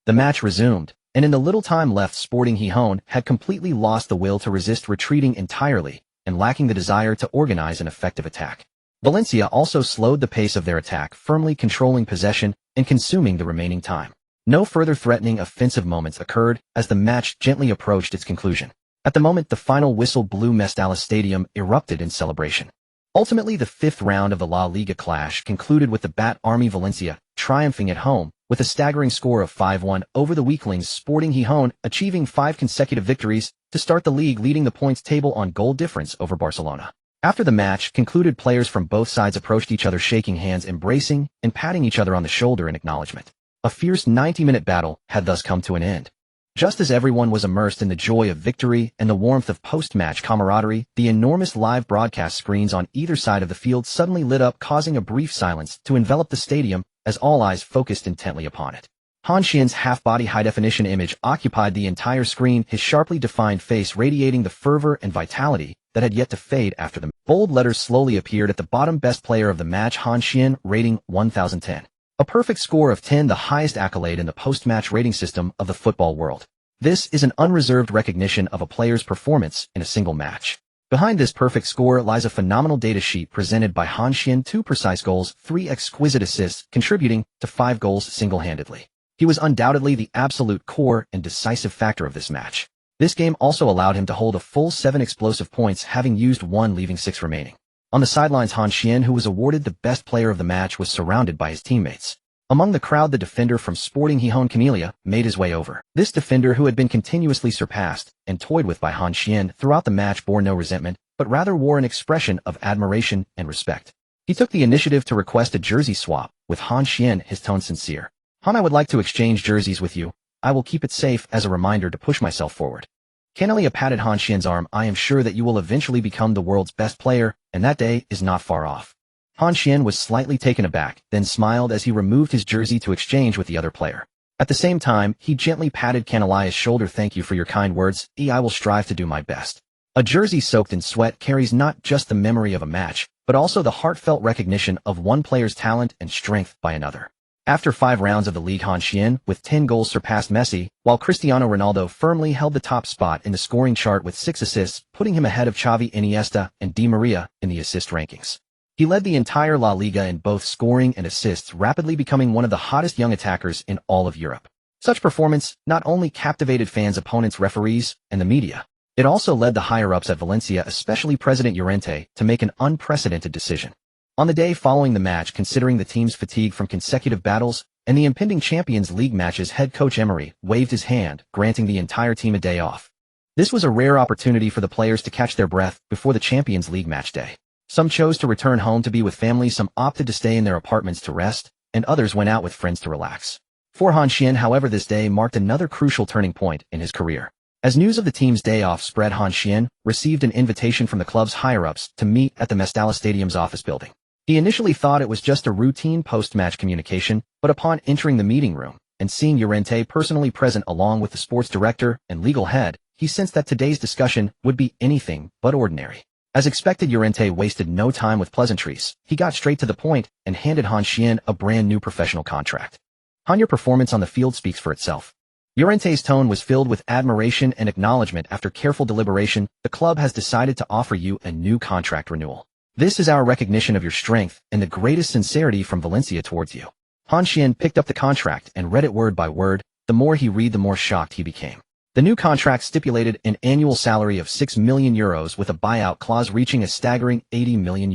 The match resumed, and in the little time left, Sporting Gijón had completely lost the will to resist, retreating entirely and lacking the desire to organize an effective attack. Valencia also slowed the pace of their attack, firmly controlling possession and consuming the remaining time. No further threatening offensive moments occurred as the match gently approached its conclusion. At the moment the final whistle blew, Mestalla Stadium erupted in celebration. Ultimately, the 5th round of the La Liga clash concluded with the Bat Army Valencia triumphing at home with a staggering score of 5-1 over the weaklings Sporting Gijón, achieving 5 consecutive victories to start the league, leading the points table on goal difference over Barcelona. After the match concluded, players from both sides approached each other, shaking hands, embracing, and patting each other on the shoulder in acknowledgement. A fierce 90-minute battle had thus come to an end. Just as everyone was immersed in the joy of victory and the warmth of post-match camaraderie, the enormous live broadcast screens on either side of the field suddenly lit up, causing a brief silence to envelop the stadium as all eyes focused intently upon it. Han Xuan's half-body high-definition image occupied the entire screen, his sharply defined face radiating the fervor and vitality that had yet to fade after the bold letters slowly appeared at the bottom. Best player of the match, Han Xuan, rating 1010. A perfect score of 10, the highest accolade in the post-match rating system of the football world. This is an unreserved recognition of a player's performance in a single match. Behind this perfect score lies a phenomenal data sheet presented by Han Xuan: 2 precise goals, 3 exquisite assists, contributing to 5 goals single-handedly. He was undoubtedly the absolute core and decisive factor of this match. This game also allowed him to hold a full 7 explosive points, having used 1, leaving 6 remaining. On the sidelines, Han Xuan, who was awarded the best player of the match, was surrounded by his teammates. Among the crowd, the defender from Sporting Gijón, Canelia, made his way over. This defender, who had been continuously surpassed and toyed with by Han Xuan throughout the match, bore no resentment, but rather wore an expression of admiration and respect. He took the initiative to request a jersey swap with Han Xuan, his tone sincere. Han, I would like to exchange jerseys with you. I will keep it safe as a reminder to push myself forward. Canelia patted Han Xuan's arm. I am sure that you will eventually become the world's best player, and that day is not far off. Han Xuan was slightly taken aback, then smiled as he removed his jersey to exchange with the other player. At the same time, he gently patted Canelia's shoulder. Thank you for your kind words. I will strive to do my best. A jersey soaked in sweat carries not just the memory of a match, but also the heartfelt recognition of one player's talent and strength by another. After 5 rounds of the league, Han Xuan, with 10 goals, surpassed Messi, while Cristiano Ronaldo firmly held the top spot in the scoring chart with 6 assists, putting him ahead of Xavi, Iniesta, and Di Maria in the assist rankings. He led the entire La Liga in both scoring and assists, rapidly becoming one of the hottest young attackers in all of Europe. Such performance not only captivated fans, opponents, referees, and the media, it also led the higher-ups at Valencia, especially President Llorente, to make an unprecedented decision. On the day following the match, considering the team's fatigue from consecutive battles and the impending Champions League matches, head coach Emery waved his hand, granting the entire team a day off. This was a rare opportunity for the players to catch their breath before the Champions League match day. Some chose to return home to be with family, some opted to stay in their apartments to rest, and others went out with friends to relax. For Han Xuan, however, this day marked another crucial turning point in his career. As news of the team's day off spread, Han Xuan received an invitation from the club's higher-ups to meet at the Mestalla Stadium's office building. He initially thought it was just a routine post-match communication, but upon entering the meeting room and seeing Llorente personally present along with the sports director and legal head, he sensed that today's discussion would be anything but ordinary. As expected, Llorente wasted no time with pleasantries. He got straight to the point and handed Han Xuan a brand new professional contract. Han, your performance on the field speaks for itself. Llorente's tone was filled with admiration and acknowledgement. After careful deliberation, the club has decided to offer you a new contract renewal. This is our recognition of your strength and the greatest sincerity from Valencia towards you. Han Xuan picked up the contract and read it word by word. The more he read, the more shocked he became. The new contract stipulated an annual salary of €6 million with a buyout clause reaching a staggering €80 million.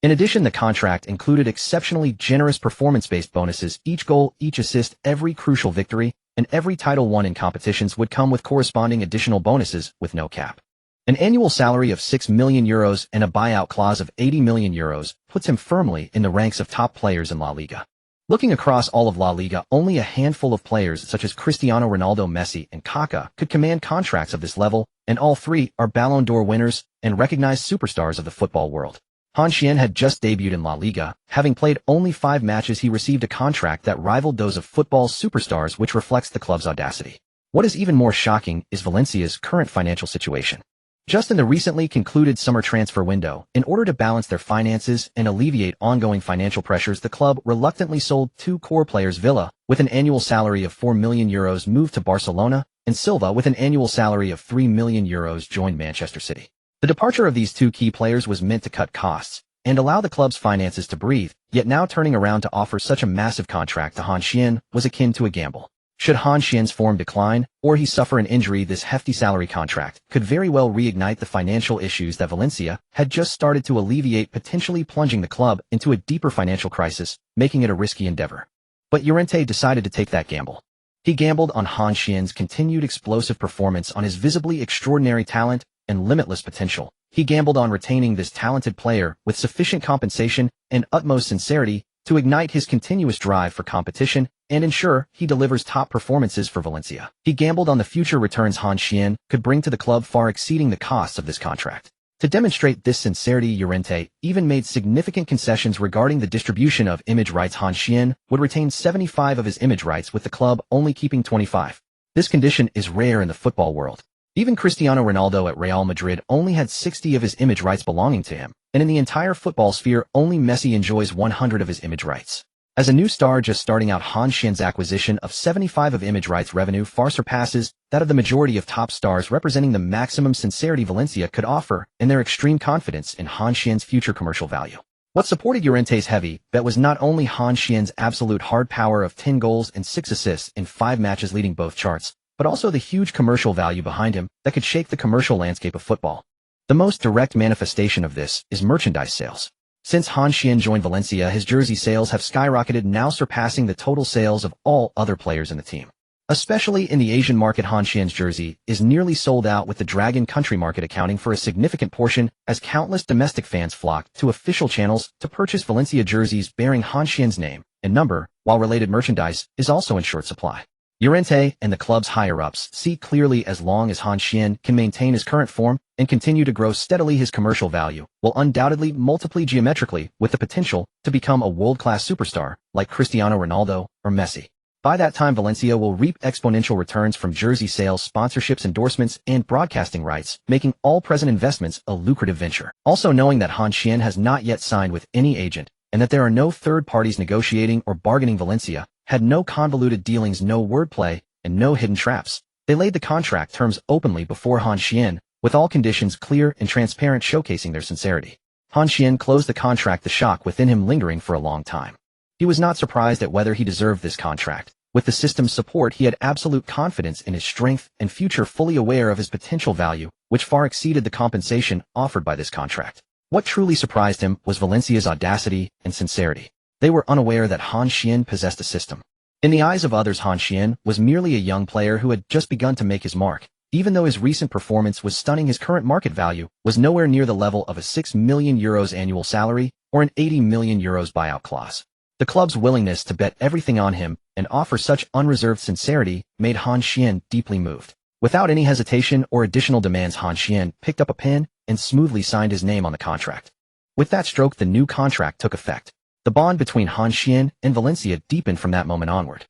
In addition, the contract included exceptionally generous performance-based bonuses. Each goal, each assist, every crucial victory, and every title won in competitions would come with corresponding additional bonuses with no cap. An annual salary of €6 million and a buyout clause of €80 million puts him firmly in the ranks of top players in La Liga. Looking across all of La Liga, only a handful of players such as Cristiano Ronaldo, Messi, and Kaká could command contracts of this level, and all three are Ballon d'Or winners and recognized superstars of the football world. Han Xuan had just debuted in La Liga. Having played only 5 matches, he received a contract that rivaled those of football's superstars, which reflects the club's audacity. What is even more shocking is Valencia's current financial situation. Just in the recently concluded summer transfer window, in order to balance their finances and alleviate ongoing financial pressures, the club reluctantly sold 2 core players. Villa, with an annual salary of €4 million, moved to Barcelona, and Silva, with an annual salary of €3 million, joined Manchester City. The departure of these 2 key players was meant to cut costs and allow the club's finances to breathe, yet now turning around to offer such a massive contract to Han Xuan was akin to a gamble. Should Han Xuan's form decline, or he suffer an injury, this hefty salary contract could very well reignite the financial issues that Valencia had just started to alleviate, potentially plunging the club into a deeper financial crisis, making it a risky endeavor. But Llorente decided to take that gamble. He gambled on Han Xuan's continued explosive performance, on his visibly extraordinary talent and limitless potential. He gambled on retaining this talented player with sufficient compensation and utmost sincerity to ignite his continuous drive for competition and ensure he delivers top performances for Valencia. He gambled on the future returns Han Xuan could bring to the club, far exceeding the costs of this contract. To demonstrate this sincerity, Llorente even made significant concessions regarding the distribution of image rights. Han Xuan would retain 75 of his image rights, with the club only keeping 25. This condition is rare in the football world. Even Cristiano Ronaldo at Real Madrid only had 60 of his image rights belonging to him, and in the entire football sphere, only Messi enjoys 100 of his image rights. As a new star just starting out, Han Xuan's acquisition of 75 of image rights revenue far surpasses that of the majority of top stars, representing the maximum sincerity Valencia could offer and their extreme confidence in Han Xuan's future commercial value. What supported Llorente's heavy bet was not only Han Xuan's absolute hard power of 10 goals and 6 assists in 5 matches, leading both charts, but also the huge commercial value behind him that could shake the commercial landscape of football. The most direct manifestation of this is merchandise sales. Since Han Xuan joined Valencia, his jersey sales have skyrocketed, now surpassing the total sales of all other players in the team. Especially in the Asian market, Han Xuan's jersey is nearly sold out, with the Dragon country market accounting for a significant portion, as countless domestic fans flock to official channels to purchase Valencia jerseys bearing Han Xuan's name and number, while related merchandise is also in short supply. Llorente and the club's higher-ups see clearly, as long as Han Xuan can maintain his current form and continue to grow steadily, his commercial value will undoubtedly multiply geometrically, with the potential to become a world-class superstar like Cristiano Ronaldo or Messi. By that time, Valencia will reap exponential returns from jersey sales, sponsorships, endorsements, and broadcasting rights, making all present investments a lucrative venture. Also, knowing that Han Xuan has not yet signed with any agent and that there are no third parties negotiating or bargaining, Valencia had no convoluted dealings, no wordplay, and no hidden traps. They laid the contract terms openly before Han Xuan, with all conditions clear and transparent, showcasing their sincerity. Han Xuan closed the contract, the shock within him lingering for a long time. He was not surprised at whether he deserved this contract. With the system's support, he had absolute confidence in his strength and future, fully aware of his potential value, which far exceeded the compensation offered by this contract. What truly surprised him was Valencia's audacity and sincerity. They were unaware that Han Xuan possessed a system. In the eyes of others, Han Xuan was merely a young player who had just begun to make his mark. Even though his recent performance was stunning, his current market value was nowhere near the level of a €6 million annual salary or an €80 million buyout clause. The club's willingness to bet everything on him and offer such unreserved sincerity made Han Xuan deeply moved. Without any hesitation or additional demands, Han Xuan picked up a pen and smoothly signed his name on the contract. With that stroke, the new contract took effect. The bond between Han Xuan and Valencia deepened from that moment onward.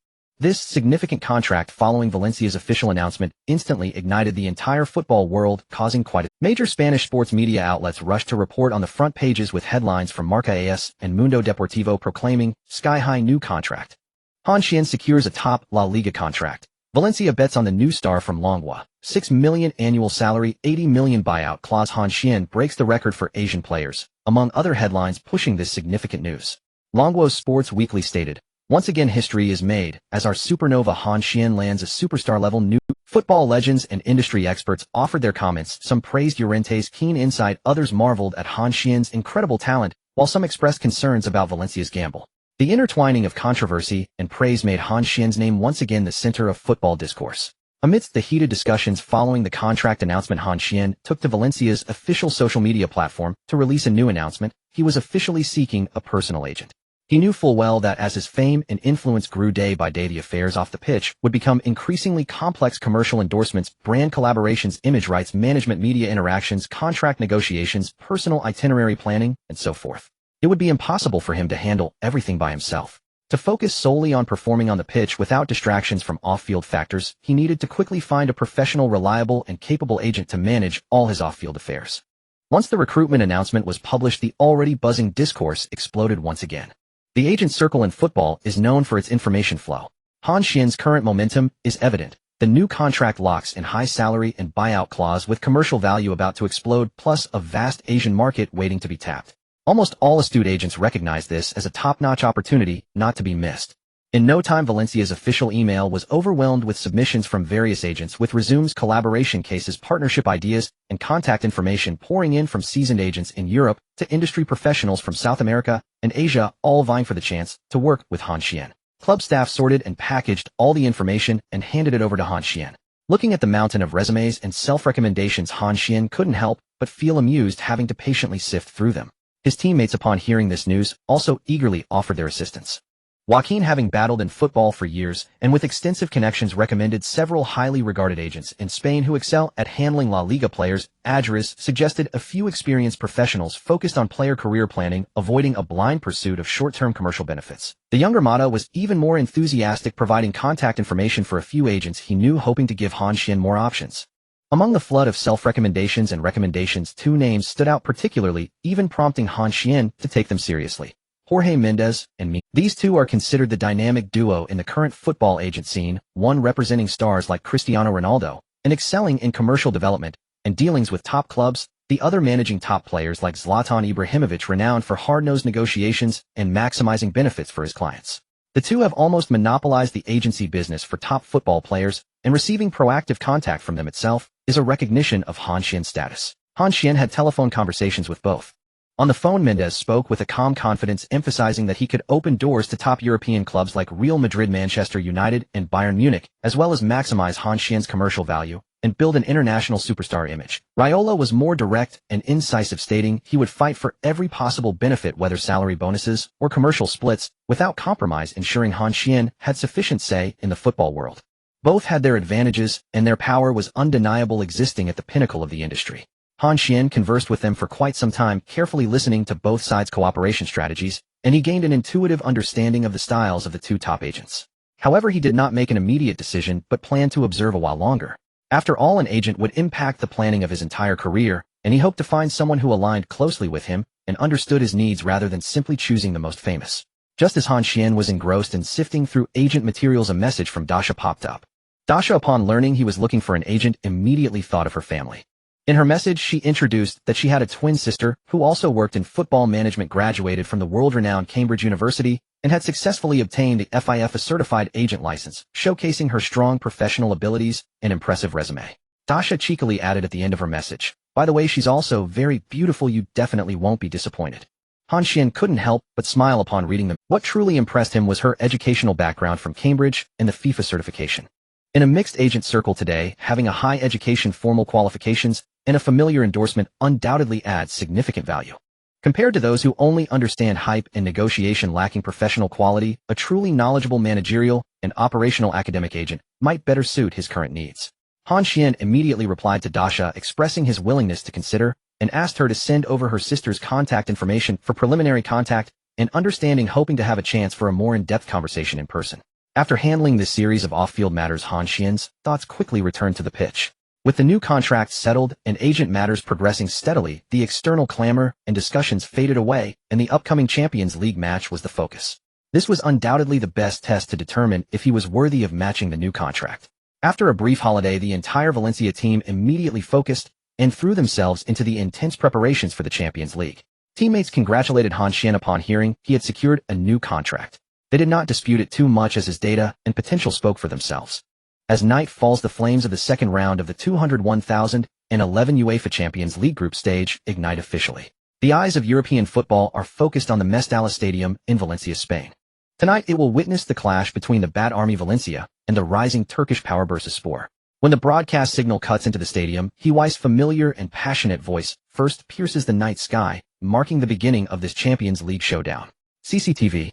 This significant contract following Valencia's official announcement instantly ignited the entire football world, causing quite a major Spanish sports media outlets rushed to report on the front pages with headlines from Marca AS and Mundo Deportivo proclaiming sky-high new contract. Han Xuan secures a top La Liga contract. Valencia bets on the new star from Langwa. 6 million annual salary, 80 million buyout clause. Han Xuan breaks the record for Asian players, among other headlines pushing this significant news. Langwa's Sports Weekly stated, "Once again history is made, as our supernova Han Xuan lands a superstar-level new." Football legends and industry experts offered their comments. Some praised Llorente's keen insight, others marveled at Han Xuan's incredible talent, while some expressed concerns about Valencia's gamble. The intertwining of controversy and praise made Han Xuan's name once again the center of football discourse. Amidst the heated discussions following the contract announcement, Han Xuan took to Valencia's official social media platform to release a new announcement. He was officially seeking a personal agent. He knew full well that as his fame and influence grew day by day, the affairs off the pitch would become increasingly complex. Commercial endorsements, brand collaborations, image rights management, media interactions, contract negotiations, personal itinerary planning, and so forth. It would be impossible for him to handle everything by himself. To focus solely on performing on the pitch without distractions from off-field factors, he needed to quickly find a professional, reliable, and capable agent to manage all his off-field affairs. Once the recruitment announcement was published, the already buzzing discourse exploded once again. The agent circle in football is known for its information flow. Han Xuan's current momentum is evident. The new contract locks in high salary and buyout clause with commercial value about to explode, plus a vast Asian market waiting to be tapped. Almost all astute agents recognize this as a top-notch opportunity not to be missed. In no time, Valencia's official email was overwhelmed with submissions from various agents, with resumes, collaboration cases, partnership ideas, and contact information pouring in from seasoned agents in Europe to industry professionals from South America and Asia, all vying for the chance to work with Han Xuan. Club staff sorted and packaged all the information and handed it over to Han Xuan. Looking at the mountain of resumes and self-recommendations, Han Xuan couldn't help but feel amused, having to patiently sift through them. His teammates, upon hearing this news, also eagerly offered their assistance. Joaquin, having battled in football for years and with extensive connections, recommended several highly regarded agents in Spain who excel at handling La Liga players. Adris suggested a few experienced professionals focused on player career planning, avoiding a blind pursuit of short-term commercial benefits. The younger Mata was even more enthusiastic, providing contact information for a few agents he knew, hoping to give Han Xuan more options. Among the flood of self-recommendations and recommendations, two names stood out particularly, even prompting Han Xuan to take them seriously: Jorge Mendes and me. These two are considered the dynamic duo in the current football agent scene, one representing stars like Cristiano Ronaldo and excelling in commercial development and dealings with top clubs, the other managing top players like Zlatan Ibrahimovic, renowned for hard-nosed negotiations and maximizing benefits for his clients. The two have almost monopolized the agency business for top football players, and receiving proactive contact from them itself is a recognition of Han Xuan's status. Han Xuan had telephone conversations with both. On the phone, Mendes spoke with a calm confidence, emphasizing that he could open doors to top European clubs like Real Madrid, Manchester United, and Bayern Munich, as well as maximize Han Xuan's commercial value and build an international superstar image. Raiola was more direct and incisive, stating he would fight for every possible benefit, whether salary bonuses or commercial splits, without compromise, ensuring Han Xuan had sufficient say in the football world. Both had their advantages, and their power was undeniable, existing at the pinnacle of the industry. Han Xuan conversed with them for quite some time, carefully listening to both sides' cooperation strategies, and he gained an intuitive understanding of the styles of the two top agents. However, he did not make an immediate decision, but planned to observe a while longer. After all, an agent would impact the planning of his entire career, and he hoped to find someone who aligned closely with him and understood his needs rather than simply choosing the most famous. Just as Han Xuan was engrossed in sifting through agent materials, a message from Dasha popped up. Dasha, upon learning he was looking for an agent, immediately thought of her family. In her message, she introduced that she had a twin sister who also worked in football management, graduated from the world-renowned Cambridge University, and had successfully obtained the FIFA certified agent license, showcasing her strong professional abilities and impressive resume. Dasha cheekily added at the end of her message, "By the way, she's also very beautiful. You definitely won't be disappointed." Han Xuan couldn't help but smile upon reading them. What truly impressed him was her educational background from Cambridge and the FIFA certification. In a mixed agent circle today, having a high education, formal qualifications, and a familiar endorsement undoubtedly adds significant value. Compared to those who only understand hype and negotiation, lacking professional quality, a truly knowledgeable managerial and operational academic agent might better suit his current needs. Han Xuan immediately replied to Dasha, expressing his willingness to consider, and asked her to send over her sister's contact information for preliminary contact and understanding, hoping to have a chance for a more in-depth conversation in person. After handling this series of off-field matters, Han Xuan's thoughts quickly returned to the pitch. With the new contract settled and agent matters progressing steadily, the external clamor and discussions faded away, and the upcoming Champions League match was the focus. This was undoubtedly the best test to determine if he was worthy of matching the new contract. After a brief holiday, the entire Valencia team immediately focused and threw themselves into the intense preparations for the Champions League. Teammates congratulated Han Xuan upon hearing he had secured a new contract. They did not dispute it too much as his data and potential spoke for themselves. As night falls, the flames of the second round of the 201,011 UEFA Champions League group stage ignite officially. The eyes of European football are focused on the Mestalla Stadium in Valencia, Spain. Tonight it will witness the clash between the Bat Army Valencia and the rising Turkish power Bursaspor. When the broadcast signal cuts into the stadium, Hiwai's familiar and passionate voice first pierces the night sky, marking the beginning of this Champions League showdown. CCTV,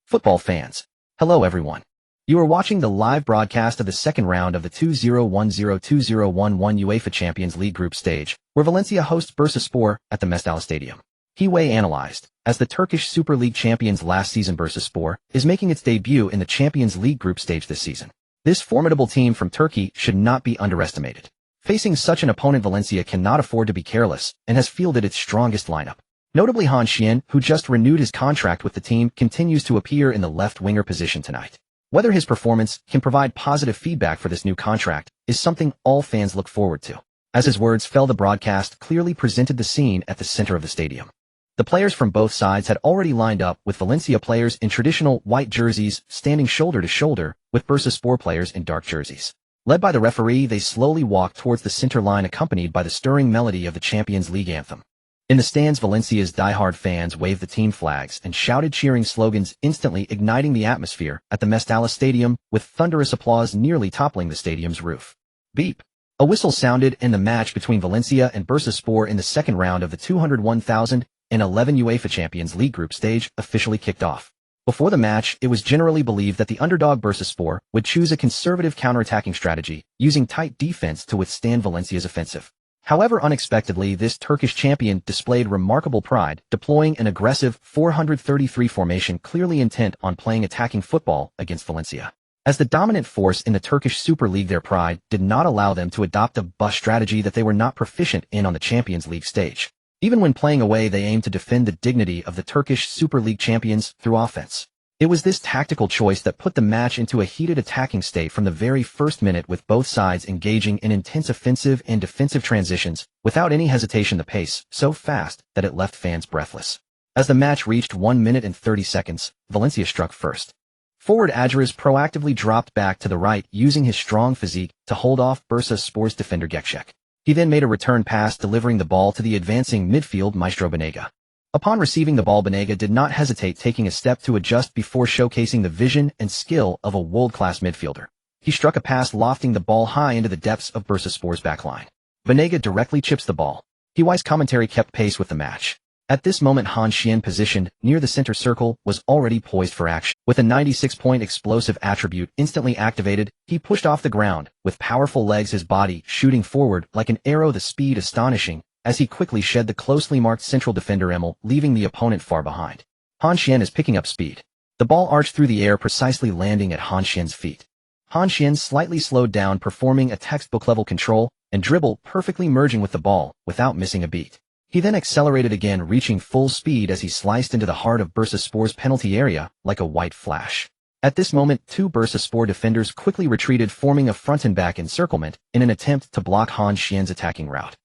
football fans. Hello everyone. You are watching the live broadcast of the second round of the 2010-2011 UEFA Champions League group stage, where Valencia hosts Bursaspor at the Mestalla Stadium. Hiwai analyzed, as the Turkish Super League champions last season, Bursaspor is making its debut in the Champions League group stage this season. This formidable team from Turkey should not be underestimated. Facing such an opponent, Valencia cannot afford to be careless and has fielded its strongest lineup. Notably, Han Xuan, who just renewed his contract with the team, continues to appear in the left-winger position tonight. Whether his performance can provide positive feedback for this new contract is something all fans look forward to. As his words fell, the broadcast clearly presented the scene at the center of the stadium. The players from both sides had already lined up, with Valencia players in traditional white jerseys standing shoulder to shoulder with Bursaspor players in dark jerseys. Led by the referee, they slowly walked towards the center line, accompanied by the stirring melody of the Champions League anthem. In the stands, Valencia's diehard fans waved the team flags and shouted cheering slogans, instantly igniting the atmosphere at the Mestalla Stadium, with thunderous applause nearly toppling the stadium's roof. Beep. A whistle sounded, and the match between Valencia and Bursaspor in the second round of the 201,011 UEFA Champions League group stage officially kicked off. Before the match, it was generally believed that the underdog Bursaspor would choose a conservative counterattacking strategy, using tight defense to withstand Valencia's offensive. However, unexpectedly, this Turkish champion displayed remarkable pride, deploying an aggressive 433 formation, clearly intent on playing attacking football against Valencia. As the dominant force in the Turkish Super League, their pride did not allow them to adopt a bus strategy that they were not proficient in on the Champions League stage. Even when playing away, they aimed to defend the dignity of the Turkish Super League champions through offense. It was this tactical choice that put the match into a heated attacking state from the very first minute, with both sides engaging in intense offensive and defensive transitions without any hesitation, the pace so fast that it left fans breathless. As the match reached 1 minute and 30 seconds, Valencia struck first. Forward Adjures proactively dropped back to the right, using his strong physique to hold off Bursaspor's defender Gekşek. He then made a return pass, delivering the ball to the advancing midfield maestro Banega. Upon receiving the ball, Banega did not hesitate, taking a step to adjust before showcasing the vision and skill of a world-class midfielder. He struck a pass, lofting the ball high into the depths of Bursaspor's backline. Banega directly chips the ball. Hiwai's commentary kept pace with the match. At this moment, Han Xuan, positioned near the center circle, was already poised for action. With a 96-point explosive attribute instantly activated, he pushed off the ground, with powerful legs, his body shooting forward like an arrow, the speed astonishing, as he quickly shed the closely marked central defender Emil, leaving the opponent far behind. Han Xuan is picking up speed. The ball arched through the air, precisely landing at Han Xuan's feet. Han Xuan slightly slowed down, performing a textbook-level control and dribble, perfectly merging with the ball without missing a beat. He then accelerated again, reaching full speed as he sliced into the heart of Bursaspor's penalty area like a white flash. At this moment, two Bursaspor defenders quickly retreated, forming a front-and-back encirclement in an attempt to block Han Xuan's attacking route.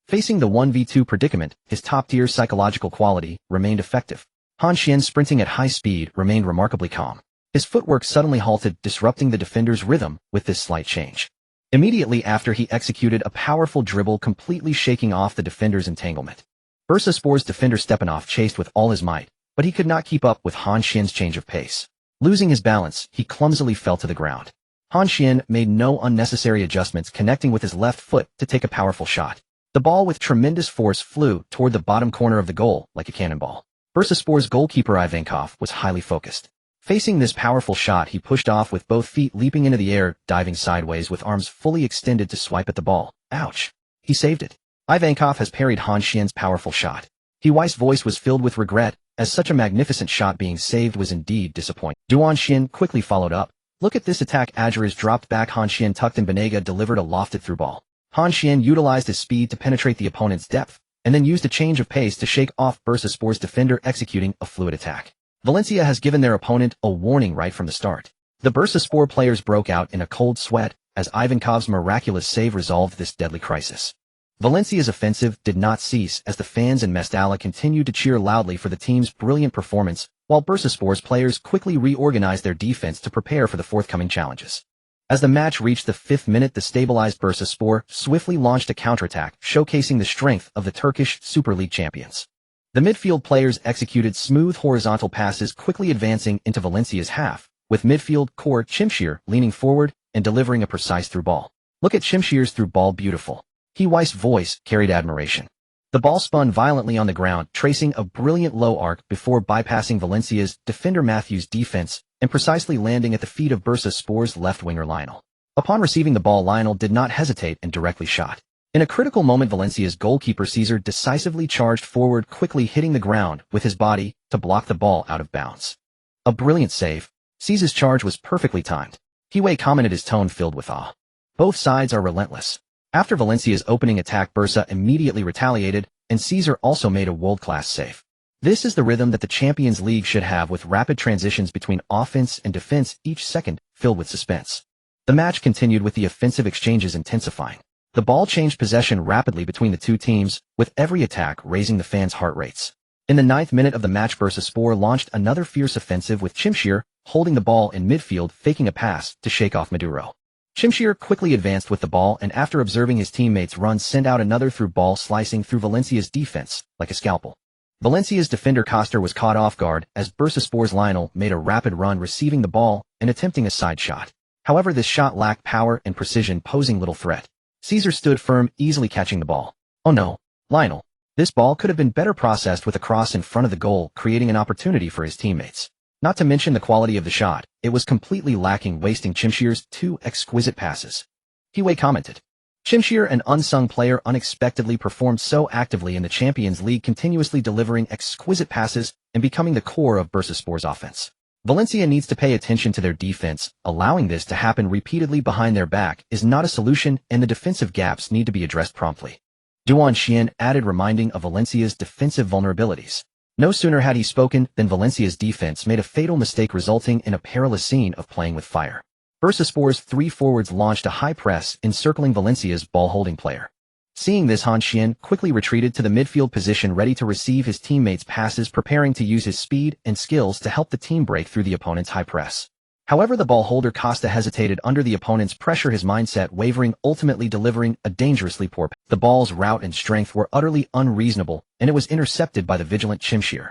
Facing the 1v2 predicament, his top-tier psychological quality remained effective. Han Xuan, sprinting at high speed, remained remarkably calm. His footwork suddenly halted, disrupting the defender's rhythm with this slight change. Immediately after, he executed a powerful dribble, completely shaking off the defender's entanglement. Bursaspor's defender Stepanov chased with all his might, but he could not keep up with Han Xuan's change of pace. Losing his balance, he clumsily fell to the ground. Han Xuan made no unnecessary adjustments, connecting with his left foot to take a powerful shot. The ball with tremendous force flew toward the bottom corner of the goal like a cannonball. Bursaspor's goalkeeper Ivankov was highly focused. Facing this powerful shot, he pushed off with both feet, leaping into the air, diving sideways with arms fully extended to swipe at the ball. Ouch! He saved it. Ivankov has parried Han Xuan's powerful shot. Hiwai's voice was filled with regret as such a magnificent shot being saved was indeed disappointing. Han Xuan quickly followed up. Look at this attack. Adjures dropped back. Han Xuan tucked and Banega delivered a lofted through ball. Han Xuan utilized his speed to penetrate the opponent's depth, and then used a change of pace to shake off Bursaspor's defender, executing a fluid attack. Valencia has given their opponent a warning right from the start. The Bursaspor players broke out in a cold sweat as Ivankov's miraculous save resolved this deadly crisis. Valencia's offensive did not cease as the fans in Mestalla continued to cheer loudly for the team's brilliant performance, while Bursaspor's players quickly reorganized their defense to prepare for the forthcoming challenges. As the match reached the 5th minute, the stabilized Bursaspor swiftly launched a counterattack, showcasing the strength of the Turkish Super League champions. The midfield players executed smooth horizontal passes, quickly advancing into Valencia's half, with midfield core Chimshir leaning forward and delivering a precise through ball. Look at Chimshir's through ball, beautiful. His voice carried admiration. The ball spun violently on the ground, tracing a brilliant low arc before bypassing Valencia's defender Matthew's defense and precisely landing at the feet of Bursaspor's left winger Lionel. Upon receiving the ball, Lionel did not hesitate and directly shot. In a critical moment, Valencia's goalkeeper Caesar decisively charged forward, quickly hitting the ground with his body to block the ball out of bounds. A brilliant save. Caesar's charge was perfectly timed. Hiway commented, his tone filled with awe. Both sides are relentless. After Valencia's opening attack, Bursa immediately retaliated, and Caesar also made a world-class save. This is the rhythm that the Champions League should have, with rapid transitions between offense and defense each second, filled with suspense. The match continued with the offensive exchanges intensifying. The ball changed possession rapidly between the two teams, with every attack raising the fans' heart rates. In the 9th minute of the match, Bursaspor launched another fierce offensive with Chimshir holding the ball in midfield, faking a pass to shake off Maduro. Chimshir quickly advanced with the ball and, after observing his teammates run, sent out another through ball, slicing through Valencia's defense like a scalpel. Valencia's defender Costa was caught off guard as Bursaspor's Lionel made a rapid run, receiving the ball and attempting a side shot. However, this shot lacked power and precision, posing little threat. Caesar stood firm, easily catching the ball. Oh no, Lionel. This ball could have been better processed with a cross in front of the goal, creating an opportunity for his teammates. Not to mention the quality of the shot, it was completely lacking, wasting Chimshir's 2 exquisite passes. Hiway commented. Chimshir, an unsung player, unexpectedly performed so actively in the Champions League, continuously delivering exquisite passes and becoming the core of Bursaspor's offense. Valencia needs to pay attention to their defense. Allowing this to happen repeatedly behind their back is not a solution, and the defensive gaps need to be addressed promptly. Han Xuan added, reminding of Valencia's defensive vulnerabilities. No sooner had he spoken than Valencia's defense made a fatal mistake, resulting in a perilous scene of playing with fire. Bursaspor's 3 forwards launched a high press, encircling Valencia's ball-holding player. Seeing this, Han Xuan quickly retreated to the midfield position, ready to receive his teammates' passes, preparing to use his speed and skills to help the team break through the opponent's high press. However, the ball holder Costa hesitated under the opponent's pressure, his mindset wavering, ultimately delivering a dangerously poor pass. The ball's route and strength were utterly unreasonable, and it was intercepted by the vigilant Chimshir.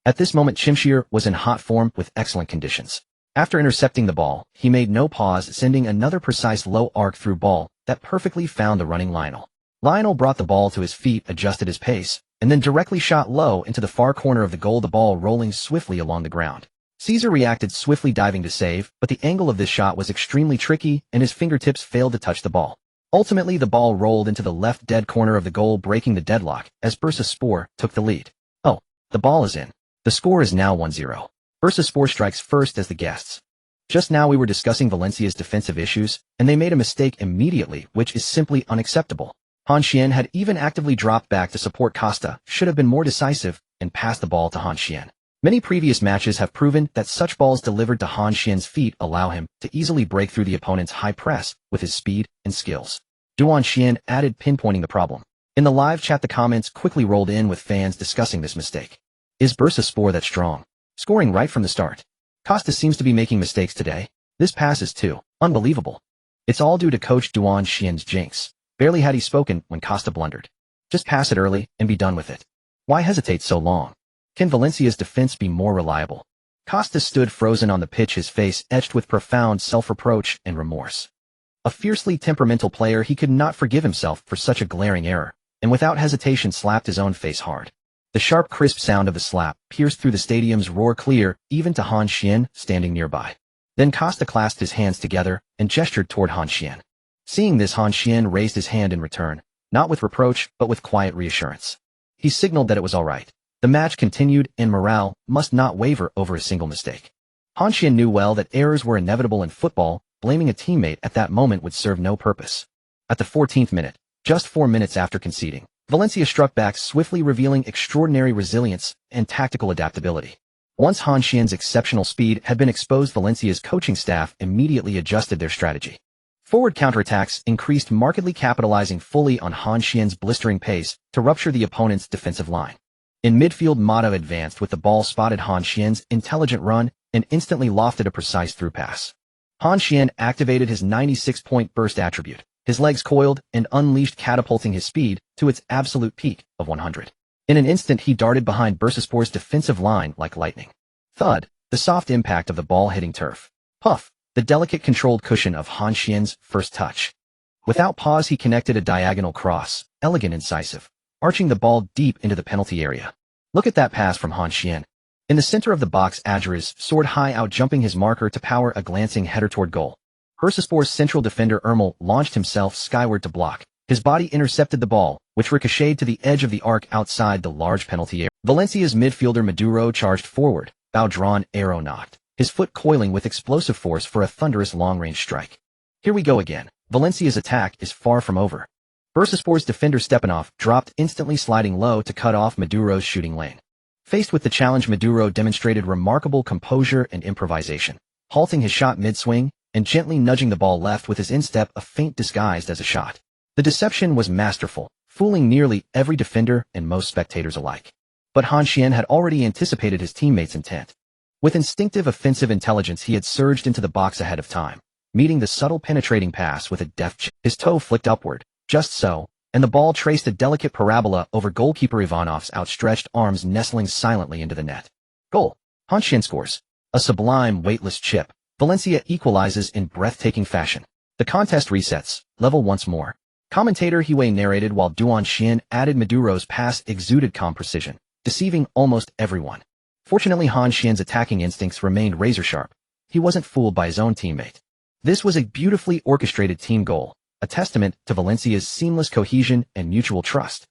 At this moment, Chimshir was in hot form with excellent conditions. After intercepting the ball, he made no pause, sending another precise low arc through ball that perfectly found the running Lionel. Lionel brought the ball to his feet, adjusted his pace, and then directly shot low into the far corner of the goal, the ball rolling swiftly along the ground. Caesar reacted swiftly, diving to save, but the angle of this shot was extremely tricky and his fingertips failed to touch the ball. Ultimately, the ball rolled into the left dead corner of the goal, breaking the deadlock as Bursaspor took the lead. Oh, the ball is in. The score is now 1-0. Bursaspor strikes first as the guests. Just now we were discussing Valencia's defensive issues, and they made a mistake immediately, which is simply unacceptable. Han Xuan had even actively dropped back to support Costa, should have been more decisive, and passed the ball to Han Xuan. Many previous matches have proven that such balls delivered to Han Xuan's feet allow him to easily break through the opponent's high press with his speed and skills. Han Xuan added, pinpointing the problem. In the live chat, the comments quickly rolled in with fans discussing this mistake. Is Bursaspor that strong? Scoring right from the start. Costa seems to be making mistakes today. This pass is too unbelievable. It's all due to coach Han Xuan's jinx. Barely had he spoken when Costa blundered. Just pass it early and be done with it. Why hesitate so long? Can Valencia's defense be more reliable? Costa stood frozen on the pitch, his face etched with profound self-reproach and remorse. A fiercely temperamental player, he could not forgive himself for such a glaring error, and without hesitation slapped his own face hard. The sharp, crisp sound of the slap pierced through the stadium's roar, clear even to Han Xuan standing nearby. Then Costa clasped his hands together and gestured toward Han Xuan. Seeing this, Han Xuan raised his hand in return, not with reproach but with quiet reassurance. He signaled that it was all right. The match continued, and morale must not waver over a single mistake. Han Xuan knew well that errors were inevitable in football. Blaming a teammate at that moment would serve no purpose. At the 14th minute, just 4 minutes after conceding, Valencia struck back swiftly, revealing extraordinary resilience and tactical adaptability. Once Han Xuan's exceptional speed had been exposed, Valencia's coaching staff immediately adjusted their strategy. Forward counterattacks increased markedly, capitalizing fully on Han Xuan's blistering pace to rupture the opponent's defensive line. In midfield, Mata advanced with the ball, spotted Han Xuan's intelligent run, and instantly lofted a precise through pass. Han Xuan activated his 96-point burst attribute. His legs coiled and unleashed, catapulting his speed to its absolute peak of 100. In an instant, he darted behind Bursaspor's defensive line like lightning. Thud, the soft impact of the ball hitting turf. Puff, the delicate controlled cushion of Han Xuan's first touch. Without pause, he connected a diagonal cross, elegant, incisive, arching the ball deep into the penalty area. Look at that pass from Han Xuan. In the center of the box, Adjures soared high, out-jumping his marker to power a glancing header toward goal. Bursaspor's central defender Ermel launched himself skyward to block. His body intercepted the ball, which ricocheted to the edge of the arc outside the large penalty area. Valencia's midfielder Maduro charged forward, bow drawn, arrow knocked, his foot coiling with explosive force for a thunderous long-range strike. Here we go again. Valencia's attack is far from over. Bursaspor's defender Stepanov dropped, instantly sliding low to cut off Maduro's shooting lane. Faced with the challenge, Maduro demonstrated remarkable composure and improvisation, halting his shot mid-swing and gently nudging the ball left with his instep, a feint disguised as a shot. The deception was masterful, fooling nearly every defender and most spectators alike. But Han Xuan had already anticipated his teammates' intent. With instinctive offensive intelligence, he had surged into the box ahead of time, meeting the subtle penetrating pass with a deft chip. His toe flicked upward, just so, and the ball traced a delicate parabola over goalkeeper Ivanov's outstretched arms, nestling silently into the net. Goal. Han Xuan scores. A sublime, weightless chip. Valencia equalizes in breathtaking fashion. The contest resets, level once more. Commentator Hiwei narrated while Duan Xin added Maduro's pass exuded calm precision, deceiving almost everyone. Fortunately, Han Xuan's attacking instincts remained razor-sharp. He wasn't fooled by his own teammate. This was a beautifully orchestrated team goal, a testament to Valencia's seamless cohesion and mutual trust.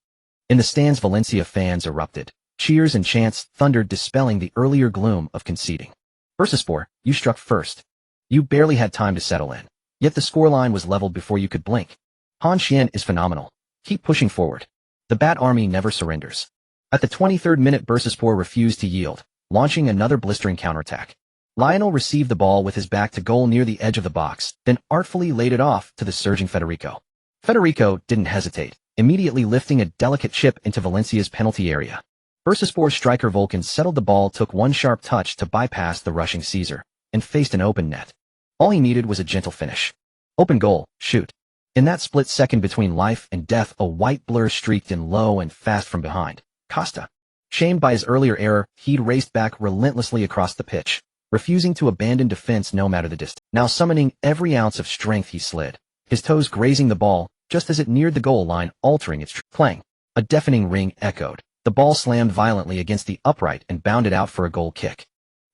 In the stands, Valencia fans erupted. Cheers and chants thundered, dispelling the earlier gloom of conceding. Bursaspor, you struck first. You barely had time to settle in. Yet the scoreline was leveled before you could blink. Han Xuan is phenomenal. Keep pushing forward. The Bat Army never surrenders. At the 23rd minute, Bursaspor refused to yield, launching another blistering counterattack. Lionel received the ball with his back to goal near the edge of the box, then artfully laid it off to the surging Federico. Federico didn't hesitate, immediately lifting a delicate chip into Valencia's penalty area. Bursaspor striker Volkan settled the ball, took one sharp touch to bypass the rushing Caesar, and faced an open net. All he needed was a gentle finish. Open goal, shoot. In that split second between life and death, a white blur streaked in low and fast from behind. Costa. Shamed by his earlier error, he'd raced back relentlessly across the pitch, refusing to abandon defense no matter the distance. Now summoning every ounce of strength, he slid, his toes grazing the ball just as it neared the goal line, altering its clang. A deafening ring echoed. The ball slammed violently against the upright and bounded out for a goal kick.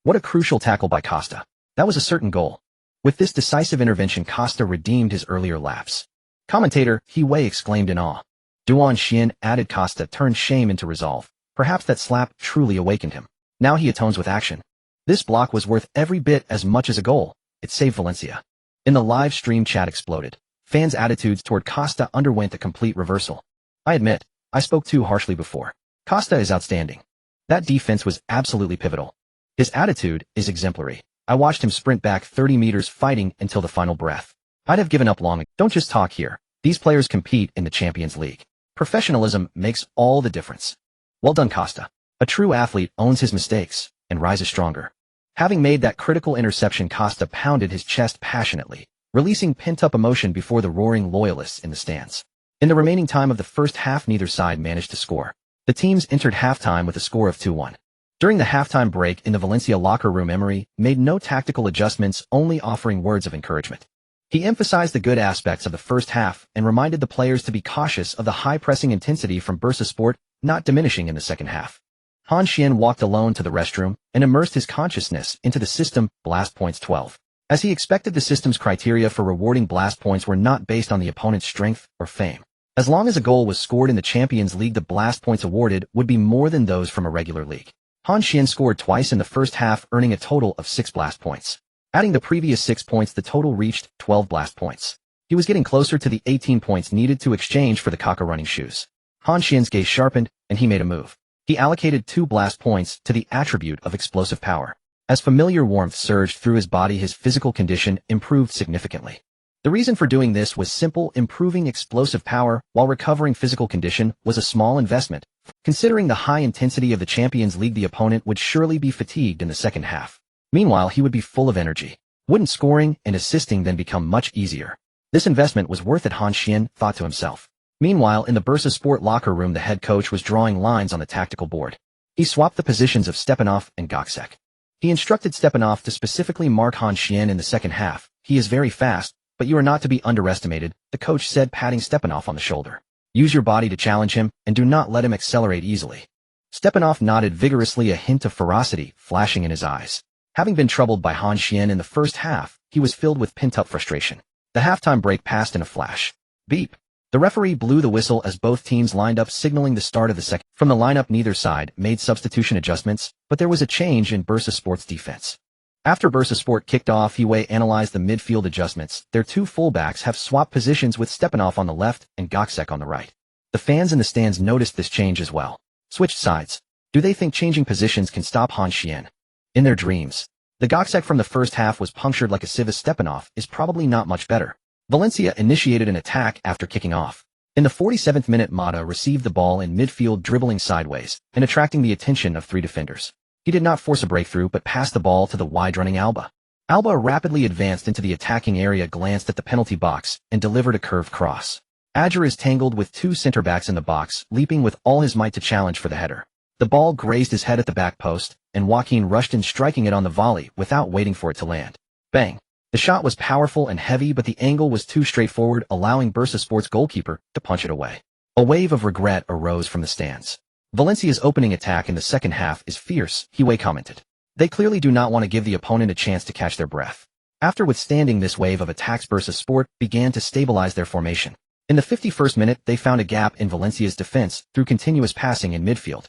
What a crucial tackle by Costa. That was a certain goal. With this decisive intervention, Costa redeemed his earlier lapse. Commentator Hiwei exclaimed in awe. Duan Xin added, Costa turned shame into resolve. Perhaps that slap truly awakened him. Now he atones with action. This block was worth every bit as much as a goal. It saved Valencia. In the live stream, chat exploded. Fans' attitudes toward Costa underwent a complete reversal. I admit, I spoke too harshly before. Costa is outstanding. That defense was absolutely pivotal. His attitude is exemplary. I watched him sprint back 30 meters, fighting until the final breath. I'd have given up long ago. Don't just talk here. These players compete in the Champions League. Professionalism makes all the difference. Well done, Costa. A true athlete owns his mistakes and rises stronger. Having made that critical interception, Costa pounded his chest passionately, releasing pent-up emotion before the roaring loyalists in the stands. In the remaining time of the first half, neither side managed to score. The teams entered halftime with a score of 2-1. During the halftime break in the Valencia locker room, Emery made no tactical adjustments, only offering words of encouragement. He emphasized the good aspects of the first half and reminded the players to be cautious of the high-pressing intensity from Bursaspor, not diminishing in the second half. Han Xuan walked alone to the restroom and immersed his consciousness into the system, Blast Points 12. As he expected, the system's criteria for rewarding blast points were not based on the opponent's strength or fame. As long as a goal was scored in the Champions League, the blast points awarded would be more than those from a regular league. Han Xuan scored twice in the first half, earning a total of 6 blast points. Adding the previous 6 points, the total reached 12 blast points. He was getting closer to the 18 points needed to exchange for the Kaka running shoes. Han Xuan's gaze sharpened, and he made a move. He allocated 2 blast points to the attribute of explosive power. As familiar warmth surged through his body, his physical condition improved significantly. The reason for doing this was simple: improving explosive power while recovering physical condition was a small investment. Considering the high intensity of the Champions League, the opponent would surely be fatigued in the second half. Meanwhile, he would be full of energy. Wouldn't scoring and assisting then become much easier? This investment was worth it, Han Xuan thought to himself. Meanwhile, in the Barca Sport locker room, the head coach was drawing lines on the tactical board. He swapped the positions of Stepanov and Goksek. He instructed Stepanov to specifically mark Han Xuan in the second half. He is very fast, but you are not to be underestimated, the coach said, patting Stepanov on the shoulder. Use your body to challenge him, and do not let him accelerate easily. Stepanov nodded vigorously, a hint of ferocity flashing in his eyes. Having been troubled by Han Xuan in the first half, he was filled with pent-up frustration. The halftime break passed in a flash. Beep. The referee blew the whistle as both teams lined up, signaling the start of the second. From the lineup, neither side made substitution adjustments, but there was a change in Barca Sport's defense. After Barca Sport kicked off, Huey analyzed the midfield adjustments. Their 2 fullbacks have swapped positions, with Stepanov on the left and Goksek on the right. The fans in the stands noticed this change as well. Switched sides. Do they think changing positions can stop Han Xuan? In their dreams. The Goksek from the first half was punctured like a sieve. Stepanov is probably not much better. Valencia initiated an attack after kicking off. In the 47th minute, Mata received the ball in midfield, dribbling sideways and attracting the attention of 3 defenders. He did not force a breakthrough, but passed the ball to the wide-running Alba. Alba rapidly advanced into the attacking area, glanced at the penalty box, and delivered a curved cross. Adger is tangled with 2 center-backs in the box, leaping with all his might to challenge for the header. The ball grazed his head at the back post, and Joaquin rushed in, striking it on the volley without waiting for it to land. Bang! The shot was powerful and heavy, but the angle was too straightforward, allowing Barca Sport's goalkeeper to punch it away. A wave of regret arose from the stands. Valencia's opening attack in the second half is fierce, Huey commented. They clearly do not want to give the opponent a chance to catch their breath. After withstanding this wave of attacks, Barca Sport began to stabilize their formation. In the 51st minute, they found a gap in Valencia's defense through continuous passing in midfield.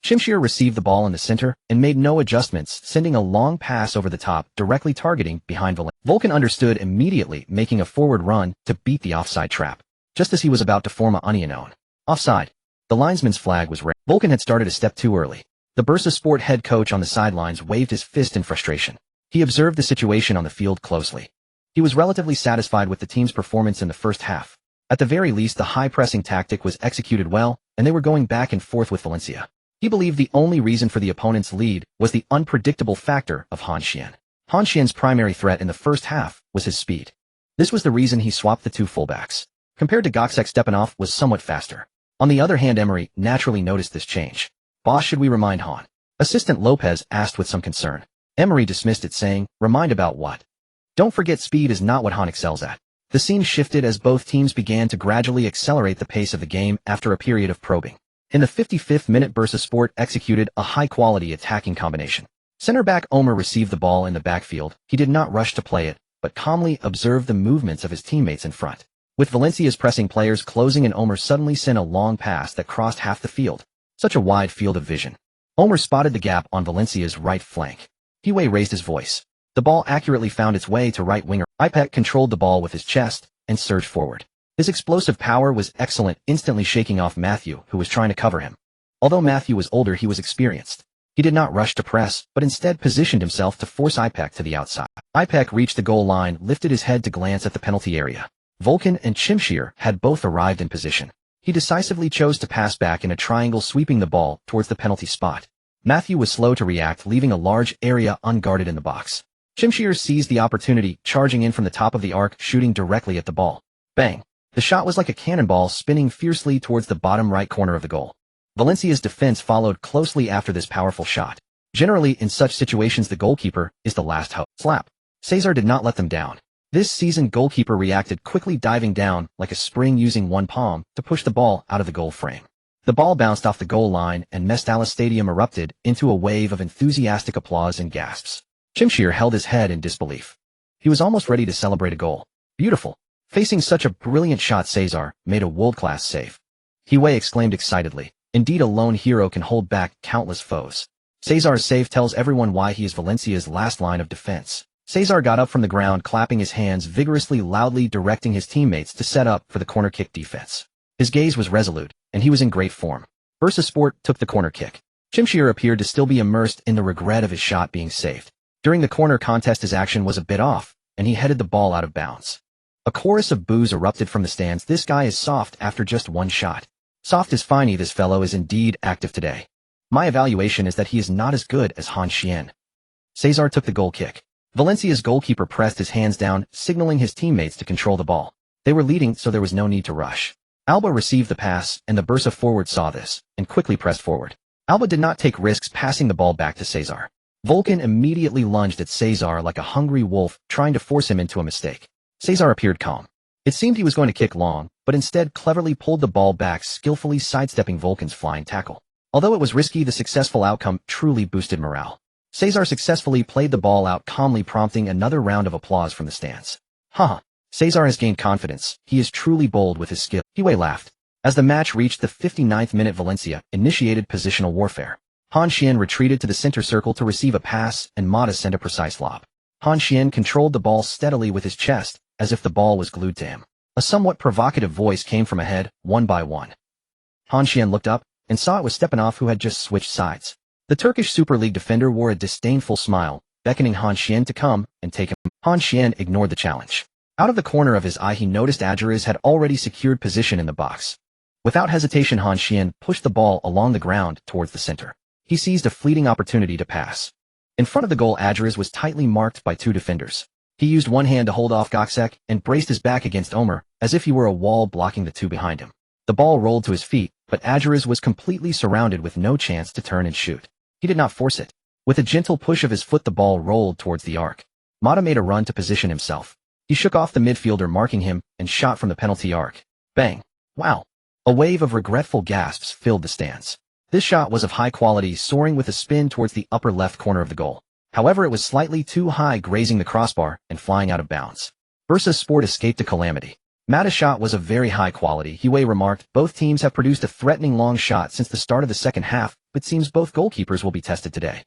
Chimchir received the ball in the center and made no adjustments, sending a long pass over the top, directly targeting behind Valencia. Vulcan understood immediately, making a forward run to beat the offside trap. Just as he was about to form a onion. Offside. The linesman's flag was raised. Vulcan had started a step too early. The Barca Sport head coach on the sidelines waved his fist in frustration. He observed the situation on the field closely. He was relatively satisfied with the team's performance in the first half. At the very least, the high-pressing tactic was executed well, and they were going back and forth with Valencia. He believed the only reason for the opponent's lead was the unpredictable factor of Han Xuan. Han Xuan's primary threat in the first half was his speed. This was the reason he swapped the 2 fullbacks. Compared to Goksek, Stepanov was somewhat faster. On the other hand, Emery naturally noticed this change. Boss, should we remind Han? Assistant Lopez asked with some concern. Emery dismissed it, saying, remind about what? Don't forget, speed is not what Han excels at. The scene shifted as both teams began to gradually accelerate the pace of the game after a period of probing. In the 55th minute, Barca Sport executed a high-quality attacking combination. Center-back Omer received the ball in the backfield. He did not rush to play it, but calmly observed the movements of his teammates in front. With Valencia's pressing players closing in, Omer suddenly sent a long pass that crossed half the field. Such a wide field of vision. Omer spotted the gap on Valencia's right flank. Huey raised his voice. The ball accurately found its way to right winger. Ipek controlled the ball with his chest and surged forward. His explosive power was excellent, instantly shaking off Matthew, who was trying to cover him. Although Matthew was older, he was experienced. He did not rush to press, but instead positioned himself to force Ipek to the outside. Ipek reached the goal line, lifted his head to glance at the penalty area. Vulcan and Chimchir had both arrived in position. He decisively chose to pass back in a triangle, sweeping the ball towards the penalty spot. Matthew was slow to react, leaving a large area unguarded in the box. Chimchir seized the opportunity, charging in from the top of the arc, shooting directly at the ball. Bang! The shot was like a cannonball, spinning fiercely towards the bottom right corner of the goal. Valencia's defense followed closely after this powerful shot. Generally, in such situations, the goalkeeper is the last hope. Slap. Cesar did not let them down. This seasoned goalkeeper reacted quickly, diving down like a spring, using one palm to push the ball out of the goal frame. The ball bounced off the goal line, and Mestalla Stadium erupted into a wave of enthusiastic applause and gasps. Chimchir held his head in disbelief. He was almost ready to celebrate a goal. Beautiful. Facing such a brilliant shot, Cesar made a world-class save. Hiwei exclaimed excitedly. Indeed, a lone hero can hold back countless foes. Cesar's save tells everyone why he is Valencia's last line of defense. Cesar got up from the ground, clapping his hands vigorously, loudly directing his teammates to set up for the corner kick defense. His gaze was resolute, and he was in great form. Bursaspor took the corner kick. Chimchier appeared to still be immersed in the regret of his shot being saved. During the corner contest, his action was a bit off, and he headed the ball out of bounds. A chorus of boos erupted from the stands. This guy is soft after just one shot. Soft is finey, this fellow is indeed active today. My evaluation is that he is not as good as Han Xuan. Cesar took the goal kick. Valencia's goalkeeper pressed his hands down, signaling his teammates to control the ball. They were leading, so there was no need to rush. Alba received the pass, and the Bursa forward saw this, and quickly pressed forward. Alba did not take risks passing the ball back to Cesar. Vulcan immediately lunged at Cesar like a hungry wolf, trying to force him into a mistake. Cesar appeared calm. It seemed he was going to kick long, but instead cleverly pulled the ball back, skillfully sidestepping Vulcan's flying tackle. Although it was risky, the successful outcome truly boosted morale. Cesar successfully played the ball out calmly, prompting another round of applause from the stands. Haha. Cesar has gained confidence. He is truly bold with his skill. Hiwei laughed. As the match reached the 59th minute, Valencia initiated positional warfare. Han Xuan retreated to the center circle to receive a pass, and Mata sent a precise lob. Han Xuan controlled the ball steadily with his chest, as if the ball was glued to him. A somewhat provocative voice came from ahead, one by one. Han Xuan looked up, and saw it was Stepanov who had just switched sides. The Turkish Super League defender wore a disdainful smile, beckoning Han Xuan to come and take him. Han Xuan ignored the challenge. Out of the corner of his eye, he noticed Adjuriz had already secured position in the box. Without hesitation, Han Xuan pushed the ball along the ground towards the center. He seized a fleeting opportunity to pass. In front of the goal, Adjuriz was tightly marked by two defenders. He used one hand to hold off Goksek and braced his back against Omer, as if he were a wall blocking the two behind him. The ball rolled to his feet, but Adjuriz was completely surrounded with no chance to turn and shoot. He did not force it. With a gentle push of his foot, the ball rolled towards the arc. Mata made a run to position himself. He shook off the midfielder marking him and shot from the penalty arc. Bang! Wow! A wave of regretful gasps filled the stands. This shot was of high quality, soaring with a spin towards the upper left corner of the goal. However, it was slightly too high, grazing the crossbar and flying out of bounds. Bursaspor escaped a calamity. Mata's shot was of very high quality, Hiwei remarked. Both teams have produced a threatening long shot since the start of the second half, but seems both goalkeepers will be tested today.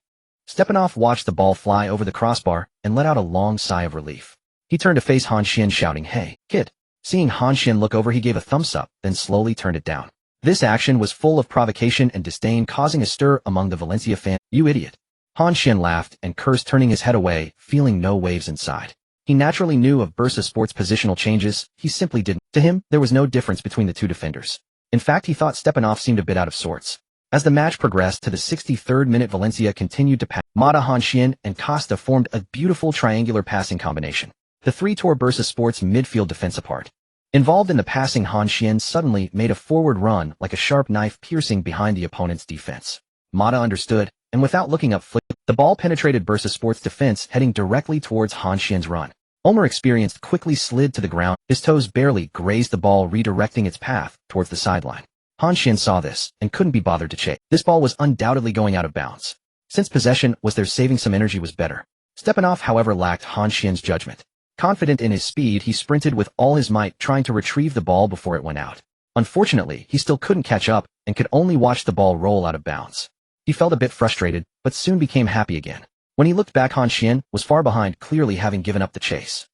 Stepanov watched the ball fly over the crossbar and let out a long sigh of relief. He turned to face Han Xuan, shouting, "Hey, kid." Seeing Han Xuan look over, he gave a thumbs up, then slowly turned it down. This action was full of provocation and disdain, causing a stir among the Valencia fans. "You idiot." Han Xuan laughed and cursed, turning his head away, feeling no waves inside. He naturally knew of Bursaspor's positional changes. He simply didn't. To him, there was no difference between the two defenders. In fact, he thought Stepanov seemed a bit out of sorts. As the match progressed to the 63rd minute, Valencia continued to pass. Mata, Han Xuan, and Costa formed a beautiful triangular passing combination. The three tore Bursaspor's midfield defense apart. Involved in the passing, Han Xuan suddenly made a forward run like a sharp knife, piercing behind the opponent's defense. Mata understood, and without looking up, flicked. The ball penetrated Bursaspor's defense, heading directly towards Han Xuan's run. Omer, experienced, quickly slid to the ground. His toes barely grazed the ball, redirecting its path towards the sideline. Han Xuan saw this and couldn't be bothered to chase. This ball was undoubtedly going out of bounds. Since possession was there, saving some energy was better. Stepanov, however, lacked Han Xuan's judgment. Confident in his speed, he sprinted with all his might, trying to retrieve the ball before it went out. Unfortunately, he still couldn't catch up and could only watch the ball roll out of bounds. He felt a bit frustrated, but soon became happy again. When he looked back, Han Xuan was far behind, clearly having given up the chase.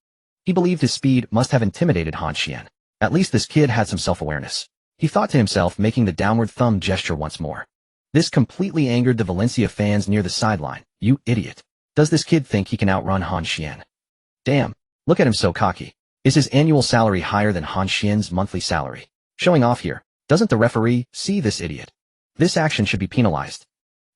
He believed his speed must have intimidated Han Xuan. At least this kid had some self-awareness. He thought to himself, making the downward thumb gesture once more. This completely angered the Valencia fans near the sideline. "You idiot. Does this kid think he can outrun Han Xuan? Damn, look at him, so cocky. Is his annual salary higher than Han Xuan's monthly salary? Showing off here. Doesn't the referee see this idiot? This action should be penalized."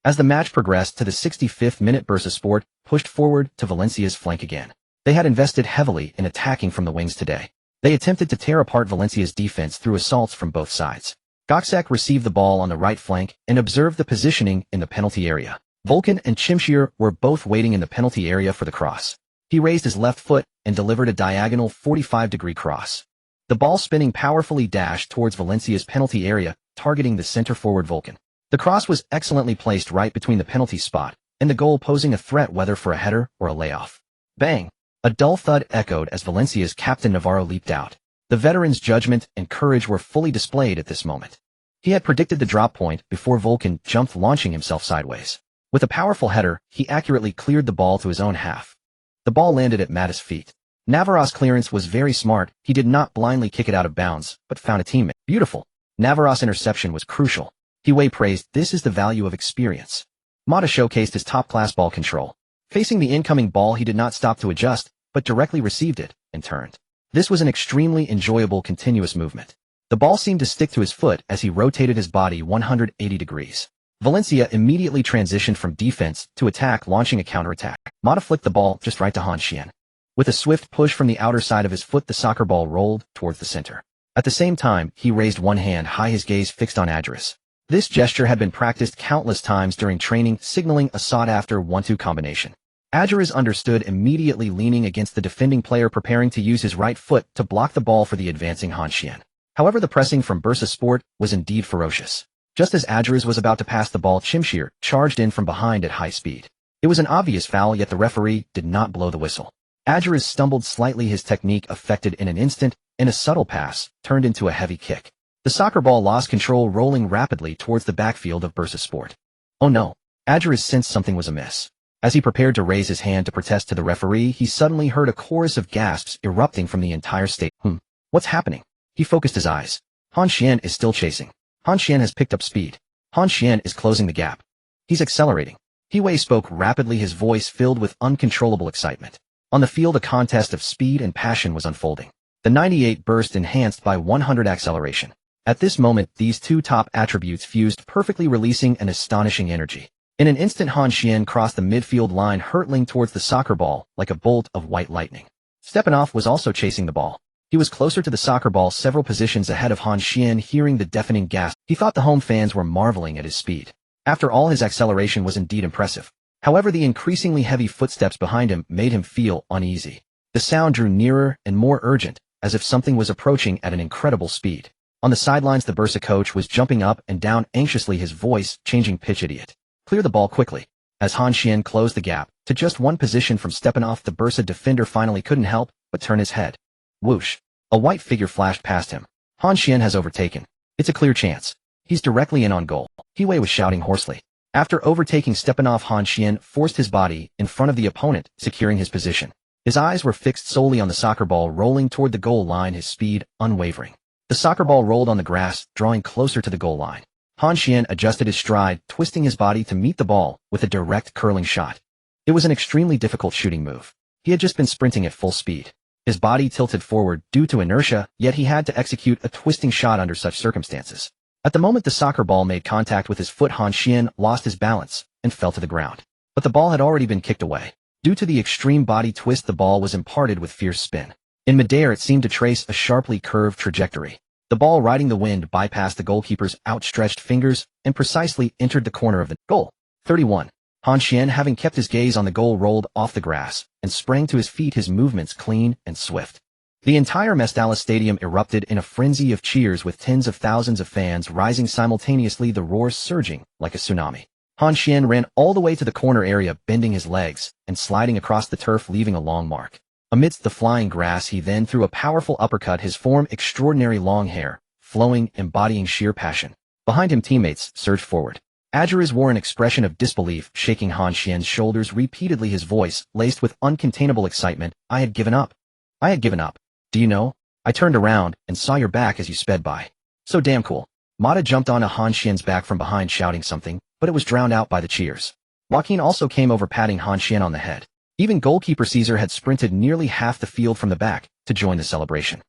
As the match progressed to the 65th minute, Bursaspor pushed forward to Valencia's flank again. They had invested heavily in attacking from the wings today. They attempted to tear apart Valencia's defense through assaults from both sides. Goksek received the ball on the right flank and observed the positioning in the penalty area. Vulcan and Chimchier were both waiting in the penalty area for the cross. He raised his left foot and delivered a diagonal 45-degree cross. The ball, spinning powerfully, dashed towards Valencia's penalty area, targeting the center forward Vulcan. The cross was excellently placed right between the penalty spot and the goal, posing a threat whether for a header or a layoff. Bang! A dull thud echoed as Valencia's captain Navarro leaped out. The veteran's judgment and courage were fully displayed at this moment. He had predicted the drop point before Vulcan jumped, launching himself sideways. With a powerful header, he accurately cleared the ball to his own half. The ball landed at Mata's feet. Navarro's clearance was very smart. He did not blindly kick it out of bounds, but found a teammate. Beautiful. Navarro's interception was crucial. He praised, "This is the value of experience." Mata showcased his top-class ball control. Facing the incoming ball, he did not stop to adjust, but directly received it and turned. This was an extremely enjoyable continuous movement. The ball seemed to stick to his foot as he rotated his body 180 degrees. Valencia immediately transitioned from defense to attack, launching a counterattack. Mata flicked the ball just right to Han Xuan. With a swift push from the outer side of his foot, the soccer ball rolled towards the center. At the same time, he raised one hand high, his gaze fixed on Adjuris. This gesture had been practiced countless times during training, signaling a sought-after 1-2 combination. Adjuris understood immediately, leaning against the defending player, preparing to use his right foot to block the ball for the advancing Han Xuan. However, the pressing from Barça Sport was indeed ferocious. Just as Adjuris was about to pass the ball, Chimchir charged in from behind at high speed. It was an obvious foul, yet the referee did not blow the whistle. Adjuris stumbled slightly, his technique affected in an instant, and a subtle pass turned into a heavy kick. The soccer ball lost control, rolling rapidly towards the backfield of Barça Sport. Oh no! Adjuris sensed something was amiss. As he prepared to raise his hand to protest to the referee, he suddenly heard a chorus of gasps erupting from the entire stadium. What's happening? He focused his eyes. Han Xuan is still chasing. Han Xuan has picked up speed. Han Xuan is closing the gap. He's accelerating. He spoke rapidly, his voice filled with uncontrollable excitement. On the field, a contest of speed and passion was unfolding. The 98 burst enhanced by 100 acceleration. At this moment, these two top attributes fused perfectly, releasing an astonishing energy. In an instant, Han Xuan crossed the midfield line, hurtling towards the soccer ball like a bolt of white lightning. Stepanov was also chasing the ball. He was closer to the soccer ball, several positions ahead of Han Xuan. Hearing the deafening gasp, he thought the home fans were marveling at his speed. After all, his acceleration was indeed impressive. However, the increasingly heavy footsteps behind him made him feel uneasy. The sound drew nearer and more urgent, as if something was approaching at an incredible speed. On the sidelines, the Barça coach was jumping up and down anxiously, his voice changing pitch. "Idiot. Clear the ball quickly." As Han Xuan closed the gap to just one position from Stepanov, the Barça defender finally couldn't help but turn his head. Whoosh! A white figure flashed past him. Han Xuan has overtaken. It's a clear chance. He's directly in on goal. He was shouting hoarsely. After overtaking Stepanov, Han Xuan forced his body in front of the opponent, securing his position. His eyes were fixed solely on the soccer ball rolling toward the goal line, his speed unwavering. The soccer ball rolled on the grass, drawing closer to the goal line. Han Xuan adjusted his stride, twisting his body to meet the ball with a direct curling shot. It was an extremely difficult shooting move. He had just been sprinting at full speed. His body tilted forward due to inertia, yet he had to execute a twisting shot under such circumstances. At the moment the soccer ball made contact with his foot, Han Xuan lost his balance and fell to the ground. But the ball had already been kicked away. Due to the extreme body twist, the ball was imparted with fierce spin. In midair, it seemed to trace a sharply curved trajectory. The ball, riding the wind, bypassed the goalkeeper's outstretched fingers and precisely entered the corner of the goal. 31. Han Xuan, having kept his gaze on the goal, rolled off the grass and sprang to his feet, his movements clean and swift. The entire Mestalla Stadium erupted in a frenzy of cheers, with tens of thousands of fans rising simultaneously, the roars surging like a tsunami. Han Xuan ran all the way to the corner area, bending his legs and sliding across the turf, leaving a long mark. Amidst the flying grass, he then threw a powerful uppercut, his form extraordinary, long hair, flowing, embodying sheer passion. Behind him, teammates surged forward. Adjuris wore an expression of disbelief, shaking Han Xuan's shoulders repeatedly, his voice laced with uncontainable excitement. "I had given up. I had given up. Do you know? I turned around and saw your back as you sped by. So damn cool." Mata jumped onto Han Xuan's back from behind, shouting something, but it was drowned out by the cheers. Joaquin also came over, patting Han Xuan on the head. Even goalkeeper Caesar had sprinted nearly half the field from the back to join the celebration.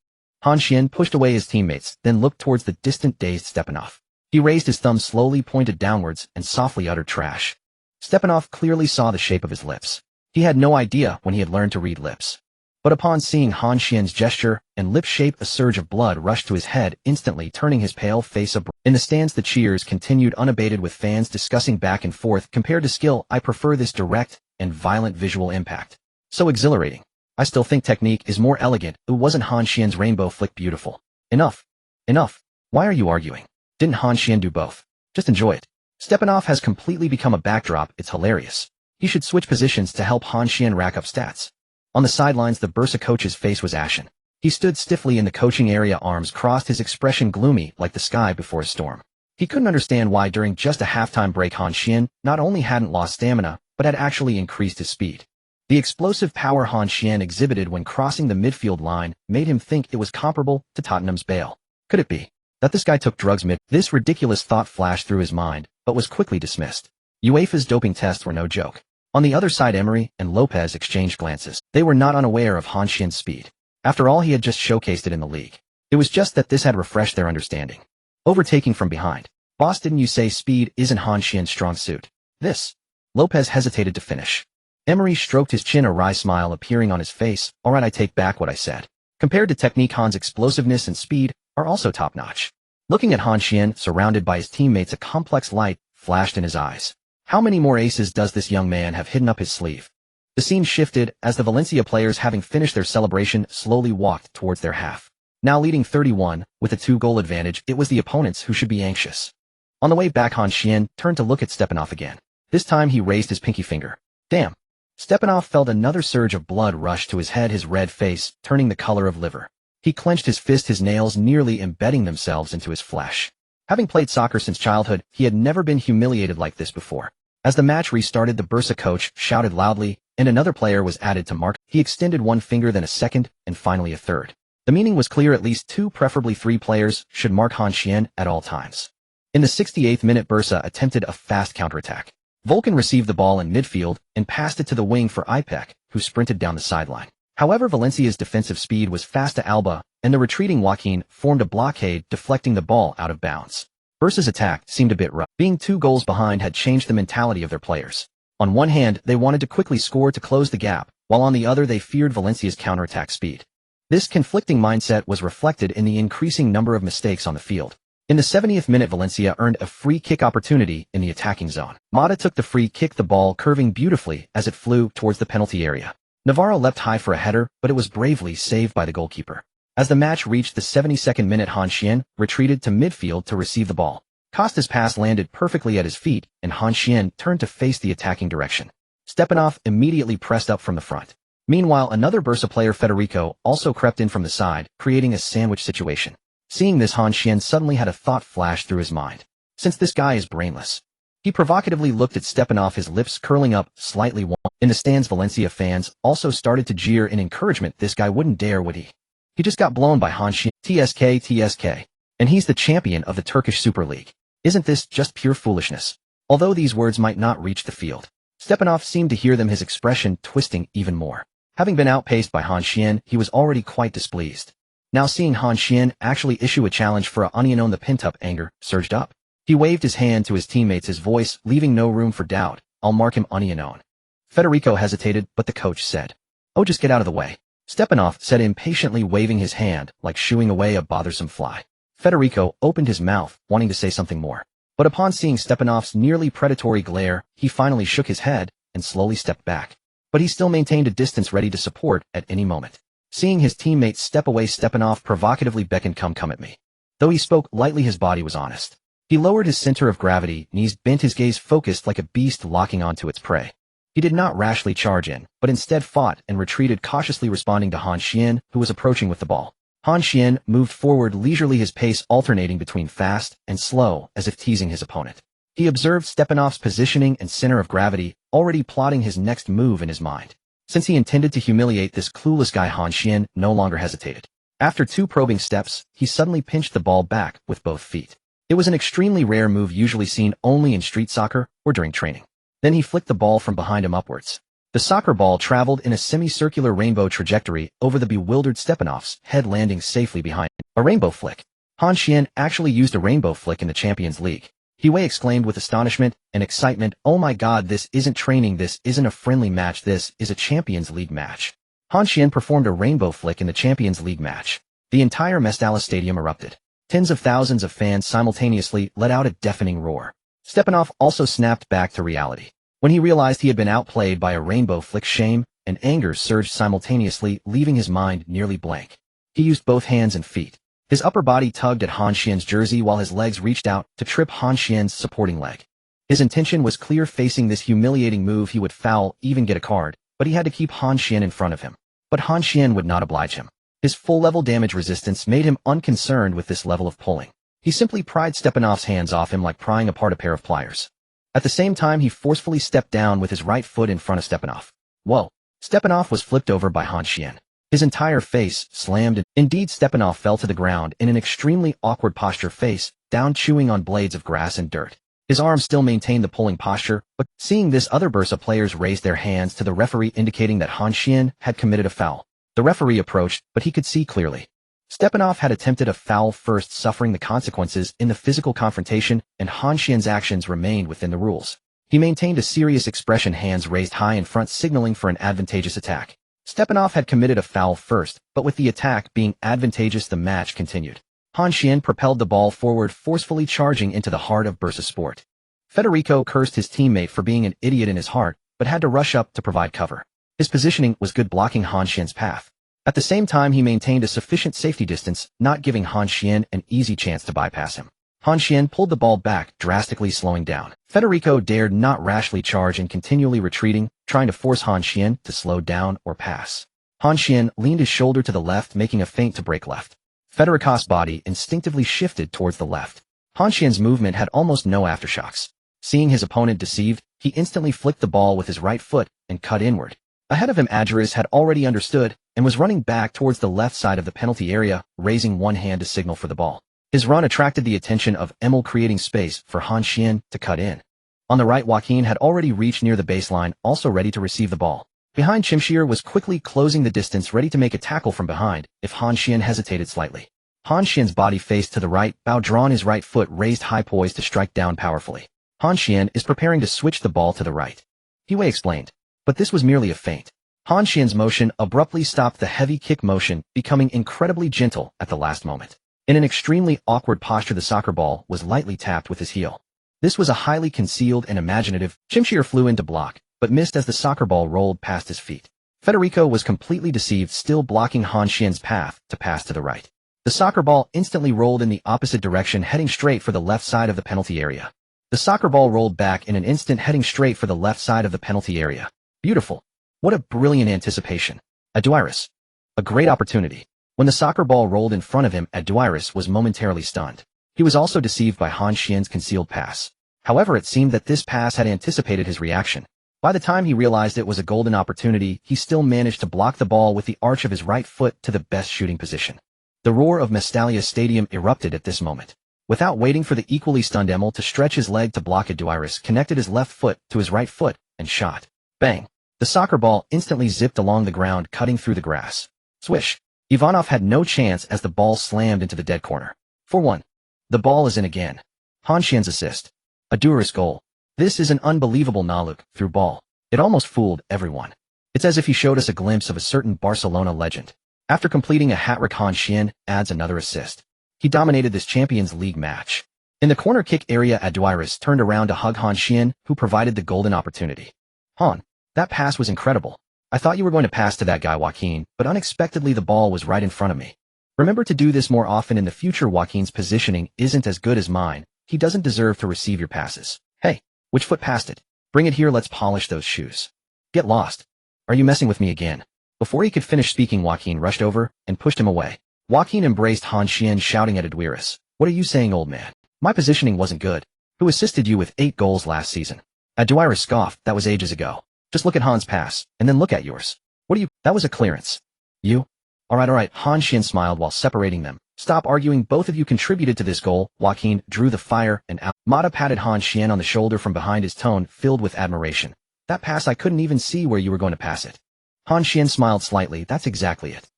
Han Xuan pushed away his teammates, then looked towards the distant, dazed Stepanov. He raised his thumb, slowly pointed downwards, and softly uttered, "Trash." Stepanov clearly saw the shape of his lips. He had no idea when he had learned to read lips. But upon seeing Han Xuan's gesture and lip shape, a surge of blood rushed to his head, instantly turning his pale face ablaze. In the stands, the cheers continued unabated, with fans discussing back and forth. "Compared to skill, I prefer this direct and violent visual impact. So exhilarating. I still think technique is more elegant." Wasn't Han Xuan's rainbow flick beautiful? Enough. Enough. Why are you arguing? Didn't Han Xuan do both? Just enjoy it. Stepanov has completely become a backdrop. It's hilarious. He should switch positions to help Han Xuan rack up stats. On the sidelines, the Barça coach's face was ashen. He stood stiffly in the coaching area, arms crossed, his expression gloomy like the sky before a storm. He couldn't understand why during just a halftime break Han Xuan not only hadn't lost stamina, but had actually increased his speed. The explosive power Han Xuan exhibited when crossing the midfield line made him think it was comparable to Tottenham's Bale. Could it be that this guy took drugs mid? This ridiculous thought flashed through his mind, but was quickly dismissed. UEFA's doping tests were no joke. On the other side, Emery and Lopez exchanged glances. They were not unaware of Han Xuan's speed. After all, he had just showcased it in the league. It was just that this had refreshed their understanding. Overtaking from behind. Boss, didn't you say speed isn't Han Xuan's strong suit? This. Lopez hesitated to finish. Emery stroked his chin, a wry smile appearing on his face. All right, I take back what I said. Compared to technique, Han's explosiveness and speed are also top-notch. Looking at Han Xuan, surrounded by his teammates, a complex light flashed in his eyes. How many more aces does this young man have hidden up his sleeve? The scene shifted as the Valencia players, having finished their celebration, slowly walked towards their half. Now leading 31, with a 2-goal advantage, it was the opponents who should be anxious. On the way back, Han Xuan turned to look at Stepanov again. This time he raised his pinky finger. Damn. Stepanov felt another surge of blood rush to his head, his red face turning the color of liver. He clenched his fist, his nails nearly embedding themselves into his flesh. Having played soccer since childhood, he had never been humiliated like this before. As the match restarted, the Barca coach shouted loudly, and another player was added to mark. He extended one finger, then a second, and finally a third. The meaning was clear: at least 2, preferably 3 players should mark Han Xuan at all times. In the 68th minute, Barca attempted a fast counterattack. Vulcan received the ball in midfield and passed it to the wing for Ipek, who sprinted down the sideline. However, Valencia's defensive speed was fast to Alba, and the retreating Joaquin formed a blockade, deflecting the ball out of bounds. Barca's attack seemed a bit rough. Being 2 goals behind had changed the mentality of their players. On one hand, they wanted to quickly score to close the gap, while on the other they feared Valencia's counterattack speed. This conflicting mindset was reflected in the increasing number of mistakes on the field. In the 70th minute, Valencia earned a free kick opportunity in the attacking zone. Mata took the free kick, the ball curving beautifully as it flew towards the penalty area. Navarro leapt high for a header, but it was bravely saved by the goalkeeper. As the match reached the 72nd minute, Han Xuan retreated to midfield to receive the ball. Costa's pass landed perfectly at his feet, and Han Xuan turned to face the attacking direction. Stepanov immediately pressed up from the front. Meanwhile, another Barca player, Federico, also crept in from the side, creating a sandwich situation. Seeing this, Han Xuan suddenly had a thought flash through his mind. Since this guy is brainless. He provocatively looked at Stepanov, his lips curling up slightly. In the stands, Valencia fans also started to jeer in encouragement. This guy wouldn't dare, would he? He just got blown by Han Xuan. TSK. And he's the champion of the Turkish Super League. Isn't this just pure foolishness? Although these words might not reach the field, Stepanov seemed to hear them, his expression twisting even more. Having been outpaced by Han Xuan, he was already quite displeased. Now seeing Han Xuan actually issue a challenge for a unknown, the pent-up anger surged up. He waved his hand to his teammates, his voice leaving no room for doubt. I'll mark him unknown. Federico hesitated, but the coach said, "Oh, just get out of the way." Stepanov said impatiently, waving his hand like shooing away a bothersome fly. Federico opened his mouth, wanting to say something more. But upon seeing Stepanov's nearly predatory glare, he finally shook his head and slowly stepped back. But he still maintained a distance, ready to support at any moment. Seeing his teammates step away, Stepanov provocatively beckoned, come at me. Though he spoke lightly, his body was honest. He lowered his center of gravity, knees bent, his gaze focused like a beast locking onto its prey. He did not rashly charge in, but instead fought and retreated cautiously, responding to Han Xuan, who was approaching with the ball. Han Xuan moved forward leisurely, his pace alternating between fast and slow, as if teasing his opponent. He observed Stepanov's positioning and center of gravity, already plotting his next move in his mind. Since he intended to humiliate this clueless guy, Han Xuan no longer hesitated. After 2 probing steps, he suddenly pinched the ball back with both feet. It was an extremely rare move, usually seen only in street soccer or during training. Then he flicked the ball from behind him upwards. The soccer ball traveled in a semicircular rainbow trajectory over the bewildered Stepanov's head, landing safely behind him. A rainbow flick. Han Xuan actually used a rainbow flick in the Champions League. Huey exclaimed with astonishment and excitement, "Oh my god, this isn't training, this isn't a friendly match, this is a Champions League match." Han Xuan performed a rainbow flick in the Champions League match. The entire Mestalla Stadium erupted. Tens of thousands of fans simultaneously let out a deafening roar. Stepanov also snapped back to reality. When he realized he had been outplayed by a rainbow flick, shame and anger surged simultaneously, leaving his mind nearly blank. He used both hands and feet. His upper body tugged at Han Xuan's jersey while his legs reached out to trip Han Xuan's supporting leg. His intention was clear: facing this humiliating move he would foul, even get a card, but he had to keep Han Xuan in front of him. But Han Xuan would not oblige him. His full-level damage resistance made him unconcerned with this level of pulling. He simply pried Stepanov's hands off him like prying apart a pair of pliers. At the same time, he forcefully stepped down with his right foot in front of Stepanov. Whoa! Stepanov was flipped over by Han Xuan. His entire face slammed and indeed Stepanov fell to the ground in an extremely awkward posture, face down, chewing on blades of grass and dirt. His arms still maintained the pulling posture, but seeing this, other Barca players raised their hands to the referee indicating that Han Xuan had committed a foul. The referee approached, but he could see clearly. Stepanov had attempted a foul first, suffering the consequences in the physical confrontation, and Han Xuan's actions remained within the rules. He maintained a serious expression, hands raised high in front, signaling for an advantageous attack. Stepanov had committed a foul first, but with the attack being advantageous, the match continued. Han Xuan propelled the ball forward, forcefully charging into the heart of Barca sport. Federico cursed his teammate for being an idiot in his heart, but had to rush up to provide cover. His positioning was good, blocking Han Xuan's path. At the same time, he maintained a sufficient safety distance, not giving Han Xuan an easy chance to bypass him. Han Xuan pulled the ball back, drastically slowing down. Federico dared not rashly charge and continually retreating, trying to force Han Xuan to slow down or pass. Han Xuan leaned his shoulder to the left, making a feint to break left. Federico's body instinctively shifted towards the left. Han Xuan's movement had almost no aftershocks. Seeing his opponent deceived, he instantly flicked the ball with his right foot and cut inward. Ahead of him, Adjuris had already understood and was running back towards the left side of the penalty area, raising one hand to signal for the ball. His run attracted the attention of Emil, creating space for Han Xuan to cut in. On the right, Joaquin had already reached near the baseline, also ready to receive the ball. Behind, Chimchir was quickly closing the distance, ready to make a tackle from behind if Han Xuan hesitated slightly. Han Xuan's body faced to the right, bow drawn, his right foot raised high, poised to strike down powerfully. Han Xuan is preparing to switch the ball to the right, Hiwei explained. But this was merely a feint. Han Xuan's motion abruptly stopped the heavy kick motion, becoming incredibly gentle at the last moment. In an extremely awkward posture, the soccer ball was lightly tapped with his heel. This was a highly concealed and imaginative. Chimchir flew in to block, but missed as the soccer ball rolled past his feet. Federico was completely deceived, still blocking Han Xuan's path to pass to the right. The soccer ball instantly rolled in the opposite direction, heading straight for the left side of the penalty area. The soccer ball rolled back in an instant, heading straight for the left side of the penalty area. Beautiful. What a brilliant anticipation. Adjuris. A great opportunity. When the soccer ball rolled in front of him, Adjuris was momentarily stunned. He was also deceived by Han Xuan's concealed pass. However, it seemed that this pass had anticipated his reaction. By the time he realized it was a golden opportunity, he still managed to block the ball with the arch of his right foot to the best shooting position. The roar of Mestalla Stadium erupted at this moment. Without waiting for the equally stunned Emil to stretch his leg to block, Adjuris connected his left foot to his right foot and shot. Bang! The soccer ball instantly zipped along the ground, cutting through the grass. Swish! Ivanov had no chance as the ball slammed into the dead corner. 4-1. The ball is in again. Han Xuan's assist. Adjuris goal. This is an unbelievable knock through ball. It almost fooled everyone. It's as if he showed us a glimpse of a certain Barcelona legend. After completing a hat-trick, Han Xuan adds another assist. He dominated this Champions League match. In the corner kick area, Adjuris turned around to hug Han Xuan, who provided the golden opportunity. Han, that pass was incredible. I thought you were going to pass to that guy Joaquin, but unexpectedly the ball was right in front of me. Remember to do this more often in the future. Joaquin's positioning isn't as good as mine. He doesn't deserve to receive your passes. Hey, which foot passed it? Bring it here, let's polish those shoes. Get lost. Are you messing with me again? Before he could finish speaking, Joaquin rushed over and pushed him away. Joaquin embraced Han Xuan, shouting at Adjuris. What are you saying, old man? My positioning wasn't good. Who assisted you with 8 goals last season? Adjuris scoffed. That was ages ago. Just look at Han's pass, and then look at yours. What do you— That was a clearance. You? Alright. Han Xuan smiled while separating them. Stop arguing, both of you contributed to this goal. Joaquin drew the fire and out. Mata patted Han Xuan on the shoulder from behind, his tone filled with admiration. That pass, I couldn't even see where you were going to pass it. Han Xuan smiled slightly. That's exactly it.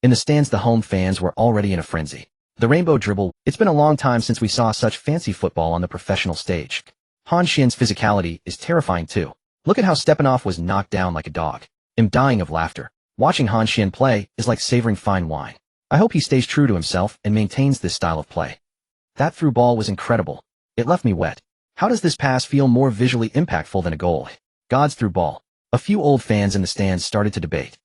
In the stands, the home fans were already in a frenzy. The rainbow dribble. It's been a long time since we saw such fancy football on the professional stage. Han Xuan's physicality is terrifying too. Look at how Stepanov was knocked down like a dog. I'm dying of laughter. Watching Han Xuan play is like savoring fine wine. I hope he stays true to himself and maintains this style of play. That through ball was incredible. It left me wet. How does this pass feel more visually impactful than a goal? God's through ball. A few old fans in the stands started to debate.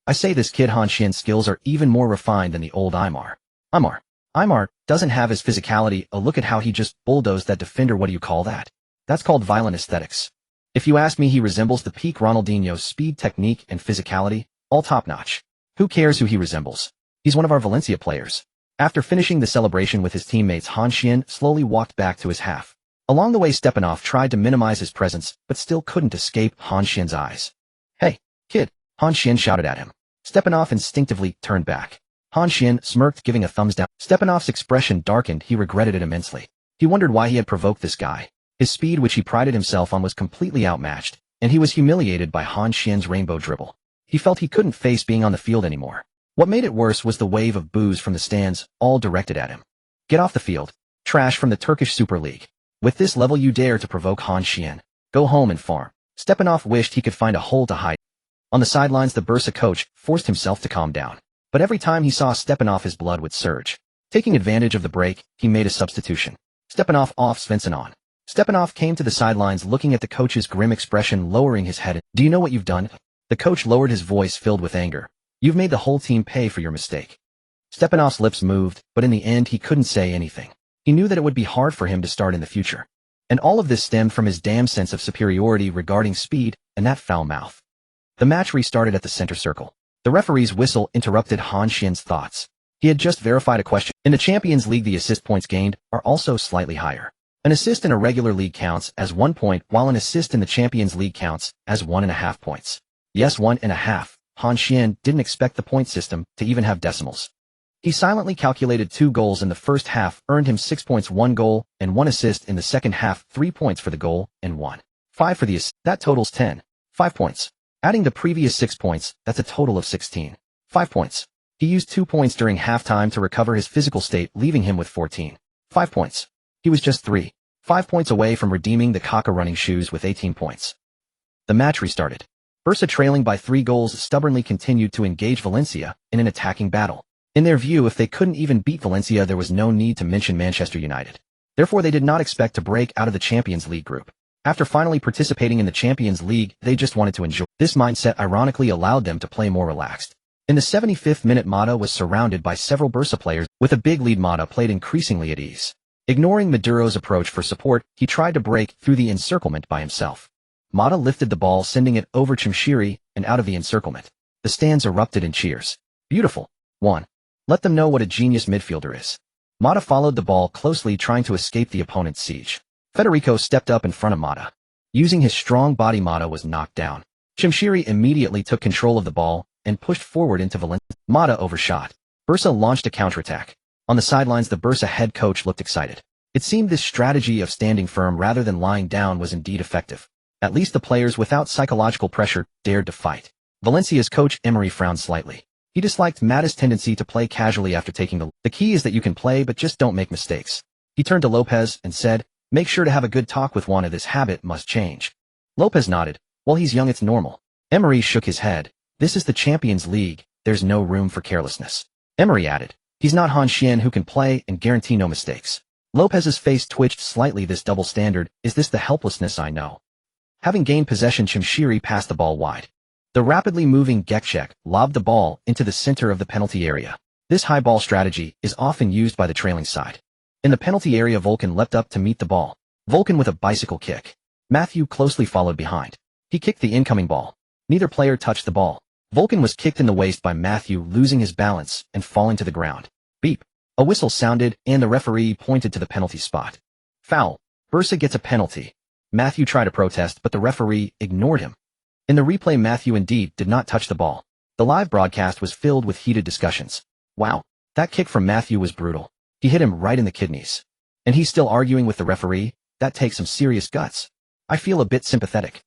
I say this kid Han Xuan's skills are even more refined than the old Aymar. Aymar doesn't have his physicality. A look at how he just bulldozed that defender. What do you call that? That's called violent aesthetics. If you ask me, he resembles the peak Ronaldinho's speed, technique, and physicality, all top-notch. Who cares who he resembles? He's He's one of our Valencia players. After finishing the celebration with his teammates, Han Xuan slowly walked back to his half. Along the way, Stepanov tried to minimize his presence, but still couldn't escape Han Xuan's eyes. "Hey, kid," Han Xuan shouted at him. Stepanov instinctively turned back. Han Xuan smirked, giving a thumbs down. Stepanov's expression darkened. He regretted it immensely. He wondered why he had provoked this guy. His speed, which he prided himself on, was completely outmatched, and he was humiliated by Han Xuan's rainbow dribble. He felt he couldn't face being on the field anymore. What made it worse was the wave of boos from the stands, all directed at him. "Get off the field. Trash from the Turkish Super League. With this level you dare to provoke Han Xuan. Go home and farm." Stepanov wished he could find a hole to hide. On the sidelines, the Barca coach forced himself to calm down. But every time he saw Stepanov, his blood would surge. Taking advantage of the break, he made a substitution. Stepanov off, Svensson on. Stepanov came to the sidelines, looking at the coach's grim expression, lowering his head. "Do you know what you've done?" The coach lowered his voice, filled with anger. "You've made the whole team pay for your mistake." Stepanov's lips moved, but in the end he couldn't say anything. He knew that it would be hard for him to start in the future. And all of this stemmed from his damn sense of superiority regarding speed and that foul mouth. The match restarted at the center circle. The referee's whistle interrupted Han Xuan's thoughts. He had just verified a question. In the Champions League, the assist points gained are also slightly higher. An assist in a regular league counts as 1 point, while an assist in the Champions League counts as 1.5 points. Yes, 1.5. Han Xuan didn't expect the point system to even have decimals. He silently calculated 2 goals in the first half earned him 6 points, 1 goal, and 1 assist in the second half, 3 points for the goal, and 1.5 for the assist. That totals 10. 5 points. Adding the previous 6 points, that's a total of 16. 5 points. He used 2 points during halftime to recover his physical state, leaving him with 14. 5 points. He was just 3.5 points away from redeeming the Caca running shoes with 18 points. The match restarted. Barca, trailing by 3 goals, stubbornly continued to engage Valencia in an attacking battle. In their view, if they couldn't even beat Valencia, there was no need to mention Manchester United. Therefore, they did not expect to break out of the Champions League group. After finally participating in the Champions League, they just wanted to enjoy. This mindset ironically allowed them to play more relaxed. In the 75th minute, Mata was surrounded by several Barca players. With a big lead, Mata played increasingly at ease. Ignoring Maduro's approach for support, he tried to break through the encirclement by himself. Mata lifted the ball, sending it over Chimshiri and out of the encirclement. The stands erupted in cheers. "Beautiful. 1. Let them know what a genius midfielder is." Mata followed the ball closely, trying to escape the opponent's siege. Federico stepped up in front of Mata. Using his strong body, Mata was knocked down. Chimshiri immediately took control of the ball and pushed forward into Valencia. Mata overshot. Barca launched a counterattack. On the sidelines, the Barca head coach looked excited. It seemed this strategy of standing firm rather than lying down was indeed effective. At least the players, without psychological pressure, dared to fight. Valencia's coach Emery frowned slightly. He disliked Mata's tendency to play casually after taking the key is that you can play, but just don't make mistakes. He turned to Lopez and said, "Make sure to have a good talk with Juan. This habit must change." Lopez nodded. "Well, he's young, it's normal." Emery shook his head. "This is the Champions League. There's no room for carelessness." Emery added, "He's not Han Xuan, who can play and guarantee no mistakes." Lopez's face twitched slightly. "This double standard, is this the helplessness I know?" Having gained possession, Chimshiri passed the ball wide. The rapidly moving Gekchek lobbed the ball into the center of the penalty area. This high ball strategy is often used by the trailing side. In the penalty area, Vulcan leapt up to meet the ball. Vulcan with a bicycle kick. Matthew closely followed behind. He kicked the incoming ball. Neither player touched the ball. Vulcan was kicked in the waist by Matthew, losing his balance and falling to the ground. Beep. A whistle sounded, and the referee pointed to the penalty spot. Foul. Barca gets a penalty. Matthew tried to protest, but the referee ignored him. In the replay, Matthew indeed did not touch the ball. The live broadcast was filled with heated discussions. Wow, that kick from Matthew was brutal. He hit him right in the kidneys. And he's still arguing with the referee? That takes some serious guts. I feel a bit sympathetic.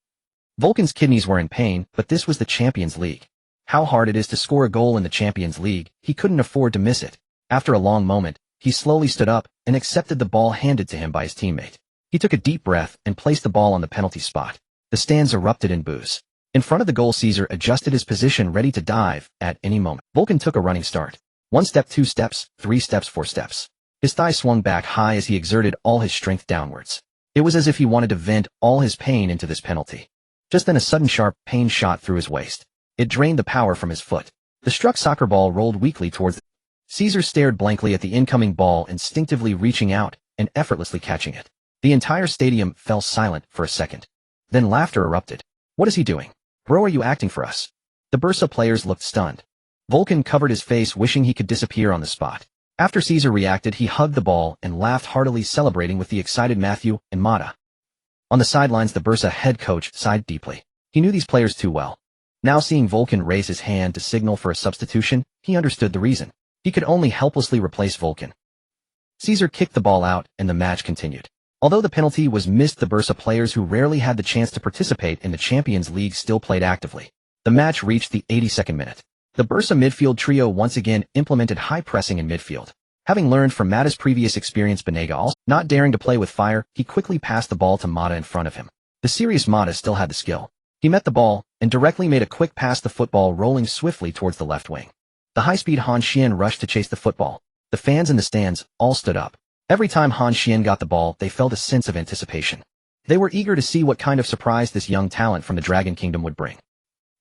Vulcan's kidneys were in pain, but this was the Champions League. How hard it is to score a goal in the Champions League, he couldn't afford to miss it. After a long moment, he slowly stood up and accepted the ball handed to him by his teammate. He took a deep breath and placed the ball on the penalty spot. The stands erupted in boos. In front of the goal, Caesar adjusted his position, ready to dive at any moment. Vulcan took a running start. 1 step, 2 steps, 3 steps, 4 steps. His thigh swung back high as he exerted all his strength downwards. It was as if he wanted to vent all his pain into this penalty. Just then a sudden sharp pain shot through his waist. It drained the power from his foot. The struck soccer ball rolled weakly towards the... Caesar stared blankly at the incoming ball, instinctively reaching out and effortlessly catching it. The entire stadium fell silent for a second. Then laughter erupted. What is he doing? Bro, are you acting for us? The Barca players looked stunned. Vulcan covered his face, wishing he could disappear on the spot. After Caesar reacted, he hugged the ball and laughed heartily, celebrating with the excited Matthew and Mata. On the sidelines, the Barca head coach sighed deeply. He knew these players too well. Now seeing Vulcan raise his hand to signal for a substitution, he understood the reason. He could only helplessly replace Vulcan. Caesar kicked the ball out, and the match continued. Although the penalty was missed, the Barca players who rarely had the chance to participate in the Champions League still played actively. The match reached the 82nd minute. The Barca midfield trio once again implemented high pressing in midfield. Having learned from Mata's previous experience, Banega also, not daring to play with fire, he quickly passed the ball to Mata in front of him. The serious Mata still had the skill. He met the ball, and directly made a quick pass, the football rolling swiftly towards the left wing. The high-speed Han Xuan rushed to chase the football. The fans in the stands all stood up. Every time Han Xuan got the ball, they felt a sense of anticipation. They were eager to see what kind of surprise this young talent from the Dragon Kingdom would bring.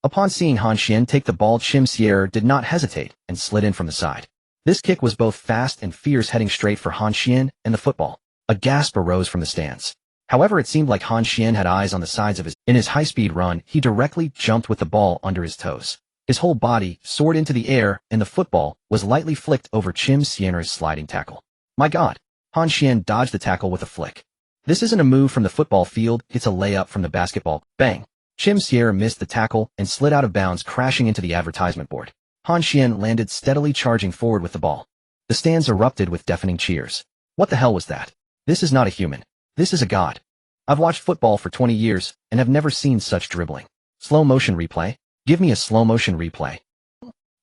Upon seeing Han Xuan take the ball, Chim Sierra did not hesitate and slid in from the side. This kick was both fast and fierce, heading straight for Han Xuan and the football. A gasp arose from the stands. However, it seemed like Han Xuan had eyes on the sides of in his high-speed run, he directly jumped with the ball under his toes. His whole body soared into the air, and the football was lightly flicked over Chim Sierra's sliding tackle. My God! Han Xuan dodged the tackle with a flick. This isn't a move from the football field, it's a layup from the basketball. Bang! Chim Sierra missed the tackle and slid out of bounds, crashing into the advertisement board. Han Xuan landed steadily, charging forward with the ball. The stands erupted with deafening cheers. What the hell was that? This is not a human. This is a god. I've watched football for 20 years and have never seen such dribbling. Slow motion replay? Give me a slow motion replay.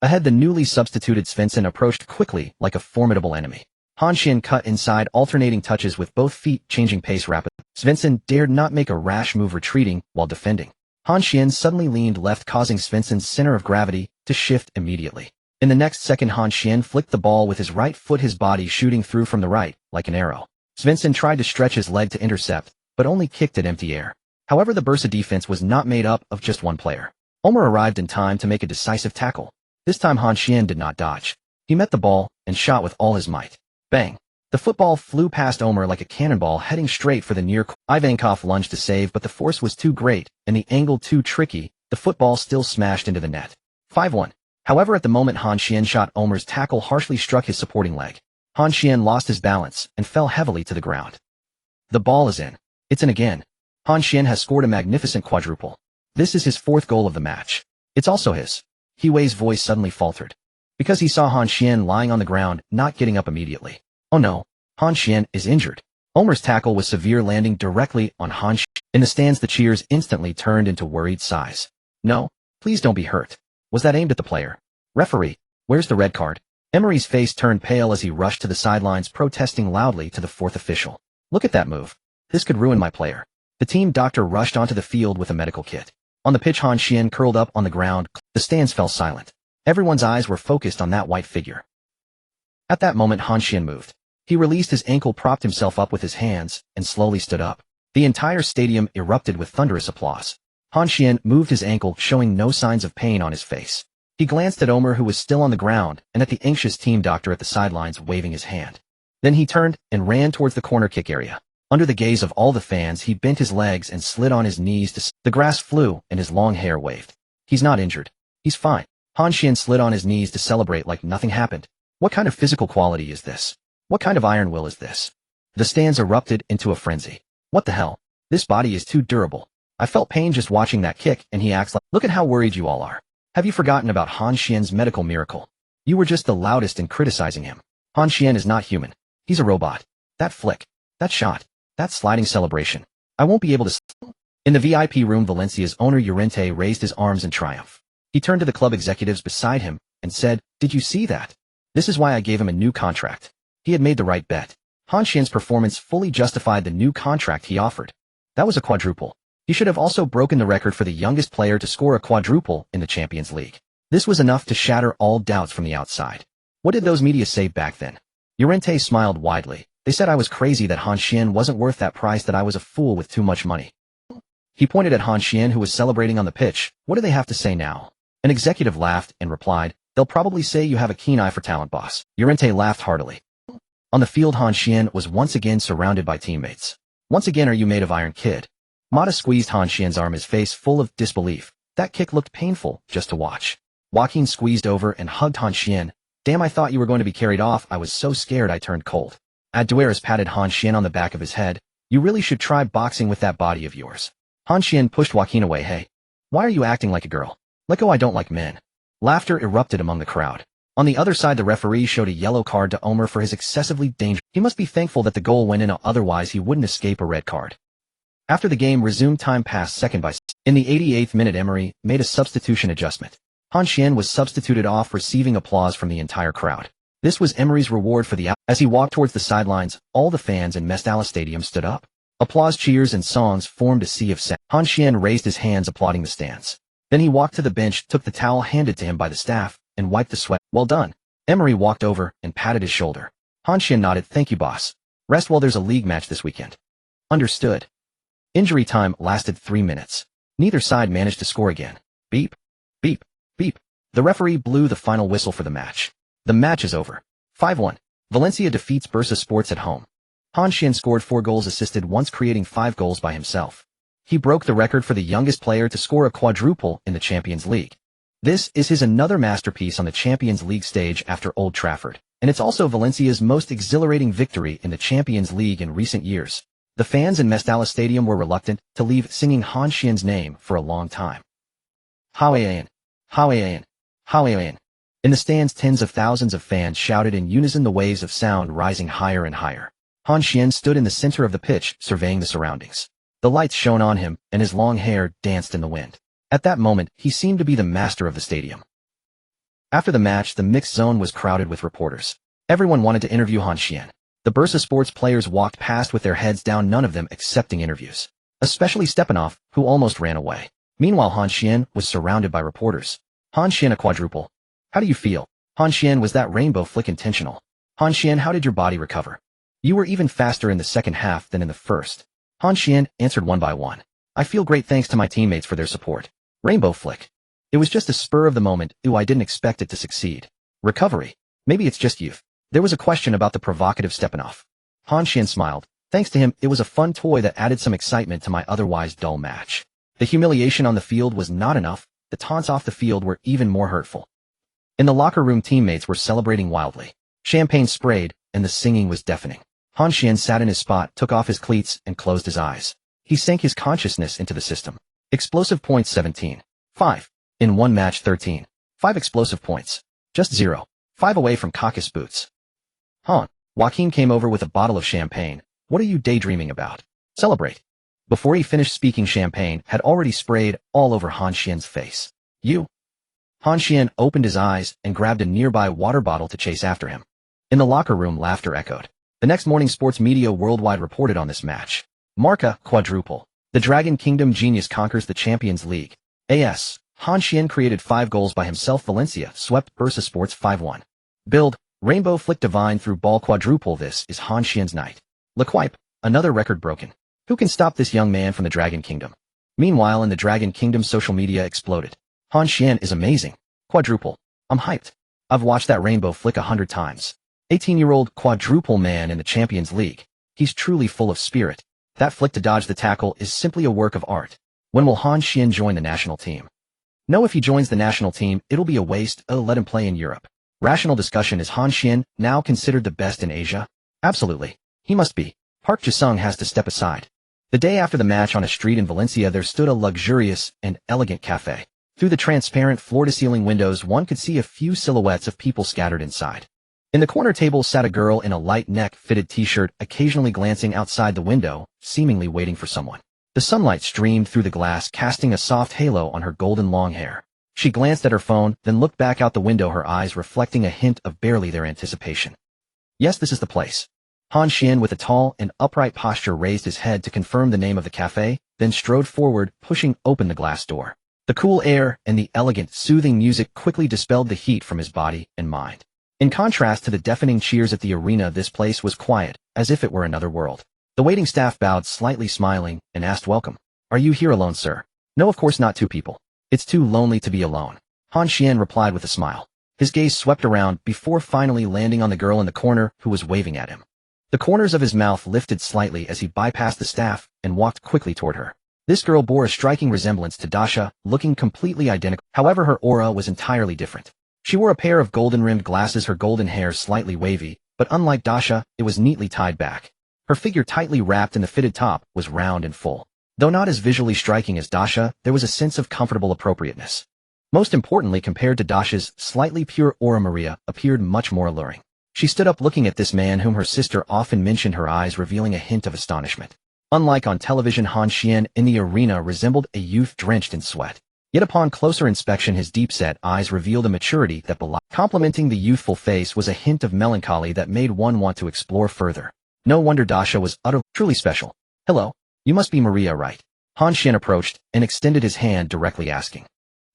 Ahead, the newly substituted Svensson approached quickly like a formidable enemy. Han Xuan cut inside, alternating touches with both feet, changing pace rapidly. Svensson dared not make a rash move, retreating while defending. Han Xuan suddenly leaned left, causing Svensson's center of gravity to shift immediately. In the next second, Han Xuan flicked the ball with his right foot, his body shooting through from the right, like an arrow. Svensson tried to stretch his leg to intercept, but only kicked at empty air. However, the Barca defense was not made up of just one player. Omer arrived in time to make a decisive tackle. This time Han Xuan did not dodge. He met the ball and shot with all his might. Bang! The football flew past Omer like a cannonball, heading straight for the near corner. Ivankov lunged to save, but the force was too great and the angle too tricky. The football still smashed into the net. 5-1. However, at the moment Han Xuan shot, Omer's tackle harshly struck his supporting leg. Han Xuan lost his balance and fell heavily to the ground. The ball is in. It's in again. Han Xuan has scored a magnificent quadruple. This is his fourth goal of the match. It's also his. He Wei's voice suddenly faltered, because he saw Han Xuan lying on the ground, not getting up immediately. Oh no, Han Xuan is injured. Omer's tackle was severe, landing directly on Han Xuan. In the stands, the cheers instantly turned into worried sighs. No, please don't be hurt. Was that aimed at the player? Referee, where's the red card? Emery's face turned pale as he rushed to the sidelines, protesting loudly to the fourth official. Look at that move. This could ruin my player. The team doctor rushed onto the field with a medical kit. On the pitch, Han Xuan curled up on the ground. The stands fell silent. Everyone's eyes were focused on that white figure. At that moment, Han Xuan moved. He released his ankle, propped himself up with his hands, and slowly stood up. The entire stadium erupted with thunderous applause. Han Xuan moved his ankle, showing no signs of pain on his face. He glanced at Omer, who was still on the ground, and at the anxious team doctor at the sidelines, waving his hand. Then he turned and ran towards the corner kick area. Under the gaze of all the fans, he bent his legs and slid on his knees. The grass flew, and his long hair waved. He's not injured. He's fine. Han Xuan slid on his knees to celebrate like nothing happened. What kind of physical quality is this? What kind of iron will is this? The stands erupted into a frenzy. What the hell? This body is too durable. I felt pain just watching that kick, and he acts like— Look at how worried you all are. Have you forgotten about Han Xuan's medical miracle? You were just the loudest in criticizing him. Han Xuan is not human. He's a robot. That flick. That shot. That sliding celebration. I won't be able to— In the VIP room, Valencia's owner Llorente raised his arms in triumph. He turned to the club executives beside him and said, "Did you see that? This is why I gave him a new contract." He had made the right bet. Han Xuan's performance fully justified the new contract he offered. That was a quadruple. He should have also broken the record for the youngest player to score a quadruple in the Champions League. This was enough to shatter all doubts from the outside. What did those media say back then? Llorente smiled widely. They said I was crazy, that Han Xuan wasn't worth that price, that I was a fool with too much money. He pointed at Han Xuan, who was celebrating on the pitch. What do they have to say now? An executive laughed and replied, "They'll probably say you have a keen eye for talent, boss." Llorente laughed heartily. On the field, Han Xuan was once again surrounded by teammates. "Once again, are you made of iron, kid?" Mata squeezed Han Xuan's arm, his face full of disbelief. That kick looked painful just to watch. Joaquin squeezed over and hugged Han Xuan. Damn, I thought you were going to be carried off. I was so scared I turned cold. Aduares patted Han Xuan on the back of his head. You really should try boxing with that body of yours. Han Xuan pushed Joaquin away. Hey, why are you acting like a girl? Let go, I don't like men. Laughter erupted among the crowd. On the other side, the referee showed a yellow card to Omer for his excessively dangerous. He must be thankful that the goal went in, otherwise he wouldn't escape a red card. After the game resumed, time passed second by second. In the 88th minute, Emery made a substitution adjustment. Han Xuan was substituted off, receiving applause from the entire crowd. This was Emery's reward for the As he walked towards the sidelines, all the fans in Mestalla Stadium stood up. Applause, cheers, and songs formed a sea of sound. Han Xuan raised his hands, applauding the stands. Then he walked to the bench, took the towel handed to him by the staff, and wiped the sweat. Well done. Emery walked over and patted his shoulder. Han Xuan nodded. Thank you, boss. Rest while there's a league match this weekend. Understood. Injury time lasted 3 minutes. Neither side managed to score again. Beep, beep, beep. The referee blew the final whistle for the match. The match is over. 5-1. Valencia defeats Barça Sports at home. Han Xuan scored 4 goals, assisted once, creating 5 goals by himself. He broke the record for the youngest player to score a quadruple in the Champions League. This is his another masterpiece on the Champions League stage after Old Trafford, and it's also Valencia's most exhilarating victory in the Champions League in recent years. The fans in Mestalla Stadium were reluctant to leave singing Han Xuan's name for a long time. Hawaiian, Hawaiian, Hawaiian. In the stands, tens of thousands of fans shouted in unison, the waves of sound rising higher and higher. Han Xuan stood in the center of the pitch, surveying the surroundings. The lights shone on him, and his long hair danced in the wind. At that moment, he seemed to be the master of the stadium. After the match, the mixed zone was crowded with reporters. Everyone wanted to interview Han Xuan. The Barça Sports players walked past with their heads down, none of them accepting interviews. Especially Stepanov, who almost ran away. Meanwhile, Han Xuan was surrounded by reporters. Han Xuan, a quadruple. How do you feel? Han Xuan, was that rainbow flick intentional? Han Xuan, how did your body recover? You were even faster in the second half than in the first. Han Xuan answered one by one. I feel great, thanks to my teammates for their support. Rainbow flick. It was just a spur of the moment. Ooh, I didn't expect it to succeed. Recovery. Maybe it's just youth. There was a question about the provocative Stepanov. Han Xuan smiled. Thanks to him, it was a fun toy that added some excitement to my otherwise dull match. The humiliation on the field was not enough. The taunts off the field were even more hurtful. In the locker room, teammates were celebrating wildly. Champagne sprayed, and the singing was deafening. Han Xuan sat in his spot, took off his cleats, and closed his eyes. He sank his consciousness into the system. Explosive points 17. 5. In one match 13. 5 explosive points. Just 0. 5 away from caucus boots. Han. Joaquin came over with a bottle of champagne. What are you daydreaming about? Celebrate. Before he finished speaking, champagne had already sprayed all over Han Xuan's face. You. Han Xuan opened his eyes and grabbed a nearby water bottle to chase after him. In the locker room, laughter echoed. The next morning, sports media worldwide reported on this match. Marca, quadruple. The Dragon Kingdom genius conquers the Champions League. AS. Han Xuan created 5 goals by himself. Valencia swept Barça Sports 5-1. Build. Rainbow flick divine through ball quadruple. This is Han Xuan's night. Lequipe. Another record broken. Who can stop this young man from the Dragon Kingdom? Meanwhile, in the Dragon Kingdom, social media exploded. Han Xuan is amazing. Quadruple. I'm hyped. I've watched that rainbow flick 100 times. 18-year-old quadruple man in the Champions League. He's truly full of spirit. That flick to dodge the tackle is simply a work of art. When will Han Xuan join the national team? No, if he joins the national team, it'll be a waste. Oh, let him play in Europe. Rational discussion. Is Han Xuan now considered the best in Asia? Absolutely. He must be. Park Ji-sung has to step aside. The day after the match, on a street in Valencia, there stood a luxurious and elegant cafe. Through the transparent floor-to-ceiling windows, one could see a few silhouettes of people scattered inside. In the corner table sat a girl in a light neck-fitted t-shirt, occasionally glancing outside the window, seemingly waiting for someone. The sunlight streamed through the glass, casting a soft halo on her golden long hair. She glanced at her phone, then looked back out the window, her eyes reflecting a hint of barely their anticipation. Yes, this is the place. Han Xuan, with a tall and upright posture, raised his head to confirm the name of the cafe, then strode forward, pushing open the glass door. The cool air and the elegant, soothing music quickly dispelled the heat from his body and mind. In contrast to the deafening cheers at the arena, this place was quiet, as if it were another world. The waiting staff bowed, slightly smiling, and asked, "Welcome. Are you here alone, sir?" "No, of course not, 2 people. It's too lonely to be alone." Han Xuan replied with a smile. His gaze swept around before finally landing on the girl in the corner who was waving at him. The corners of his mouth lifted slightly as he bypassed the staff and walked quickly toward her. This girl bore a striking resemblance to Dasha, looking completely identical. However, her aura was entirely different. She wore a pair of golden-rimmed glasses, her golden hair slightly wavy, but unlike Dasha, it was neatly tied back. Her figure, tightly wrapped in the fitted top, was round and full. Though not as visually striking as Dasha, there was a sense of comfortable appropriateness. Most importantly, compared to Dasha's slightly pure aura, Maria appeared much more alluring. She stood up looking at this man whom her sister often mentioned, her eyes revealing a hint of astonishment. Unlike on television, Han Xuan in the arena resembled a youth drenched in sweat. Yet upon closer inspection, his deep-set eyes revealed a maturity that belied. Complementing the youthful face was a hint of melancholy that made one want to explore further. No wonder Dasha was truly special. Hello, you must be Maria, right? Han Xuan approached and extended his hand, directly asking.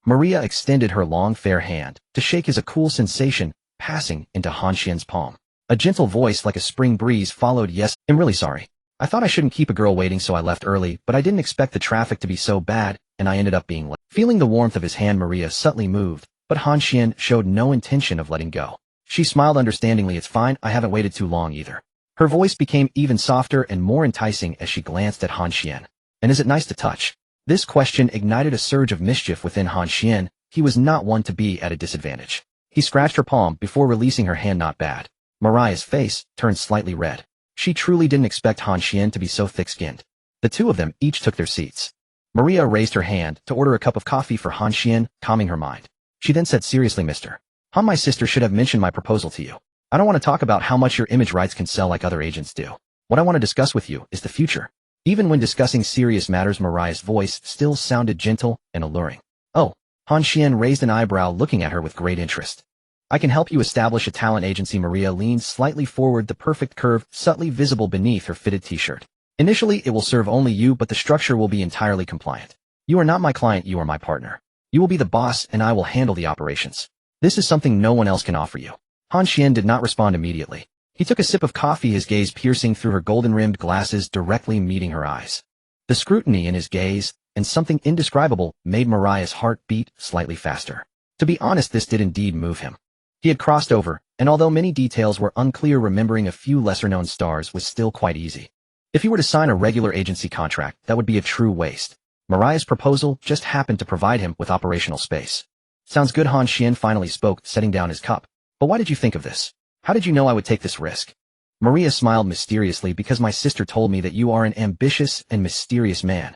Maria extended her long fair hand to shake his, a cool sensation passing into Han Xuan's palm. A gentle voice like a spring breeze followed. Yes, I'm really sorry. I thought I shouldn't keep a girl waiting, so I left early, but I didn't expect the traffic to be so bad, and I ended up being late. Feeling the warmth of his hand, Maria subtly moved, but Han Xuan showed no intention of letting go. She smiled understandingly. It's fine, I haven't waited too long either. Her voice became even softer and more enticing as she glanced at Han Xuan. And is it nice to touch? This question ignited a surge of mischief within Han Xuan. He was not one to be at a disadvantage. He scratched her palm before releasing her hand. Not bad. Mariah's face turned slightly red. She truly didn't expect Han Xuan to be so thick-skinned. The two of them each took their seats. Maria raised her hand to order a cup of coffee for Han Xuan, calming her mind. She then said, seriously, Mr. Han, my sister should have mentioned my proposal to you. I don't want to talk about how much your image rights can sell like other agents do. What I want to discuss with you is the future. Even when discussing serious matters, Mariah's voice still sounded gentle and alluring. Oh, Han Xuan raised an eyebrow, looking at her with great interest. I can help you establish a talent agency. Maria leaned slightly forward, the perfect curve subtly visible beneath her fitted t-shirt. Initially, it will serve only you, but the structure will be entirely compliant. You are not my client, you are my partner. You will be the boss, and I will handle the operations. This is something no one else can offer you. Han Xuan did not respond immediately. He took a sip of coffee, his gaze piercing through her golden-rimmed glasses, directly meeting her eyes. The scrutiny in his gaze, and something indescribable, made Mariah's heart beat slightly faster. To be honest, this did indeed move him. He had crossed over, and although many details were unclear, remembering a few lesser-known stars was still quite easy. If he were to sign a regular agency contract, that would be a true waste. Mariah's proposal just happened to provide him with operational space. Sounds good, Han Xuan finally spoke, setting down his cup. But why did you think of this? How did you know I would take this risk? Maria smiled mysteriously. Because my sister told me that you are an ambitious and mysterious man.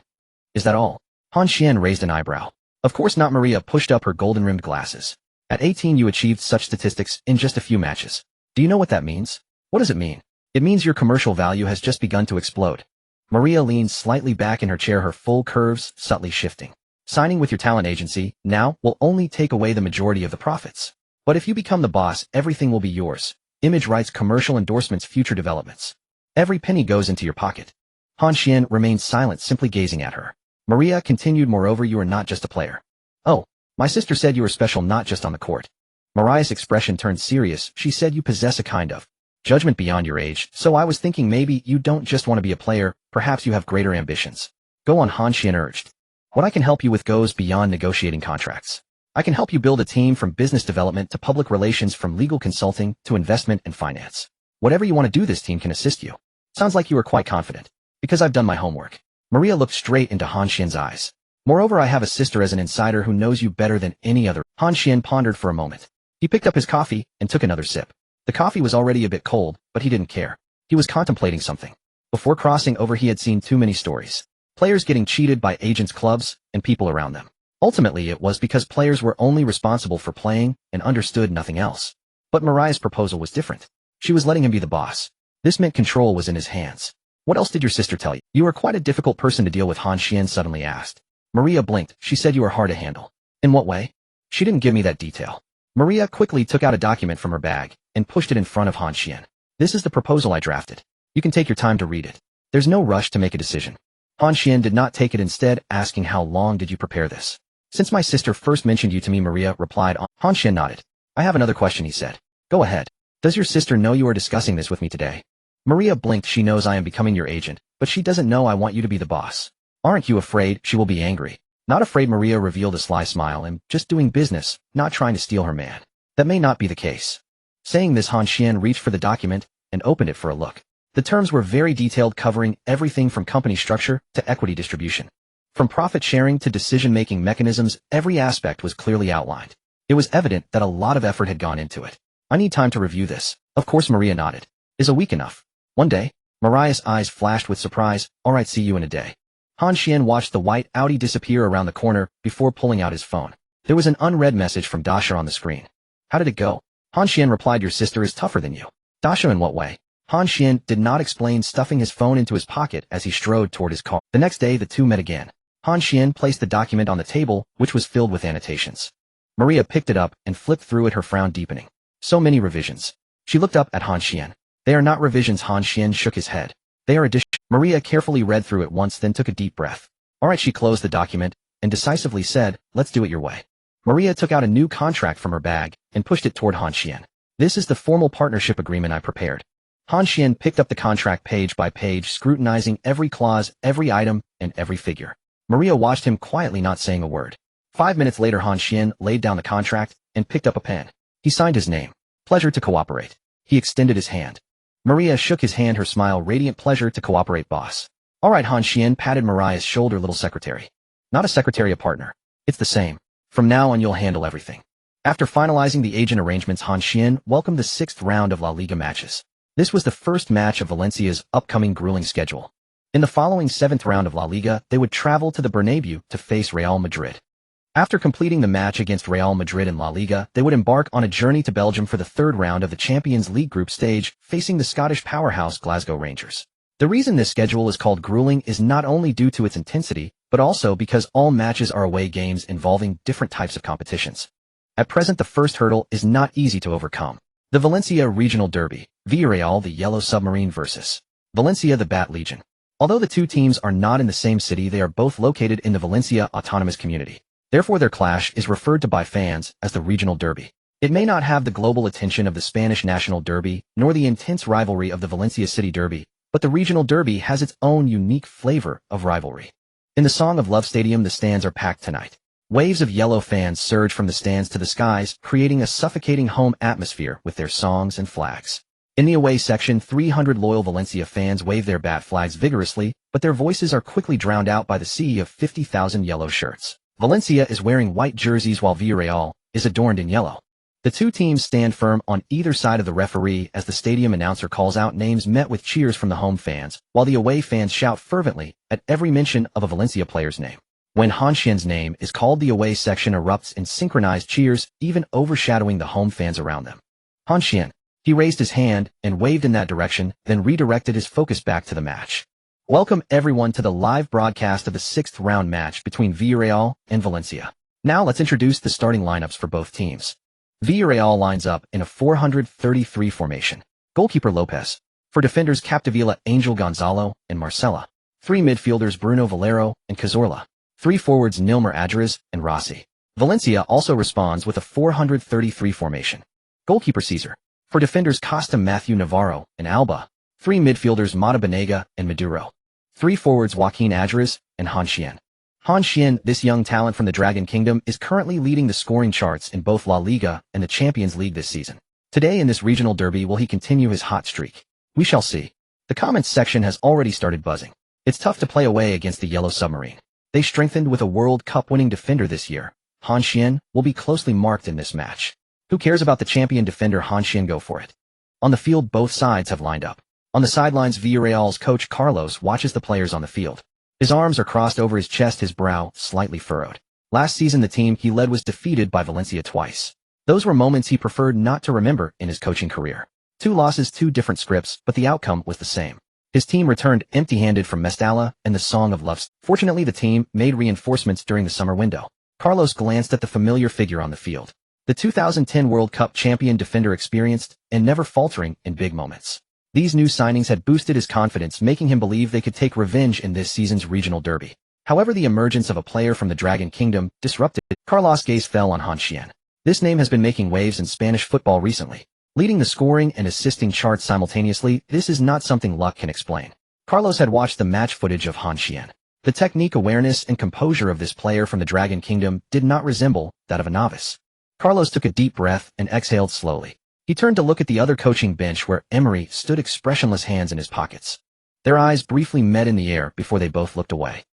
Is that all? Han Xuan raised an eyebrow. Of course not. Maria pushed up her golden-rimmed glasses. At 18 you achieved such statistics in just a few matches. Do you know what that means? What does it mean? It means your commercial value has just begun to explode. Maria leaned slightly back in her chair, her full curves subtly shifting. Signing with your talent agency now will only take away the majority of the profits. But if you become the boss, everything will be yours. Image rights, commercial endorsements, future developments. Every penny goes into your pocket. Han Xuan remained silent, simply gazing at her. Maria continued, moreover, you are not just a player. Oh, my sister said you were special not just on the court. Mariah's expression turned serious. She said you possess a kind of judgment beyond your age, so I was thinking maybe you don't just want to be a player, perhaps you have greater ambitions. Go on, Han Xuan urged. What I can help you with goes beyond negotiating contracts. I can help you build a team, from business development to public relations, from legal consulting to investment and finance. Whatever you want to do, this team can assist you. Sounds like you are quite confident. Because I've done my homework. Maria looked straight into Han Xuan's eyes. Moreover, I have a sister as an insider who knows you better than any other. Han Xuan pondered for a moment. He picked up his coffee and took another sip. The coffee was already a bit cold, but he didn't care. He was contemplating something. Before crossing over, he had seen too many stories. Players getting cheated by agents, clubs, and people around them. Ultimately, it was because players were only responsible for playing and understood nothing else. But Mariah's proposal was different. She was letting him be the boss. This meant control was in his hands. What else did your sister tell you? You are quite a difficult person to deal with, Han Xuan suddenly asked. Maria blinked. She said you are hard to handle. In what way? She didn't give me that detail. Maria quickly took out a document from her bag and pushed it in front of Han Xuan. This is the proposal I drafted. You can take your time to read it. There's no rush to make a decision. Han Xuan did not take it, instead asking, how long did you prepare this? Since my sister first mentioned you to me, Maria replied. Han Xuan nodded. I have another question, he said. Go ahead. Does your sister know you are discussing this with me today? Maria blinked. She knows I am becoming your agent, but she doesn't know I want you to be the boss. Aren't you afraid she will be angry? Not afraid, Maria revealed a sly smile. I'm just doing business, not trying to steal her man. That may not be the case. Saying this, Han Xuan reached for the document and opened it for a look. The terms were very detailed, covering everything from company structure to equity distribution. From profit sharing to decision-making mechanisms, every aspect was clearly outlined. It was evident that a lot of effort had gone into it. I need time to review this. Of course, Maria nodded. Is a week enough? One day, Maria's eyes flashed with surprise. All right, see you in a day. Han Xuan watched the white Audi disappear around the corner before pulling out his phone. There was an unread message from Dasha on the screen. How did it go? Han Xuan replied, your sister is tougher than you. Dasha, in what way? Han Xuan did not explain, stuffing his phone into his pocket as he strode toward his car. The next day, the two met again. Han Xuan placed the document on the table, which was filled with annotations. Maria picked it up and flipped through it, her frown deepening. So many revisions. She looked up at Han Xuan. They are not revisions. Han Xuan shook his head. They are additions. Maria carefully read through it once, then took a deep breath. All right, she closed the document and decisively said, let's do it your way. Maria took out a new contract from her bag and pushed it toward Han Xuan. This is the formal partnership agreement I prepared. Han Xuan picked up the contract page by page, scrutinizing every clause, every item, and every figure. Maria watched him quietly, not saying a word. 5 minutes later, Han Xuan laid down the contract and picked up a pen. He signed his name. Pleasure to cooperate. He extended his hand. Maria shook his hand, her smile radiant. Pleasure to cooperate, boss. All right, Han Xuan patted Maria's shoulder. Little secretary. Not a secretary, a partner. It's the same. From now on, you'll handle everything. After finalizing the agent arrangements, Han Xuan welcomed the 6th round of La Liga matches. This was the first match of Valencia's upcoming grueling schedule. In the following 7th round of La Liga, they would travel to the Bernabeu to face Real Madrid. After completing the match against Real Madrid in La Liga, they would embark on a journey to Belgium for the 3rd round of the Champions League group stage, facing the Scottish powerhouse Glasgow Rangers. The reason this schedule is called grueling is not only due to its intensity, but also because all matches are away games involving different types of competitions. At present, the first hurdle is not easy to overcome. The Valencia Regional Derby, Villarreal the Yellow Submarine versus Valencia the Bat Legion. Although the two teams are not in the same city, they are both located in the Valencia Autonomous Community. Therefore, their clash is referred to by fans as the Regional Derby. It may not have the global attention of the Spanish National Derby, nor the intense rivalry of the Valencia City Derby, but the Regional Derby has its own unique flavor of rivalry. In the Song of Love Stadium, the stands are packed tonight. Waves of yellow fans surge from the stands to the skies, creating a suffocating home atmosphere with their songs and flags. In the away section, 300 loyal Valencia fans wave their bat flags vigorously, but their voices are quickly drowned out by the sea of 50,000 yellow shirts. Valencia is wearing white jerseys while Villarreal is adorned in yellow. The two teams stand firm on either side of the referee as the stadium announcer calls out names, met with cheers from the home fans, while the away fans shout fervently at every mention of a Valencia player's name. When Han Xuan's name is called, the away section erupts in synchronized cheers, even overshadowing the home fans around them. Han Xuan. He raised his hand and waved in that direction, then redirected his focus back to the match. Welcome everyone to the live broadcast of the 6th round match between Villarreal and Valencia. Now let's introduce the starting lineups for both teams. Villarreal lines up in a 433 formation. Goalkeeper Lopez. For defenders, Capdevila, Angel Gonzalo, and Marcela. 3 midfielders, Bruno Valero and Cazorla. 3 forwards, Nilmer Adriz and Rossi. Valencia also responds with a 433 formation. Goalkeeper Caesar. For defenders, Costa, Matthew Navarro, and Alba. 3 midfielders, Mata Banega and Maduro. 3 forwards, Joaquin Adriz and Han Xuan. Han Xuan, this young talent from the Dragon Kingdom, is currently leading the scoring charts in both La Liga and the Champions League this season. Today in this regional derby, will he continue his hot streak? We shall see. The comments section has already started buzzing. It's tough to play away against the Yellow Submarine. They strengthened with a World Cup winning defender this year. Han Xuan will be closely marked in this match. Who cares about the champion defender? Han Xuan, go for it. On the field, both sides have lined up. On the sidelines, Villarreal's coach Carlos watches the players on the field. His arms are crossed over his chest, his brow slightly furrowed. Last season, the team he led was defeated by Valencia twice. Those were moments he preferred not to remember in his coaching career. 2 losses, 2 different scripts, but the outcome was the same. His team returned empty-handed from Mestalla and the Song of Love. Fortunately, the team made reinforcements during the summer window. Carlos glanced at the familiar figure on the field. The 2010 World Cup champion defender, experienced and never faltering in big moments. These new signings had boosted his confidence, making him believe they could take revenge in this season's regional derby. However, the emergence of a player from the Dragon Kingdom disrupted. Carlos' gaze fell on Han Xuan. This name has been making waves in Spanish football recently. Leading the scoring and assisting charts simultaneously, this is not something luck can explain. Carlos had watched the match footage of Han Xuan. The technique, awareness, and composure of this player from the Dragon Kingdom did not resemble that of a novice. Carlos took a deep breath and exhaled slowly. He turned to look at the other coaching bench where Emery stood, expressionless, hands in his pockets. Their eyes briefly met in the air before they both looked away.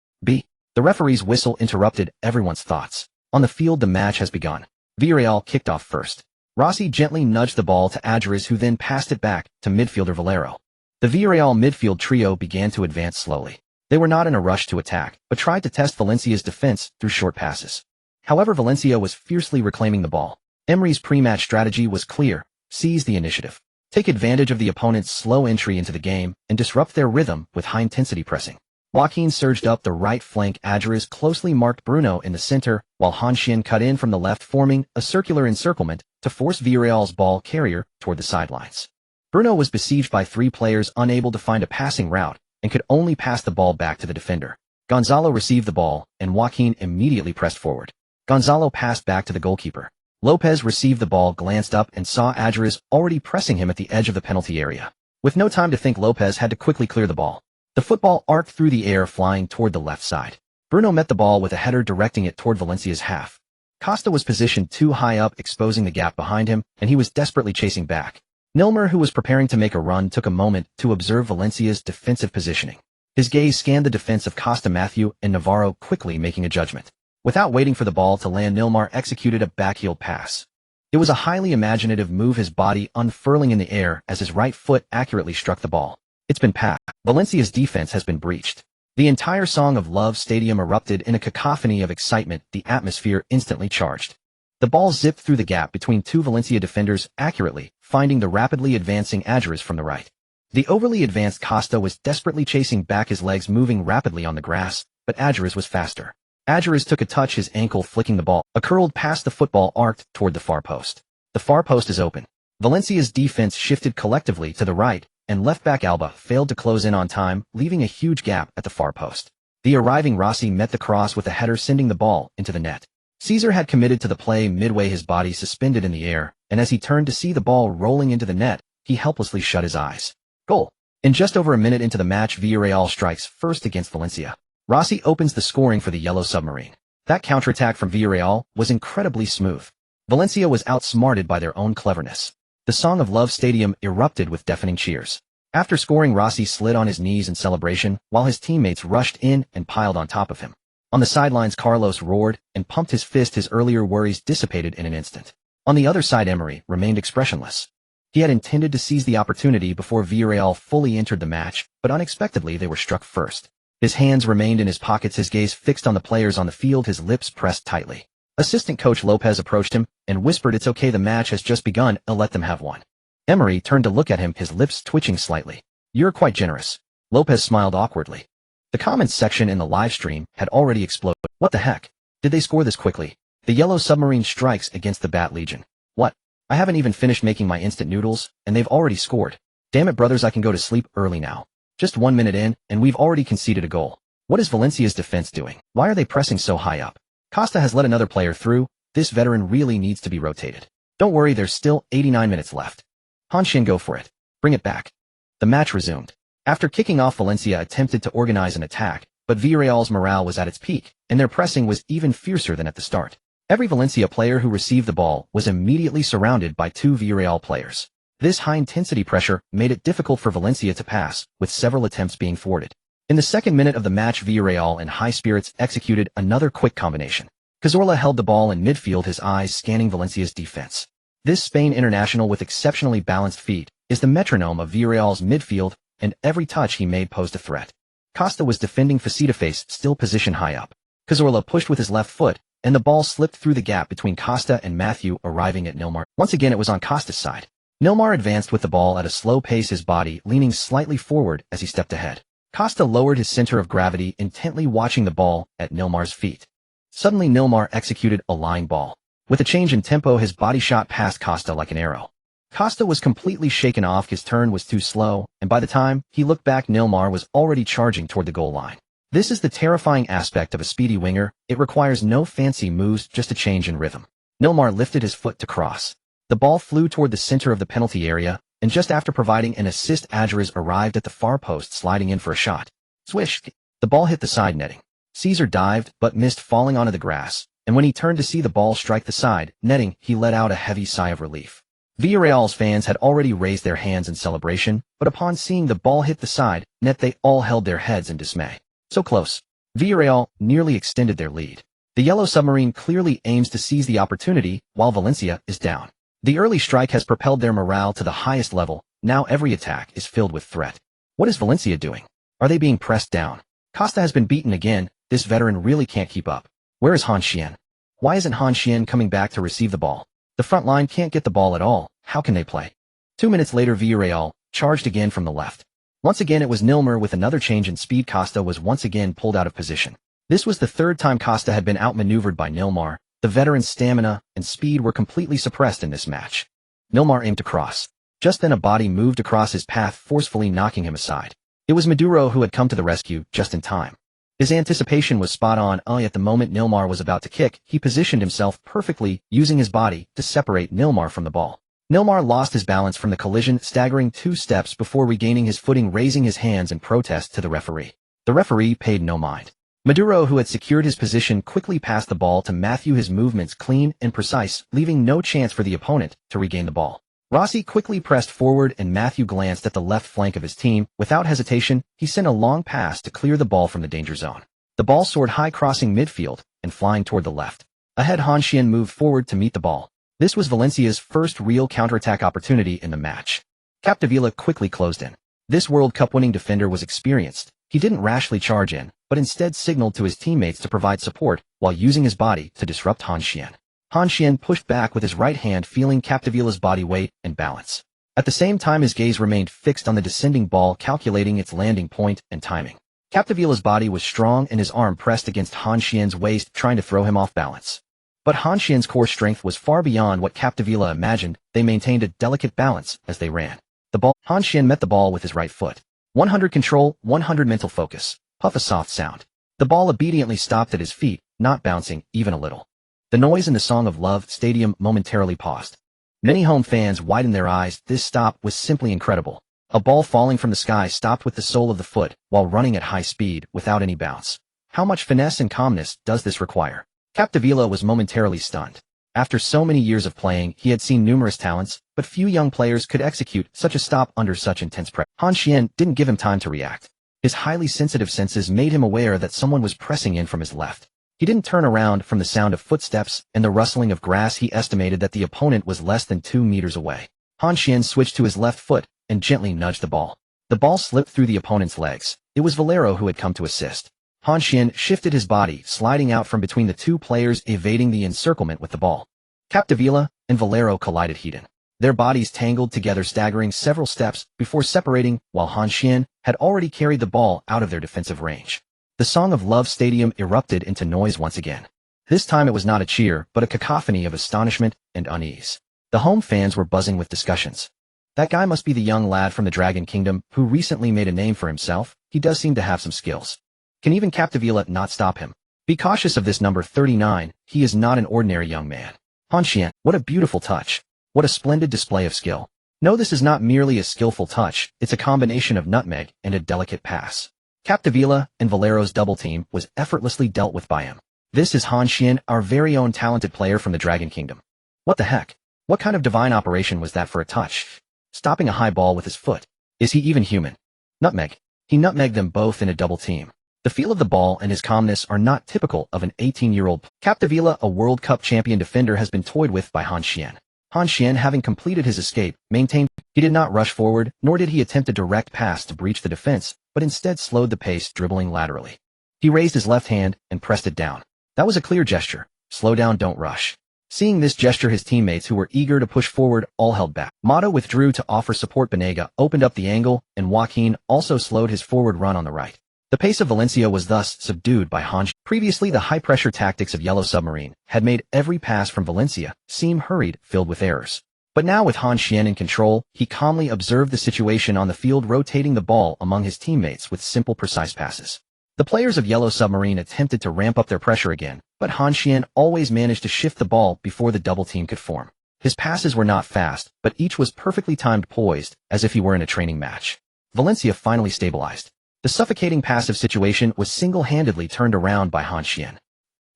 The referee's whistle interrupted everyone's thoughts. On the field, the match has begun. Villarreal kicked off first. Rossi gently nudged the ball to Adjures, who then passed it back to midfielder Valero. The Villarreal midfield trio began to advance slowly. They were not in a rush to attack, but tried to test Valencia's defense through short passes. However, Valencia was fiercely reclaiming the ball. Emery's pre-match strategy was clear: seize the initiative, take advantage of the opponent's slow entry into the game, and disrupt their rhythm with high-intensity pressing. Joaquin surged up the right flank. Adjures closely marked Bruno in the center, while Han Xuan cut in from the left, forming a circular encirclement to force Villarreal's ball carrier toward the sidelines. Bruno was besieged by three players, unable to find a passing route, and could only pass the ball back to the defender. Gonzalo received the ball, and Joaquin immediately pressed forward. Gonzalo passed back to the goalkeeper. Lopez received the ball, glanced up, and saw Adjures already pressing him at the edge of the penalty area. With no time to think, Lopez had to quickly clear the ball. The football arced through the air, flying toward the left side. Bruno met the ball with a header, directing it toward Valencia's half. Costa was positioned too high up, exposing the gap behind him, and he was desperately chasing back. Nilmer, who was preparing to make a run, took a moment to observe Valencia's defensive positioning. His gaze scanned the defense of Costa, Matthew, and Navarro, quickly making a judgment. Without waiting for the ball to land, Nilmar executed a backheel pass. It was a highly imaginative move, his body unfurling in the air as his right foot accurately struck the ball. It's been passed. Valencia's defense has been breached. The entire Song of Love stadium erupted in a cacophony of excitement, the atmosphere instantly charged. The ball zipped through the gap between two Valencia defenders, accurately finding the rapidly advancing Adjures from the right. The overly advanced Costa was desperately chasing back, his legs moving rapidly on the grass, but Adjures was faster. Adjures took a touch, his ankle flicking the ball. A curled pass, the football arced toward the far post. The far post is open. Valencia's defense shifted collectively to the right, and left-back Alba failed to close in on time, leaving a huge gap at the far post. The arriving Rossi met the cross with a header, sending the ball into the net. Caesar had committed to the play midway, his body suspended in the air, and as he turned to see the ball rolling into the net, he helplessly shut his eyes. Goal. In just over a minute into the match, Villarreal strikes first against Valencia. Rossi opens the scoring for the Yellow Submarine. That counterattack from Villarreal was incredibly smooth. Valencia was outsmarted by their own cleverness. The Song of Love stadium erupted with deafening cheers. After scoring, Rossi slid on his knees in celebration, while his teammates rushed in and piled on top of him. On the sidelines, Carlos roared and pumped his fist. His earlier worries dissipated in an instant. On the other side, Emery remained expressionless. He had intended to seize the opportunity before Villarreal fully entered the match, but unexpectedly they were struck first. His hands remained in his pockets, his gaze fixed on the players on the field, his lips pressed tightly. Assistant coach Lopez approached him and whispered, "It's okay, the match has just begun, I'll let them have one." Emery turned to look at him, his lips twitching slightly. "You're quite generous." Lopez smiled awkwardly. The comments section in the live stream had already exploded. What the heck? Did they score this quickly? The Yellow Submarine strikes against the Bat Legion. What? I haven't even finished making my instant noodles, and they've already scored. Damn it, brothers, I can go to sleep early now. Just 1 minute in, and we've already conceded a goal. What is Valencia's defense doing? Why are they pressing so high up? Costa has let another player through. This veteran really needs to be rotated. Don't worry, there's still 89 minutes left. Han Xuan, go for it. Bring it back. The match resumed. After kicking off, Valencia attempted to organize an attack, but Villarreal's morale was at its peak, and their pressing was even fiercer than at the start. Every Valencia player who received the ball was immediately surrounded by two Villarreal players. This high-intensity pressure made it difficult for Valencia to pass, with several attempts being thwarted. In the second minute of the match, Villarreal in high spirits executed another quick combination. Cazorla held the ball in midfield, his eyes scanning Valencia's defense. This Spain international with exceptionally balanced feet is the metronome of Villarreal's midfield, and every touch he made posed a threat. Costa was defending face-to-face, still positioned high up. Cazorla pushed with his left foot, and the ball slipped through the gap between Costa and Matthew, arriving at Nilmar. Once again, it was on Costa's side. Nilmar advanced with the ball at a slow pace, his body leaning slightly forward as he stepped ahead. Costa lowered his center of gravity, intently watching the ball at Nilmar's feet. Suddenly, Nilmar executed a line ball. With a change in tempo, his body shot past Costa like an arrow. Costa was completely shaken off, his turn was too slow, and by the time he looked back, Nilmar was already charging toward the goal line. This is the terrifying aspect of a speedy winger. It requires no fancy moves, just a change in rhythm. Nilmar lifted his foot to cross. The ball flew toward the center of the penalty area, and just after providing an assist, Adjures arrived at the far post, sliding in for a shot. Swish! The ball hit the side netting. Caesar dived, but missed, falling onto the grass, and when he turned to see the ball strike the side netting, he let out a heavy sigh of relief. Villarreal's fans had already raised their hands in celebration, but upon seeing the ball hit the side net, they all held their heads in dismay. So close. Villarreal nearly extended their lead. The Yellow Submarine clearly aims to seize the opportunity while Valencia is down. The early strike has propelled their morale to the highest level. Now every attack is filled with threat. What is Valencia doing? Are they being pressed down? Costa has been beaten again. This veteran really can't keep up. Where is Han Xuan? Why isn't Han Xuan coming back to receive the ball? The front line can't get the ball at all. How can they play? 2 minutes later, Villarreal charged again from the left. Once again it was Nilmer with another change in speed. Costa was once again pulled out of position. This was the third time Costa had been outmaneuvered by Nilmar. The veteran's stamina and speed were completely suppressed in this match. Nilmar aimed to cross. Just then a body moved across his path, forcefully knocking him aside. It was Maduro who had come to the rescue just in time. His anticipation was spot on. At the moment Nilmar was about to kick, he positioned himself perfectly, using his body to separate Nilmar from the ball. Nilmar lost his balance from the collision, staggering 2 steps before regaining his footing, raising his hands in protest to the referee. The referee paid no mind. Maduro, who had secured his position, quickly passed the ball to Matthew, his movements clean and precise, leaving no chance for the opponent to regain the ball. Rossi quickly pressed forward and Matthew glanced at the left flank of his team. Without hesitation, he sent a long pass to clear the ball from the danger zone. The ball soared high, crossing midfield and flying toward the left. Ahead, Han Xuan moved forward to meet the ball. This was Valencia's first real counterattack opportunity in the match. Capdevila quickly closed in. This World Cup winning defender was experienced. He didn't rashly charge in, but instead signaled to his teammates to provide support while using his body to disrupt Han Xuan. Han Xuan pushed back with his right hand, feeling Capdevila's body weight and balance. At the same time, his gaze remained fixed on the descending ball, calculating its landing point and timing. Capdevila's body was strong and his arm pressed against Han Xuan's waist, trying to throw him off balance. But Han Xuan's core strength was far beyond what Capdevila imagined. They maintained a delicate balance as they ran. Han Xuan met the ball with his right foot. 100 control, 100 mental focus. Puff, a soft sound. The ball obediently stopped at his feet, not bouncing even a little. The noise in the Song of Love stadium momentarily paused. Many home fans widened their eyes. This stop was simply incredible. A ball falling from the sky stopped with the sole of the foot while running at high speed without any bounce. How much finesse and calmness does this require? Capdevila was momentarily stunned. After so many years of playing, he had seen numerous talents, but few young players could execute such a stop under such intense pressure. Han Xuan didn't give him time to react. His highly sensitive senses made him aware that someone was pressing in from his left. He didn't turn around. From the sound of footsteps and the rustling of grass, he estimated that the opponent was less than 2 meters away. Han Xuan switched to his left foot and gently nudged the ball. The ball slipped through the opponent's legs. It was Valero who had come to assist. Han Xuan shifted his body, sliding out from between the two players, evading the encirclement with the ball. Capdevila and Valero collided head-on. Their bodies tangled together, staggering several steps before separating, while Han Xuan had already carried the ball out of their defensive range. The Song of Love stadium erupted into noise once again. This time it was not a cheer, but a cacophony of astonishment and unease. The home fans were buzzing with discussions. That guy must be the young lad from the Dragon Kingdom who recently made a name for himself. He does seem to have some skills. Can even Capdevila not stop him? Be cautious of this number 39. He is not an ordinary young man. Han Xuan, what a beautiful touch. What a splendid display of skill. No, this is not merely a skillful touch, it's a combination of nutmeg and a delicate pass. Capdevila and Valero's double team was effortlessly dealt with by him. This is Han Xuan, our very own talented player from the Dragon Kingdom. What the heck? What kind of divine operation was that for a touch? Stopping a high ball with his foot. Is he even human? Nutmeg. He nutmegged them both in a double team. The feel of the ball and his calmness are not typical of an 18-year-old. Capdevila, a World Cup champion defender, has been toyed with by Han Xuan. Han Xuan, having completed his escape, maintained. He did not rush forward, nor did he attempt a direct pass to breach the defense, but instead slowed the pace, dribbling laterally. He raised his left hand and pressed it down. That was a clear gesture. Slow down, don't rush. Seeing this gesture, his teammates, who were eager to push forward, all held back. Mato withdrew to offer support. Banega opened up the angle, and Joaquin also slowed his forward run on the right. The pace of Valencia was thus subdued by Han Xuan. Previously, the high-pressure tactics of Yellow Submarine had made every pass from Valencia seem hurried, filled with errors. But now, with Han Xuan in control, he calmly observed the situation on the field, rotating the ball among his teammates with simple, precise passes. The players of Yellow Submarine attempted to ramp up their pressure again, but Han Xuan always managed to shift the ball before the double team could form. His passes were not fast, but each was perfectly timed, poised, as if he were in a training match. Valencia finally stabilized. The suffocating passive situation was single-handedly turned around by Han Xuan.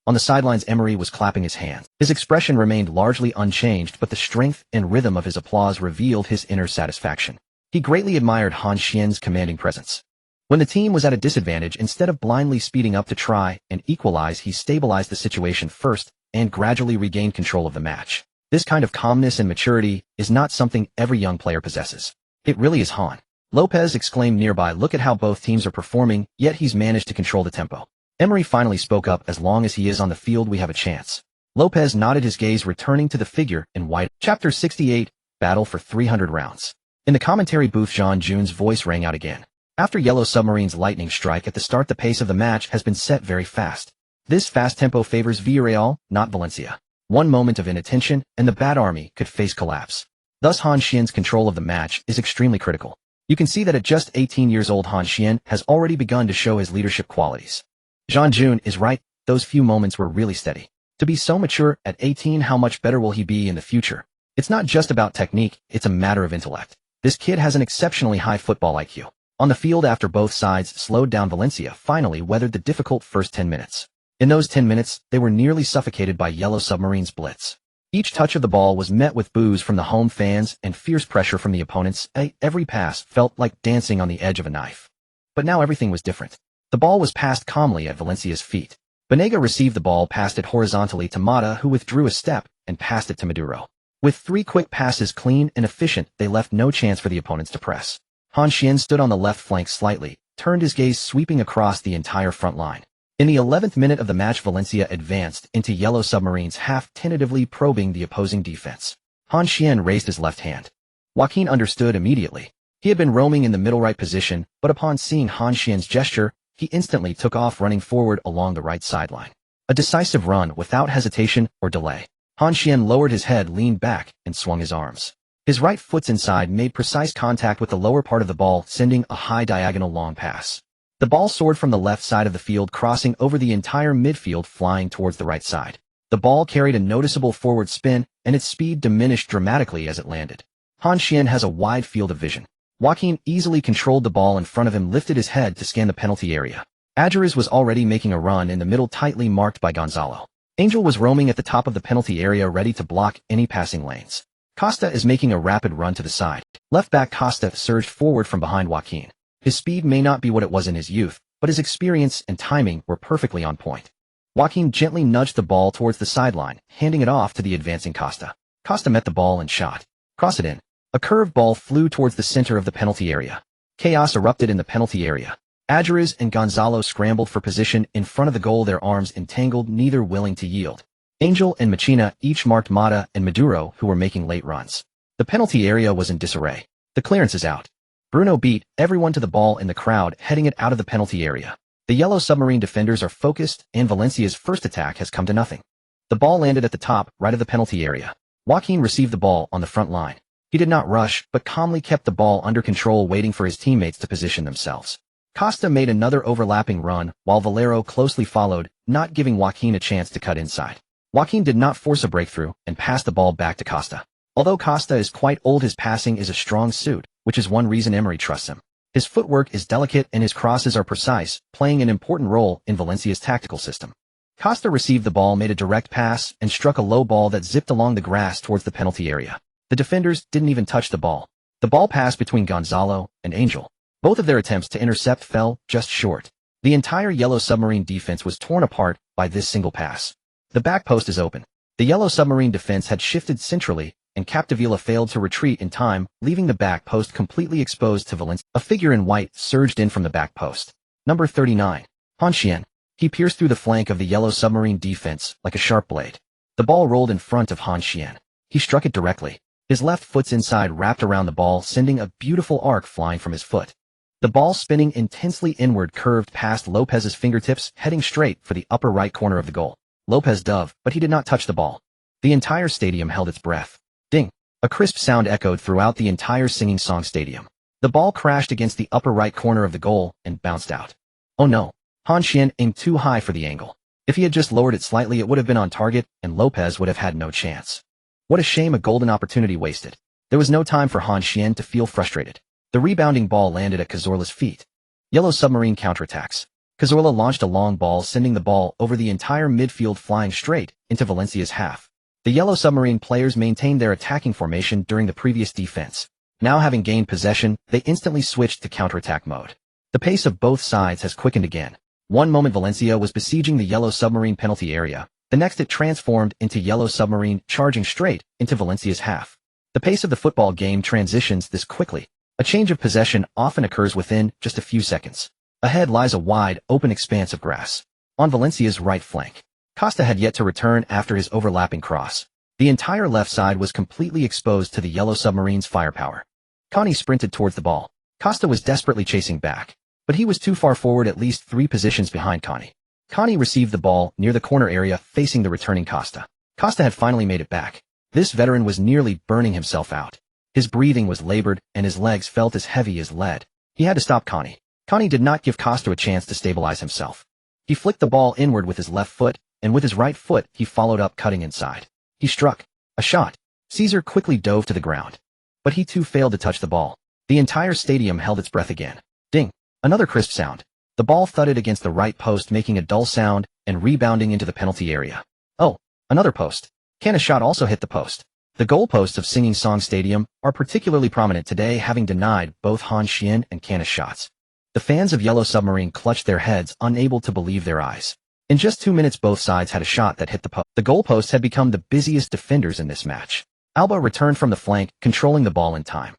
On the sidelines, Emery was clapping his hands. His expression remained largely unchanged, but the strength and rhythm of his applause revealed his inner satisfaction. He greatly admired Han Xuan's commanding presence. When the team was at a disadvantage, instead of blindly speeding up to try and equalize, he stabilized the situation first and gradually regained control of the match. This kind of calmness and maturity is not something every young player possesses. It really is Han. Lopez exclaimed nearby. Look at how both teams are performing, yet he's managed to control the tempo. Emery finally spoke up. As long as he is on the field, we have a chance. Lopez nodded, his gaze returning to the figure in white. Chapter 68, Battle for 300 Rounds. In the commentary booth, Han Xuan's voice rang out again. After Yellow Submarine's lightning strike at the start, the pace of the match has been set very fast. This fast tempo favors Villarreal, not Valencia. One moment of inattention, and the Bat Army could face collapse. Thus Han Xuan's control of the match is extremely critical. You can see that at just 18 years old, Han Xuan has already begun to show his leadership qualities. Han Xuan is right, those few moments were really steady. To be so mature at 18, how much better will he be in the future? It's not just about technique, it's a matter of intellect. This kid has an exceptionally high football IQ. On the field, after both sides slowed down, Valencia finally weathered the difficult first 10 minutes. In those 10 minutes, they were nearly suffocated by Yellow Submarine's blitz. Each touch of the ball was met with boos from the home fans and fierce pressure from the opponents. Every pass felt like dancing on the edge of a knife. But now everything was different. The ball was passed calmly at Valencia's feet. Banega received the ball, passed it horizontally to Mata, who withdrew a step and passed it to Maduro. With 3 quick passes, clean and efficient, they left no chance for the opponents to press. Han Xuan stood on the left flank slightly, turned his gaze sweeping across the entire front line. In the 11th minute of the match, Valencia advanced into Yellow Submarine's half, tentatively probing the opposing defense. Han Xuan raised his left hand. Joaquin understood immediately. He had been roaming in the middle right position, but upon seeing Han Xuan's gesture, he instantly took off, running forward along the right sideline. A decisive run without hesitation or delay. Han Xuan lowered his head, leaned back, and swung his arms. His right foot's inside made precise contact with the lower part of the ball, sending a high diagonal long pass. The ball soared from the left side of the field, crossing over the entire midfield, flying towards the right side. The ball carried a noticeable forward spin, and its speed diminished dramatically as it landed. Han Xuan has a wide field of vision. Joaquin easily controlled the ball in front of him, lifted his head to scan the penalty area. Adjures was already making a run in the middle, tightly marked by Gonzalo. Angel was roaming at the top of the penalty area, ready to block any passing lanes. Costa is making a rapid run to the side. Left back Costa surged forward from behind Joaquin. His speed may not be what it was in his youth, but his experience and timing were perfectly on point. Joaquin gently nudged the ball towards the sideline, handing it off to the advancing Costa. Costa met the ball and shot. Cross it in. A curved ball flew towards the center of the penalty area. Chaos erupted in the penalty area. Adjures and Gonzalo scrambled for position in front of the goal, their arms entangled, neither willing to yield. Angel and Machina each marked Mata and Maduro, who were making late runs. The penalty area was in disarray. The clearance is out. Bruno beat everyone to the ball in the crowd, heading it out of the penalty area. The Yellow Submarine defenders are focused, and Valencia's first attack has come to nothing. The ball landed at the top right of the penalty area. Joaquin received the ball on the front line. He did not rush, but calmly kept the ball under control, waiting for his teammates to position themselves. Costa made another overlapping run, while Valero closely followed, not giving Joaquin a chance to cut inside. Joaquin did not force a breakthrough and passed the ball back to Costa. Although Costa is quite old, his passing is a strong suit, which is one reason Emery trusts him. His footwork is delicate and his crosses are precise, playing an important role in Valencia's tactical system. Costa received the ball, made a direct pass, and struck a low ball that zipped along the grass towards the penalty area. The defenders didn't even touch the ball. The ball passed between Gonzalo and Angel. Both of their attempts to intercept fell just short. The entire Yellow Submarine defense was torn apart by this single pass. The back post is open. The Yellow Submarine defense had shifted centrally, and Capdevila failed to retreat in time, leaving the back post completely exposed to Valencia. A figure in white surged in from the back post. Number 39. Han Xuan. He pierced through the flank of the Yellow Submarine defense like a sharp blade. The ball rolled in front of Han Xuan. He struck it directly. His left foot's inside wrapped around the ball, sending a beautiful arc flying from his foot. The ball, spinning intensely inward, curved past Lopez's fingertips, heading straight for the upper right corner of the goal. Lopez dove, but he did not touch the ball. The entire stadium held its breath. Ding! A crisp sound echoed throughout the entire singing song stadium. The ball crashed against the upper right corner of the goal and bounced out. Oh no! Han Xuan aimed too high for the angle. If he had just lowered it slightly, it would have been on target, and Lopez would have had no chance. What a shame, a golden opportunity wasted. There was no time for Han Xuan to feel frustrated. The rebounding ball landed at Cazorla's feet. Yellow Submarine counterattacks. Cazorla launched a long ball, sending the ball over the entire midfield, flying straight into Valencia's half. The Yellow Submarine players maintained their attacking formation during the previous defense. Now, having gained possession, they instantly switched to counterattack mode. The pace of both sides has quickened again. One moment Valencia was besieging the Yellow Submarine penalty area, the next it transformed into Yellow Submarine charging straight into Valencia's half. The pace of the football game transitions this quickly. A change of possession often occurs within just a few seconds. Ahead lies a wide, open expanse of grass. On Valencia's right flank, Costa had yet to return after his overlapping cross. The entire left side was completely exposed to the Yellow Submarine's firepower. Connie sprinted towards the ball. Costa was desperately chasing back, but he was too far forward, at least 3 positions behind Connie. Connie received the ball near the corner area facing the returning Costa. Costa had finally made it back. This veteran was nearly burning himself out. His breathing was labored and his legs felt as heavy as lead. He had to stop Connie. Connie did not give Costa a chance to stabilize himself. He flicked the ball inward with his left foot, and with his right foot he followed up, cutting inside. He struck. A shot. Caesar quickly dove to the ground. But he too failed to touch the ball. The entire stadium held its breath again. Ding. Another crisp sound. The ball thudded against the right post, making a dull sound and rebounding into the penalty area. Oh, another post. Cana's shot also hit the post. The goalposts of Singing Song Stadium are particularly prominent today, having denied both Han Xuan and Cana's shots. The fans of Yellow Submarine clutched their heads, unable to believe their eyes. In just 2 minutes both sides had a shot that hit the post. The goalposts had become the busiest defenders in this match. Alba returned from the flank, controlling the ball in time.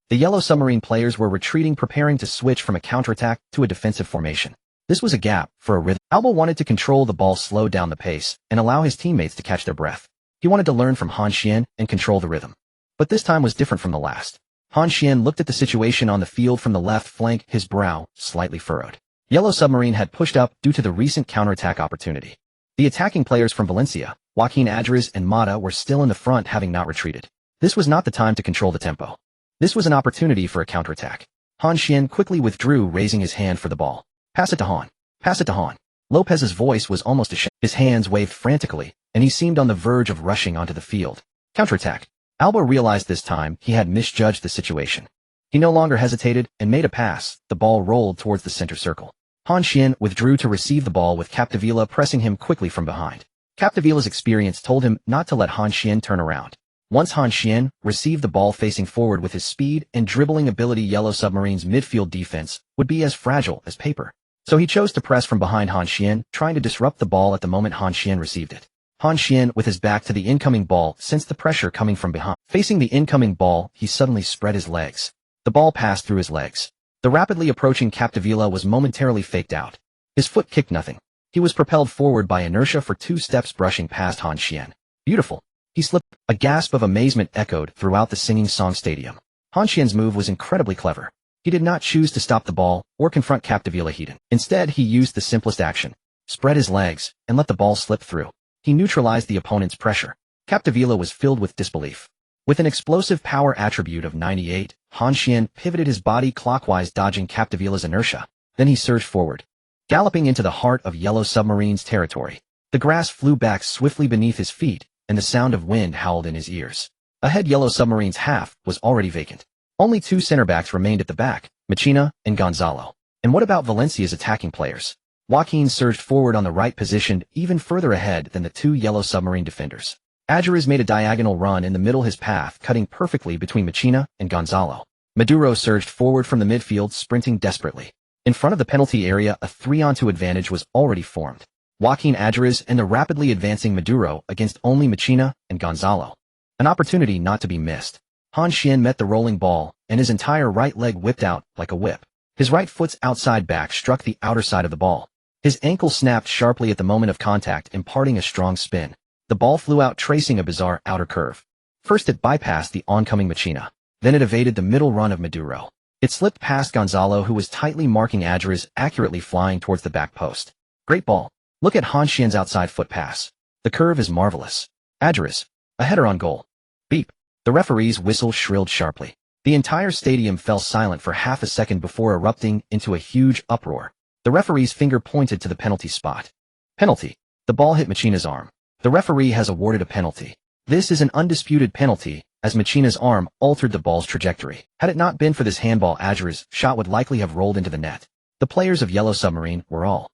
The Yellow Submarine players were retreating, preparing to switch from a counterattack to a defensive formation. This was a gap for a rhythm. Alba wanted to control the ball, slow down the pace, and allow his teammates to catch their breath. He wanted to learn from Han Xuan and control the rhythm. But this time was different from the last. Han Xuan looked at the situation on the field from the left flank, his brow slightly furrowed. Yellow Submarine had pushed up due to the recent counterattack opportunity. The attacking players from Valencia, Joaquin Adriz and Mata, were still in the front, having not retreated. This was not the time to control the tempo. This was an opportunity for a counterattack. Han Xuan quickly withdrew, raising his hand for the ball. Pass it to Han. Pass it to Han. Lopez's voice was almost ashamed. His hands waved frantically, and he seemed on the verge of rushing onto the field. Counterattack. Alba realized this time he had misjudged the situation. He no longer hesitated and made a pass. The ball rolled towards the center circle. Han Xuan withdrew to receive the ball, with Capdevila pressing him quickly from behind. Capdevila's experience told him not to let Han Xuan turn around. Once Han Xuan received the ball facing forward, with his speed and dribbling ability, Yellow Submarine's midfield defense would be as fragile as paper. So he chose to press from behind Han Xuan, trying to disrupt the ball at the moment Han Xuan received it. Han Xuan, with his back to the incoming ball, sensed the pressure coming from behind. Facing the incoming ball, he suddenly spread his legs. The ball passed through his legs. The rapidly approaching Capdevila was momentarily faked out. His foot kicked nothing. He was propelled forward by inertia for 2 steps, brushing past Han Xuan. Beautiful. He slipped. A gasp of amazement echoed throughout the Singing Song Stadium. Han Xuan's move was incredibly clever. He did not choose to stop the ball or confront Capdevila head-on. Instead, he used the simplest action. Spread his legs and let the ball slip through. He neutralized the opponent's pressure. Capdevila was filled with disbelief. With an explosive power attribute of 98, Han Xuan pivoted his body clockwise, dodging Capdevila's inertia. Then he surged forward, galloping into the heart of Yellow Submarine's territory. The grass flew back swiftly beneath his feet, and the sound of wind howled in his ears. Ahead, Yellow Submarine's half was already vacant. Only 2 center-backs remained at the back, Machina and Gonzalo. And what about Valencia's attacking players? Joaquin surged forward on the right, positioned even further ahead than the 2 Yellow Submarine defenders. Adriz made a diagonal run in the middle, his path cutting perfectly between Machina and Gonzalo. Maduro surged forward from the midfield, sprinting desperately. In front of the penalty area, a 3-on-2 advantage was already formed. Joaquin Adriz and the rapidly advancing Maduro against only Machina and Gonzalo. An opportunity not to be missed. Han Xuan met the rolling ball, and his entire right leg whipped out like a whip. His right foot's outside back struck the outer side of the ball. His ankle snapped sharply at the moment of contact, imparting a strong spin. The ball flew out, tracing a bizarre outer curve. First it bypassed the oncoming Machina. Then it evaded the middle run of Maduro. It slipped past Gonzalo, who was tightly marking Adriz, accurately flying towards the back post. Great ball. Look at Han Xuan's outside foot pass. The curve is marvelous. Adriz. A header on goal. Beep. The referee's whistle shrilled sharply. The entire stadium fell silent for half a second before erupting into a huge uproar. The referee's finger pointed to the penalty spot. Penalty. The ball hit Machina's arm. The referee has awarded a penalty. This is an undisputed penalty, as Machina's arm altered the ball's trajectory. Had it not been for this handball, Adri's shot would likely have rolled into the net. The players of Yellow Submarine were all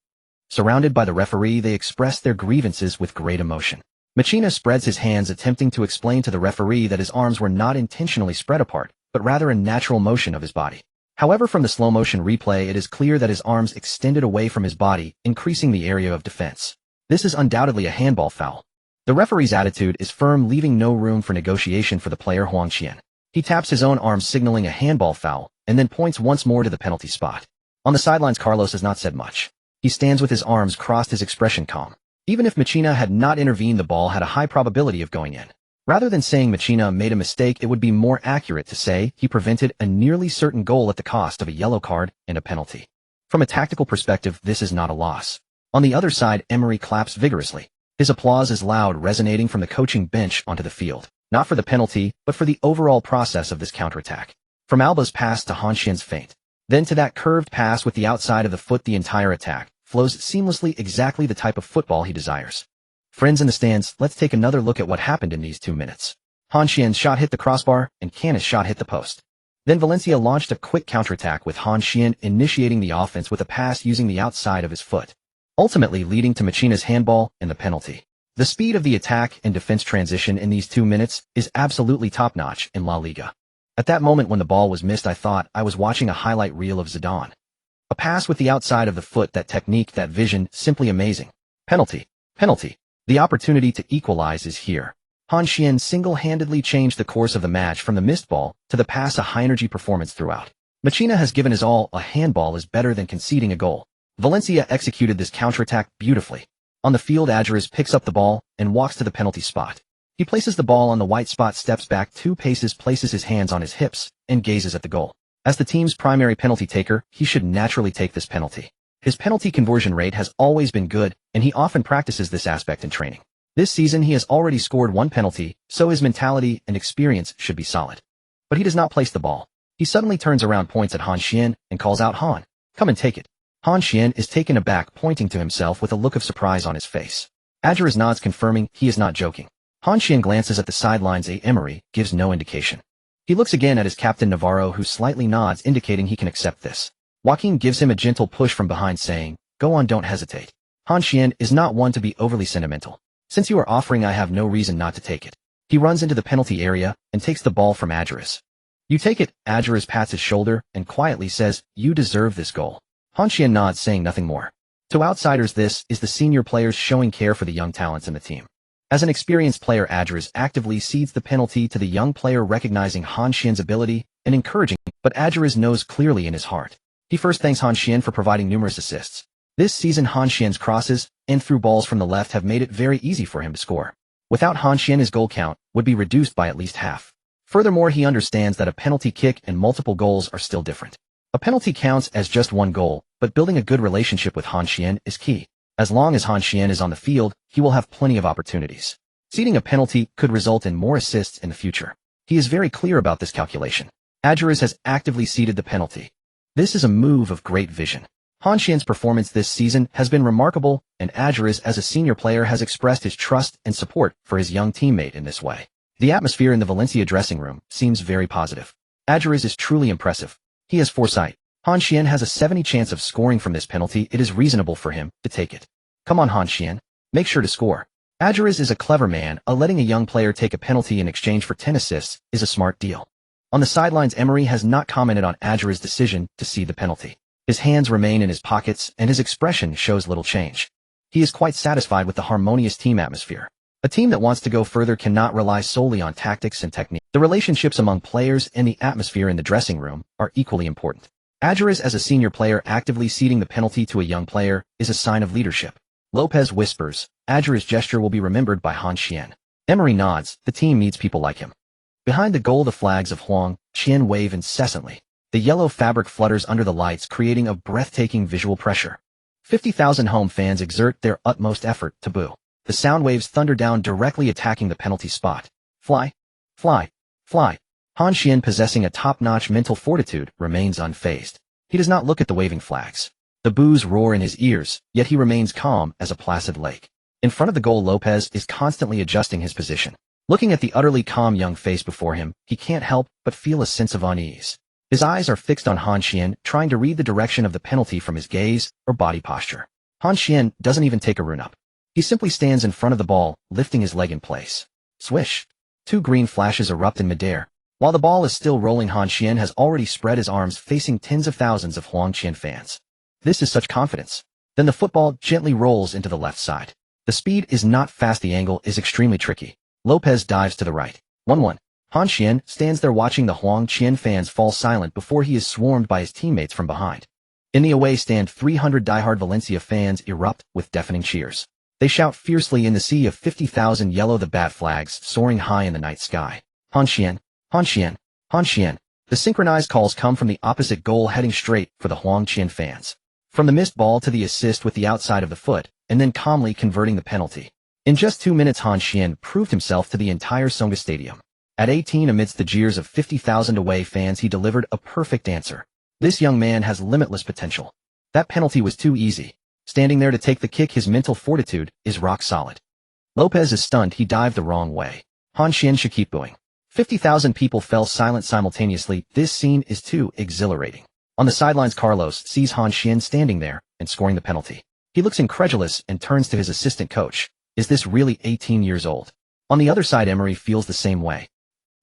surrounded by the referee. They expressed their grievances with great emotion. Machina spreads his hands, attempting to explain to the referee that his arms were not intentionally spread apart, but rather a natural motion of his body. However, from the slow-motion replay, it is clear that his arms extended away from his body, increasing the area of defense. This is undoubtedly a handball foul. The referee's attitude is firm, leaving no room for negotiation for the player Han Xuan. He taps his own arm, signaling a handball foul, and then points once more to the penalty spot. On the sidelines, Carlos has not said much. He stands with his arms crossed, his expression calm. Even if Machina had not intervened, the ball had a high probability of going in. Rather than saying Machina made a mistake, it would be more accurate to say he prevented a nearly certain goal at the cost of a yellow card and a penalty. From a tactical perspective, this is not a loss. On the other side, Emery claps vigorously. His applause is loud, resonating from the coaching bench onto the field, not for the penalty, but for the overall process of this counterattack. From Alba's pass to Han Xuan's feint, then to that curved pass with the outside of the foot, the entire attack flows seamlessly, exactly the type of football he desires. Friends in the stands, let's take another look at what happened in these 2 minutes. Han Xuan's shot hit the crossbar, and Canis' shot hit the post. Then Valencia launched a quick counterattack with Han Xuan initiating the offense with a pass using the outside of his foot, ultimately leading to Machina's handball and the penalty. The speed of the attack and defense transition in these 2 minutes is absolutely top-notch in La Liga. At that moment when the ball was missed, I thought I was watching a highlight reel of Zidane. A pass with the outside of the foot, that technique, that vision, simply amazing. Penalty. Penalty. The opportunity to equalize is here. Han Xuan single-handedly changed the course of the match from the missed ball to the pass, a high-energy performance throughout. Machina has given his all. A handball is better than conceding a goal. Valencia executed this counterattack beautifully. On the field, Adjures picks up the ball and walks to the penalty spot. He places the ball on the white spot, steps back 2 paces, places his hands on his hips, and gazes at the goal. As the team's primary penalty taker, he should naturally take this penalty. His penalty conversion rate has always been good, and he often practices this aspect in training. This season he has already scored 1 penalty, so his mentality and experience should be solid. But he does not place the ball. He suddenly turns around, points at Han Xuan, and calls out, "Han, come and take it." Han Xuan is taken aback, pointing to himself with a look of surprise on his face. Adjures nods, confirming he is not joking. Han Xuan glances at the sidelines. Emery gives no indication. He looks again at his captain Navarro, who slightly nods, indicating he can accept this. Joaquin gives him a gentle push from behind, saying, "Go on, don't hesitate." Han Xuan is not one to be overly sentimental. "Since you are offering, I have no reason not to take it." He runs into the penalty area and takes the ball from Adjures. "You take it." Adjures pats his shoulder and quietly says, "You deserve this goal." Han Xuan nods, saying nothing more. To outsiders, this is the senior players showing care for the young talents in the team. As an experienced player, Adjures actively cedes the penalty to the young player, recognizing Han Xuan's ability and encouraging, but Adjures knows clearly in his heart. He first thanks Han Xuan for providing numerous assists. This season, Han Xuan's crosses and through balls from the left have made it very easy for him to score. Without Han Xuan, his goal count would be reduced by at least half. Furthermore, he understands that a penalty kick and multiple goals are still different. A penalty counts as just 1 goal, but building a good relationship with Han Xuan is key. As long as Han Xuan is on the field, he will have plenty of opportunities. Ceding a penalty could result in more assists in the future. He is very clear about this calculation. Adjures has actively ceded the penalty. This is a move of great vision. Han Xuan's performance this season has been remarkable, and Adjures, as a senior player, has expressed his trust and support for his young teammate in this way. The atmosphere in the Valencia dressing room seems very positive. Adjures is truly impressive. He has foresight. Han Xuan has a 70% chance of scoring from this penalty. It is reasonable for him to take it. Come on, Han Xuan. Make sure to score. Adjures is a clever man. Letting a young player take a penalty in exchange for 10 assists is a smart deal. On the sidelines, Emery has not commented on Adjures' decision to cede the penalty. His hands remain in his pockets, and his expression shows little change. He is quite satisfied with the harmonious team atmosphere. A team that wants to go further cannot rely solely on tactics and technique. The relationships among players and the atmosphere in the dressing room are equally important. Adjures, as a senior player, actively ceding the penalty to a young player is a sign of leadership. Lopez whispers, "Adjures' gesture will be remembered by Han Xuan." Emery nods. The team needs people like him. Behind the goal, the flags of Huang Qian wave incessantly. The yellow fabric flutters under the lights, creating a breathtaking visual pressure. 50,000 home fans exert their utmost effort to boo. The sound waves thunder down, directly attacking the penalty spot. Fly, fly, fly. Han Xuan, possessing a top-notch mental fortitude, remains unfazed. He does not look at the waving flags. The boos roar in his ears, yet he remains calm as a placid lake. In front of the goal, Lopez is constantly adjusting his position. Looking at the utterly calm young face before him, he can't help but feel a sense of unease. His eyes are fixed on Han Xuan, trying to read the direction of the penalty from his gaze or body posture. Han Xuan doesn't even take a run-up. He simply stands in front of the ball, lifting his leg in place. Swish! 2 green flashes erupt in midair. While the ball is still rolling, Han Xuan has already spread his arms facing tens of thousands of Huangqian fans. This is such confidence. Then the football gently rolls into the left side. The speed is not fast, the angle is extremely tricky. Lopez dives to the right. 1-1. Han Xuan stands there watching the Huangqian fans fall silent before he is swarmed by his teammates from behind. In the away stand, 300 diehard Valencia fans erupt with deafening cheers. They shout fiercely in the sea of 50,000 yellow, the bat flags soaring high in the night sky. Han Xuan, Han Xuan, Han Xuan. The synchronized calls come from the opposite goal, heading straight for the Huangqian fans. From the missed ball to the assist with the outside of the foot, and then calmly converting the penalty. In just 2 minutes, Han Xuan proved himself to the entire Samba stadium. At 18, amidst the jeers of 50,000 away fans, he delivered a perfect answer. This young man has limitless potential. That penalty was too easy. Standing there to take the kick, his mental fortitude is rock solid. Lopez is stunned. He dived the wrong way. Han Xuan should keep booing. 50,000 people fell silent simultaneously. This scene is too exhilarating. On the sidelines, Carlos sees Han Xuan standing there and scoring the penalty. He looks incredulous and turns to his assistant coach. Is this really 18 years old? On the other side, Emery feels the same way.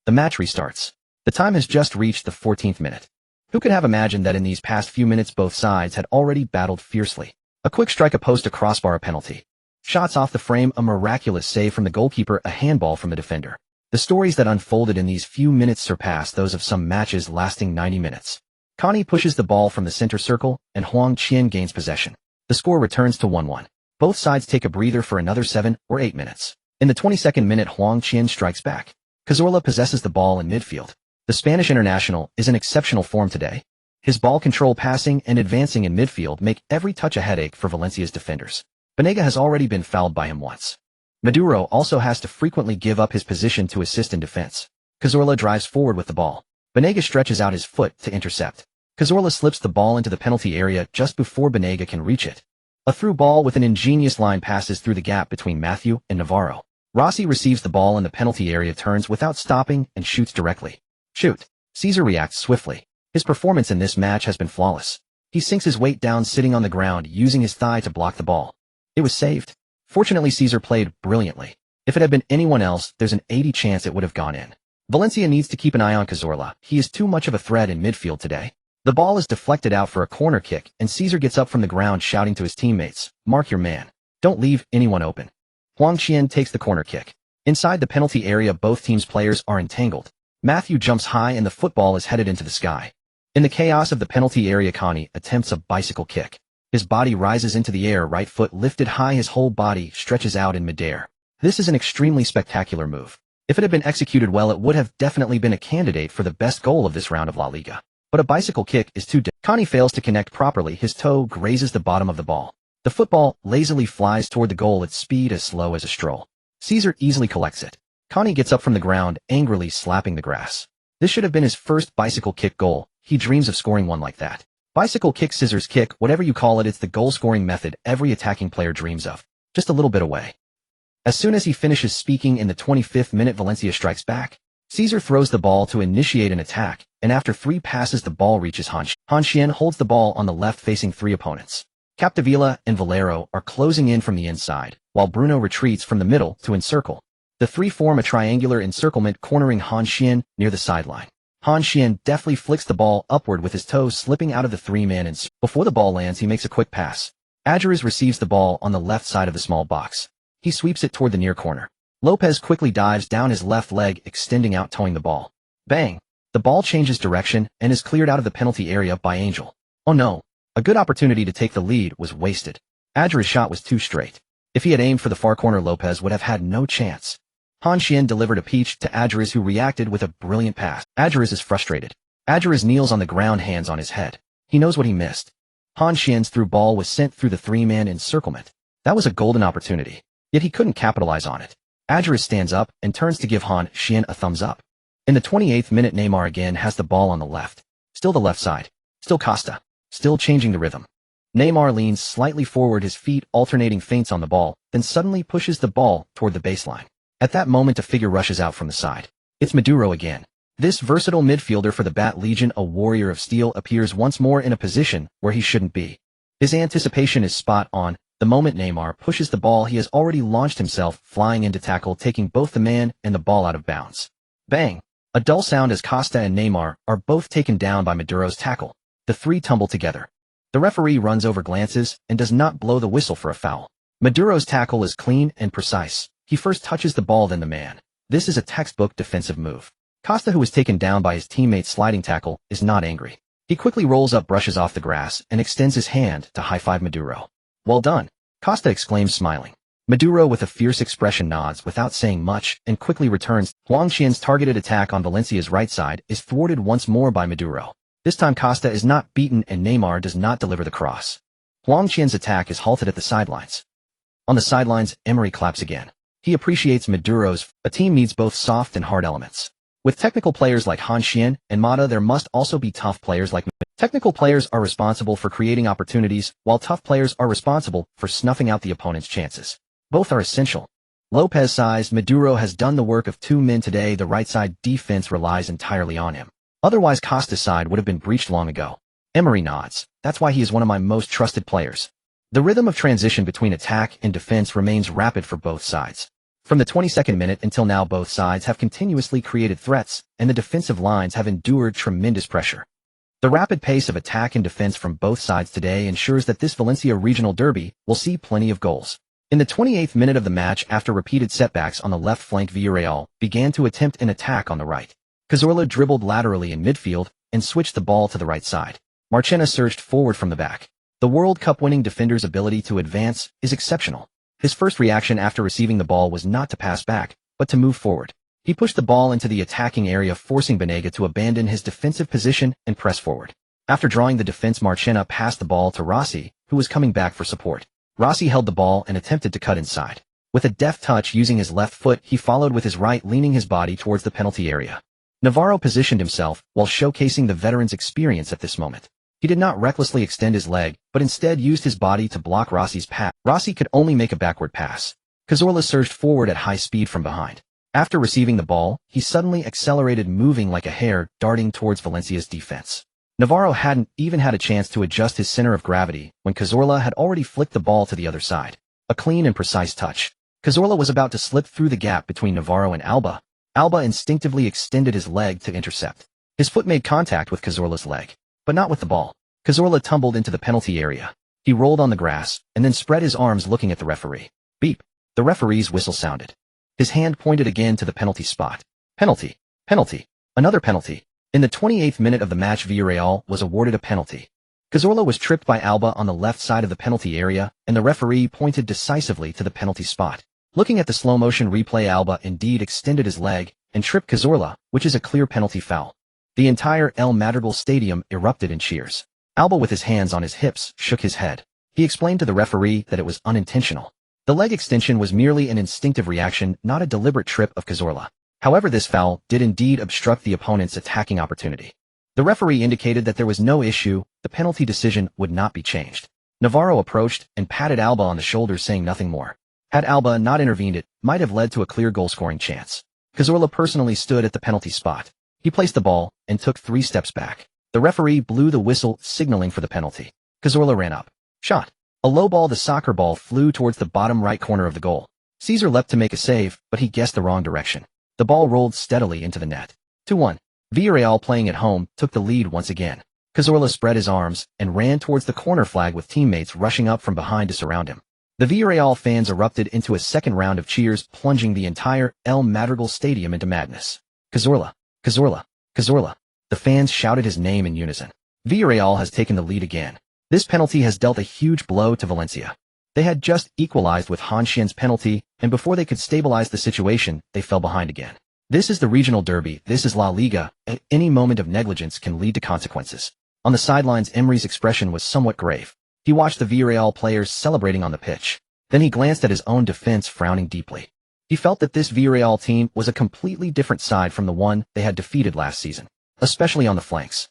The match restarts. The time has just reached the 14th minute. Who could have imagined that in these past few minutes both sides had already battled fiercely? A quick strike, a post, a crossbar, a penalty. Shots off the frame, a miraculous save from the goalkeeper, a handball from the defender. The stories that unfolded in these few minutes surpass those of some matches lasting 90 minutes. Connie pushes the ball from the center circle, and Huangqian gains possession. The score returns to 1-1. Both sides take a breather for another 7 or 8 minutes. In the 22nd minute, Huangqian strikes back. Cazorla possesses the ball in midfield. The Spanish international is in exceptional form today. His ball control, passing, and advancing in midfield make every touch a headache for Valencia's defenders. Banega has already been fouled by him once. Maduro also has to frequently give up his position to assist in defense. Cazorla drives forward with the ball. Banega stretches out his foot to intercept. Cazorla slips the ball into the penalty area just before Banega can reach it. A through ball with an ingenious line passes through the gap between Matthew and Navarro. Rossi receives the ball in the penalty area, turns without stopping, and shoots directly. Shoot. Caesar reacts swiftly. His performance in this match has been flawless. He sinks his weight down, sitting on the ground, using his thigh to block the ball. It was saved. Fortunately, Caesar played brilliantly. If it had been anyone else, there's an 80% chance it would have gone in. Valencia needs to keep an eye on Cazorla. He is too much of a threat in midfield today. The ball is deflected out for a corner kick, and Caesar gets up from the ground shouting to his teammates, "Mark your man. Don't leave anyone open." Huangqian takes the corner kick. Inside the penalty area, both teams' players are entangled. Matthew jumps high and the football is headed into the sky. In the chaos of the penalty area, Connie attempts a bicycle kick. His body rises into the air, right foot lifted high, his whole body stretches out in midair. This is an extremely spectacular move. If it had been executed well, it would have definitely been a candidate for the best goal of this round of La Liga. But a bicycle kick is too Connie fails to connect properly. His toe grazes the bottom of the ball. The football lazily flies toward the goal, its speed as slow as a stroll. Caesar easily collects it. Connie gets up from the ground, angrily slapping the grass. This should have been his first bicycle kick goal. He dreams of scoring one like that. Bicycle kick, scissors kick, whatever you call it, it's the goal-scoring method every attacking player dreams of. Just a little bit away. As soon as he finishes speaking in the 25th minute, Valencia strikes back. Caesar throws the ball to initiate an attack, and after 3 passes the ball reaches Han Xuan. Han Xuan holds the ball on the left, facing 3 opponents. Capdevila and Valero are closing in from the inside, while Bruno retreats from the middle to encircle. The 3 form a triangular encirclement, cornering Han Xuan near the sideline. Han Xuan deftly flicks the ball upward with his toes slipping out of the 3-man encirclement. Before the ball lands, he makes a quick pass. Adjures receives the ball on the left side of the small box. He sweeps it toward the near corner. Lopez quickly dives down, his left leg extending out, towing the ball. Bang! The ball changes direction and is cleared out of the penalty area by Angel. Oh no! A good opportunity to take the lead was wasted. Adjures' shot was too straight. If he had aimed for the far corner, Lopez would have had no chance. Han Xuan delivered a peach to Adjures, who reacted with a brilliant pass. Adjures is frustrated. Adjures kneels on the ground, hands on his head. He knows what he missed. Han Xuan's through ball was sent through the 3-man encirclement. That was a golden opportunity, yet he couldn't capitalize on it. Adjures stands up and turns to give Han Xuan a thumbs up. In the 28th minute, Neymar again has the ball on the left. Still the left side. Still Costa. Still changing the rhythm. Neymar leans slightly forward, his feet alternating feints on the ball, then suddenly pushes the ball toward the baseline. At that moment, a figure rushes out from the side. It's Maduro again. This versatile midfielder for the Bat Legion, a warrior of steel, appears once more in a position where he shouldn't be. His anticipation is spot on. The moment Neymar pushes the ball, he has already launched himself, flying into tackle, taking both the man and the ball out of bounds. Bang! A dull sound as Costa and Neymar are both taken down by Maduro's tackle. The three tumble together. The referee runs over glances and does not blow the whistle for a foul. Maduro's tackle is clean and precise. He first touches the ball then the man. This is a textbook defensive move. Costa, who was taken down by his teammate's sliding tackle, is not angry. He quickly rolls up, brushes off the grass, and extends his hand to high-five Maduro. "Well done," Costa exclaims, smiling. Maduro, with a fierce expression, nods without saying much and quickly returns. Han Xuan's targeted attack on Valencia's right side is thwarted once more by Maduro. This time Costa is not beaten and Neymar does not deliver the cross. Han Xuan's attack is halted at the sidelines. On the sidelines, Emery claps again. He appreciates Maduro's. A team needs both soft and hard elements. With technical players like Han Xuan and Mata, there must also be tough players like Maduro. Technical players are responsible for creating opportunities, while tough players are responsible for snuffing out the opponent's chances. Both are essential. Lopez-sized Maduro has done the work of two men today. The right side defense relies entirely on him. Otherwise, Costa's side would have been breached long ago. Emery nods. That's why he is one of my most trusted players. The rhythm of transition between attack and defense remains rapid for both sides. From the 22nd minute until now, both sides have continuously created threats, and the defensive lines have endured tremendous pressure. The rapid pace of attack and defense from both sides today ensures that this Valencia regional derby will see plenty of goals. In the 28th minute of the match, after repeated setbacks on the left flank, Villarreal began to attempt an attack on the right. Cazorla dribbled laterally in midfield and switched the ball to the right side. Marchena surged forward from the back. The World Cup winning defender's ability to advance is exceptional. His first reaction after receiving the ball was not to pass back, but to move forward. He pushed the ball into the attacking area, forcing Banega to abandon his defensive position and press forward. After drawing the defense, Marchena passed the ball to Rossi, who was coming back for support. Rossi held the ball and attempted to cut inside. With a deft touch using his left foot, he followed with his right, leaning his body towards the penalty area. Navarro positioned himself while showcasing the veteran's experience at this moment. He did not recklessly extend his leg, but instead used his body to block Rossi's pass. Rossi could only make a backward pass. Cazorla surged forward at high speed from behind. After receiving the ball, he suddenly accelerated, moving like a hare, darting towards Valencia's defense. Navarro hadn't even had a chance to adjust his center of gravity when Cazorla had already flicked the ball to the other side. A clean and precise touch. Cazorla was about to slip through the gap between Navarro and Alba. Alba instinctively extended his leg to intercept. His foot made contact with Cazorla's leg, but not with the ball. Cazorla tumbled into the penalty area. He rolled on the grass and then spread his arms, looking at the referee. Beep. The referee's whistle sounded. His hand pointed again to the penalty spot. Penalty. Penalty. Another penalty. In the 28th minute of the match, Villarreal was awarded a penalty. Cazorla was tripped by Alba on the left side of the penalty area, and the referee pointed decisively to the penalty spot. Looking at the slow-motion replay, Alba indeed extended his leg and tripped Cazorla, which is a clear penalty foul. The entire El Madrigal stadium erupted in cheers. Alba, with his hands on his hips, shook his head. He explained to the referee that it was unintentional. The leg extension was merely an instinctive reaction, not a deliberate trip of Cazorla. However, this foul did indeed obstruct the opponent's attacking opportunity. The referee indicated that there was no issue, the penalty decision would not be changed. Navarro approached and patted Alba on the shoulder, saying nothing more. Had Alba not intervened, it might have led to a clear goal-scoring chance. Cazorla personally stood at the penalty spot. He placed the ball and took 3 steps back. The referee blew the whistle, signaling for the penalty. Cazorla ran up. Shot. A low ball, the soccer ball, flew towards the bottom right corner of the goal. Caesar leapt to make a save, but he guessed the wrong direction. The ball rolled steadily into the net. 2-1. Villarreal, playing at home, took the lead once again. Cazorla spread his arms and ran towards the corner flag, with teammates rushing up from behind to surround him. The Villarreal fans erupted into a second round of cheers, plunging the entire El Madrigal stadium into madness. Cazorla! Cazorla! Cazorla! The fans shouted his name in unison. Villarreal has taken the lead again. This penalty has dealt a huge blow to Valencia. They had just equalized with Han Xuan's penalty, and before they could stabilize the situation, they fell behind again. This is the regional derby, this is La Liga, and any moment of negligence can lead to consequences. On the sidelines, Emery's expression was somewhat grave. He watched the Villarreal players celebrating on the pitch. Then he glanced at his own defense, frowning deeply. He felt that this Villarreal team was a completely different side from the one they had defeated last season, especially on the flanks.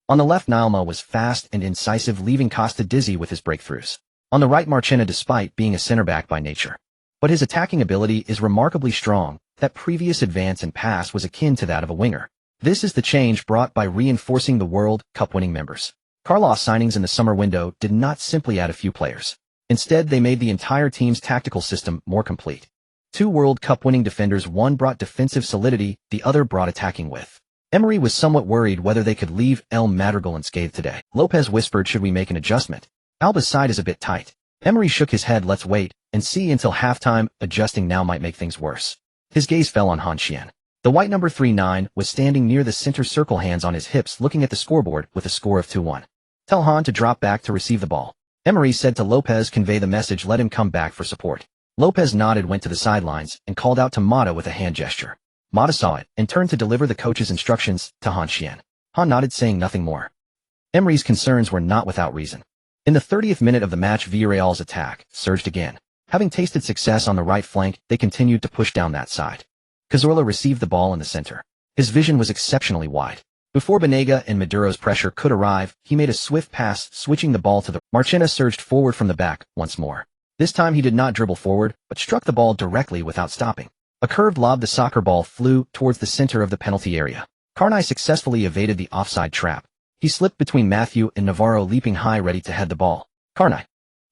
On the left, Nalma was fast and incisive, leaving Costa dizzy with his breakthroughs. On the right, Marchena, despite being a center-back by nature, but his attacking ability is remarkably strong. That previous advance and pass was akin to that of a winger. This is the change brought by reinforcing the World Cup winning members. Carlos signings in the summer window did not simply add a few players. Instead, they made the entire team's tactical system more complete. Two World Cup winning defenders, one brought defensive solidity, the other brought attacking width. Emery was somewhat worried whether they could leave El Madrigal unscathed today. Lopez whispered, should we make an adjustment? Alba's side is a bit tight. Emery shook his head, let's wait and see until halftime, adjusting now might make things worse. His gaze fell on Han Xuan. The white number 39 was standing near the center circle, hands on his hips, looking at the scoreboard with a score of 2-1. Tell Han to drop back to receive the ball. Emery said to Lopez, convey the message, let him come back for support. Lopez nodded, went to the sidelines, and called out to Mata with a hand gesture. Mata saw it and turned to deliver the coach's instructions to Han Xuan. Han nodded, saying nothing more. Emery's concerns were not without reason. In the 30th minute of the match, Villarreal's attack surged again. Having tasted success on the right flank, they continued to push down that side. Cazorla received the ball in the center. His vision was exceptionally wide. Before Banega and Maduro's pressure could arrive, he made a swift pass, switching the ball to the Marchena surged forward from the back once more. This time he did not dribble forward, but struck the ball directly without stopping. A curved lob, the soccer ball flew towards the center of the penalty area. Carney successfully evaded the offside trap. He slipped between Matthew and Navarro, leaping high ready to head the ball. Carney.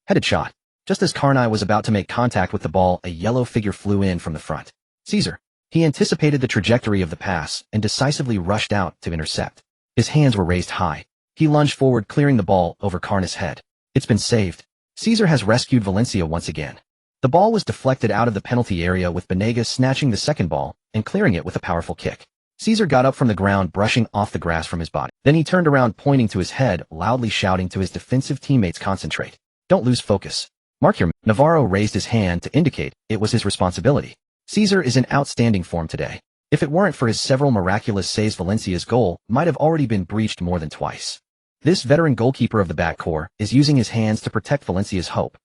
Headed shot. Just as Carney was about to make contact with the ball, a yellow figure flew in from the front. Caesar. He anticipated the trajectory of the pass and decisively rushed out to intercept. His hands were raised high. He lunged forward, clearing the ball over Carney's head. It's been saved. Caesar has rescued Valencia once again. The ball was deflected out of the penalty area, with Banega snatching the second ball and clearing it with a powerful kick. Caesar got up from the ground, brushing off the grass from his body. Then he turned around, pointing to his head, loudly shouting to his defensive teammates, concentrate. Don't lose focus. Mark your... Navarro raised his hand to indicate it was his responsibility. Caesar is in outstanding form today. If it weren't for his several miraculous saves, Valencia's goal might have already been breached more than twice. This veteran goalkeeper of the backcourt is using his hands to protect Valencia's hope.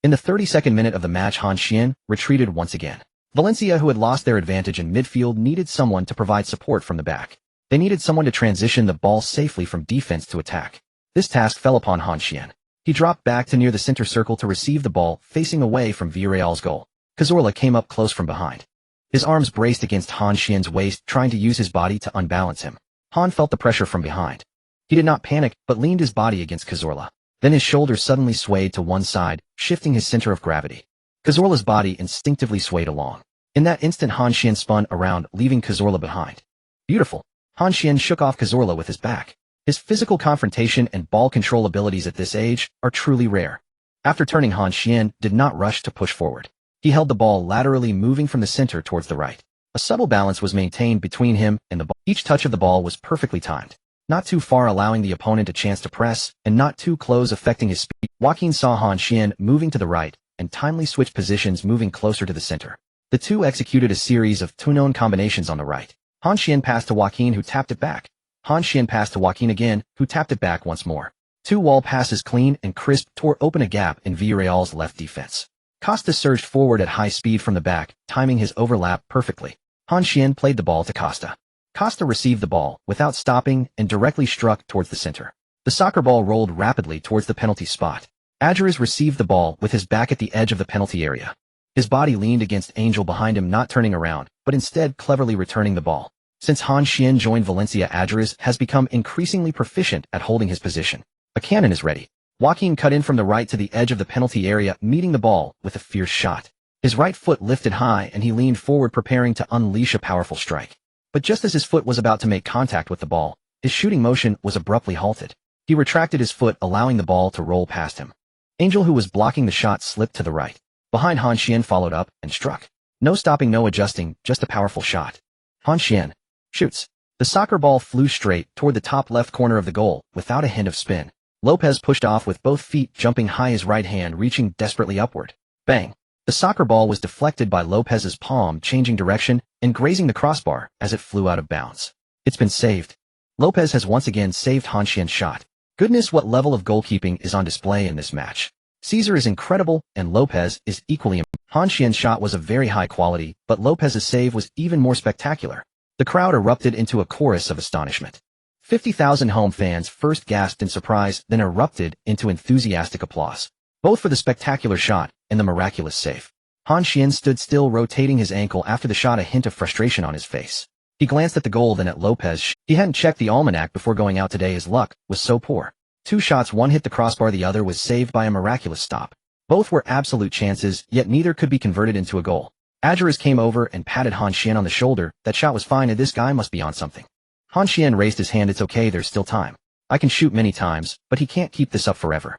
In the 32nd minute of the match, Han Xuan retreated once again. Valencia, who had lost their advantage in midfield, needed someone to provide support from the back. They needed someone to transition the ball safely from defense to attack. This task fell upon Han Xuan. He dropped back to near the center circle to receive the ball, facing away from Villarreal's goal. Cazorla came up close from behind. His arms braced against Han Xuan's waist, trying to use his body to unbalance him. Han felt the pressure from behind. He did not panic, but leaned his body against Cazorla. Then his shoulders suddenly swayed to one side, shifting his center of gravity. Cazorla's body instinctively swayed along. In that instant, Han Xuan spun around, leaving Cazorla behind. Beautiful. Han Xuan shook off Cazorla with his back. His physical confrontation and ball control abilities at this age are truly rare. After turning, Han Xuan did not rush to push forward. He held the ball laterally, moving from the center towards the right. A subtle balance was maintained between him and the ball. Each touch of the ball was perfectly timed. Not too far, allowing the opponent a chance to press, and not too close, affecting his speed. Joaquin saw Han Xuan moving to the right, and timely switched positions, moving closer to the center. The two executed a series of two-known combinations on the right. Han Xuan passed to Joaquin, who tapped it back. Han Xuan passed to Joaquin again, who tapped it back once more. Two wall passes, clean and crisp, tore open a gap in Villarreal's left defense. Costa surged forward at high speed from the back, timing his overlap perfectly. Han Xuan played the ball to Costa. Costa received the ball without stopping and directly struck towards the center. The soccer ball rolled rapidly towards the penalty spot. Adjures received the ball with his back at the edge of the penalty area. His body leaned against Angel behind him, not turning around, but instead cleverly returning the ball. Since Han Xuan joined Valencia, Adjures has become increasingly proficient at holding his position. A cannon is ready. Joaquin cut in from the right to the edge of the penalty area, meeting the ball with a fierce shot. His right foot lifted high and he leaned forward, preparing to unleash a powerful strike. But just as his foot was about to make contact with the ball, his shooting motion was abruptly halted. He retracted his foot, allowing the ball to roll past him. Angel, who was blocking the shot, slipped to the right. Behind, Han Xuan followed up and struck. No stopping, no adjusting, just a powerful shot. Han Xuan shoots. The soccer ball flew straight toward the top left corner of the goal, without a hint of spin. Lopez pushed off with both feet, jumping high, his right hand reaching desperately upward. Bang! The soccer ball was deflected by Lopez's palm, changing direction and grazing the crossbar as it flew out of bounds. It's been saved. Lopez has once again saved Han Xuan's shot. Goodness, what level of goalkeeping is on display in this match. Caesar is incredible, and Lopez is equally impressive. Han Xuan's shot was of very high quality, but Lopez's save was even more spectacular. The crowd erupted into a chorus of astonishment. 50,000 home fans first gasped in surprise, then erupted into enthusiastic applause, both for the spectacular shot and the miraculous save. Han Xuan stood still, rotating his ankle after the shot, a hint of frustration on his face. He glanced at the goal, then at Lopez. He hadn't checked the almanac before going out today. His luck was so poor. Two shots, one hit the crossbar, the other was saved by a miraculous stop. Both were absolute chances, yet neither could be converted into a goal. Adjures came over and patted Han Xuan on the shoulder. That shot was fine and this guy must be on something. Han Xuan raised his hand. It's okay, there's still time. I can shoot many times, but he can't keep this up forever.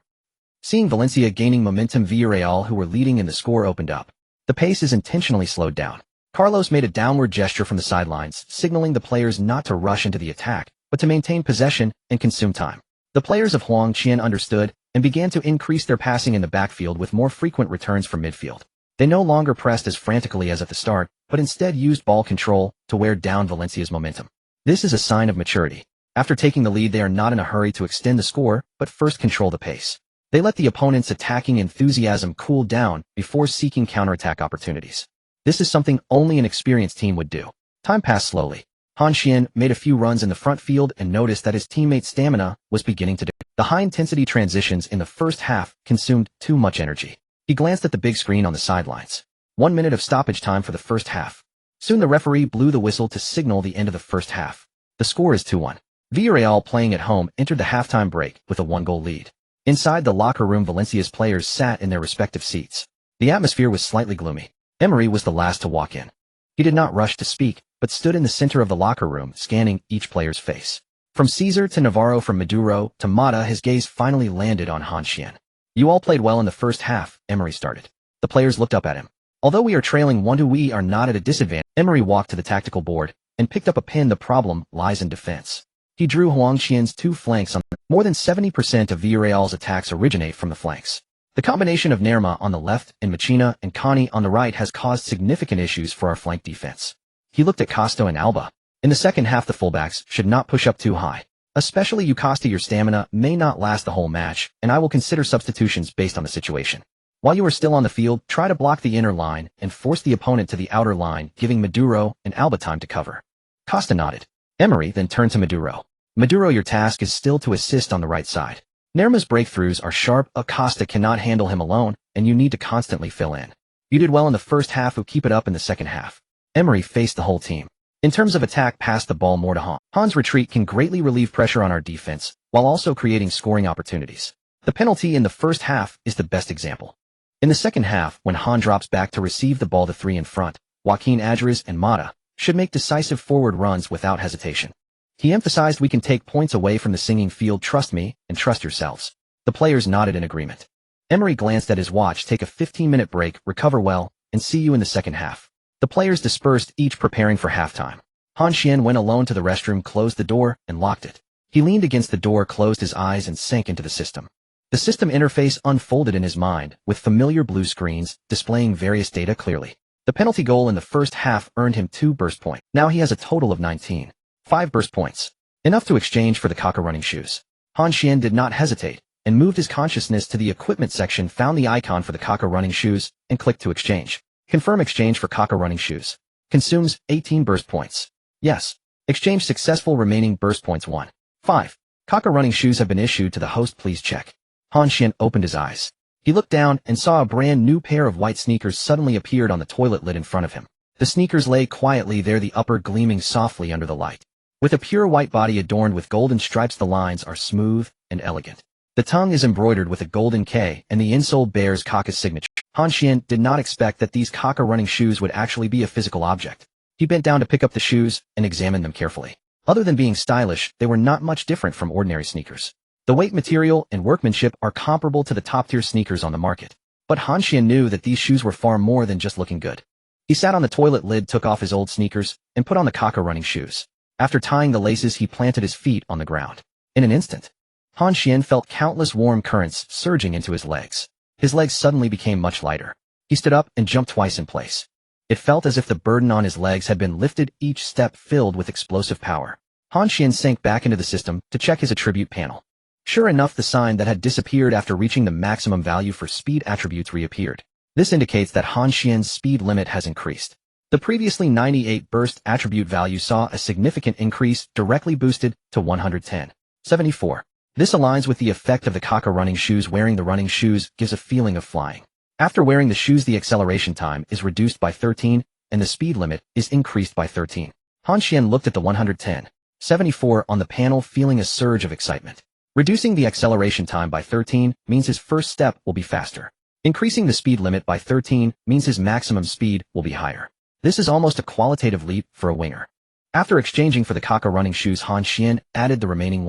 Seeing Valencia gaining momentum, Villarreal, who were leading in the score, opened up. The pace is intentionally slowed down. Carlos made a downward gesture from the sidelines, signaling the players not to rush into the attack, but to maintain possession and consume time. The players of Han Xuan understood and began to increase their passing in the backfield with more frequent returns from midfield. They no longer pressed as frantically as at the start, but instead used ball control to wear down Valencia's momentum. This is a sign of maturity. After taking the lead, they are not in a hurry to extend the score, but first control the pace. They let the opponent's attacking enthusiasm cool down before seeking counterattack opportunities. This is something only an experienced team would do. Time passed slowly. Han Xuan made a few runs in the front field and noticed that his teammate's stamina was beginning to decline. The high-intensity transitions in the first half consumed too much energy. He glanced at the big screen on the sidelines. 1 minute of stoppage time for the first half. Soon the referee blew the whistle to signal the end of the first half. The score is 2-1. Villarreal, playing at home, entered the halftime break with a 1-goal lead. Inside the locker room, Valencia's players sat in their respective seats. The atmosphere was slightly gloomy. Emery was the last to walk in. He did not rush to speak, but stood in the center of the locker room, scanning each player's face. From Caesar to Navarro, from Maduro to Mata, his gaze finally landed on Han Xuan. You all played well in the first half, Emery started. The players looked up at him. Although we are trailing 1-2, we are not at a disadvantage. Emery walked to the tactical board and picked up a pen. The problem lies in defense. He drew Han Xuan's two flanks on. More than 70% of Villarreal's attacks originate from the flanks. The combination of Nerma on the left and Machina and Connie on the right has caused significant issues for our flank defense. He looked at Costa and Alba. In the second half, the fullbacks should not push up too high. Especially you, Costa. Your stamina may not last the whole match, and I will consider substitutions based on the situation. While you are still on the field, try to block the inner line and force the opponent to the outer line, giving Maduro and Alba time to cover. Costa nodded. Emery then turned to Maduro. Maduro, your task is still to assist on the right side. Nerma's breakthroughs are sharp. Acosta cannot handle him alone, and you need to constantly fill in. You did well in the first half, keep it up in the second half. Emery faced the whole team. In terms of attack, pass the ball more to Han. Han's retreat can greatly relieve pressure on our defense, while also creating scoring opportunities. The penalty in the first half is the best example. In the second half, when Han drops back to receive the ball, the three in front, Joaquin, Adjures, and Mata, should make decisive forward runs without hesitation. He emphasized, we can take points away from the singing field. Trust me, and trust yourselves. The players nodded in agreement. Emery glanced at his watch. Take a 15-minute break, recover well, and see you in the second half. The players dispersed, each preparing for halftime. Han Xuan went alone to the restroom, closed the door, and locked it. He leaned against the door, closed his eyes, and sank into the system. The system interface unfolded in his mind, with familiar blue screens displaying various data clearly. The penalty goal in the first half earned him 2 burst points. Now he has a total of 19. 5 burst points. Enough to exchange for the Kaka running shoes. Han Xuan did not hesitate, and moved his consciousness to the equipment section, found the icon for the Kaka running shoes, and clicked to exchange. Confirm exchange for Kaka running shoes. Consumes 18 burst points. Yes. Exchange successful. Remaining burst points 1. 5. Kaka running shoes have been issued to the host. Please check. Han Xuan opened his eyes. He looked down and saw a brand new pair of white sneakers suddenly appeared on the toilet lid in front of him. The sneakers lay quietly there, the upper gleaming softly under the light. With a pure white body adorned with golden stripes, the lines are smooth and elegant. The tongue is embroidered with a golden K, and the insole bears Kaka's signature. Han Xuan did not expect that these Kaka running shoes would actually be a physical object. He bent down to pick up the shoes and examined them carefully. Other than being stylish, they were not much different from ordinary sneakers. The weight, material, and workmanship are comparable to the top-tier sneakers on the market. But Han Xuan knew that these shoes were far more than just looking good. He sat on the toilet lid, took off his old sneakers, and put on the Kaka running shoes. After tying the laces, he planted his feet on the ground. In an instant, Han Xuan felt countless warm currents surging into his legs. His legs suddenly became much lighter. He stood up and jumped twice in place. It felt as if the burden on his legs had been lifted, each step filled with explosive power. Han Xuan sank back into the system to check his attribute panel. Sure enough, the sign that had disappeared after reaching the maximum value for speed attributes reappeared. This indicates that Han Xuan's speed limit has increased. The previously 98 burst attribute value saw a significant increase, directly boosted to 110. 74. This aligns with the effect of the Kaka running shoes. Wearing the running shoes gives a feeling of flying. After wearing the shoes, the acceleration time is reduced by 13, and the speed limit is increased by 13. Han Xuan looked at the 110. 74 on the panel, feeling a surge of excitement. Reducing the acceleration time by 13 means his first step will be faster. Increasing the speed limit by 13 means his maximum speed will be higher. This is almost a qualitative leap for a winger. After exchanging for the Kaka running shoes, Han Xuan added the remaining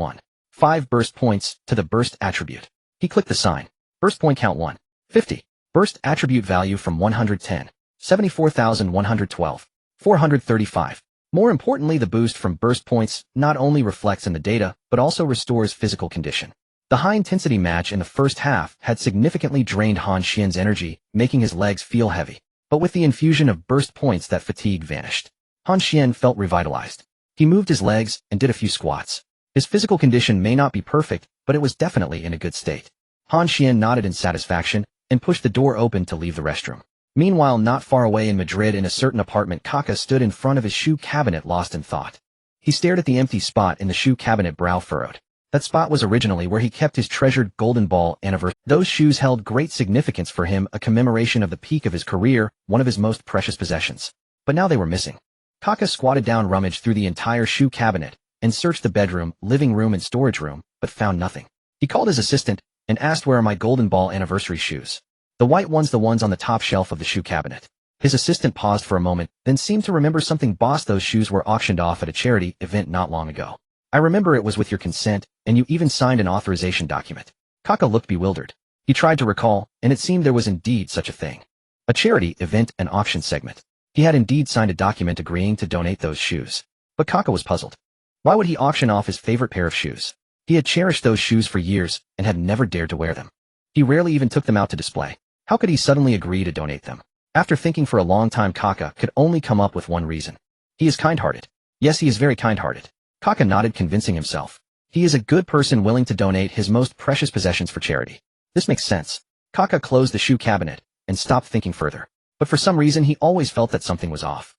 5 burst points to the burst attribute. He clicked the sign. Burst point count 50. Burst attribute value from 110. 74,112. 435. More importantly, the boost from burst points not only reflects in the data, but also restores physical condition. The high-intensity match in the first half had significantly drained Han Xuan's energy, making his legs feel heavy. But with the infusion of burst points, that fatigue vanished. Han Xuan felt revitalized. He moved his legs and did a few squats. His physical condition may not be perfect, but it was definitely in a good state. Han Xuan nodded in satisfaction and pushed the door open to leave the restroom. Meanwhile, not far away in Madrid in a certain apartment, Kaka stood in front of his shoe cabinet lost in thought. He stared at the empty spot in the shoe cabinet, brow furrowed. That spot was originally where he kept his treasured golden ball anniversary. Those shoes held great significance for him, a commemoration of the peak of his career, one of his most precious possessions. But now they were missing. Kaka squatted down, rummaged through the entire shoe cabinet, and searched the bedroom, living room, and storage room, but found nothing. He called his assistant and asked, "Where are my golden ball anniversary shoes?" "The white ones, the ones on the top shelf of the shoe cabinet." His assistant paused for a moment, then seemed to remember something. "Boss, those shoes were auctioned off at a charity event not long ago. I remember it was with your consent, and you even signed an authorization document." Kaka looked bewildered. He tried to recall, and it seemed there was indeed such a thing. A charity event, an auction segment. He had indeed signed a document agreeing to donate those shoes. But Kaka was puzzled. Why would he auction off his favorite pair of shoes? He had cherished those shoes for years and had never dared to wear them. He rarely even took them out to display. How could he suddenly agree to donate them? After thinking for a long time, Kaka could only come up with one reason. He is kind-hearted. Yes, he is very kind-hearted. Kaka nodded, convincing himself. He is a good person willing to donate his most precious possessions for charity. This makes sense. Kaka closed the shoe cabinet and stopped thinking further. But for some reason, he always felt that something was off.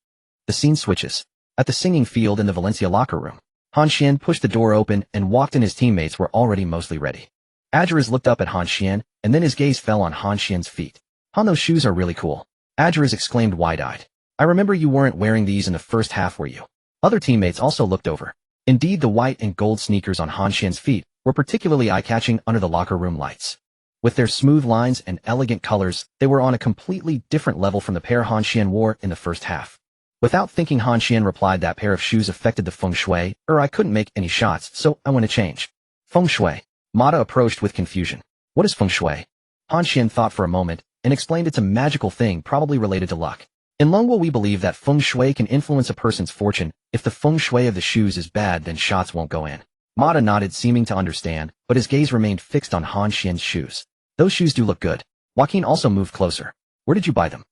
The scene switches. At the singing field in the Valencia locker room, Han Xuan pushed the door open and walked in. His teammates were already mostly ready. Adjurez looked up at Han Xuan, and then his gaze fell on Han Xuan's feet. "Han, those shoes are really cool." Adjurez exclaimed, wide-eyed. "I remember you weren't wearing these in the first half, were you?" Other teammates also looked over. Indeed, the white and gold sneakers on Han Xuan's feet were particularly eye-catching under the locker room lights. With their smooth lines and elegant colors, they were on a completely different level from the pair Han Xuan wore in the first half. Without thinking, Han Xuan replied, "That pair of shoes affected the feng shui, I couldn't make any shots, so I want to change." Feng shui. Mata approached with confusion. "What is feng shui?" Han Xuan thought for a moment and explained, "It's a magical thing probably related to luck. In Longwa, we believe that feng shui can influence a person's fortune. If the feng shui of the shoes is bad, then shots won't go in." Mata nodded, seeming to understand, but his gaze remained fixed on Han Xuan's shoes. "Those shoes do look good." Joaquin also moved closer. "Where did you buy them?"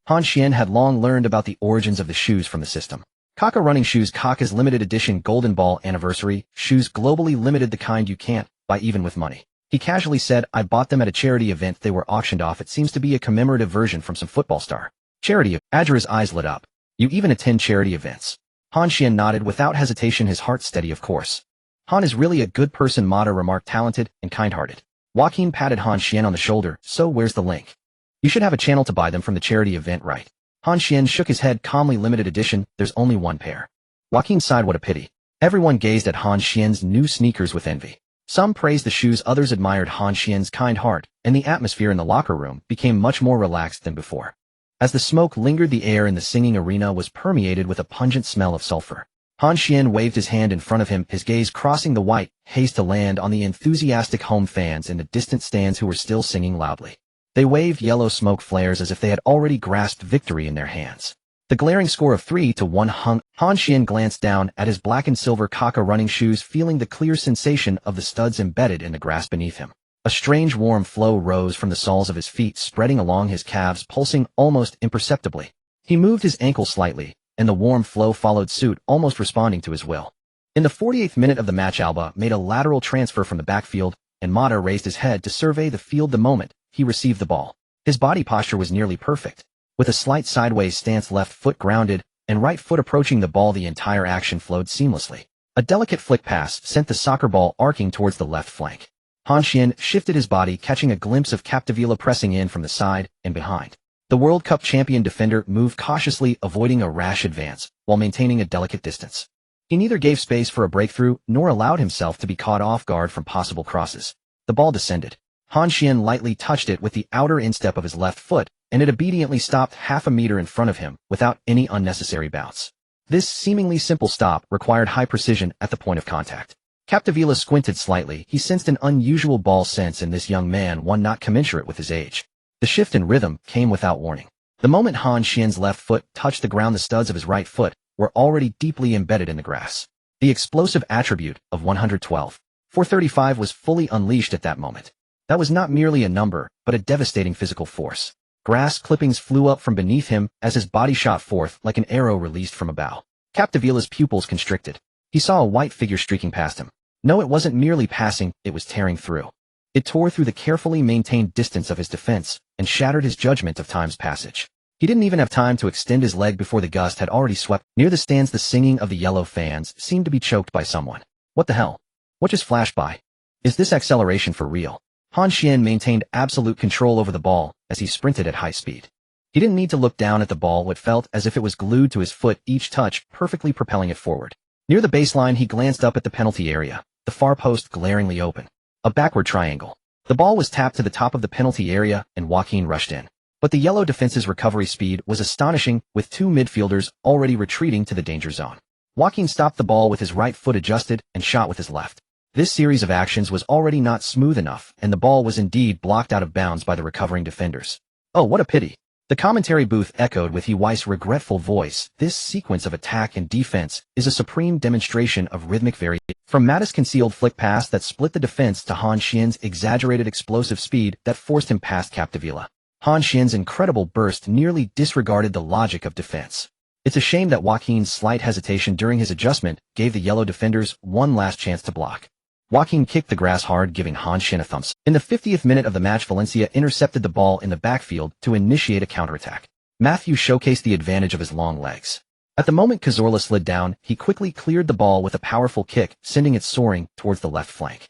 Han Xuan had long learned about the origins of the shoes from the system. Kaka running shoes, Kaka's limited edition golden ball anniversary shoes, globally limited, the kind you can't buy even with money. He casually said, "I bought them at a charity event. They were auctioned off. It seems to be a commemorative version from some football star." "Charity?" Adjurez's eyes lit up. "You even attend charity events?" Han Xuan nodded without hesitation, his heart steady. "Of course." "Han is really a good person," Mata remarked, "talented and kind-hearted." Joaquin patted Han Xuan on the shoulder. "So where's the link?" "You should have a channel to buy them from the charity event, right?" Han Xuan shook his head calmly. "Limited edition, there's only one pair." Joaquin sighed, "What a pity." Everyone gazed at Han Xuan's new sneakers with envy. Some praised the shoes, others admired Han Xuan's kind heart, and the atmosphere in the locker room became much more relaxed than before. As the smoke lingered, the air in the singing arena was permeated with a pungent smell of sulfur. Han Xuan waved his hand in front of him, his gaze crossing the white haze to land on the enthusiastic home fans in the distant stands who were still singing loudly. They waved yellow smoke flares as if they had already grasped victory in their hands. The glaring score of 3-1 hung. Han Xuan glanced down at his black and silver Kaka running shoes, feeling the clear sensation of the studs embedded in the grass beneath him. A strange warm flow rose from the soles of his feet, spreading along his calves, pulsing almost imperceptibly. He moved his ankle slightly, and the warm flow followed suit, almost responding to his will. In the 48th minute of the match, Alba made a lateral transfer from the backfield, and Mata raised his head to survey the field the moment he received the ball. His body posture was nearly perfect. With a slight sideways stance, left foot grounded, and right foot approaching the ball, the entire action flowed seamlessly. A delicate flick pass sent the soccer ball arcing towards the left flank. Han Xuan shifted his body, catching a glimpse of Capdevila pressing in from the side and behind. The World Cup champion defender moved cautiously, avoiding a rash advance, while maintaining a delicate distance. He neither gave space for a breakthrough, nor allowed himself to be caught off guard from possible crosses. The ball descended. Han Xuan lightly touched it with the outer instep of his left foot, and it obediently stopped half a meter in front of him without any unnecessary bounce. This seemingly simple stop required high precision at the point of contact. Capdevila squinted slightly. He sensed an unusual ball sense in this young man, one not commensurate with his age. The shift in rhythm came without warning. The moment Han Xuan's left foot touched the ground, the studs of his right foot were already deeply embedded in the grass. The explosive attribute of 112, 435 was fully unleashed at that moment. That was not merely a number, but a devastating physical force. Grass clippings flew up from beneath him as his body shot forth like an arrow released from a bow. Capdevila's pupils constricted. He saw a white figure streaking past him. No, it wasn't merely passing, it was tearing through. It tore through the carefully maintained distance of his defense and shattered his judgment of time's passage. He didn't even have time to extend his leg before the gust had already swept. Near the stands, the singing of the yellow fans seemed to be choked by someone. What the hell? What just flashed by? Is this acceleration for real? Han Xuan maintained absolute control over the ball as he sprinted at high speed. He didn't need to look down at the ball. It felt as if it was glued to his foot, each touch perfectly propelling it forward. Near the baseline, he glanced up at the penalty area, the far post glaringly open. A backward triangle. The ball was tapped to the top of the penalty area and Joaquin rushed in. But the yellow defense's recovery speed was astonishing, with two midfielders already retreating to the danger zone. Joaquin stopped the ball with his right foot adjusted and shot with his left. This series of actions was already not smooth enough, and the ball was indeed blocked out of bounds by the recovering defenders. Oh, what a pity. The commentary booth echoed with Weiss' regretful voice. This sequence of attack and defense is a supreme demonstration of rhythmic variation. From Mattis' concealed flick pass that split the defense to Han Xuan's exaggerated explosive speed that forced him past Capdevila. Han Xuan's incredible burst nearly disregarded the logic of defense. It's a shame that Joaquin's slight hesitation during his adjustment gave the yellow defenders one last chance to block. Joaquin kicked the grass hard, giving Han Xuan a thumbs. In the 50th minute of the match, Valencia intercepted the ball in the backfield to initiate a counterattack. Matthew showcased the advantage of his long legs. At the moment Cazorla slid down, he quickly cleared the ball with a powerful kick, sending it soaring towards the left flank.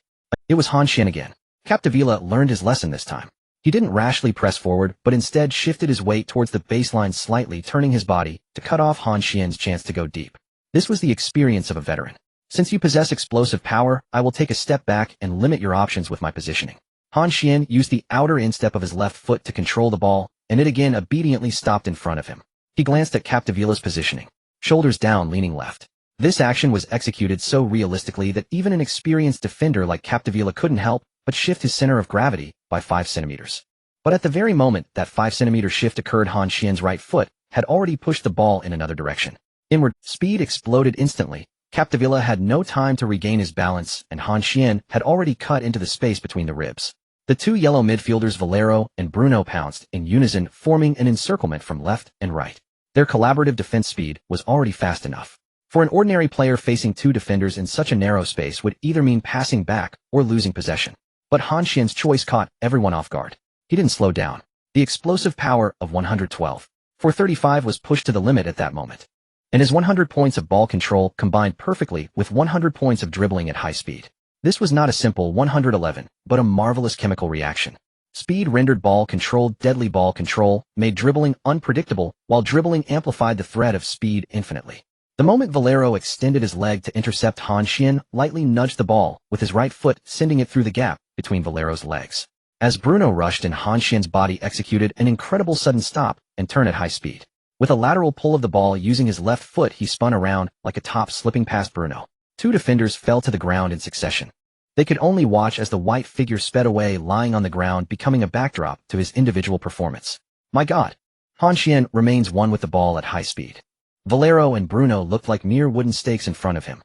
It was Han Xuan again. Capdevila learned his lesson this time. He didn't rashly press forward, but instead shifted his weight towards the baseline, slightly turning his body to cut off Han Xuan's chance to go deep. This was the experience of a veteran. Since you possess explosive power, I will take a step back and limit your options with my positioning. Han Xuan used the outer instep of his left foot to control the ball, and it again obediently stopped in front of him. He glanced at Capdevila's positioning. Shoulders down, leaning left. This action was executed so realistically that even an experienced defender like Capdevila couldn't help but shift his center of gravity by 5 centimeters. But at the very moment that 5-centimeter shift occurred, Han Xuan's right foot had already pushed the ball in another direction. Inward speed exploded instantly. Capdevila had no time to regain his balance, and Han Xuan had already cut into the space between the ribs. The two yellow midfielders Valero and Bruno pounced in unison, forming an encirclement from left and right. Their collaborative defense speed was already fast enough. For an ordinary player, facing two defenders in such a narrow space would either mean passing back or losing possession. But Han Xuan's choice caught everyone off guard. He didn't slow down. The explosive power of 112, 435 was pushed to the limit at that moment. And his 100 points of ball control combined perfectly with 100 points of dribbling at high speed. This was not a simple 111, but a marvelous chemical reaction. Speed rendered ball control deadly. Ball control made dribbling unpredictable, while dribbling amplified the threat of speed infinitely. The moment Valero extended his leg to intercept, Han Xuan lightly nudged the ball with his right foot, sending it through the gap between Valero's legs. As Bruno rushed in, Han Xuan's body executed an incredible sudden stop and turn at high speed. With a lateral pull of the ball using his left foot, he spun around like a top, slipping past Bruno. Two defenders fell to the ground in succession. They could only watch as the white figure sped away, lying on the ground, becoming a backdrop to his individual performance. My God! Han Xuan remains one with the ball at high speed. Valero and Bruno looked like mere wooden stakes in front of him.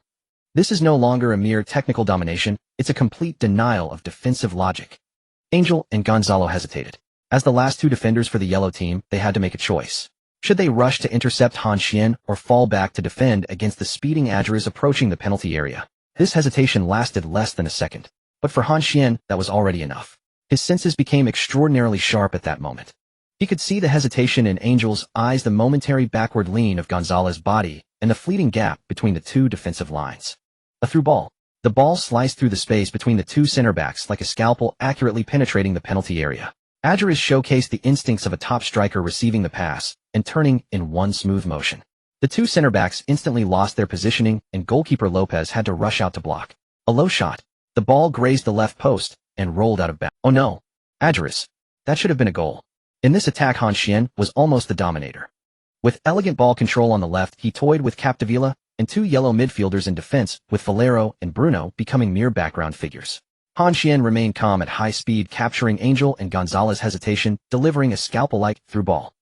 This is no longer a mere technical domination, it's a complete denial of defensive logic. Angel and Gonzalo hesitated. As the last two defenders for the yellow team, they had to make a choice. Should they rush to intercept Han Xuan or fall back to defend against the speeding Adjures approaching the penalty area? This hesitation lasted less than a second. But for Han Xuan, that was already enough. His senses became extraordinarily sharp at that moment. He could see the hesitation in Angel's eyes, the momentary backward lean of Gonzalo's body, and the fleeting gap between the two defensive lines. A through ball. The ball sliced through the space between the two center backs like a scalpel, accurately penetrating the penalty area. Adjures showcased the instincts of a top striker, receiving the pass and turning in one smooth motion. The two center backs instantly lost their positioning, and goalkeeper Lopez had to rush out to block. A low shot. The ball grazed the left post, and rolled out of bounds. Oh no. Adjures. That should have been a goal. In this attack, Han Xuan was almost the dominator. With elegant ball control on the left, he toyed with Capdevila and two yellow midfielders in defense, with Valero and Bruno becoming mere background figures. Han Xuan remained calm at high speed, capturing Angel and Gonzalez's hesitation, delivering a scalpel-like through ball.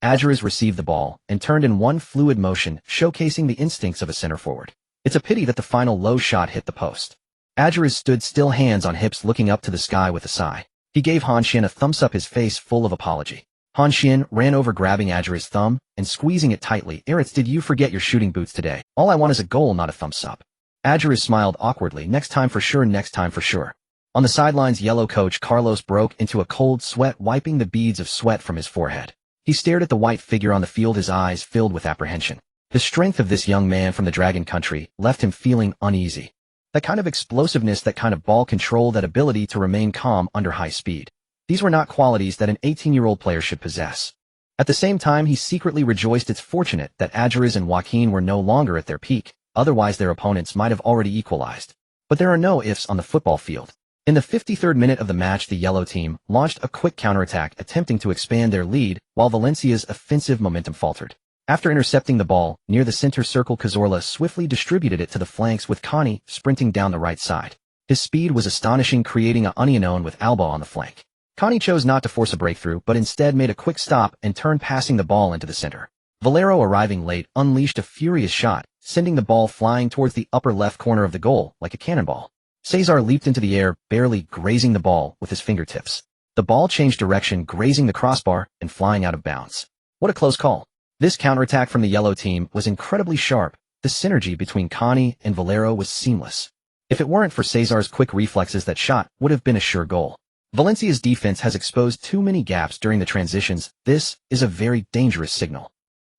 Adjures received the ball and turned in one fluid motion, showcasing the instincts of a center forward. It's a pity that the final low shot hit the post. Adjures stood still, hands on hips, looking up to the sky with a sigh. He gave Han Xuan a thumbs up, his face full of apology. Han Xuan ran over, grabbing Adjures' thumb and squeezing it tightly. Eretz, did you forget your shooting boots today? All I want is a goal, not a thumbs up. Adjures smiled awkwardly. Next time for sure, next time for sure. On the sidelines, yellow coach Carlos broke into a cold sweat, wiping the beads of sweat from his forehead. He stared at the white figure on the field, his eyes filled with apprehension. The strength of this young man from the Dragon Country left him feeling uneasy. That kind of explosiveness, that kind of ball control, that ability to remain calm under high speed. These were not qualities that an 18-year-old player should possess. At the same time, he secretly rejoiced. It's fortunate that Adjures and Joaquin were no longer at their peak, otherwise their opponents might have already equalized. But there are no ifs on the football field. In the 53rd minute of the match, the yellow team launched a quick counterattack, attempting to expand their lead, while Valencia's offensive momentum faltered. After intercepting the ball near the center circle, Cazorla swiftly distributed it to the flanks, with Connie sprinting down the right side. His speed was astonishing, creating a union with Alba on the flank. Connie chose not to force a breakthrough, but instead made a quick stop and turned, passing the ball into the center. Valero, arriving late, unleashed a furious shot, sending the ball flying towards the upper left corner of the goal like a cannonball. Cesar leaped into the air, barely grazing the ball with his fingertips. The ball changed direction, grazing the crossbar and flying out of bounds. What a close call. This counterattack from the yellow team was incredibly sharp. The synergy between Connie and Valero was seamless. If it weren't for Cesar's quick reflexes, that shot would have been a sure goal. Valencia's defense has exposed too many gaps during the transitions. This is a very dangerous signal.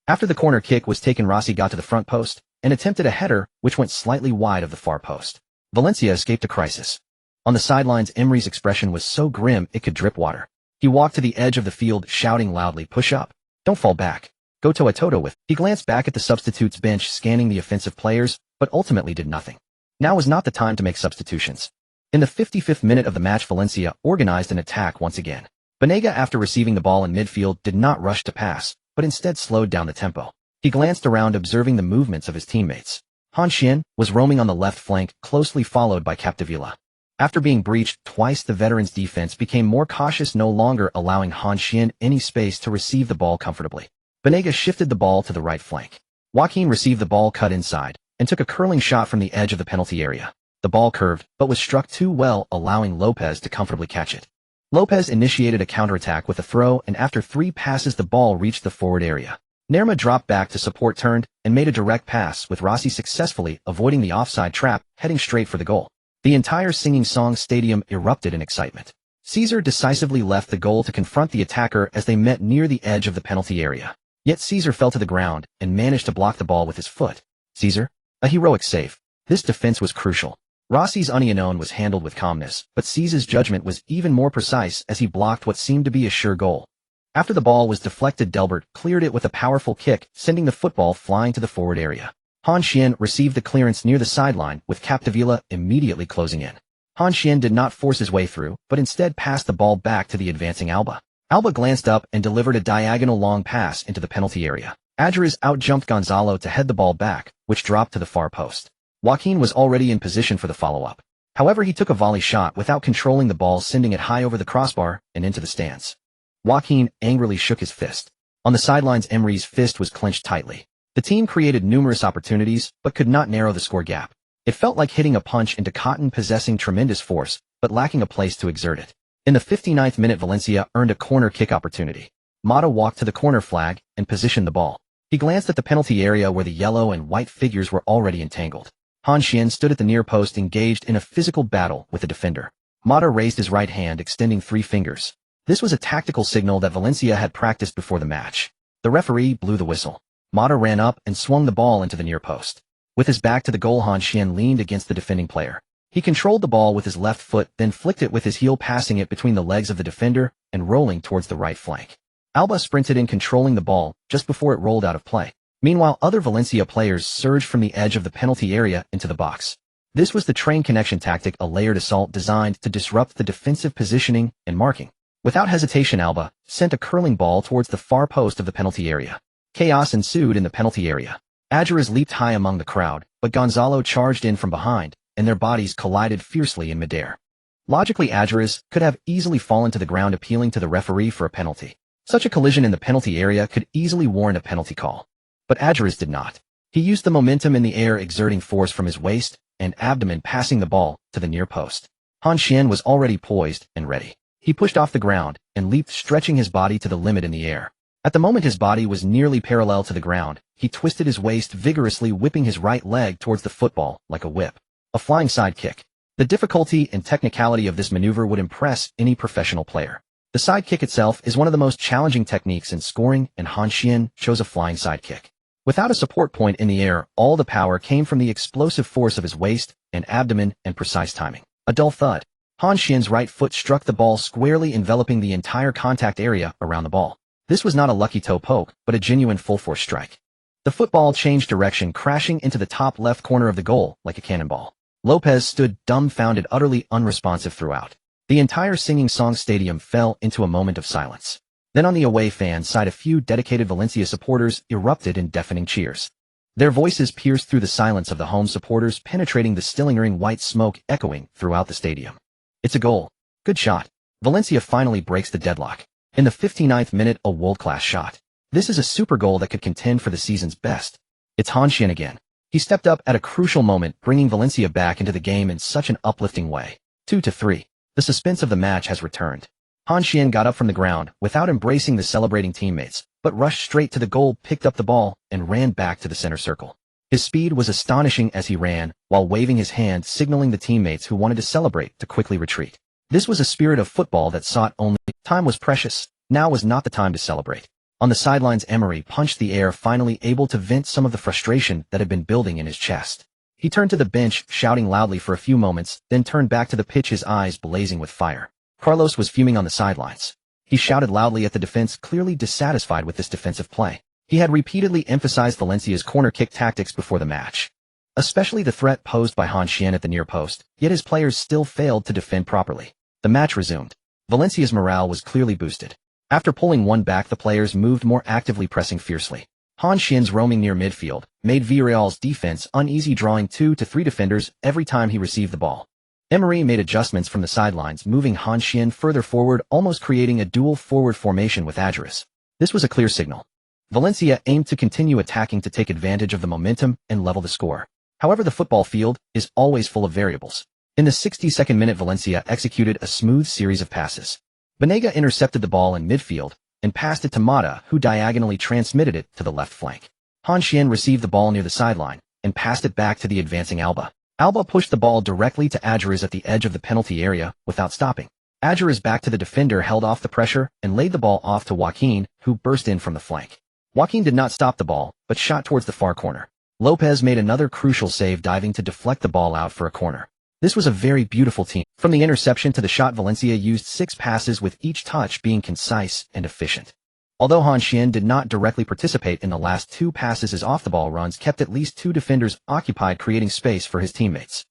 After the corner kick was taken, Rossi got to the front post and attempted a header which went slightly wide of the far post. Valencia escaped a crisis. On the sidelines, Emery's expression was so grim it could drip water. He walked to the edge of the field, shouting loudly, "Push up. Don't fall back. Go toe-a-toe with." He glanced back at the substitutes bench, scanning the offensive players, but ultimately did nothing. Now was not the time to make substitutions. In the 55th minute of the match, Valencia organized an attack once again. Banega, after receiving the ball in midfield, did not rush to pass, but instead slowed down the tempo. He glanced around, observing the movements of his teammates. Han Xuan was roaming on the left flank, closely followed by Capdevila. After being breached twice, the veterans' defense became more cautious, no longer allowing Han Xuan any space to receive the ball comfortably. Banega shifted the ball to the right flank. Joaquin received the ball, cut inside, and took a curling shot from the edge of the penalty area. The ball curved, but was struck too well, allowing Lopez to comfortably catch it. Lopez initiated a counterattack with a throw, and after 3 passes the ball reached the forward area. Nerma dropped back to support, turned, and made a direct pass, with Rossi successfully avoiding the offside trap, heading straight for the goal. The entire Singing Song Stadium erupted in excitement. Caesar decisively left the goal to confront the attacker as they met near the edge of the penalty area. Yet Caesar fell to the ground and managed to block the ball with his foot. Caesar? A heroic save. This defense was crucial. Rossi's union was handled with calmness, but Caesar's judgment was even more precise as he blocked what seemed to be a sure goal. After the ball was deflected, Delbert cleared it with a powerful kick, sending the football flying to the forward area. Han Xuan received the clearance near the sideline, with Capdevila immediately closing in. Han Xuan did not force his way through, but instead passed the ball back to the advancing Alba. Alba glanced up and delivered a diagonal long pass into the penalty area. Adjures outjumped Gonzalo to head the ball back, which dropped to the far post. Joaquin was already in position for the follow-up. However, he took a volley shot without controlling the ball, sending it high over the crossbar and into the stands. Joaquin angrily shook his fist. On the sidelines, Emery's fist was clenched tightly. The team created numerous opportunities, but could not narrow the score gap. It felt like hitting a punch into cotton, possessing tremendous force, but lacking a place to exert it. In the 59th minute, Valencia earned a corner kick opportunity. Mata walked to the corner flag and positioned the ball. He glanced at the penalty area where the yellow and white figures were already entangled. Han Xuan stood at the near post, engaged in a physical battle with the defender. Mata raised his right hand, extending 3 fingers. This was a tactical signal that Valencia had practiced before the match. The referee blew the whistle. Mata ran up and swung the ball into the near post. With his back to the goal, Han Xuan leaned against the defending player. He controlled the ball with his left foot, then flicked it with his heel, passing it between the legs of the defender and rolling towards the right flank. Alba sprinted in, controlling the ball just before it rolled out of play. Meanwhile, other Valencia players surged from the edge of the penalty area into the box. This was the train connection tactic, a layered assault designed to disrupt the defensive positioning and marking. Without hesitation, Alba sent a curling ball towards the far post of the penalty area. Chaos ensued in the penalty area. Alvarez leaped high among the crowd, but Gonzalo charged in from behind, and their bodies collided fiercely in midair. Logically, Alvarez could have easily fallen to the ground, appealing to the referee for a penalty. Such a collision in the penalty area could easily warrant a penalty call. But Alvarez did not. He used the momentum in the air, exerting force from his waist and abdomen, passing the ball to the near post. Han Xuan was already poised and ready. He pushed off the ground and leaped, stretching his body to the limit in the air. At the moment his body was nearly parallel to the ground, he twisted his waist vigorously, whipping his right leg towards the football like a whip. A flying side kick. The difficulty and technicality of this maneuver would impress any professional player. The side kick itself is one of the most challenging techniques in scoring, and Han Xuan chose a flying side kick. Without a support point in the air, all the power came from the explosive force of his waist and abdomen and precise timing. A dull thud. Han Xuan's right foot struck the ball squarely, enveloping the entire contact area around the ball. This was not a lucky toe poke, but a genuine full-force strike. The football changed direction, crashing into the top left corner of the goal like a cannonball. Lopez stood dumbfounded, utterly unresponsive throughout. The entire singing song stadium fell into a moment of silence. Then on the away fan side, a few dedicated Valencia supporters erupted in deafening cheers. Their voices pierced through the silence of the home supporters, penetrating the stilling white smoke echoing throughout the stadium. It's a goal. Good shot. Valencia finally breaks the deadlock. In the 59th minute, a world-class shot. This is a super goal that could contend for the season's best. It's Han Xuan again. He stepped up at a crucial moment, bringing Valencia back into the game in such an uplifting way. 2-3. The suspense of the match has returned. Han Xuan got up from the ground without embracing the celebrating teammates, but rushed straight to the goal, picked up the ball, and ran back to the center circle. His speed was astonishing as he ran, while waving his hand, signaling the teammates who wanted to celebrate to quickly retreat. This was a spirit of football that sought only. Time was precious. Now was not the time to celebrate. On the sidelines, Emery punched the air, finally able to vent some of the frustration that had been building in his chest. He turned to the bench, shouting loudly for a few moments, then turned back to the pitch, his eyes blazing with fire. Carlos was fuming on the sidelines. He shouted loudly at the defense, clearly dissatisfied with this defensive play. He had repeatedly emphasized Valencia's corner kick tactics before the match, especially the threat posed by Han Xuan at the near post, yet his players still failed to defend properly. The match resumed. Valencia's morale was clearly boosted. After pulling one back, the players moved more actively, pressing fiercely. Han Xuan's roaming near midfield made Villarreal's defense uneasy, drawing 2 to 3 defenders every time he received the ball. Emery made adjustments from the sidelines, moving Han Xuan further forward, almost creating a dual forward formation with Alvarez. This was a clear signal. Valencia aimed to continue attacking to take advantage of the momentum and level the score. However, the football field is always full of variables. In the 62nd minute, Valencia executed a smooth series of passes. Banega intercepted the ball in midfield and passed it to Mata, who diagonally transmitted it to the left flank. Han Xuan received the ball near the sideline and passed it back to the advancing Alba. Alba pushed the ball directly to Alvarez at the edge of the penalty area without stopping. Alvarez, back to the defender, held off the pressure and laid the ball off to Joaquin, who burst in from the flank. Joaquin did not stop the ball, but shot towards the far corner. Lopez made another crucial save, diving to deflect the ball out for a corner. This was a very beautiful team. From the interception to the shot, Valencia used 6 passes, with each touch being concise and efficient. Although Han Xuan did not directly participate in the last 2 passes, his off-the-ball runs kept at least 2 defenders occupied, creating space for his teammates.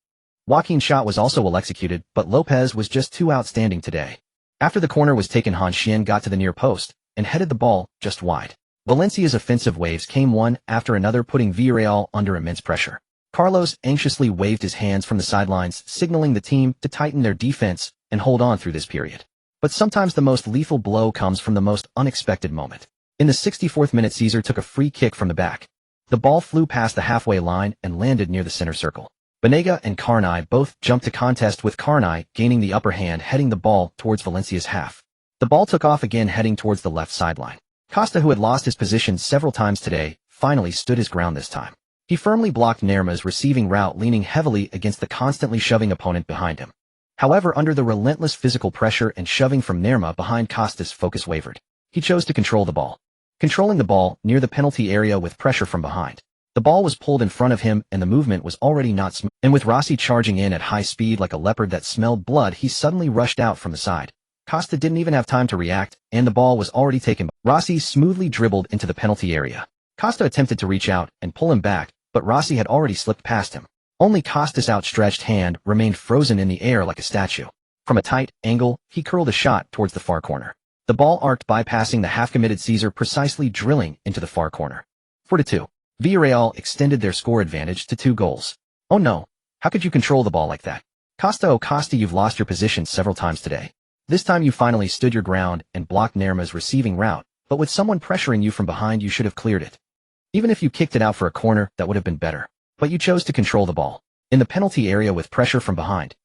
Joaquin's shot was also well executed, but Lopez was just too outstanding today. After the corner was taken, Han Xuan got to the near post and headed the ball just wide. Valencia's offensive waves came one after another, putting Villarreal under immense pressure. Carlos anxiously waved his hands from the sidelines, signaling the team to tighten their defense and hold on through this period. But sometimes the most lethal blow comes from the most unexpected moment. In the 64th minute, Caesar took a free kick from the back. The ball flew past the halfway line and landed near the center circle. Banega and Carney both jumped to contest, with Carney gaining the upper hand, heading the ball towards Valencia's half. The ball took off again, heading towards the left sideline. Costa, who had lost his position several times today, finally stood his ground this time. He firmly blocked Nerma's receiving route, leaning heavily against the constantly shoving opponent behind him. However, under the relentless physical pressure and shoving from Nerma behind, Costa's focus wavered. He chose to control the ball. Controlling the ball near the penalty area with pressure from behind. The ball was pulled in front of him and the movement was already not smooth. And with Rossi charging in at high speed like a leopard that smelled blood, he suddenly rushed out from the side. Costa didn't even have time to react, and the ball was already taken. Rossi smoothly dribbled into the penalty area. Costa attempted to reach out and pull him back, but Rossi had already slipped past him. Only Costa's outstretched hand remained frozen in the air like a statue. From a tight angle, he curled a shot towards the far corner. The ball arced bypassing the half-committed Caesar, precisely drilling into the far corner. 4-2. Villarreal extended their score advantage to 2 goals. Oh no, how could you control the ball like that? Costa, oh Costa, you've lost your position several times today. This time you finally stood your ground and blocked Nerma's receiving route, but with someone pressuring you from behind you should have cleared it. Even if you kicked it out for a corner, that would have been better. But you chose to control the ball in the penalty area with pressure from behind.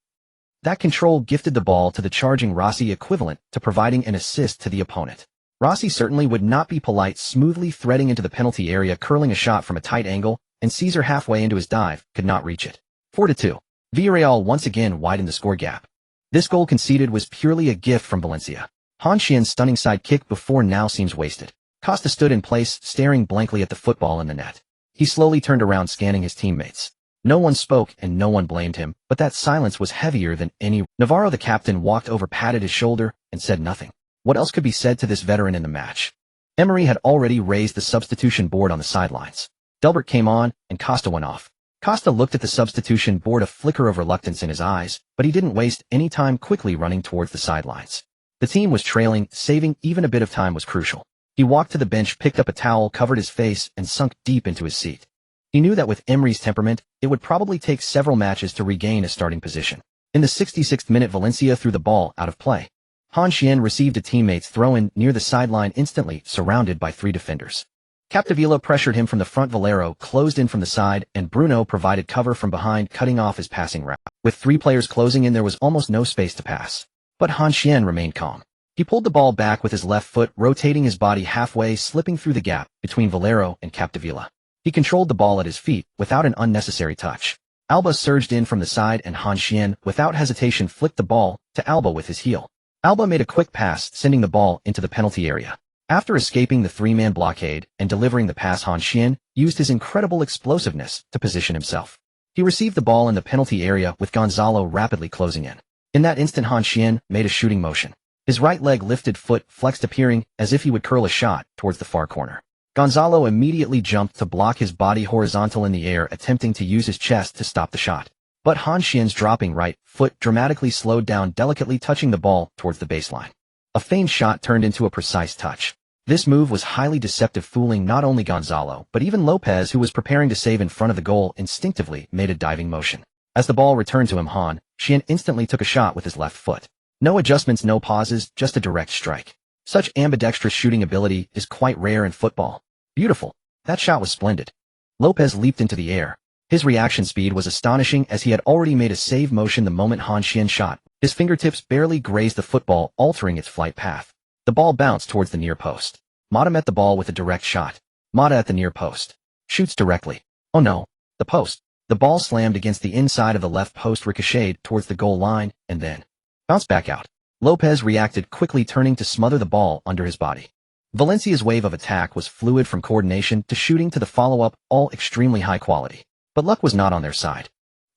That control gifted the ball to the charging Rossi, equivalent to providing an assist to the opponent. Rossi certainly would not be polite, smoothly threading into the penalty area, curling a shot from a tight angle, and Caesar, halfway into his dive, could not reach it. 4-2. Villarreal once again widened the score gap. This goal conceded was purely a gift from Valencia. Han Xuan's stunning side kick before now seems wasted. Costa stood in place, staring blankly at the football in the net. He slowly turned around, scanning his teammates. No one spoke and no one blamed him, but that silence was heavier than any. Navarro, the captain, walked over, patted his shoulder, and said nothing. What else could be said to this veteran in the match? Emery had already raised the substitution board on the sidelines. Delbert came on, and Costa went off. Costa looked at the substitution board, a flicker of reluctance in his eyes, but he didn't waste any time quickly running towards the sidelines. The team was trailing, saving even a bit of time was crucial. He walked to the bench, picked up a towel, covered his face, and sunk deep into his seat. He knew that with Emery's temperament, it would probably take several matches to regain a starting position. In the 66th minute, Valencia threw the ball out of play. Han Xuan received a teammate's throw-in near the sideline, instantly surrounded by 3 defenders. Capdevila pressured him from the front, Valero closed in from the side, and Bruno provided cover from behind, cutting off his passing route. With 3 players closing in, there was almost no space to pass. But Han Xuan remained calm. He pulled the ball back with his left foot, rotating his body halfway, slipping through the gap between Valero and Capdevila. He controlled the ball at his feet without an unnecessary touch. Alba surged in from the side, and Han Xuan, without hesitation, flicked the ball to Alba with his heel. Alba made a quick pass, sending the ball into the penalty area. After escaping the 3-man blockade and delivering the pass, Han Xuan used his incredible explosiveness to position himself. He received the ball in the penalty area with Gonzalo rapidly closing in. In that instant, Han Xuan made a shooting motion. His right leg lifted, foot flexed, appearing as if he would curl a shot towards the far corner. Gonzalo immediately jumped to block his body horizontal in the air, attempting to use his chest to stop the shot. But Han Xuan's dropping right foot dramatically slowed down, delicately touching the ball towards the baseline. A feigned shot turned into a precise touch. This move was highly deceptive, fooling not only Gonzalo, but even Lopez, who was preparing to save in front of the goal, instinctively made a diving motion. As the ball returned to him, Han Xuan instantly took a shot with his left foot. No adjustments, no pauses, just a direct strike. Such ambidextrous shooting ability is quite rare in football. Beautiful. That shot was splendid. Lopez leaped into the air. His reaction speed was astonishing, as he had already made a save motion the moment Han Xuan shot. His fingertips barely grazed the football, altering its flight path. The ball bounced towards the near post. Mata met the ball with a direct shot. Mata at the near post. Shoots directly. Oh no. The post. The ball slammed against the inside of the left post, ricocheted towards the goal line, and then bounced back out. Lopez reacted quickly, turning to smother the ball under his body. Valencia's wave of attack was fluid, from coordination to shooting to the follow-up, all extremely high quality. But luck was not on their side.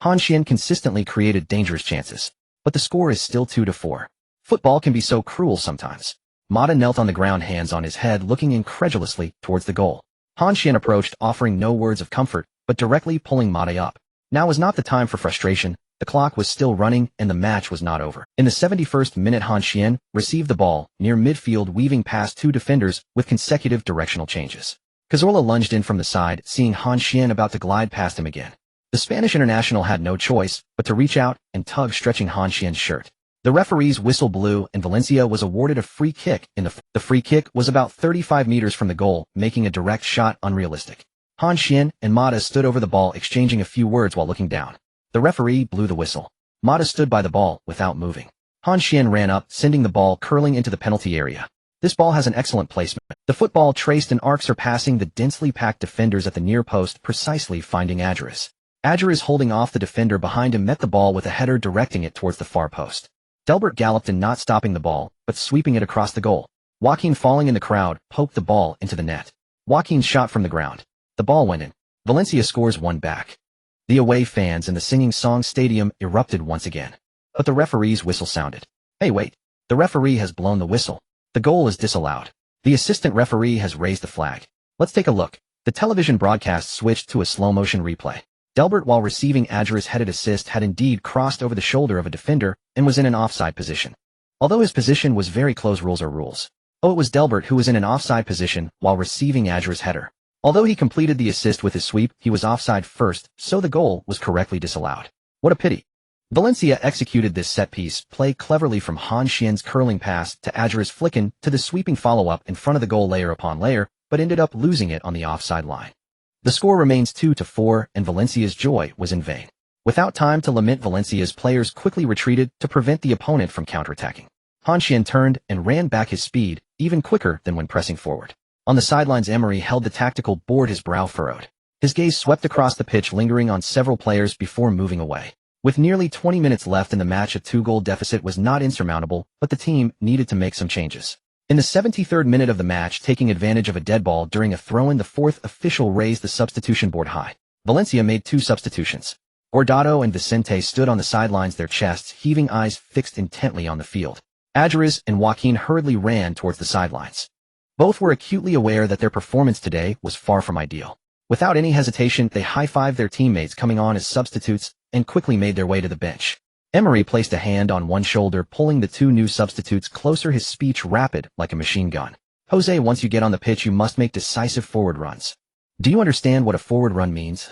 Han Xuan consistently created dangerous chances. But the score is still 2-4. Football can be so cruel sometimes. Mata knelt on the ground, hands on his head, looking incredulously towards the goal. Han Xuan approached, offering no words of comfort, but directly pulling Mata up. Now was not the time for frustration. The clock was still running, and the match was not over. In the 71st minute, Han Xuan received the ball near midfield, weaving past 2 defenders with consecutive directional changes. Cazorla lunged in from the side, seeing Han Xuan about to glide past him again. The Spanish international had no choice but to reach out and tug, stretching Han Xuan's shirt. The referee's whistle blew, and Valencia was awarded a free kick. The free kick was about 35 meters from the goal, making a direct shot unrealistic. Han Xuan and Mata stood over the ball, exchanging a few words while looking down. The referee blew the whistle. Mata stood by the ball without moving. Han Xuan ran up, sending the ball curling into the penalty area. This ball has an excellent placement. The football traced an arc, surpassing the densely packed defenders at the near post, precisely finding Adjuris. Adjuris, holding off the defender behind him, met the ball with a header, directing it towards the far post. Delbert galloped in, not stopping the ball, but sweeping it across the goal. Joaquin, falling in the crowd, poked the ball into the net. Joaquin's shot from the ground. The ball went in. Valencia scores 1 back. The away fans in the singing song stadium erupted once again. But the referee's whistle sounded. Hey, wait. The referee has blown the whistle. The goal is disallowed. The assistant referee has raised the flag. Let's take a look. The television broadcast switched to a slow-motion replay. Delbert, while receiving Adjura's headed assist, had indeed crossed over the shoulder of a defender and was in an offside position. Although his position was very close, rules are rules. It was Delbert who was in an offside position while receiving Adjura's header. Although he completed the assist with his sweep, he was offside first, so the goal was correctly disallowed. What a pity. Valencia executed this set-piece play cleverly, from Han Xuan's curling pass to Adjura's flicken to the sweeping follow-up in front of the goal layer upon layer, but ended up losing it on the offside line. The score remains 2-4, and Valencia's joy was in vain. Without time to lament, Valencia's players quickly retreated to prevent the opponent from counterattacking. Han Xuan turned and ran back his speed, even quicker than when pressing forward. On the sidelines, Emery held the tactical board, his brow furrowed. His gaze swept across the pitch, lingering on several players before moving away. With nearly 20 minutes left in the match, a 2-goal deficit was not insurmountable, but the team needed to make some changes. In the 73rd minute of the match, taking advantage of a dead ball during a throw-in, the fourth official raised the substitution board high. Valencia made 2 substitutions. Guardiola and Vicente stood on the sidelines, their chests heaving, eyes fixed intently on the field. Adjura and Joaquin hurriedly ran towards the sidelines. Both were acutely aware that their performance today was far from ideal. Without any hesitation, they high-fived their teammates coming on as substitutes and quickly made their way to the bench. Emery placed a hand on one shoulder, pulling the 2 new substitutes closer, his speech rapid like a machine gun. Jose, once you get on the pitch, you must make decisive forward runs. Do you understand what a forward run means?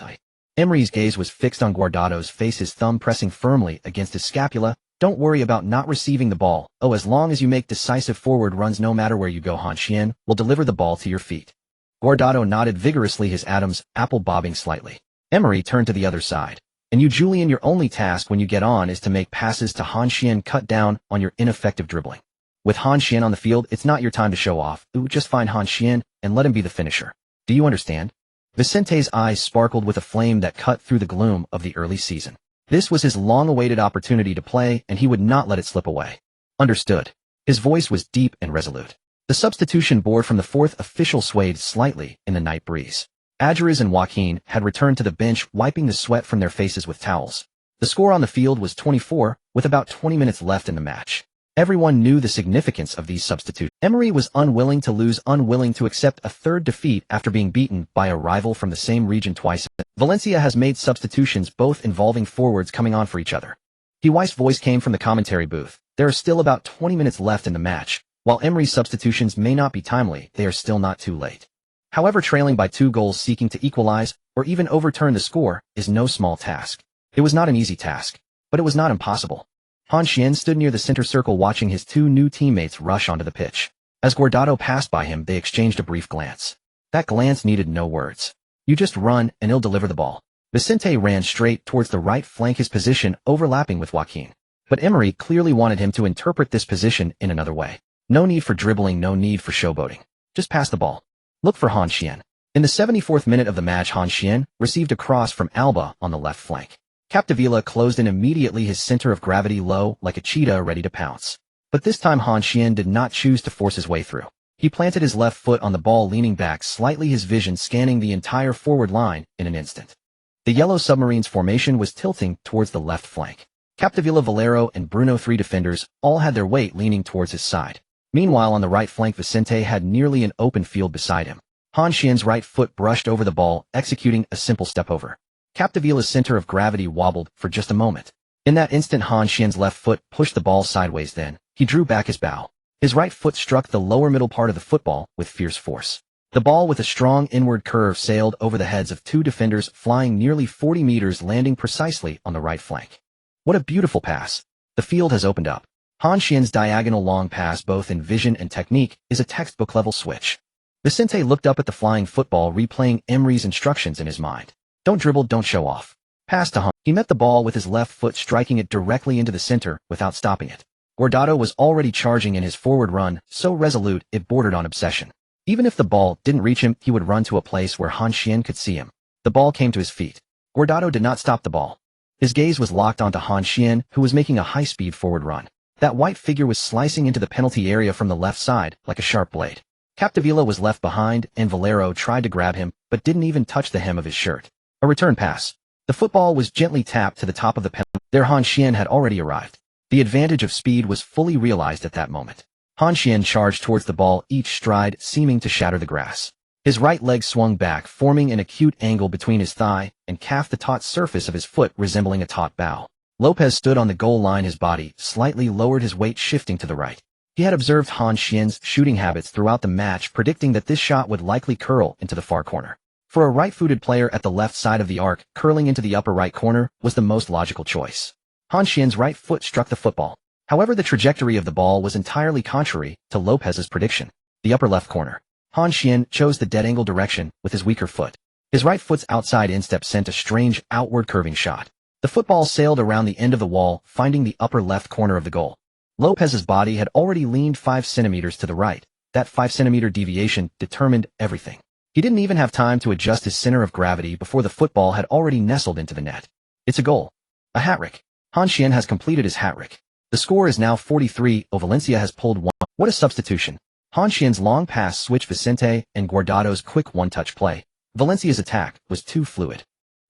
Emery's gaze was fixed on Guardiola's face, his thumb pressing firmly against his scapula. Don't worry about not receiving the ball. As long as you make decisive forward runs, no matter where you go, Han Xuan will deliver the ball to your feet. Guardiola nodded vigorously, his Adam's apple bobbing slightly. Emery turned to the other side. And you, Julian, your only task when you get on is to make passes to Han Xuan. Cut down on your ineffective dribbling. With Han Xuan on the field, it's not your time to show off. Just find Han Xuan and let him be the finisher. Do you understand? Vicente's eyes sparkled with a flame that cut through the gloom of the early season. This was his long-awaited opportunity to play, and he would not let it slip away. Understood. His voice was deep and resolute. The substitution board from the fourth official swayed slightly in the night breeze. Adjura and Joaquin had returned to the bench, wiping the sweat from their faces with towels. The score on the field was 24, with about 20 minutes left in the match. Everyone knew the significance of these substitutions. Emery was unwilling to lose, unwilling to accept a third defeat after being beaten by a rival from the same region twice. Valencia has made substitutions, both involving forwards coming on for each other. His voice came from the commentary booth. There are still about 20 minutes left in the match. While Emery's substitutions may not be timely, they are still not too late. However, trailing by 2 goals, seeking to equalize or even overturn the score is no small task. It was not an easy task, but it was not impossible. Han Xuan stood near the center circle, watching his 2 new teammates rush onto the pitch. As Guardiola passed by him, they exchanged a brief glance. That glance needed no words. You just run and he'll deliver the ball. Vicente ran straight towards the right flank, his position overlapping with Joaquin. But Emery clearly wanted him to interpret this position in another way. No need for dribbling, no need for showboating. Just pass the ball. Look for Han Xuan. In the 74th minute of the match, Han Xuan received a cross from Alba on the left flank. Capdevila closed in immediately, his center of gravity low like a cheetah ready to pounce. But this time Han Xuan did not choose to force his way through. He planted his left foot on the ball, leaning back slightly, his vision scanning the entire forward line in an instant. The Yellow Submarines formation was tilting towards the left flank. Capdevila, Valero, and Bruno, 3 defenders, all had their weight leaning towards his side. Meanwhile, on the right flank, Vicente had nearly an open field beside him. Han Xuan's right foot brushed over the ball, executing a simple step over. Capdevila's center of gravity wobbled for just a moment. In that instant, Han Xuan's left foot pushed the ball sideways, then he drew back his bow. His right foot struck the lower middle part of the football with fierce force. The ball, with a strong inward curve, sailed over the heads of 2 defenders, flying nearly 40 meters, landing precisely on the right flank. What a beautiful pass. The field has opened up. Han Xuan's diagonal long pass, both in vision and technique, is a textbook-level switch. Vicente looked up at the flying football, replaying Emery's instructions in his mind. Don't dribble, don't show off. Pass to Han. He met the ball with his left foot, striking it directly into the center without stopping it. Guardiola was already charging in his forward run, so resolute it bordered on obsession. Even if the ball didn't reach him, he would run to a place where Han Xuan could see him. The ball came to his feet. Guardiola did not stop the ball. His gaze was locked onto Han Xuan, who was making a high-speed forward run. That white figure was slicing into the penalty area from the left side like a sharp blade. Capdevila was left behind, and Valero tried to grab him, but didn't even touch the hem of his shirt. A return pass. The football was gently tapped to the top of the penalty. There Han Xuan had already arrived. The advantage of speed was fully realized at that moment. Han Xuan charged towards the ball, each stride seeming to shatter the grass. His right leg swung back, forming an acute angle between his thigh and calf, the taut surface of his foot resembling a taut bow. Lopez stood on the goal line, his body slightly lowered, his weight shifting to the right. He had observed Han Xuan's shooting habits throughout the match, predicting that this shot would likely curl into the far corner. For a right-footed player at the left side of the arc, curling into the upper right corner was the most logical choice. Han Xuan's right foot struck the football. However, the trajectory of the ball was entirely contrary to Lopez's prediction. The upper left corner. Han Xuan chose the dead angle direction with his weaker foot. His right foot's outside instep sent a strange outward curving shot. The football sailed around the end of the wall, finding the upper left corner of the goal. Lopez's body had already leaned 5 centimeters to the right. That 5-centimeter deviation determined everything. He didn't even have time to adjust his center of gravity before the football had already nestled into the net. It's a goal. A hat-trick. Han Xuan has completed his hat-trick. The score is now 43-0. Valencia has pulled one. What a substitution. Han Xuan's long pass switched Vicente and Guardado's quick one-touch play. Valencia's attack was too fluid.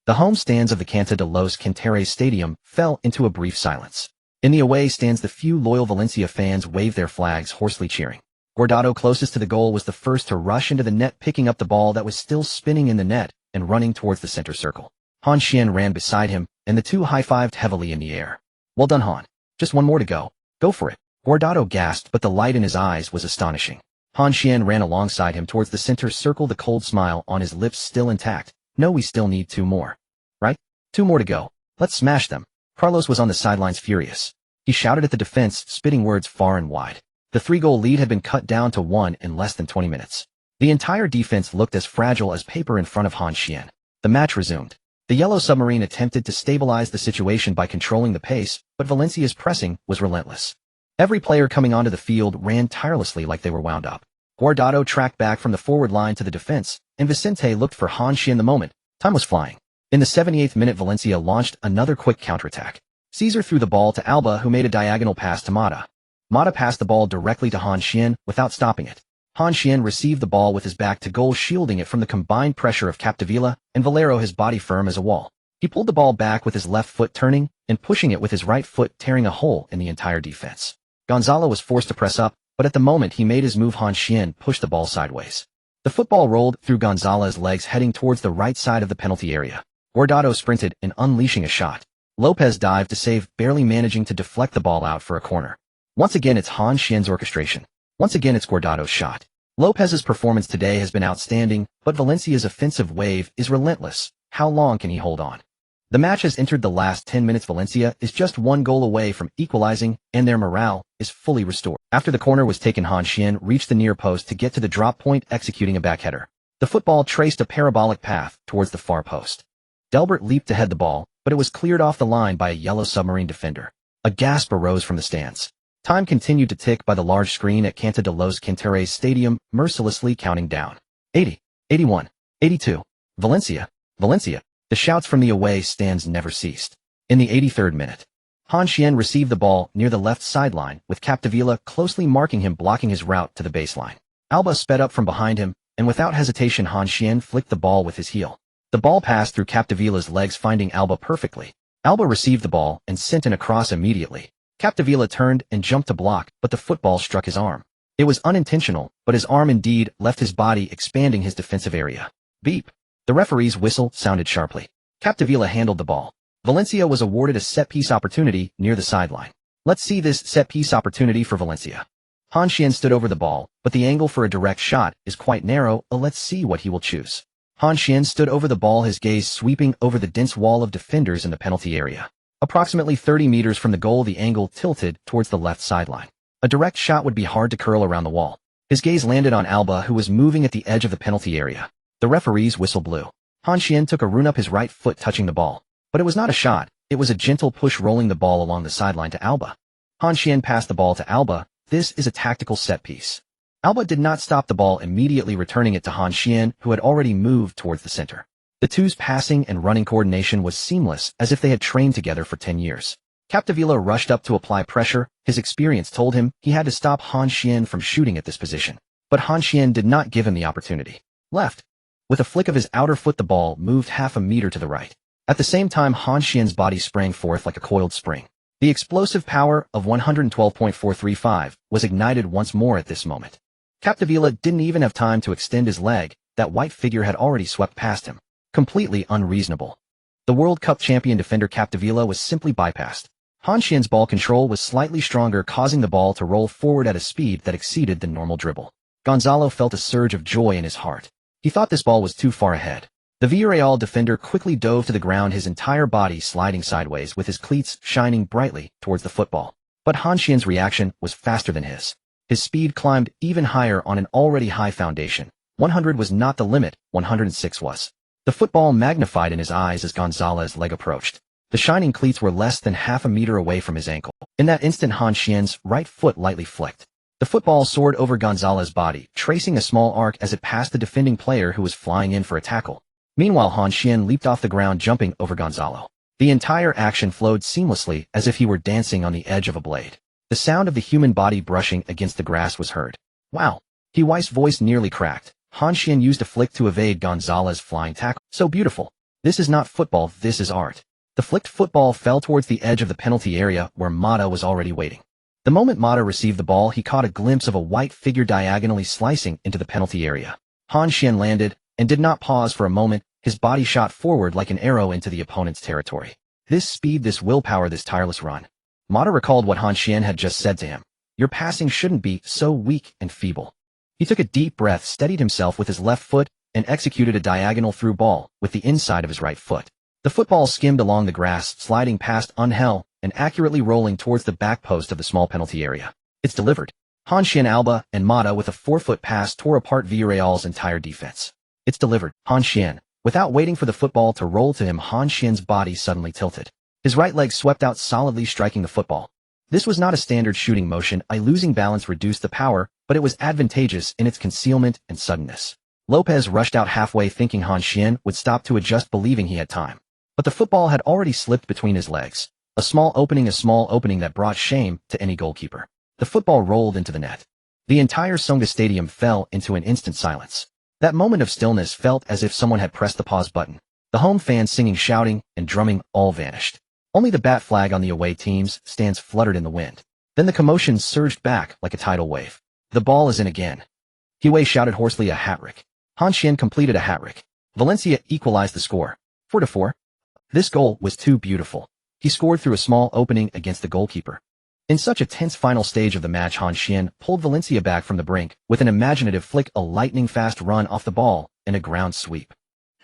The home stands of the Canta de los Canteres Stadium fell into a brief silence. In the away stands, the few loyal Valencia fans waved their flags, hoarsely cheering. Guardado, closest to the goal, was the first to rush into the net, picking up the ball that was still spinning in the net and running towards the center circle. Han Xuan ran beside him, and the two high-fived heavily in the air. Well done, Han. Just one more to go. Go for it. Guardado gasped, but the light in his eyes was astonishing. Han Xuan ran alongside him towards the center circle, the cold smile on his lips still intact. No, we still need 2 more. Right? 2 more to go. Let's smash them. Carlos was on the sidelines, furious. He shouted at the defense, spitting words far and wide. The 3-goal lead had been cut down to 1 in less than 20 minutes. The entire defense looked as fragile as paper in front of Han Xuan. The match resumed. The Yellow Submarine attempted to stabilize the situation by controlling the pace, but Valencia's pressing was relentless. Every player coming onto the field ran tirelessly like they were wound up. Guardado tracked back from the forward line to the defense, and Vicente looked for Han Xuan. The moment. Time was flying. In the 78th minute, Valencia launched another quick counterattack. Caesar threw the ball to Alba, who made a diagonal pass to Mata. Mata passed the ball directly to Han Xuan without stopping it. Han Xuan received the ball with his back to goal, shielding it from the combined pressure of Capdevila and Valero, his body firm as a wall. He pulled the ball back with his left foot, turning and pushing it with his right foot, tearing a hole in the entire defense. Gonzalo was forced to press up, but at the moment he made his move, Han Xuan pushed the ball sideways. The football rolled through Gonzalo's legs, heading towards the right side of the penalty area. Guardado sprinted and unleashing a shot. Lopez dived to save, barely managing to deflect the ball out for a corner. Once again, it's Han Xuan's orchestration. Once again, it's Guardado's shot. Lopez's performance today has been outstanding, but Valencia's offensive wave is relentless. How long can he hold on? The match has entered the last 10 minutes. Valencia is just 1 goal away from equalizing, and their morale is fully restored. After the corner was taken, Han Xuan reached the near post to get to the drop point, executing a back header. The football traced a parabolic path towards the far post. Delbert leaped to head the ball, but it was cleared off the line by a Yellow Submarine defender. A gasp arose from the stands. Time continued to tick by the large screen at Canta de los Canteres Stadium, mercilessly counting down. 80, 81, 82. Valencia, Valencia. The shouts from the away stands never ceased. In the 83rd minute, Han Xuan received the ball near the left sideline, with Capdevila closely marking him, blocking his route to the baseline. Alba sped up from behind him, and without hesitation Han Xuan flicked the ball with his heel. The ball passed through Capdevila's legs, finding Alba perfectly. Alba received the ball and sent in a cross immediately. Capdevila turned and jumped to block, but the football struck his arm. It was unintentional, but his arm indeed left his body, expanding his defensive area. Beep. The referee's whistle sounded sharply. Capdevila handled the ball. Valencia was awarded a set-piece opportunity near the sideline. Let's see this set-piece opportunity for Valencia. Han Xuan stood over the ball, but the angle for a direct shot is quite narrow. Let's see what he will choose. Han Xuan stood over the ball, his gaze sweeping over the dense wall of defenders in the penalty area. Approximately 30 meters from the goal, the angle tilted towards the left sideline. A direct shot would be hard to curl around the wall. His gaze landed on Alba, who was moving at the edge of the penalty area. The referee's whistle blew. Han Xuan took a run up, his right foot touching the ball. But it was not a shot, it was a gentle push, rolling the ball along the sideline to Alba. Han Xuan passed the ball to Alba. This is a tactical set piece. Alba did not stop the ball, immediately returning it to Han Xuan, who had already moved towards the center. The two's passing and running coordination was seamless, as if they had trained together for 10 years. Capdevila rushed up to apply pressure. His experience told him he had to stop Han Xuan from shooting at this position. But Han Xuan did not give him the opportunity. Left. With a flick of his outer foot, the ball moved half a meter to the right. At the same time, Han Xuan's body sprang forth like a coiled spring. The explosive power of 112.435 was ignited once more at this moment. Capdevila didn't even have time to extend his leg. that white figure had already swept past him. Completely unreasonable. The World Cup champion defender Capdevila was simply bypassed. Han Xuan's ball control was slightly stronger, causing the ball to roll forward at a speed that exceeded the normal dribble. Gonzalo felt a surge of joy in his heart. He thought this ball was too far ahead. The Villarreal defender quickly dove to the ground, his entire body sliding sideways with his cleats shining brightly towards the football. But Han Xuan's reaction was faster than his. His speed climbed even higher on an already high foundation. 100 was not the limit, 106 was. The football magnified in his eyes as Gonzalo's leg approached. The shining cleats were less than half a meter away from his ankle. In that instant, Han Xuan's right foot lightly flicked. The football soared over Gonzalo's body, tracing a small arc as it passed the defending player who was flying in for a tackle. Meanwhile, Han Xuan leaped off the ground, jumping over Gonzalo. The entire action flowed seamlessly, as if he were dancing on the edge of a blade. The sound of the human body brushing against the grass was heard. Wow! His voice nearly cracked. Han Xuan used a flick to evade Gonzalo's flying tackle. So beautiful. This is not football, this is art. The flicked football fell towards the edge of the penalty area where Mata was already waiting. The moment Mata received the ball, he caught a glimpse of a white figure diagonally slicing into the penalty area. Han Xuan landed, and did not pause for a moment. His body shot forward like an arrow into the opponent's territory. This speed, this willpower, this tireless run. Mata recalled what Han Xuan had just said to him. Your passing shouldn't be so weak and feeble. He took a deep breath, steadied himself with his left foot, and executed a diagonal through ball with the inside of his right foot. The football skimmed along the grass, sliding past Angel, and accurately rolling towards the back post of the small penalty area. It's delivered. Han Xuan, Alba, and Mata with a 4-foot pass tore apart Villarreal's entire defense. It's delivered. Han Xuan. Without waiting for the football to roll to him, Han Xuan's body suddenly tilted. His right leg swept out solidly, striking the football. This was not a standard shooting motion. Losing balance reduced the power, but it was advantageous in its concealment and suddenness. Lopez rushed out halfway, thinking Han Xuan would stop to adjust, believing he had time. But the football had already slipped between his legs. A small opening that brought shame to any goalkeeper. The football rolled into the net. The entire Songa Stadium fell into an instant silence. That moment of stillness felt as if someone had pressed the pause button. The home fans singing, shouting, and drumming all vanished. Only the bat flag on the away team's stands fluttered in the wind. Then the commotion surged back like a tidal wave. The ball is in again. Huey shouted hoarsely, a hat-trick. Han Xuan completed a hat-trick. Valencia equalized the score. 4-4. This goal was too beautiful. He scored through a small opening against the goalkeeper. In such a tense final stage of the match, Han Xuan pulled Valencia back from the brink with an imaginative flick, a lightning-fast run off the ball, and a ground sweep.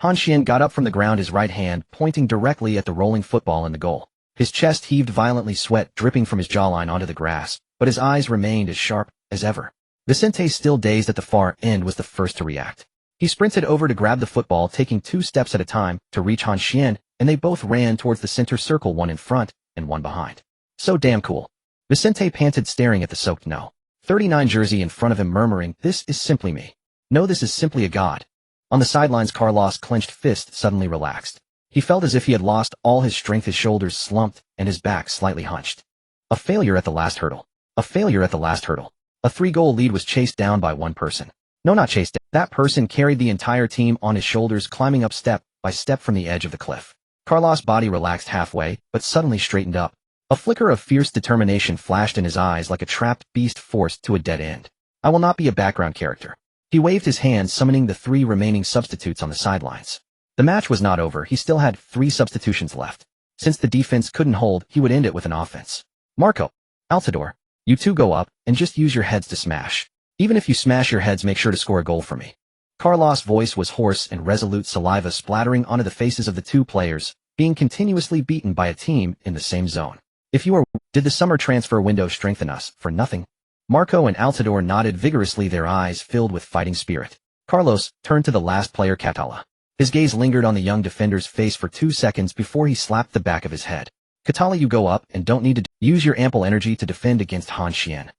Han Xuan got up from the ground, his right hand pointing directly at the rolling football in the goal. His chest heaved violently, sweat dripping from his jawline onto the grass, but his eyes remained as sharp as ever. Vicente, still dazed at the far end, was the first to react. He sprinted over to grab the football, taking 2 steps at a time to reach Han Xuan, and they both ran towards the center circle, one in front and one behind. So damn cool. Vicente panted, staring at the soaked No. 39 jersey in front of him, murmuring, "This is simply me. No, this is simply a god." On the sidelines, Carlos' clenched fist suddenly relaxed. He felt as if he had lost all his strength, his shoulders slumped, and his back slightly hunched. A failure at the last hurdle. A failure at the last hurdle. A 3-goal lead was chased down by one person. No, not chased down. That person carried the entire team on his shoulders, climbing up step by step from the edge of the cliff. Carlos' body relaxed halfway, but suddenly straightened up. A flicker of fierce determination flashed in his eyes like a trapped beast forced to a dead end. I will not be a background character. He waved his hand, summoning the 3 remaining substitutes on the sidelines. The match was not over. He still had 3 substitutions left. Since the defense couldn't hold, he would end it with an offense. Marco, Altidore, you 2 go up, and just use your heads to smash. Even if you smash your heads, make sure to score a goal for me. Carlos' voice was hoarse and resolute, saliva splattering onto the faces of the 2 players, being continuously beaten by a team in the same zone. If you are, did the summer transfer window strengthen us for nothing? Marco and Altidore nodded vigorously, their eyes filled with fighting spirit. Carlos turned to the last player, Catala. His gaze lingered on the young defender's face for 2 seconds before he slapped the back of his head. Catala, you go up and don't need to use your ample energy to defend against Han Xuan.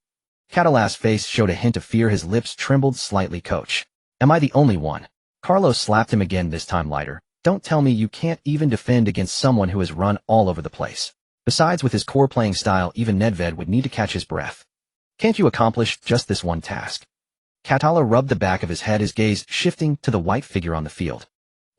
Catala's face showed a hint of fear, his lips trembled slightly. Coach, am I the only one? Carlos slapped him again, this time lighter. Don't tell me you can't even defend against someone who has run all over the place. Besides, with his core playing style, even Nedved would need to catch his breath. Can't you accomplish just this one task? Catala rubbed the back of his head, his gaze shifting to the white figure on the field.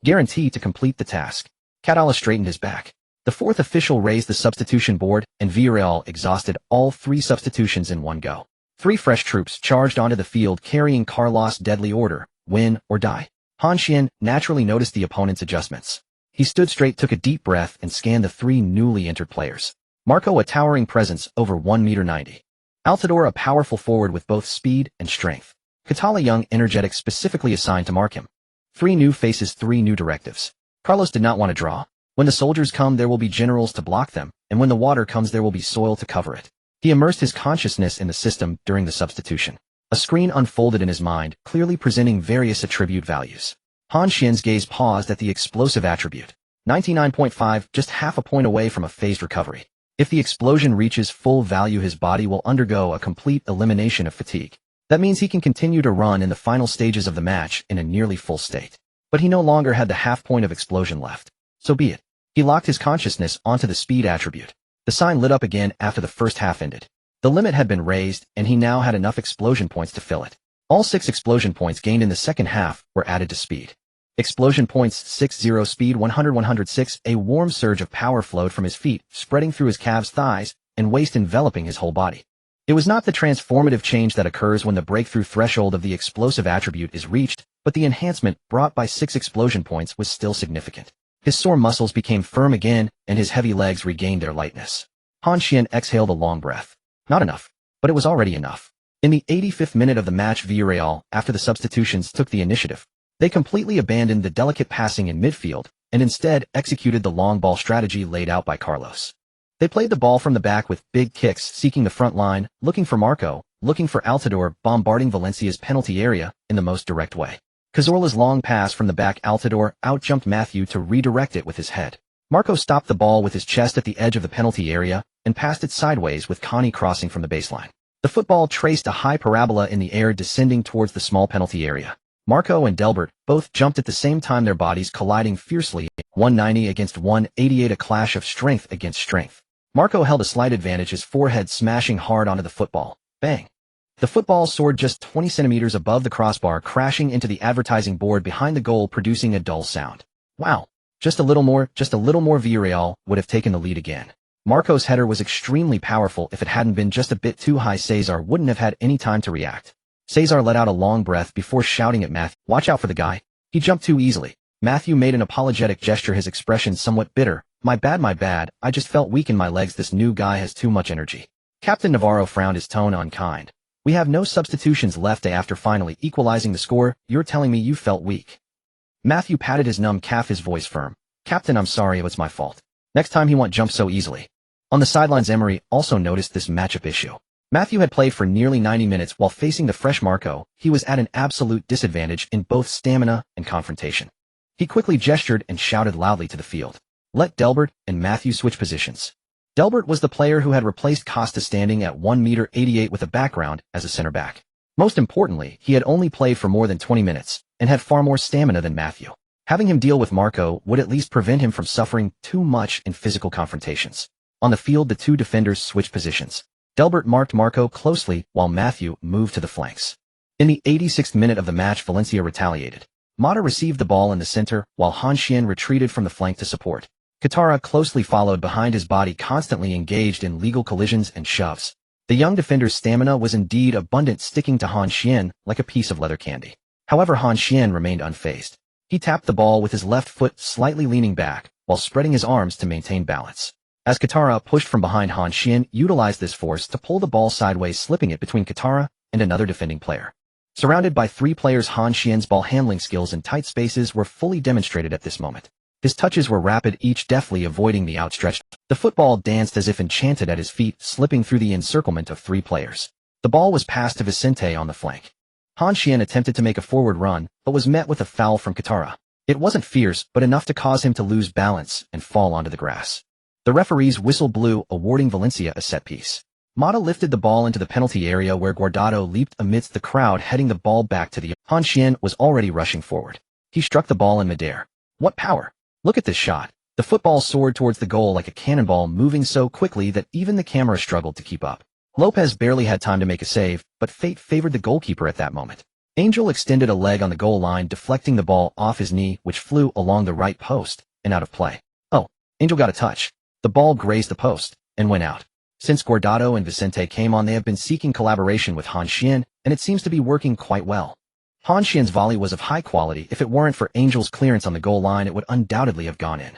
Guarantee to complete the task. Catala straightened his back. The 4th official raised the substitution board, and Villarreal exhausted all 3 substitutions in one go. 3 fresh troops charged onto the field, carrying Carlos' deadly order, win or die. Han Xuan naturally noticed the opponent's adjustments. He stood straight, took a deep breath, and scanned the three newly entered players. Marco, a towering presence, over 1.90 m. Altidore, a powerful forward with both speed and strength. Catala, young, energetic, specifically assigned to mark him. 3 new faces, 3 new directives. Carlos did not want to draw. When the soldiers come, there will be generals to block them, and when the water comes, there will be soil to cover it. He immersed his consciousness in the system during the substitution. A screen unfolded in his mind, clearly presenting various attribute values. Han Xuan's gaze paused at the explosive attribute. 99.5, just half a point away from a phased recovery. If the explosion reaches full value, his body will undergo a complete elimination of fatigue. That means he can continue to run in the final stages of the match in a nearly full state. But he no longer had the half point of explosion left. So be it. He locked his consciousness onto the speed attribute. The sign lit up again after the first half ended. The limit had been raised, and he now had enough explosion points to fill it. All 6 explosion points gained in the second half were added to speed. Explosion points 60, speed 100, 106. A warm surge of power flowed from his feet, spreading through his calves, thighs, and waist, enveloping his whole body. It was not the transformative change that occurs when the breakthrough threshold of the explosive attribute is reached, but the enhancement brought by 6 explosion points was still significant. His sore muscles became firm again, and his heavy legs regained their lightness. Han Xuan exhaled a long breath. Not enough. But it was already enough. In the 85th minute of the match, Villarreal, after the substitutions, took the initiative. They completely abandoned the delicate passing in midfield, and instead executed the long ball strategy laid out by Carlos. They played the ball from the back with big kicks, seeking the front line, looking for Marco, looking for Altidore, bombarding Valencia's penalty area in the most direct way. Cazorla's long pass from the back, Altidore outjumped Matthew to redirect it with his head. Marco stopped the ball with his chest at the edge of the penalty area and passed it sideways with Connie crossing from the baseline. The football traced a high parabola in the air, descending towards the small penalty area. Marco and Delbert both jumped at the same time, their bodies colliding fiercely. 190 against 188, a clash of strength against strength. Marco held a slight advantage, his forehead smashing hard onto the football. Bang! The football soared just 20 centimeters above the crossbar, crashing into the advertising board behind the goal, producing a dull sound. Wow! Just a little more, Villarreal would have taken the lead again. Marco's header was extremely powerful. If it hadn't been just a bit too high, Cesar wouldn't have had any time to react. Cesar let out a long breath before shouting at Matthew, "Watch out for the guy. He jumped too easily." Matthew made an apologetic gesture, his expression somewhat bitter. My bad, I just felt weak in my legs. This new guy has too much energy." Captain Navarro frowned, his tone unkind. "We have no substitutions left after finally equalizing the score. You're telling me you felt weak?" Matthew patted his numb calf, his voice firm. "Captain, I'm sorry, it was my fault. Next time he won't jump so easily." On the sidelines, Emery also noticed this matchup issue. Matthew had played for nearly 90 minutes while facing the fresh Marco. He was at an absolute disadvantage in both stamina and confrontation. He quickly gestured and shouted loudly to the field, "Let Delbert and Matthew switch positions." Delbert was the player who had replaced Costa, standing at 1.88 m with a background as a center back. Most importantly, he had only played for more than 20 minutes and had far more stamina than Matthew. Having him deal with Marco would at least prevent him from suffering too much in physical confrontations. On the field, the two defenders switched positions. Delbert marked Marco closely while Matthew moved to the flanks. In the 86th minute of the match, Valencia retaliated. Mata received the ball in the center while Han Xuan retreated from the flank to support. Katara closely followed behind, his body constantly engaged in legal collisions and shoves. The young defender's stamina was indeed abundant, sticking to Han Xuan like a piece of leather candy. However, Han Xuan remained unfazed. He tapped the ball with his left foot, slightly leaning back, while spreading his arms to maintain balance. As Katara pushed from behind, Han Xuan utilized this force to pull the ball sideways, slipping it between Katara and another defending player. Surrounded by 3 players, Han Xuan's ball handling skills in tight spaces were fully demonstrated at this moment. His touches were rapid, each deftly avoiding the outstretched. The football danced as if enchanted at his feet, slipping through the encirclement of 3 players. The ball was passed to Vicente on the flank. Han Xuan attempted to make a forward run, but was met with a foul from Katara. It wasn't fierce, but enough to cause him to lose balance and fall onto the grass. The referee's whistle blew, awarding Valencia a set piece. Mata lifted the ball into the penalty area where Guardiola leaped amidst the crowd, heading the ball back to the... Han Xuan was already rushing forward. He struck the ball in midair. What power! Look at this shot. The football soared towards the goal like a cannonball, moving so quickly that even the camera struggled to keep up. Lopez barely had time to make a save, but fate favored the goalkeeper at that moment. Angel extended a leg on the goal line, deflecting the ball off his knee, which flew along the right post and out of play. Oh, Angel got a touch. The ball grazed the post and went out. Since Guardado and Vicente came on, they have been seeking collaboration with Han Xuan, and it seems to be working quite well. Han Xuan's volley was of high quality. If it weren't for Angel's clearance on the goal line, it would undoubtedly have gone in.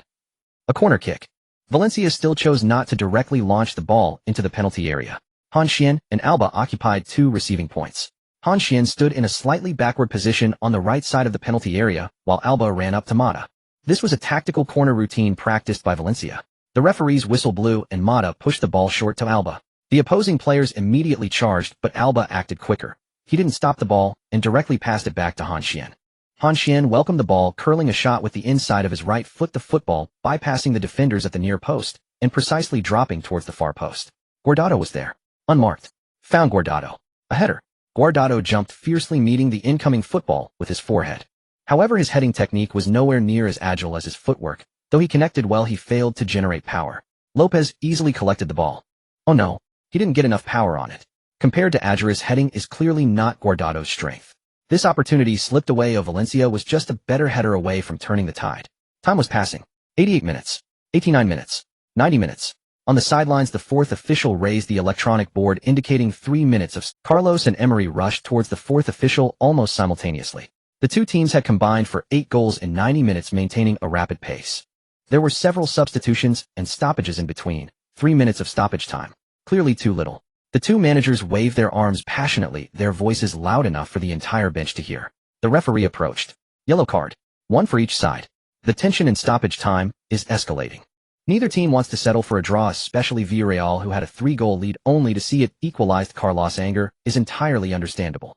A corner kick. Valencia still chose not to directly launch the ball into the penalty area. Han Xuan and Alba occupied 2 receiving points. Han Xuan stood in a slightly backward position on the right side of the penalty area, while Alba ran up to Mata. This was a tactical corner routine practiced by Valencia. The referee's whistle blew and Mata pushed the ball short to Alba. The opposing players immediately charged, but Alba acted quicker. He didn't stop the ball and directly passed it back to Han Xuan. Han Xuan welcomed the ball, curling a shot with the inside of his right foot, the football bypassing the defenders at the near post and precisely dropping towards the far post. Guardiola was there. Unmarked. Found Guardiola. A header. Guardiola jumped fiercely, meeting the incoming football with his forehead. However, his heading technique was nowhere near as agile as his footwork. Though he connected well, he failed to generate power. Lopez easily collected the ball. Oh no, he didn't get enough power on it. Compared to Adjura's heading is clearly not Guardiola's strength. This opportunity slipped away. Valencia was just a better header away from turning the tide. Time was passing. 88 minutes. 89 minutes. 90 minutes. On the sidelines, the fourth official raised the electronic board indicating 3 minutes of Carlos and Emery rushed towards the fourth official almost simultaneously. The two teams had combined for 8 goals in 90 minutes, maintaining a rapid pace. There were several substitutions and stoppages in between. 3 minutes of stoppage time. Clearly too little. The two managers waved their arms passionately, their voices loud enough for the entire bench to hear. The referee approached. Yellow card. 1 for each side. The tension in stoppage time is escalating. Neither team wants to settle for a draw, especially Villarreal, who had a 3-goal lead only to see it equalized. Carlos' anger is entirely understandable.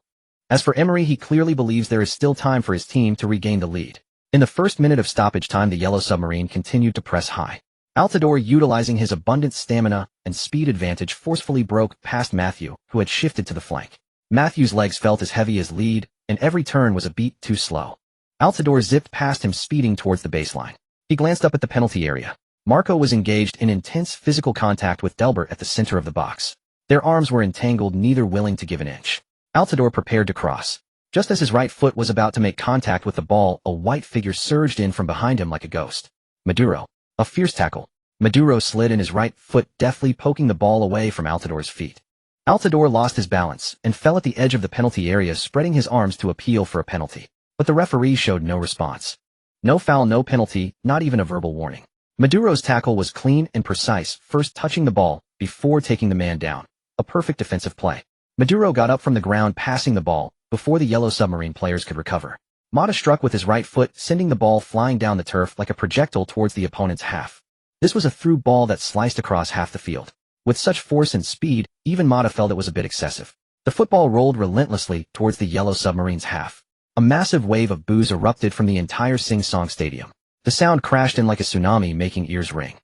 As for Emery, he clearly believes there is still time for his team to regain the lead. In the first minute of stoppage time, the Yellow Submarine continued to press high. Altidore, utilizing his abundant stamina and speed advantage, forcefully broke past Matthew, who had shifted to the flank. Matthew's legs felt as heavy as lead, and every turn was a beat too slow. Altidore zipped past him, speeding towards the baseline. He glanced up at the penalty area. Marco was engaged in intense physical contact with Delbert at the center of the box. Their arms were entangled, neither willing to give an inch. Altidore prepared to cross. Just as his right foot was about to make contact with the ball, a white figure surged in from behind him like a ghost. Maduro. A fierce tackle. Maduro slid in his right foot, deftly poking the ball away from Altidore's feet. Altidore lost his balance and fell at the edge of the penalty area, spreading his arms to appeal for a penalty. But the referee showed no response. No foul, no penalty, not even a verbal warning. Maduro's tackle was clean and precise, first touching the ball before taking the man down. A perfect defensive play. Maduro got up from the ground, passing the ball before the Yellow Submarine players could recover. Mata struck with his right foot, sending the ball flying down the turf like a projectile towards the opponent's half. This was a through ball that sliced across half the field. With such force and speed, even Mata felt it was a bit excessive. The football rolled relentlessly towards the Yellow Submarine's half. A massive wave of boos erupted from the entire Sing Song Stadium. The sound crashed in like a tsunami, making ears ring.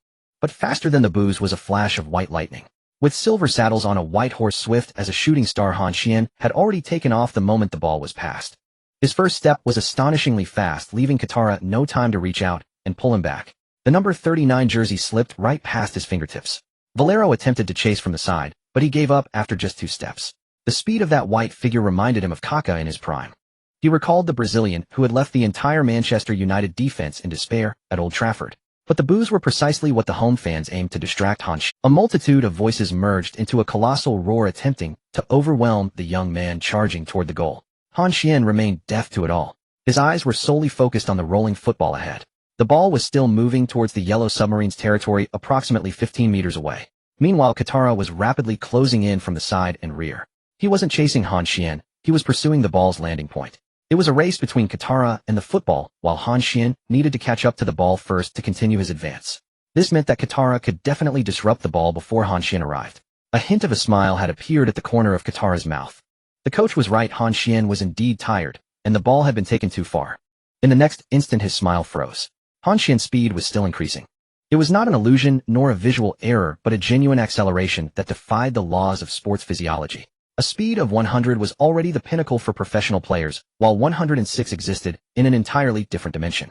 But faster than the boos was a flash of white lightning. With silver saddles on a white horse, swift as a shooting star, Han Xuan had already taken off the moment the ball was passed. His first step was astonishingly fast, leaving Katara no time to reach out and pull him back. The number 39 jersey slipped right past his fingertips. Valero attempted to chase from the side, but he gave up after just 2 steps. The speed of that white figure reminded him of Kaká in his prime. He recalled the Brazilian who had left the entire Manchester United defense in despair at Old Trafford. But the boos were precisely what the home fans aimed to distract Han Xuan. A multitude of voices merged into a colossal roar, attempting to overwhelm the young man charging toward the goal. Han Xuan remained deaf to it all. His eyes were solely focused on the rolling football ahead. The ball was still moving towards the Yellow Submarine's territory, approximately 15 meters away. Meanwhile, Katara was rapidly closing in from the side and rear. He wasn't chasing Han Xuan, he was pursuing the ball's landing point. It was a race between Katara and the football, while Han Xuan needed to catch up to the ball first to continue his advance. This meant that Katara could definitely disrupt the ball before Han Xuan arrived. A hint of a smile had appeared at the corner of Katara's mouth. The coach was right, Han Xuan was indeed tired, and the ball had been taken too far. In the next instant, his smile froze. Han Xuan's speed was still increasing. It was not an illusion nor a visual error, but a genuine acceleration that defied the laws of sports physiology. A speed of 100 was already the pinnacle for professional players, while 106 existed in an entirely different dimension.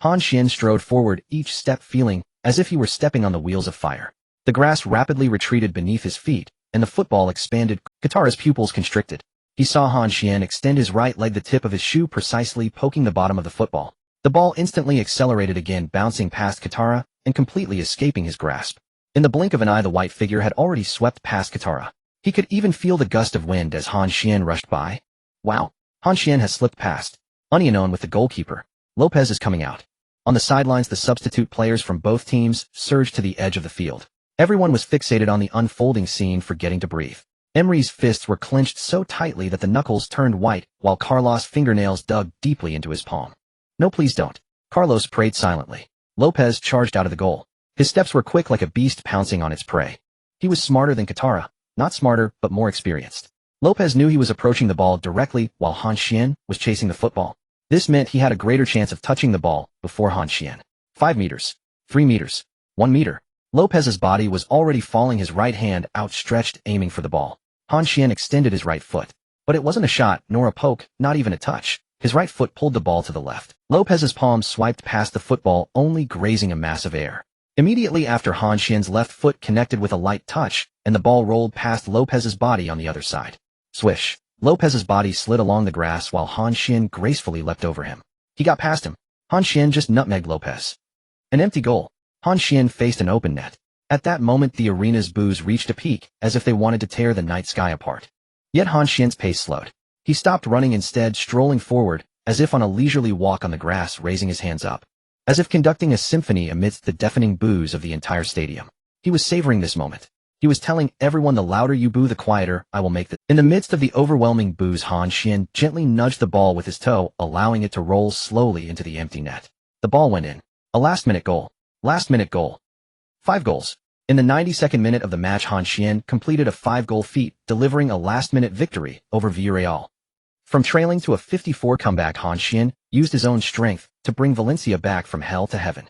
Han Xuan strode forward, each step feeling as if he were stepping on the wheels of fire. The grass rapidly retreated beneath his feet, and the football expanded. Katara's pupils constricted. He saw Han Xuan extend his right leg, the tip of his shoe precisely poking the bottom of the football. The ball instantly accelerated again, bouncing past Katara and completely escaping his grasp. In the blink of an eye, the white figure had already swept past Katara. He could even feel the gust of wind as Han Xuan rushed by. Wow! Han Xuan has slipped past. Unknown with the goalkeeper. Lopez is coming out. On the sidelines, the substitute players from both teams surged to the edge of the field. Everyone was fixated on the unfolding scene, forgetting to breathe. Emery's fists were clenched so tightly that the knuckles turned white, while Carlos' fingernails dug deeply into his palm. "No, please don't." Carlos prayed silently. Lopez charged out of the goal. His steps were quick like a beast pouncing on its prey. He was smarter than Katara. Not smarter, but more experienced. Lopez knew he was approaching the ball directly while Han Xuan was chasing the football. This meant he had a greater chance of touching the ball before Han Xuan. 5 meters. 3 meters. 1 meter. Lopez's body was already falling, his right hand outstretched, aiming for the ball. Han Xuan extended his right foot. But it wasn't a shot, nor a poke, not even a touch. His right foot pulled the ball to the left. Lopez's palm swiped past the football, only grazing a mass of air. Immediately after, Han Xuan's left foot connected with a light touch, and the ball rolled past Lopez's body on the other side. Swish. Lopez's body slid along the grass while Han Xuan gracefully leapt over him. He got past him. Han Xuan just nutmegged Lopez. An empty goal. Han Xuan faced an open net. At that moment, the arena's boos reached a peak, as if they wanted to tear the night sky apart. Yet Han Xuan's pace slowed. He stopped running, instead strolling forward, as if on a leisurely walk on the grass, raising his hands up. As if conducting a symphony amidst the deafening boos of the entire stadium. He was savoring this moment. He was telling everyone, the louder you boo, the quieter I will make the... In the midst of the overwhelming boos, Han Xuan gently nudged the ball with his toe, allowing it to roll slowly into the empty net. The ball went in. A last-minute goal. Last-minute goal. 5 goals. In the 92nd minute of the match, Han Xuan completed a 5-goal feat, delivering a last-minute victory over Villarreal. From trailing to a 54 comeback, Han Xuan used his own strength to bring Valencia back from hell to heaven.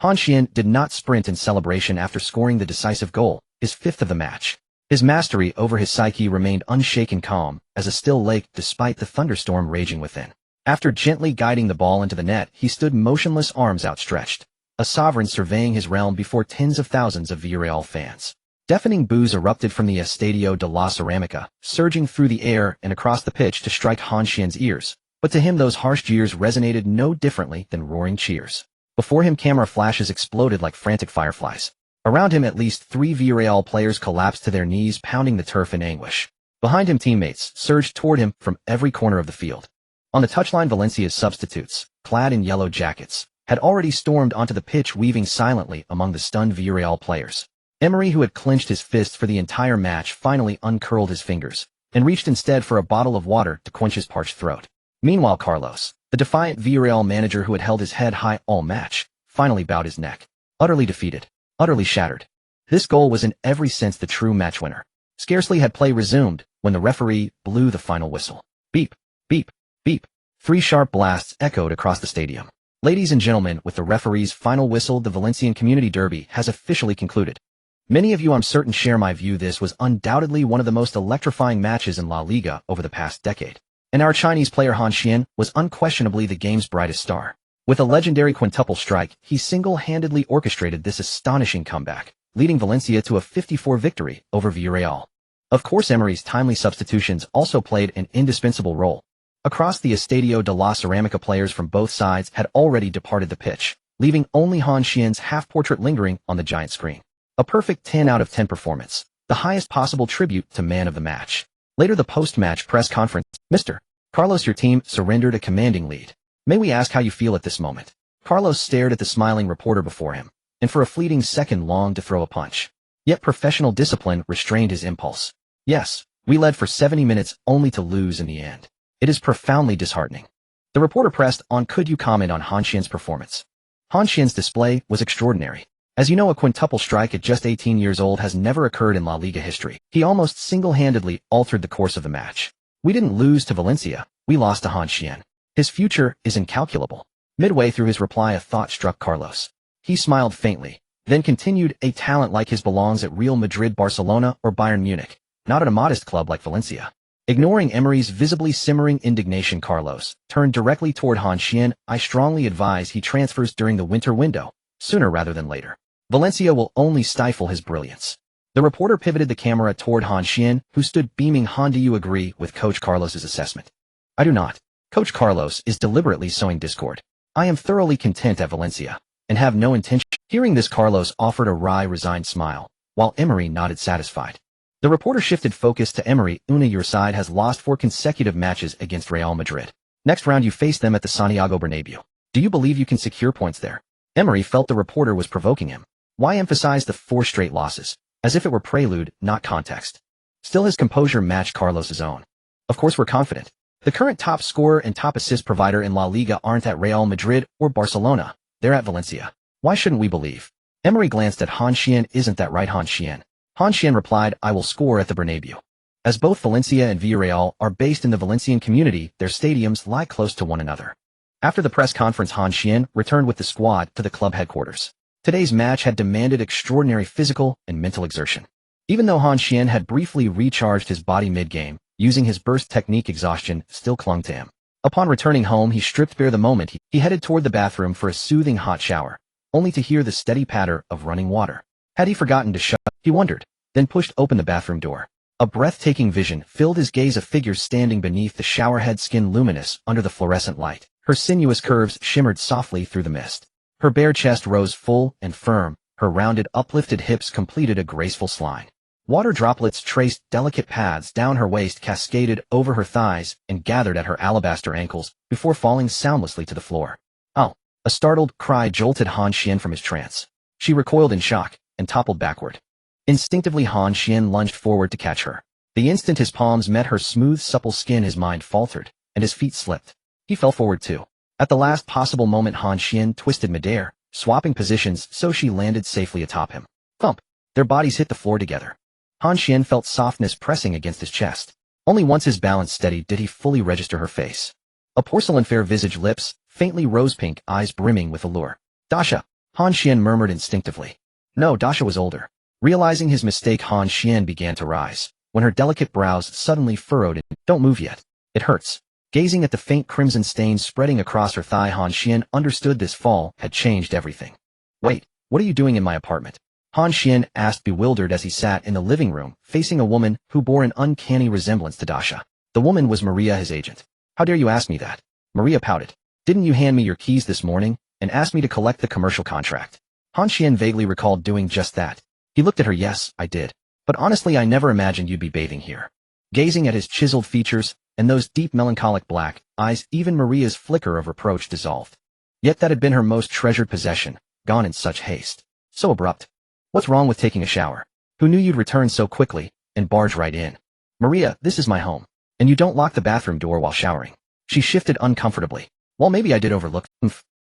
Han Xuan did not sprint in celebration after scoring the decisive goal, his 5th of the match. His mastery over his psyche remained unshaken, calm as a still lake despite the thunderstorm raging within. After gently guiding the ball into the net, he stood motionless, arms outstretched, a sovereign surveying his realm before tens of thousands of Villarreal fans. Deafening boos erupted from the Estadio de la Ceramica, surging through the air and across the pitch to strike Han Xuan's ears, but to him those harsh jeers resonated no differently than roaring cheers. Before him, camera flashes exploded like frantic fireflies. Around him, at least 3 Villarreal players collapsed to their knees, pounding the turf in anguish. Behind him, teammates surged toward him from every corner of the field. On the touchline, Valencia's substitutes, clad in yellow jackets, had already stormed onto the pitch, weaving silently among the stunned Villarreal players. Emery, who had clenched his fists for the entire match, finally uncurled his fingers and reached instead for a bottle of water to quench his parched throat. Meanwhile, Carlos, the defiant Villarreal manager who had held his head high all match, finally bowed his neck. Utterly defeated. Utterly shattered. This goal was in every sense the true match winner. Scarcely had play resumed when the referee blew the final whistle. Beep, beep, beep. 3 sharp blasts echoed across the stadium. Ladies and gentlemen, with the referee's final whistle, the Valencian Community Derby has officially concluded. Many of you, I'm certain, share my view. This was undoubtedly one of the most electrifying matches in La Liga over the past decade. And our Chinese player Han Xuan was unquestionably the game's brightest star. With a legendary quintuple strike, he single-handedly orchestrated this astonishing comeback, leading Valencia to a 54 victory over Villarreal. Of course, Emery's timely substitutions also played an indispensable role. Across the Estadio de la Ceramica, players from both sides had already departed the pitch, leaving only Han Xuan's half-portrait lingering on the giant screen. A perfect 10 out of 10 performance, the highest possible tribute to man of the match. Later, the post-match press conference. Mr. Carlos, your team surrendered a commanding lead. May we ask how you feel at this moment? Carlos stared at the smiling reporter before him, and for a fleeting second longed to throw a punch. Yet professional discipline restrained his impulse. Yes, we led for 70 minutes only to lose in the end. It is profoundly disheartening. The reporter pressed on, could you comment on Han Xuan's performance? Han Xuan's display was extraordinary. As you know, a quintuple strike at just 18 years old has never occurred in La Liga history. He almost single-handedly altered the course of the match. We didn't lose to Valencia, we lost to Han Xuan. His future is incalculable. Midway through his reply, a thought struck Carlos. He smiled faintly, then continued, a talent like his belongs at Real Madrid, Barcelona, or Bayern Munich, not at a modest club like Valencia. Ignoring Emery's visibly simmering indignation, Carlos turned directly toward Han Xuan. I strongly advise he transfers during the winter window, sooner rather than later. Valencia will only stifle his brilliance. The reporter pivoted the camera toward Han Xuan, who stood beaming. Han, do you agree with Coach Carlos's assessment? I do not. Coach Carlos is deliberately sowing discord. I am thoroughly content at Valencia, and have no intention. Hearing this, Carlos offered a wry, resigned smile, while Emery nodded satisfied. The reporter shifted focus to Emery. Your side has lost 4 consecutive matches against Real Madrid. Next round you face them at the Santiago Bernabeu. Do you believe you can secure points there? Emery felt the reporter was provoking him. Why emphasize the 4 straight losses? As if it were prelude, not context. Still his composure matched Carlos's own. Of course we're confident. The current top scorer and top assist provider in La Liga aren't at Real Madrid or Barcelona. They're at Valencia. Why shouldn't we believe? Emery glanced at Han Xuan. Isn't that right, Han Xuan? Han Xuan replied, I will score at the Bernabeu. As both Valencia and Villarreal are based in the Valencian community, their stadiums lie close to one another. After the press conference, Han Xuan returned with the squad to the club headquarters. Today's match had demanded extraordinary physical and mental exertion. Even though Han Xuan had briefly recharged his body mid-game, using his burst technique, exhaustion still clung to him. Upon returning home, he stripped bare. The moment he headed toward the bathroom for a soothing hot shower, only to hear the steady patter of running water. Had he forgotten to shut? He wondered, then pushed open the bathroom door. A breathtaking vision filled his gaze, a figure standing beneath the showerhead, skin luminous under the fluorescent light. Her sinuous curves shimmered softly through the mist. Her bare chest rose full and firm, her rounded, uplifted hips completed a graceful slide. Water droplets traced delicate paths down her waist, cascaded over her thighs, and gathered at her alabaster ankles before falling soundlessly to the floor. Oh! A startled cry jolted Han Xuan from his trance. She recoiled in shock and toppled backward. Instinctively Han Xuan lunged forward to catch her. The instant his palms met her smooth, supple skin, his mind faltered, and his feet slipped. He fell forward too. At the last possible moment, Han Xuan twisted midair, swapping positions so she landed safely atop him. Thump! Their bodies hit the floor together. Han Xuan felt softness pressing against his chest. Only once his balance steadied did he fully register her face. A porcelain-fair visage, lips, faintly rose-pink, eyes brimming with allure. Dasha! Han Xuan murmured instinctively. No, Dasha was older. Realizing his mistake, Han Xuan began to rise, when her delicate brows suddenly furrowed. Don't move yet. It hurts. Gazing at the faint crimson stains spreading across her thigh, Han Xuan understood this fall had changed everything. Wait, what are you doing in my apartment? Han Xuan asked, bewildered, as he sat in the living room, facing a woman who bore an uncanny resemblance to Dasha. The woman was Maria, his agent. How dare you ask me that? Maria pouted. Didn't you hand me your keys this morning and ask me to collect the commercial contract? Han Xuan vaguely recalled doing just that. He looked at her. Yes, I did. But honestly, I never imagined you'd be bathing here. Gazing at his chiseled features and those deep melancholic black eyes, even Maria's flicker of reproach dissolved. Yet that had been her most treasured possession, gone in such haste. So abrupt. What's wrong with taking a shower? Who knew you'd return so quickly and barge right in? Maria, this is my home. And you don't lock the bathroom door while showering. She shifted uncomfortably. Well, maybe I did overlook.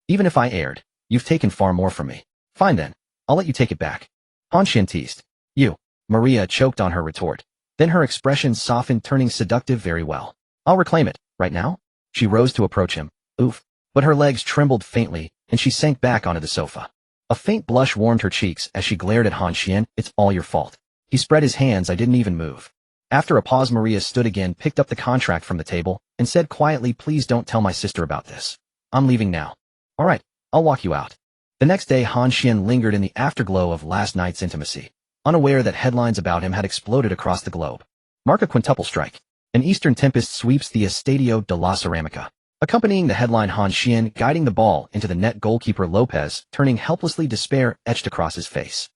Even if I erred, you've taken far more from me. Fine then. I'll let you take it back. Han Xuan teased. You. Maria choked on her retort. Then her expression softened, turning seductive. Very well. I'll reclaim it. Right now? She rose to approach him. Oof. But her legs trembled faintly, and she sank back onto the sofa. A faint blush warmed her cheeks as she glared at Han Xuan. It's all your fault. He spread his hands. I didn't even move. After a pause, Maria stood again, picked up the contract from the table, and said quietly, please don't tell my sister about this. I'm leaving now. All right, I'll walk you out. The next day, Han Xuan lingered in the afterglow of last night's intimacy, unaware that headlines about him had exploded across the globe. Mark a quintuple strike. An eastern tempest sweeps the Estadio de la Ceramica. Accompanying the headline, Han Xuan guiding the ball into the net, goalkeeper Lopez turning helplessly, despair etched across his face.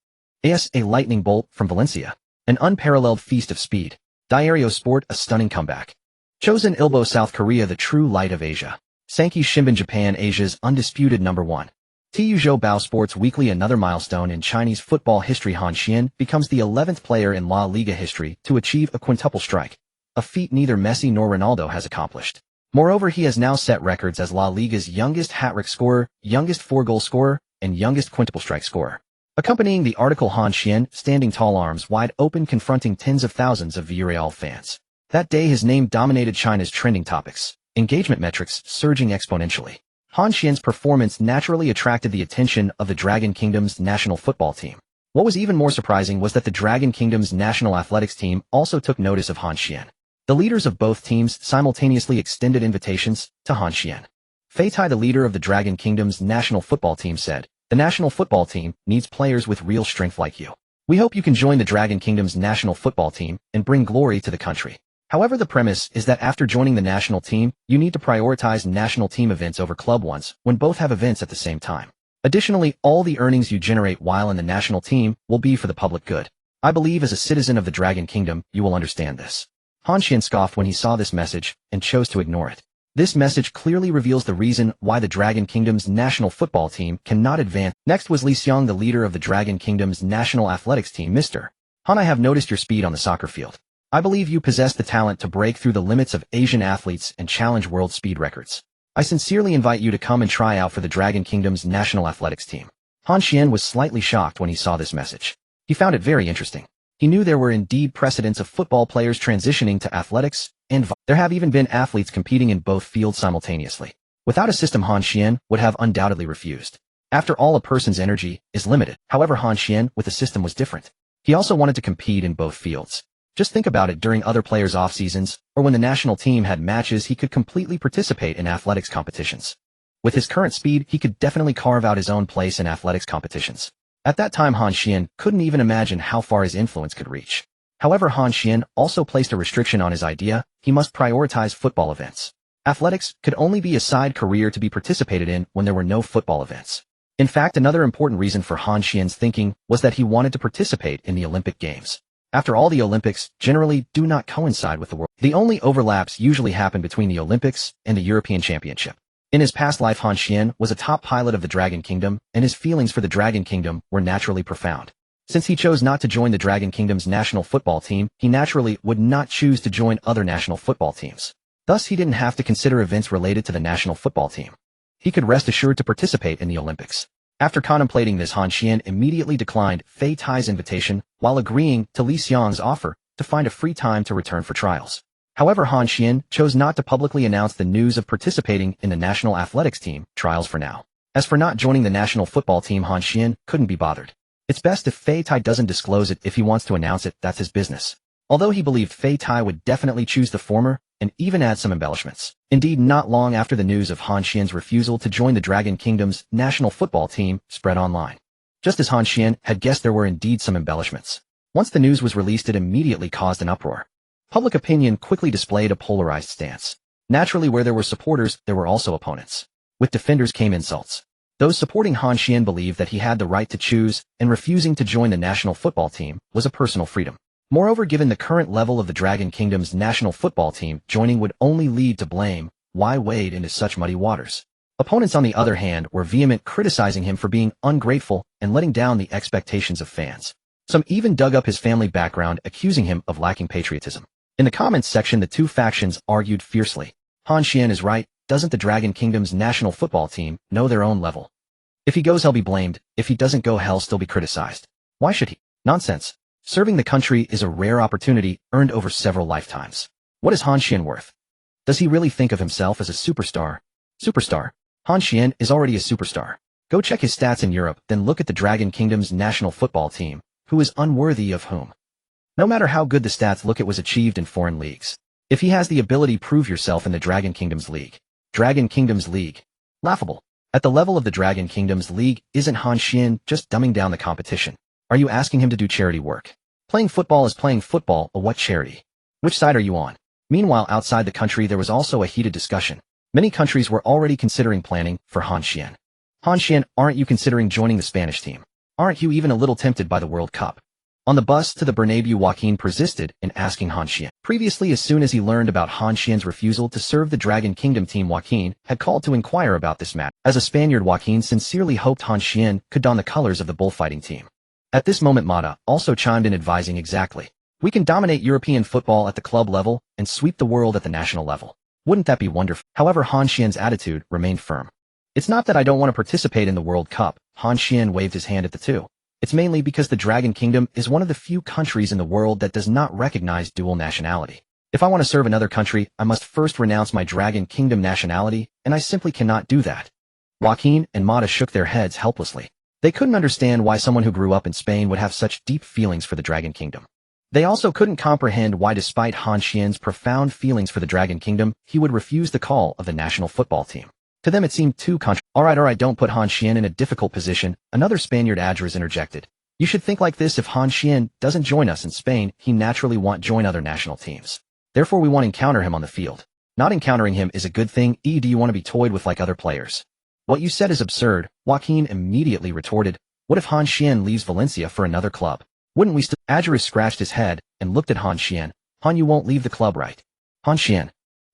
A lightning bolt from Valencia. An unparalleled feast of speed. Diario Sport, a stunning comeback. Chosun Ilbo, South Korea, the true light of Asia. Sankei Shimbun, Japan, Asia's undisputed #1. Tuzhou Bao Sports Weekly, another milestone in Chinese football history. Han Xuan becomes the 11th player in La Liga history to achieve a quintuple strike, a feat neither Messi nor Ronaldo has accomplished. Moreover, he has now set records as La Liga's youngest hat-trick scorer, youngest 4-goal scorer, and youngest quintuple strike scorer. Accompanying the article, Han Xuan standing tall, arms wide open, confronting tens of thousands of Villarreal fans. That day his name dominated China's trending topics, engagement metrics surging exponentially. Han Xuan's performance naturally attracted the attention of the Dragon Kingdom's national football team. What was even more surprising was that the Dragon Kingdom's national athletics team also took notice of Han Xuan. The leaders of both teams simultaneously extended invitations to Han Xuan. Fei Tai, the leader of the Dragon Kingdom's national football team, said, the national football team needs players with real strength like you. We hope you can join the Dragon Kingdom's national football team and bring glory to the country. However, the premise is that after joining the national team, you need to prioritize national team events over club ones when both have events at the same time. Additionally, all the earnings you generate while in the national team will be for the public good. I believe as a citizen of the Dragon Kingdom, you will understand this. Han Xuan scoffed when he saw this message and chose to ignore it. This message clearly reveals the reason why the Dragon Kingdom's national football team cannot advance. Next was Li Xiang, the leader of the Dragon Kingdom's national athletics team. Mr. Han, I have noticed your speed on the soccer field. I believe you possess the talent to break through the limits of Asian athletes and challenge world speed records. I sincerely invite you to come and try out for the Dragon Kingdom's national athletics team. Han Xuan was slightly shocked when he saw this message. He found it very interesting. He knew there were indeed precedents of football players transitioning to athletics, and there have even been athletes competing in both fields simultaneously. Without a system, Han Xuan would have undoubtedly refused. After all, a person's energy is limited. However, Han Xuan with a system was different. He also wanted to compete in both fields. Just think about it, during other players' off-seasons, or when the national team had matches, he could completely participate in athletics competitions. With his current speed, he could definitely carve out his own place in athletics competitions. At that time, Han Xuan couldn't even imagine how far his influence could reach. However, Han Xuan also placed a restriction on his idea: he must prioritize football events. Athletics could only be a side career to be participated in when there were no football events. In fact, another important reason for Han Xuan's thinking was that he wanted to participate in the Olympic Games. After all, the Olympics generally do not coincide with the world. The only overlaps usually happen between the Olympics and the European Championship. In his past life, Han Xuan was a top pilot of the Dragon Kingdom, and his feelings for the Dragon Kingdom were naturally profound. Since he chose not to join the Dragon Kingdom's national football team, he naturally would not choose to join other national football teams. Thus, he didn't have to consider events related to the national football team. He could rest assured to participate in the Olympics. After contemplating this, Han Xuan immediately declined Fei Tai's invitation while agreeing to Li Xiang's offer to find a free time to return for trials. However, Han Xuan chose not to publicly announce the news of participating in the national athletics team trials for now. As for not joining the national football team, Han Xuan couldn't be bothered. It's best if Fei Tai doesn't disclose it. If he wants to announce it, that's his business. Although he believed Fei Tai would definitely choose the former and even add some embellishments. Indeed, not long after the news of Han Xuan's refusal to join the Dragon Kingdom's national football team spread online. Just as Han Xuan had guessed, there were indeed some embellishments. Once the news was released, it immediately caused an uproar. Public opinion quickly displayed a polarized stance. Naturally, where there were supporters, there were also opponents. With defenders came insults. Those supporting Han Xuan believed that he had the right to choose, and refusing to join the national football team was a personal freedom. Moreover, given the current level of the Dragon Kingdom's national football team, joining would only lead to blame. Why wade into such muddy waters? Opponents, on the other hand, were vehement, criticizing him for being ungrateful and letting down the expectations of fans. Some even dug up his family background, accusing him of lacking patriotism. In the comments section, the two factions argued fiercely. Han Xuan is right. Doesn't the Dragon Kingdom's national football team know their own level? If he goes, he'll be blamed. If he doesn't go, he'll still be criticized. Why should he? Nonsense. Serving the country is a rare opportunity earned over several lifetimes. What is Han Xuan worth? Does he really think of himself as a superstar? Han Xuan is already a superstar. Go check his stats in Europe, then look at the Dragon Kingdom's national football team. Who is unworthy of whom? No matter how good the stats look, it was achieved in foreign leagues. If he has the ability, prove yourself in the Dragon Kingdom's league. Dragon Kingdom's league. Laughable. At the level of the Dragon Kingdom's league, isn't Han Xuan just dumbing down the competition? Are you asking him to do charity work? Playing football is playing football, but what charity? Which side are you on? Meanwhile, outside the country, there was also a heated discussion. Many countries were already considering planning for Han Xuan. Han Xuan, aren't you considering joining the Spanish team? Aren't you even a little tempted by the World Cup? On the bus to the Bernabeu, Joaquin persisted in asking Han Xuan. Previously, as soon as he learned about Han Xuan's refusal to serve the Dragon Kingdom team, Joaquin had called to inquire about this matter. As a Spaniard, Joaquin sincerely hoped Han Xuan could don the colors of the bullfighting team. At this moment, Mata also chimed in, advising, exactly. We can dominate European football at the club level and sweep the world at the national level. Wouldn't that be wonderful? However, Han Xuan's attitude remained firm. It's not that I don't want to participate in the World Cup. Han Xuan waved his hand at the two. It's mainly because the Dragon Kingdom is one of the few countries in the world that does not recognize dual nationality. If I want to serve another country, I must first renounce my Dragon Kingdom nationality, and I simply cannot do that. Joaquin and Mata shook their heads helplessly. They couldn't understand why someone who grew up in Spain would have such deep feelings for the Dragon Kingdom. They also couldn't comprehend why, despite Han Xuan's profound feelings for the Dragon Kingdom, he would refuse the call of the national football team. To them, it seemed too Alright, don't put Han Xuan in a difficult position. Another Spaniard, Adras, interjected. You should think like this: if Han Xuan doesn't join us in Spain, he naturally won't join other national teams. Therefore, we want to encounter him on the field. Not encountering him is a good thing. Do you want to be toyed with like other players? What you said is absurd, Joaquin immediately retorted. What if Han Xuan leaves Valencia for another club? Wouldn't we still? Aguirre scratched his head and looked at Han Xuan. Han, you won't leave the club, right? Han Xuan.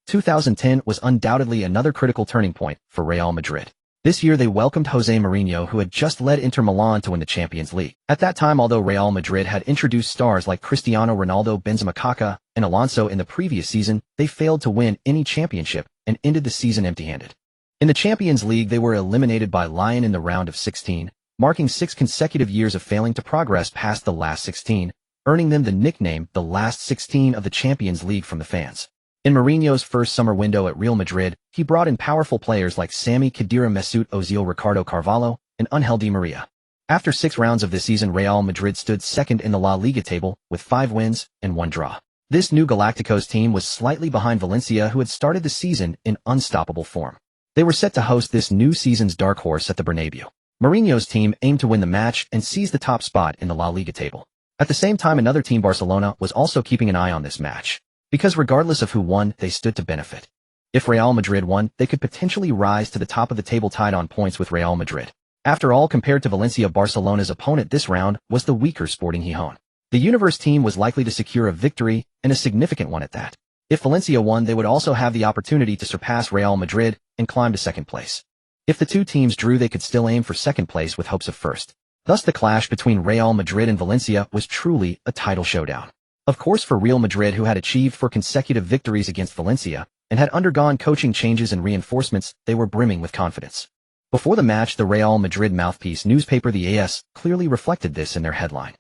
2010 was undoubtedly another critical turning point for Real Madrid. This year they welcomed Jose Mourinho, who had just led Inter Milan to win the Champions League. At that time, although Real Madrid had introduced stars like Cristiano Ronaldo, Benzema, Kaká, and Alonso in the previous season, they failed to win any championship and ended the season empty-handed. In the Champions League, they were eliminated by Lyon in the round of 16, marking 6 consecutive years of failing to progress past the last 16, earning them the nickname the Last 16 of the Champions League from the fans. In Mourinho's first summer window at Real Madrid, he brought in powerful players like Sami Khedira, Mesut Ozil, Ricardo Carvalho, and Angel Di Maria. After 6 rounds of this season, Real Madrid stood second in the La Liga table with 5 wins and 1 draw. This new Galacticos team was slightly behind Valencia, who had started the season in unstoppable form. They were set to host this new season's dark horse at the Bernabeu. Mourinho's team aimed to win the match and seize the top spot in the La Liga table. At the same time, another team, Barcelona, was also keeping an eye on this match, because regardless of who won, they stood to benefit. If Real Madrid won, they could potentially rise to the top of the table tied on points with Real Madrid. After all, compared to Valencia, Barcelona's opponent this round was the weaker Sporting Gijón. The Universe team was likely to secure a victory, and a significant one at that. If Valencia won, they would also have the opportunity to surpass Real Madrid and climb to second place. If the two teams drew, they could still aim for second place with hopes of first. Thus, the clash between Real Madrid and Valencia was truly a title showdown. Of course, for Real Madrid, who had achieved 4 consecutive victories against Valencia and had undergone coaching changes and reinforcements, they were brimming with confidence. Before the match, the Real Madrid mouthpiece newspaper, the AS, clearly reflected this in their headline.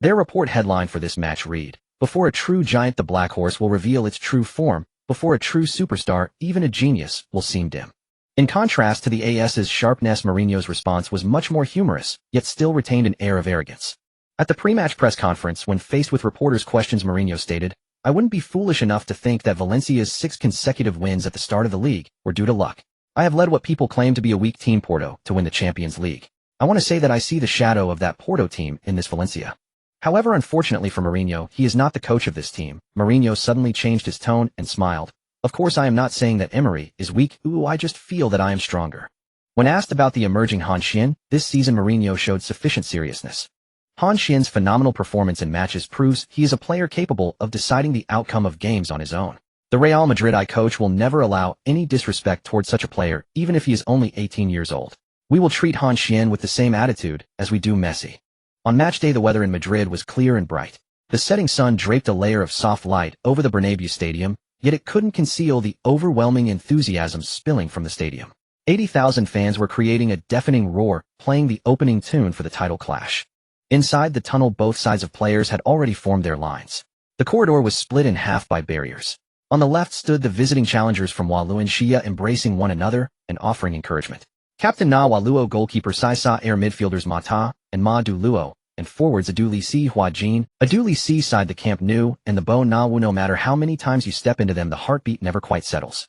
Their report headline for this match read, "Before a true giant, the Black Horse will reveal its true form. Before a true superstar, even a genius will seem dim." In contrast to the AS's sharpness, Mourinho's response was much more humorous, yet still retained an air of arrogance. At the pre-match press conference, when faced with reporters' questions, Mourinho stated, "I wouldn't be foolish enough to think that Valencia's 6 consecutive wins at the start of the league were due to luck. I have led what people claim to be a weak team, Porto, to win the Champions League. I want to say that I see the shadow of that Porto team in this Valencia." However, unfortunately for Mourinho, he is not the coach of this team. Mourinho suddenly changed his tone and smiled. "Of course, I am not saying that Emery is weak. I just feel that I am stronger." When asked about the emerging Han Xuan, this season Mourinho showed sufficient seriousness. Han Xuan's phenomenal performance in matches proves he is a player capable of deciding the outcome of games on his own. The Real Madrid coach will never allow any disrespect towards such a player, even if he is only 18 years old. "We will treat Han Xuan with the same attitude as we do Messi." On match day, the weather in Madrid was clear and bright. The setting sun draped a layer of soft light over the Bernabeu stadium, yet it couldn't conceal the overwhelming enthusiasm spilling from the stadium. 80,000 fans were creating a deafening roar, playing the opening tune for the title clash. Inside the tunnel, both sides of players had already formed their lines. The corridor was split in half by barriers. On the left stood the visiting challengers from Valencia, embracing one another and offering encouragement. Captain Na Waluo, goalkeeper Sisa Air, midfielders Mata and Ma Du Luo, and forwards Aduli Si Hua Jin. Aduli Si side the Camp Nou and the Bo Na Wu. No matter how many times you step into them, the heartbeat never quite settles.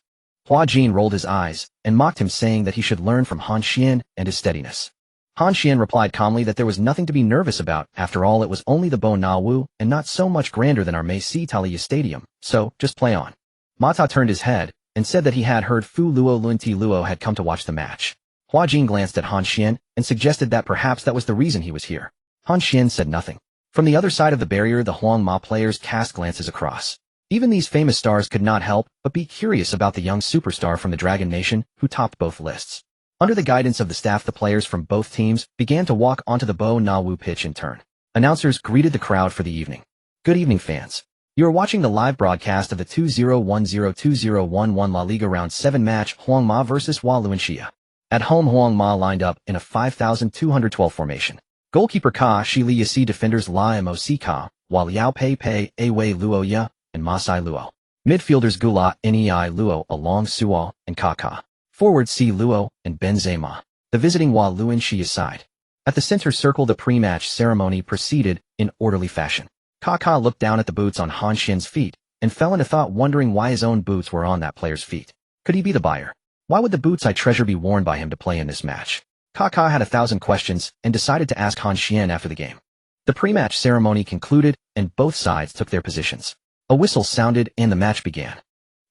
Hua Jin rolled his eyes and mocked him, saying that he should learn from Han Xuan and his steadiness. Han Xuan replied calmly that there was nothing to be nervous about. After all, it was only the Bo Na Wu and not so much grander than our Messi Talia Stadium, so just play on. Mata turned his head and said that he had heard Fu Luo Luanti Luo had come to watch the match. Hua Jin glanced at Han Xuan and suggested that perhaps that was the reason he was here. Han Xuan said nothing. From the other side of the barrier, the Huang Ma players cast glances across. Even these famous stars could not help but be curious about the young superstar from the Dragon Nation who topped both lists. Under the guidance of the staff, the players from both teams began to walk onto the Bo Na Wu pitch in turn. Announcers greeted the crowd for the evening. "Good evening, fans. You are watching the live broadcast of the 2010-2011 La Liga Round 7 match, Huang Ma vs Valencia. At home, Huang Ma lined up in a 5,212 formation. Goalkeeper Ka Shi Li Yasi, defenders La Mo Si Ka, Wa Liao Pei Pei, Awei Luo Ya, and Masai Luo. Midfielders Gula Nei Luo, Along Suo, and Kaká. Forwards Si Luo and Benzema. The visiting Wa Luin Xia side. At the center circle, the pre-match ceremony proceeded in orderly fashion. Kaká looked down at the boots on Han Xuan's feet and fell into thought, wondering why his own boots were on that player's feet. Could he be the buyer? Why would the boots I treasure be worn by him to play in this match? Kaká had 1,000 questions and decided to ask Han Xuan after the game. The pre-match ceremony concluded and both sides took their positions. A whistle sounded and the match began.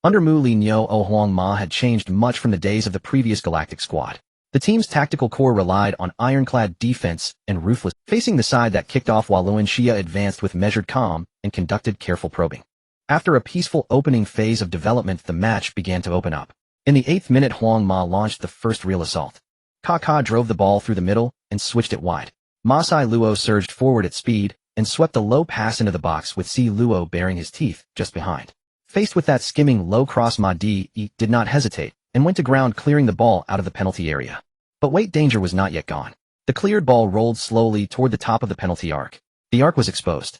Under Mourinho, Huang Ma had changed much from the days of the previous Galactic squad. The team's tactical core relied on ironclad defense and ruthless, facing the side that kicked off while Valencia advanced with measured calm and conducted careful probing. After a peaceful opening phase of development, the match began to open up. In the 8th minute, Huang Ma launched the first real assault. Kaká drove the ball through the middle and switched it wide. Masai Luo surged forward at speed and swept a low pass into the box with C. Luo baring his teeth just behind. Faced with that skimming low cross, Ma Di did not hesitate and went to ground, clearing the ball out of the penalty area. But wait, danger was not yet gone. The cleared ball rolled slowly toward the top of the penalty arc. The arc was exposed.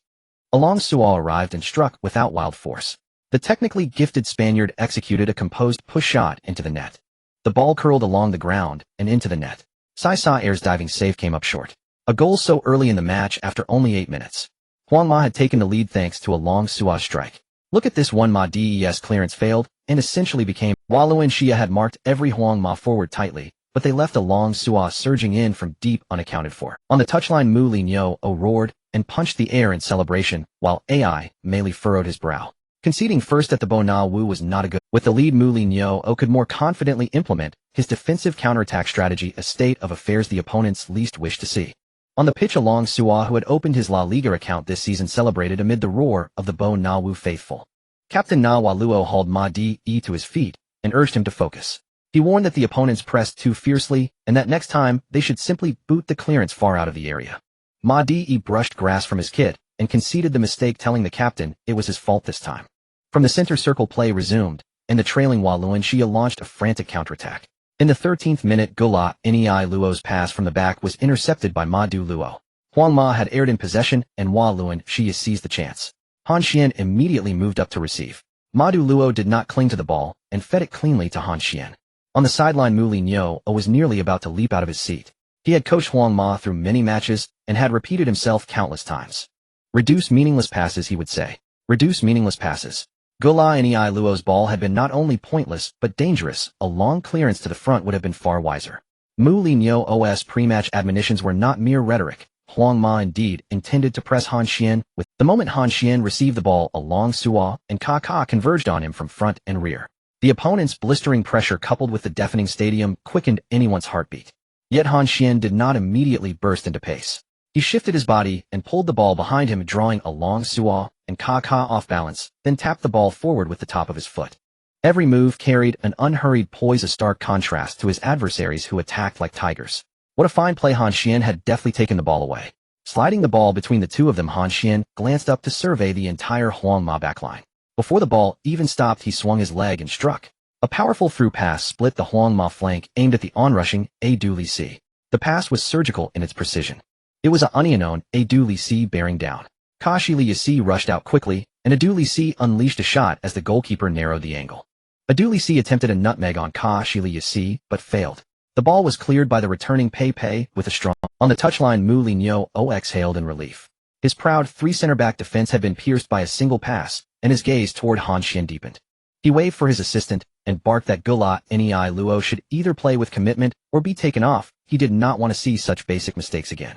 Han Xuan arrived and struck without wild force. The technically gifted Spaniard executed a composed push shot into the net. The ball curled along the ground and into the net. Sai Saer's diving save came up short. A goal so early in the match after only 8 minutes. Huang Ma had taken the lead thanks to a Han Xuan strike. Look at this one. Ma Di's clearance failed and essentially became Valencia had marked every Huang Ma forward tightly, but they left a Han Xuan surging in from deep unaccounted for. On the touchline, Mourinho roared and punched the air in celebration, while Ai merely furrowed his brow. Conceding first at the Bernabeu was not a good. With the lead, Mourinho could more confidently implement his defensive counterattack strategy, a state of affairs the opponents least wished to see. On the pitch, Han Xuan, who had opened his La Liga account this season, celebrated amid the roar of the Bernabeu faithful. Captain Nawa Luo hauled Ma Di to his feet and urged him to focus. He warned that the opponents pressed too fiercely and that next time they should simply boot the clearance far out of the area. Ma Di brushed grass from his kit and conceded the mistake, telling the captain it was his fault this time. From the center circle, play resumed, and the trailing Valencia launched a frantic counterattack. In the 13th minute, Gola Nei Luo's pass from the back was intercepted by Madu Luo. Huang Ma had aired in possession, and Valencia seized the chance. Han Xuan immediately moved up to receive. Madu Luo did not cling to the ball and fed it cleanly to Han Xuan. On the sideline, Mourinho was nearly about to leap out of his seat. He had coached Huang Ma through many matches and had repeated himself countless times. Reduce meaningless passes, he would say. Reduce meaningless passes. Gola Nei Luo's ball had been not only pointless but dangerous. A long clearance to the front would have been far wiser. Mourinho's pre-match admonitions were not mere rhetoric. Huang Ma indeed intended to press Han Xuan. With the moment Han Xuan received the ball, Han Xuan and Kaká converged on him from front and rear. The opponent's blistering pressure coupled with the deafening stadium quickened anyone's heartbeat. Yet Han Xuan did not immediately burst into pace. He shifted his body and pulled the ball behind him, drawing Han Xuan and Kaká off balance, then tapped the ball forward with the top of his foot. Every move carried an unhurried poise, a stark contrast to his adversaries who attacked like tigers. What a fine play! Han Xuan had deftly taken the ball away. Sliding the ball between the two of them, Han Xuan glanced up to survey the entire Huang Ma backline. Before the ball even stopped, he swung his leg and struck. A powerful through pass split the Huang Ma flank, aimed at the onrushing Lici. The pass was surgical in its precision. It was a unknown Lici bearing down. Lici rushed out quickly, and Lici unleashed a shot as the goalkeeper narrowed the angle. Lici attempted a nutmeg on Lici, but failed. The ball was cleared by the returning Pepe with a strong. On the touchline, Mourinho exhaled in relief. His proud three-center-back defense had been pierced by a single pass, and his gaze toward Han Xuan deepened. He waved for his assistant and barked that Gola Nei Luo should either play with commitment or be taken off. He did not want to see such basic mistakes again.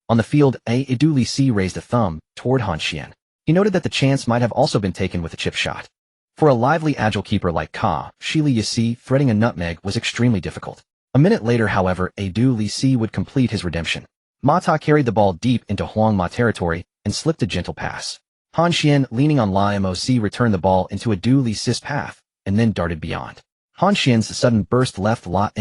On the field, Lici raised a thumb toward Han Xuan. He noted that the chance might have also been taken with a chip shot. For a lively, agile keeper like Lici, threading a nutmeg was extremely difficult. A minute later, however, Lici would complete his redemption. Mata carried the ball deep into Huang Ma territory and slipped a gentle pass. Han Xuan, leaning on Moc, returned the ball into Lici's path and then darted beyond. Han Xuan's sudden burst left Moc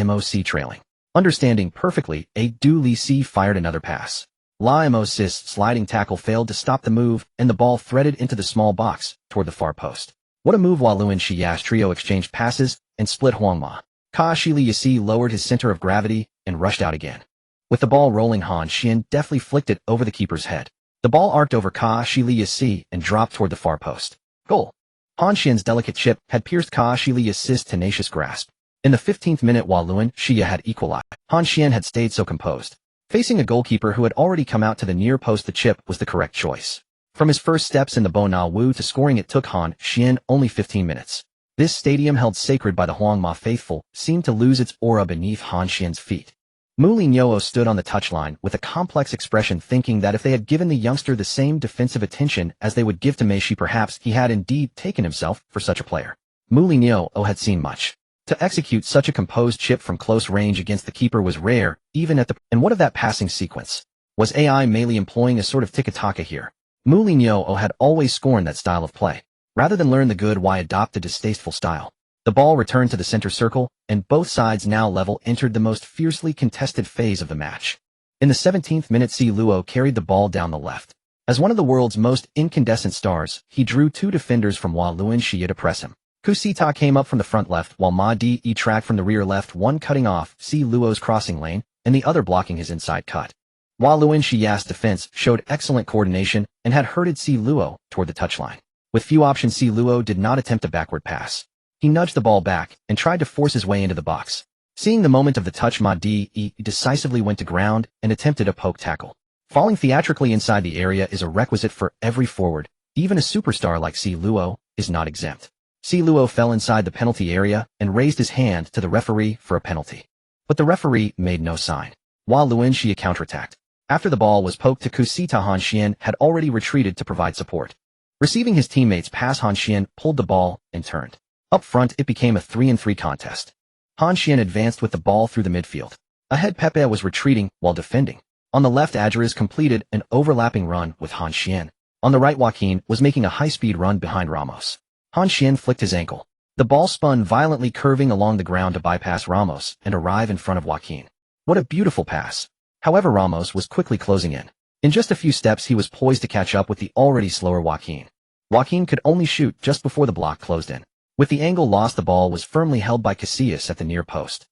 trailing. Understanding perfectly, Lici fired another pass. Moc's sliding tackle failed to stop the move, and the ball threaded into the small box toward the far post. What a move! Valencia's trio exchanged passes and split Huang Ma. Lici lowered his center of gravity and rushed out again. With the ball rolling, Han Xuan deftly flicked it over the keeper's head. The ball arced over Lici and dropped toward the far post. Goal! Han Xuan's delicate chip had pierced Lici's tenacious grasp. In the 15th minute, Valencia had equalized. Han Xuan had stayed so composed. Facing a goalkeeper who had already come out to the near post, the chip was the correct choice. From his first steps in the Bernabeu to scoring, it took Han Xuan only 15 minutes. This stadium, held sacred by the Huang Ma faithful, seemed to lose its aura beneath Han Xuan's feet. Mourinho stood on the touchline with a complex expression, thinking that if they had given the youngster the same defensive attention as they would give to Messi, perhaps he had indeed taken himself for such a player. Mourinho had seen much. To execute such a composed chip from close range against the keeper was rare, even at the... And what of that passing sequence? Was AI mainly employing a sort of tiki-taka here? Mourinho had always scorned that style of play. Rather than learn the good, why adopt the distasteful style? The ball returned to the center circle, and both sides now level entered the most fiercely contested phase of the match. In the 17th minute, Luo carried the ball down the left. As one of the world's most incandescent stars, he drew two defenders from Valencia to press him. Kusita came up from the front left, while Madi tracked from the rear left, one cutting off Luo's crossing lane, and the other blocking his inside cut. Valencia's defense showed excellent coordination and had herded Luo toward the touchline. With few options, Luo did not attempt a backward pass. He nudged the ball back and tried to force his way into the box. Seeing the moment of the touch, Madi decisively went to ground and attempted a poke tackle. Falling theatrically inside the area is a requisite for every forward. Even a superstar like Luo is not exempt. Luo fell inside the penalty area and raised his hand to the referee for a penalty. But the referee made no sign. Valencia counterattacked. After the ball was poked to Kusita, Han Xuan had already retreated to provide support. Receiving his teammates' pass, Han Xuan pulled the ball and turned. Up front, it became a 3-on-3 contest. Han Xuan advanced with the ball through the midfield. Ahead, Pepe was retreating while defending. On the left, Adjures completed an overlapping run with Han Xuan. On the right, Joaquin was making a high-speed run behind Ramos. Han Xuan flicked his ankle. The ball spun violently, curving along the ground to bypass Ramos and arrive in front of Joaquin. What a beautiful pass. However, Ramos was quickly closing in. In just a few steps, he was poised to catch up with the already slower Joaquin. Joaquin could only shoot just before the block closed in. With the angle lost, the ball was firmly held by Casillas at the near post.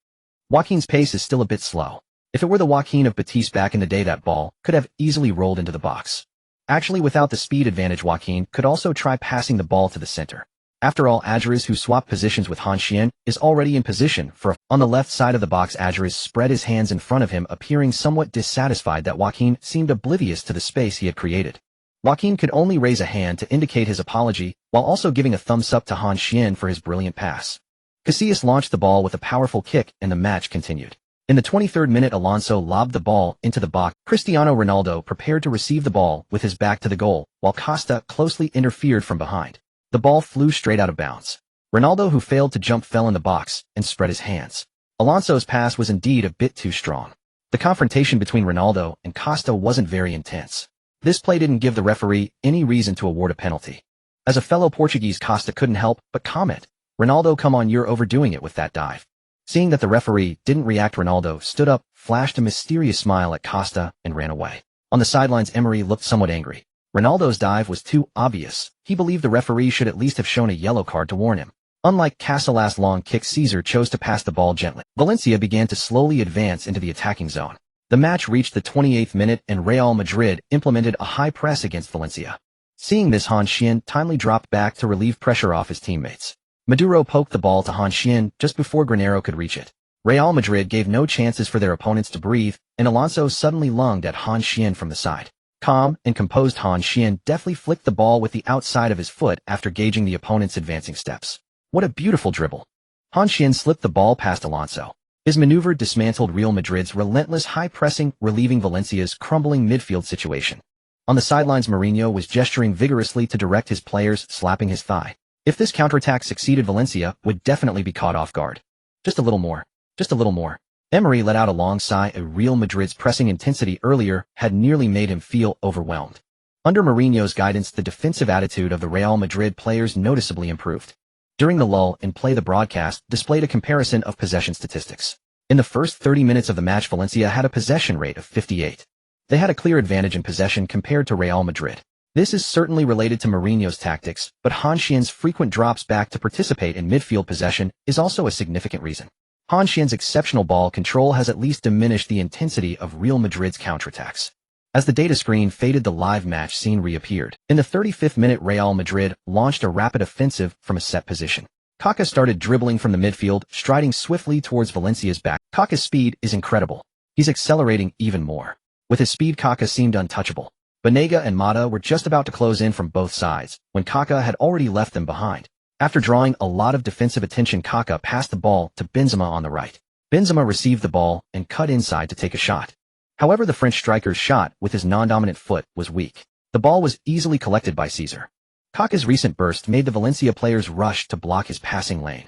Joaquin's pace is still a bit slow. If it were the Joaquin of Batiste back in the day, that ball could have easily rolled into the box. Actually, without the speed advantage, Joaquin could also try passing the ball to the center. After all, Adjures, who swapped positions with Han Xuan, is already in position for a... On the left side of the box, Adjures spread his hands in front of him, appearing somewhat dissatisfied that Joaquin seemed oblivious to the space he had created. Joaquin could only raise a hand to indicate his apology, while also giving a thumbs up to Han Xuan for his brilliant pass. Casillas launched the ball with a powerful kick, and the match continued. In the 23rd minute, Alonso lobbed the ball into the box. Cristiano Ronaldo prepared to receive the ball with his back to the goal, while Costa closely interfered from behind. The ball flew straight out of bounds. Ronaldo, who failed to jump, fell in the box and spread his hands. Alonso's pass was indeed a bit too strong. The confrontation between Ronaldo and Costa wasn't very intense. This play didn't give the referee any reason to award a penalty. As a fellow Portuguese, Costa couldn't help but comment, "Ronaldo, come on, you're overdoing it with that dive." Seeing that the referee didn't react, Ronaldo stood up, flashed a mysterious smile at Costa, and ran away. On the sidelines, Emery looked somewhat angry. Ronaldo's dive was too obvious. He believed the referee should at least have shown a yellow card to warn him. Unlike Casillas' long kick, Caesar chose to pass the ball gently. Valencia began to slowly advance into the attacking zone. The match reached the 28th minute and Real Madrid implemented a high press against Valencia. Seeing this, Han Xuan timely dropped back to relieve pressure off his teammates. Maduro poked the ball to Han Xuan just before Granero could reach it. Real Madrid gave no chances for their opponents to breathe, and Alonso suddenly lunged at Han Xuan from the side. Calm and composed, Han Xuan deftly flicked the ball with the outside of his foot after gauging the opponent's advancing steps. What a beautiful dribble. Han Xuan slipped the ball past Alonso. His maneuver dismantled Real Madrid's relentless high pressing, relieving Valencia's crumbling midfield situation. On the sidelines, Mourinho was gesturing vigorously to direct his players, slapping his thigh. If this counterattack succeeded, Valencia would definitely be caught off guard. Just a little more. Just a little more. Emery let out a long sigh. Real Madrid's pressing intensity earlier had nearly made him feel overwhelmed. Under Mourinho's guidance, the defensive attitude of the Real Madrid players noticeably improved. During the lull in play, the broadcast displayed a comparison of possession statistics. In the first 30 minutes of the match, Valencia had a possession rate of 58. They had a clear advantage in possession compared to Real Madrid. This is certainly related to Mourinho's tactics, but Han Xuan's frequent drops back to participate in midfield possession is also a significant reason. Han Xuan's exceptional ball control has at least diminished the intensity of Real Madrid's counterattacks. As the data screen faded, the live match scene reappeared. In the 35th minute, Real Madrid launched a rapid offensive from a set position. Kaká started dribbling from the midfield, striding swiftly towards Valencia's back. Kaká's speed is incredible. He's accelerating even more. With his speed, Kaká seemed untouchable. Banega and Mata were just about to close in from both sides, when Kaká had already left them behind. After drawing a lot of defensive attention, Kaká passed the ball to Benzema on the right. Benzema received the ball and cut inside to take a shot. However, the French striker's shot with his non-dominant foot was weak. The ball was easily collected by Caesar. Kaká's recent burst made the Valencia players rush to block his passing lane.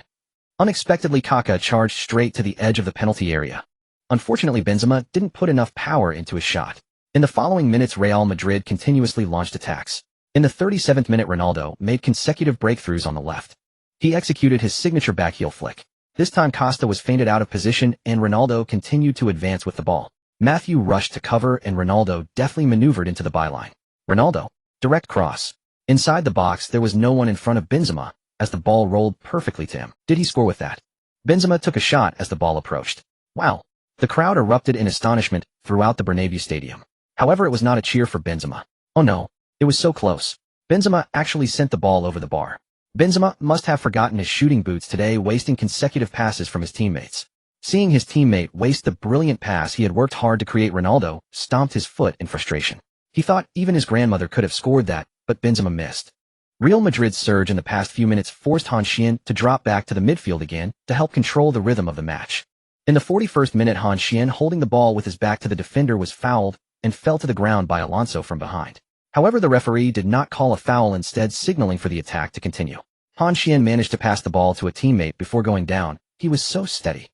Unexpectedly, Kaká charged straight to the edge of the penalty area. Unfortunately, Benzema didn't put enough power into his shot. In the following minutes, Real Madrid continuously launched attacks. In the 37th minute, Ronaldo made consecutive breakthroughs on the left. He executed his signature backheel flick. This time Costa was feinted out of position and Ronaldo continued to advance with the ball. Matthew rushed to cover and Ronaldo deftly maneuvered into the byline. Ronaldo, direct cross. Inside the box, there was no one in front of Benzema, as the ball rolled perfectly to him. Did he score with that? Benzema took a shot as the ball approached. Wow! The crowd erupted in astonishment throughout the Bernabeu stadium. However, it was not a cheer for Benzema. Oh no, it was so close. Benzema actually sent the ball over the bar. Benzema must have forgotten his shooting boots today, wasting consecutive passes from his teammates. Seeing his teammate waste the brilliant pass he had worked hard to create, Ronaldo stomped his foot in frustration. He thought even his grandmother could have scored that, but Benzema missed. Real Madrid's surge in the past few minutes forced Han Xuan to drop back to the midfield again to help control the rhythm of the match. In the 41st minute, Han Xuan, holding the ball with his back to the defender, was fouled and fell to the ground by Alonso from behind. However, the referee did not call a foul, instead signaling for the attack to continue. Han Xuan managed to pass the ball to a teammate before going down. He was so steady.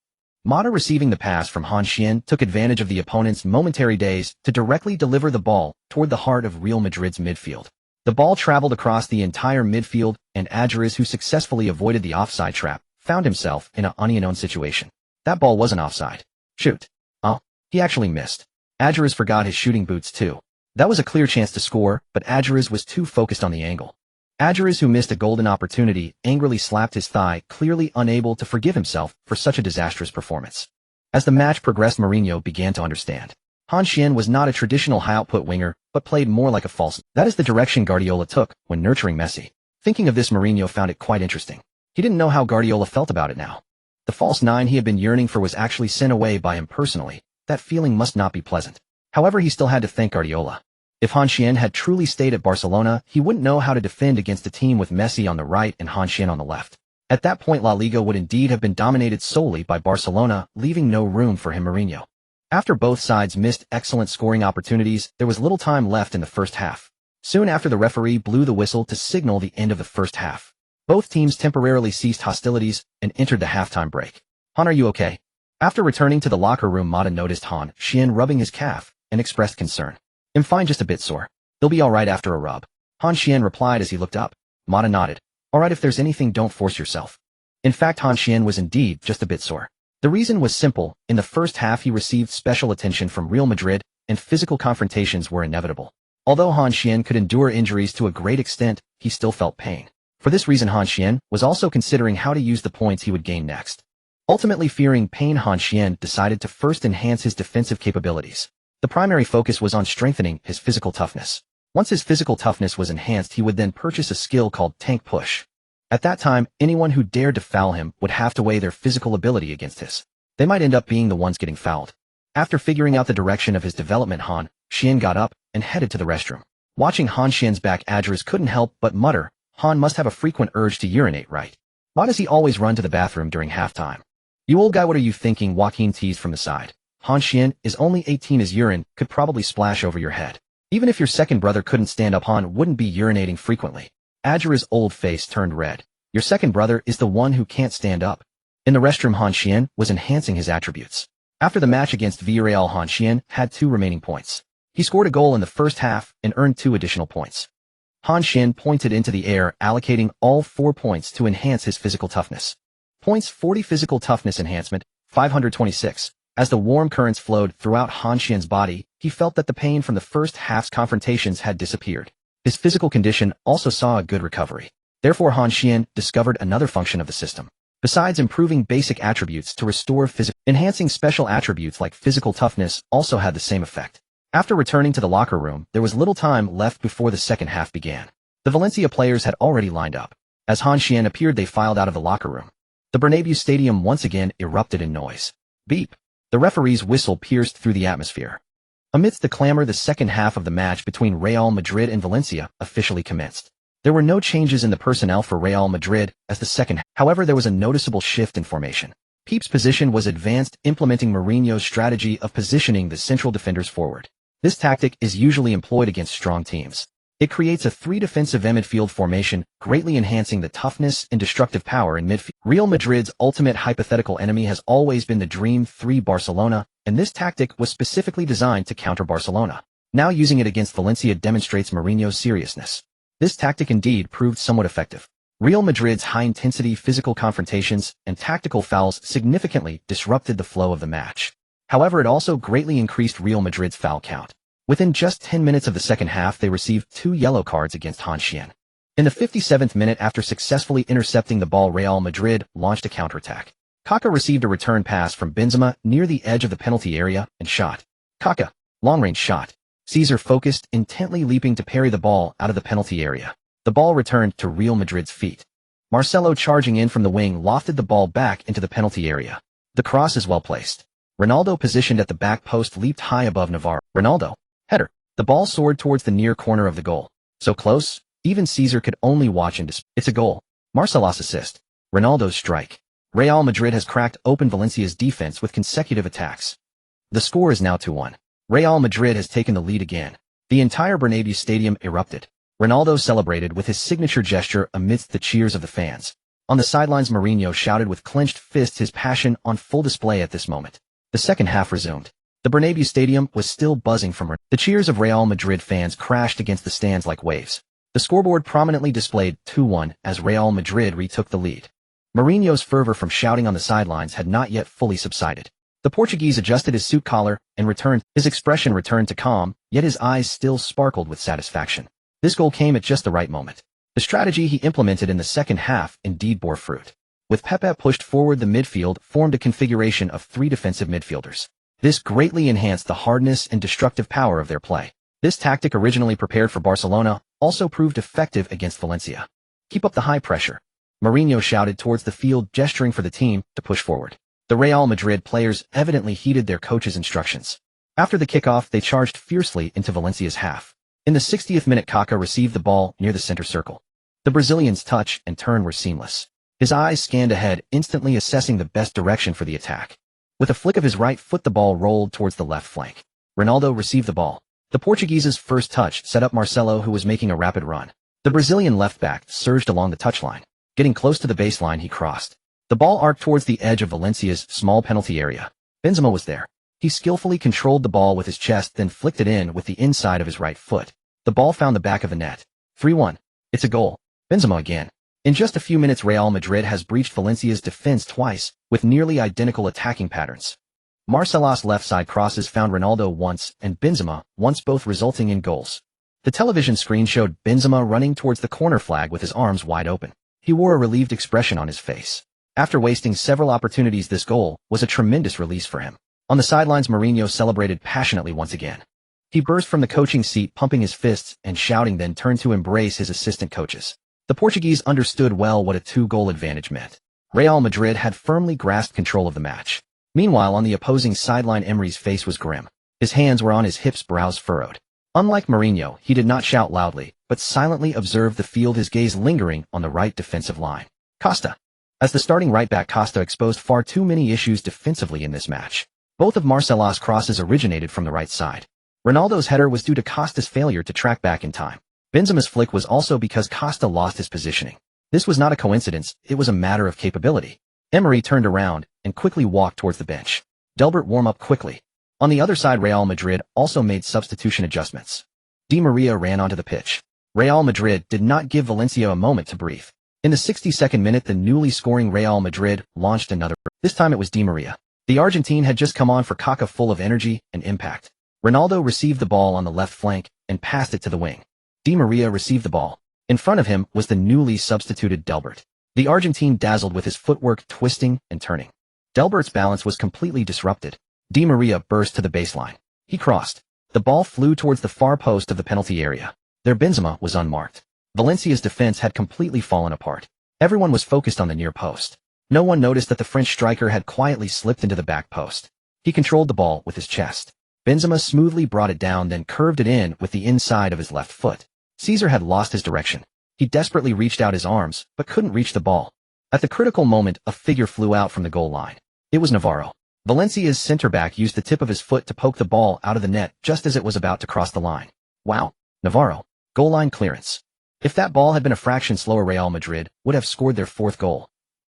Mata, receiving the pass from Han Xuan, took advantage of the opponent's momentary daze to directly deliver the ball toward the heart of Real Madrid's midfield. The ball traveled across the entire midfield, and Adjuriz, who successfully avoided the offside trap, found himself in an unknown situation. That ball wasn't offside. Shoot. Oh, he actually missed. Adjuriz forgot his shooting boots too. That was a clear chance to score, but Adjuriz was too focused on the angle. Adjuriz, who missed a golden opportunity, angrily slapped his thigh, clearly unable to forgive himself for such a disastrous performance. As the match progressed, Mourinho began to understand. Han Xuan was not a traditional high-output winger, but played more like a false. That is the direction Guardiola took when nurturing Messi. Thinking of this, Mourinho found it quite interesting. He didn't know how Guardiola felt about it now. The false nine he had been yearning for was actually sent away by him personally. That feeling must not be pleasant. However, he still had to thank Guardiola. If Han Xuan had truly stayed at Barcelona, he wouldn't know how to defend against a team with Messi on the right and Han Xuan on the left. At that point, La Liga would indeed have been dominated solely by Barcelona, leaving no room for him, Mourinho. After both sides missed excellent scoring opportunities, there was little time left in the first half. Soon after, the referee blew the whistle to signal the end of the first half. Both teams temporarily ceased hostilities and entered the halftime break. Han, are you okay? After returning to the locker room, Mata noticed Han Xuan rubbing his calf and expressed concern. I'm fine, just a bit sore. He'll be alright after a rub. Han Xuan replied as he looked up. Mata nodded. Alright, if there's anything, don't force yourself. In fact, Han Xuan was indeed just a bit sore. The reason was simple. In the first half, he received special attention from Real Madrid, and physical confrontations were inevitable. Although Han Xuan could endure injuries to a great extent, he still felt pain. For this reason, Han Xuan was also considering how to use the points he would gain next. Ultimately, fearing pain, Han Xuan decided to first enhance his defensive capabilities. The primary focus was on strengthening his physical toughness. Once his physical toughness was enhanced, he would then purchase a skill called tank push. At that time, anyone who dared to foul him would have to weigh their physical ability against his. They might end up being the ones getting fouled. After figuring out the direction of his development, Han Xuan got up and headed to the restroom. Watching Han Xuan's back, Adjuriz couldn't help but mutter, Han must have a frequent urge to urinate, right? Why does he always run to the bathroom during halftime? You old guy, what are you thinking? Joaquin teased from the side. Han Xuan is only 18, his urine could probably splash over your head. Even if your second brother couldn't stand up, Han wouldn't be urinating frequently. Adjuriz's old face turned red. Your second brother is the one who can't stand up. In the restroom, Han Xuan was enhancing his attributes. After the match against Villarreal, Han Xuan had 2 remaining points. He scored a goal in the first half and earned 2 additional points. Han Xuan pointed into the air, allocating all 4 points to enhance his physical toughness. Points: 40 physical toughness enhancement, 526. As the warm currents flowed throughout Han Xuan's body, he felt that the pain from the first half's confrontations had disappeared. His physical condition also saw a good recovery. Therefore, Han Xuan discovered another function of the system. Besides improving basic attributes to restore physical, enhancing special attributes like physical toughness also had the same effect. After returning to the locker room, there was little time left before the second half began. The Valencia players had already lined up. As Han Xuan appeared, they filed out of the locker room. The Bernabeu stadium once again erupted in noise. Beep. The referee's whistle pierced through the atmosphere. Amidst the clamor, the second half of the match between Real Madrid and Valencia officially commenced. There were no changes in the personnel for Real Madrid as the second. However, there was a noticeable shift in formation. Pep's position was advanced, implementing Mourinho's strategy of positioning the central defenders forward. This tactic is usually employed against strong teams. It creates a three-defensive midfield formation, greatly enhancing the toughness and destructive power in midfield. Real Madrid's ultimate hypothetical enemy has always been the Dream 3 Barcelona, and this tactic was specifically designed to counter Barcelona. Now using it against Valencia demonstrates Mourinho's seriousness. This tactic indeed proved somewhat effective. Real Madrid's high-intensity physical confrontations and tactical fouls significantly disrupted the flow of the match. However, it also greatly increased Real Madrid's foul count. Within just 10 minutes of the second half, they received 2 yellow cards against Han Xuan. In the 57th minute, after successfully intercepting the ball, Real Madrid launched a counterattack. Kaká received a return pass from Benzema near the edge of the penalty area and shot. Kaká, long-range shot. Cesar focused, intently leaping to parry the ball out of the penalty area. The ball returned to Real Madrid's feet. Marcelo, charging in from the wing, lofted the ball back into the penalty area. The cross is well placed. Ronaldo, positioned at the back post, leaped high above Navarro. Ronaldo. Header. The ball soared towards the near corner of the goal. So close, even Cesar could only watch and It's a goal. Marcelo's assist. Ronaldo's strike. Real Madrid has cracked open Valencia's defense with consecutive attacks. The score is now 2-1. Real Madrid has taken the lead again. The entire Bernabeu stadium erupted. Ronaldo celebrated with his signature gesture amidst the cheers of the fans. On the sidelines, Mourinho shouted with clenched fists, his passion on full display at this moment. The second half resumed. The Bernabeu stadium was still buzzing from the cheers of Real Madrid fans crashed against the stands like waves. The scoreboard prominently displayed 2-1 as Real Madrid retook the lead. Mourinho's fervor from shouting on the sidelines had not yet fully subsided. The Portuguese adjusted his suit collar and returned. His expression returned to calm, yet his eyes still sparkled with satisfaction. This goal came at just the right moment. The strategy he implemented in the second half indeed bore fruit. With Pepe pushed forward, the midfield formed a configuration of 3 defensive midfielders. This greatly enhanced the hardness and destructive power of their play. This tactic, originally prepared for Barcelona, also proved effective against Valencia. Keep up the high pressure. Mourinho shouted towards the field, gesturing for the team to push forward. The Real Madrid players evidently heeded their coach's instructions. After the kickoff, they charged fiercely into Valencia's half. In the 60th minute, Kaká received the ball near the center circle. The Brazilian's touch and turn were seamless. His eyes scanned ahead, instantly assessing the best direction for the attack. With a flick of his right foot, the ball rolled towards the left flank. Ronaldo received the ball. The Portuguese's first touch set up Marcelo, who was making a rapid run. The Brazilian left-back surged along the touchline. Getting close to the baseline, he crossed. The ball arced towards the edge of Valencia's small penalty area. Benzema was there. He skillfully controlled the ball with his chest, then flicked it in with the inside of his right foot. The ball found the back of the net. 3-1. It's a goal. Benzema again. In just a few minutes, Real Madrid has breached Valencia's defense twice, with nearly identical attacking patterns. Marcelo's left-side crosses found Ronaldo once and Benzema once, both resulting in goals. The television screen showed Benzema running towards the corner flag with his arms wide open. He wore a relieved expression on his face. After wasting several opportunities, this goal was a tremendous release for him. On the sidelines, Mourinho celebrated passionately once again. He burst from the coaching seat, pumping his fists and shouting, then turned to embrace his assistant coaches. The Portuguese understood well what a 2-goal advantage meant. Real Madrid had firmly grasped control of the match. Meanwhile, on the opposing sideline, Emery's face was grim. His hands were on his hips, brows furrowed. Unlike Mourinho, he did not shout loudly, but silently observed the field, his gaze lingering on the right defensive line. Costa. As the starting right-back, Costa exposed far too many issues defensively in this match. Both of Marcelo's crosses originated from the right side. Ronaldo's header was due to Costa's failure to track back in time. Benzema's flick was also because Costa lost his positioning. This was not a coincidence, it was a matter of capability. Emery turned around and quickly walked towards the bench. Delbert warmed up quickly. On the other side, Real Madrid also made substitution adjustments. Di Maria ran onto the pitch. Real Madrid did not give Valencia a moment to breathe. In the 62nd minute, the newly scoring Real Madrid launched another. This time it was Di Maria. The Argentine had just come on for Kaká, full of energy and impact. Ronaldo received the ball on the left flank and passed it to the wing. Di Maria received the ball. In front of him was the newly substituted Delbert. The Argentine dazzled with his footwork, twisting and turning. Delbert's balance was completely disrupted. Di Maria burst to the baseline. He crossed. The ball flew towards the far post of the penalty area. There, Benzema was unmarked. Valencia's defense had completely fallen apart. Everyone was focused on the near post. No one noticed that the French striker had quietly slipped into the back post. He controlled the ball with his chest. Benzema smoothly brought it down, then curved it in with the inside of his left foot. Cesar had lost his direction. He desperately reached out his arms, but couldn't reach the ball. At the critical moment, a figure flew out from the goal line. It was Navarro. Valencia's center-back used the tip of his foot to poke the ball out of the net just as it was about to cross the line. Wow, Navarro. Goal line clearance. If that ball had been a fraction slower, Real Madrid would have scored their fourth goal.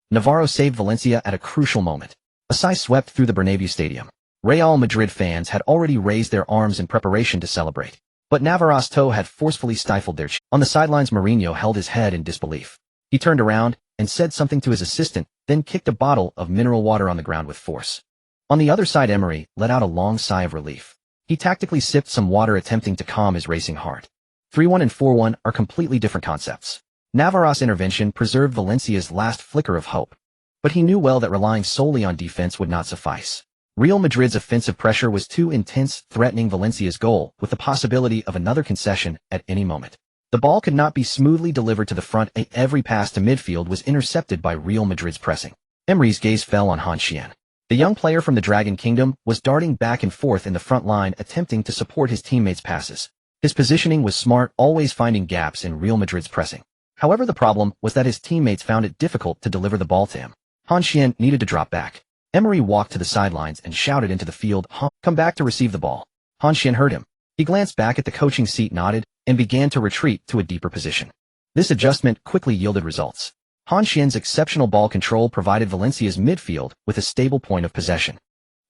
Navarro saved Valencia at a crucial moment. A sigh swept through the Bernabeu stadium. Real Madrid fans had already raised their arms in preparation to celebrate. But Navarro's toe had forcefully stifled their cheer. On the sidelines, Mourinho held his head in disbelief. He turned around and said something to his assistant, then kicked a bottle of mineral water on the ground with force. On the other side, Emery let out a long sigh of relief. He tactically sipped some water, attempting to calm his racing heart. 3-1 and 4-1 are completely different concepts. Navarro's intervention preserved Valencia's last flicker of hope. But he knew well that relying solely on defense would not suffice. Real Madrid's offensive pressure was too intense, threatening Valencia's goal with the possibility of another concession at any moment. The ball could not be smoothly delivered to the front, and every pass to midfield was intercepted by Real Madrid's pressing. Emery's gaze fell on Han Xuan. The young player from the Dragon Kingdom was darting back and forth in the front line, attempting to support his teammates' passes. His positioning was smart, always finding gaps in Real Madrid's pressing. However, the problem was that his teammates found it difficult to deliver the ball to him. Han Xuan needed to drop back. Emery walked to the sidelines and shouted into the field, "Come back to receive the ball." Han Xuan heard him. He glanced back at the coaching seat, nodded, and began to retreat to a deeper position. This adjustment quickly yielded results. Han Xuan's exceptional ball control provided Valencia's midfield with a stable point of possession.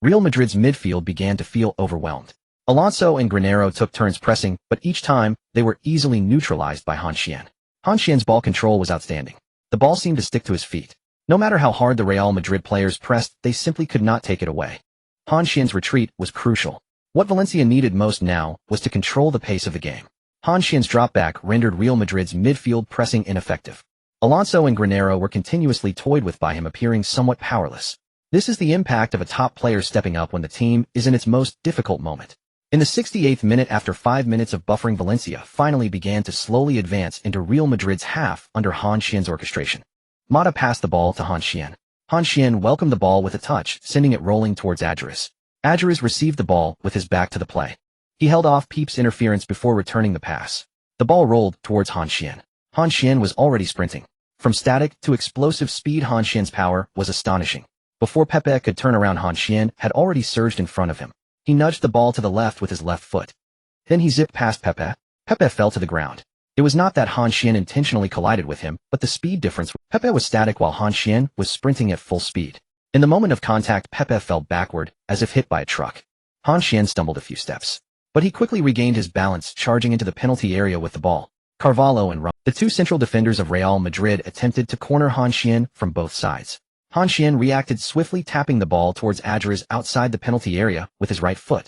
Real Madrid's midfield began to feel overwhelmed. Alonso and Granero took turns pressing, but each time, they were easily neutralized by Han Xuan. Han Xuan's ball control was outstanding. The ball seemed to stick to his feet. No matter how hard the Real Madrid players pressed, they simply could not take it away. Han Xuan's retreat was crucial. What Valencia needed most now was to control the pace of the game. Han Xuan's dropback rendered Real Madrid's midfield pressing ineffective. Alonso and Granero were continuously toyed with by him, appearing somewhat powerless. This is the impact of a top player stepping up when the team is in its most difficult moment. In the 68th minute, after 5 minutes of buffering, Valencia finally began to slowly advance into Real Madrid's half under Han Xuan's orchestration. Mata passed the ball to Han Xuan. Han Xuan welcomed the ball with a touch, sending it rolling towards Adjuris. Adjuris received the ball with his back to the play. He held off Pepe's interference before returning the pass. The ball rolled towards Han Xuan. Han Xuan was already sprinting. From static to explosive speed, Han Xuan's power was astonishing. Before Pepe could turn around, Han Xuan had already surged in front of him. He nudged the ball to the left with his left foot. Then he zipped past Pepe. Pepe fell to the ground. It was not that Han Xuan intentionally collided with him, but the speed difference. Pepe was static while Han Xuan was sprinting at full speed. In the moment of contact, Pepe fell backward, as if hit by a truck. Han Xuan stumbled a few steps. But he quickly regained his balance, charging into the penalty area with the ball. Carvalho and the two central defenders of Real Madrid attempted to corner Han Xuan from both sides. Han Xuan reacted swiftly, tapping the ball towards Adjuris outside the penalty area with his right foot.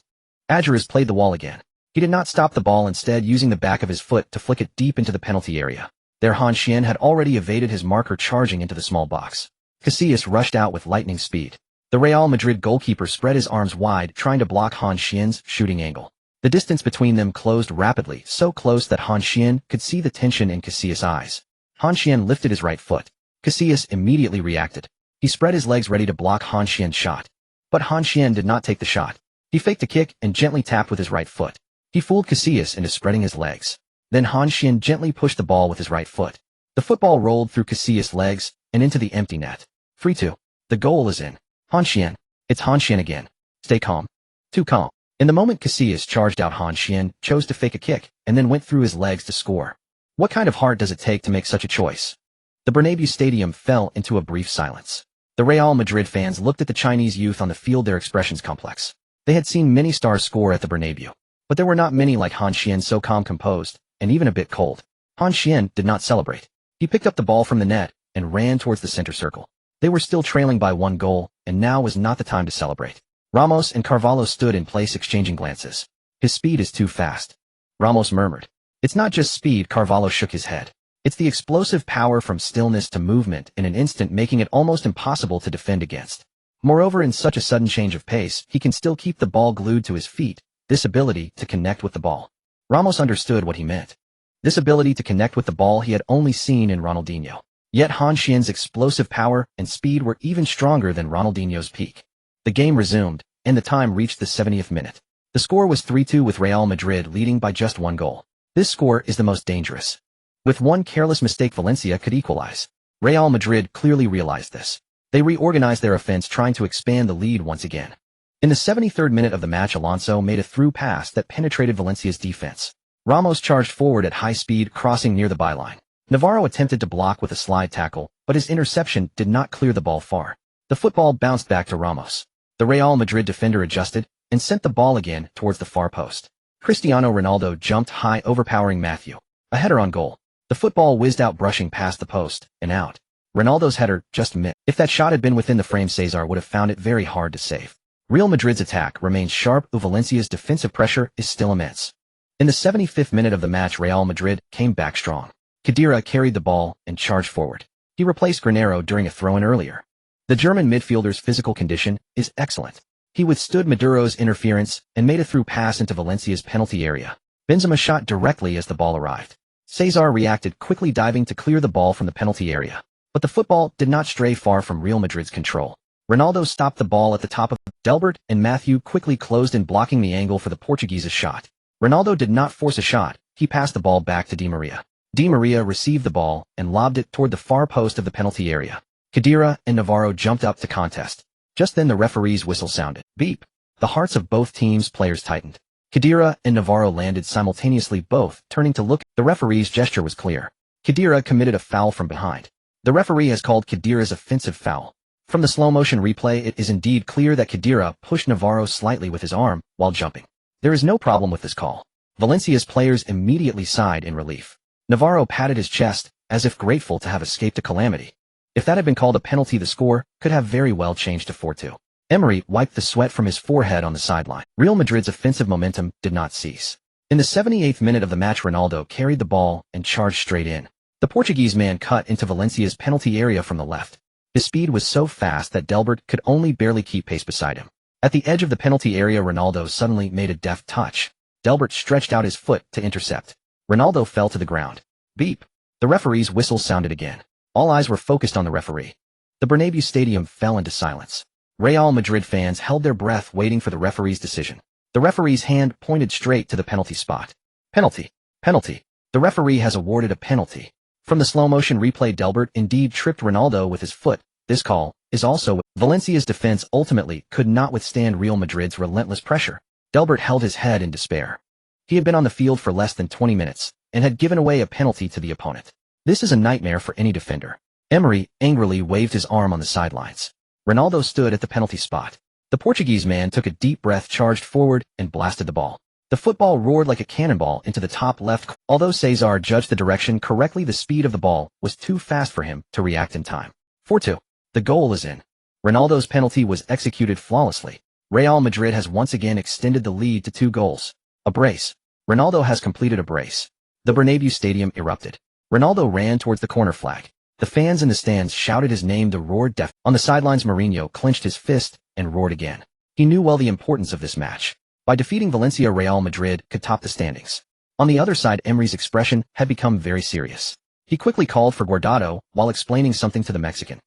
Adjuris played the wall again. He did not stop the ball, instead using the back of his foot to flick it deep into the penalty area. There, Han Xuan had already evaded his marker, charging into the small box. Casillas rushed out with lightning speed. The Real Madrid goalkeeper spread his arms wide, trying to block Han Xuan's shooting angle. The distance between them closed rapidly, so close that Han Xuan could see the tension in Casillas' eyes. Han Xuan lifted his right foot. Casillas immediately reacted. He spread his legs ready to block Han Xuan's shot. But Han Xuan did not take the shot. He faked a kick and gently tapped with his right foot. He fooled Casillas into spreading his legs. Then Han Xuan gently pushed the ball with his right foot. The football rolled through Casillas' legs and into the empty net. 3-2. The goal is in. Han Xuan. It's Han Xuan again. Stay calm. Too calm. In the moment Casillas charged out, Han Xuan chose to fake a kick and then went through his legs to score. What kind of heart does it take to make such a choice? The Bernabeu stadium fell into a brief silence. The Real Madrid fans looked at the Chinese youth on the field, their expressions complex. They had seen many stars score at the Bernabeu, but there were not many like Han Xuan, so calm, composed, and even a bit cold. Han Xuan did not celebrate. He picked up the ball from the net and ran towards the center circle. They were still trailing by 1 goal, and now was not the time to celebrate. Ramos and Carvalho stood in place, exchanging glances. His speed is too fast. Ramos murmured. It's not just speed. Carvalho shook his head. It's the explosive power from stillness to movement in an instant, making it almost impossible to defend against. Moreover, in such a sudden change of pace, he can still keep the ball glued to his feet, this ability to connect with the ball. Ramos understood what he meant. This ability to connect with the ball he had only seen in Ronaldinho. Yet Han Xuan's explosive power and speed were even stronger than Ronaldinho's peak. The game resumed, and the time reached the 70th minute. The score was 3-2, with Real Madrid leading by just 1 goal. This score is the most dangerous. With one careless mistake, Valencia could equalize. Real Madrid clearly realized this. They reorganized their offense, trying to expand the lead once again. In the 73rd minute of the match, Alonso made a through pass that penetrated Valencia's defense. Ramos charged forward at high speed, crossing near the byline. Navarro attempted to block with a slide tackle, but his interception did not clear the ball far. The football bounced back to Ramos. The Real Madrid defender adjusted and sent the ball again towards the far post. Cristiano Ronaldo jumped high, overpowering Matthew. A header on goal. The football whizzed out, brushing past the post and out. Ronaldo's header just missed. If that shot had been within the frame, Cesar would have found it very hard to save. Real Madrid's attack remains sharp, while Valencia's defensive pressure is still immense. In the 75th minute of the match, Real Madrid came back strong. Khedira carried the ball and charged forward. He replaced Granero during a throw-in earlier. The German midfielder's physical condition is excellent. He withstood Maduro's interference and made a through pass into Valencia's penalty area. Benzema shot directly as the ball arrived. Cesar reacted quickly, diving to clear the ball from the penalty area. But the football did not stray far from Real Madrid's control. Ronaldo stopped the ball at the top of Delbert, and Matthew quickly closed in, blocking the angle for the Portuguese's shot. Ronaldo did not force a shot. He passed the ball back to Di Maria. Di Maria received the ball and lobbed it toward the far post of the penalty area. Khedira and Navarro jumped up to contest. Just then the referee's whistle sounded. Beep. The hearts of both teams' players tightened. Khedira and Navarro landed simultaneously, both turning to look. The referee's gesture was clear. Khedira committed a foul from behind. The referee has called Khedira's offensive foul. From the slow-motion replay, it is indeed clear that Khedira pushed Navarro slightly with his arm while jumping. There is no problem with this call. Valencia's players immediately sighed in relief. Navarro patted his chest, as if grateful to have escaped a calamity. If that had been called a penalty, the score could have very well changed to 4-2. Emery wiped the sweat from his forehead on the sideline. Real Madrid's offensive momentum did not cease. In the 78th minute of the match, Ronaldo carried the ball and charged straight in. The Portuguese man cut into Valencia's penalty area from the left. His speed was so fast that Delbert could only barely keep pace beside him. At the edge of the penalty area, Ronaldo suddenly made a deft touch. Delbert stretched out his foot to intercept. Ronaldo fell to the ground. Beep. The referee's whistle sounded again. All eyes were focused on the referee. The Bernabeu Stadium fell into silence. Real Madrid fans held their breath, waiting for the referee's decision. The referee's hand pointed straight to the penalty spot. Penalty. Penalty. The referee has awarded a penalty. From the slow-motion replay, Delbert indeed tripped Ronaldo with his foot. This call is also Valencia's defense ultimately could not withstand Real Madrid's relentless pressure. Delbert held his head in despair. He had been on the field for less than 20 minutes and had given away a penalty to the opponent. This is a nightmare for any defender. Emery angrily waved his arm on the sidelines. Ronaldo stood at the penalty spot. The Portuguese man took a deep breath, charged forward, and blasted the ball. The football roared like a cannonball into the top left. Although Cesar judged the direction correctly, the speed of the ball was too fast for him to react in time. 4-2. The goal is in. Ronaldo's penalty was executed flawlessly. Real Madrid has once again extended the lead to 2 goals. A brace. Ronaldo has completed a brace. The Bernabeu Stadium erupted. Ronaldo ran towards the corner flag. The fans in the stands shouted his name. The roar deafened. On the sidelines, Mourinho clenched his fist and roared again. He knew well the importance of this match. By defeating Valencia, Real Madrid could top the standings. On the other side, Emery's expression had become very serious. He quickly called for Guardiola while explaining something to the Mexican.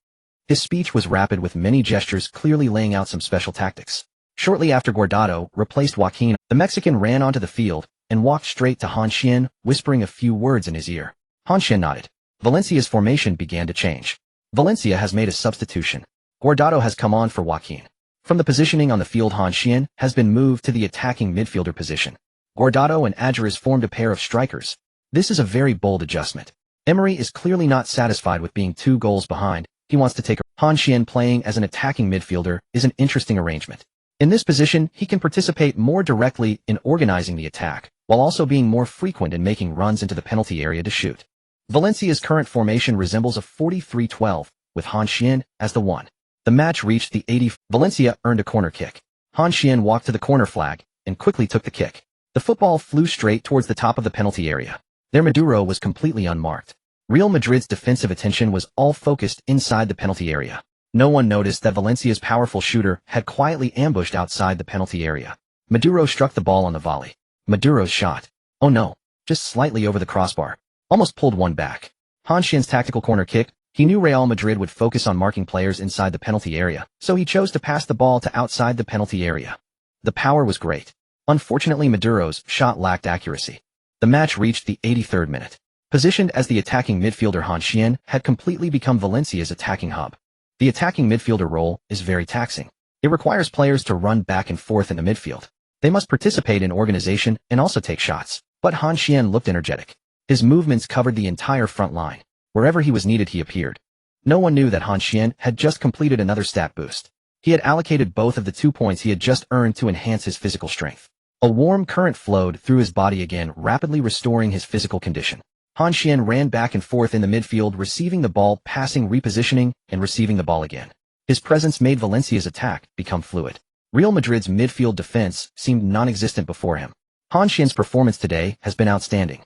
His speech was rapid, with many gestures, clearly laying out some special tactics. Shortly after Guardiola replaced Joaquin, the Mexican ran onto the field and walked straight to Han Xuan, whispering a few words in his ear. Han Xuan nodded. Valencia's formation began to change. Valencia has made a substitution. Guardiola has come on for Joaquin. From the positioning on the field, Han Xuan has been moved to the attacking midfielder position. Guardiola and Adjures formed a pair of strikers. This is a very bold adjustment. Emery is clearly not satisfied with being 2 goals behind. He wants to take Han Xuan playing as an attacking midfielder is an interesting arrangement. In this position, he can participate more directly in organizing the attack, while also being more frequent in making runs into the penalty area to shoot. Valencia's current formation resembles a 43-12, with Han Xuan as the 1. The match reached the 80th. Valencia earned a corner kick. Han Xuan walked to the corner flag and quickly took the kick. The football flew straight towards the top of the penalty area. Their Maduro was completely unmarked. Real Madrid's defensive attention was all focused inside the penalty area. No one noticed that Valencia's powerful shooter had quietly ambushed outside the penalty area. Maduro struck the ball on the volley. Maduro's shot. Oh no, just slightly over the crossbar. Almost pulled one back. Han Xuan's tactical corner kick. He knew Real Madrid would focus on marking players inside the penalty area, so he chose to pass the ball to outside the penalty area. The power was great. Unfortunately, Maduro's shot lacked accuracy. The match reached the 83rd minute. Positioned as the attacking midfielder, Han Xuan had completely become Valencia's attacking hub. The attacking midfielder role is very taxing. It requires players to run back and forth in the midfield. They must participate in organization and also take shots. But Han Xuan looked energetic. His movements covered the entire front line. Wherever he was needed he appeared. No one knew that Han Xuan had just completed another stat boost. He had allocated both of the 2 points he had just earned to enhance his physical strength. A warm current flowed through his body again, rapidly restoring his physical condition. Han Xuan ran back and forth in the midfield, receiving the ball, passing, repositioning, and receiving the ball again. His presence made Valencia's attack become fluid. Real Madrid's midfield defense seemed non-existent before him. Han Xuan's performance today has been outstanding.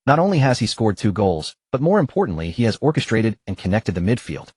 Not only has he scored 2 goals, but more importantly he has orchestrated and connected the midfield.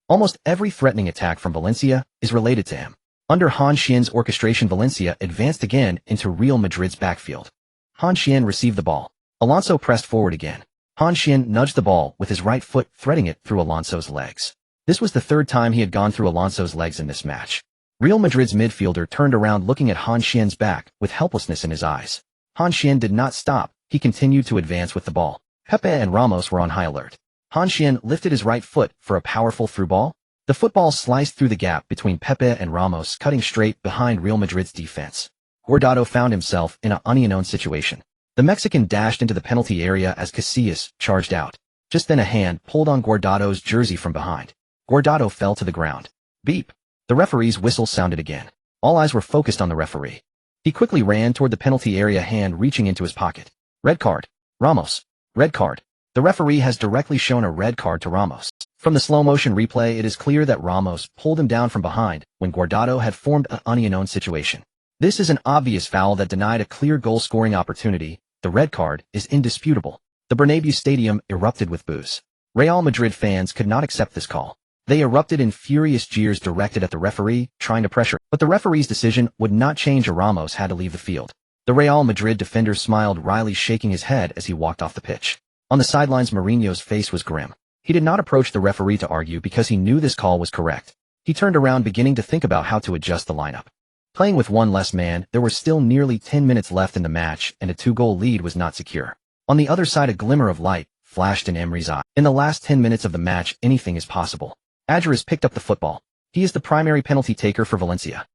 Almost every threatening attack from Valencia is related to him. Under Han Xuan's orchestration, Valencia advanced again into Real Madrid's backfield. Han Xuan received the ball. Alonso pressed forward again. Han Xuan nudged the ball with his right foot, threading it through Alonso's legs. This was the 3rd time he had gone through Alonso's legs in this match. Real Madrid's midfielder turned around looking at Han Xuan's back with helplessness in his eyes. Han Xuan did not stop. He continued to advance with the ball. Pepe and Ramos were on high alert. Han Xuan lifted his right foot for a powerful through ball. The football sliced through the gap between Pepe and Ramos, cutting straight behind Real Madrid's defense. Guardiola found himself in an unknown situation. The Mexican dashed into the penalty area as Casillas charged out. Just then a hand pulled on Guardiola's jersey from behind. Guardiola fell to the ground. Beep. The referee's whistle sounded again. All eyes were focused on the referee. He quickly ran toward the penalty area, hand reaching into his pocket. Red card. Ramos. Red card. The referee has directly shown a red card to Ramos. From the slow-motion replay, it is clear that Ramos pulled him down from behind when Guardiola had formed an unknown situation. This is an obvious foul that denied a clear goal-scoring opportunity. The red card is indisputable. The Bernabeu Stadium erupted with boos. Real Madrid fans could not accept this call. They erupted in furious jeers directed at the referee, trying to pressure. But the referee's decision would not change. Ramos had to leave the field. The Real Madrid defender smiled wryly, shaking his head as he walked off the pitch. On the sidelines, Mourinho's face was grim. He did not approach the referee to argue because he knew this call was correct. He turned around, beginning to think about how to adjust the lineup. Playing with one less man, there were still nearly 10 minutes left in the match, and a 2-goal lead was not secure. On the other side, a glimmer of light flashed in Emery's eye. In the last 10 minutes of the match, anything is possible. Adjures picked up the football. He is the primary penalty taker for Valencia.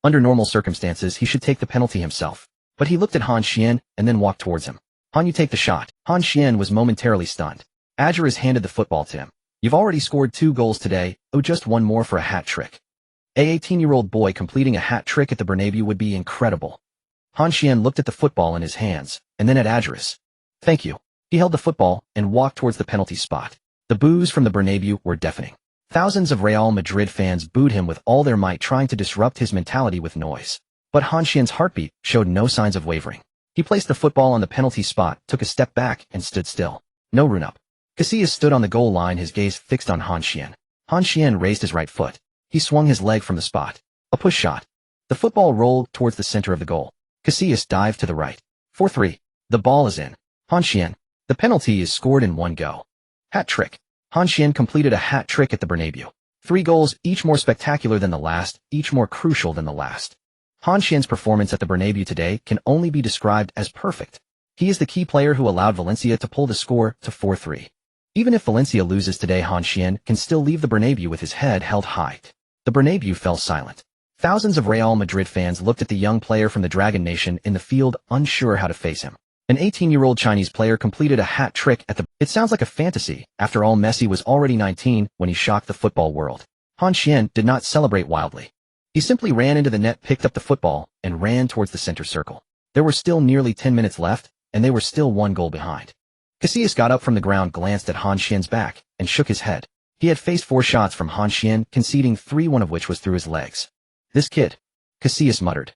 Under normal circumstances, he should take the penalty himself. But he looked at Han Xuan and then walked towards him. Han, you take the shot. Han Xuan was momentarily stunned. Adjures handed the football to him. You've already scored 2 goals today. Oh, just one more for a hat trick. A 18-year-old boy completing a hat trick at the Bernabeu would be incredible. Han Xuan looked at the football in his hands, and then at Adjures. Thank you. He held the football and walked towards the penalty spot. The boos from the Bernabeu were deafening. Thousands of Real Madrid fans booed him with all their might, trying to disrupt his mentality with noise. But Han Xuan's heartbeat showed no signs of wavering. He placed the football on the penalty spot, took a step back, and stood still. No run-up. Casillas stood on the goal line, his gaze fixed on Han Xuan. Han Xuan raised his right foot. He swung his leg from the spot. A push shot. The football rolled towards the center of the goal. Casillas dived to the right. 4-3. The ball is in. Han Xuan. The penalty is scored in one go. Hat trick. Han Xuan completed a hat trick at the Bernabeu. 3 goals, each more spectacular than the last, each more crucial than the last. Han Xuan's performance at the Bernabeu today can only be described as perfect. He is the key player who allowed Valencia to pull the score to 4-3. Even if Valencia loses today, Han Xuan can still leave the Bernabeu with his head held high. The Bernabeu fell silent. Thousands of Real Madrid fans looked at the young player from the Dragon Nation in the field, unsure how to face him. An 18-year-old Chinese player completed a hat trick at the... It sounds like a fantasy. After all, Messi was already 19 when he shocked the football world. Han Xuan did not celebrate wildly. He simply ran into the net, picked up the football, and ran towards the center circle. There were still nearly 10 minutes left, and they were still 1 goal behind. Casillas got up from the ground, glanced at Han Xuan's back, and shook his head. He had faced 4 shots from Han Xuan, conceding 3, one of which was through his legs. This kid. Casillas muttered.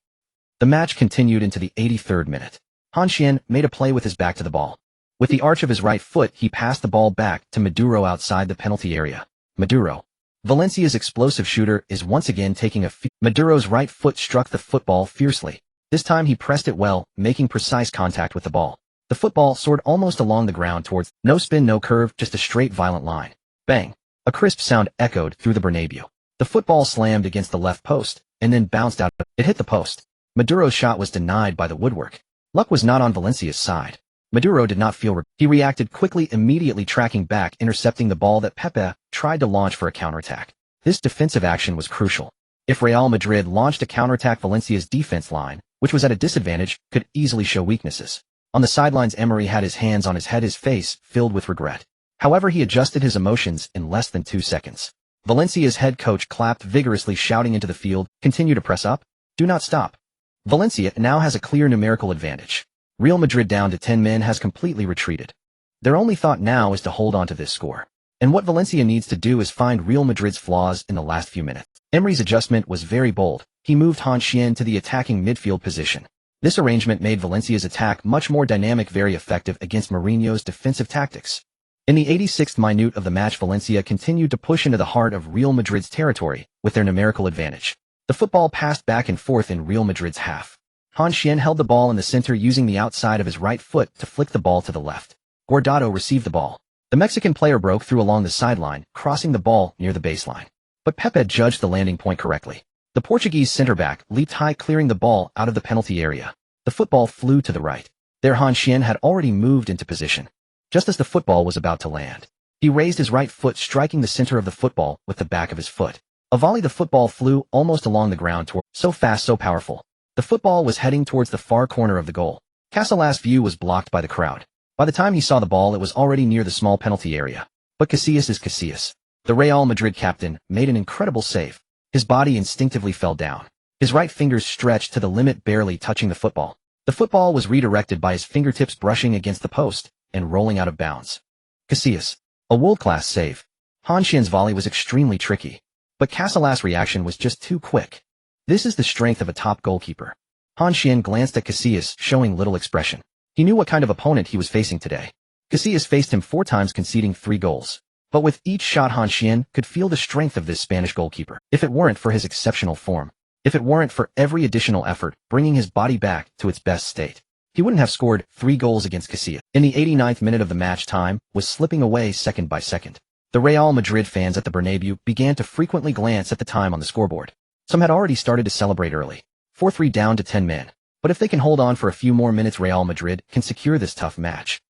The match continued into the 83rd minute. Han Xuan made a play with his back to the ball. With the arch of his right foot, he passed the ball back to Maduro outside the penalty area. Maduro. Valencia's explosive shooter is once again taking a... Maduro's right foot struck the football fiercely. This time he pressed it well, making precise contact with the ball. The football soared almost along the ground towards... No spin, no curve, just a straight violent line. Bang. A crisp sound echoed through the Bernabeu. The football slammed against the left post, and then bounced out. It hit the post. Maduro's shot was denied by the woodwork. Luck was not on Valencia's side. Maduro did not feel... He reacted quickly, immediately tracking back, intercepting the ball that Pepe tried to launch for a counterattack. This defensive action was crucial. If Real Madrid launched a counterattack, Valencia's defense line, which was at a disadvantage, could easily show weaknesses. On the sidelines, Emery had his hands on his head, his face filled with regret. However, he adjusted his emotions in less than 2 seconds. Valencia's head coach clapped vigorously, shouting into the field, "Continue to press up. Do not stop." Valencia now has a clear numerical advantage. Real Madrid, down to 10 men, has completely retreated. Their only thought now is to hold on to this score. And what Valencia needs to do is find Real Madrid's flaws in the last few minutes. Emery's adjustment was very bold. He moved Han Xuan to the attacking midfield position. This arrangement made Valencia's attack much more dynamic, very effective against Mourinho's defensive tactics. In the 86th minute of the match, Valencia continued to push into the heart of Real Madrid's territory with their numerical advantage. The football passed back and forth in Real Madrid's half. Han Xuan held the ball in the center, using the outside of his right foot to flick the ball to the left. Guardiola received the ball. The Mexican player broke through along the sideline, crossing the ball near the baseline. But Pepe judged the landing point correctly. The Portuguese center-back leaped high, clearing the ball out of the penalty area. The football flew to the right. There, Han Xuan had already moved into position. Just as the football was about to land, he raised his right foot, striking the center of the football with the back of his foot. A volley. The football flew almost along the ground, so fast, so powerful. The football was heading towards the far corner of the goal. Casillas' view was blocked by the crowd. By the time he saw the ball, it was already near the small penalty area. But Casillas is Casillas. The Real Madrid captain made an incredible save. His body instinctively fell down. His right fingers stretched to the limit, barely touching the football. The football was redirected by his fingertips brushing against the post and rolling out of bounds. Casillas. A world-class save. Han Xuan's volley was extremely tricky, but Casillas' reaction was just too quick. This is the strength of a top goalkeeper. Han Xuan glanced at Casillas, showing little expression. He knew what kind of opponent he was facing today. Casillas faced him 4 times, conceding 3 goals. But with each shot, Han Xuan could feel the strength of this Spanish goalkeeper. If it weren't for his exceptional form, if it weren't for every additional effort bringing his body back to its best state, he wouldn't have scored 3 goals against Casillas. In the 89th minute of the match, time was slipping away second by second. The Real Madrid fans at the Bernabeu began to frequently glance at the time on the scoreboard. Some had already started to celebrate early. 4-3 down to 10 men. But if they can hold on for a few more minutes, Real Madrid can secure this tough match.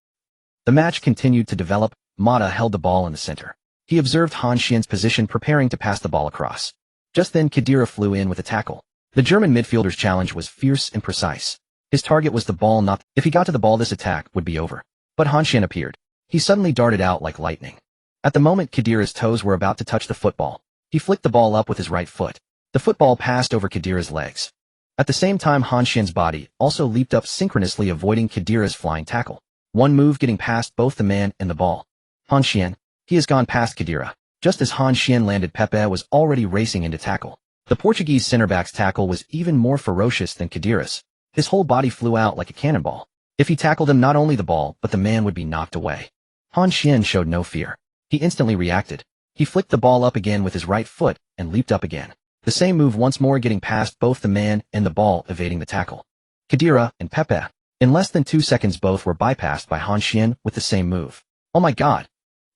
The match continued to develop. Mata held the ball in the center. He observed Han Xuan's position, preparing to pass the ball across. Just then, Khedira flew in with a tackle. The German midfielder's challenge was fierce and precise. His target was the ball, not. If he got to the ball, this attack would be over. But Han Xuan appeared. He suddenly darted out like lightning. At the moment Khedira's toes were about to touch the football, he flicked the ball up with his right foot. The football passed over Khedira's legs. At the same time, Han Xuan's body also leaped up synchronously, avoiding Khedira's flying tackle. One move getting past both the man and the ball. Han Xuan. He has gone past Khedira. Just as Han Xuan landed, Pepe was already racing into tackle. The Portuguese center-back's tackle was even more ferocious than Khedira's. His whole body flew out like a cannonball. If he tackled him, not only the ball, but the man would be knocked away. Han Xuan showed no fear. He instantly reacted. He flicked the ball up again with his right foot and leaped up again. The same move once more, getting past both the man and the ball, evading the tackle. Khedira and Pepe. In less than 2 seconds, both were bypassed by Han Xuan with the same move. Oh my god!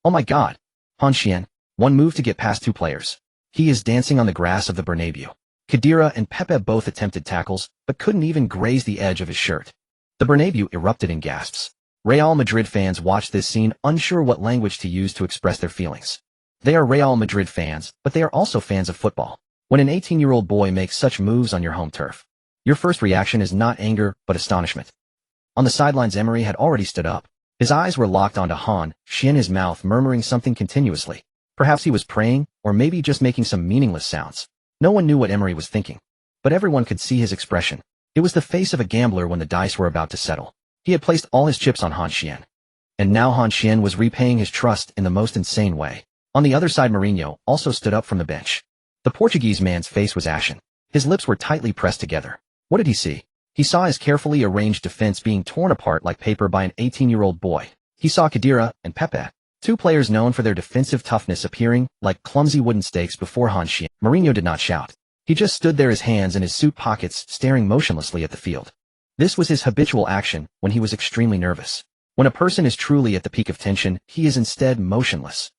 Oh my god! Han Xuan. One move to get past 2 players. He is dancing on the grass of the Bernabeu. Khedira and Pepe both attempted tackles, but couldn't even graze the edge of his shirt. The Bernabeu erupted in gasps. Real Madrid fans watched this scene, unsure what language to use to express their feelings. They are Real Madrid fans, but they are also fans of football. When an 18-year-old boy makes such moves on your home turf, your first reaction is not anger, but astonishment. On the sidelines, Emery had already stood up. His eyes were locked onto Han Xuan, his mouth murmuring something continuously. Perhaps he was praying, or maybe just making some meaningless sounds. No one knew what Emery was thinking, but everyone could see his expression. It was the face of a gambler when the dice were about to settle. He had placed all his chips on Han Xuan. And now Han Xuan was repaying his trust in the most insane way. On the other side, Mourinho also stood up from the bench. The Portuguese man's face was ashen. His lips were tightly pressed together. What did he see? He saw his carefully arranged defense being torn apart like paper by an 18-year-old boy. He saw Khedira and Pepe, 2 players known for their defensive toughness, appearing like clumsy wooden stakes before Han Xuan. Mourinho did not shout. He just stood there, his hands in his suit pockets, staring motionlessly at the field. This was his habitual action when he was extremely nervous. When a person is truly at the peak of tension, he is instead motionless.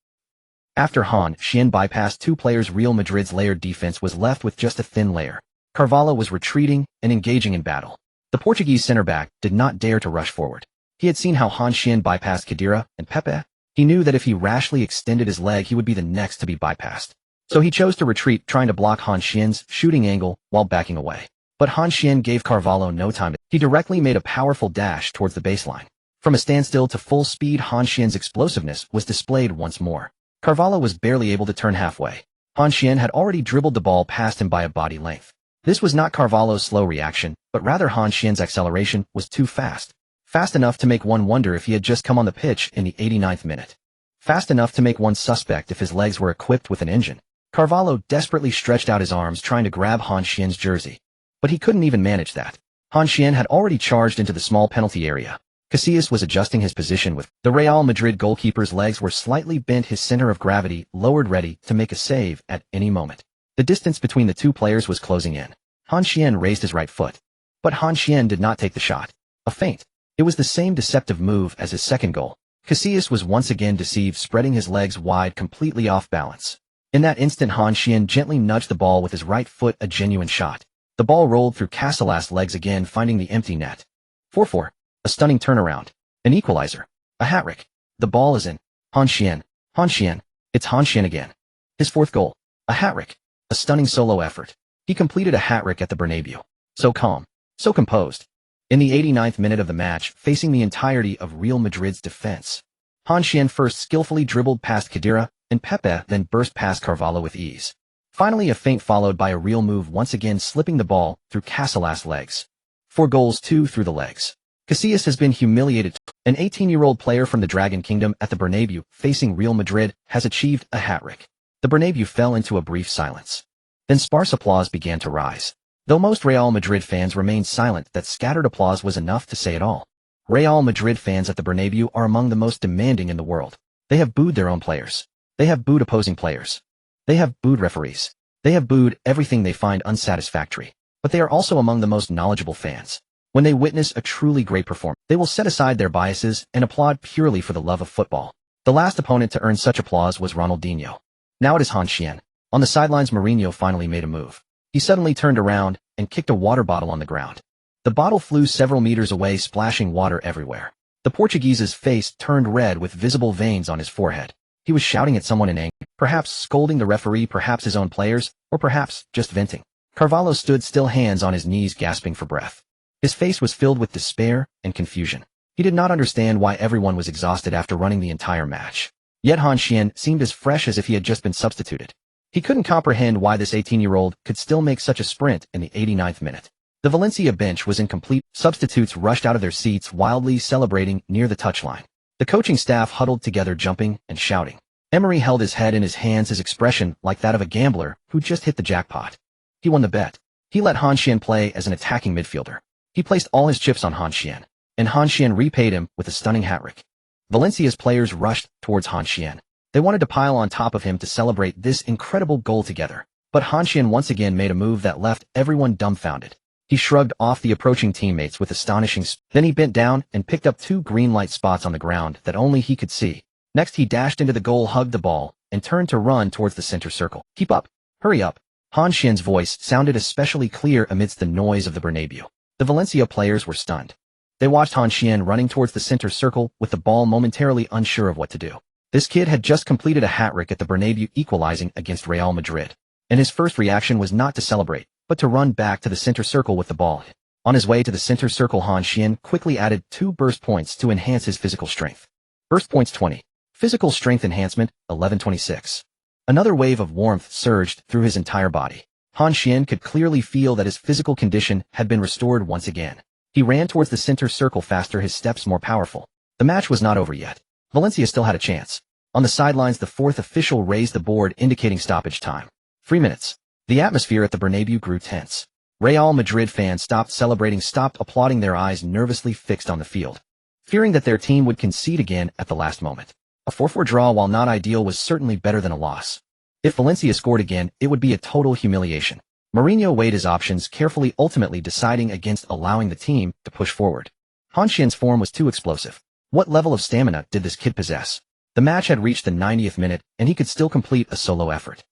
After Han Xuan bypassed 2 players, Real Madrid's layered defense was left with just a thin layer. Carvalho was retreating and engaging in battle. The Portuguese center-back did not dare to rush forward. He had seen how Han Xuan bypassed Khedira and Pepe. He knew that if he rashly extended his leg, he would be the next to be bypassed. So he chose to retreat, trying to block Han Xuan's shooting angle while backing away. But Han Xuan gave Carvalho no time. He directly made a powerful dash towards the baseline. From a standstill to full speed, Han Xuan's explosiveness was displayed once more. Carvalho was barely able to turn halfway. Han Xuan had already dribbled the ball past him by a body length. This was not Carvalho's slow reaction, but rather Han Xuan's acceleration was too fast. Fast enough to make one wonder if he had just come on the pitch in the 89th minute. Fast enough to make one suspect if his legs were equipped with an engine. Carvalho desperately stretched out his arms trying to grab Han Xuan's jersey. But he couldn't even manage that. Han Xuan had already charged into the small penalty area. Casillas was adjusting his position with the Real Madrid goalkeeper's legs were slightly bent, his center of gravity lowered, ready to make a save at any moment. The distance between the two players was closing in. Han Xuan raised his right foot. But Han Xuan did not take the shot. A feint. It was the same deceptive move as his second goal. Casillas was once again deceived, spreading his legs wide, completely off balance. In that instant, Han Xuan gently nudged the ball with his right foot, a genuine shot. The ball rolled through Casillas' legs again, finding the empty net. 4-4. A stunning turnaround. An equalizer. A hat-trick. The ball is in. Han Xuan. Han Xuan. It's Han Xuan again. His fourth goal. A hat-trick. A stunning solo effort. He completed a hat-trick at the Bernabeu. So calm. So composed. In the 89th minute of the match, facing the entirety of Real Madrid's defense, Han Xuan first skillfully dribbled past Khedira and Pepe, then burst past Carvalho with ease. Finally, a feint followed by a real move, once again slipping the ball through Casillas' legs. 4 goals, 2 through the legs. Casillas has been humiliated. An 18-year-old player from the Dragon Kingdom at the Bernabeu, facing Real Madrid, has achieved a hat-trick. The Bernabeu fell into a brief silence. Then sparse applause began to rise. Though most Real Madrid fans remained silent, that scattered applause was enough to say it all. Real Madrid fans at the Bernabeu are among the most demanding in the world. They have booed their own players. They have booed opposing players. They have booed referees. They have booed everything they find unsatisfactory. But they are also among the most knowledgeable fans. When they witness a truly great performance, they will set aside their biases and applaud purely for the love of football. The last opponent to earn such applause was Ronaldinho. Now it is Han Xuan. On the sidelines, Mourinho finally made a move. He suddenly turned around and kicked a water bottle on the ground. The bottle flew several meters away, splashing water everywhere. The Portuguese's face turned red with visible veins on his forehead. He was shouting at someone in anger, perhaps scolding the referee, perhaps his own players, or perhaps just venting. Carvalho stood still, hands on his knees, gasping for breath. His face was filled with despair and confusion. He did not understand why everyone was exhausted after running the entire match. Yet Han Xuan seemed as fresh as if he had just been substituted. He couldn't comprehend why this 18-year-old could still make such a sprint in the 89th minute. The Valencia bench was incomplete. Substitutes rushed out of their seats, wildly celebrating near the touchline. The coaching staff huddled together, jumping and shouting. Emery held his head in his hands, his expression like that of a gambler who just hit the jackpot. He won the bet. He let Han Xuan play as an attacking midfielder. He placed all his chips on Han Xuan, and Han Xuan repaid him with a stunning hat-trick. Valencia's players rushed towards Han Xuan. They wanted to pile on top of him to celebrate this incredible goal together. But Han Xuan once again made a move that left everyone dumbfounded. He shrugged off the approaching teammates with astonishing speed. Then he bent down and picked up 2 green light spots on the ground that only he could see. Next, he dashed into the goal, hugged the ball, and turned to run towards the center circle. Keep up! Hurry up! Han Xuan's voice sounded especially clear amidst the noise of the Bernabeu. The Valencia players were stunned. They watched Han Xuan running towards the center circle with the ball, momentarily unsure of what to do. This kid had just completed a hat-trick at the Bernabeu, equalizing against Real Madrid. And his first reaction was not to celebrate, but to run back to the center circle with the ball. On his way to the center circle, Han Xuan quickly added 2 burst points to enhance his physical strength. Burst points 20. Physical strength enhancement, 1126. Another wave of warmth surged through his entire body. Han Xuan could clearly feel that his physical condition had been restored once again. He ran towards the center circle faster, his steps more powerful. The match was not over yet. Valencia still had a chance. On the sidelines, the 4th official raised the board indicating stoppage time. 3 minutes. The atmosphere at the Bernabeu grew tense. Real Madrid fans stopped celebrating, stopped applauding, their eyes nervously fixed on the field, fearing that their team would concede again at the last moment. A 4-4 draw, while not ideal, was certainly better than a loss. If Valencia scored again, it would be a total humiliation. Mourinho weighed his options carefully, ultimately deciding against allowing the team to push forward. Han Xuan's form was too explosive. What level of stamina did this kid possess? The match had reached the 90th minute, and he could still complete a solo effort.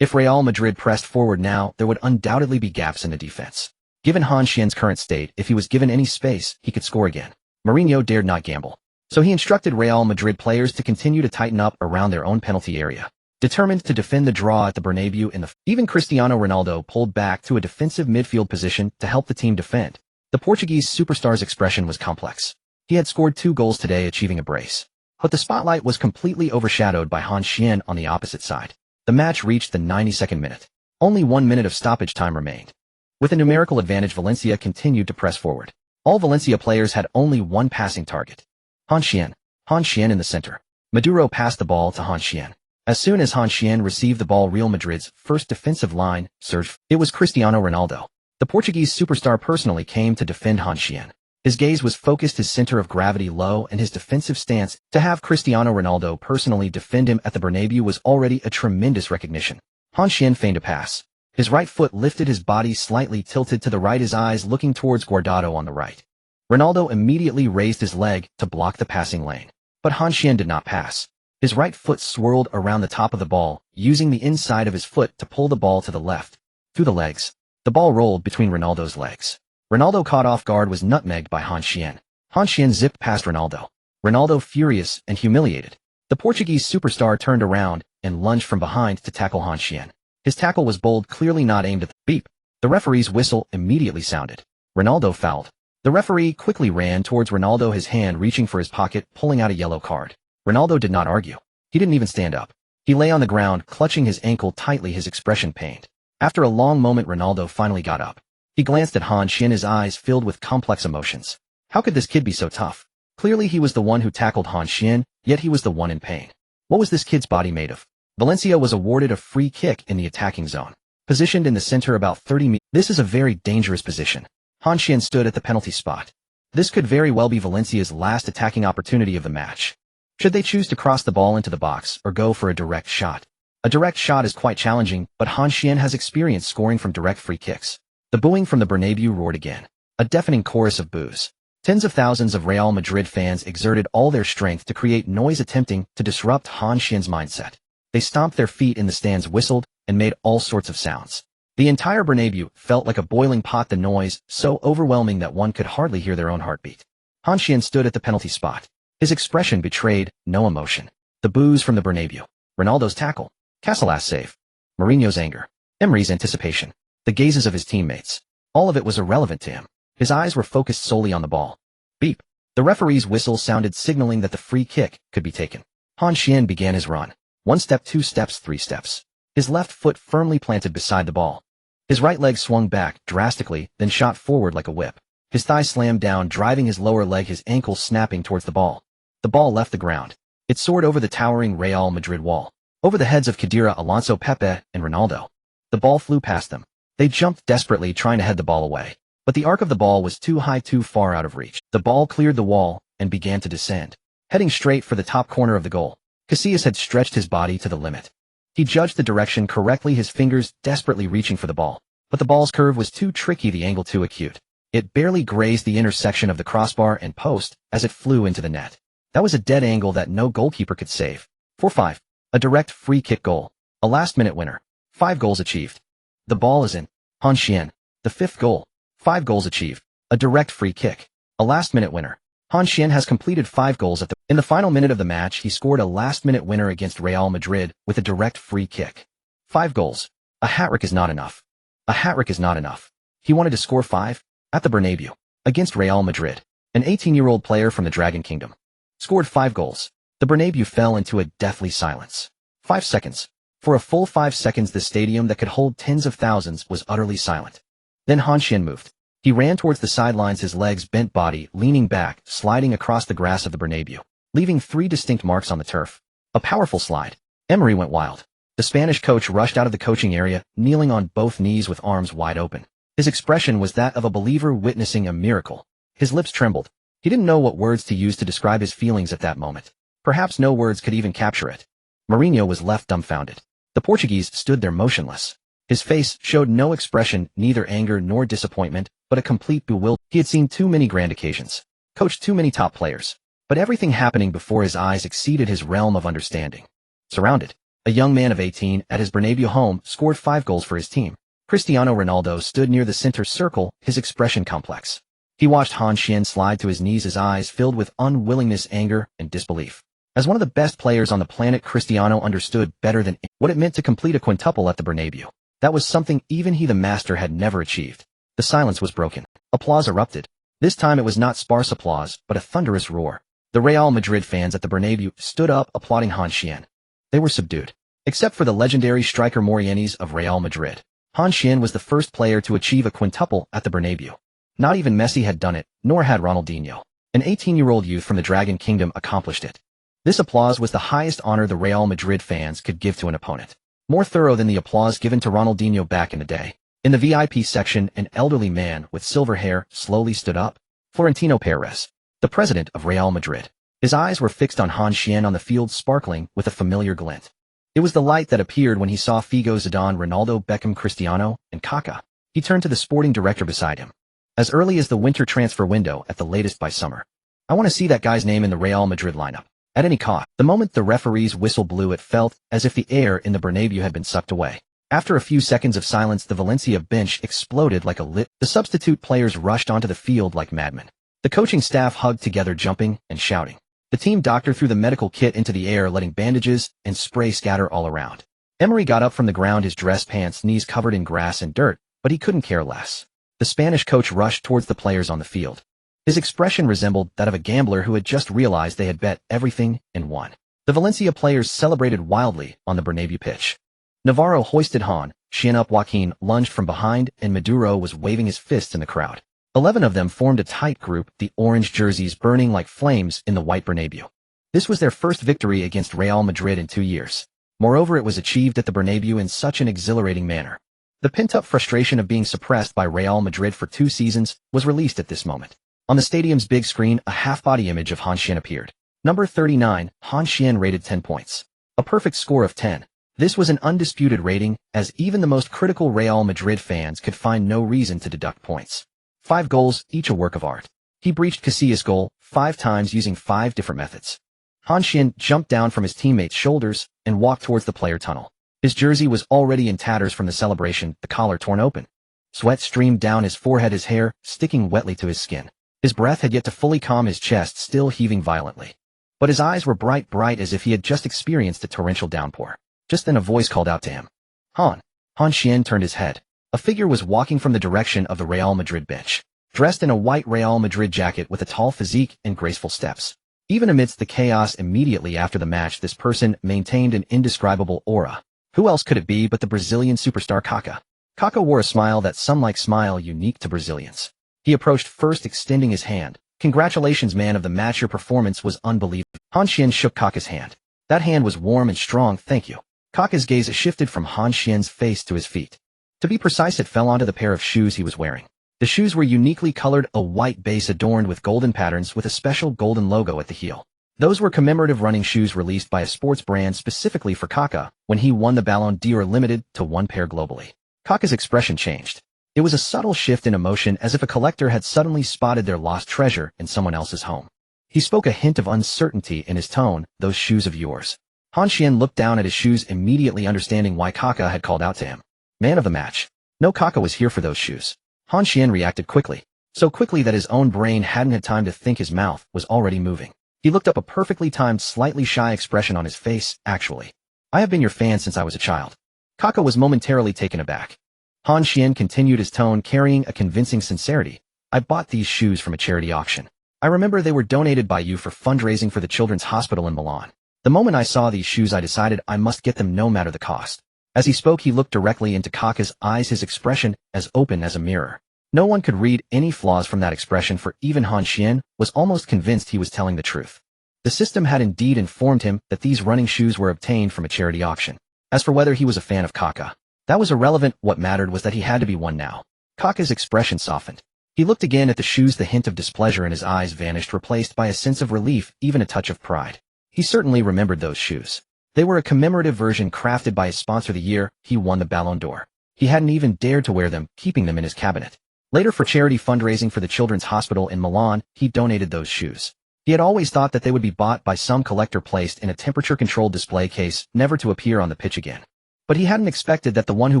If Real Madrid pressed forward now, there would undoubtedly be gaps in the defense. Given Han Xuan's current state, if he was given any space, he could score again. Mourinho dared not gamble. So he instructed Real Madrid players to continue to tighten up around their own penalty area. determined to defend the draw at the Bernabeu even Cristiano Ronaldo pulled back to a defensive midfield position to help the team defend. The Portuguese superstar's expression was complex. He had scored 2 goals today, achieving a brace. But the spotlight was completely overshadowed by Han Xuan on the opposite side. The match reached the 92nd minute. Only 1 minute of stoppage time remained. With a numerical advantage, Valencia continued to press forward. All Valencia players had only one passing target. Han Xuan. Han Xuan in the center. Maduro passed the ball to Han Xuan. As soon as Han Xuan received the ball, Real Madrid's first defensive line surged. It was Cristiano Ronaldo. The Portuguese superstar personally came to defend Han Xuan. His gaze was focused, his center of gravity low, and his defensive stance. To have Cristiano Ronaldo personally defend him at the Bernabeu was already a tremendous recognition. Han Xuan feigned a pass. His right foot lifted, his body slightly tilted to the right, his eyes looking towards Guardiola on the right. Ronaldo immediately raised his leg to block the passing lane. But Han Xuan did not pass. His right foot swirled around the top of the ball, using the inside of his foot to pull the ball to the left. Through the legs. The ball rolled between Ronaldo's legs. Ronaldo, caught off guard, was nutmegged by Han Xuan. Han Xuan zipped past Ronaldo. Ronaldo, furious and humiliated. The Portuguese superstar turned around and lunged from behind to tackle Han Xuan. His tackle was bold, clearly not aimed at the beep. The referee's whistle immediately sounded. Ronaldo fouled. The referee quickly ran towards Ronaldo, his hand reaching for his pocket, pulling out a yellow card. Ronaldo did not argue. He didn't even stand up. He lay on the ground, clutching his ankle tightly, his expression pained. After a long moment, Ronaldo finally got up. He glanced at Han Xuan, his eyes filled with complex emotions. How could this kid be so tough? Clearly he was the one who tackled Han Xuan, yet he was the one in pain. What was this kid's body made of? Valencia was awarded a free kick in the attacking zone. Positioned in the center about 30 meters. This is a very dangerous position. Han Xuan stood at the penalty spot. This could very well be Valencia's last attacking opportunity of the match. Should they choose to cross the ball into the box or go for a direct shot? A direct shot is quite challenging, but Han Xuan has experience scoring from direct free kicks. The booing from the Bernabeu roared again. A deafening chorus of boos. Tens of thousands of Real Madrid fans exerted all their strength to create noise, attempting to disrupt Han Xuan's mindset. They stomped their feet in the stands, whistled, and made all sorts of sounds. The entire Bernabeu felt like a boiling pot, the noise so overwhelming that one could hardly hear their own heartbeat. Han Xuan stood at the penalty spot. His expression betrayed no emotion. The boos from the Bernabeu. Ronaldo's tackle. Casillas' save. Mourinho's anger. Emery's anticipation. The gazes of his teammates. All of it was irrelevant to him. His eyes were focused solely on the ball. Beep. The referee's whistle sounded, signaling that the free kick could be taken. Han Xuan began his run. 1 step, 2 steps, 3 steps. His left foot firmly planted beside the ball. His right leg swung back drastically, then shot forward like a whip. His thigh slammed down, driving his lower leg, his ankle snapping towards the ball. The ball left the ground. It soared over the towering Real Madrid wall. Over the heads of Khedira, Alonso, Pepe, and Ronaldo. The ball flew past them. They jumped desperately, trying to head the ball away. But the arc of the ball was too high, too far out of reach. The ball cleared the wall and began to descend. Heading straight for the top corner of the goal. Casillas had stretched his body to the limit. He judged the direction correctly, his fingers desperately reaching for the ball. But the ball's curve was too tricky, the angle too acute. It barely grazed the intersection of the crossbar and post as it flew into the net. That was a dead angle that no goalkeeper could save. 4-5. A direct free kick goal. A last-minute winner. 5 goals achieved. The ball is in. Han Xuan. The 5th goal. 5 goals achieved. A direct free kick. A last-minute winner. Han Xuan has completed 5 goals in the final minute of the match. He scored a last-minute winner against Real Madrid with a direct free kick. 5 goals. A hat-trick is not enough. A hat-trick is not enough. He wanted to score 5 at the Bernabeu against Real Madrid. An 18-year-old player from the Dragon Kingdom scored 5 goals. The Bernabeu fell into a deathly silence. 5 seconds. For a full 5 seconds, the stadium that could hold tens of thousands was utterly silent. Then Han Xuan moved. He ran towards the sidelines, his legs bent, body leaning back, sliding across the grass of the Bernabeu, leaving 3 distinct marks on the turf. A powerful slide. Emery went wild. The Spanish coach rushed out of the coaching area, kneeling on both knees with arms wide open. His expression was that of a believer witnessing a miracle. His lips trembled. He didn't know what words to use to describe his feelings at that moment. Perhaps no words could even capture it. Mourinho was left dumbfounded. The Portuguese stood there motionless. His face showed no expression, neither anger nor disappointment, but a complete bewilderment. He had seen too many grand occasions, coached too many top players, but everything happening before his eyes exceeded his realm of understanding. Surrounded, a young man of 18 at his Bernabeu home scored 5 goals for his team. Cristiano Ronaldo stood near the center circle, his expression complex. He watched Han Xuan slide to his knees, his eyes filled with unwillingness, anger, and disbelief. As one of the best players on the planet, Cristiano understood better than what it meant to complete a quintuple at the Bernabeu. That was something even he the master had never achieved. The silence was broken. Applause erupted. This time it was not sparse applause, but a thunderous roar. The Real Madrid fans at the Bernabeu stood up applauding Han Xuan. They were subdued. Except for the legendary striker Morientes of Real Madrid, Han Xuan was the first player to achieve a quintuple at the Bernabeu. Not even Messi had done it, nor had Ronaldinho. An 18-year-old youth from the Dragon Kingdom accomplished it. This applause was the highest honor the Real Madrid fans could give to an opponent. More thorough than the applause given to Ronaldinho back in the day. In the VIP section, an elderly man with silver hair slowly stood up. Florentino Perez, the president of Real Madrid. His eyes were fixed on Han Xuan on the field, sparkling with a familiar glint. It was the light that appeared when he saw Figo, Zidane, Ronaldo, Beckham, Cristiano, and Kaká. He turned to the sporting director beside him. As early as the winter transfer window, at the latest by summer. I want to see that guy's name in the Real Madrid lineup. At any cost. The moment the referee's whistle blew, it felt as if the air in the Bernabeu had been sucked away. After a few seconds of silence, the Valencia bench exploded like a lit. The substitute players rushed onto the field like madmen. The coaching staff hugged together, jumping and shouting. The team doctor threw the medical kit into the air, letting bandages and spray scatter all around. Emery got up from the ground, his dress pants knees covered in grass and dirt, but he couldn't care less. The Spanish coach rushed towards the players on the field. His expression resembled that of a gambler who had just realized they had bet everything and won. The Valencia players celebrated wildly on the Bernabeu pitch. Navarro hoisted Han Xuan up, Joaquin lunged from behind, and Maduro was waving his fists in the crowd. 11 of them formed a tight group, the orange jerseys burning like flames in the white Bernabeu. This was their first victory against Real Madrid in 2 years. Moreover, it was achieved at the Bernabeu in such an exhilarating manner. The pent-up frustration of being suppressed by Real Madrid for 2 seasons was released at this moment. On the stadium's big screen, a half-body image of Han Xuan appeared. Number 39, Han Xuan rated 10 points. A perfect score of 10. This was an undisputed rating, as even the most critical Real Madrid fans could find no reason to deduct points. 5 goals, each a work of art. He breached Casillas' goal 5 times using 5 different methods. Han Xuan jumped down from his teammates' shoulders and walked towards the player tunnel. His jersey was already in tatters from the celebration, the collar torn open. Sweat streamed down his forehead, his hair sticking wetly to his skin. His breath had yet to fully calm, his chest still heaving violently. But his eyes were bright as if he had just experienced a torrential downpour. Just then a voice called out to him. Han. Han Xuan turned his head. A figure was walking from the direction of the Real Madrid bench, dressed in a white Real Madrid jacket with a tall physique and graceful steps. Even amidst the chaos immediately after the match, this person maintained an indescribable aura. Who else could it be but the Brazilian superstar Kaká? Kaká wore a smile, that sun-like smile unique to Brazilians. He approached first, extending his hand. Congratulations, man of the match, your performance was unbelievable. Han Xuan shook Kaká's hand. That hand was warm and strong, thank you. Kaká's gaze shifted from Han Xuan's face to his feet. To be precise, it fell onto the pair of shoes he was wearing. The shoes were uniquely colored, a white base adorned with golden patterns with a special golden logo at the heel. Those were commemorative running shoes released by a sports brand specifically for Kaká when he won the Ballon d'Or, limited to 1 pair globally. Kaká's expression changed. It was a subtle shift in emotion, as if a collector had suddenly spotted their lost treasure in someone else's home. He spoke, a hint of uncertainty in his tone. Those shoes of yours. Han Xuan looked down at his shoes, immediately understanding why Kaká had called out to him. Man of the match. No, Kaká was here for those shoes. Han Xuan reacted quickly. So quickly that his own brain hadn't had time to think, his mouth was already moving. He looked up, a perfectly timed, slightly shy expression on his face. Actually, I have been your fan since I was a child. Kaká was momentarily taken aback. Han Xuan continued, his tone carrying a convincing sincerity. I bought these shoes from a charity auction. I remember they were donated by you for fundraising for the children's hospital in Milan. The moment I saw these shoes, I decided I must get them no matter the cost. As he spoke, he looked directly into Kaká's eyes, his expression as open as a mirror. No one could read any flaws from that expression, for even Han Xuan was almost convinced he was telling the truth. The system had indeed informed him that these running shoes were obtained from a charity auction. As for whether he was a fan of Kaká, that was irrelevant. What mattered was that he had to be one now. Kaká's expression softened. He looked again at the shoes, the hint of displeasure in his eyes vanished, replaced by a sense of relief, even a touch of pride. He certainly remembered those shoes. They were a commemorative version crafted by his sponsor the year he won the Ballon d'Or. He hadn't even dared to wear them, keeping them in his cabinet. Later, for charity fundraising for the children's hospital in Milan, he donated those shoes. He had always thought that they would be bought by some collector, placed in a temperature-controlled display case, never to appear on the pitch again. But he hadn't expected that the one who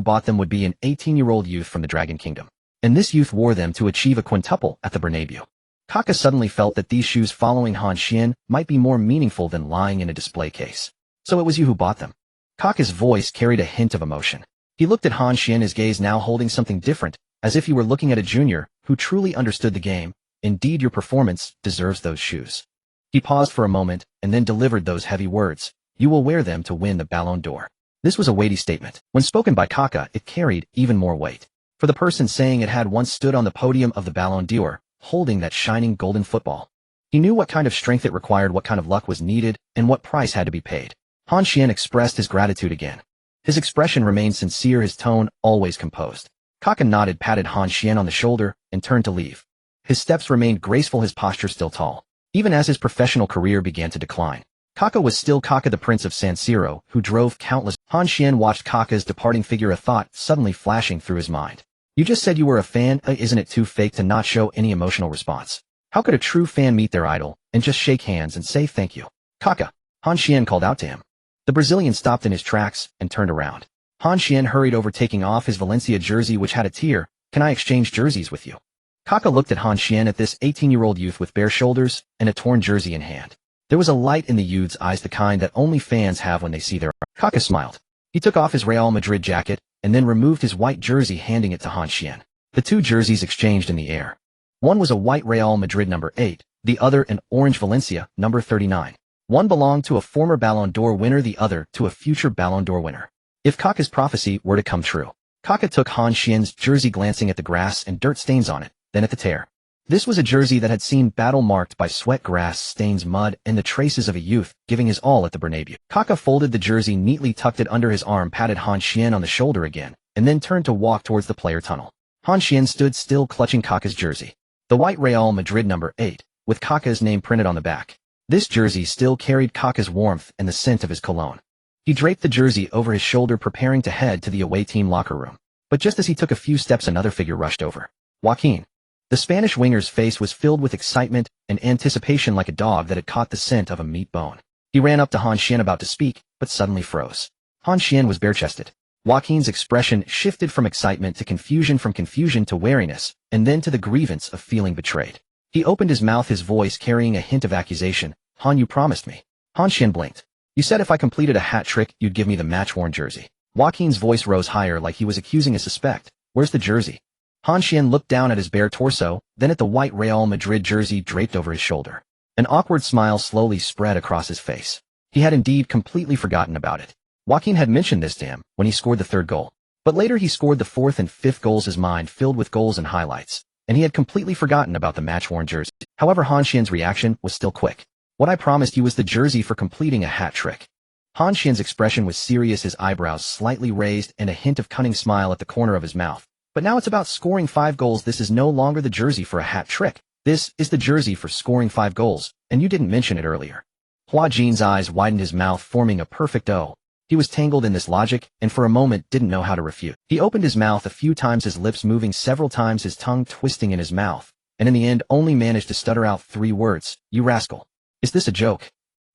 bought them would be an 18-year-old youth from the Dragon Kingdom. And this youth wore them to achieve a quintuple at the Bernabeu. Kaka suddenly felt that these shoes following Han Xuan might be more meaningful than lying in a display case. So it was you who bought them? Kaka's voice carried a hint of emotion. He looked at Han Xuan, his gaze now holding something different, as if he were looking at a junior who truly understood the game. Indeed, your performance deserves those shoes. He paused for a moment and then delivered those heavy words. You will wear them to win the Ballon d'Or. This was a weighty statement. When spoken by Kaka, it carried even more weight. For the person saying it had once stood on the podium of the Ballon d'Or, holding that shining golden football. He knew what kind of strength it required, what kind of luck was needed, and what price had to be paid. Han Xuan expressed his gratitude again. His expression remained sincere, his tone always composed. Kaka nodded, patted Han Xuan on the shoulder, and turned to leave. His steps remained graceful, his posture still tall. Even as his professional career began to decline, Kaka was still Kaka, the prince of San Siro, who drove countless. Han Xuan watched Kaka's departing figure, a thought suddenly flashing through his mind. You just said you were a fan, isn't it too fake to not show any emotional response? How could a true fan meet their idol and just shake hands and say thank you? Kaka, Han Xuan called out to him. The Brazilian stopped in his tracks and turned around. Han Xuan hurried over, taking off his Valencia jersey which had a tear. Can I exchange jerseys with you? Kaka looked at Han Xuan, at this 18-year-old youth with bare shoulders and a torn jersey in hand. There was a light in the youth's eyes, the kind that only fans have when they see their... Kaka smiled. He took off his Real Madrid jacket and then removed his white jersey, handing it to Han Xuan. The two jerseys exchanged in the air. One was a white Real Madrid number 8, the other an orange Valencia number 39. One belonged to a former Ballon d'Or winner, the other to a future Ballon d'Or winner. If Kaka's prophecy were to come true. Kaka took Han Xuan's jersey, glancing at the grass and dirt stains on it, then at the tear. This was a jersey that had seen battle, marked by sweat, grass stains, mud, and the traces of a youth giving his all at the Bernabeu. Kaka folded the jersey neatly, tucked it under his arm, patted Han Xuan on the shoulder again, and then turned to walk towards the player tunnel. Han Xuan stood still, clutching Kaka's jersey. The white Real Madrid number 8, with Kaka's name printed on the back. This jersey still carried Kaka's warmth and the scent of his cologne. He draped the jersey over his shoulder, preparing to head to the away team locker room. But just as he took a few steps, another figure rushed over. Joaquin. The Spanish winger's face was filled with excitement and anticipation, like a dog that had caught the scent of a meat bone. He ran up to Han Xuan, about to speak, but suddenly froze. Han Xuan was bare-chested. Joaquin's expression shifted from excitement to confusion, from confusion to wariness, and then to the grievance of feeling betrayed. He opened his mouth, his voice carrying a hint of accusation. Han, you promised me. Han Xuan blinked. You said if I completed a hat trick, you'd give me the match-worn jersey. Joaquin's voice rose higher, like he was accusing a suspect. Where's the jersey? Han Xuan looked down at his bare torso, then at the white Real Madrid jersey draped over his shoulder. An awkward smile slowly spread across his face. He had indeed completely forgotten about it. Joaquin had mentioned this to him when he scored the third goal. But later he scored the fourth and fifth goals, his mind filled with goals and highlights, and he had completely forgotten about the match-worn jersey. However, Han Xuan's reaction was still quick. What I promised you was the jersey for completing a hat trick. Han Xuan's expression was serious, his eyebrows slightly raised and a hint of cunning smile at the corner of his mouth. But now it's about scoring 5 goals. This is no longer the jersey for a hat trick. This is the jersey for scoring 5 goals, and you didn't mention it earlier. Joaquin's eyes widened, his mouth forming a perfect O. He was tangled in this logic, and for a moment didn't know how to refute. He opened his mouth a few times, his lips moving several times, his tongue twisting in his mouth, and in the end only managed to stutter out 3 words. You rascal. Is this a joke?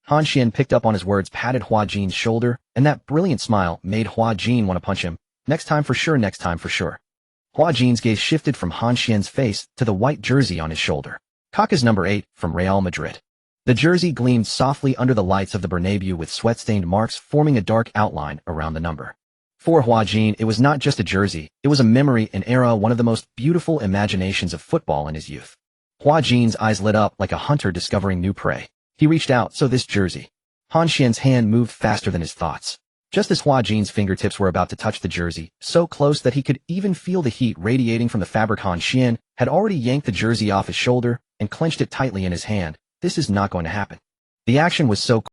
Han Xuan picked up on his words, patted Joaquin's shoulder, and that brilliant smile made Joaquin want to punch him. Next time for sure, next time for sure. Joaquin's gaze shifted from Han Xuan's face to the white jersey on his shoulder. Kaka's number 8, from Real Madrid. The jersey gleamed softly under the lights of the Bernabeu, with sweat-stained marks forming a dark outline around the number. For Joaquin, it was not just a jersey, it was a memory, an era, one of the most beautiful imaginations of football in his youth. Joaquin's eyes lit up like a hunter discovering new prey. He reached out. So this jersey. Han Xuan's hand moved faster than his thoughts. Just as Joaquin's fingertips were about to touch the jersey, so close that he could even feel the heat radiating from the fabric, Han Xuan had already yanked the jersey off his shoulder and clenched it tightly in his hand. This is not going to happen. The action was so